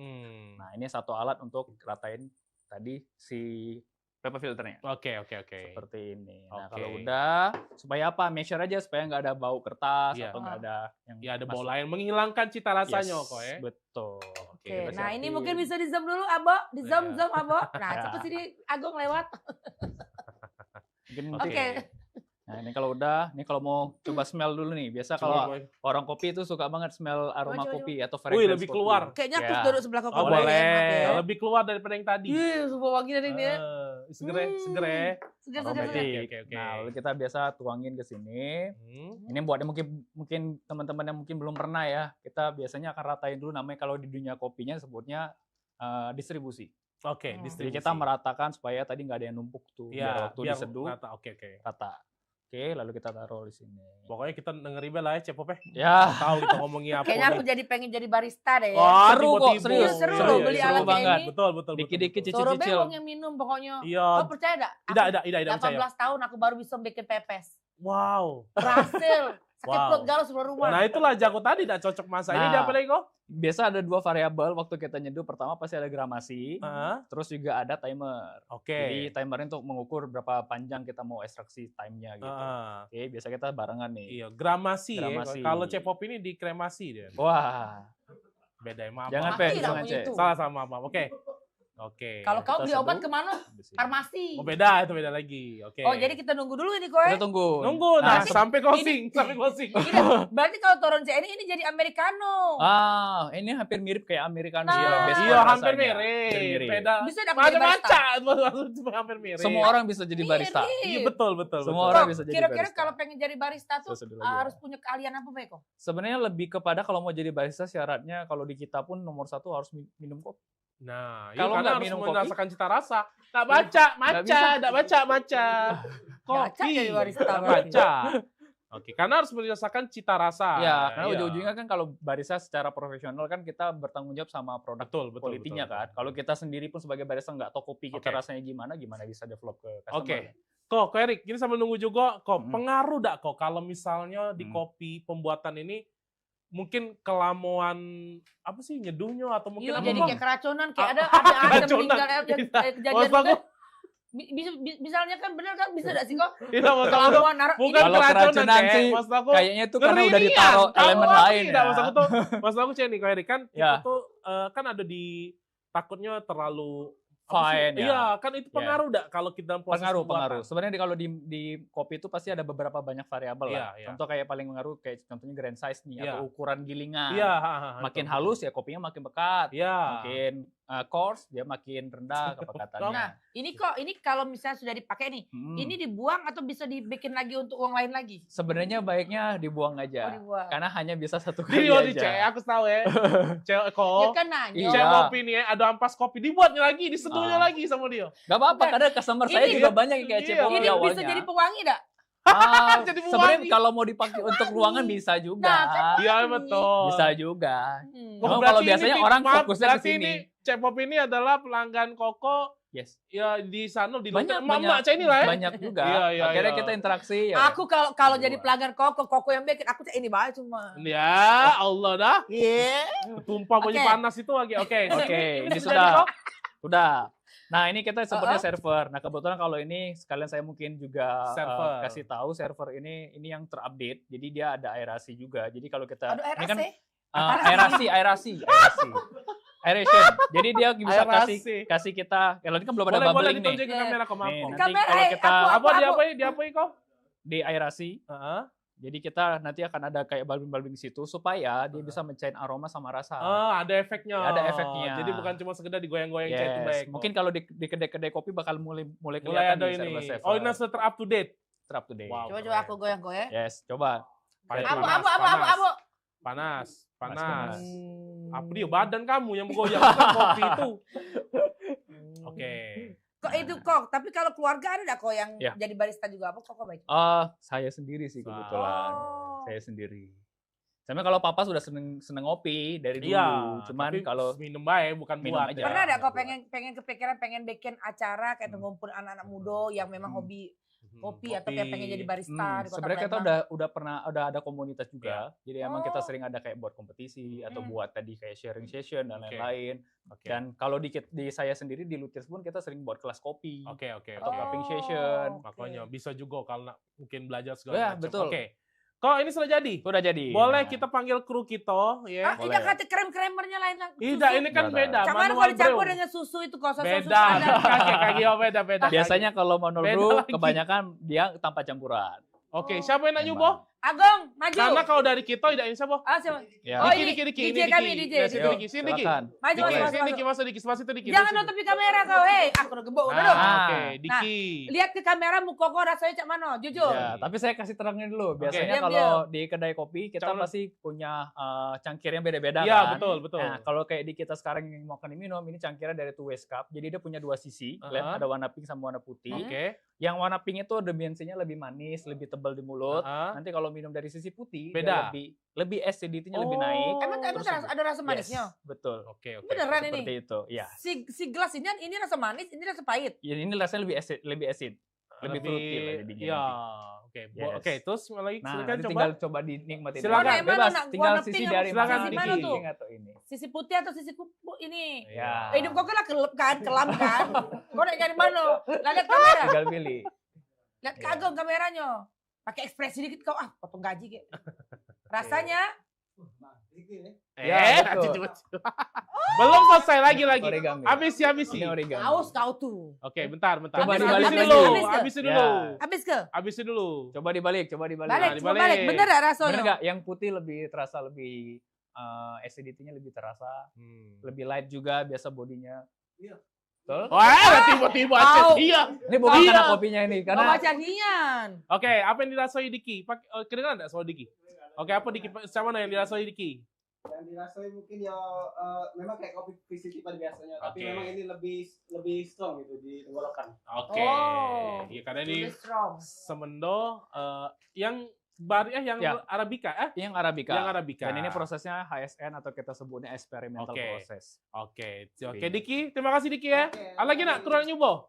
Nah, ini satu alat untuk ratain tadi si PV filternya.
Oke.
Seperti ini. Nah,
Oke.
kalau udah supaya apa? Measure aja supaya nggak ada bau kertas
Iya.
atau nggak ada yang
Ya ada bau
masuk.
lain menghilangkan cita rasanya
Yes,
kok ya.
Betul.
Oke, nah ini mungkin bisa di zoom dulu, Abo. Di zoom,
Iya.
Abo. Nah, cepet sini Agung lewat.
Mungkin
Oke.
Nah, ini kalau udah, ini kalau mau coba smell dulu nih. Biasa
Coba,
kalau
Boy.
orang kopi itu suka banget smell aroma
Coba.
kopi atau
Wih,
fragrance
lebih
kopi.
keluar.
Kayaknya aku
Ya.
duduk sebelah koko.
Oh,
boleh.
boleh. Lebih keluar daripada yang tadi.
Iya, sebuah wangi dari ini.
Seger ya.
Segar.
Aromatik.
Oke.
Nah, lalu kita biasa tuangin ke sini. Ini buatnya mungkin teman-teman yang mungkin belum pernah ya. Kita biasanya akan ratain dulu, namanya kalau di dunia kopinya sebutnya distribusi.
Oke,
Jadi kita meratakan supaya tadi nggak ada yang numpuk tuh.
Ya,
Biar waktu diseduh
rata. Oke.
rata. Oke, lalu kita taruh di sini.
Pokoknya kita dengerin lah ya, Cepop
Ya.
Tahu kita ngomongin apa.
Kayaknya aku jadi pengen jadi barista deh.
Wah,
Seru kok, serius.
Seru loh beli alat kayak ini.
Betul.
Dikit-dikit
Suruh
cicil-cicil.
Bebong yang minum pokoknya.
Iya.
Kau percaya enggak?
Tidak
18
percaya.
tahun aku baru bisa bikin pepes.
Wow.
Berhasil. Sakit
Wow.
perut galau seluruh rumah.
Nah itulah jago tadi tidak cocok masak. Ini dia apa lagi kok?
Biasa ada 2 variabel waktu kita nyeduh. Pertama pasti ada gramasi, terus juga ada timer.
Oke.
Jadi timernya untuk mengukur berapa panjang kita mau ekstraksi time-nya gitu. Oke, biasa kita barengan nih.
Iya, gramasi.
Gramasi.
Ya. Kalau Cepop ini di kremasi dia.
Wah.
Beda ya, maaf.
Jangan,
maaf.
Pe, jangan, Cek.
Salah sama maaf. Oke.
Kalau kau beli obat kemana? Farmasi.
Oh beda, itu beda lagi. Oke.
Oh jadi kita nunggu dulu ini kowe.
Kita tunggu.
Nunggu, nah,
Berarti
sampai closing,
ini-
sampai closing.
Berarti kalau Toronce ini jadi americano.
Ini hampir mirip kayak americano.
Nah.
base
Iya,
rasanya.
hampir mirip. Beda.
Bisa dapat jadi
Macam-macam, hampir mirip.
Semua orang bisa jadi barista.
Iya, betul.
Semua orang bisa jadi
Kira-kira
barista.
kalau pengen jadi barista tuh
Sesudah lagi,
harus punya keahlian apa Beko?
Sebenarnya lebih kepada kalau mau jadi barista syaratnya kalau di kita pun nomor 1 harus minum kopi.
Nah,
Kalau
kalau
nggak
harus
minum kopi,
merasakan cita rasa. Tak
nggak bisa.
baca. Kopi.
jadi barista
Tak
berarti.
baca. Oke, karena harus merasakan cita rasa.
Ya, karena
Iya.
ujung-ujungnya kan kalau barista secara profesional kan kita bertanggung jawab sama produk quality-nya kan. Kalau kita sendiri pun sebagai barista nggak tahu kopi kita rasanya gimana bisa develop ke customer.
Oke. Kok Erik, ini sambil nunggu juga, pengaruh dak kok kalau misalnya di kopi pembuatan ini mungkin kelamuan apa sih nyeduhnya atau mungkin
Iya,
apa
jadi
Kok?
kayak keracunan, kayak ada
Keracunan.
meninggal kejadian
Maksud aku,
misalnya kan bener kan bisa enggak sih kok?
Iya, maksud aku
Kelamuan
bukan
Kalau keracunan
Cek.
sih,
Maksud aku,
kayaknya itu karena udah
ngerian.
ditaruh
Kalau
elemen
aku
lain
tidak,
ya.
maksud aku Cek nih, Kak Erik kan
Ya.
itu tuh kan ada di takutnya terlalu
Fine, ya.
Iya, kan itu pengaruh dak kalau kita dalam proses
Pengaruh.
pembuatan?
Sebenarnya kalau di kopi itu pasti ada beberapa banyak variabel lah.
Iya, iya.
Contoh kayak paling mengaruh kayak contohnya grain size nih
Iya.
atau ukuran gilingan.
Iya,
Makin halus ya kopinya makin pekat.
Iya.
Makin coarse dia makin rendah kepekatannya.
Nah, ini kalau misalnya sudah dipakai nih, ini dibuang atau bisa dibikin lagi untuk uang lain lagi?
Sebenarnya baiknya dibuang aja.
Oh, dibuang.
Karena hanya bisa 1 kali
Dia di
aja.
Cek, aku tahu ya. Cek kok.
Ya kan nanya.
Iya.
Cek kopi nih ya, ada ampas kopi dibuatnya lagi, diseduhnya lagi sama dia.
Gak apa-apa, karena customer saya
Ini-
juga banyak yang kayak
Iya,
cepop
Ini
di awalnya.
bisa jadi pewangi enggak?
Jadi
Sebenarnya
pewangi.
kalau mau dipakai untuk ruangan bisa juga.
Nah, kan
Iya betul.
Bisa juga.
Oh,
Cuma
berarti
kalau
ini
biasanya
di-
orang
maaf,
fokusnya ke
berarti
sini.
ini Cepop ini adalah pelanggan Koko.
Yes.
Ya di sana di
Banyak,
emak-emak Cek ini lah ya.
banyak juga.
Iya.
Akhirnya kita interaksi. Ya.
Aku kalau jadi pelanggan Koko yang bikin aku ini baik cuma.
Ya Allah dah.
Iya.
Tumpah bunyi
Oke.
panas itu lagi. Oke.
Oke, ini
sudah
sudah.
di Kok?
Sudah. Nah, ini kita sebutnya server. Nah, kebetulan kalau ini sekalian saya mungkin juga
Server.
kasih tahu server ini yang terupdate. Jadi dia ada aerasi juga. Jadi kalau kita
Aduh,
ini kan
aerasi?
aerasi. Aeration. Jadi dia bisa
Aerasi.
kasih kita. Kalau ini kan belum ada
Boleh
bubbling nih.
ditunjuk ke kamera kok maaf
Nih,
kok.
nanti
Kamera,
kalau kita
Apa diapain kok?
di aerasi,
Heeh.
jadi kita nanti akan ada kayak bulbing-bulbing di situ supaya dia bisa mencair aroma sama rasa.
Ada efeknya.
Ada efeknya.
Jadi bukan cuma sekedar digoyang-goyang Cek itu
Yes.
baik.
Mungkin kalau di kedai-kedai kopi bakal mulai
mulai
kelihatan
ada
di
ini.
server-server.
Oh, ini sudah up to date.
Up to date.
Wow.
Coba aku goyang-goyang.
Yes, coba.
Abu.
Panas. Apa dia badan kamu yang goyang bukan kopi itu. Oke.
Kok itu kok, tapi kalau keluarga ada enggak kok yang
Ya.
jadi barista juga apa kok baik?
Saya sendiri sih kebetulan. Saya sendiri. Sama kalau papa sudah seneng ngopi dari dulu.
Iya,
Cuman
tapi
kalau
minum baik bukan
minum
buat.
aja.
Pernah ada kok pengen kepikiran pengen bikin acara kayak ngumpul anak-anak muda yang memang hobi kopi atau yang pengen jadi barista di kota
sebenarnya kita
Palembang?
udah pernah ada komunitas juga. Jadi emang kita sering ada kayak buat kompetisi atau buat tadi kayak sharing session dan lain-lain. Dan kalau di saya sendiri di Lutiers pun kita sering buat kelas kopi.
Oke.
Atau cupping session.
Makanya bisa juga kalau mungkin belajar
Ya,
segala macam.
betul.
Oke. Kok ini sudah jadi?
Sudah jadi.
Boleh kita panggil kru kita, ya?
Ini kata krem-kremernya lain lah.
Tidak, ini kan beda.
Cuman
manual
kalau dicampur
brew.
dengan susu itu kok
Beda. Kaki beda.
Biasanya kalau manual
Beda
brew
lagi.
kebanyakan dia tanpa campuran.
Oke, siapa yang nak nyoba?
Agong, maju.
Karena kalau dari kita tidak ini siapa?
Ah, siapa?
Ya.
Oh,
Diki,
ini
Diki,
DJ
ini
kami,
Diki.
DJ.
Ya, situ
Yuk,
Diki, sini Diki.
silakan.
Maju,
Diki,
maju,
sini
maju.
Diki, masuk Diki, masuk Diki.
Jangan nutupi kamera kau, aku udah gebuk dulu.
Oke, Diki.
Nah, lihat ke kamera muka kau rasanya cak mana, jujur.
Ya, tapi saya kasih terangin dulu. Biasanya
Diam,
kalau di kedai kopi kita pasti punya cangkir yang beda-beda
Iya,
kan.
betul.
Nah, kalau kayak di kita sekarang yang mau minum, ini cangkirnya dari Two Ways Cup. Jadi dia punya dua sisi, lihat ada warna pink sama warna putih.
Oke.
Yang warna pink itu dimensinya lebih manis, lebih tebal di mulut. Nanti kalau minum dari sisi putih,
beda.
dia lebih acidity-nya lebih naik.
Emang ada rasa manisnya?
Yes, betul.
Oke.
Beneran ini?
Seperti itu, ya.
Si gelas ini rasa manis, ini rasa pahit.
Ya, ini rasanya lebih acid. Lebih fruity lah jadinya.
Ya,
nanti.
oke.
Yes.
Oke, terus lagi
Nah,
silakan
nanti
coba.
tinggal coba dinikmati.
Silakan.
Bebas,
Mana,
tinggal
warna
sisi
pink
dari
silakan,
sisi mana tuh?
atau ini.
Sisi putih atau sisi kupu ini?
Ya.
Hidup kau kan kelam kan? Kau nak nyari mana? Lihat kamera.
Tinggal pilih.
Lihat kagum kameranya. Pakai ekspresi dikit kau, potong gaji kayak. Rasanya
betul.
Belum selesai lagi.
Origami.
Habis.
Ini origami.
aus kau tuh.
Oke, bentar.
Coba
Habisin
dibalik
dulu.
lagi.
Habisin dulu.
Habis ke?
Habisin dulu.
Coba dibalik.
Balik,
Nah,
coba balik. Bener gak rasanya?
Bener nggak? Yang putih lebih terasa lebih acidity-nya lebih terasa, lebih light juga biasa bodinya.
Iya.
Betul?
Wah, tiba-tiba aja. Iya.
Ini bukan karena kopinya ini,
Karena
karena
baca nian.
Oke, apa yang dirasai Diki? Kedengeran enggak soal Diki? Oke, apa Diki? Sama mana yang dirasai Diki?
Yang dirasai mungkin ya memang kayak kopi VCT pada biasanya, tapi
Oke.
memang ini lebih strong gitu di tenggorokan.
Oke. Ya karena ini semendo yang yang Arabica
yang Arabica.
Yang Arabica.
Dan ini prosesnya HSN atau kita sebutnya experimental proses.
Oke, Diki, terima kasih Diki ya. Ada lagi nak kurang nyoba?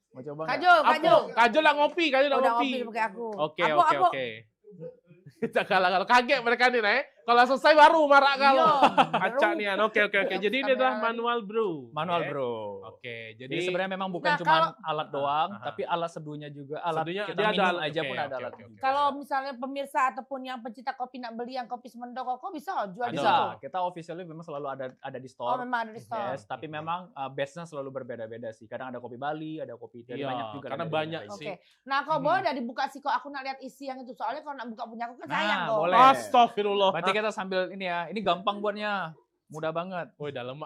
Mau coba
Kajo
lah ngopi,
Udah ngopi pakai aku.
Oke. Kita kalau kaget mereka nih, Nek. Kalau selesai baru marah kalau. Acak nih. Oke. Jadi ini adalah manual brew.
Manual brew.
Oke,
Jadi sebenarnya memang bukan cuma alat doang, tapi alat seduhnya juga. Alat
Seduhnya
kita
dia ada
minum
alat.
aja pun
Oke,
ada alat.
Kalau misalnya pemirsa ataupun yang pencinta kopi nak beli yang kopi semendo kok bisa jual di situ.
Bisa. Kita officially memang selalu ada di store.
Oh, memang ada di store.
Yes, tapi memang batch-nya selalu berbeda-beda sih. Kadang ada kopi Bali, ada kopi dari
Iya,
banyak juga.
karena
dari
banyak
lain.
sih.
Oke. Nah, kalau boleh udah dibuka sih kok aku nak lihat isi yang itu. Soalnya kalau nak buka punya aku kan sayang kok.
Boleh.
Astagfirullah.
Berarti kita sambil ini ya. Ini gampang buatnya. Mudah banget.
Woi, dalam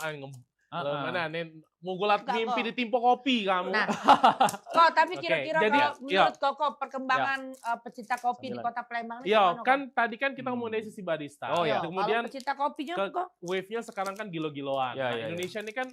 Mana
nih mugulat
Enggak,
mimpi
kok.
di timpo kopi kamu.
Nah, kok tapi
Oke,
kira-kira
jadi,
kalau menurut kok perkembangan pecinta kopi di
Sambilan.
Kota Palembang ini
Iya,
gimana,
kan
Kok?
tadi kan kita ngomong dari sisi barista.
Oh, iya.
Kemudian
Kalau pecinta kopinya kok
wave-nya sekarang kan gilo-giloan.
Iya,
Nah,
iya,
Indonesia ini kan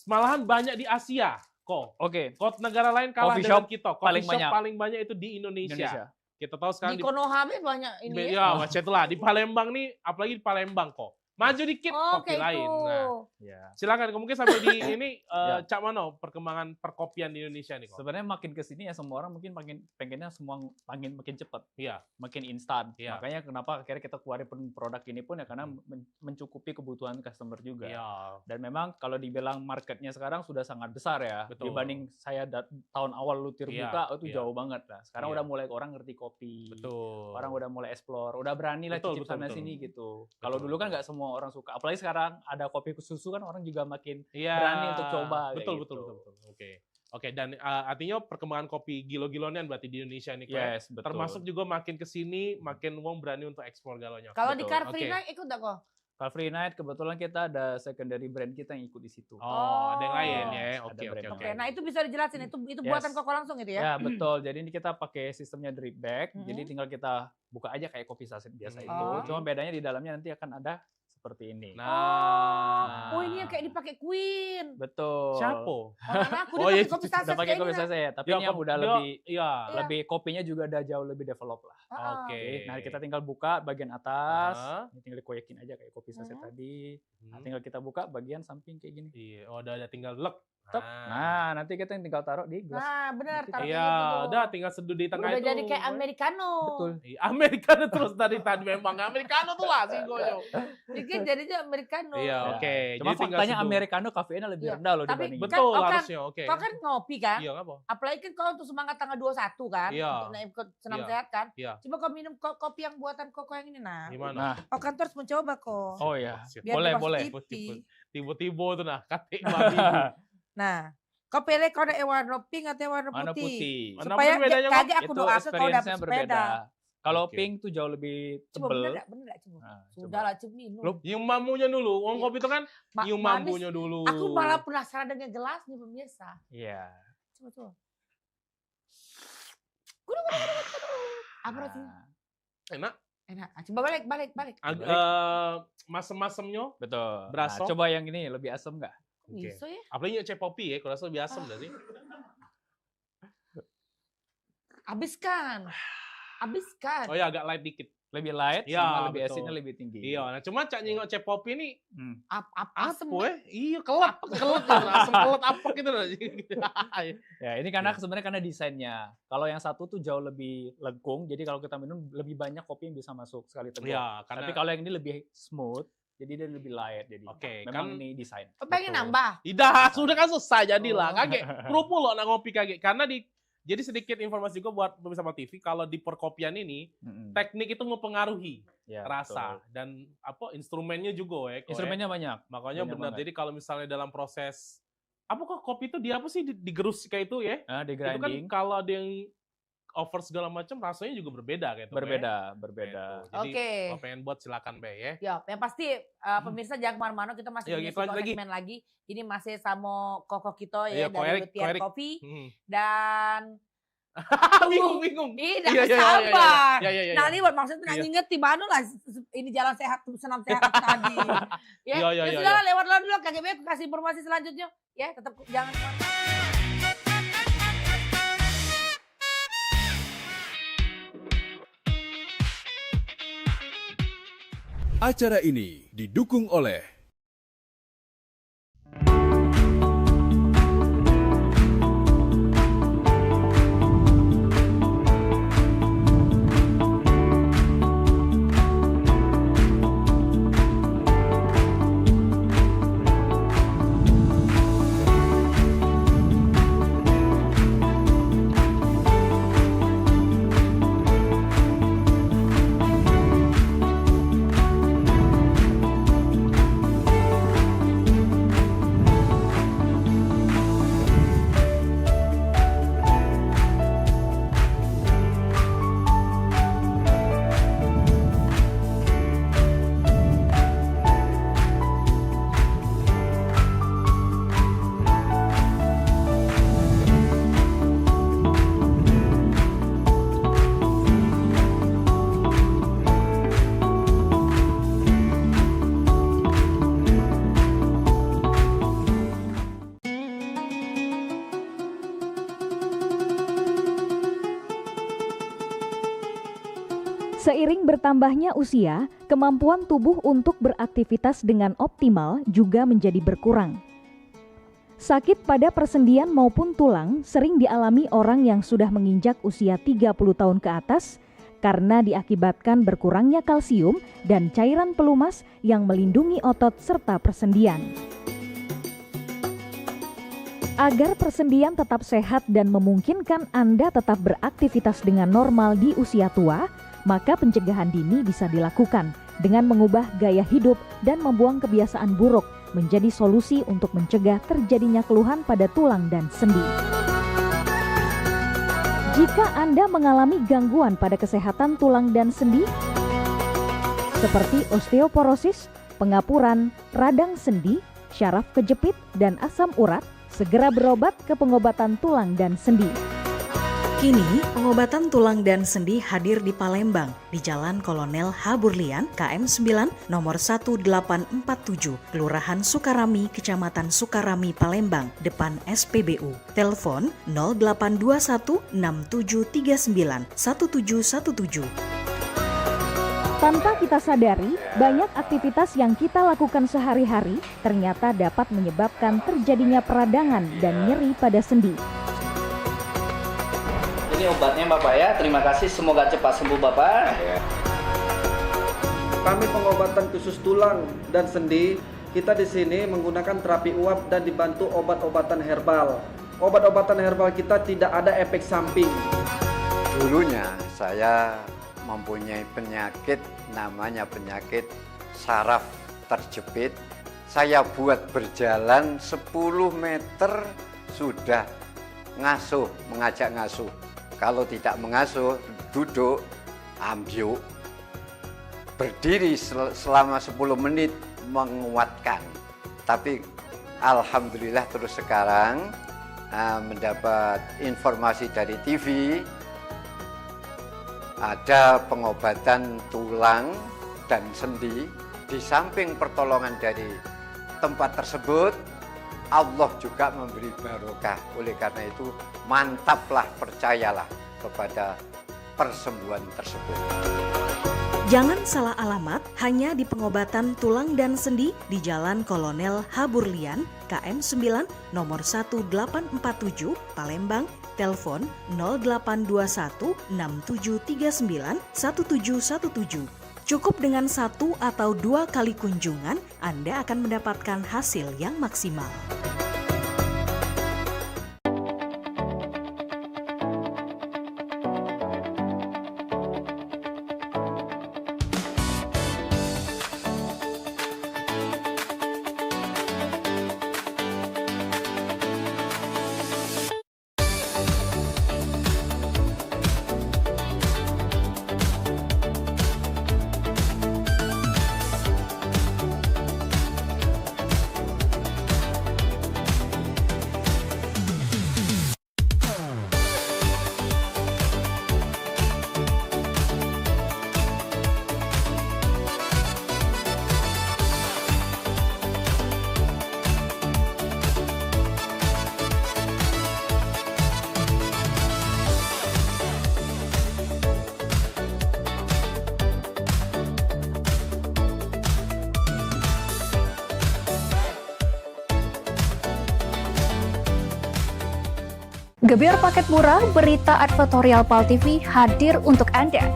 malahan banyak di Asia kok.
Oke.
Kok negara lain kalah
Coffee
dengan
shop
kita.
paling
Coffee shop
banyak.
paling banyak itu di Indonesia. Kita tahu sekarang
di Konoha banyak ini
ya, macam itulah di Palembang nih, apalagi di Palembang kok. Maju dikit kopi
kayak
lain.
itu.
Nah,
Ya.
silakan mungkin sambil di ini
Ya.
Cak Mano perkembangan perkopian di Indonesia nih kok.
Sebenarnya makin ke sini ya semua orang mungkin pengennya semua makin cepat.
Iya.
Makin instan.
Iya.
Makanya kenapa akhirnya kita keluarin produk ini pun ya karena mencukupi kebutuhan customer juga.
Iya.
Dan memang kalau dibilang marketnya sekarang sudah sangat besar ya.
Betul.
Dibanding saya tahun awal lutir
Iya,
buka itu
iya.
jauh banget lah. Sekarang
Iya.
udah mulai orang ngerti kopi.
Betul.
Orang udah mulai explore, udah berani lah
Betul,
cicip
betul,
sana
betul.
sini gitu. Kalau dulu kan nggak semua orang suka. Apalagi sekarang ada kopi susu kan orang juga makin
Iya.
berani untuk coba. kayak
Betul,
gitu.
betul. Oke, dan artinya perkembangan kopi gilo-gilonian berarti di Indonesia nih kok.
Yes, betul.
Termasuk juga makin ke sini makin wong berani untuk ekspor galonya.
Kalau di
Betul.
Car Free
Oke.
Night ikut enggak kok?
Car Free Night kebetulan kita ada secondary brand kita yang ikut di situ.
Oh, ada yang lain ya.
Ada
Oke.
brand
Oke, nah itu bisa dijelasin itu
Yes.
buatan Koko langsung gitu
Ya
ya?
betul. Jadi ini kita pakai sistemnya drip bag. Jadi tinggal kita buka aja kayak kopi saset biasa itu.
Oh.
Cuma bedanya di dalamnya nanti akan ada seperti ini.
Nah.
Oh ini yang kayak dipakai Queen.
Betul.
Siapa?
Aku
Oh
dia
iya,
pakai kopi saset
udah pakai
kayak
kopi
gini.
saset, tapi
Ya,
ini yang udah
dia-
lebih
iya.
lebih kopinya juga udah jauh lebih develop lah.
Oke.
Nah, kita tinggal buka bagian atas,
Ah.
ini tinggal dikoyakin aja kayak kopi saset tadi. Nah,
Hmm.
tinggal kita buka bagian samping kayak gini.
Iya, oh udah tinggal lek.
Tek. Nah, nanti kita tinggal taruh di gelas.
Nah, benar taruh
Iya,
kayak gitu.
udah tinggal seduh di tengah
Udah
itu.
jadi kayak americano.
Betul.
Iya, Americano terus dari tadi memang Americano tuh lah sih goyo.
Dikit jadinya americano.
Iya, oke.
Cuma
Jadi tinggal
faktanya
seduh.
americano kafeinnya lebih
Iya.
rendah loh
Tapi
dibanding
kan
Betul,
kau kan-
harusnya, oke.
Kau kan ngopi kan?
Iya, apa?
Apalagi kan kau untuk semangat tanggal 21 kan?
Iya.
Untuk naik ikut senam
Iya.
sehat kan?
Iya.
Coba kau minum kopi yang buatan Koko yang ini nah.
Gimana?
Nah,
Kau kan terus mencoba kok.
oh ya,
Biar
boleh
bebas
boleh.
pipi.
Tiba-tiba tuh nah, kate babi.
Nah, kau pilih kau ada warna pink atau warna
Warna
putih.
putih.
Mana
Supaya
pun bedanya, Kok?
kaget aku
Itu
doa kau dapat
experience-nya
sepeda.
berbeda. Kalau pink tuh jauh lebih
Coba
tebel.
bener nggak coba?
Nah,
Sudah lah, coba minum.
Loh, nyium bambunya dulu. Uang kopi itu kan nyium bambunya dulu.
Aku malah penasaran dengan gelasnya pemirsa.
Iya.
Coba. Apa rasanya?
Enak.
Enak. Coba balik.
Masem-masemnya.
Betul.
Berasa.
Nah, coba yang ini lebih asam nggak?
Bisa ya?
Apalagi cek kopi ya, kalau rasa lebih asam nggak sih?
Habiskan.
Oh ya, agak light dikit.
Lebih light,
Ya,
sama lebih
betul.
asidnya lebih tinggi.
Iya, nah cuma cak nyingok cek kopi ini
Asem.
Iya, kelet asam kelet apa gitu loh.
Ya, ini karena sebenarnya karena desainnya. Kalau yang satu tuh jauh lebih legung, jadi kalau kita minum lebih banyak kopi yang bisa masuk sekali teguk.
Iya, karena-
Tapi kalau yang ini lebih smooth, jadi dia lebih light. Jadi memang
kan-
ini desain.
Pengen nambah?
Tidak, sudah kan selesai jadilah. Kaget. Kerupuk loh nak ngopi kaget. Karena jadi sedikit informasi juga buat pemirsa TV, kalau di perkopian ini teknik itu mempengaruhi
Ya,
rasa
betul.
dan instrumennya juga ya.
Instrumennya banyak.
Makanya
Banyak
benar.
banget.
Jadi kalau misalnya dalam proses apa kok kopi itu dia apa sih digerus kayak itu ya?
Di
Itu kan
grinding.
kalau ada yang over segala macam rasanya juga berbeda kayak itu.
Berbeda.
Jadi
Oke.
kalau pengen buat silakan Be ya.
Ya, yang pasti pemirsa jangan kemana-mana, kita masih
Ya,
punya
kita lanjut lagi.
segmen lagi. Ini masih sama koko kita
Iya,
ya dari
Ko
Tiar
Erik.
Kopi
Hmm.
dan
bingung.
Ih,
Iya,
jangan sabar.
iya.
Nah, ini buat maksudnya
Iya.
nginget di mana lah ini jalan sehat, senam sehat tadi. Ya,
Iya,
ya sudah lah, lewat dulu KGB kasih informasi selanjutnya. Ya, tetap jangan kemana-mana.
Acara ini didukung oleh
Seiring bertambahnya usia, kemampuan tubuh untuk beraktivitas dengan optimal juga menjadi berkurang. Sakit pada persendian maupun tulang sering dialami orang yang sudah menginjak usia 30 tahun ke atas karena diakibatkan berkurangnya kalsium dan cairan pelumas yang melindungi otot serta persendian. Agar persendian tetap sehat dan memungkinkan Anda tetap beraktivitas dengan normal di usia tua, maka pencegahan dini bisa dilakukan dengan mengubah gaya hidup dan membuang kebiasaan buruk menjadi solusi untuk mencegah terjadinya keluhan pada tulang dan sendi. Jika Anda mengalami gangguan pada kesehatan tulang dan sendi, seperti osteoporosis, pengapuran, radang sendi, syaraf kejepit, dan asam urat, segera berobat ke pengobatan tulang dan sendi.
Kini, pengobatan tulang dan sendi hadir di Palembang, di Jalan Kolonel H. Burlian, KM 9, nomor 1847, Kelurahan Sukarami, Kecamatan Sukarami, Palembang, depan SPBU. Telepon 0821 6739 1717.
Tanpa kita sadari, banyak aktivitas yang kita lakukan sehari-hari ternyata dapat menyebabkan terjadinya peradangan dan nyeri pada sendi.
Ini obatnya Bapak ya, terima kasih, semoga cepat sembuh Bapak.
Kami pengobatan khusus tulang dan sendi. Kita di sini menggunakan terapi uap dan dibantu obat-obatan herbal. Obat-obatan herbal kita tidak ada efek samping.
Dulunya saya mempunyai penyakit namanya penyakit saraf terjepit. Saya buat berjalan 10 meter sudah ngasuh, mengajak ngasuh. Kalau tidak mengasuh, duduk, ambyuk, berdiri selama 10 menit menguatkan. Tapi alhamdulillah terus sekarang mendapat informasi dari TV, ada pengobatan tulang dan sendi. Di samping pertolongan dari tempat tersebut, Allah juga memberi barokah. Oleh karena itu, mantaplah, percayalah kepada persembuhan tersebut.
Jangan salah alamat, hanya di pengobatan tulang dan sendi di Jalan Kolonel Haburlian, KM 9, nomor 1847, Palembang, telepon 0821 6739 1717. Cukup dengan 1 atau 2 kali kunjungan, Anda akan mendapatkan hasil yang maksimal.
Gebyar paket murah, berita advertorial PAL TV hadir untuk Anda.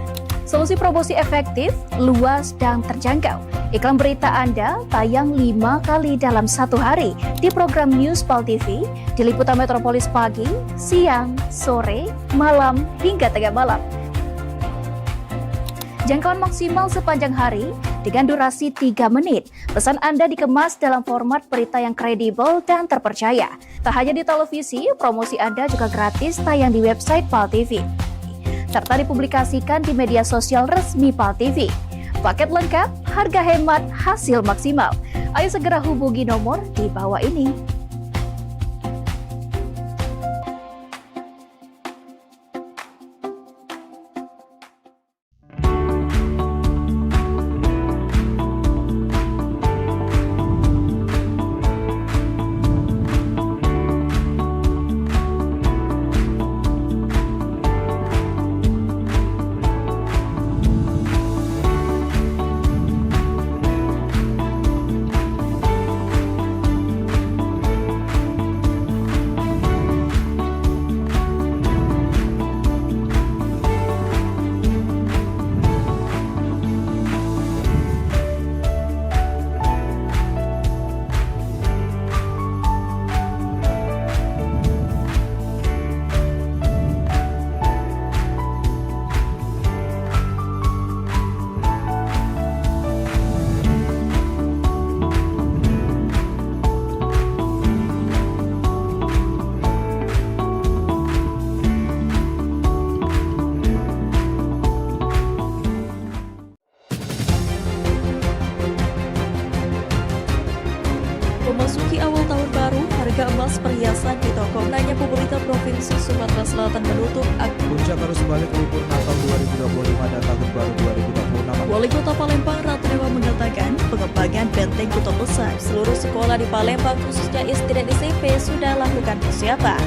Solusi promosi efektif, luas, dan terjangkau. Iklan berita Anda tayang 5 kali dalam 1 hari di program News PAL TV, di liputan metropolis pagi, siang, sore, malam, hingga tengah malam. Jangkauan maksimal sepanjang hari dengan durasi 3 menit. Pesan Anda dikemas dalam format berita yang kredibel dan terpercaya. Tak hanya di televisi, promosi Anda juga gratis tayang di website PAL TV, serta dipublikasikan di media sosial resmi PAL TV. Paket lengkap, harga hemat, hasil maksimal. Ayo segera hubungi nomor di bawah ini.
Memasuki awal tahun baru, harga emas perhiasan di toko Nanya pemerintah Provinsi Sumatera Selatan menutup
Puncak arus balik libur Natal 2025 dan Tahun Baru 2026.
Wali Kota Palembang Ratu Dewa mengatakan pengembangan benteng Kota Besar seluruh sekolah di Palembang khususnya SD dan SMP sudah lakukan persiapan.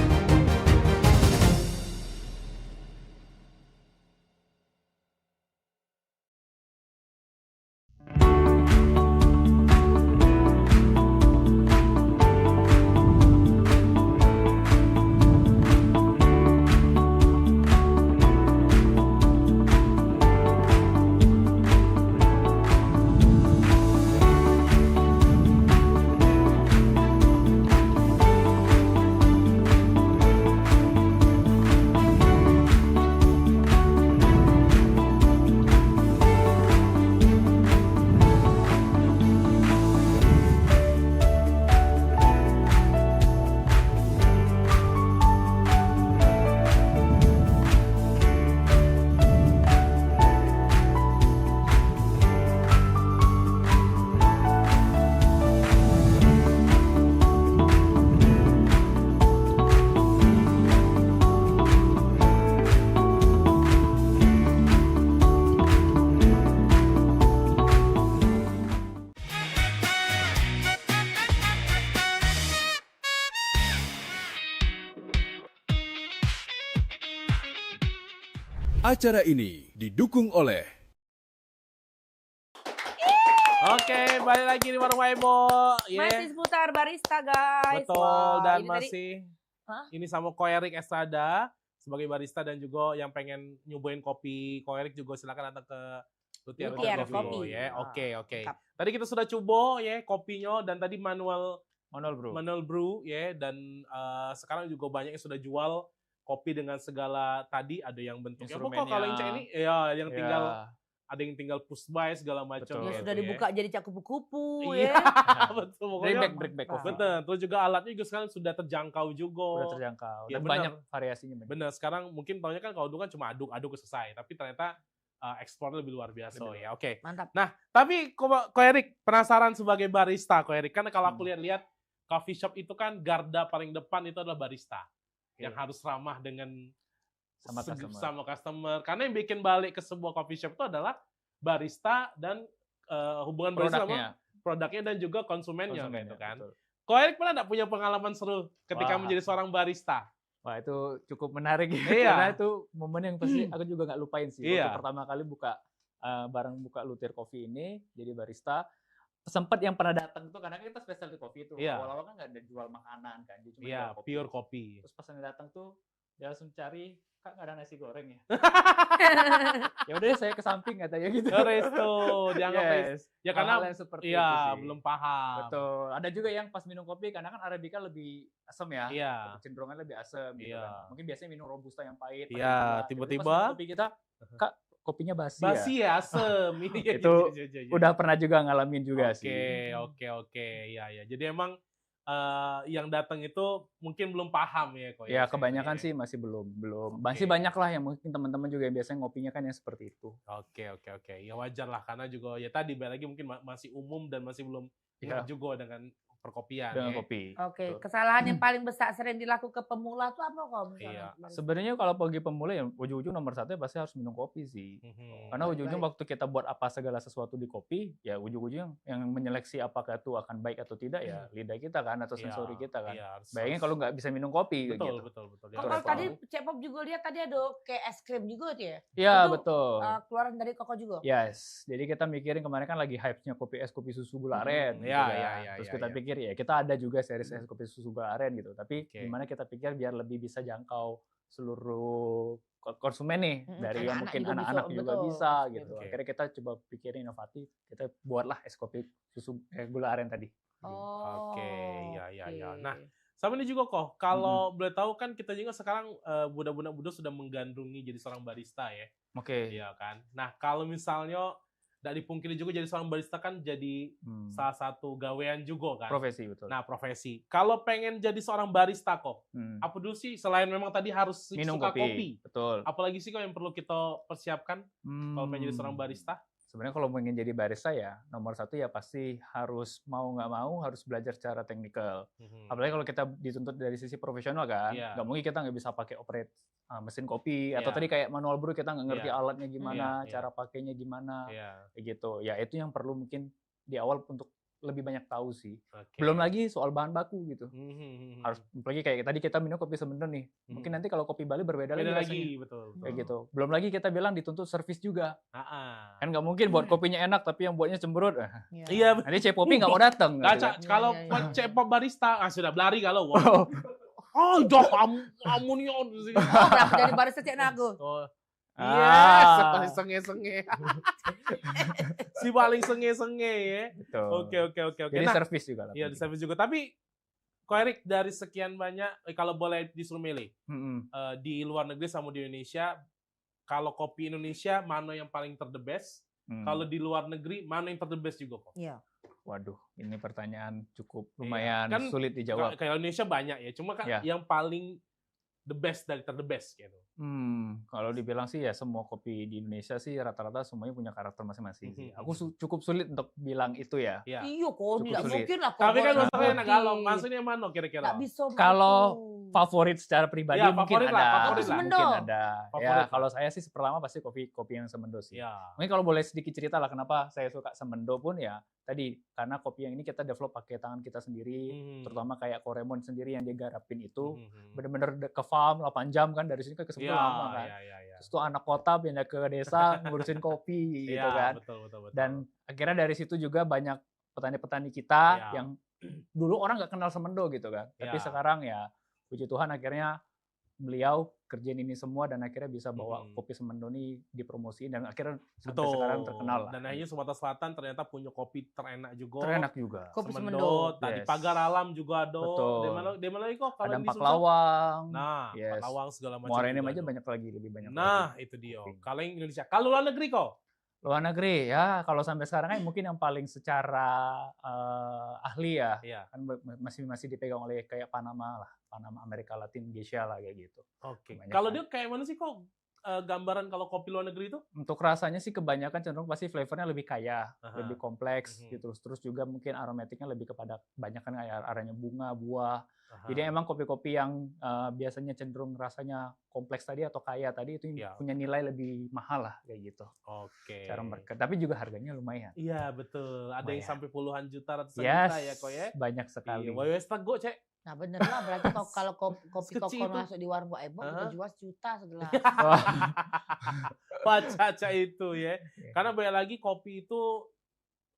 Acara ini didukung oleh
Oke, balik lagi di Warung Waibo.
Masih seputar barista, guys.
Betul,
Wah,
dan
ini
masih ini sama Ko Erik Estrada sebagai barista, dan juga yang pengen nyobain kopi Ko Erik juga silakan datang ke Luthier Coffee ya. Oke. Tadi kita sudah coba ya kopinya, dan tadi manual brew ya, dan sekarang juga banyak yang sudah jual kopi dengan segala tadi, ada yang bentuknya pokok kalau yang ini ya yang tinggal ada yang tinggal push buy segala macam.
Ya sudah dibuka jadi cak kupu-kupu
ya. Betul.
Break back.
Betul. Terus juga alatnya juga sekarang sudah terjangkau juga.
Sudah terjangkau.
Ya,
Dan banyak variasinya.
Bener. Sekarang mungkin tahunya kan kalau dulu kan cuma aduk selesai, tapi ternyata ekspornya lebih luar biasa ya. Oke.
Mantap.
Nah, tapi Ko Erik penasaran sebagai barista, Ko Erik, karena kalau aku lihat coffee shop itu kan garda paling depan itu adalah barista yang harus ramah dengan sama customer. Karena yang bikin balik ke sebuah coffee shop itu adalah barista dan hubungan barista sama produknya dan juga konsumennya gitu kan. Ko Erik pernah nggak punya pengalaman seru ketika menjadi seorang barista?
Wah, itu cukup menarik ya. Karena itu momen yang pasti aku juga nggak lupain sih. Waktu pertama kali buka Luthier Coffee ini jadi barista, sempat yang pernah datang tuh karena kita specialty coffee itu. Awal-awal kan nggak ada jual makanan kan, dia cuma jual kopi.
Pure kopi.
Terus pas datang tuh dia langsung cari, Kak, nggak ada nasi goreng ya? Ya udah saya ke samping katanya gitu.
Resto, dianggap ya karena
yang seperti itu sih.
Belum paham.
Betul. Ada juga yang pas minum kopi karena kan Arabica lebih asam ya. Cenderungannya lebih asam gitu kan. Mungkin biasanya minum robusta yang pahit.
Tiba-tiba
kopi kita, Kak, kopinya basi
ya, asem.
Itu udah pernah juga ngalamin juga sih.
Oke. Ya. Jadi emang yang datang itu mungkin belum paham ya kok.
Ya kebanyakan sih masih belum. Masih banyak lah yang mungkin teman-teman juga yang biasanya ngopinya kan yang seperti itu.
Oke. Ya wajar lah karena juga ya tadi balik lagi mungkin masih umum dan masih belum juga dengan perkopian.
Dengan kopi.
Oke, kesalahan yang paling besar sering dilakukan pemula itu apa kok?
Sebenarnya kalau bagi pemula ya ujung-ujung nomor satu pasti harus minum kopi sih. Karena ujung-ujung waktu kita buat apa segala sesuatu di kopi, ya ujung-ujung yang menyeleksi apakah itu akan baik atau tidak ya lidah kita kan atau sensori kita kan. Bayangin kalau nggak bisa minum kopi.
Betul.
Kalau tadi Cek Pop juga lihat tadi ada kayak es krim juga tuh ya?
Iya betul.
Keluaran dari Koko juga?
Yes. Jadi kita mikirin kemarin kan lagi hype-nya kopi es, kopi susu gula aren. Terus kita pikir ya kita ada juga series es kopi susu gula aren gitu, tapi gimana kita pikir biar lebih bisa jangkau seluruh konsumen nih, dari yang mungkin anak-anak juga bisa gitu. Akhirnya kita coba pikirin inovatif, kita buatlah es kopi susu gula aren tadi.
Ya. Nah, sama ini juga kok, kalau boleh tahu kan kita juga sekarang budak-budak muda sudah menggandrungi jadi seorang barista ya. Iya kan. Nah, kalau misalnya nggak dipungkiri juga jadi seorang barista kan jadi salah satu gawean juga kan.
Profesi, betul.
Nah, profesi. Kalau pengen jadi seorang barista kok, apa dulu sih selain memang tadi harus
minum
suka kopi?
Betul.
Apalagi sih kok yang perlu kita persiapkan kalau pengen jadi seorang barista?
Sebenarnya kalau pengen jadi barista ya nomor satu ya pasti harus mau nggak mau harus belajar secara teknikal. Apalagi kalau kita dituntut dari sisi profesional kan, nggak mungkin kita nggak bisa pakai operate mesin kopi atau tadi kayak manual brew kita nggak ngerti alatnya gimana, cara pakainya gimana, kayak gitu. Ya itu yang perlu mungkin di awal untuk lebih banyak tahu sih. Belum lagi soal bahan baku gitu. Harus apalagi kayak tadi kita minum kopi Semendo nih. Mungkin nanti kalau kopi Bali berbeda lagi.
Betul.
Kayak gitu. Belum lagi kita bilang dituntut servis juga. Kan nggak mungkin buat kopinya enak tapi yang buatnya cemberut.
Iya.
Nanti Cek Popi nggak mau datang.
Kalau Cek Pop barista sudah berlari kalau. Amunion.
Berapa jadi barista Cek Nago?
Iya, senge-senge. Si paling senge-senge ya. Oke.
Jadi servis juga lah.
Iya, di servis juga. Tapi Ko Erik dari sekian banyak, kalau boleh disuruh milih di luar negeri sama di Indonesia, kalau kopi Indonesia mana yang paling the best? Kalau di luar negeri mana yang the best juga kok?
Iya.
Waduh, ini pertanyaan cukup lumayan sulit dijawab.
Kayak Indonesia banyak ya, cuma kan yang paling the best dari the best gitu.
Kalau dibilang sih ya semua kopi di Indonesia sih rata-rata semuanya punya karakter masing-masing sih. Aku cukup sulit untuk bilang itu ya.
Iya kok, nggak mungkin lah.
Tapi kan masalahnya enak galau. Maksudnya mana kira-kira?
Kalau favorit secara pribadi mungkin ada.
Semendo.
Mungkin ada. Ya kalau saya sih pertama pasti kopi yang Semendo sih. Mungkin kalau boleh sedikit cerita lah kenapa saya suka Semendo pun ya tadi karena kopi yang ini kita develop pakai tangan kita sendiri, terutama kayak Koremon sendiri yang dia garapin itu benar-benar ke farm 8 jam kan dari sini kan ke Sentul lama kan. Terus tuh anak kota pindah ke desa ngurusin kopi gitu kan.
Betul.
Dan akhirnya dari situ juga banyak petani-petani kita yang dulu orang nggak kenal semendo gitu kan. Tapi sekarang ya puji Tuhan akhirnya beliau kerjain ini semua dan akhirnya bisa bawa kopi semendo ini dipromosiin dan akhirnya sampai sekarang terkenal lah.
Dan akhirnya Sumatera Selatan ternyata punya kopi terenak juga.
Terenak juga.
Kopi
semendo. Tadi Pagar Alam juga ada.
Betul.
Di mana lagi kok kalau
ada
di
Empak
Sulsel?
Lawang.
Nah, Empak Lawang segala macam.
Muara Enim aja banyak lagi, lebih banyak.
Nah, itu dia. Kalau yang Indonesia, kalau luar negeri kok?
Luar negeri ya, kalau sampai sekarang kan mungkin yang paling secara ahli ya, kan masih dipegang oleh kayak Panama lah, Panama, Amerika Latin, Geisha lah kayak gitu.
Oke. Kalau dia kayak mana sih kok gambaran kalau kopi luar negeri itu?
Untuk rasanya sih kebanyakan cenderung pasti flavornya lebih kaya, lebih kompleks gitu. Terus juga mungkin aromatiknya lebih kepada kebanyakan kayak arahnya bunga, buah. Jadi emang kopi-kopi yang biasanya cenderung rasanya kompleks tadi atau kaya tadi itu punya nilai lebih mahal lah kayak gitu.
Oke.
Cara mereka, tapi juga harganya lumayan.
Iya betul. Ada yang sampai puluhan juta, ratusan
Yes,
juta ya kok ya.
Banyak sekali.
Wes Tago cek.
Nah bener lah, berarti kalau kopi kokon masuk di warung Mbak Ebo, kita jual sejuta segelas.
Baca itu ya. Karena banyak lagi kopi itu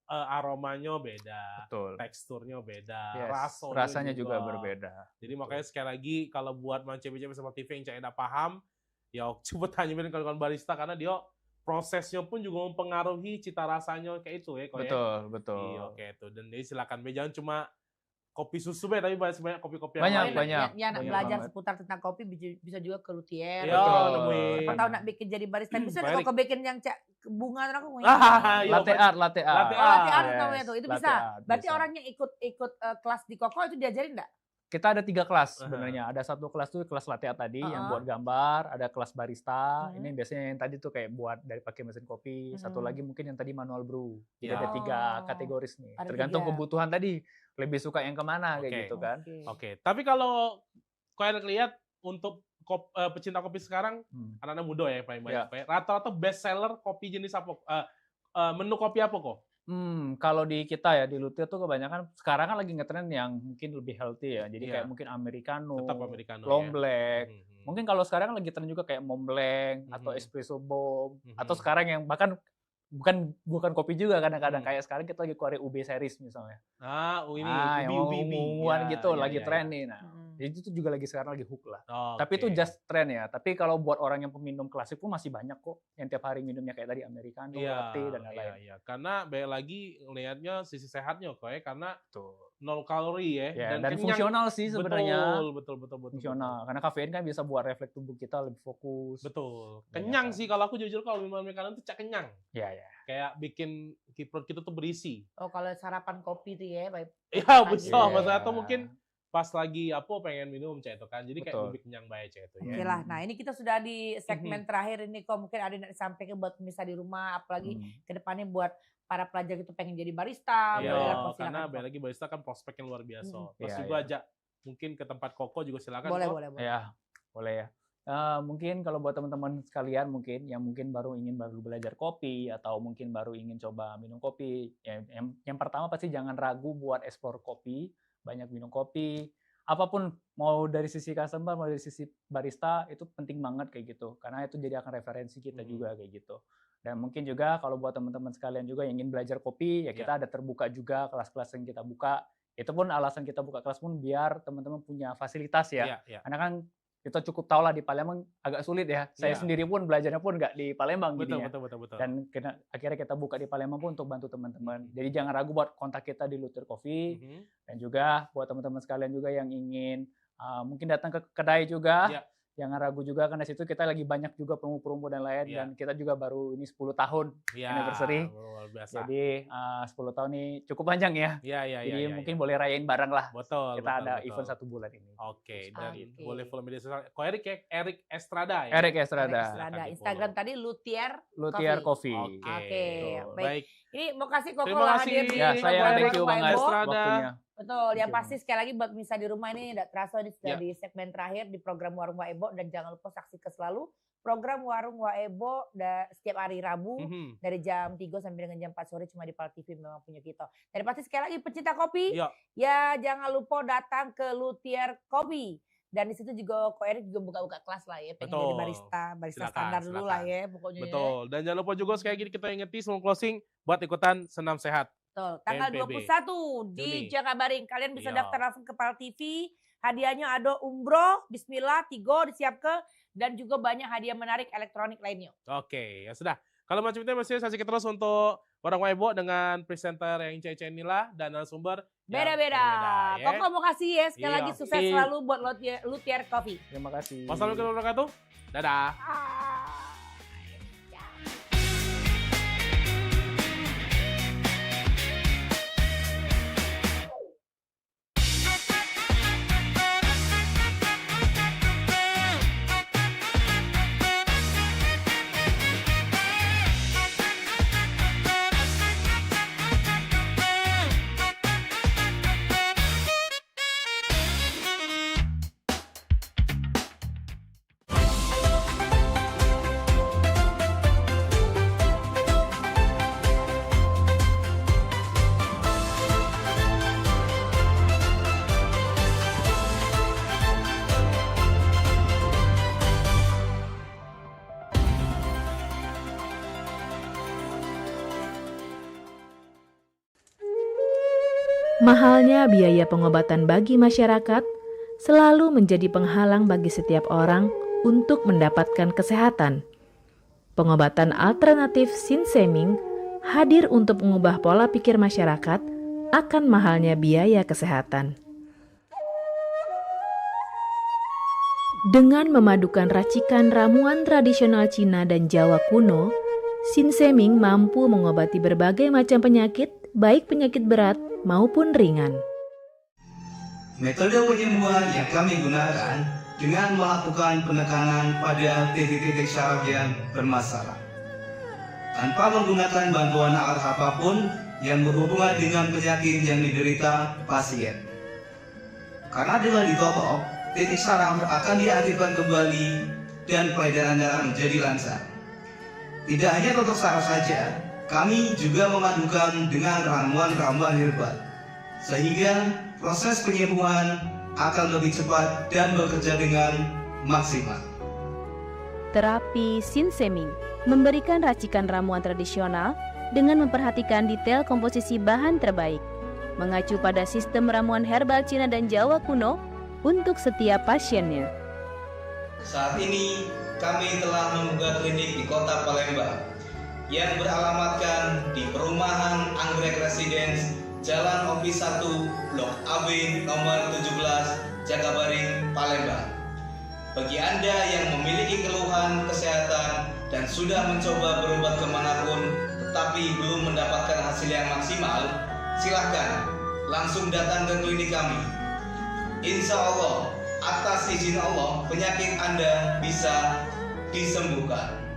aromanya beda, teksturnya beda,
rasanya juga berbeda.
Jadi makanya sekali lagi kalau buat cewek-cewek sama TV yang tidak paham, ya coba tanyain kawan-kawan barista karena dia prosesnya pun juga mempengaruhi cita rasanya kayak itu ya.
Betul.
Iya, oke itu. Dan jadi silakan jangan cuma kopi susu tapi banyak kopi-kopi
yang
banyak.
Ya nak belajar seputar tentang kopi bisa juga ke luthier.
Betul.
Tahu nak bikin jadi barista bisa kok bikin yang bunga aku.
Latte art.
Latte art namanya tuh. Itu bisa. Berarti orang yang ikut kelas di Koko itu diajarin enggak?
Kita ada 3 kelas sebenarnya. Ada satu kelas tuh kelas latte art tadi yang buat gambar, ada kelas barista. Ini biasanya yang tadi tuh kayak buat dari pakai mesin kopi. Satu lagi mungkin yang tadi manual brew. Jadi ada 3 kategoris nih. Tergantung kebutuhan tadi. Lebih suka yang kemana kayak gitu kan.
Oke. Tapi kalau kalian lihat untuk pecinta kopi sekarang anak-anak muda ya paling banyak. Rata-rata best seller kopi jenis apa? Menu kopi apa kok?
Kalau di kita ya di Luthier tuh kebanyakan sekarang kan lagi ngetren yang mungkin lebih healthy ya. Jadi kayak mungkin Americano, long black. Mungkin kalau sekarang lagi tren juga kayak Mont Blanc atau espresso bomb atau sekarang yang bahkan bukan kopi juga kadang-kadang kayak sekarang kita lagi keluarin UB series misalnya.
Ini
UB gitu lagi tren nih. Nah, jadi itu juga sekarang lagi hook lah. Tapi itu just tren ya. Tapi kalau buat orang yang peminum klasik pun masih banyak kok yang tiap hari minumnya kayak tadi Americano, latte dan lain-lain.
Iya. Karena banyak lagi ngelihatnya sisi sehatnya kok ya karena 0 kalori ya.
Dan fungsional sih sebenarnya.
Betul.
Fungsional. Karena kafein kan bisa buat refleks tubuh kita lebih fokus.
Betul. Kenyang sih kalau aku jujur kalau minum Americano tuh kenyang.
Iya.
Kayak bikin perut kita tuh berisi.
Oh kalau sarapan kopi tuh ya.
Iya betul. Atau mungkin pas lagi pengen minum itu kan. Jadi kayak lebih kenyang baik itu ya.
Oke lah. Nah ini kita sudah di segmen terakhir ini kok mungkin ada yang disampaikan buat pemirsa di rumah apalagi kedepannya buat para pelajar itu pengen jadi barista.
Karena lagi barista kan prospek yang luar biasa. Terus juga aja mungkin ke tempat Koko juga silakan.
Boleh.
Ya, boleh ya. Mungkin kalau buat teman-teman sekalian mungkin yang mungkin baru belajar kopi atau mungkin baru ingin coba minum kopi, yang pertama pasti jangan ragu buat explore kopi, banyak minum kopi. Apapun mau dari sisi customer mau dari sisi barista itu penting banget kayak gitu karena itu jadi akan referensi kita juga kayak gitu. Dan mungkin juga kalau buat teman-teman sekalian juga yang ingin belajar kopi ya kita ada terbuka juga kelas-kelas yang kita buka. Itu pun alasan kita buka kelas pun biar teman-teman punya fasilitas ya. Karena kan kita cukup tahu lah di Palembang agak sulit ya. Saya sendiri pun belajarnya pun nggak di Palembang jadinya.
Betul.
Dan akhirnya kita buka di Palembang pun untuk bantu teman-teman. Jadi jangan ragu buat kontak kita di Luthier Coffee. Dan juga buat teman-teman sekalian juga yang ingin mungkin datang ke kedai juga. Jangan ragu juga karena situ kita lagi banyak juga promo-promo dan lain dan kita juga baru ini 10 tahun anniversary. Jadi 10 tahun ini cukup panjang ya. Jadi mungkin boleh rayain bareng lah.
Betul.
Kita ada event 1 bulan ini.
Oke. Dan boleh follow media sosial. Ko Erik Estrada ya.
Erik Estrada.
Instagram tadi Luthier
Coffee.
Oke. Baik. Ini mau kasih Koko
lah
hadir di
saya thank you banget waktunya.
Betul, yang pasti sekali lagi buat bisa di rumah ini tidak terasa ini sudah di segmen terakhir di program Warung Waebo dan jangan lupa saksikan selalu program Warung Waebo setiap hari Rabu dari jam 3 sampai dengan jam 4 sore cuma di PAL TV memang punya kita. Dan pasti sekali lagi pecinta kopi ya jangan lupa datang ke Luthier Coffee Dan di situ juga Ko Erik juga buka-buka kelas lah ya, pengen jadi barista
Silakan,
standar dulu lah ya pokoknya.
Betul. Dan jangan lupa juga sekali lagi kita ingeti sebelum closing buat ikutan senam sehat.
Betul. Tanggal
PNPB.
21 di
Juni.
Jakabaring. Kalian bisa
Iya.
daftar langsung ke PAL TV. Hadiahnya ada umroh, bismillah, tigo disiap ke, dan juga banyak hadiah menarik elektronik lainnya.
Oke, ya sudah. Kalau macam itu masih saksikan terus untuk Orang Weibo dengan presenter yang Ica inilah dan narasumber yang
Beda-beda.
ya.
Koko mau kasih ya sekali
Iya,
lagi sukses
oke.
selalu buat Luthier Coffee.
Terima kasih.
Wassalamualaikum warahmatullahi wabarakatuh. Dadah.
Mahalnya biaya pengobatan bagi masyarakat selalu menjadi penghalang bagi setiap orang untuk mendapatkan kesehatan. Pengobatan alternatif Sinseming hadir untuk mengubah pola pikir masyarakat akan mahalnya biaya kesehatan. Dengan memadukan racikan ramuan tradisional Cina dan Jawa kuno, Sinseming mampu mengobati berbagai macam penyakit, baik penyakit berat maupun ringan.
Metode penyembuhan yang kami gunakan dengan melakukan penekanan pada titik-titik syaraf yang bermasalah. Tanpa menggunakan bantuan alat apapun yang berhubungan dengan penyakit yang diderita pasien. Karena dengan ditotok, titik syaraf akan diaktifkan kembali dan peredaran darah menjadi lancar. Tidak hanya totok syaraf saja, kami juga memadukan dengan ramuan-ramuan herbal, sehingga proses penyembuhan akan lebih cepat dan bekerja dengan maksimal.
Terapi Sinseming memberikan racikan ramuan tradisional dengan memperhatikan detail komposisi bahan terbaik, mengacu pada sistem ramuan herbal Cina dan Jawa kuno untuk setiap pasiennya.
Saat ini kami telah membuka klinik di Kota Palembang yang beralamatkan di Perumahan Anggrek Residence, Jalan Opi 1, Blok AB nomor 17, Jakabaring, Palembang. Bagi Anda yang memiliki keluhan kesehatan dan sudah mencoba berobat kemanapun tetapi belum mendapatkan hasil yang maksimal, silahkan langsung datang ke klinik kami. Insya Allah, atas izin Allah, penyakit Anda bisa disembuhkan.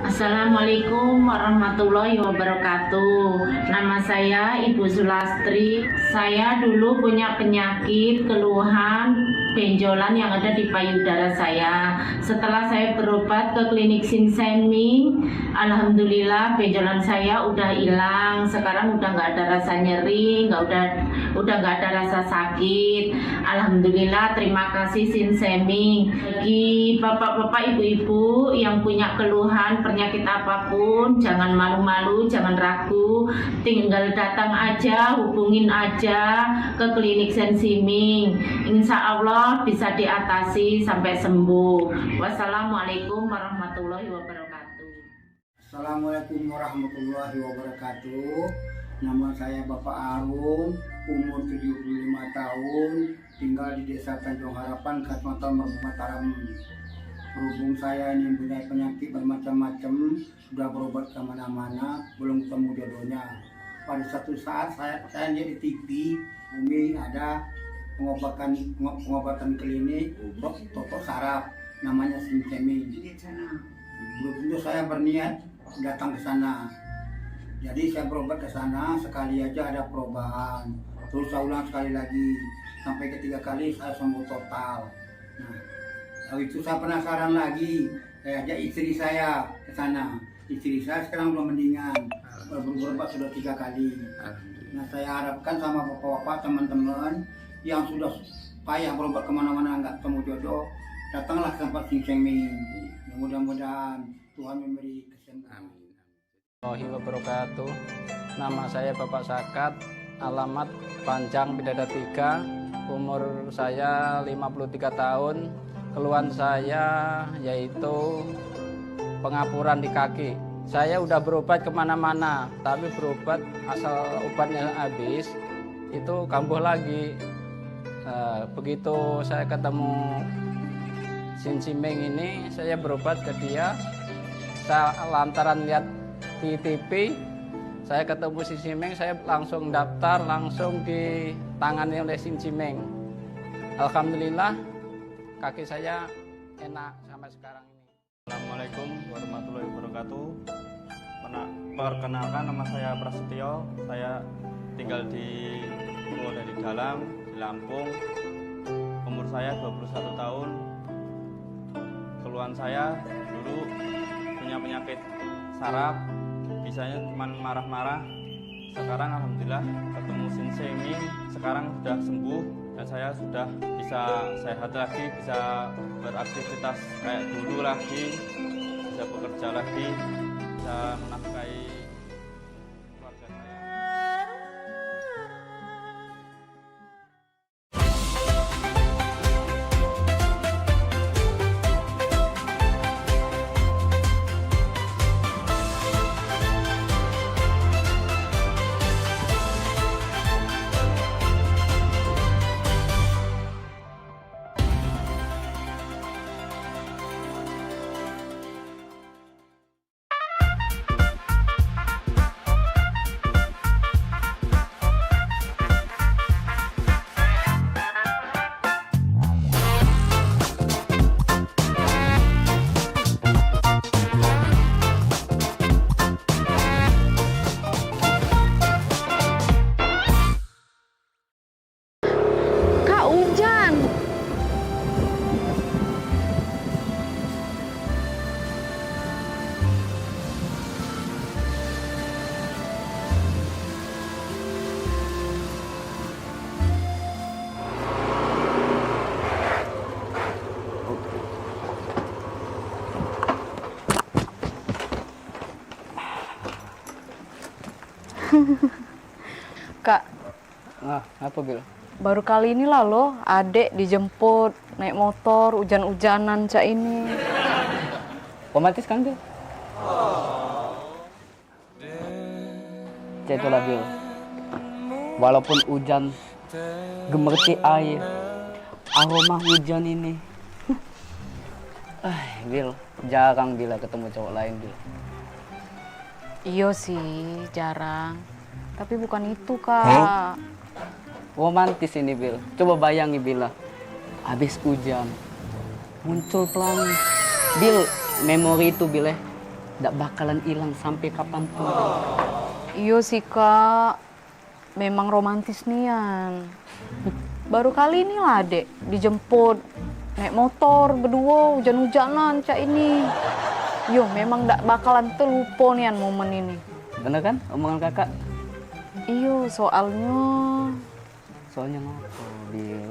Assalamualaikum warahmatullahi wabarakatuh. Nama saya Ibu Sulastri. Saya dulu punya penyakit keluhan benjolan yang ada di payudara saya. Setelah saya berobat ke klinik Sinseming, alhamdulillah benjolan saya udah hilang. Sekarang udah nggak ada rasa nyeri, udah nggak ada rasa sakit. Alhamdulillah, terima kasih Sinseming. Bagi bapak-bapak, ibu-ibu yang punya keluhan penyakit apapun, jangan malu-malu, jangan ragu, tinggal datang aja, hubungin aja ke klinik Sinseming. Insya Allah bisa diatasi sampai sembuh. Wassalamualaikum warahmatullahi wabarakatuh.
Assalamualaikum warahmatullahi wabarakatuh. Nama saya Bapak Arun, umur 75 tahun, tinggal di Desa Tanjung Harapan, Kecamatan Mataram. Berhubung saya ini mempunyai penyakit bermacam-macam, sudah berobat kemana-mana, belum ketemu jodohnya. Pada satu saat saya lihat di TV, Umi ada pengobatan klinik untuk totok saraf, namanya Sinseming. Belum tentu saya berniat datang ke sana. Jadi saya berobat ke sana, sekali aja ada perubahan. Terus saya ulang sekali lagi, sampai ketiga kali saya sembuh total. Nah, lalu itu saya penasaran lagi, saya ajak istri saya ke sana. Istri saya sekarang belum mendingan, berobat sudah 3 kali. Nah, saya harapkan sama bapak-bapak, teman-teman yang sudah payah berobat kemana-mana nggak ketemu jodoh, datanglah ke tempat Sing Seng Ming. Mudah-mudahan Tuhan memberi kesembuhan.
Warahmatullahi wabarakatuh. Nama saya Bapak Sakat, alamat Panjang Bidada 3, umur saya 53 tahun. Keluhan saya yaitu pengapuran di kaki. Saya udah berobat kemana-mana, tapi berobat asal obatnya habis, itu kambuh lagi. Begitu saya ketemu Sin Simeng ini, saya berobat ke dia. Saya lantaran lihat di TV, saya ketemu Sin Simeng, saya langsung daftar, langsung ditangani oleh Sin Simeng. Alhamdulillah, kaki saya enak sampai sekarang ini.
Assalamualaikum warahmatullahi wabarakatuh. Perkenalkan, nama saya Prasetyo. Saya tinggal di Pulau Dari Dalam, di Lampung. Umur saya 21 tahun. Keluhan saya dulu punya penyakit saraf, bisanya cuma marah-marah. Sekarang alhamdulillah ketemu Sin Simeng, sekarang sudah sembuh dan saya sudah bisa sehat lagi, bisa beraktivitas kayak dulu lagi, bisa bekerja lagi, bisa menafkahi keluarga saya.
Kak,
Apa Bil?
baru kali ini lah loh adek dijemput naik motor hujan-hujanan cak ini.
Romantis kan Bil? Cak itulah Bil. Walaupun hujan gemerti air, aroma hujan ini. Bil, jarang Bila ketemu cowok lain Bil.
Iya sih, jarang. Tapi bukan itu, Kak.
Romantis ini Bil. Coba bayangi Bila, habis hujan muncul pelangi. Bil, memori itu Bil nggak bakalan hilang sampai kapanpun.
Iya sih, Kak. Memang romantis nian. Baru kali ini lah adek dijemput naik motor berdua hujan-hujanan cak ini. Yo, memang nggak bakalan terlupa nian momen ini.
Bener kan omongan kakak?
Iyo, soalnya
apa Bil?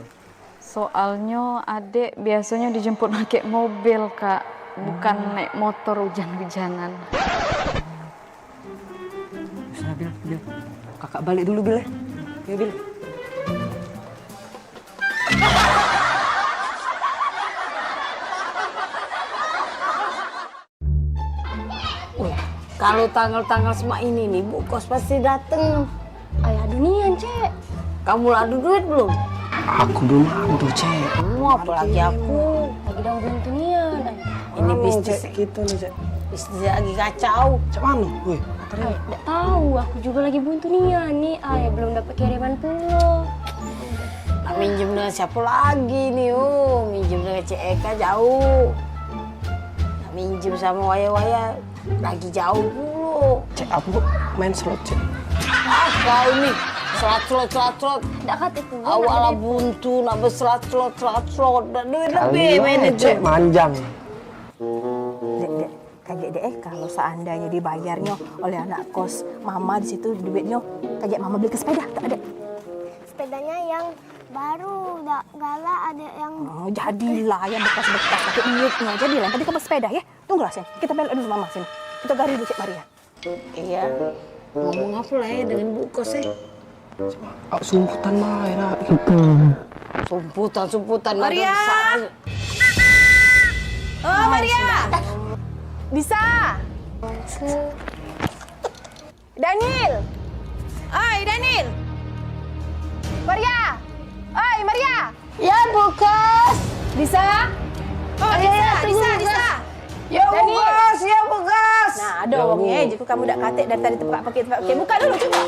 Soalnya adek biasanya dijemput pakai mobil, Kak. Bukan naik motor hujan-hujanan.
Bisa Bil. Kakak balik dulu Bil ya. Ya Bil.
Kalau tanggal-tanggal semua ini nih, Bu Kos pasti dateng. Ayah dunian, Cek. Kamu adu duit belum?
Aku belum adu, Cek.
Kamu apalagi aku. Lagi dalam belum dunian. Ini bisnis
gitu nih, Cek.
Bisnis lagi kacau.
Cek mana? Woi,
Nggak tahu, aku juga lagi buntu nian nih. Ayah belum dapat kiriman pulau. Nak minjem dengan siapa lagi nih? Oh, minjem dengan Cek Eka jauh. Nak minjem sama waya-waya lagi jauh dulu.
Cek aku main slot, Cek.
Kau nih slot. Nggak katiku. Awalnya buntu, nak berslot. Dan duit lebih main itu.
Cek manjang.
Dek, kaget deh kalau seandainya dibayarnya oleh anak kos mama di situ duitnya kayak mama beli ke sepeda, tak ada.
Sepedanya yang baru, udah
galak, ada yang...
Oh, jadilah yang bekas-bekas pakai iuknya. Jadilah, tadi kamu sepeda ya. Tunggulah sini, kita belok dulu mama sini. Kita gari dulu Cik Maria. Iya. Ngomong apa lah ya dengan Bu Kos ya?
Sumputan mah ya.
Sumputan.
Maria. Oh, Maria. Bisa. Daniel. Oi, Daniel. Maria. Oi, Maria.
Ya, Bu Kos.
Bisa? Oh, bisa.
Ya, Bu Kos, ya, Bu Kos.
Nah, ada orangnya. Jika kamu dak katik dari tadi tempat pakai. Buka dulu coba.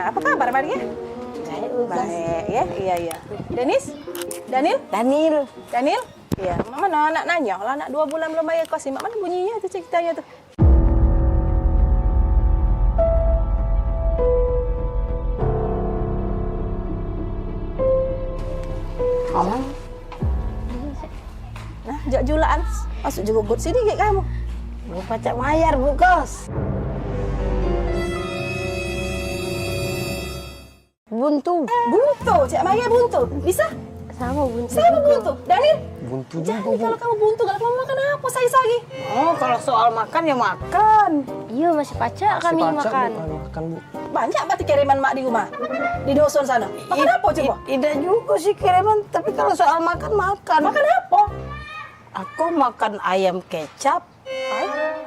Apa kabar Maria? Baik ya, iya. Daniel. Iya, mana anak nanya lah, anak 2 bulan belum bayar kos, mak mana bunyinya tu ceritanya tu. Aman. Nah, jak julaan. Masuk juga gut sini ke kamu.
Bu pacak bayar, Bu Kos. Buntu,
Cik Maya buntu. Bisa?
Sama buntu.
Daniel?
Buntu
Jadi kalau kamu buntu, kalau kamu makan apa saya lagi?
Oh, kalau soal makan ya makan. Iya, masih pacak kami makan.
Makan, Bu.
Banyak berarti kiriman mak di rumah? Di dusun sana. Makan apa coba?
Tidak juga sih kiriman, tapi kalau soal makan. Makan
apa?
Aku makan ayam kecap.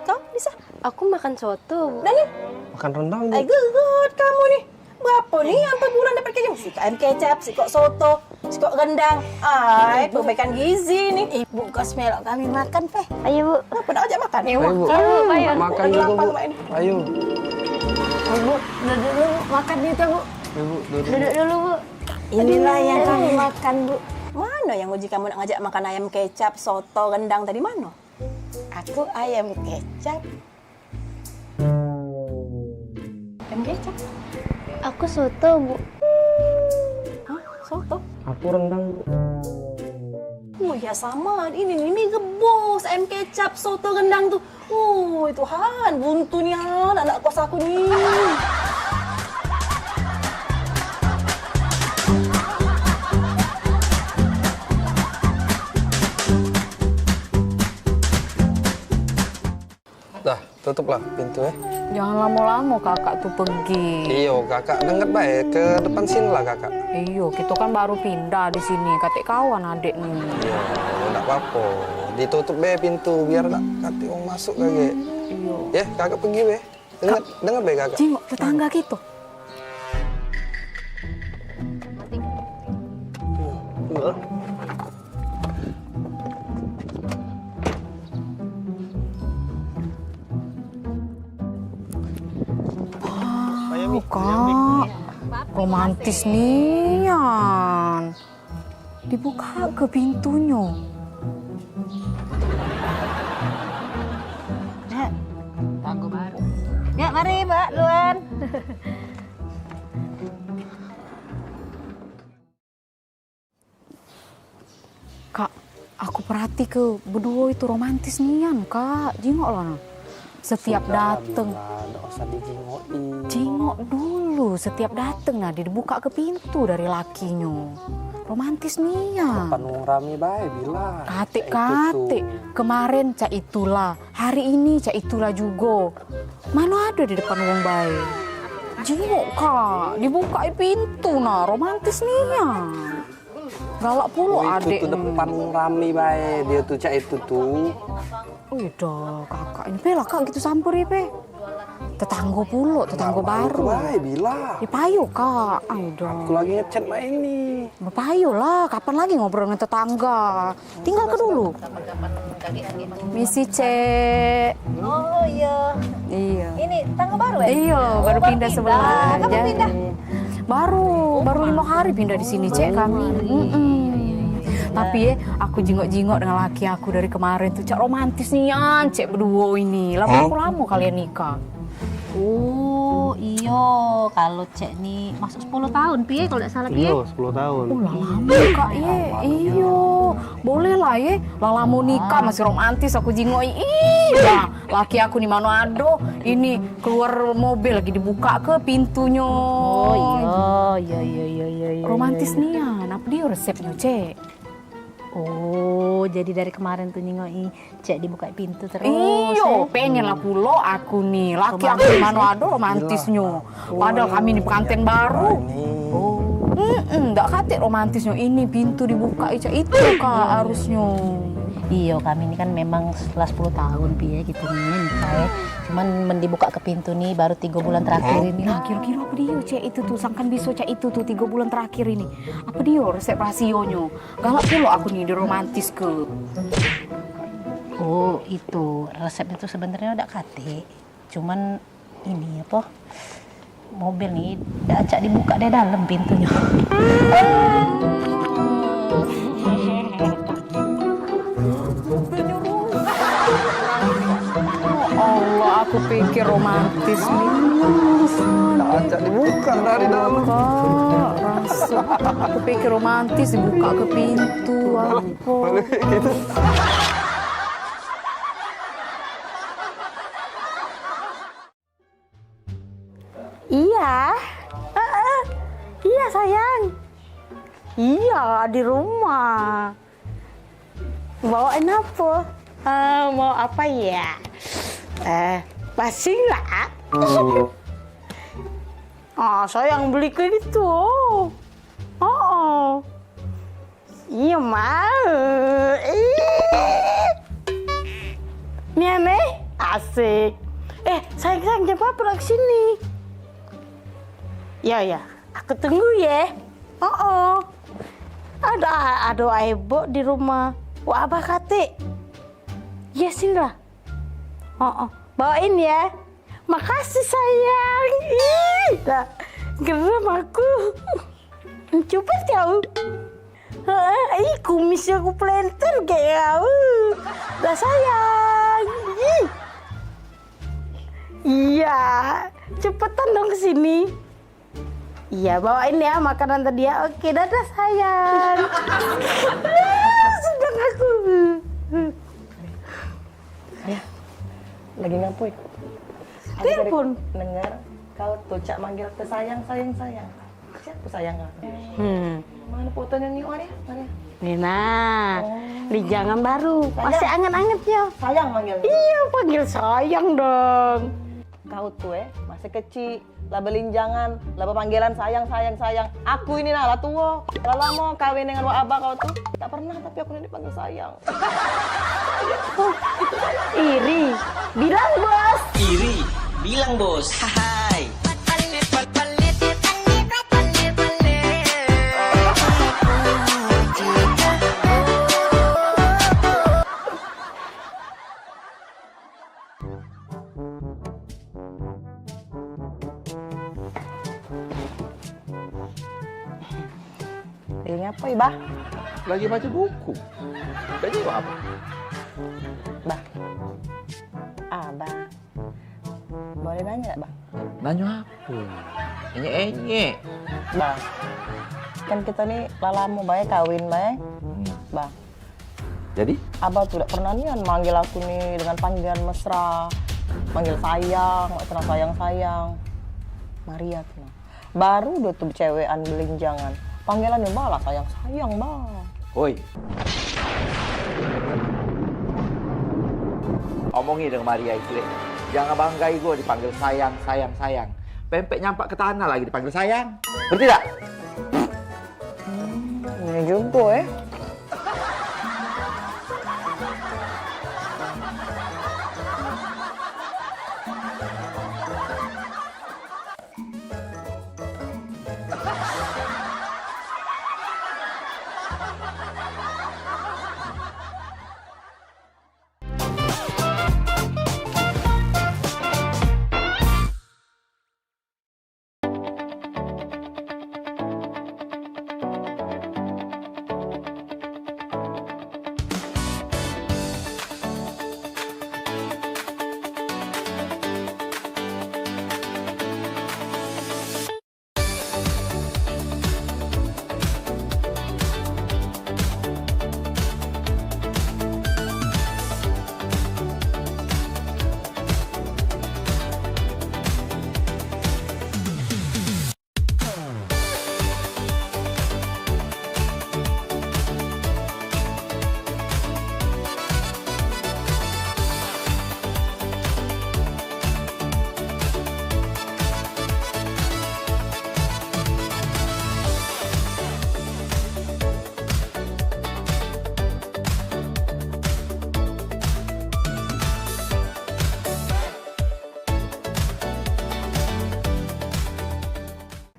Kau bisa?
Aku makan soto.
Daniel?
Makan rendang, Bu.
Good kamu nih. Berapa nih sampai bulan dapat kecap? Si ayam kecap, si kok soto, si kok rendang. Perbaikan gizi nih.
Ibu Kos melok kami makan, Peh. Ayo, Bu.
Kenapa nak ajak makan?
Ayo, Bu.
Ayo.
Makan juga, Bu. Ayo.
Bu, duduk dulu, makan itu, Bu. Duduk dulu, Bu.
Inilah
Inilah
yang
yang
kami
kami makan, Bu.
Mana yang uji kamu nak ngajak makan ayam kecap, soto, rendang tadi mana?
Aku ayam kecap.
Ayam kecap?
Aku soto, Bu.
Hah? Soto?
Aku rendang, Bu.
Oh ya sama, ini mie gebos, ayam kecap, soto, rendang tuh. Oh Tuhan, buntu nih anak kos aku nih.
Dah, tutuplah pintu ya.
Jangan lama-lama kakak tuh pergi.
Iyo, kakak dengar baik ke depan sini lah kakak.
Iyo, kita kan baru pindah di sini. Katik kawan adik nih.
Iya, enggak apa-apa. Ditutup be pintu biar nak kati orang masuk kage.
Iyo.
Ya, kakak pergi be. Dengar be kakak.
Jengok tetangga gitu. Kak, romantis nian. Dibuka ke pintunya.
Nak, tanggo baru. Ya, mari Mbak, duluan.
Kak, aku perhati ke berdua itu romantis nian, Kak. Jengok lah. Setiap dateng.
Enggak usah dijingokin.
Jengok dulu, setiap dateng nah dibuka ke pintu dari lakinya. Romantis nian.
Depan wong rame bae bilang.
Katik-katik. Kemarin cak itulah, hari ini cak itulah juga. Mana ada di depan wong bae. Jengok Kak, dibuka pintu nah, romantis nian. Galak pula adik.
Itu depan wong rame bae, dia tuh cak itu tuh.
Udah kakak ini lah kak gitu sampur ya pe. Tetangga pula, tetangga baru.
Bae bilang.
Ya payu kak. Udah.
Aku lagi ngechat mbak ini.
Payu lah, kapan lagi ngobrol dengan tetangga? Tinggal ke dulu. Misi Cek.
Oh iya.
Iya.
Ini tangga baru ya?
Iya, baru pindah sebelah.
Kamu pindah?
Baru 5 hari pindah di sini Cek kami. Tapi ya, aku jingok-jingok dengan laki aku dari kemarin tuh, Cek romantis nian, Cek berdua ini. Lama-lama kalian nikah. Oh,
Oh iyo, kalau cek nih masuk 10 tahun, piye kalau tidak salah piye?
Iya, 10 tahun.
Lama kak ye, iyo, boleh lah ye. Lala mau nikah masih romantis aku jingoi. Iya, laki aku di Manado, ini keluar mobil lagi dibuka ke pintunya.
Oh iya.
Romantis nih ya, apa dia resepnya cek?
Oh, jadi dari kemarin tuh nyingoi cek dibuka pintu terus.
Iyo, pengen lah pulo aku nih. Laki aku di Manado romantisnya. Padahal kami di pengantin baru. Nggak kate romantisnya. Ini pintu dibuka itu kak harusnya.
Iya, kami ini kan memang setelah 10 tahun piye gitu nih nikah ya. Cuman dibuka ke pintu nih baru 3 bulan terakhir ini.
Nah, kira-kira apa dia cek itu tuh sangkan bisa cek itu tuh 3 bulan terakhir ini. Apa dia resep rasionya? Galak pulo aku nih di romantis ke.
Oh, itu resepnya tuh sebenarnya udah kate. Cuman ini apa? Mobil nih udah acak dibuka dari dalam pintunya.
Allah, aku pikir romantis nih.
Ajak dibuka dari dalam.
Rasa aku pikir romantis dibuka ke pintu. Apa?
Gitu.
Iya. Iya sayang. Iya di rumah. Bawain apa? Mau apa ya? Pasing lah. Sayang beli ke gitu. Oh. Iya mau. Nih, asik. Sayang jam berapa ke sini? Ya, aku tunggu ya. Ada ibu di rumah. Wah, abah kate. Ya sini lah. Bawain ya. Makasih sayang. Dah, geram aku. Coba tahu. Kumisnya aku planter kayak dah sayang. Iya, cepetan dong ke sini. Iya, bawain ya makanan tadi ya. Oke, dadah sayang. Sedang aku.
Ayah, lagi ngapain?
Telepon.
Dengar kau tuh cak manggil ke sayang. Siapa sayang aku? Mana fotonya nih, Maria?
Nina, di jangan baru. Masih anget-angetnya.
Sayang manggil.
Iya, panggil sayang dong.
Kau tuh masih kecil. Lah belinjangan, lah panggilan sayang. Aku ini lah tua. Lah lama kawin dengan wak abah kau tuh. Tak pernah tapi aku ini dipanggil sayang.
Iri, bilang bos.
Hai.
Lagi ngapain, Bah?
Lagi baca buku. Baca apa?
Bah. Abah. Boleh nanya gak, Bang?
Nanya apa? Enye.
Bang, kan kita nih lama bae kawin bae. Bang.
Jadi?
Abah tuh udah pernah nih manggil aku nih dengan panggilan mesra. Manggil sayang, sayang. Maria tuh. Baru dia tuh cewekan belinjangan. Panggilannya balas sayang, Bang.
Oi. Omongi dengan Maria itu, jangan banggai gue dipanggil sayang. Pempek nyampak ke tanah lagi dipanggil sayang. Berarti tak?
Ini juga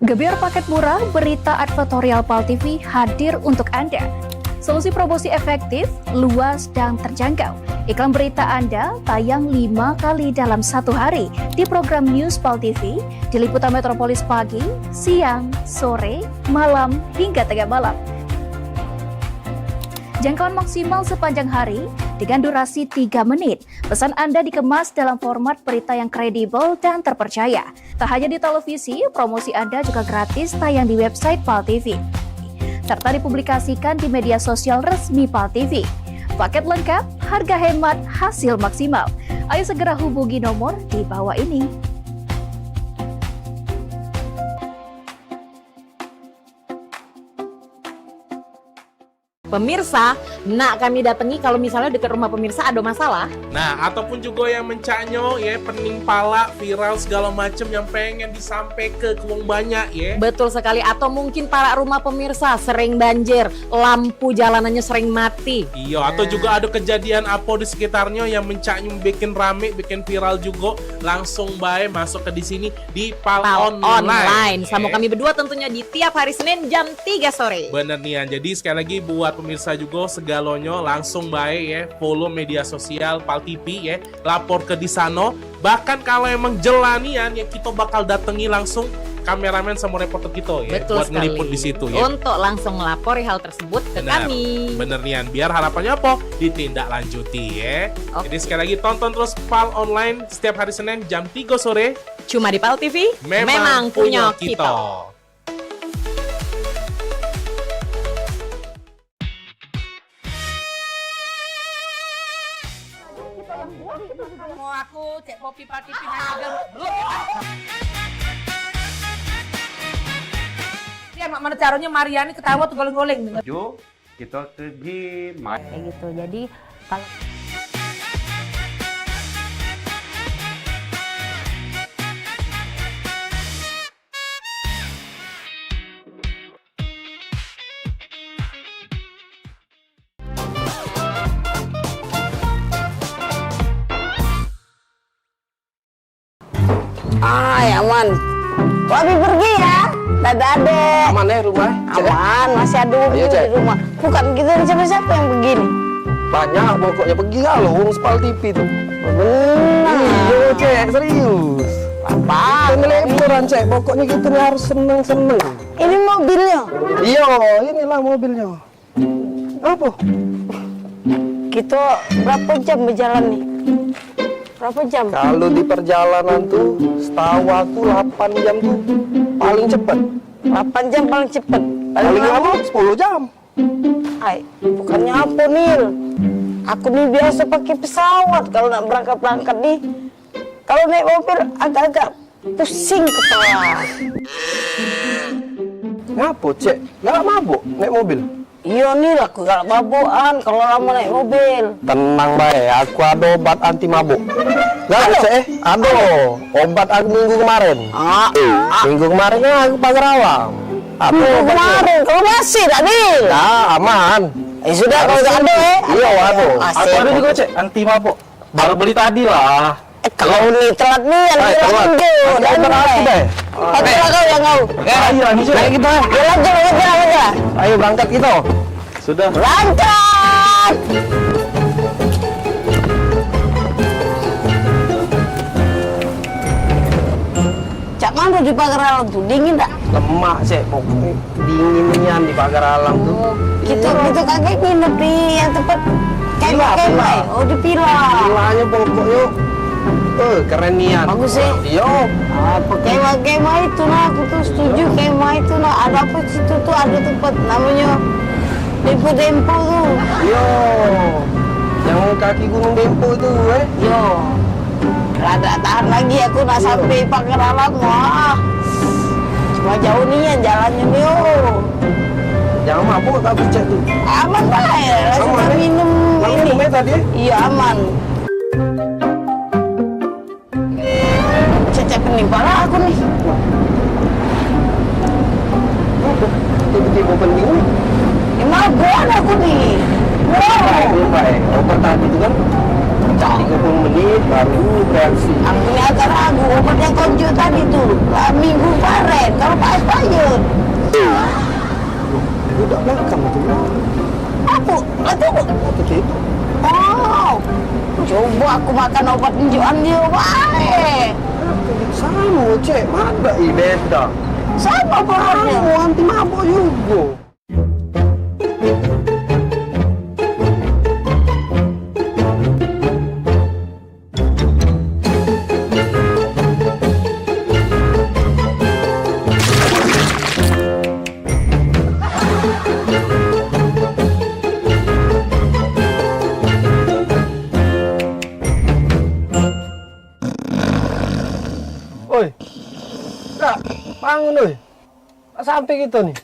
Gebyar paket murah, berita advertorial PAL TV hadir untuk Anda. Solusi promosi efektif, luas, dan terjangkau. Iklan berita Anda tayang 5 kali dalam 1 hari di program News PAL TV, di liputan Metropolis pagi, siang, sore, malam, hingga tengah malam. Jangkauan maksimal sepanjang hari dengan durasi 3 menit. Pesan Anda dikemas dalam format berita yang kredibel dan terpercaya. Tak hanya di televisi, promosi Anda juga gratis tayang di website PAL TV, serta dipublikasikan di media sosial resmi PAL TV. Paket lengkap, harga hemat, hasil maksimal. Ayo segera hubungi nomor di bawah ini.
Pemirsa, nak kami datangi kalau misalnya dekat rumah pemirsa ada masalah.
Nah, ataupun juga yang mencaknyo ya, pening pala, viral segala macam yang pengen disampaikan ke wong banyak ya.
Betul sekali, atau mungkin para rumah pemirsa sering banjir, lampu jalanannya sering mati.
Iya, atau juga ada kejadian apa di sekitarnya yang mencaknyo bikin rame, bikin viral juga, langsung bae masuk ke di sini di PAL Online.
Sama kami berdua tentunya di tiap hari Senin jam 3 sore.
Bener nih, jadi sekali lagi buat pemirsa juga segalonyo langsung baik ya, follow media sosial PAL TV ya, lapor ke di sana. Bahkan kalau emang jelanian ya, kita bakal datangi langsung kameramen sama reporter kita ya.
Betul
buat
sekali.
ngeliput di situ ya.
Untuk langsung melapori hal tersebut ke kami.
Bener nih, biar harapannya apa? Ditindaklanjuti ya. Jadi sekali lagi tonton terus PAL Online setiap hari Senin jam 3 sore.
Cuma di PAL TV, memang punya kita. Mau aku cek kopi pati pindah belum. Dia mana caranya Mariani ketawa tuh goleng-goleng.
Yo, kita pergi main.
Kayak gitu. Jadi kalau aman. Wabi pergi ya. Dadah adek.
Aman ya rumah?
Aman, masih ada mobil di rumah. Bukan kita siapa-siapa yang begini.
Banyak pokoknya pergi kalau wong PAL TV tuh.
Benar.
Iya cek, serius.
Apa?
Ngeliburan cek, pokoknya kita nih harus seneng-seneng.
Ini mobilnya?
Iya, inilah mobilnya. Apa?
Kita berapa jam berjalan nih? Berapa jam?
Kalau di perjalanan tuh, setahu aku 8 jam tuh paling cepet.
8 jam paling cepet.
Paling lama 10 jam.
Ay, bukannya apa Nil? Aku nih biasa pakai pesawat kalau nak berangkat nih. Kalau naik mobil agak-agak pusing kepala.
Ngapa cek? Gak mabuk naik mobil?
Iya Nil, aku gak mabukan kalau lama naik mobil.
Tenang baik, aku ada obat anti mabuk. Gak cek? Ada obat aku minggu kemarin. Minggu kemarin kan aku pagar awam.
Minggu kemarin, kalau masih tak Nil?
Nah, aman.
Sudah kalau gak ada
Iya ada. Aku ada juga cek anti mabuk. Baru beli tadi lah.
Kalau nih telat nih,
telat.
Dan
aku deh.
Hati kau yang kau.
Ayo lanjut. Ayo kita.
Lanjut.
Ayo berangkat kita. Sudah.
Berangkat. Cak mana di pagar alam tuh? Dingin tak?
Lemak cek, pokoknya dinginnya di pagar alam tuh.
Kita kagak nginep di yang tempat kemah. Oh di Pila.
Pilanya pokoknya keren nian.
Bagus sih.
Iya.
Apa kemah itu nah, aku tuh setuju kemah itu nah. Ada apa situ tuh, ada tempat namanya Dempo tuh.
Iya. Yang kaki Gunung Dempo itu
Iya. Rada tahan lagi aku nak sampai pagar alam. Wah. Cuma jauh nih yang jalannya nih.
Jangan mabuk tak cek tuh.
Aman baik. Langsung minum ini.
Tadi?
Iya aman. Cecep pening pala aku nih.
Tiba-tiba penting nih.
Emang gue ada aku nih.
Baik. Obat tadi itu kan? 30 menit baru reaksi.
Aku ini agak ragu, obat yang konjo tadi tuh, minggu kemarin, kalau Pak expired.
Udah makan itu.
Aku
itu.
Oh, coba aku makan obat injuan dia baik.
Sama, Cek. Mana beda.
Sama obatnya.
Anti mabuk juga. Oi, Kak, bangun oi. Tak sampai kita nih.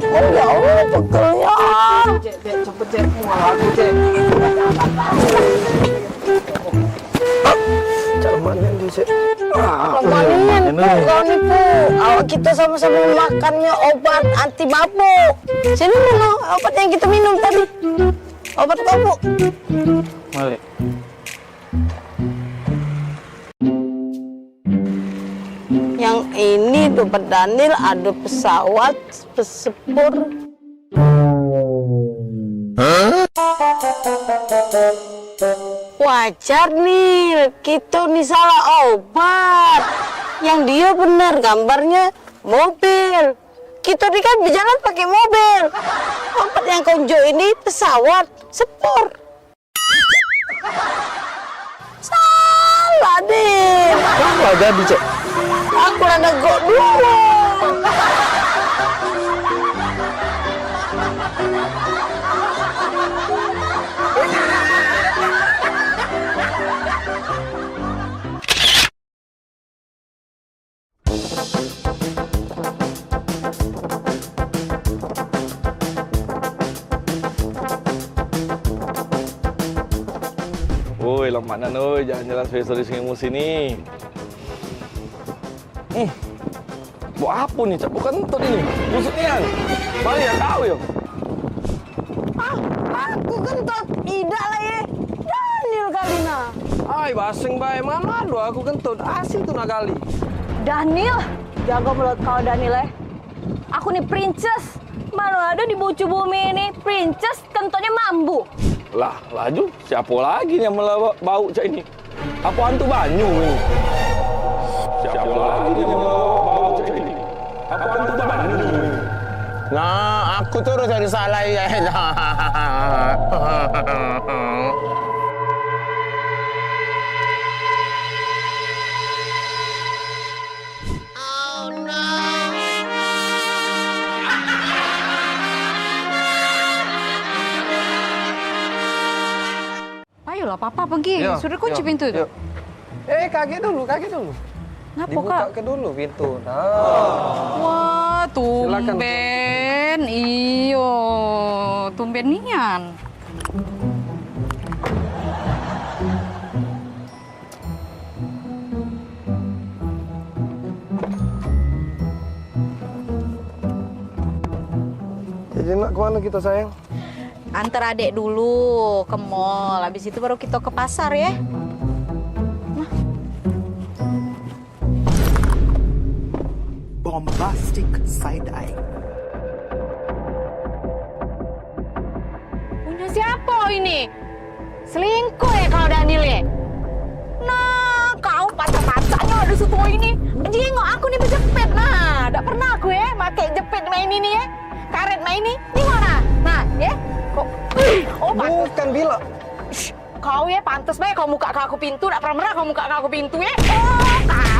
Oh ya Allah, pegelnya.
Cek, cepet cek. Aku cek. Carmannya di cek.
Kembalian kau nih Bu. Awak kita sama-sama makannya obat anti mabuk. Sini dulu, obat yang kita minum tadi. Obat kamu.
Balik.
Yang ini dompet Daniel, ada pesawat, pesepur. Wajar nih, kita nih salah obat. Yang dia benar gambarnya mobil. Kita nih kan berjalan pakai mobil. Obat yang konjo ini pesawat, sepur. Salah deh.
Apa jadi cek?
Aku rada gok dulu.
Woi, lamanan oi, jalan-jalan spesialis emosi nih. Buat apa nih, Cak? Bukan entot ini. Busuknya. Balik ya kau ya.
Aku kentut, tidak lah ya. Daniel kali na.
Ay, basing bae mana do aku kentut. Asin tuh nakali.
Daniel, jaga mulut kau Daniel ya. Aku nih princess. Mana ada di bucu bumi ini princess kentutnya mambu.
Lah, laju. Siapa lagi yang bau Cak ini? Apa hantu banyu ini? Siapa lagi yang bau Cak ini? Apa hantu banyu ini?
Nah, aku terus jadi salah ya.
Ayolah, Papa pergi.
Yo,
Sudah kunci
yo,
pintu
yo.
tuh.
Kaget dulu.
Kenapa,
Dibuka
Kak?
ke dulu pintu. Nah.
Wah,
Silakan.
tumben. Iyo, tumben nian.
Jadi nak kemana kita sayang?
Antar adek dulu ke mall. Habis itu baru kita ke pasar ya.
Bombastic side-eye.
Punya siapa ini? Selingkuh ya kalau Daniel ya? Nah, kau pacar-pacarnya ada situ ini. Jengok aku nih berjepit. Nah, tidak pernah aku ya pakai jepit main ini ya. Karet main ini. Di mana? Nah, ya. Kok? Oh,
bukan Bila.
Kau ya pantas baik kau muka aku pintu. Tidak pernah kau muka aku pintu ya.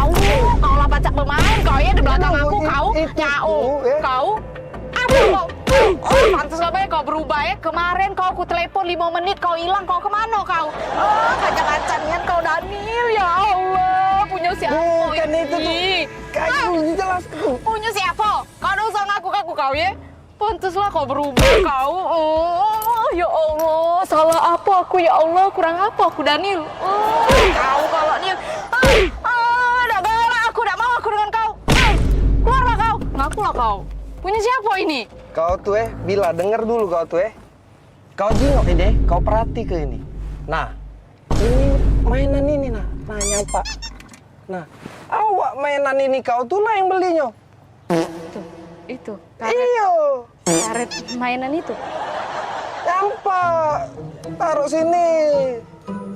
Oh, kau lah pacak bermain. Kau ya di belakang aku. Kau nyau. Kau. Aduh, oh, pantas lah baik kau berubah ya. Kemarin kau aku telepon 5 menit kau hilang. Kau kemana kau? Oh, kacang-kacangnya kau Daniel. Ya Allah, punya siapa?
Bukan itu tuh. Kayak jelas tuh.
Punya siapa? Kau udah usah ngaku-ngaku kau ya. Pantaslah kau berubah kau. Oh, ya Allah, salah apa aku ya Allah? Kurang apa aku Daniel? Oh, kau kalau dia. Udah galak aku, tidak mau aku dengan kau. Keluarlah kau, ngakulah kau. Punya siapa ini?
Kau tuh Bila, denger dulu kau tuh Kau jingok deh, kau perhati ke ini. Nah, ini mainan ini nah nyampak. Nah, awak mainan ini kau tuh lah yang belinya.
Itu.
Iyo.
Karet mainan itu.
Nyampak. Taruh sini.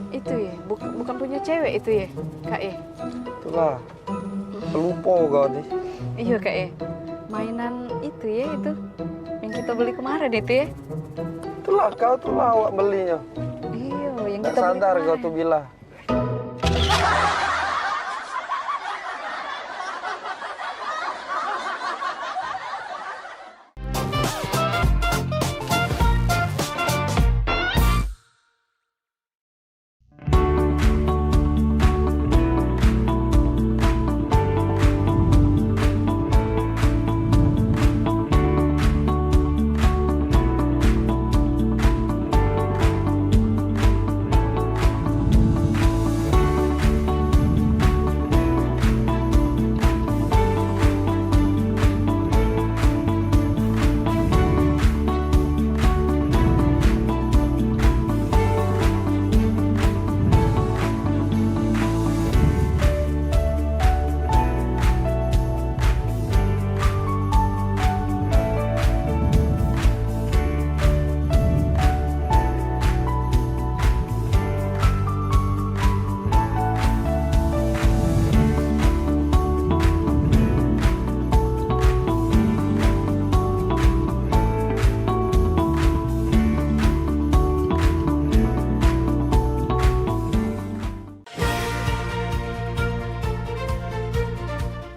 Itu ya, bukan punya cewek itu ya, Kak ya.
Itulah. Pelupo kau nih.
Iya Kak ya. Mainan itu ya itu. Yang kita beli kemarin itu ya.
Itulah kau tuh lah awak belinya.
Iya, yang
Nggak
kita beli
sadar
kemarin.
kau tuh bila.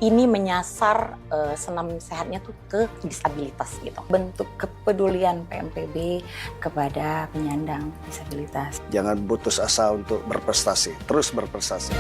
Ini menyasar senam sehatnya tuh ke disabilitas gitu. Bentuk kepedulian PMPB kepada penyandang disabilitas.
Jangan putus asa untuk berprestasi, terus berprestasi.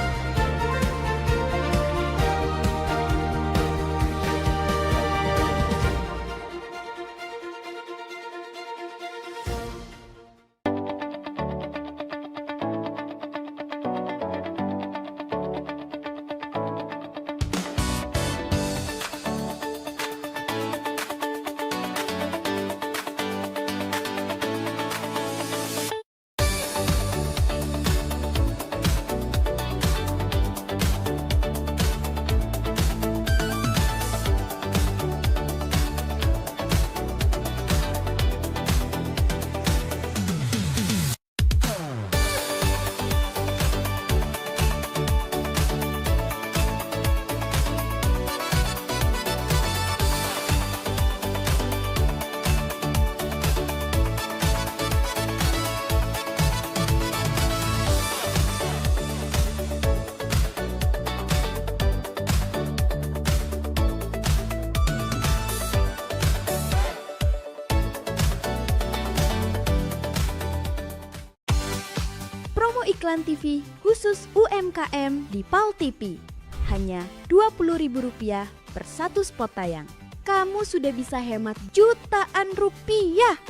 Iklan TV khusus UMKM di PAL TV. Hanya Rp20.000 per satu spot tayang. Kamu sudah bisa hemat jutaan rupiah.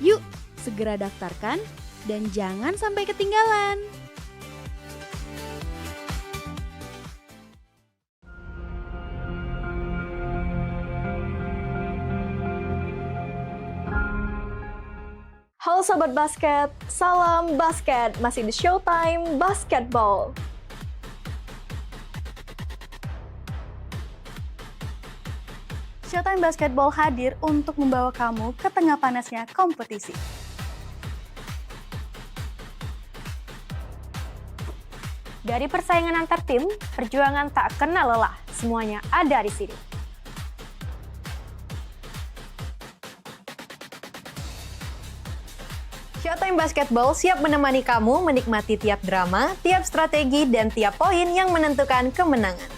Yuk, segera daftarkan dan jangan sampai ketinggalan.
Halo Sobat Basket, salam basket, masih di Showtime Basketball. Showtime Basketball hadir untuk membawa kamu ke tengah panasnya kompetisi. Dari persaingan antar tim, perjuangan tak kenal lelah, semuanya ada di sini. Showtime Basketball siap menemani kamu menikmati tiap drama, tiap strategi, dan tiap poin yang menentukan kemenangan.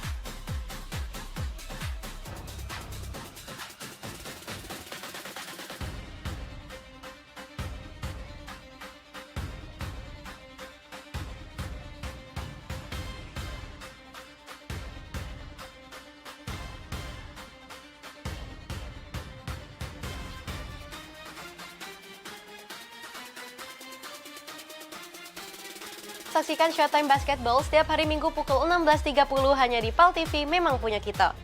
Saksikan Showtime Basketball setiap hari Minggu pukul 16.30 hanya di PAL TV, memang punya kita.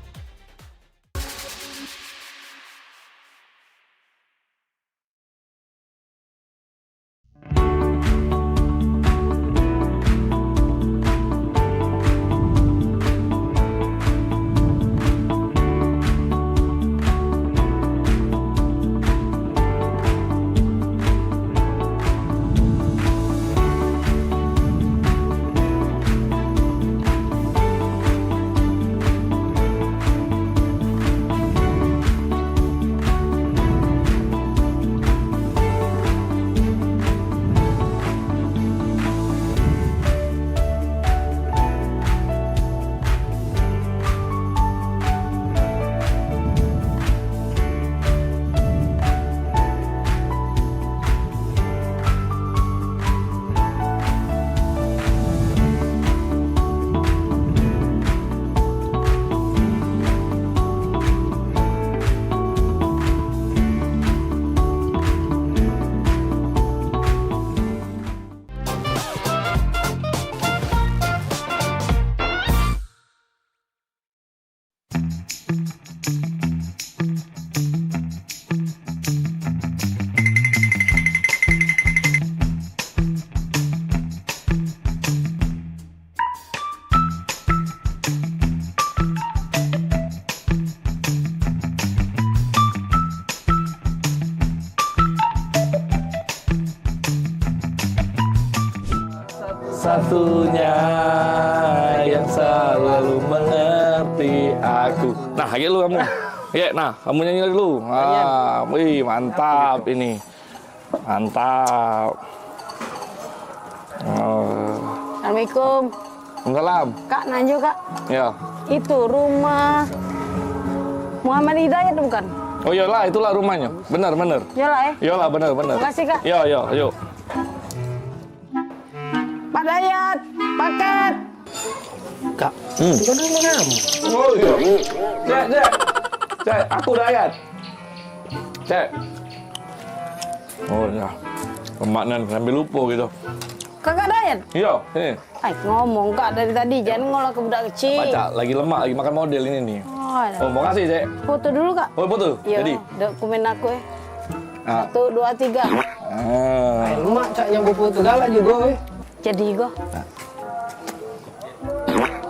satu-satunya yang selalu mengerti aku. Nah, lagi lu kamu. Ya, nah, kamu nyanyi lagi dulu. Ah, wih, mantap ini. Mantap.
Assalamualaikum.
Waalaikumsalam.
Kak, Nanjo kak.
Ya.
Itu rumah Muhammad Hidayat bukan?
Oh iyalah, itulah rumahnya. Benar.
Iyalah ya.
Iyalah, benar.
Makasih kak.
Yuk.
Pak Dayat, paket.
Kak, itu kan rumah kamu.
Oh iya. Cek, aku Dayat. Cek. Oh ya. Pemaknan sambil lupa gitu.
Kakak Dayat?
Iya, ini.
Ngomong kak dari tadi, jangan ngolah ke budak kecil.
Baca, lagi lemak, lagi makan model ini nih. Oh, mau kasih, Cek.
Foto dulu kak.
Oh, foto?
Iya,
Jadi?
dokumen aku ya.
Ah.
1, 2, 3.
Emak cak yang foto galak juga weh.
Jadi go.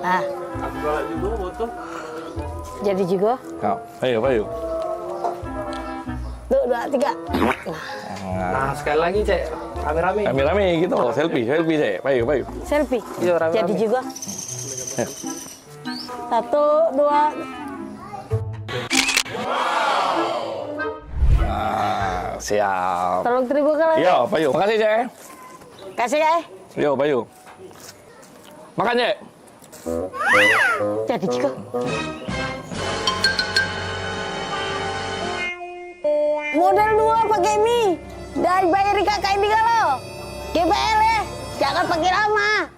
Ah.
Aku galak juga foto.
Jadi juga.
Ayo.
1, 2, 3.
Nah, sekali lagi cek, rame-rame.
Rame-rame gitu, selfie, Cek. Ayo.
Selfie.
Iya, rame-rame.
Jadi juga. 1, 2.
Siap.
Tolong terima kasih.
Iya, Payu. Makasih, Cek.
Kasih ya.
Yo, Payu. Makan, Cek.
Jadi juga. Modal 2 pakai mie. Dan bayari kakak ini kalau. GPL ya. Jangan pakai lama.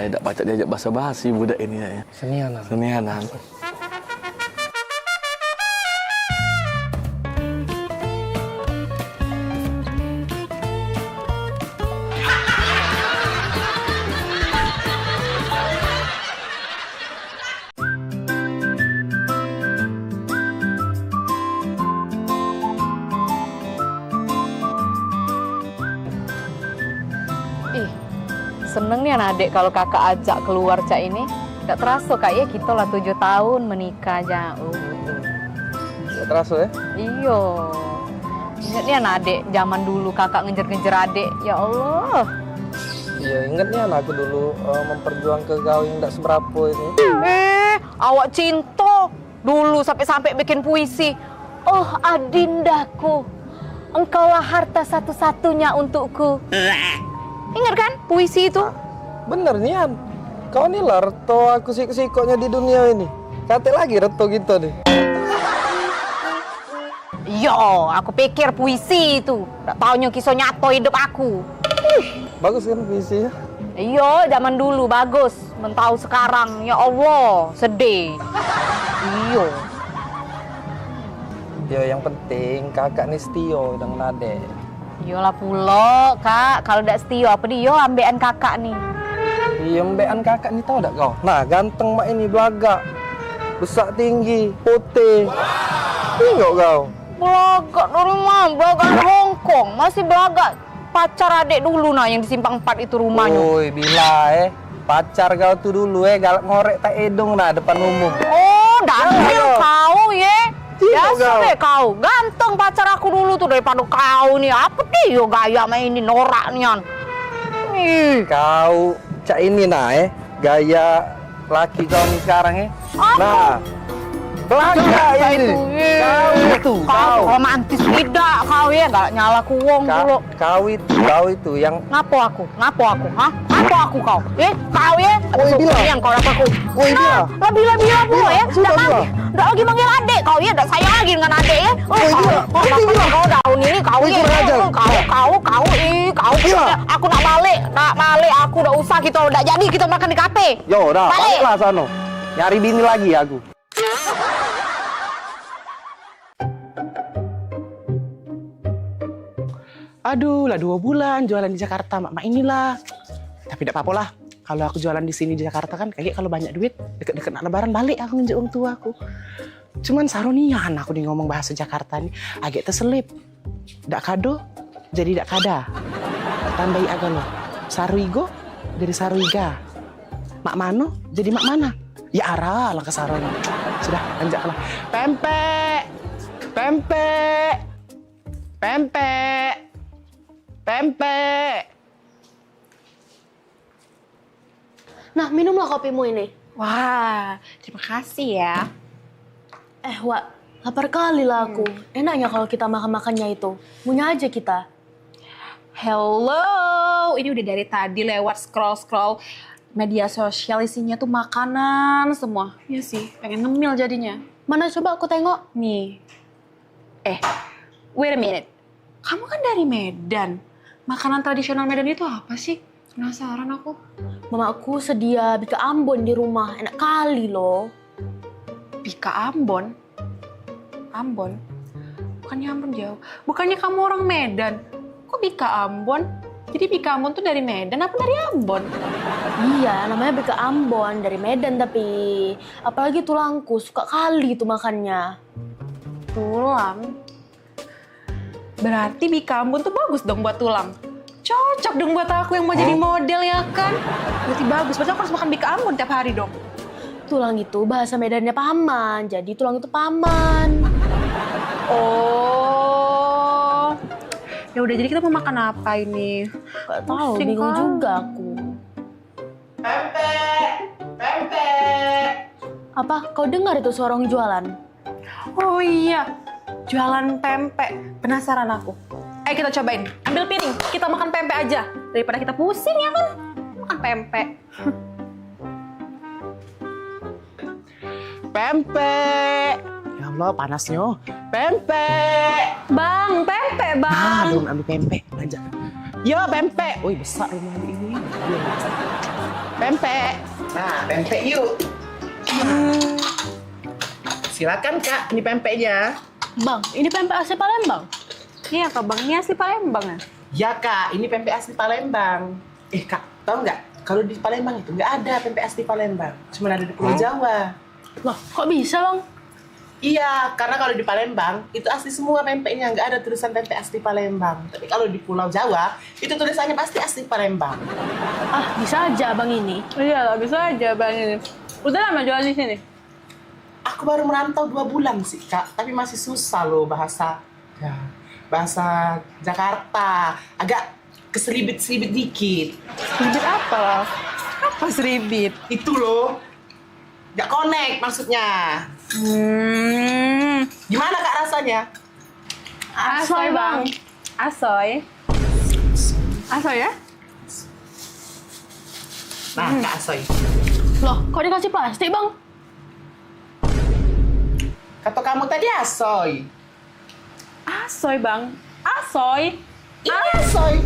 Tak baca diajak basa-basi budak ini ya. Senianan.
Seneng nih anak adik kalau kakak ajak keluar cak ini. Gak terasa kak ya, kita lah 7 tahun menikah jauh.
Gak terasa ya?
Iya. Ingat nih anak adik, zaman dulu kakak ngejar-ngejar adik. Ya Allah.
Iya, ingat nih anak aku dulu memperjuang ke kau yang gak seberapa ini.
Awak cinta dulu sampai-sampai bikin puisi. Oh adindaku, engkaulah harta satu-satunya untukku. Ingat kan puisi itu?
Bener Nian, kau nih lah reto aku siko-sikonya di dunia ini. Kate lagi reto gitu nih.
Yo, aku pikir puisi itu. Gak taunya kisah nyato hidup aku.
Bagus kan puisinya?
Iya, zaman dulu bagus. Mentau sekarang, ya Allah, sedih. Iya.
Ya yang penting kakak nih setio dengan adek.
Iyalah pula, Kak. Kalau ndak setia apa dia ambekan kakak nih.
Iya, ambekan kakak nih tau tak kau? Nah, ganteng mak ini belagak. Besar tinggi, putih. Tengok kau.
Belagak dari mana? Belagak dari Hongkong. Masih belagak. Pacar adik dulu nah yang di Simpang 4 itu rumahnya.
Woi, bila pacar kau tuh dulu galak ngorek tak edong nah depan umum.
Oh, dangil kau ya. Biasa deh kau, ganteng pacar aku dulu tuh daripada kau nih. Apa deh yo gaya main ini norak nian.
Kau cak ini nah gaya laki kau nih sekarang Nah, belakang ini.
Kau romantis tidak kau ya, gak nyala kuwong dulu.
Kau itu yang
Ngapo aku? Hah? Ngapo aku kau? Kau ya? Yang kau dapat aku. Bila pula ya. Nggak lagi manggil adik kau ya, nggak sayang lagi dengan adik ya. Kau daun ini kau ya. Kau. Aku nak balik, aku udah usah kita udah jadi kita makan di kafe.
Yo, dah, baliklah sana. Nyari bini lagi aku.
Aduh, lah 2 bulan jualan di Jakarta, mak inilah. Tapi tidak apa-apa lah. Kalau aku jualan di sini di Jakarta kan, kayak kalau banyak duit, deket-deket nak lebaran balik aku nginjek orang tua aku. Cuman sarunian aku nih ngomong bahasa Jakarta nih, agak terselip. Dak kado, jadi dak kada. Tambahi agak lo. Saruigo, jadi saruiga. Mak mano, jadi mak mana. Ya arah lah ke saroni. Sudah, lanjutlah. Pempek. Pempek. Pempek. Pempek.
Nah, minumlah kopimu ini.
Wah, terima kasih ya.
Wak, lapar kali lah aku. Enaknya kalau kita makan-makannya itu. Punya aja kita.
Hello, ini udah dari tadi lewat scroll media sosial isinya tuh makanan semua. Iya sih, pengen ngemil jadinya.
Mana coba aku tengok.
Nih. Wait a minute. Kamu kan dari Medan. Makanan tradisional Medan itu apa sih? Penasaran aku.
Mamaku sedia bika Ambon di rumah. Enak kali loh.
Bika Ambon? Ambon? Bukannya Ambon jauh. Bukannya kamu orang Medan. Kok Bika Ambon? Jadi Bika Ambon tuh dari Medan apa dari Ambon?
Iya, namanya bika Ambon. Dari Medan tapi. Apalagi tulangku, suka kali tuh makannya.
Tulang? Berarti Bika Ambon tuh bagus dong buat tulang. Cocok dong buat aku yang mau jadi model ya kan? Berarti bagus, berarti aku harus makan Bika Ambon tiap hari dong.
Tulang itu bahasa Medannya paman, jadi tulang itu paman.
Oh. Ya udah, jadi kita mau makan apa ini?
Gak tahu, bingung juga aku.
Pempek.
Apa? Kau dengar itu suara orang jualan?
Oh iya, jualan pempek. Penasaran aku. Ayo kita cobain. Ambil piring, kita makan pempek aja. Daripada kita pusing ya kan? Makan pempek.
Pempek. Ya Allah, panasnya. Pempek.
Bang, pempek bang.
Belum ambil pempek aja. Yo, pempek. Wih, besar rumah ini. Pempek. Nah, pempek yuk. Silakan Kak, ini pempeknya.
Bang, ini pempek asli Palembang.
Iya Kak Bang, ini asli Palembang ya?
Ya Kak, ini pempek asli Palembang. Kak, tahu nggak? Kalau di Palembang itu nggak ada pempek asli Palembang. Cuma ada di Pulau Jawa.
Loh, kok bisa Bang?
Iya, karena kalau di Palembang itu asli semua pempeknya, nggak ada tulisan pempek asli Palembang. Tapi kalau di Pulau Jawa itu tulisannya pasti asli Palembang.
Ah, bisa aja Bang ini.
Iya lah, bisa aja Bang ini. Udah lama jualan di sini?
Aku baru merantau 2 bulan sih Kak, tapi masih susah loh bahasa Jakarta. Agak keselibit-selibit dikit.
Seribit apa? Apa seribit?
Itu loh. Nggak connect maksudnya. Gimana Kak rasanya?
Asoy Bang. Asoy. Asoy ya?
Nah, Kak Asoy.
Loh, kok dikasih plastik Bang?
Kata kamu tadi Asoy.
Asoy Bang. Asoy.
Ini Asoy.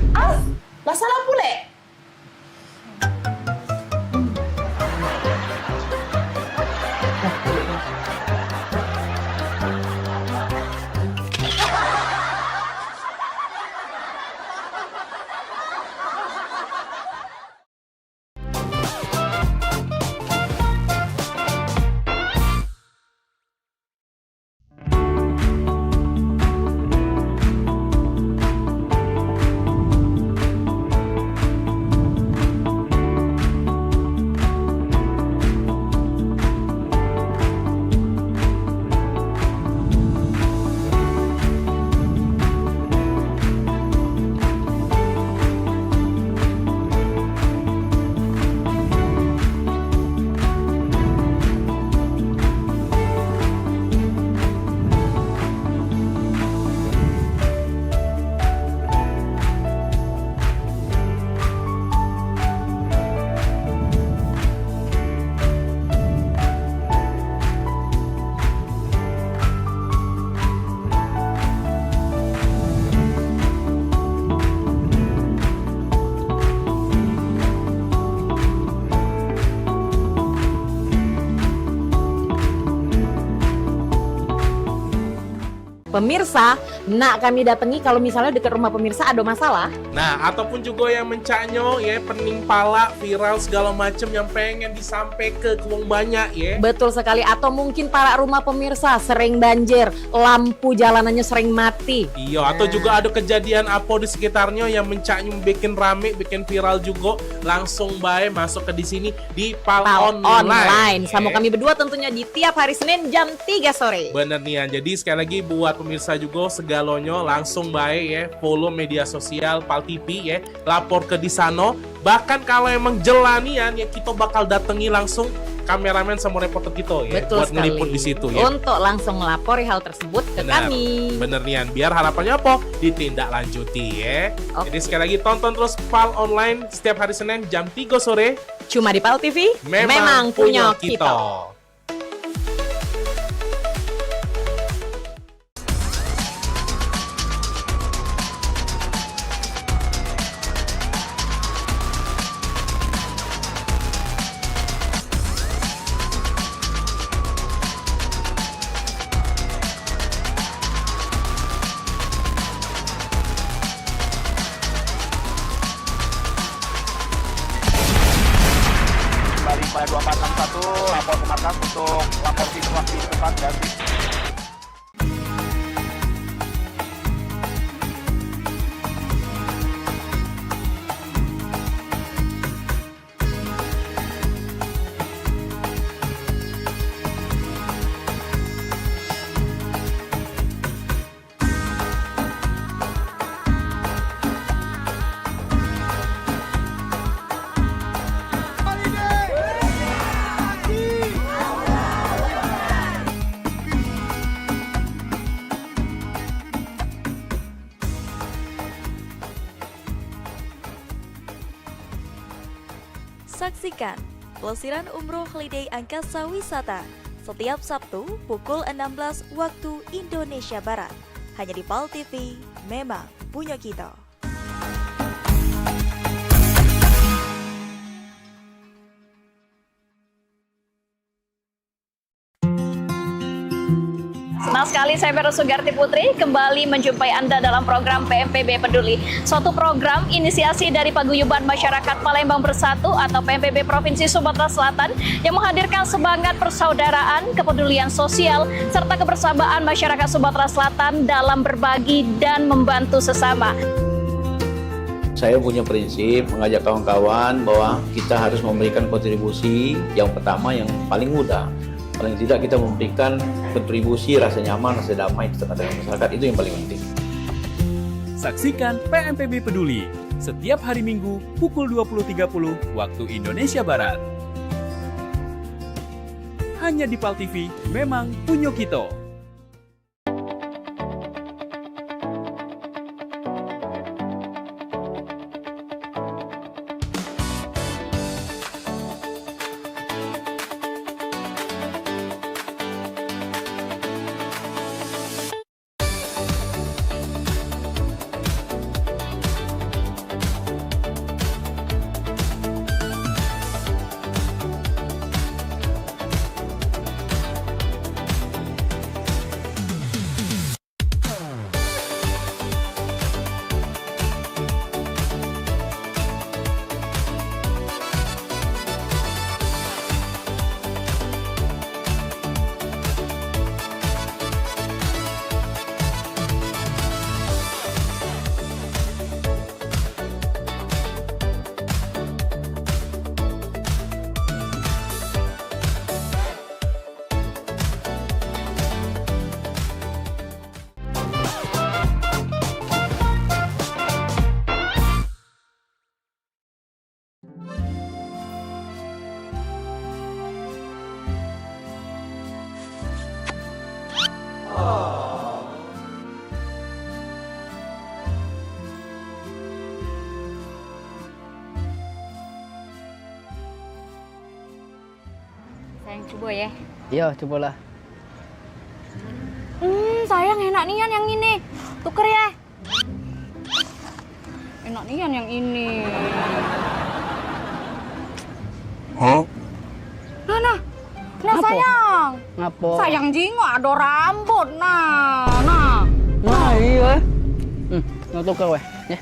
Lah salah pule.
Pemirsa, nak kami datangi kalau misalnya dekat rumah pemirsa ada masalah.
Nah, ataupun juga yang mencaknyo ya, pening pala, viral segala macam yang pengen disampaikan ke wong banyak ya.
Betul sekali, atau mungkin para rumah pemirsa sering banjir, lampu jalanannya sering mati.
Iya, atau juga ada kejadian apa di sekitarnya yang mencaknyo bikin rame, bikin viral juga, langsung baik masuk ke di sini di Pal Online.
Sama kami berdua tentunya di tiap hari Senin jam 3 sore.
Bener nih, jadi sekali lagi buat pemirsa juga segalonyo langsung baik ya, follow media sosial Pal TV ya, lapor ke di sana Bahkan kalau emang jelanian ya kita bakal datangi langsung kameramen sama reporter kita ya
Betul
buat
sekali.
ngeliput di situ ya.
Untuk langsung melapori hal tersebut ke kami.
Bener Nian, biar harapannya apa? Ditindaklanjuti ya. Jadi sekali lagi tonton terus PAL Online setiap hari Senin jam 3 sore.
Cuma di PAL TV, memang punya kita.
Kembali pada 2461, lapor ke markas untuk lapor situasi cepat dan
Saksikan pelesiran umroh holiday Angkasa Wisata setiap Sabtu pukul 16 waktu Indonesia Barat. Hanya di PAL TV, memang punya kita.
Senang sekali saya Vero Sugarti Putri kembali menjumpai Anda dalam program PMPB Peduli. Suatu program inisiasi dari Paguyuban Masyarakat Palembang Bersatu atau PMPB Provinsi Sumatera Selatan yang menghadirkan semangat persaudaraan, kepedulian sosial, serta kebersamaan masyarakat Sumatera Selatan dalam berbagi dan membantu sesama.
Saya punya prinsip mengajak kawan-kawan bahwa kita harus memberikan kontribusi yang pertama yang paling mudah. Paling tidak kita memberikan kontribusi rasa nyaman, rasa damai di tengah-tengah masyarakat, itu yang paling penting.
Saksikan PMPB Peduli setiap hari Minggu pukul 20.30 waktu Indonesia Barat. Hanya di PAL TV, memang punya kita.
Sayang coba ya.
Iya, cobalah.
Sayang enak nian yang ini. Tuker ya. Enak nian yang ini.
Hah?
Nah, nah sayang.
Ngapa?
Sayang jingo ada rambut. Nah.
Nah, iya. Nggak tuker weh. Ya.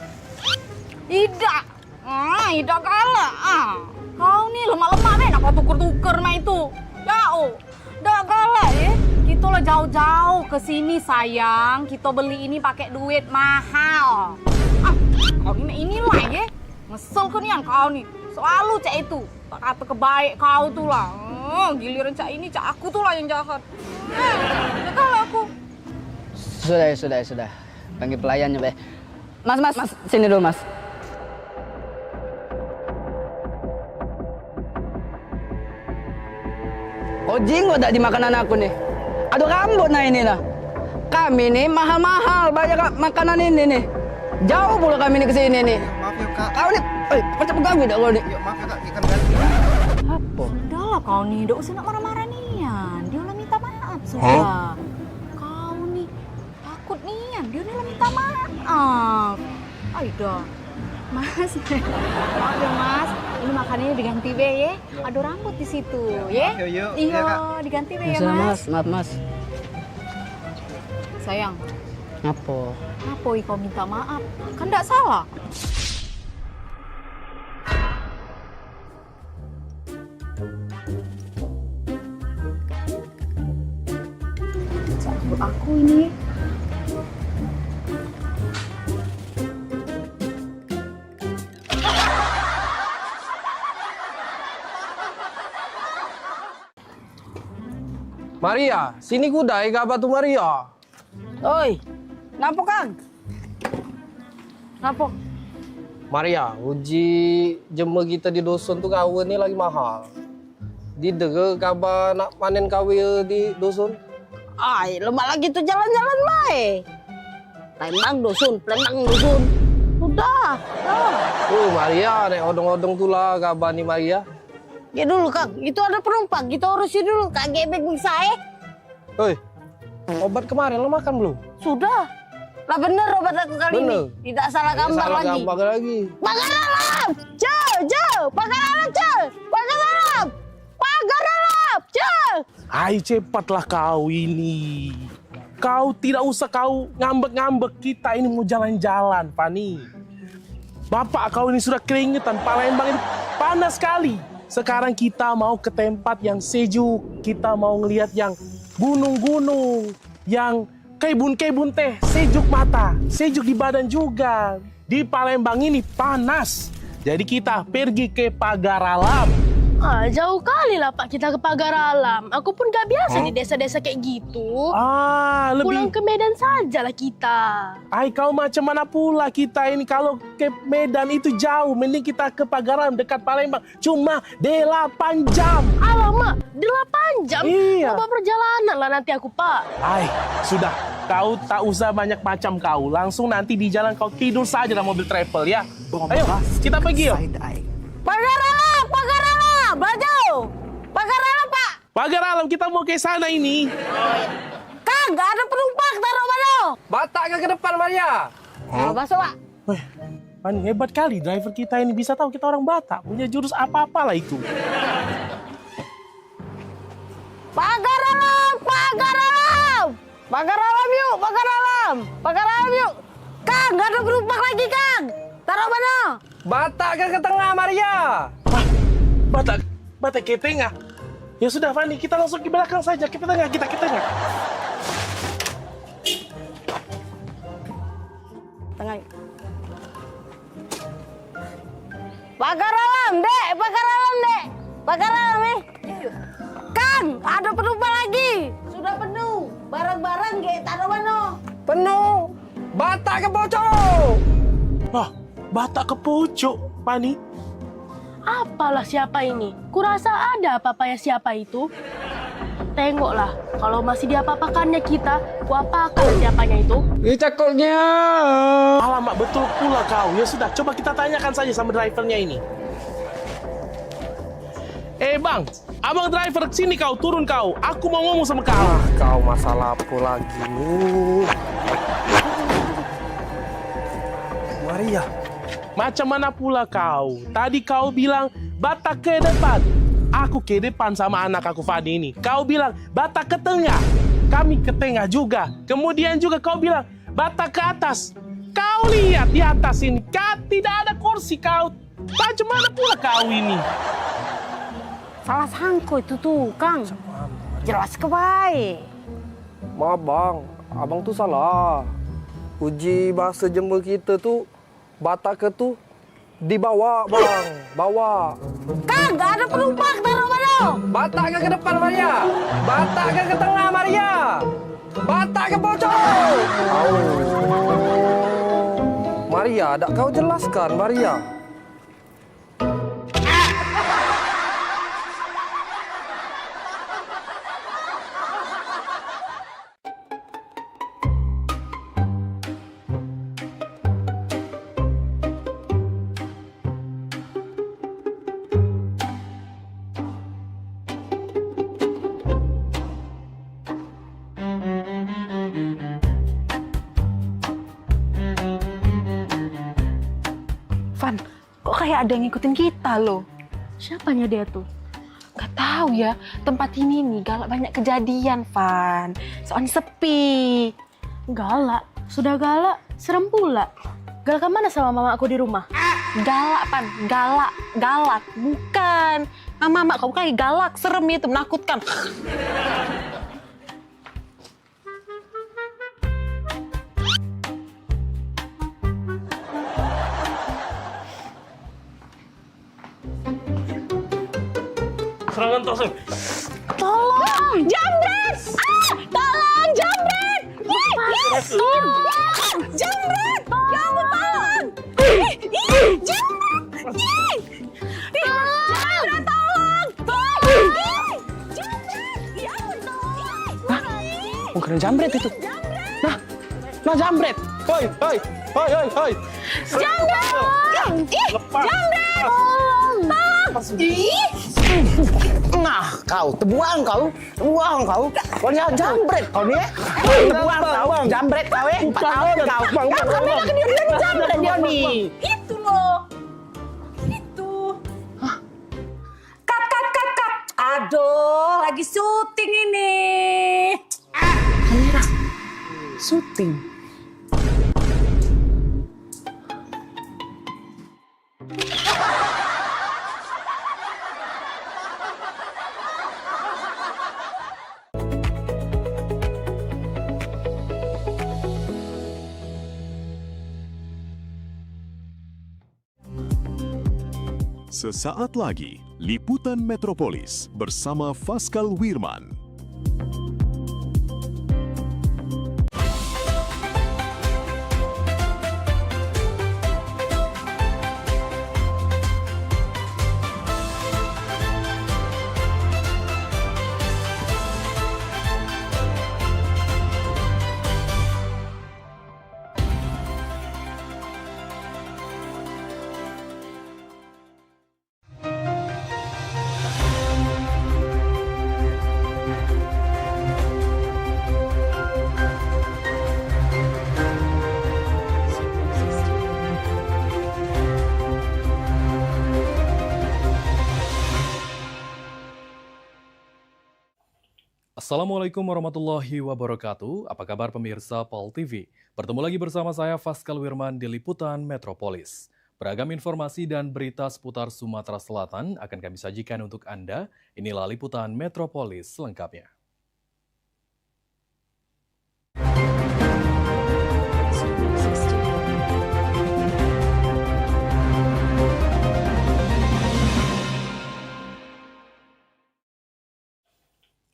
Ida. Ida kalah. Kau nih lemah-lemah nih, nak tuker-tuker mah itu. Jauh. Dah kalah ya. Kita lah jauh-jauh ke sini sayang. Kita beli ini pakai duit mahal. Kau ini lah ya. Ngesel ke nian kau nih. Selalu cak itu. Tak kata kebaik kau tuh lah. Giliran cak ini cak aku tuh lah yang jahat. Kalah aku.
Sudah. Panggil pelayannya, Beh. Mas, sini dulu, Mas.
Kau jinggo tak di makanan aku nih? Aduh rambut nah ini nah. Kami nih mahal-mahal banyak makanan ini nih. Jauh pula kami nih ke sini nih.
Maaf ya kak.
Kau nih, macam pegawai dah kau nih.
Yuk, maaf ya kak, ikan ganti.
Apa? Udahlah kau nih, tidak usah nak marah-marah nian. Dia udah minta maaf sudah. Kau nih takut nian, dia udah minta maaf. Aida, Mas, maaf ya Mas. Ini makanannya diganti be ya. Ada rambut di situ, ya?
Yuk.
Iya,
Ya, Kak.
diganti be ya
Mas,
Mas.
maaf Mas.
Sayang,
Apa?
apa kau minta maaf? Kan tidak salah. Cabut aku ini.
Maria, sini kudai gak tu Maria?
Oi, ngapa Kang? Ngapa?
Maria, uji jemur kita di dusun tu kawan ni lagi mahal. Di dega kabar nak panen kawi di dusun?
Ay, lemak lagi tuh jalan-jalan baik. Plembang dusun. Udah.
Maria, nek odong-odong tu lah kabar ni Maria.
Ya dulu Kang, itu ada penumpang, kita urusin dulu. Kak gebek saya.
Hei, obat kemarin lo makan belum?
Sudah. Lah bener obat aku kali
Bener.
ini. Tidak salah gambar
Salah
lagi.
gambar lagi.
Pagar alam! Pagar alam, Pagar alam! Pagar alam!
Hai, cepatlah kau ini. Kau tidak usah kau ngambek-ngambek. Kita ini mau jalan-jalan, Fani. Bapak kau ini sudah keringetan. Palembang ini panas sekali. Sekarang kita mau ke tempat yang sejuk. Kita mau ngelihat yang gunung-gunung. Yang kebun-kebun teh. Sejuk mata. Sejuk di badan juga. Di Palembang ini panas. Jadi kita pergi ke Pagar Alam.
Ah, jauh kali lah Pak kita ke Pagar Alam. Aku pun gak biasa di desa-desa kayak gitu. Pulang ke Medan saja lah kita.
Ay, kau macam mana pula kita ini kalau ke Medan itu jauh. Mending kita ke Pagar Alam dekat Palembang. Cuma 8 jam.
Alamak, 8 jam?
Iya.
Apa perjalanan lah nanti aku Pak.
Ay, sudah. Kau tak usah banyak macam kau. Langsung nanti di jalan kau tidur saja dalam mobil travel ya. Ayo, kita pergi yuk.
Pagar alam, baju. Pagar alam Pak.
Pagar Alam, kita mau ke sana ini.
Kang, gak ada penumpang, taruh mana?
Batak ke depan Maria.
Masuk Pak.
Weh, Pani, hebat kali driver kita ini bisa tahu kita orang Batak. Punya jurus apa-apa lah itu.
Pagar alam, Pagar alam. Pagar alam yuk, Pagar alam. Pagar alam yuk. Kang, gak ada penumpang lagi Kang. Taruh mana?
Batak ke tengah Maria.
Batak ke tengah. Ya sudah Fani, kita langsung ke belakang saja. Ke tengah, kita ke tengah.
Tengah. Pagar alam, Dek. Pagar alam, Dek. Pagar alam, Kang, ada penumpang lagi. Sudah penuh. Barang-barang ge taruh mana?
Penuh. Batak ke pojok.
Wah, Batak ke pojok, Pani.
Apalah siapa ini? Kurasa ada apa-apanya siapa itu. Tengoklah, kalau masih diapa-apakannya kita, kuapakan siapanya itu.
Cakotnya.
Alamak, betul pula kau. Ya sudah, coba kita tanyakan saja sama drivernya ini. Bang, abang driver sini kau, turun kau. Aku mau ngomong sama kau.
Kau masalah apa lagi nih? Maria.
Macam mana pula kau? Tadi kau bilang Batak ke depan. Aku ke depan sama anak aku Fadi ini. Kau bilang Batak ke tengah. Kami ke tengah juga. Kemudian juga kau bilang Batak ke atas. Kau lihat di atas ini. Tidak ada kursi kau. Macam mana pula kau ini?
Salah sangko itu tuh, Kang. Jelas ke baik.
Maaf bang, abang tuh salah. Uji bahasa Jember kita tuh Batak ke tuh dibawa bang, bawa.
Kang, gak ada penumpang, taruh mana?
Batak ke depan Maria, Batak ke tengah Maria, Batak ke pojok. Maria, tak kau jelaskan Maria.
Van, kok kayak ada yang ngikutin kita loh?
Siapanya dia tuh?
Gak tahu ya, tempat ini nih galak banyak kejadian, Van. Soalnya sepi.
Galak? Sudah galak, serem pula. Galak mana sama mama aku di rumah?
Galak, Van. Galak. Bukan. Mama kamu kayak galak, serem itu, menakutkan.
Serangan tosok.
Tolong, jambret! Tolong, jambret! Tolong, jambret! Ya ampun, tolong! Jambret! Jambret, tolong! Jambret! Ya ampun, tolong!
Bukan jambret itu. Nah jambret. Hoi.
Jambret! Jambret!
Nah, kau tebuang kau. Kau ni jambret kau ni. Tebuang kau, jambret kau 4 tahun kau.
Kamu nak kedirian jambret dia ni. Itu loh. Itu. Kat. Aduh, lagi syuting ini.
Kamera. Syuting.
Sesaat lagi, Liputan Metropolis bersama Faskal Wirman.
Assalamualaikum warahmatullahi wabarakatuh. Apa kabar pemirsa PAL TV? Bertemu lagi bersama saya Faskal Wirman di Liputan Metropolis. Beragam informasi dan berita seputar Sumatera Selatan akan kami sajikan untuk Anda. Inilah Liputan Metropolis selengkapnya.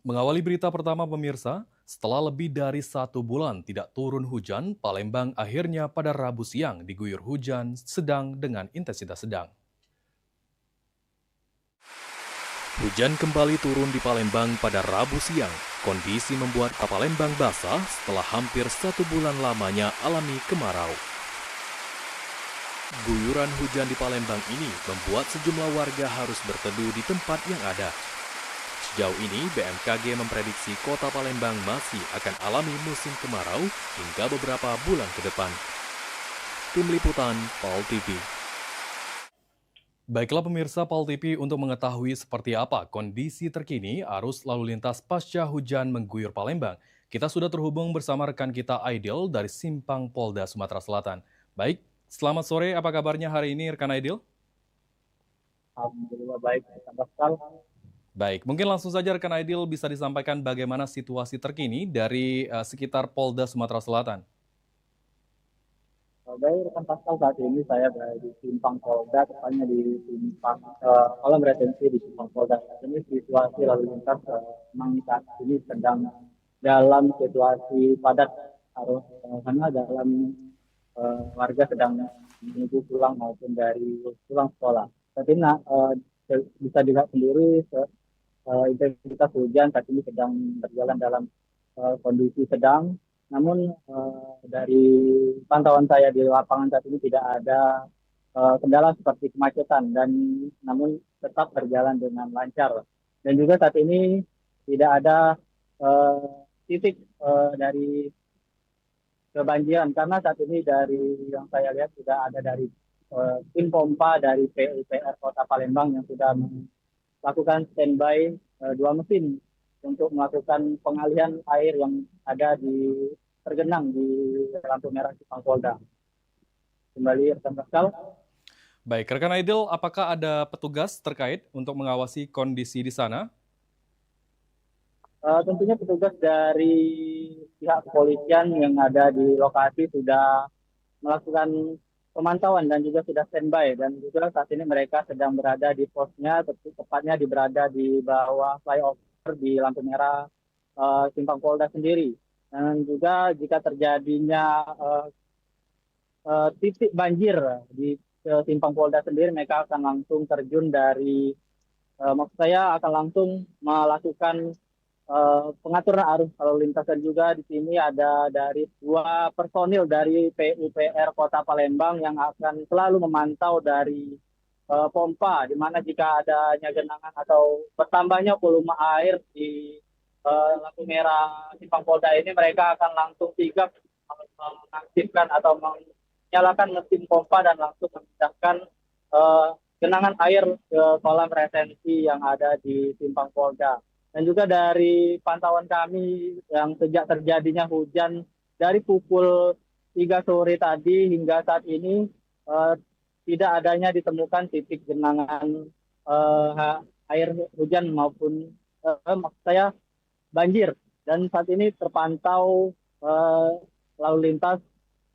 Mengawali berita pertama pemirsa, setelah lebih dari 1 bulan tidak turun hujan, Palembang akhirnya pada Rabu siang diguyur hujan sedang dengan intensitas sedang. Hujan kembali turun di Palembang pada Rabu siang. Kondisi membuat Palembang basah setelah hampir 1 bulan lamanya alami kemarau. Guyuran hujan di Palembang ini membuat sejumlah warga harus berteduh di tempat yang ada. Sejauh ini, BMKG memprediksi kota Palembang masih akan alami musim kemarau hingga beberapa bulan ke depan. Tim Liputan PAL TV. Baiklah pemirsa PAL TV, untuk mengetahui seperti apa kondisi terkini arus lalu lintas pasca hujan mengguyur Palembang, kita sudah terhubung bersama rekan kita Aidil dari Simpang Polda Sumatera Selatan. Baik, selamat sore, apa kabarnya hari ini rekan Aidil?
Alhamdulillah baik, Pascal.
Baik, mungkin langsung saja rekan Aidil bisa disampaikan bagaimana situasi terkini dari sekitar Polda Sumatera Selatan.
Baik, rekan Pascal, saat ini saya berada di Simpang Polda, tepatnya di Simpang kolam retensi di Simpang Polda. Saat ini situasi lalu lintas memang saat ini sedang dalam situasi padat arus karena dalam warga sedang menuju pulang maupun dari pulang sekolah. Saat ini bisa dilihat sendiri intensitas hujan saat ini sedang berjalan dalam kondisi sedang. Namun dari pantauan saya di lapangan saat ini tidak ada kendala seperti kemacetan dan namun tetap berjalan dengan lancar. Dan juga saat ini tidak ada titik dari kebanjiran karena saat ini dari yang saya lihat sudah ada dari tim pompa dari PUPR Kota Palembang yang sudah melakukan standby 2 mesin untuk melakukan pengalihan air yang ada tergenang di lampu merah Simpang Polda. Kembali rekan Pascal.
Baik, rekan Aidil, apakah ada petugas terkait untuk mengawasi kondisi di sana?
Tentunya petugas dari pihak kepolisian yang ada di lokasi sudah melakukan pemantauan dan juga sudah standby, dan juga saat ini mereka sedang berada di posnya, tepatnya berada di bawah flyover di lampu merah Simpang Polda sendiri. Dan juga jika terjadinya titik banjir di Simpang Polda sendiri, mereka akan langsung terjun dari maksud saya akan langsung melakukan pengaturan arus lalu lintas. Dan juga di sini ada dari 2 personil dari PUPR Kota Palembang yang akan selalu memantau dari pompa, di mana jika adanya genangan atau bertambahnya volume air di lampu merah Simpang Polda ini, mereka akan langsung sigap mengaktifkan atau menyalakan mesin pompa dan langsung memindahkan genangan air ke kolam retensi yang ada di Simpang Polda. Dan juga dari pantauan kami yang sejak terjadinya hujan dari pukul 3 sore tadi hingga saat ini tidak adanya ditemukan titik genangan air hujan maupun maksud saya banjir. Dan saat ini terpantau lalu lintas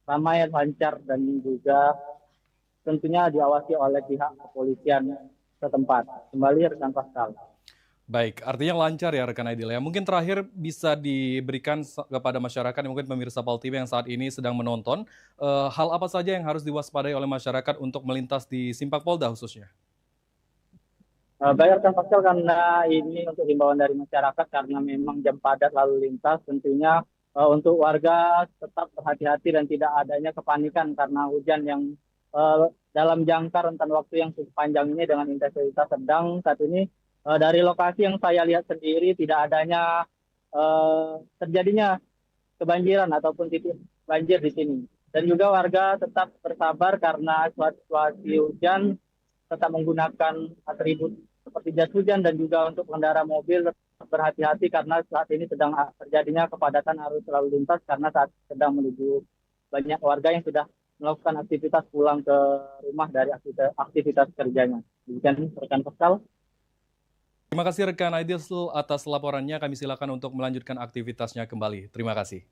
ramai, lancar, dan juga tentunya diawasi oleh pihak kepolisian setempat. Kembali rekan Pascal.
Baik, artinya lancar ya rekan Aidil ya. Mungkin terakhir bisa diberikan kepada masyarakat, mungkin pemirsa PAL TV yang saat ini sedang menonton, hal apa saja yang harus diwaspadai oleh masyarakat untuk melintas di Simpang Polda khususnya?
Baik rekan Pascal, karena ini untuk himbauan dari masyarakat karena memang jam padat lalu lintas, tentunya untuk warga tetap berhati-hati dan tidak adanya kepanikan karena hujan yang dalam jangka rentan waktu yang cukup panjang ini dengan intensitas sedang. Saat ini dari lokasi yang saya lihat sendiri tidak adanya terjadinya kebanjiran ataupun titik banjir di sini. Dan juga warga tetap bersabar karena situasi hujan, tetap menggunakan atribut seperti jas hujan, dan juga untuk pengendara mobil tetap berhati-hati karena saat ini sedang terjadinya kepadatan arus lalu lintas karena saat sedang menuju banyak warga yang sudah melakukan aktivitas pulang ke rumah dari aktivitas kerjanya. Demikian rekan Pascal.
Terima kasih rekan Aidil atas laporannya. Kami silakan untuk melanjutkan aktivitasnya kembali. Terima kasih.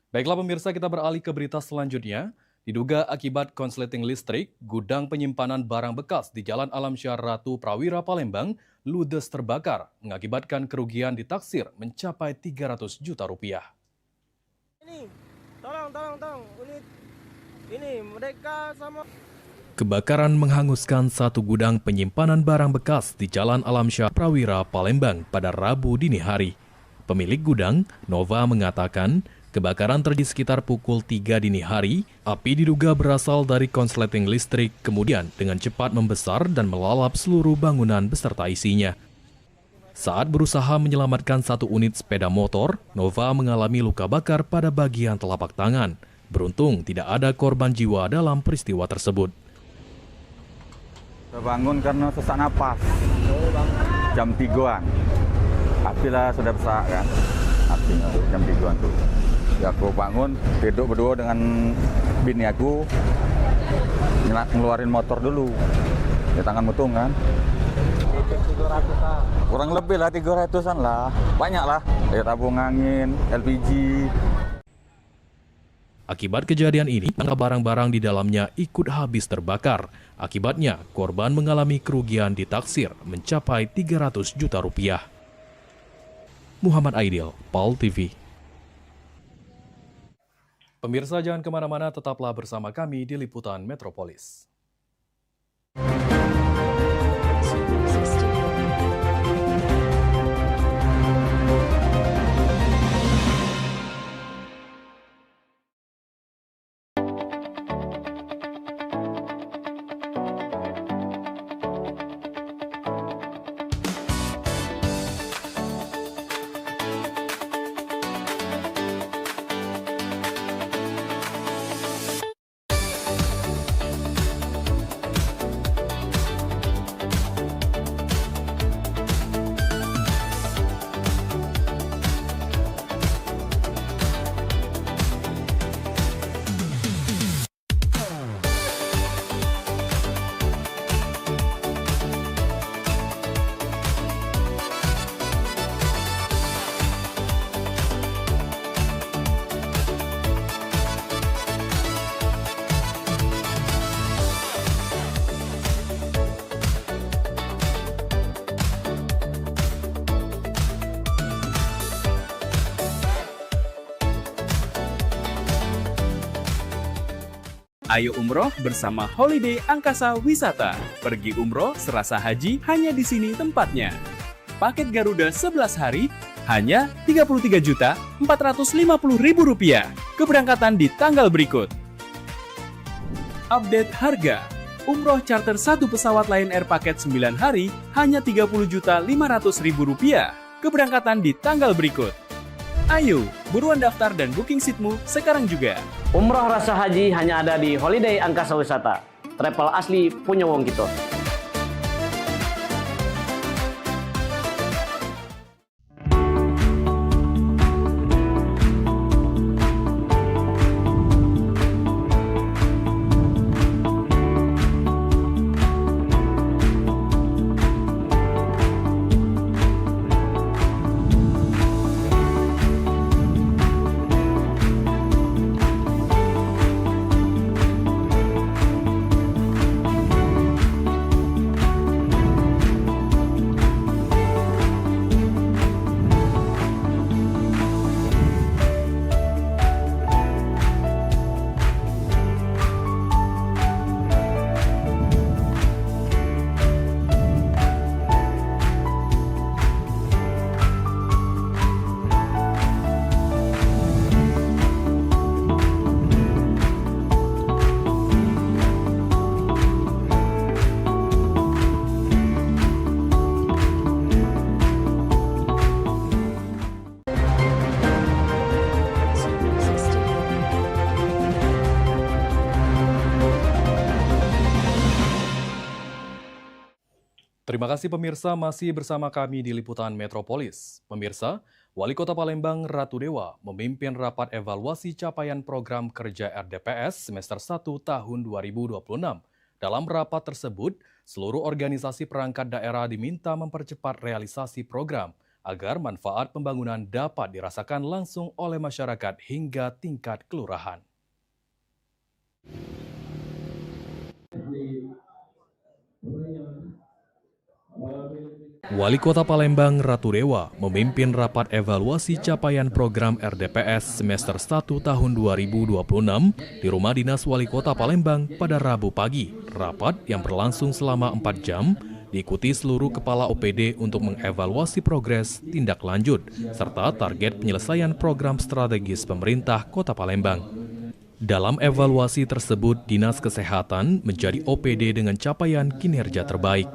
Baiklah pemirsa, kita beralih ke berita selanjutnya. Diduga akibat konsleting listrik, gudang penyimpanan barang bekas di Jalan Alamsyah Ratu Prawira Palembang ludes terbakar, mengakibatkan kerugian ditaksir mencapai 300 juta rupiah.
Tolong. Ini mereka sama...
Kebakaran menghanguskan satu gudang penyimpanan barang bekas di Jalan Alamsyah Prawira Palembang pada Rabu dini hari. Pemilik gudang, Nova, mengatakan kebakaran terjadi sekitar pukul 3 dini hari. Api diduga berasal dari konsleting listrik, kemudian dengan cepat membesar dan melalap seluruh bangunan beserta isinya. Saat berusaha menyelamatkan satu unit sepeda motor, Nova mengalami luka bakar pada bagian telapak tangan. Beruntung tidak ada korban jiwa dalam peristiwa tersebut.
Bangun karena sesak napas, jam 3-an. Api lah sudah besar kan, apinya jam 3-an tuh. Ya aku bangun, duduk berdua dengan bini aku, ngeluarin motor dulu. Di tangan mutung kan. Kurang lebih lah 300-an lah, banyak lah. Dari tabung angin, LPG.
Akibat kejadian ini, barang-barang di dalamnya ikut habis terbakar. Akibatnya, korban mengalami kerugian ditaksir mencapai 300 juta rupiah. Muhammad Aidil, PAL TV.
Pemirsa jangan kemana-mana, tetaplah bersama kami di Liputan Metropolis.
Ayo umroh bersama Holiday Angkasa Wisata. Pergi umroh serasa haji hanya di sini tempatnya. Paket Garuda 11 hari hanya Rp33.450.000. Keberangkatan di tanggal berikut. Update harga. Umroh charter 1 pesawat Lion Air paket 9 hari hanya Rp30.500.000. Keberangkatan di tanggal berikut. Ayo, buruan daftar dan booking seatmu sekarang juga.
Umroh rasa haji hanya ada di Holiday Angkasa Wisata. Travel asli punya wong gitu.
Terima kasih pemirsa, masih bersama kami di Liputan Metropolis. Pemirsa, Wali Kota Palembang Ratu Dewa memimpin rapat evaluasi capaian program kerja RDPS semester 1 tahun 2026. Dalam rapat tersebut, seluruh organisasi perangkat daerah diminta mempercepat realisasi program agar manfaat pembangunan dapat dirasakan langsung oleh masyarakat hingga tingkat kelurahan. Wali Kota Palembang Ratu Dewa memimpin rapat evaluasi capaian program RDPS semester 1 tahun 2026 di Rumah Dinas Wali Kota Palembang pada Rabu pagi. Rapat yang berlangsung selama 4 jam diikuti seluruh kepala OPD untuk mengevaluasi progres, tindak lanjut, serta target penyelesaian program strategis pemerintah Kota Palembang. Dalam evaluasi tersebut, Dinas Kesehatan menjadi OPD dengan capaian kinerja terbaik.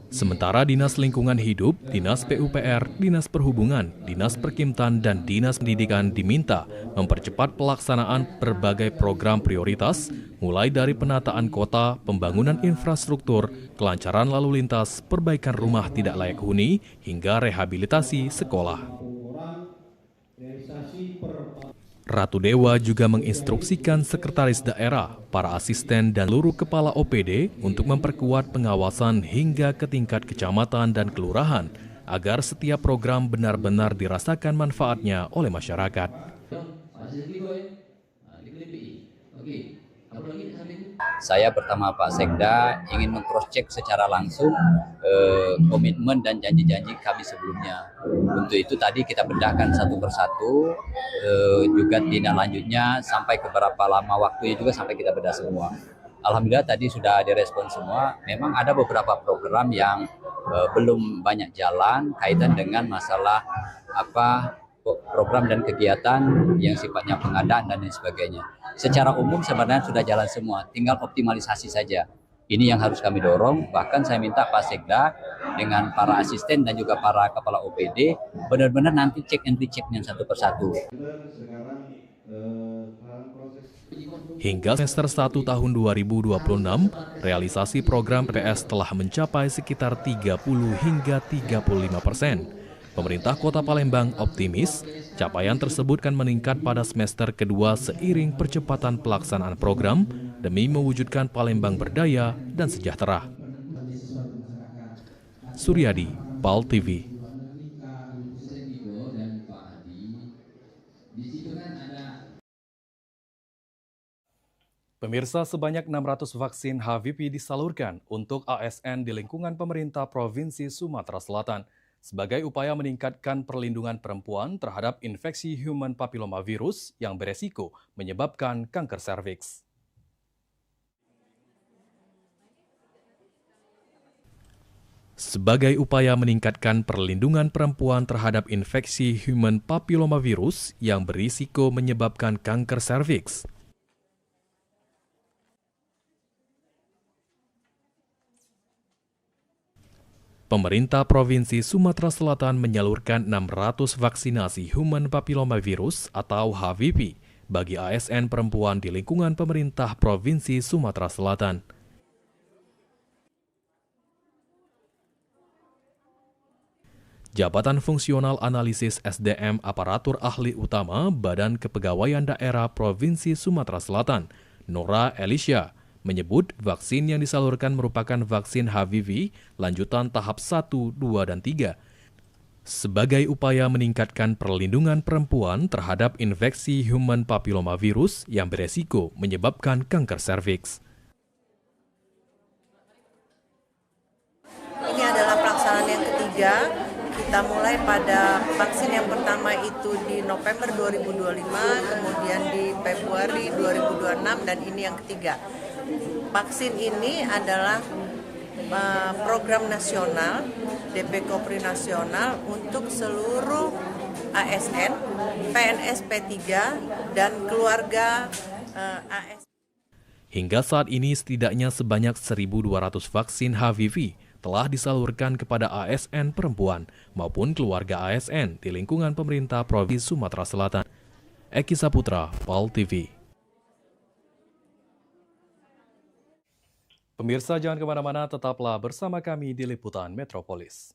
Sementara Dinas Lingkungan Hidup, Dinas PUPR, Dinas Perhubungan, Dinas Perkimtan, dan Dinas Pendidikan diminta mempercepat pelaksanaan berbagai program prioritas, mulai dari penataan kota, pembangunan infrastruktur, kelancaran lalu lintas, perbaikan rumah tidak layak huni, hingga rehabilitasi sekolah. Ratu Dewa juga menginstruksikan sekretaris daerah, para asisten dan seluruh kepala OPD untuk memperkuat pengawasan hingga ke tingkat kecamatan dan kelurahan agar setiap program benar-benar dirasakan manfaatnya oleh masyarakat.
Saya bersama Pak Sekda ingin meng-cross-check secara langsung komitmen dan janji-janji kami sebelumnya. Untuk itu tadi kita bedahkan satu persatu, juga tindak lanjutnya sampai ke berapa lama waktunya juga sampai kita bedah semua. Alhamdulillah tadi sudah direspon semua. Memang ada beberapa program yang belum banyak jalan kaitan dengan masalah program dan kegiatan yang sifatnya pengadaan dan lain sebagainya. Secara umum sebenarnya sudah jalan semua, tinggal optimalisasi saja. Ini yang harus kami dorong, bahkan saya minta Pak Sekda dengan para asisten dan juga para kepala OPD benar-benar nanti cek and rechecknya satu persatu.
Hingga semester 1 tahun 2026, realisasi program PS telah mencapai sekitar 30 hingga 35%. Pemerintah Kota Palembang optimis capaian tersebut akan meningkat pada semester kedua seiring percepatan pelaksanaan program demi mewujudkan Palembang berdaya dan sejahtera. Suryadi, PAL TV. Pemirsa, sebanyak 600 vaksin HVP disalurkan untuk ASN di lingkungan pemerintah Provinsi Sumatera Selatan sebagai upaya meningkatkan perlindungan perempuan terhadap infeksi human papillomavirus yang beresiko menyebabkan kanker serviks.
Sebagai upaya meningkatkan perlindungan perempuan terhadap infeksi human papillomavirus yang berisiko menyebabkan kanker serviks. Pemerintah Provinsi Sumatera Selatan menyalurkan 600 vaksinasi human papillomavirus atau HPV bagi ASN perempuan di lingkungan pemerintah Provinsi Sumatera Selatan. Jabatan Fungsional Analisis SDM Aparatur Ahli Utama Badan Kepegawaian Daerah Provinsi Sumatera Selatan, Nora Elisha, menyebut vaksin yang disalurkan merupakan vaksin HPV lanjutan tahap 1, 2, dan 3 sebagai upaya meningkatkan perlindungan perempuan terhadap infeksi human papillomavirus yang beresiko menyebabkan kanker serviks.
Ini adalah pelaksanaan yang ketiga. Kita mulai pada vaksin yang pertama itu di November 2025, kemudian di Februari 2026, dan ini yang ketiga. Vaksin ini adalah program nasional, DP Kopri nasional untuk seluruh ASN, PNS P3, dan keluarga ASN.
Hingga saat ini setidaknya sebanyak 1.200 vaksin HPV telah disalurkan kepada ASN perempuan maupun keluarga ASN di lingkungan pemerintah Provinsi Sumatera Selatan. Eki Saputra, PAL TV.
Pemirsa jangan kemana-mana, tetaplah bersama kami di Liputan Metropolis.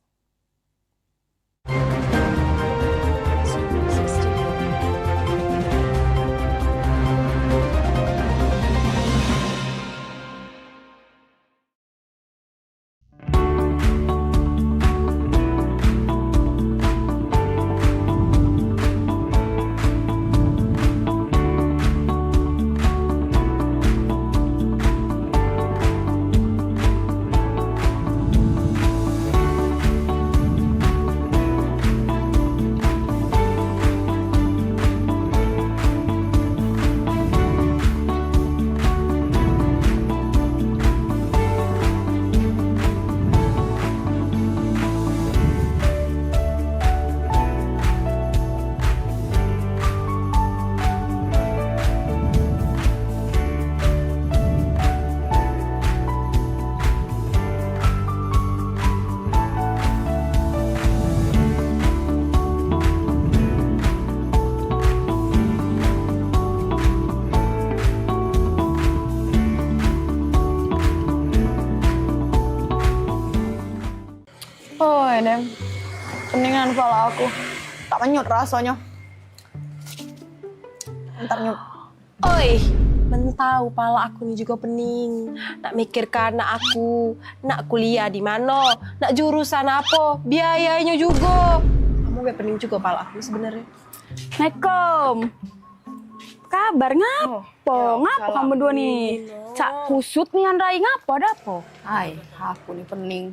Dem, peningan kepala aku. Tak menyut rasanya. Bentar nyut.
Oi, mentau pala aku ni juga pening. Nak mikirkan anak aku, nak kuliah di mana, nak jurusan apa, biayanya juga. Kamu gak pening juga pala aku sebenarnya.
Assalamualaikum. Kabar ngapo? Ngapo kamu dua nih? Cak kusut nih Andrai ngapo ada apa?
Hai, aku nih pening.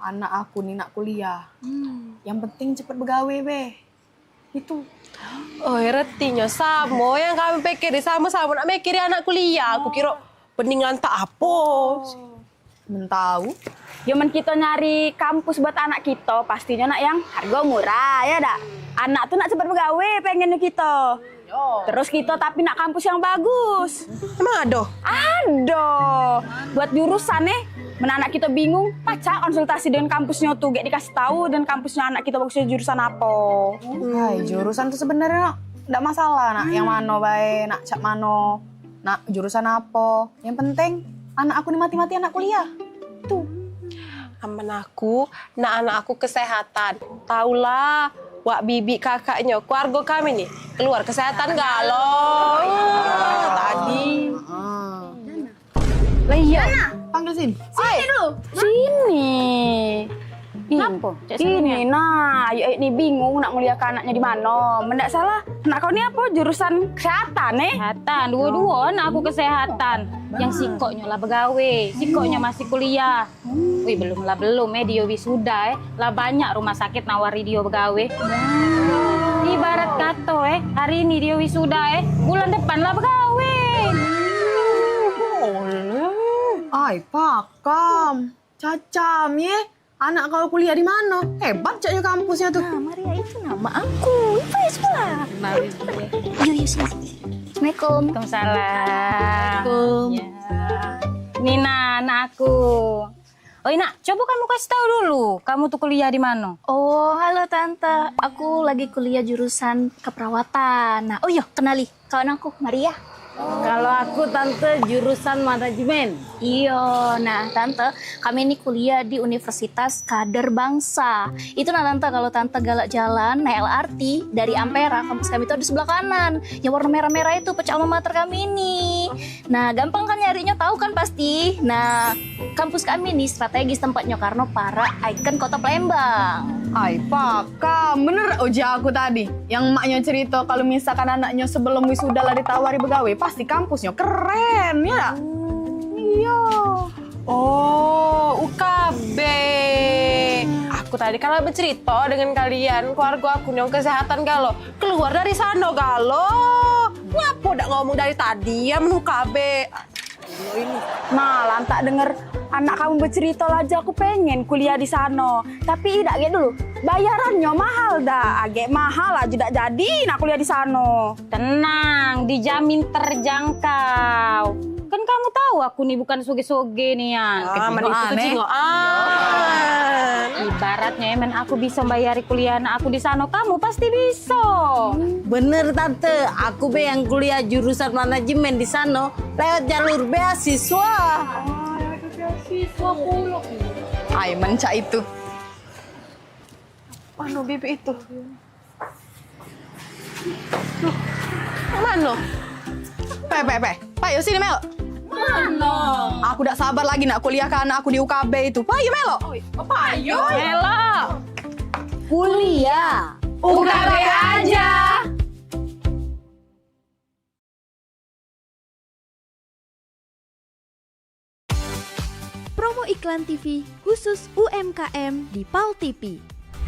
Anak aku nih nak kuliah. Yang penting cepet begawe, be. Itu.
Oh, retinya sama yang kami pikir sama-sama nak mikir anak kuliah. Aku kira peningan tak apa.
Mentau.
Yaman kita nyari kampus buat anak kita, pastinya nak yang harga murah, ya dak? Anak tuh nak cepet begawe pengennya kita. Terus kita tapi nak kampus yang bagus.
Emang ada?
Ada. Buat jurusan anak kita bingung, pacar konsultasi dengan kampusnya tuh, gak dikasih tahu dan kampusnya anak kita bagusnya jurusan apa.
Hai, jurusan tuh sebenarnya enggak masalah, nak yang mana baik, nak cak mano, nak jurusan apa. Yang penting anak aku nih mati-mati anak kuliah. Tuh.
Aman aku, nak anak aku kesehatan. Taulah, wak bibi kakaknya, keluarga kami nih, keluar kesehatan galau. Tadi.
Lah iya.
Panggil sini.
Sini dulu. Sini.
Kenapa?
Ini nah, ayo ini bingung nak muliakan anaknya di mana. Mendak salah. Nak kau ni apa? Jurusan kesehatan
Kesehatan. Dua-dua anak aku kesehatan. Yang sikoknya lah begawe, sikoknya masih kuliah. Wih, belum dia wisuda lah banyak rumah sakit nawari dia begawe. Ibarat kata hari ini dia wisuda bulan depan lah begawe.
Ay, pakam. Cacam ye. anak kau kuliah di mana? Hebat caknya kampusnya tuh.
Nah, Maria itu nama aku. Ibu pula. Yuk, sini. Assalamualaikum.
Waalaikumsalam. Ya. Nina, anak aku. Oh Ina, coba kamu kasih tahu dulu, kamu tuh kuliah di mana?
Oh, halo Tante. Aku lagi kuliah jurusan keperawatan. Nah, oh iya, kenali kawan aku, Maria.
Kalau aku Tante jurusan manajemen.
Iya, nah Tante, kami ini kuliah di Universitas Kader Bangsa. Itu nah Tante, kalau Tante galak jalan naik LRT dari Ampera, kampus kami itu ada sebelah kanan. Yang warna merah-merah itu pecah alma mater kami ini. Nah, gampang kan nyarinya, tahu kan pasti. Nah, kampus kami ini strategis tempatnya karena para ikon kota Palembang.
Ay, Pak, bener uji aku tadi. Yang maknya cerita kalau misalkan anaknya sebelum wisuda lah ditawari begawe, pasti kampusnya keren, ya? Iya. Oh, UKB. Aku tadi kalau bercerita dengan kalian, keluarga aku yang kesehatan galo. Keluar dari sana galo. Ngapa udah ngomong dari tadi ya UKB?
Nah, lantak denger anak kamu bercerita aja aku pengen kuliah di sana. Tapi tidak gitu dulu. Bayarannya mahal dah. Agak mahal aja tidak jadi nak kuliah di sana.
Tenang, dijamin terjangkau. Kan kamu tahu aku nih bukan soge-soge nih ya. Ibaratnya emen aku bisa bayari kuliah anak aku di sana, kamu pasti bisa.
Bener Tante, aku be yang kuliah jurusan manajemen di sana lewat jalur beasiswa.
Beasiswa pula. Ay, mencak itu. Mana bibi itu? Loh, mana? Pak, yuk sini Mel. Mana? Aku udah sabar lagi nak kuliah ke anak aku di UKB itu. Pak, yuk Melo. Pak, yuk.
Melo.
Kuliah.
UKB aja.
Promo iklan TV khusus UMKM di PAL TV.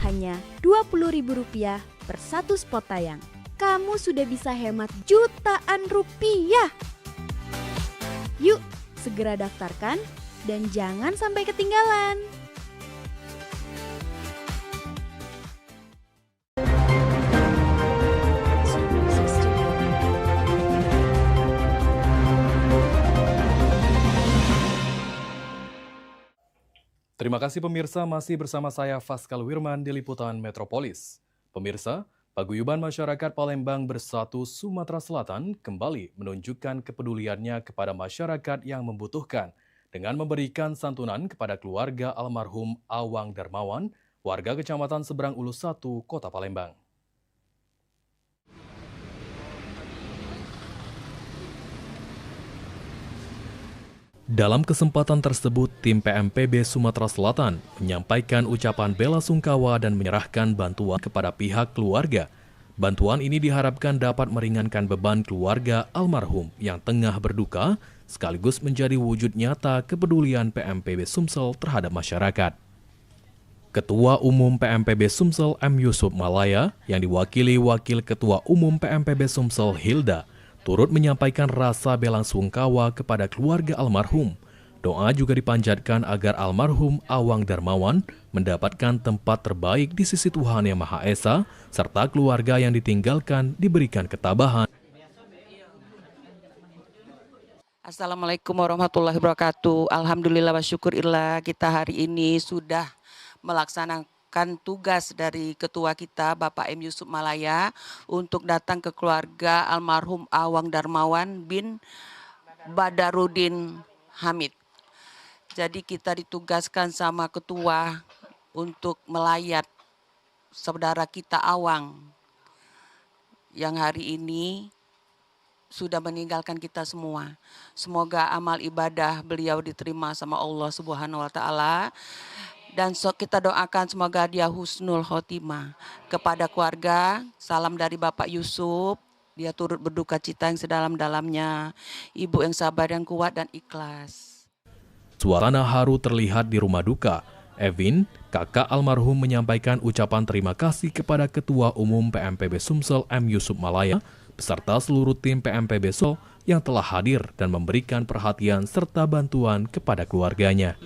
Hanya Rp20.000 per satu spot tayang. Kamu sudah bisa hemat jutaan rupiah. Yuk, segera daftarkan dan jangan sampai ketinggalan.
Terima kasih pemirsa, masih bersama saya Faskal Wirman di Liputan Metropolis. Pemirsa, Paguyuban Masyarakat Palembang Bersatu Sumatera Selatan kembali menunjukkan kepeduliannya kepada masyarakat yang membutuhkan dengan memberikan santunan kepada keluarga almarhum Awang Darmawan, warga Kecamatan Seberang Ulus 1, Kota Palembang. Dalam kesempatan tersebut, tim PMPB Sumatera Selatan menyampaikan ucapan bela sungkawa dan menyerahkan bantuan kepada pihak keluarga. Bantuan ini diharapkan dapat meringankan beban keluarga almarhum yang tengah berduka, sekaligus menjadi wujud nyata kepedulian PMPB Sumsel terhadap masyarakat. Ketua Umum PMPB Sumsel M. Yusuf Malaya yang diwakili Wakil Ketua Umum PMPB Sumsel Hilda turut menyampaikan rasa bela sungkawa kepada keluarga almarhum. Doa juga dipanjatkan agar almarhum Awang Darmawan mendapatkan tempat terbaik di sisi Tuhan Yang Maha Esa, serta keluarga yang ditinggalkan diberikan ketabahan.
Assalamualaikum warahmatullahi wabarakatuh. Alhamdulillah wa syukurillah, kita hari ini sudah melaksanakan tugas dari ketua kita Bapak M. Yusuf Malaya untuk datang ke keluarga almarhum Awang Darmawan bin Badarudin Hamid. Jadi kita ditugaskan sama ketua untuk melayat saudara kita Awang yang hari ini sudah meninggalkan kita semua. Semoga amal ibadah beliau diterima sama Allah Subhanahu wa taala. Dan kita doakan semoga dia husnul khotimah. Kepada keluarga, salam dari Bapak Yusuf. Dia turut berduka cita yang sedalam-dalamnya. Ibu yang sabar, yang kuat, dan ikhlas.
Suasana haru terlihat di rumah duka. Evin, kakak almarhum, menyampaikan ucapan terima kasih kepada Ketua Umum PMPB Sumsel M. Yusuf Malaya, beserta seluruh tim PMPB Sumsel yang telah hadir dan memberikan perhatian serta bantuan kepada keluarganya.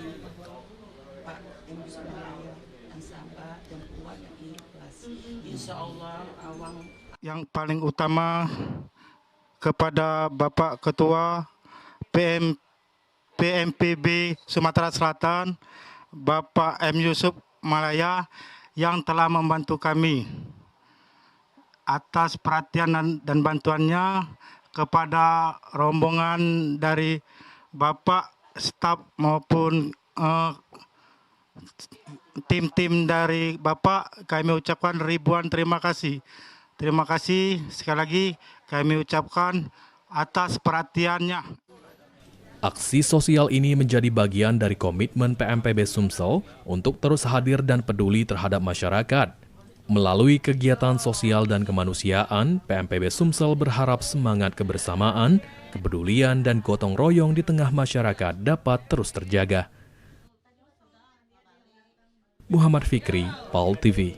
yang paling utama kepada Bapak Ketua PMPB Sumatera Selatan, Bapak M. Yusuf Malaya, yang telah membantu kami atas perhatian dan bantuannya, kepada rombongan dari Bapak, staf maupun tim-tim dari Bapak, kami ucapkan ribuan terima kasih. Terima kasih sekali lagi kami ucapkan atas perhatiannya.
Aksi sosial ini menjadi bagian dari komitmen PMPB Sumsel untuk terus hadir dan peduli terhadap masyarakat. Melalui kegiatan sosial dan kemanusiaan, PMPB Sumsel berharap semangat kebersamaan, kepedulian, dan gotong royong di tengah masyarakat dapat terus terjaga. Muhammad Fikri, PAL TV.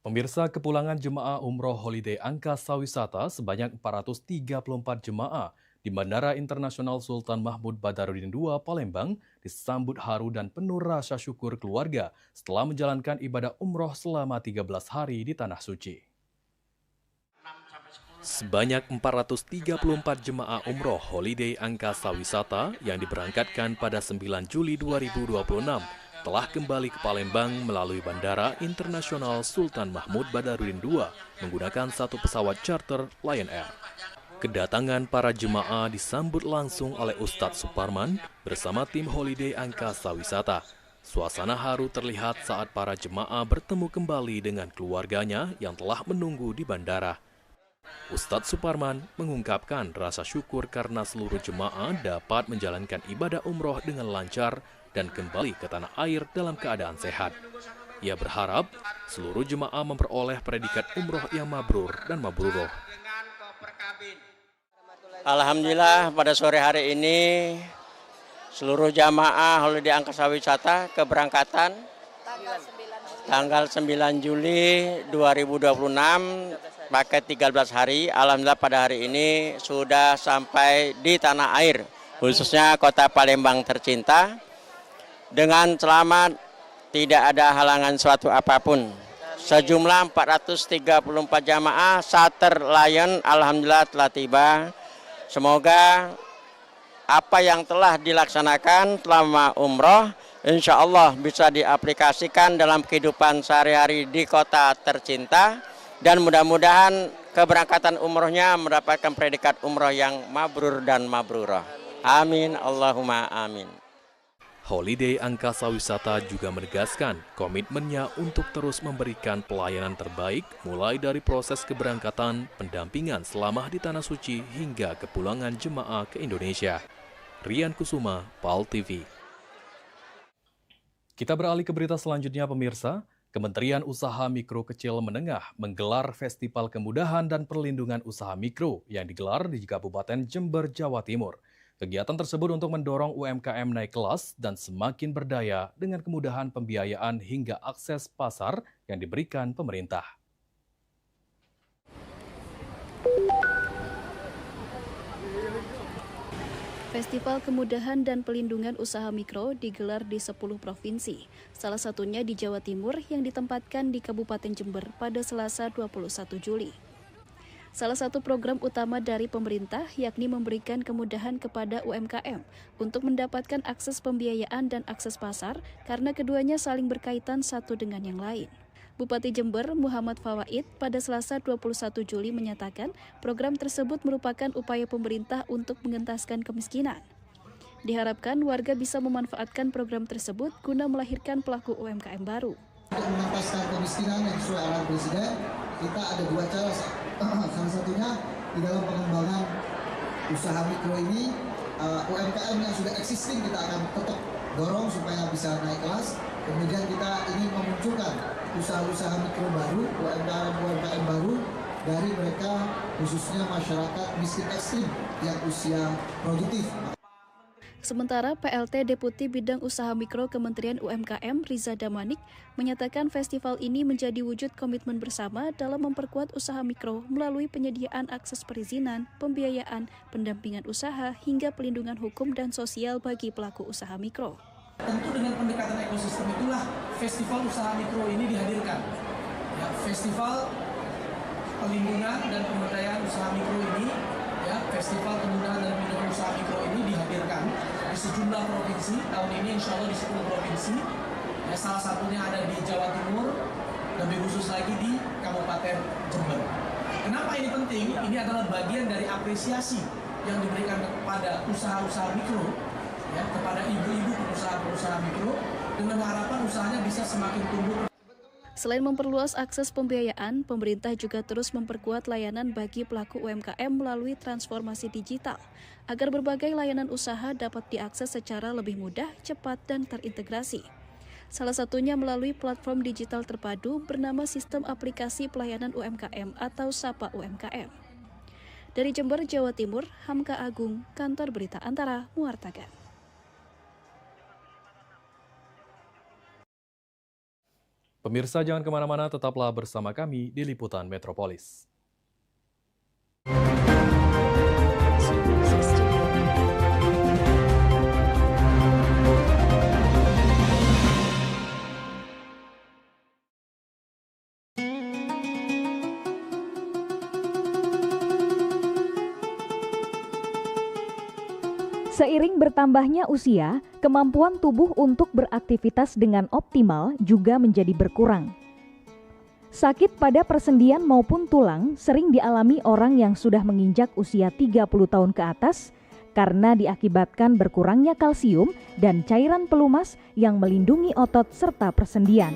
Pemirsa, kepulangan jemaah umroh holiday Angkasa Wisata sebanyak 434 jemaah di Bandara Internasional Sultan Mahmud Badarudin II, Palembang, disambut haru dan penuh rasa syukur keluarga setelah menjalankan ibadah umroh selama 13 hari di Tanah Suci.
Sebanyak 434 jemaah umroh holiday Angkasa Wisata yang diberangkatkan pada 9 Juli 2026 telah kembali ke Palembang melalui Bandara Internasional Sultan Mahmud Badarudin II menggunakan satu pesawat charter Lion Air. Kedatangan para jemaah disambut langsung oleh Ustadz Suparman bersama tim holiday Angkasa Wisata. Suasana haru terlihat saat para jemaah bertemu kembali dengan keluarganya yang telah menunggu di bandara. Ustadz Suparman mengungkapkan rasa syukur karena seluruh jemaah dapat menjalankan ibadah umroh dengan lancar dan kembali ke tanah air dalam keadaan sehat. Ia berharap seluruh jemaah memperoleh predikat umroh yang mabrur dan mabruroh.
Alhamdulillah pada sore hari ini seluruh jamaah holiday Angkasa Wisata keberangkatan tanggal 9 Juli 2026 pakai 13 hari. Alhamdulillah pada hari ini sudah sampai di tanah air, khususnya kota Palembang tercinta, dengan selamat, tidak ada halangan suatu apapun. Sejumlah 434 jamaah charter Lion alhamdulillah telah tiba. Semoga apa yang telah dilaksanakan selama umroh insya Allah bisa diaplikasikan dalam kehidupan sehari-hari di kota tercinta, dan mudah-mudahan keberangkatan umrohnya mendapatkan predikat umroh yang mabrur dan mabrurah. Amin, Allahumma amin.
Holiday Angkasa Wisata juga menegaskan komitmennya untuk terus memberikan pelayanan terbaik mulai dari proses keberangkatan, pendampingan selama di Tanah Suci hingga kepulangan jemaah ke Indonesia. Rian Kusuma, PAL TV.
Kita beralih ke berita selanjutnya, pemirsa. Kementerian Usaha Mikro Kecil Menengah menggelar Festival Kemudahan dan Perlindungan Usaha Mikro yang digelar di Kabupaten Jember, Jawa Timur. Kegiatan tersebut untuk mendorong UMKM naik kelas dan semakin berdaya dengan kemudahan pembiayaan hingga akses pasar yang diberikan pemerintah.
Festival Kemudahan dan Pelindungan Usaha Mikro digelar di 10 provinsi, salah satunya di Jawa Timur yang ditempatkan di Kabupaten Jember pada Selasa 21 Juli. Salah satu program utama dari pemerintah yakni memberikan kemudahan kepada UMKM untuk mendapatkan akses pembiayaan dan akses pasar karena keduanya saling berkaitan satu dengan yang lain. Bupati Jember Muhammad Fawaid pada Selasa 21 Juli menyatakan program tersebut merupakan upaya pemerintah untuk mengentaskan kemiskinan. Diharapkan warga bisa memanfaatkan program tersebut guna melahirkan pelaku UMKM baru.
Untuk mengentaskan kemiskinan yang sesuai arahan Presiden, kita ada dua cara. Salah satunya di dalam pengembangan usaha mikro ini, UMKM yang sudah existing kita akan tetap dorong supaya bisa naik kelas. Kemudian kita ingin memunculkan usaha-usaha mikro baru, UMKM baru dari mereka, khususnya masyarakat miskin ekstrim yang usia produktif.
Sementara PLT Deputi Bidang Usaha Mikro Kementerian UMKM Riza Damanik menyatakan festival ini menjadi wujud komitmen bersama dalam memperkuat usaha mikro melalui penyediaan akses perizinan, pembiayaan, pendampingan usaha, hingga pelindungan hukum dan sosial bagi pelaku usaha mikro.
Tentu dengan pendekatan ekosistem itulah festival usaha mikro ini dihadirkan.
Ya, festival perlindungan dan pemberdayaan usaha mikro ini, ya, festival perlindungan dan pemberdayaan usaha mikro ini dihadirkan di sejumlah provinsi. Tahun ini insya Allah di 10 provinsi. Ya, salah satunya ada di Jawa Timur, lebih khusus lagi di Kabupaten Jember. Kenapa ini penting? Ini adalah bagian dari apresiasi yang diberikan kepada usaha-usaha mikro, ya, kepada ibu-ibu pengusaha-pengusaha mikro, dengan harapan usahanya bisa semakin tumbuh.
Selain memperluas akses pembiayaan, pemerintah juga terus memperkuat layanan bagi pelaku UMKM melalui transformasi digital, agar berbagai layanan usaha dapat diakses secara lebih mudah, cepat, dan terintegrasi. Salah satunya melalui platform digital terpadu bernama Sistem Aplikasi Pelayanan UMKM atau SAPA UMKM. Dari Jember, Jawa Timur, Hamka Agung, Kantor Berita Antara, mewartakan.
Pemirsa jangan kemana-mana, tetaplah bersama kami di Liputan Metropolis.
Seiring bertambahnya usia, kemampuan tubuh untuk beraktivitas dengan optimal juga menjadi berkurang. Sakit pada persendian maupun tulang sering dialami orang yang sudah menginjak usia 30 tahun ke atas karena diakibatkan berkurangnya kalsium dan cairan pelumas yang melindungi otot serta persendian.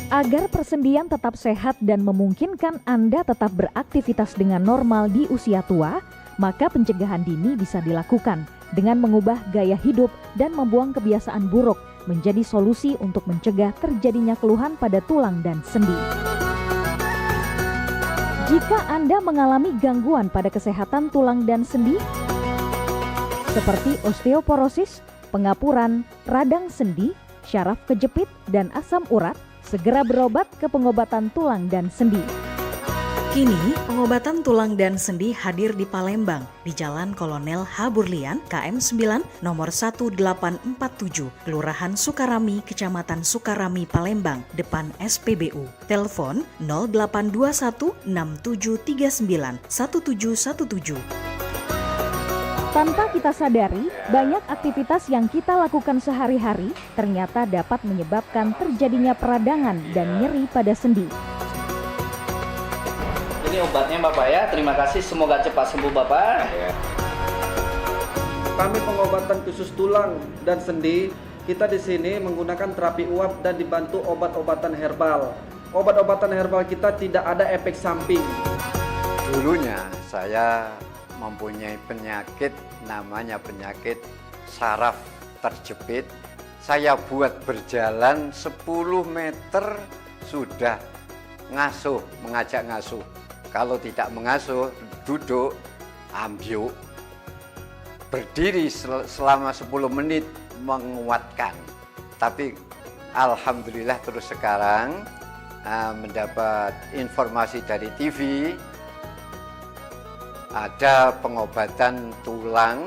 Agar persendian tetap sehat dan memungkinkan Anda tetap beraktivitas dengan normal di usia tua, maka pencegahan dini bisa dilakukan dengan mengubah gaya hidup dan membuang kebiasaan buruk menjadi solusi untuk mencegah terjadinya keluhan pada tulang dan sendi. Jika Anda mengalami gangguan pada kesehatan tulang dan sendi, seperti osteoporosis, pengapuran, radang sendi, syaraf kejepit, dan asam urat, segera berobat ke pengobatan tulang dan sendi.
Kini, pengobatan tulang dan sendi hadir di Palembang, di Jalan Kolonel H. Burlian, KM 9, nomor 1847, Kelurahan Sukarami, Kecamatan Sukarami, Palembang, depan SPBU. Telepon 0821 6739 1717.
Tanpa kita sadari, banyak aktivitas yang kita lakukan sehari-hari ternyata dapat menyebabkan terjadinya peradangan dan nyeri pada sendi.
Ini obatnya Bapak ya, terima kasih, semoga cepat sembuh Bapak.
Kami pengobatan khusus tulang dan sendi, kita di sini menggunakan terapi uap dan dibantu obat-obatan herbal. Obat-obatan herbal kita tidak ada efek samping.
Dulunya saya mempunyai penyakit namanya penyakit saraf terjepit. Saya buat berjalan 10 meter sudah ngasuh, mengajak ngasuh. Kalau tidak mengasuh, duduk, ambyuk, berdiri selama 10 menit menguatkan. Tapi alhamdulillah terus sekarang mendapat informasi dari TV, ada pengobatan tulang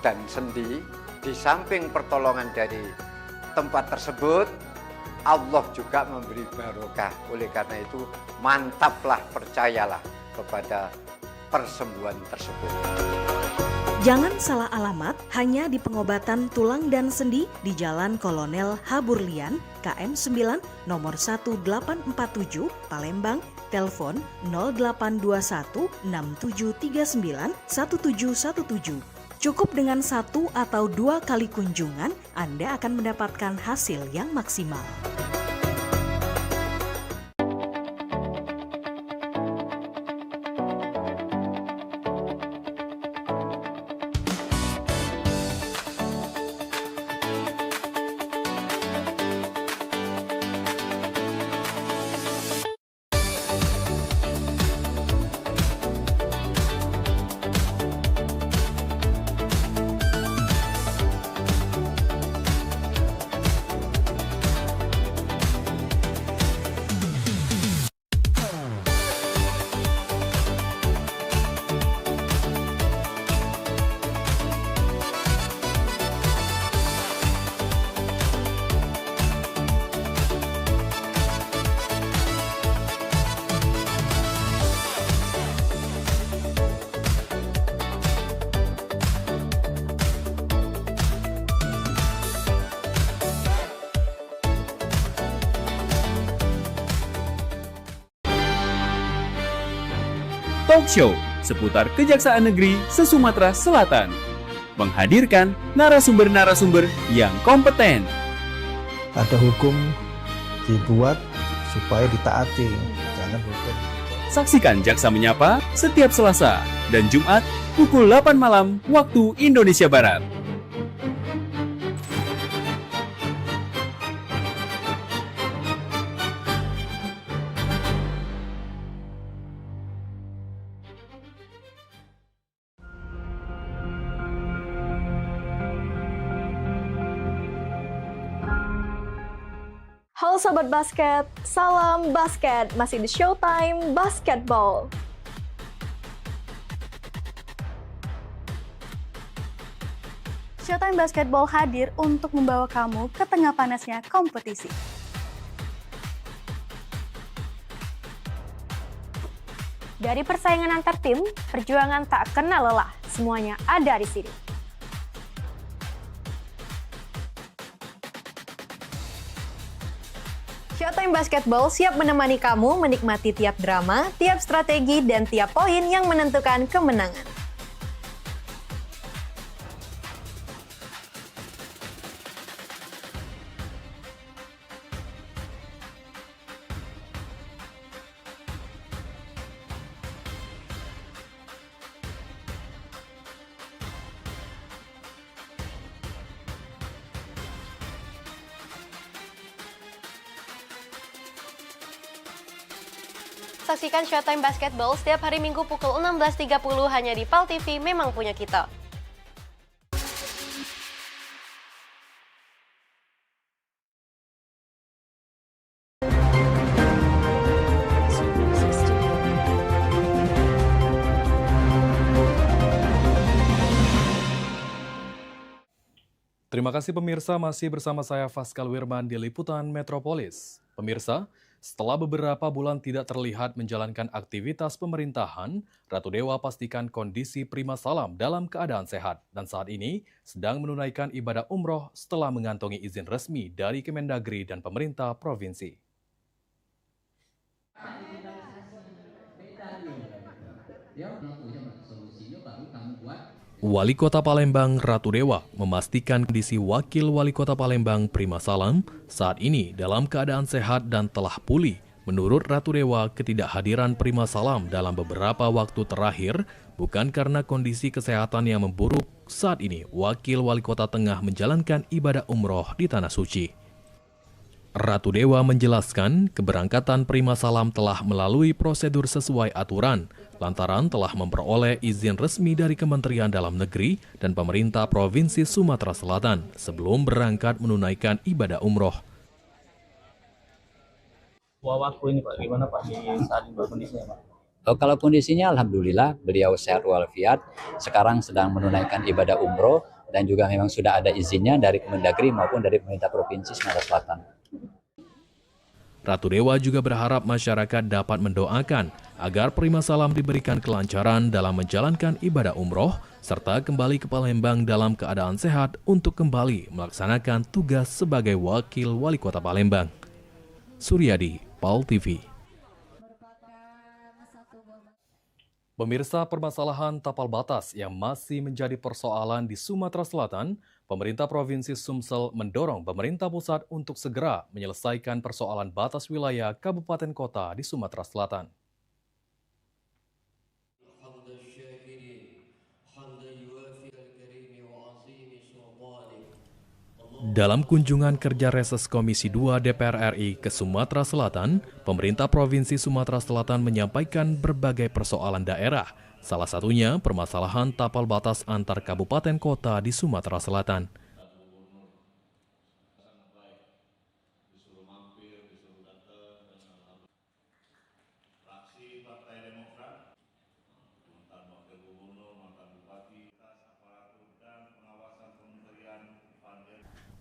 dan sendi. Di samping pertolongan dari tempat tersebut, Allah juga memberi barokah. Oleh karena itu, mantaplah, percayalah kepada persembuhan tersebut.
Jangan salah alamat, hanya di pengobatan tulang dan sendi di Jalan Kolonel H. Burlian, KM 9, nomor 1847, Palembang, telepon 0821 6739 1717. Cukup dengan 1 atau 2 kali kunjungan, Anda akan mendapatkan hasil yang maksimal.
talk show seputar Kejaksaan Negeri se-Sumatera Selatan. Menghadirkan narasumber-narasumber yang kompeten.
Ada hukum dibuat supaya ditaati, jangan hukum.
Saksikan Jaksa Menyapa setiap Selasa dan Jumat pukul 8 malam waktu Indonesia Barat.
Halo Sobat Basket, salam basket, masih di Showtime Basketball. Showtime Basketball hadir untuk membawa kamu ke tengah panasnya kompetisi. Dari persaingan antar tim, perjuangan tak kenal lelah, semuanya ada di sini. Showtime Basketball siap menemani kamu menikmati tiap drama, tiap strategi, dan tiap poin yang menentukan kemenangan. Saksikan Showtime Basketball setiap hari Minggu pukul 16.30 hanya di PAL TV, memang punya kita.
Terima kasih pemirsa, masih bersama saya Faskal Wirman di Liputan Metropolis. Pemirsa, setelah beberapa bulan tidak terlihat menjalankan aktivitas pemerintahan, Ratu Dewa pastikan kondisi Prima Salam dalam keadaan sehat dan saat ini sedang menunaikan ibadah umroh setelah mengantongi izin resmi dari Kemendagri dan pemerintah provinsi. Wali Kota Palembang Ratu Dewa memastikan kondisi Wakil Wali Kota Palembang Prima Salam saat ini dalam keadaan sehat dan telah pulih. Menurut Ratu Dewa, ketidakhadiran Prima Salam dalam beberapa waktu terakhir bukan karena kondisi kesehatan yang memburuk. Saat ini, Wakil Wali Kota tengah menjalankan ibadah umroh di Tanah Suci. Ratu Dewa menjelaskan keberangkatan Prima Salam telah melalui prosedur sesuai aturan, lantaran telah memperoleh izin resmi dari Kementerian Dalam Negeri dan pemerintah Provinsi Sumatera Selatan sebelum berangkat menunaikan ibadah umroh.
Waktu ini Pak, gimana Pak di saat ini kondisinya Pak?
Kalau kondisinya Alhamdulillah beliau sehat walafiat, sekarang sedang menunaikan ibadah umroh dan juga memang sudah ada izinnya dari Kemendagri maupun dari pemerintah Provinsi Sumatera Selatan.
Ratu Dewa juga berharap masyarakat dapat mendoakan agar Prima Salam diberikan kelancaran dalam menjalankan ibadah umroh, serta kembali ke Palembang dalam keadaan sehat untuk kembali melaksanakan tugas sebagai Wakil Wali Kota Palembang. Suryadi, PAL TV. Pemirsa, permasalahan tapal batas yang masih menjadi persoalan di Sumatera Selatan, pemerintah Provinsi Sumsel mendorong pemerintah pusat untuk segera menyelesaikan persoalan batas wilayah kabupaten kota di Sumatera Selatan. Dalam kunjungan kerja reses Komisi 2 DPR RI ke Sumatera Selatan, pemerintah Provinsi Sumatera Selatan menyampaikan berbagai persoalan daerah, salah satunya permasalahan tapal batas antar kabupaten kota di Sumatera Selatan.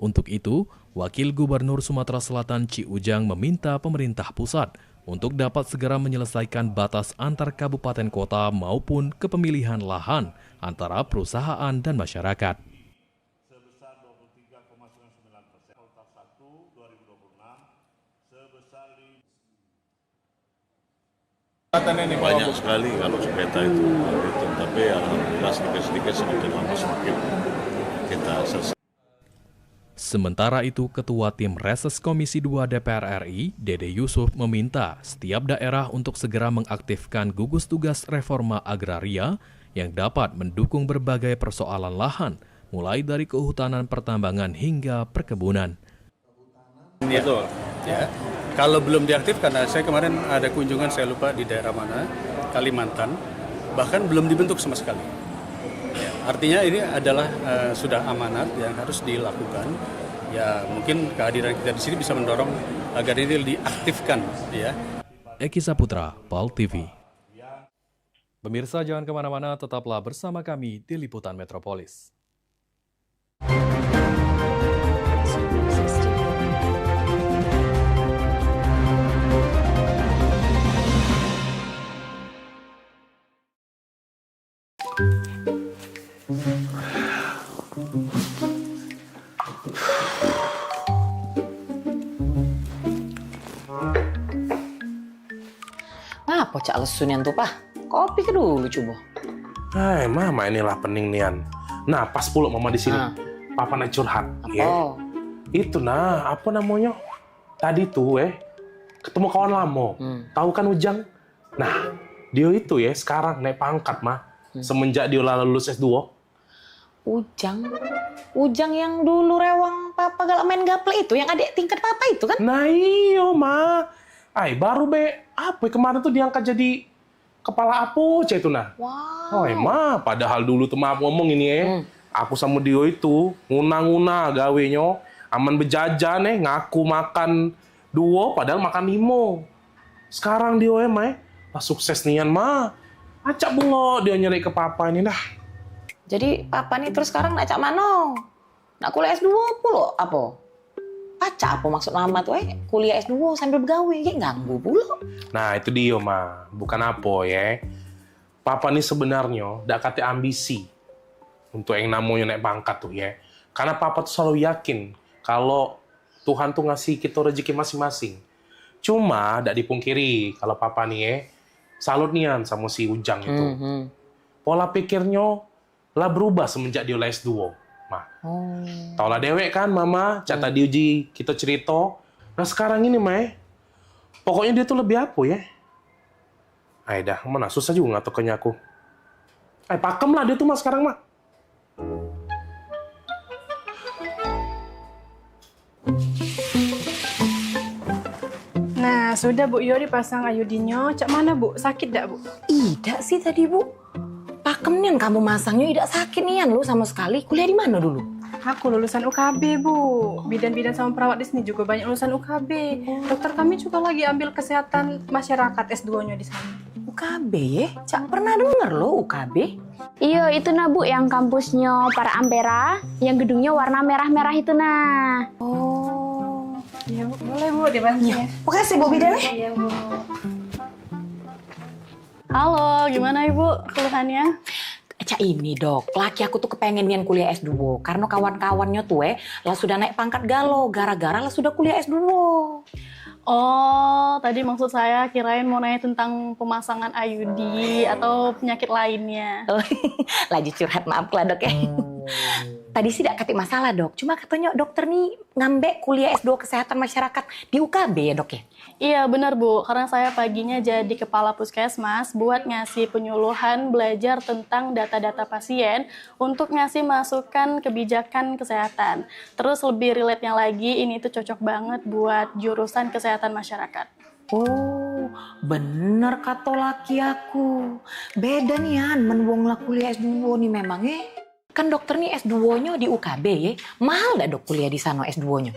Untuk itu, Wakil Gubernur Sumatera Selatan Ci Ujang meminta pemerintah pusat untuk dapat segera menyelesaikan batas antar kabupaten kota maupun kepemilihan lahan antara perusahaan dan masyarakat.
Banyak sekali kalau sengketa itu, tapi alhamdulillah sedikit-sedikit semakin lama semakin kita selesai.
Sementara itu, Ketua Tim Reses Komisi 2 DPR RI, Dede Yusuf, meminta setiap daerah untuk segera mengaktifkan gugus tugas reforma agraria yang dapat mendukung berbagai persoalan lahan, mulai dari kehutanan pertambangan hingga perkebunan.
Itu, ya. Kalau belum diaktifkan, saya kemarin ada kunjungan, saya lupa di daerah mana, Kalimantan, bahkan belum dibentuk sama sekali. Ya, artinya ini adalah sudah amanat yang harus dilakukan. Ya, mungkin kehadiran kita di sini bisa mendorong agar ini diaktifkan. Ya.
Eki Saputra, PAL TV.
Pemirsa, jangan kemana-mana, tetaplah bersama kami di Liputan Metropolis.
Apa cak lesunian tuh, Pak? Kopi ke dulu coba.
Hai, mama inilah pening nian. Nah, pas pula mama di sini. Papa nak curhat. Ya. Itu nah, apa namanya? Tadi tuh ketemu kawan lama. Tahu kan Ujang? Nah, dia itu sekarang naik pangkat mah. Semenjak dia lulus S2.
Ujang yang dulu rewang Papa galak main gaple itu, yang adik tingkat Papa itu kan?
Nah iyo ma. Baru apa kemarin tuh diangkat jadi kepala Apoca itu nah.
Wow.
Ma, padahal dulu tuh maaf ngomong ini aku sama dia itu nguna-nguna gawenya, aman bejajan ngaku makan 2 padahal makan 5. Sekarang dia pas sukses nian ma. Acak bungo dia nyari ke Papa ini dah.
Jadi Papa nih terus sekarang nak cak mano? Nak kuliah S2 pula apa? Pacar apa maksud mama tuh kuliah S2 sambil bergawe, ganggu pula.
Nah itu dia ma, bukan apa Papa nih sebenarnya dak kate ambisi untuk yang namanya naik pangkat tuh Karena Papa tuh selalu yakin kalau Tuhan tuh ngasih kita rezeki masing-masing. Cuma dak dipungkiri kalau Papa nih salut nian sama si Ujang itu. Pola pikirnya lah berubah semenjak dia S2. Taulah dewek kan mama, cata diuji kita cerita. Nah sekarang ini pokoknya dia tuh lebih apa dah, mana susah juga ngatokannya aku. Pakem lah dia tuh sekarang mah.
Nah sudah Bu Yo dipasang ayudinyo. Cak mana Bu? Sakit dak Bu?
Tidak sih tadi Bu. Pakem nian kamu masangnya tidak sakit nian lu sama sekali. Kuliah di mana dulu?
Aku lulusan UKB Bu. Bidan-bidan sama perawat di sini juga banyak lulusan UKB. Dokter kami juga lagi ambil kesehatan masyarakat S2-nya di sana.
UKB Cak pernah denger lo UKB?
Iya itu nah Bu, yang kampusnya para Ampera, yang gedungnya warna merah-merah itu nah.
Oh, iya Bu, boleh Bu dibantu ya.
Makasih Bu Bidan.
Iya Bu. Halo, gimana Ibu keluhannya?
Cak ini dok, laki aku tuh kepengen nian kuliah S2 karena kawan-kawannya tuh lah sudah naik pangkat galau gara-gara lah sudah kuliah S2.
Oh, tadi maksud saya kirain mau nanya tentang pemasangan IUD atau penyakit lainnya.
Lagi curhat, maaf lah dok Tadi sih tidak kata masalah dok, cuma katanya dokter nih ngambek kuliah S2 kesehatan masyarakat di UKB ya dok ya?
Iya benar Bu, karena saya paginya jadi kepala puskesmas buat ngasih penyuluhan belajar tentang data-data pasien untuk ngasih masukan kebijakan kesehatan. Terus lebih relate-nya lagi, ini tuh cocok banget buat jurusan kesehatan masyarakat.
Oh, bener kata laki aku. Beda nih menwong lah kuliah S2 nih memang Kan dokter nih S2-nya di UKB Mahal gak dok kuliah di sana S2-nya?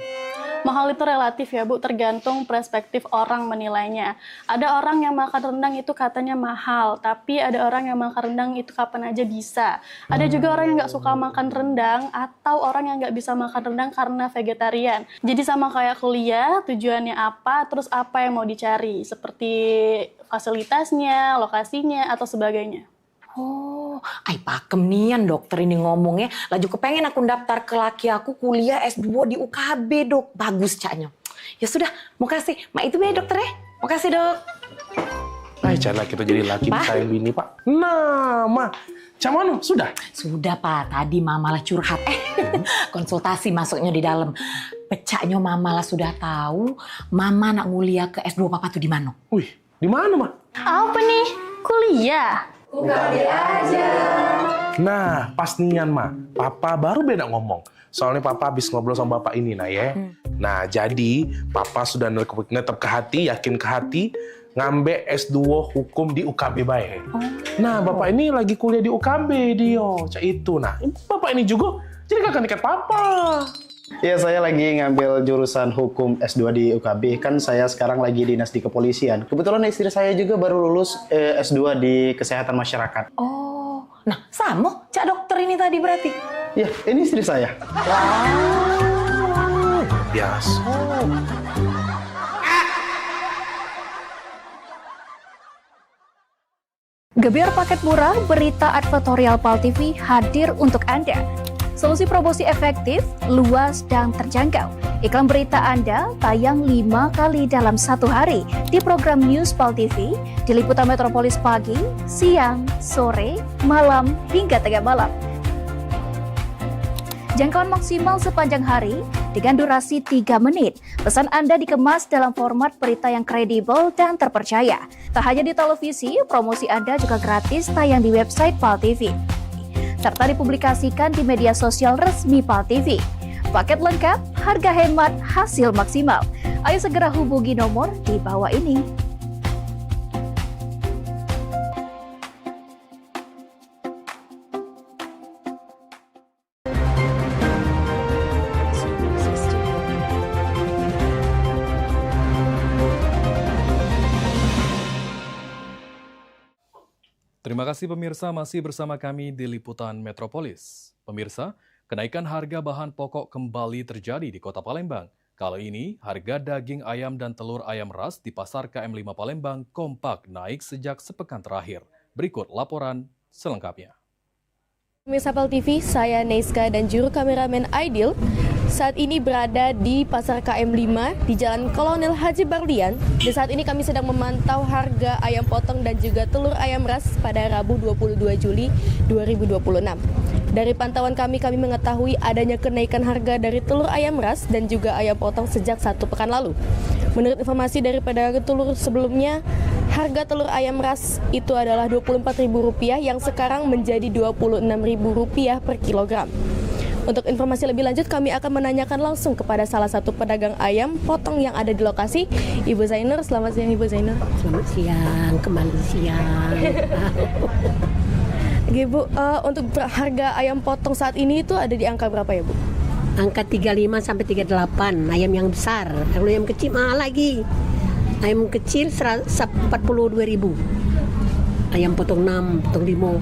Mahal itu relatif ya Bu, tergantung perspektif orang menilainya. Ada orang yang makan rendang itu katanya mahal, tapi ada orang yang makan rendang itu kapan aja bisa. Ada juga orang yang nggak suka makan rendang, atau orang yang nggak bisa makan rendang karena vegetarian. Jadi sama kayak kuliah, tujuannya apa, terus apa yang mau dicari, seperti fasilitasnya, lokasinya, atau sebagainya.
Oh, pakem nian dokter ini ngomongnya. Laju kepengen aku daftar ke laki aku kuliah S2 di UKB dok. Bagus caknya. Ya sudah, makasih. Mak itu ya dokter ya. Makasih dok.
Cala kita jadi laki sayang bini, Pak. Nah, Ma. Camano, sudah?
Sudah, Pak. Tadi Mama lah curhat. Konsultasi masuknya di dalam. Pecahnya Mama lah sudah tahu. Mama nak nguliah ke S2 Papa tuh di mana?
Wih, di mana, Ma?
Apa nih? Kuliah?
UKB aja.
Nah, pas nian, Ma. Papa baru beda ngomong. Soalnya Papa habis ngobrol sama Bapak ini, nah ya. Nah, jadi Papa sudah netep ke hati, yakin ke hati, ngambil S2 hukum di UKB bae. Nah, Bapak ini lagi kuliah di UKB, Dio. Cak itu. Nah, Bapak ini juga jadi kakak tingkat Papa.
Iya, saya lagi ngambil jurusan hukum S2 di UKB. Kan saya sekarang lagi dinas di kepolisian. Kebetulan istri saya juga baru lulus S2 di kesehatan masyarakat.
Oh, nah sama Cak dokter ini tadi berarti?
Ya, ini istri saya.
Wow, biasa.
Gebyar paket murah, berita advertorial PAL TV hadir untuk Anda. Solusi promosi efektif, luas, dan terjangkau. Iklan berita Anda tayang 5 kali dalam 1 hari di program News PAL TV, di Liputan Metropolis pagi, siang, sore, malam, hingga tengah malam. Jangkauan maksimal sepanjang hari dengan durasi 3 menit. Pesan Anda dikemas dalam format berita yang kredibel dan terpercaya. Tak hanya di televisi, promosi Anda juga gratis tayang di website PAL TV, serta dipublikasikan di media sosial resmi PAL TV. Paket lengkap, harga hemat, hasil maksimal. Ayo segera hubungi nomor di bawah ini.
Terima kasih pemirsa masih bersama kami di Liputan Metropolis. Pemirsa, kenaikan harga bahan pokok kembali terjadi di Kota Palembang. Kali ini, harga daging ayam dan telur ayam ras di Pasar KM5 Palembang kompak naik sejak sepekan terakhir. Berikut laporan selengkapnya.
Pemirsa PAL TV, saya Neiska dan juru kameramen Aidil saat ini berada di Pasar KM5 di Jalan Kolonel Haji Barlian. Dan saat ini kami sedang memantau harga ayam potong dan juga telur ayam ras pada Rabu 22 Juli 2026. Dari pantauan kami mengetahui adanya kenaikan harga dari telur ayam ras dan juga ayam potong sejak 1 pekan lalu. Menurut informasi dari pedagang telur sebelumnya, harga telur ayam ras itu adalah Rp24.000 yang sekarang menjadi Rp26.000 per kilogram. Untuk informasi lebih lanjut, kami akan menanyakan langsung kepada salah satu pedagang ayam potong yang ada di lokasi, Ibu Zainur. Selamat siang, Ibu Zainur.
Selamat siang, kembali siang.
Ibu, untuk harga ayam potong saat ini itu ada di angka berapa ya, Bu?
Angka 35 sampai 38, ayam yang besar. Kalau ayam kecil mahal lagi. Ayam kecil 42.000. Ayam potong 6, potong 5.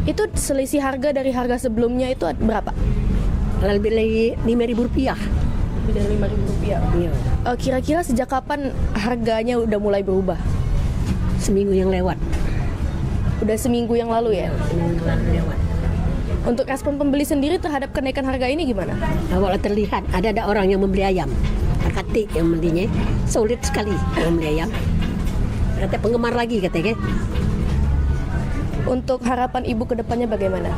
Itu selisih harga dari harga sebelumnya itu berapa?
Lebih dari Rp5.000.
Lebih dari Rp5.000?
Iya.
Kira-kira sejak kapan harganya udah mulai berubah?
Seminggu yang lewat.
Udah seminggu yang lalu ya?
Seminggu yang lalu lewat.
Untuk respon pembeli sendiri terhadap kenaikan harga ini gimana?
Awalnya terlihat ada orang yang membeli ayam. Hati yang belinya sulit sekali yang membeli ayam. Katanya penggemar lagi katanya.
Untuk harapan Ibu ke depannya bagaimana?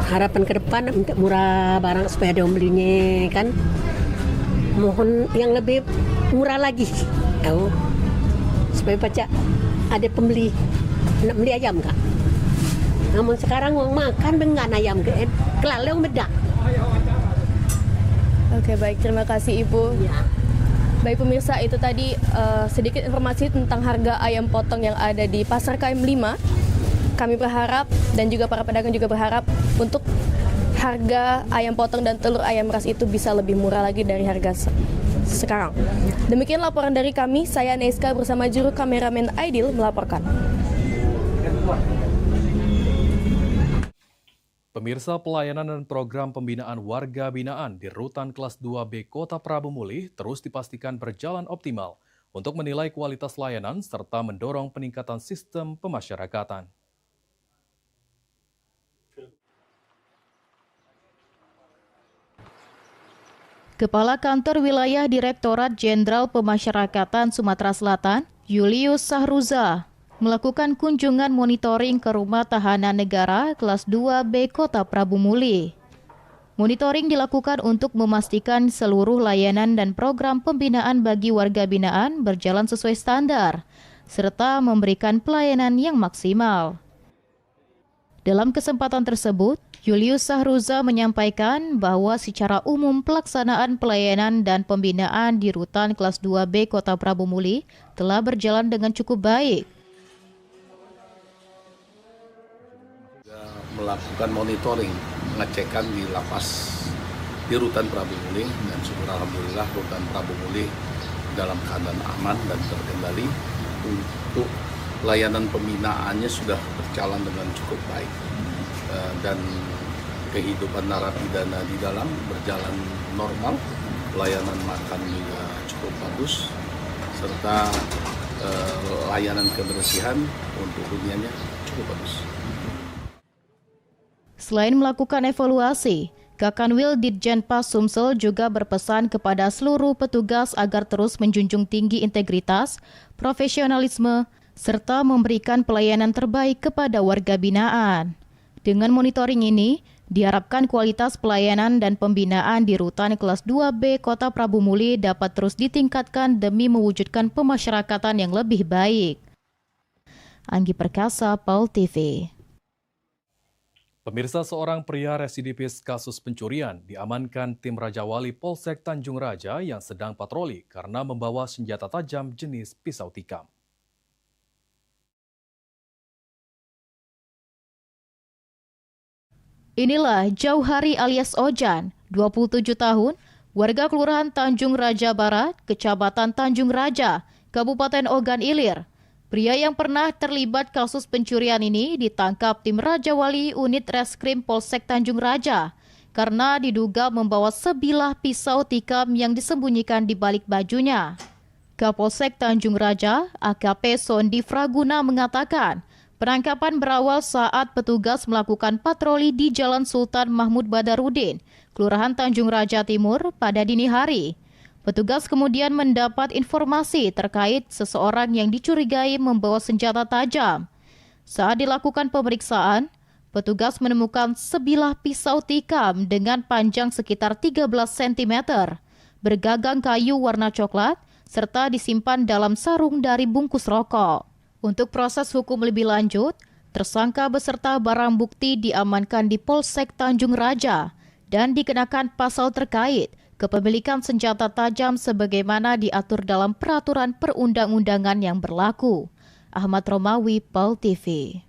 Harapan ke depan minta murah barang supaya ada yang belinya kan. Mohon yang lebih murah lagi. Tahu? Supaya baca ada pembeli nak beli ayam kak. Namun sekarang uang makan dengan ayam ke kelaleng beda.
Oke, baik, terima kasih Ibu.
Ya.
Baik pemirsa, itu tadi sedikit informasi tentang harga ayam potong yang ada di Pasar KM5. Kami berharap dan juga para pedagang juga berharap untuk harga ayam potong dan telur ayam ras itu bisa lebih murah lagi dari harga sekarang. Demikian laporan dari kami, saya Neiska bersama juru kameramen Aidil melaporkan.
Pemirsa, pelayanan dan program pembinaan warga binaan di Rutan Kelas 2B Kota Prabu Mulih terus dipastikan berjalan optimal untuk menilai kualitas layanan serta mendorong peningkatan sistem pemasyarakatan.
Kepala Kantor Wilayah Direktorat Jenderal Pemasyarakatan Sumatera Selatan, Julius Sahruza, melakukan kunjungan monitoring ke Rumah Tahanan Negara kelas 2B Kota Prabu Muli. Monitoring dilakukan untuk memastikan seluruh layanan dan program pembinaan bagi warga binaan berjalan sesuai standar, serta memberikan pelayanan yang maksimal. Dalam kesempatan tersebut, Julius Sahruza menyampaikan bahwa secara umum pelaksanaan pelayanan dan pembinaan di Rutan kelas 2B Kota Prabu Muli telah berjalan dengan cukup baik.
Melakukan monitoring, pengecekan di lapas di Rutan Prabu Muli, dan syukur alhamdulillah Rutan Prabu Muli dalam keadaan aman dan terkendali. Untuk layanan pembinaannya sudah berjalan dengan cukup baik, dan kehidupan narapidana di dalam berjalan normal, layanan makan juga cukup bagus, serta layanan kebersihan untuk huniannya cukup bagus.
Selain melakukan evaluasi, Kakanwil Ditjenpas Sumsel juga berpesan kepada seluruh petugas agar terus menjunjung tinggi integritas, profesionalisme, serta memberikan pelayanan terbaik kepada warga binaan. Dengan monitoring ini, diharapkan kualitas pelayanan dan pembinaan di Rutan kelas 2B Kota Prabu Muli dapat terus ditingkatkan demi mewujudkan pemasyarakatan yang lebih baik. Anggi Perkasa, PAL TV.
Pemirsa, seorang pria residivis kasus pencurian diamankan tim Raja Wali Polsek Tanjung Raja yang sedang patroli karena membawa senjata tajam jenis pisau tikam.
Inilah Jauhari alias Ojan, 27 tahun, warga Kelurahan Tanjung Raja Barat, Kecamatan Tanjung Raja, Kabupaten Ogan Ilir. Pria yang pernah terlibat kasus pencurian ini ditangkap tim Raja Wali Unit Reskrim Polsek Tanjung Raja karena diduga membawa sebilah pisau tikam yang disembunyikan di balik bajunya. Kapolsek Tanjung Raja, AKP Sondi Fraguna mengatakan, penangkapan berawal saat petugas melakukan patroli di Jalan Sultan Mahmud Badarudin, Kelurahan Tanjung Raja Timur pada dini hari. Petugas kemudian mendapat informasi terkait seseorang yang dicurigai membawa senjata tajam. Saat dilakukan pemeriksaan, petugas menemukan sebilah pisau tikam dengan panjang sekitar 13 cm, bergagang kayu warna coklat, serta disimpan dalam sarung dari bungkus rokok. Untuk proses hukum lebih lanjut, tersangka beserta barang bukti diamankan di Polsek Tanjung Raja dan dikenakan pasal terkait kepemilikan senjata tajam sebagaimana diatur dalam peraturan perundang-undangan yang berlaku. Ahmad Romawi, PAL TV.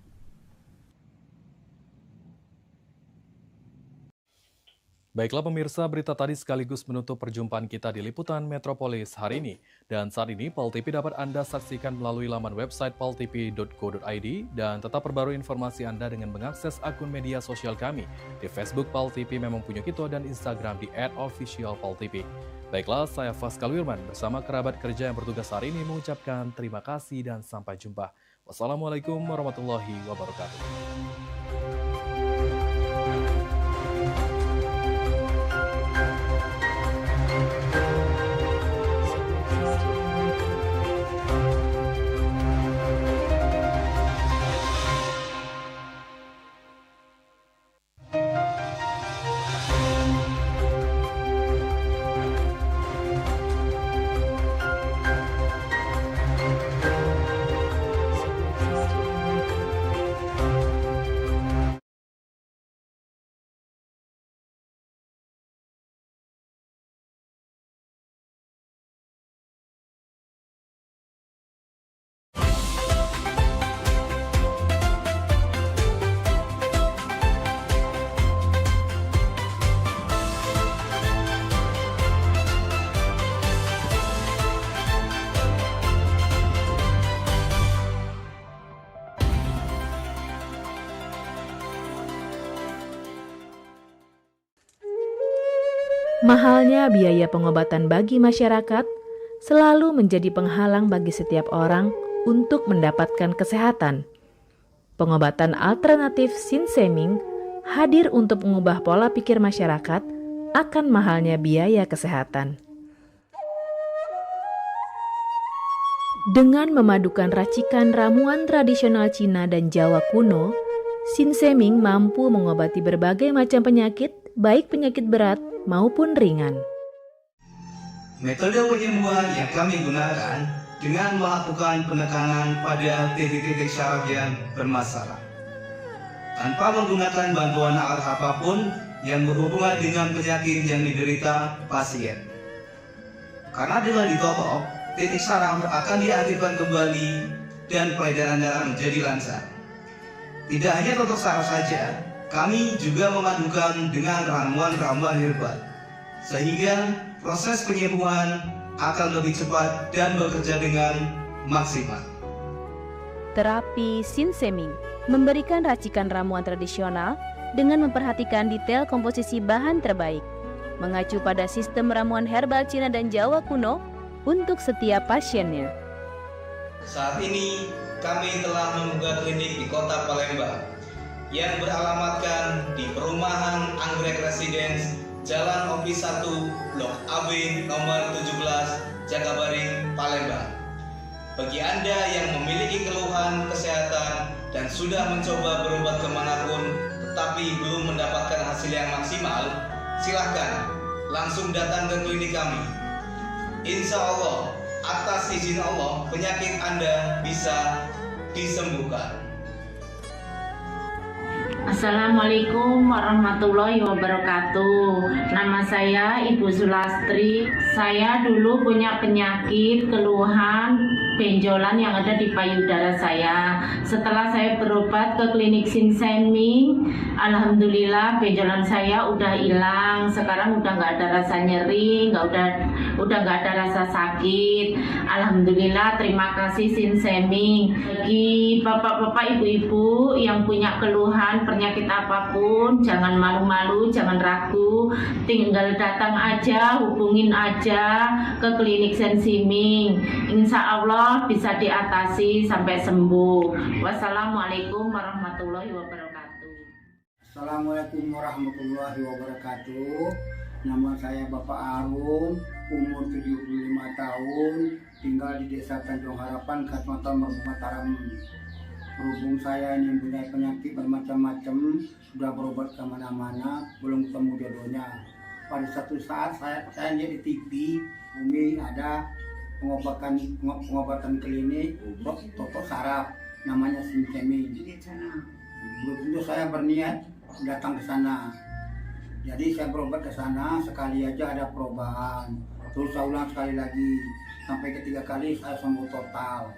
Baiklah pemirsa, berita tadi sekaligus menutup perjumpaan kita di Liputan Metropolis hari ini. Dan saat ini PAL TV dapat Anda saksikan melalui laman website paltv.co.id dan tetap perbarui informasi Anda dengan mengakses akun media sosial kami. Di Facebook PAL TV Memang Punya Kita dan Instagram di @officialpaltv. Baiklah, saya Faskal Wirman bersama kerabat kerja yang bertugas hari ini mengucapkan terima kasih dan sampai jumpa. Wassalamualaikum warahmatullahi wabarakatuh.
Mahalnya biaya pengobatan bagi masyarakat selalu menjadi penghalang bagi setiap orang untuk mendapatkan kesehatan. Pengobatan alternatif Sinseming hadir untuk mengubah pola pikir masyarakat akan mahalnya biaya kesehatan. Dengan memadukan racikan ramuan tradisional Cina dan Jawa kuno, Sinseming mampu mengobati berbagai macam penyakit, baik penyakit berat maupun ringan.
Metode penyembuhan yang kami gunakan dengan melakukan penekanan pada titik-titik syaraf yang bermasalah, tanpa menggunakan bantuan alat apapun yang berhubungan dengan penyakit yang diderita pasien. Karena dengan ditotok, titik saraf akan diaktifkan kembali dan peredaran darah menjadi lancar. Tidak hanya totok saraf saja, kami juga memadukan dengan ramuan-ramuan herbal, sehingga proses penyembuhan akan lebih cepat dan bekerja dengan maksimal.
Terapi Sinseming memberikan racikan ramuan tradisional dengan memperhatikan detail komposisi bahan terbaik, mengacu pada sistem ramuan herbal Cina dan Jawa kuno untuk setiap pasiennya.
Saat ini kami telah membuka klinik di Kota Palembang yang beralamatkan di Perumahan Anggrek Residence, Jalan Opi 1, Blok AB nomor 17, Jagabaring, Palembang. Bagi Anda yang memiliki keluhan kesehatan dan sudah mencoba berobat kemanapun tetapi belum mendapatkan hasil yang maksimal, silahkan langsung datang ke klinik kami. Insya Allah, atas izin Allah, penyakit Anda bisa disembuhkan.
Assalamualaikum warahmatullahi wabarakatuh. Nama saya Ibu Sulastri. Saya dulu punya penyakit keluhan benjolan yang ada di payudara saya. Setelah saya berobat ke klinik Sinseming, alhamdulillah benjolan saya udah hilang. Sekarang udah nggak ada rasa nyeri, udah nggak ada rasa sakit. Alhamdulillah, terima kasih Sinseming. Bagi bapak-bapak, ibu-ibu yang punya keluhan penyakit apapun, jangan malu-malu, jangan ragu, tinggal datang aja, hubungin aja ke klinik Sinseming. Insya Allah bisa diatasi sampai sembuh. Wassalamualaikum warahmatullahi wabarakatuh.
Assalamualaikum warahmatullahi wabarakatuh. Nama saya Bapak Arun, umur 75 tahun, tinggal di Desa Tanjung Harapan, Kecamatan Mataram. Berhubung saya ini mempunyai penyakit bermacam-macam, sudah berobat kemana-mana, belum ketemu jodohnya. Pada satu saat saya lihat di TV, Umi ada pengobatan klinik totok saraf, namanya Sinseming. Belum tentu saya berniat datang ke sana. Jadi saya berobat ke sana, sekali aja ada perubahan. Terus saya ulang sekali lagi, sampai ketiga kali saya sembuh total.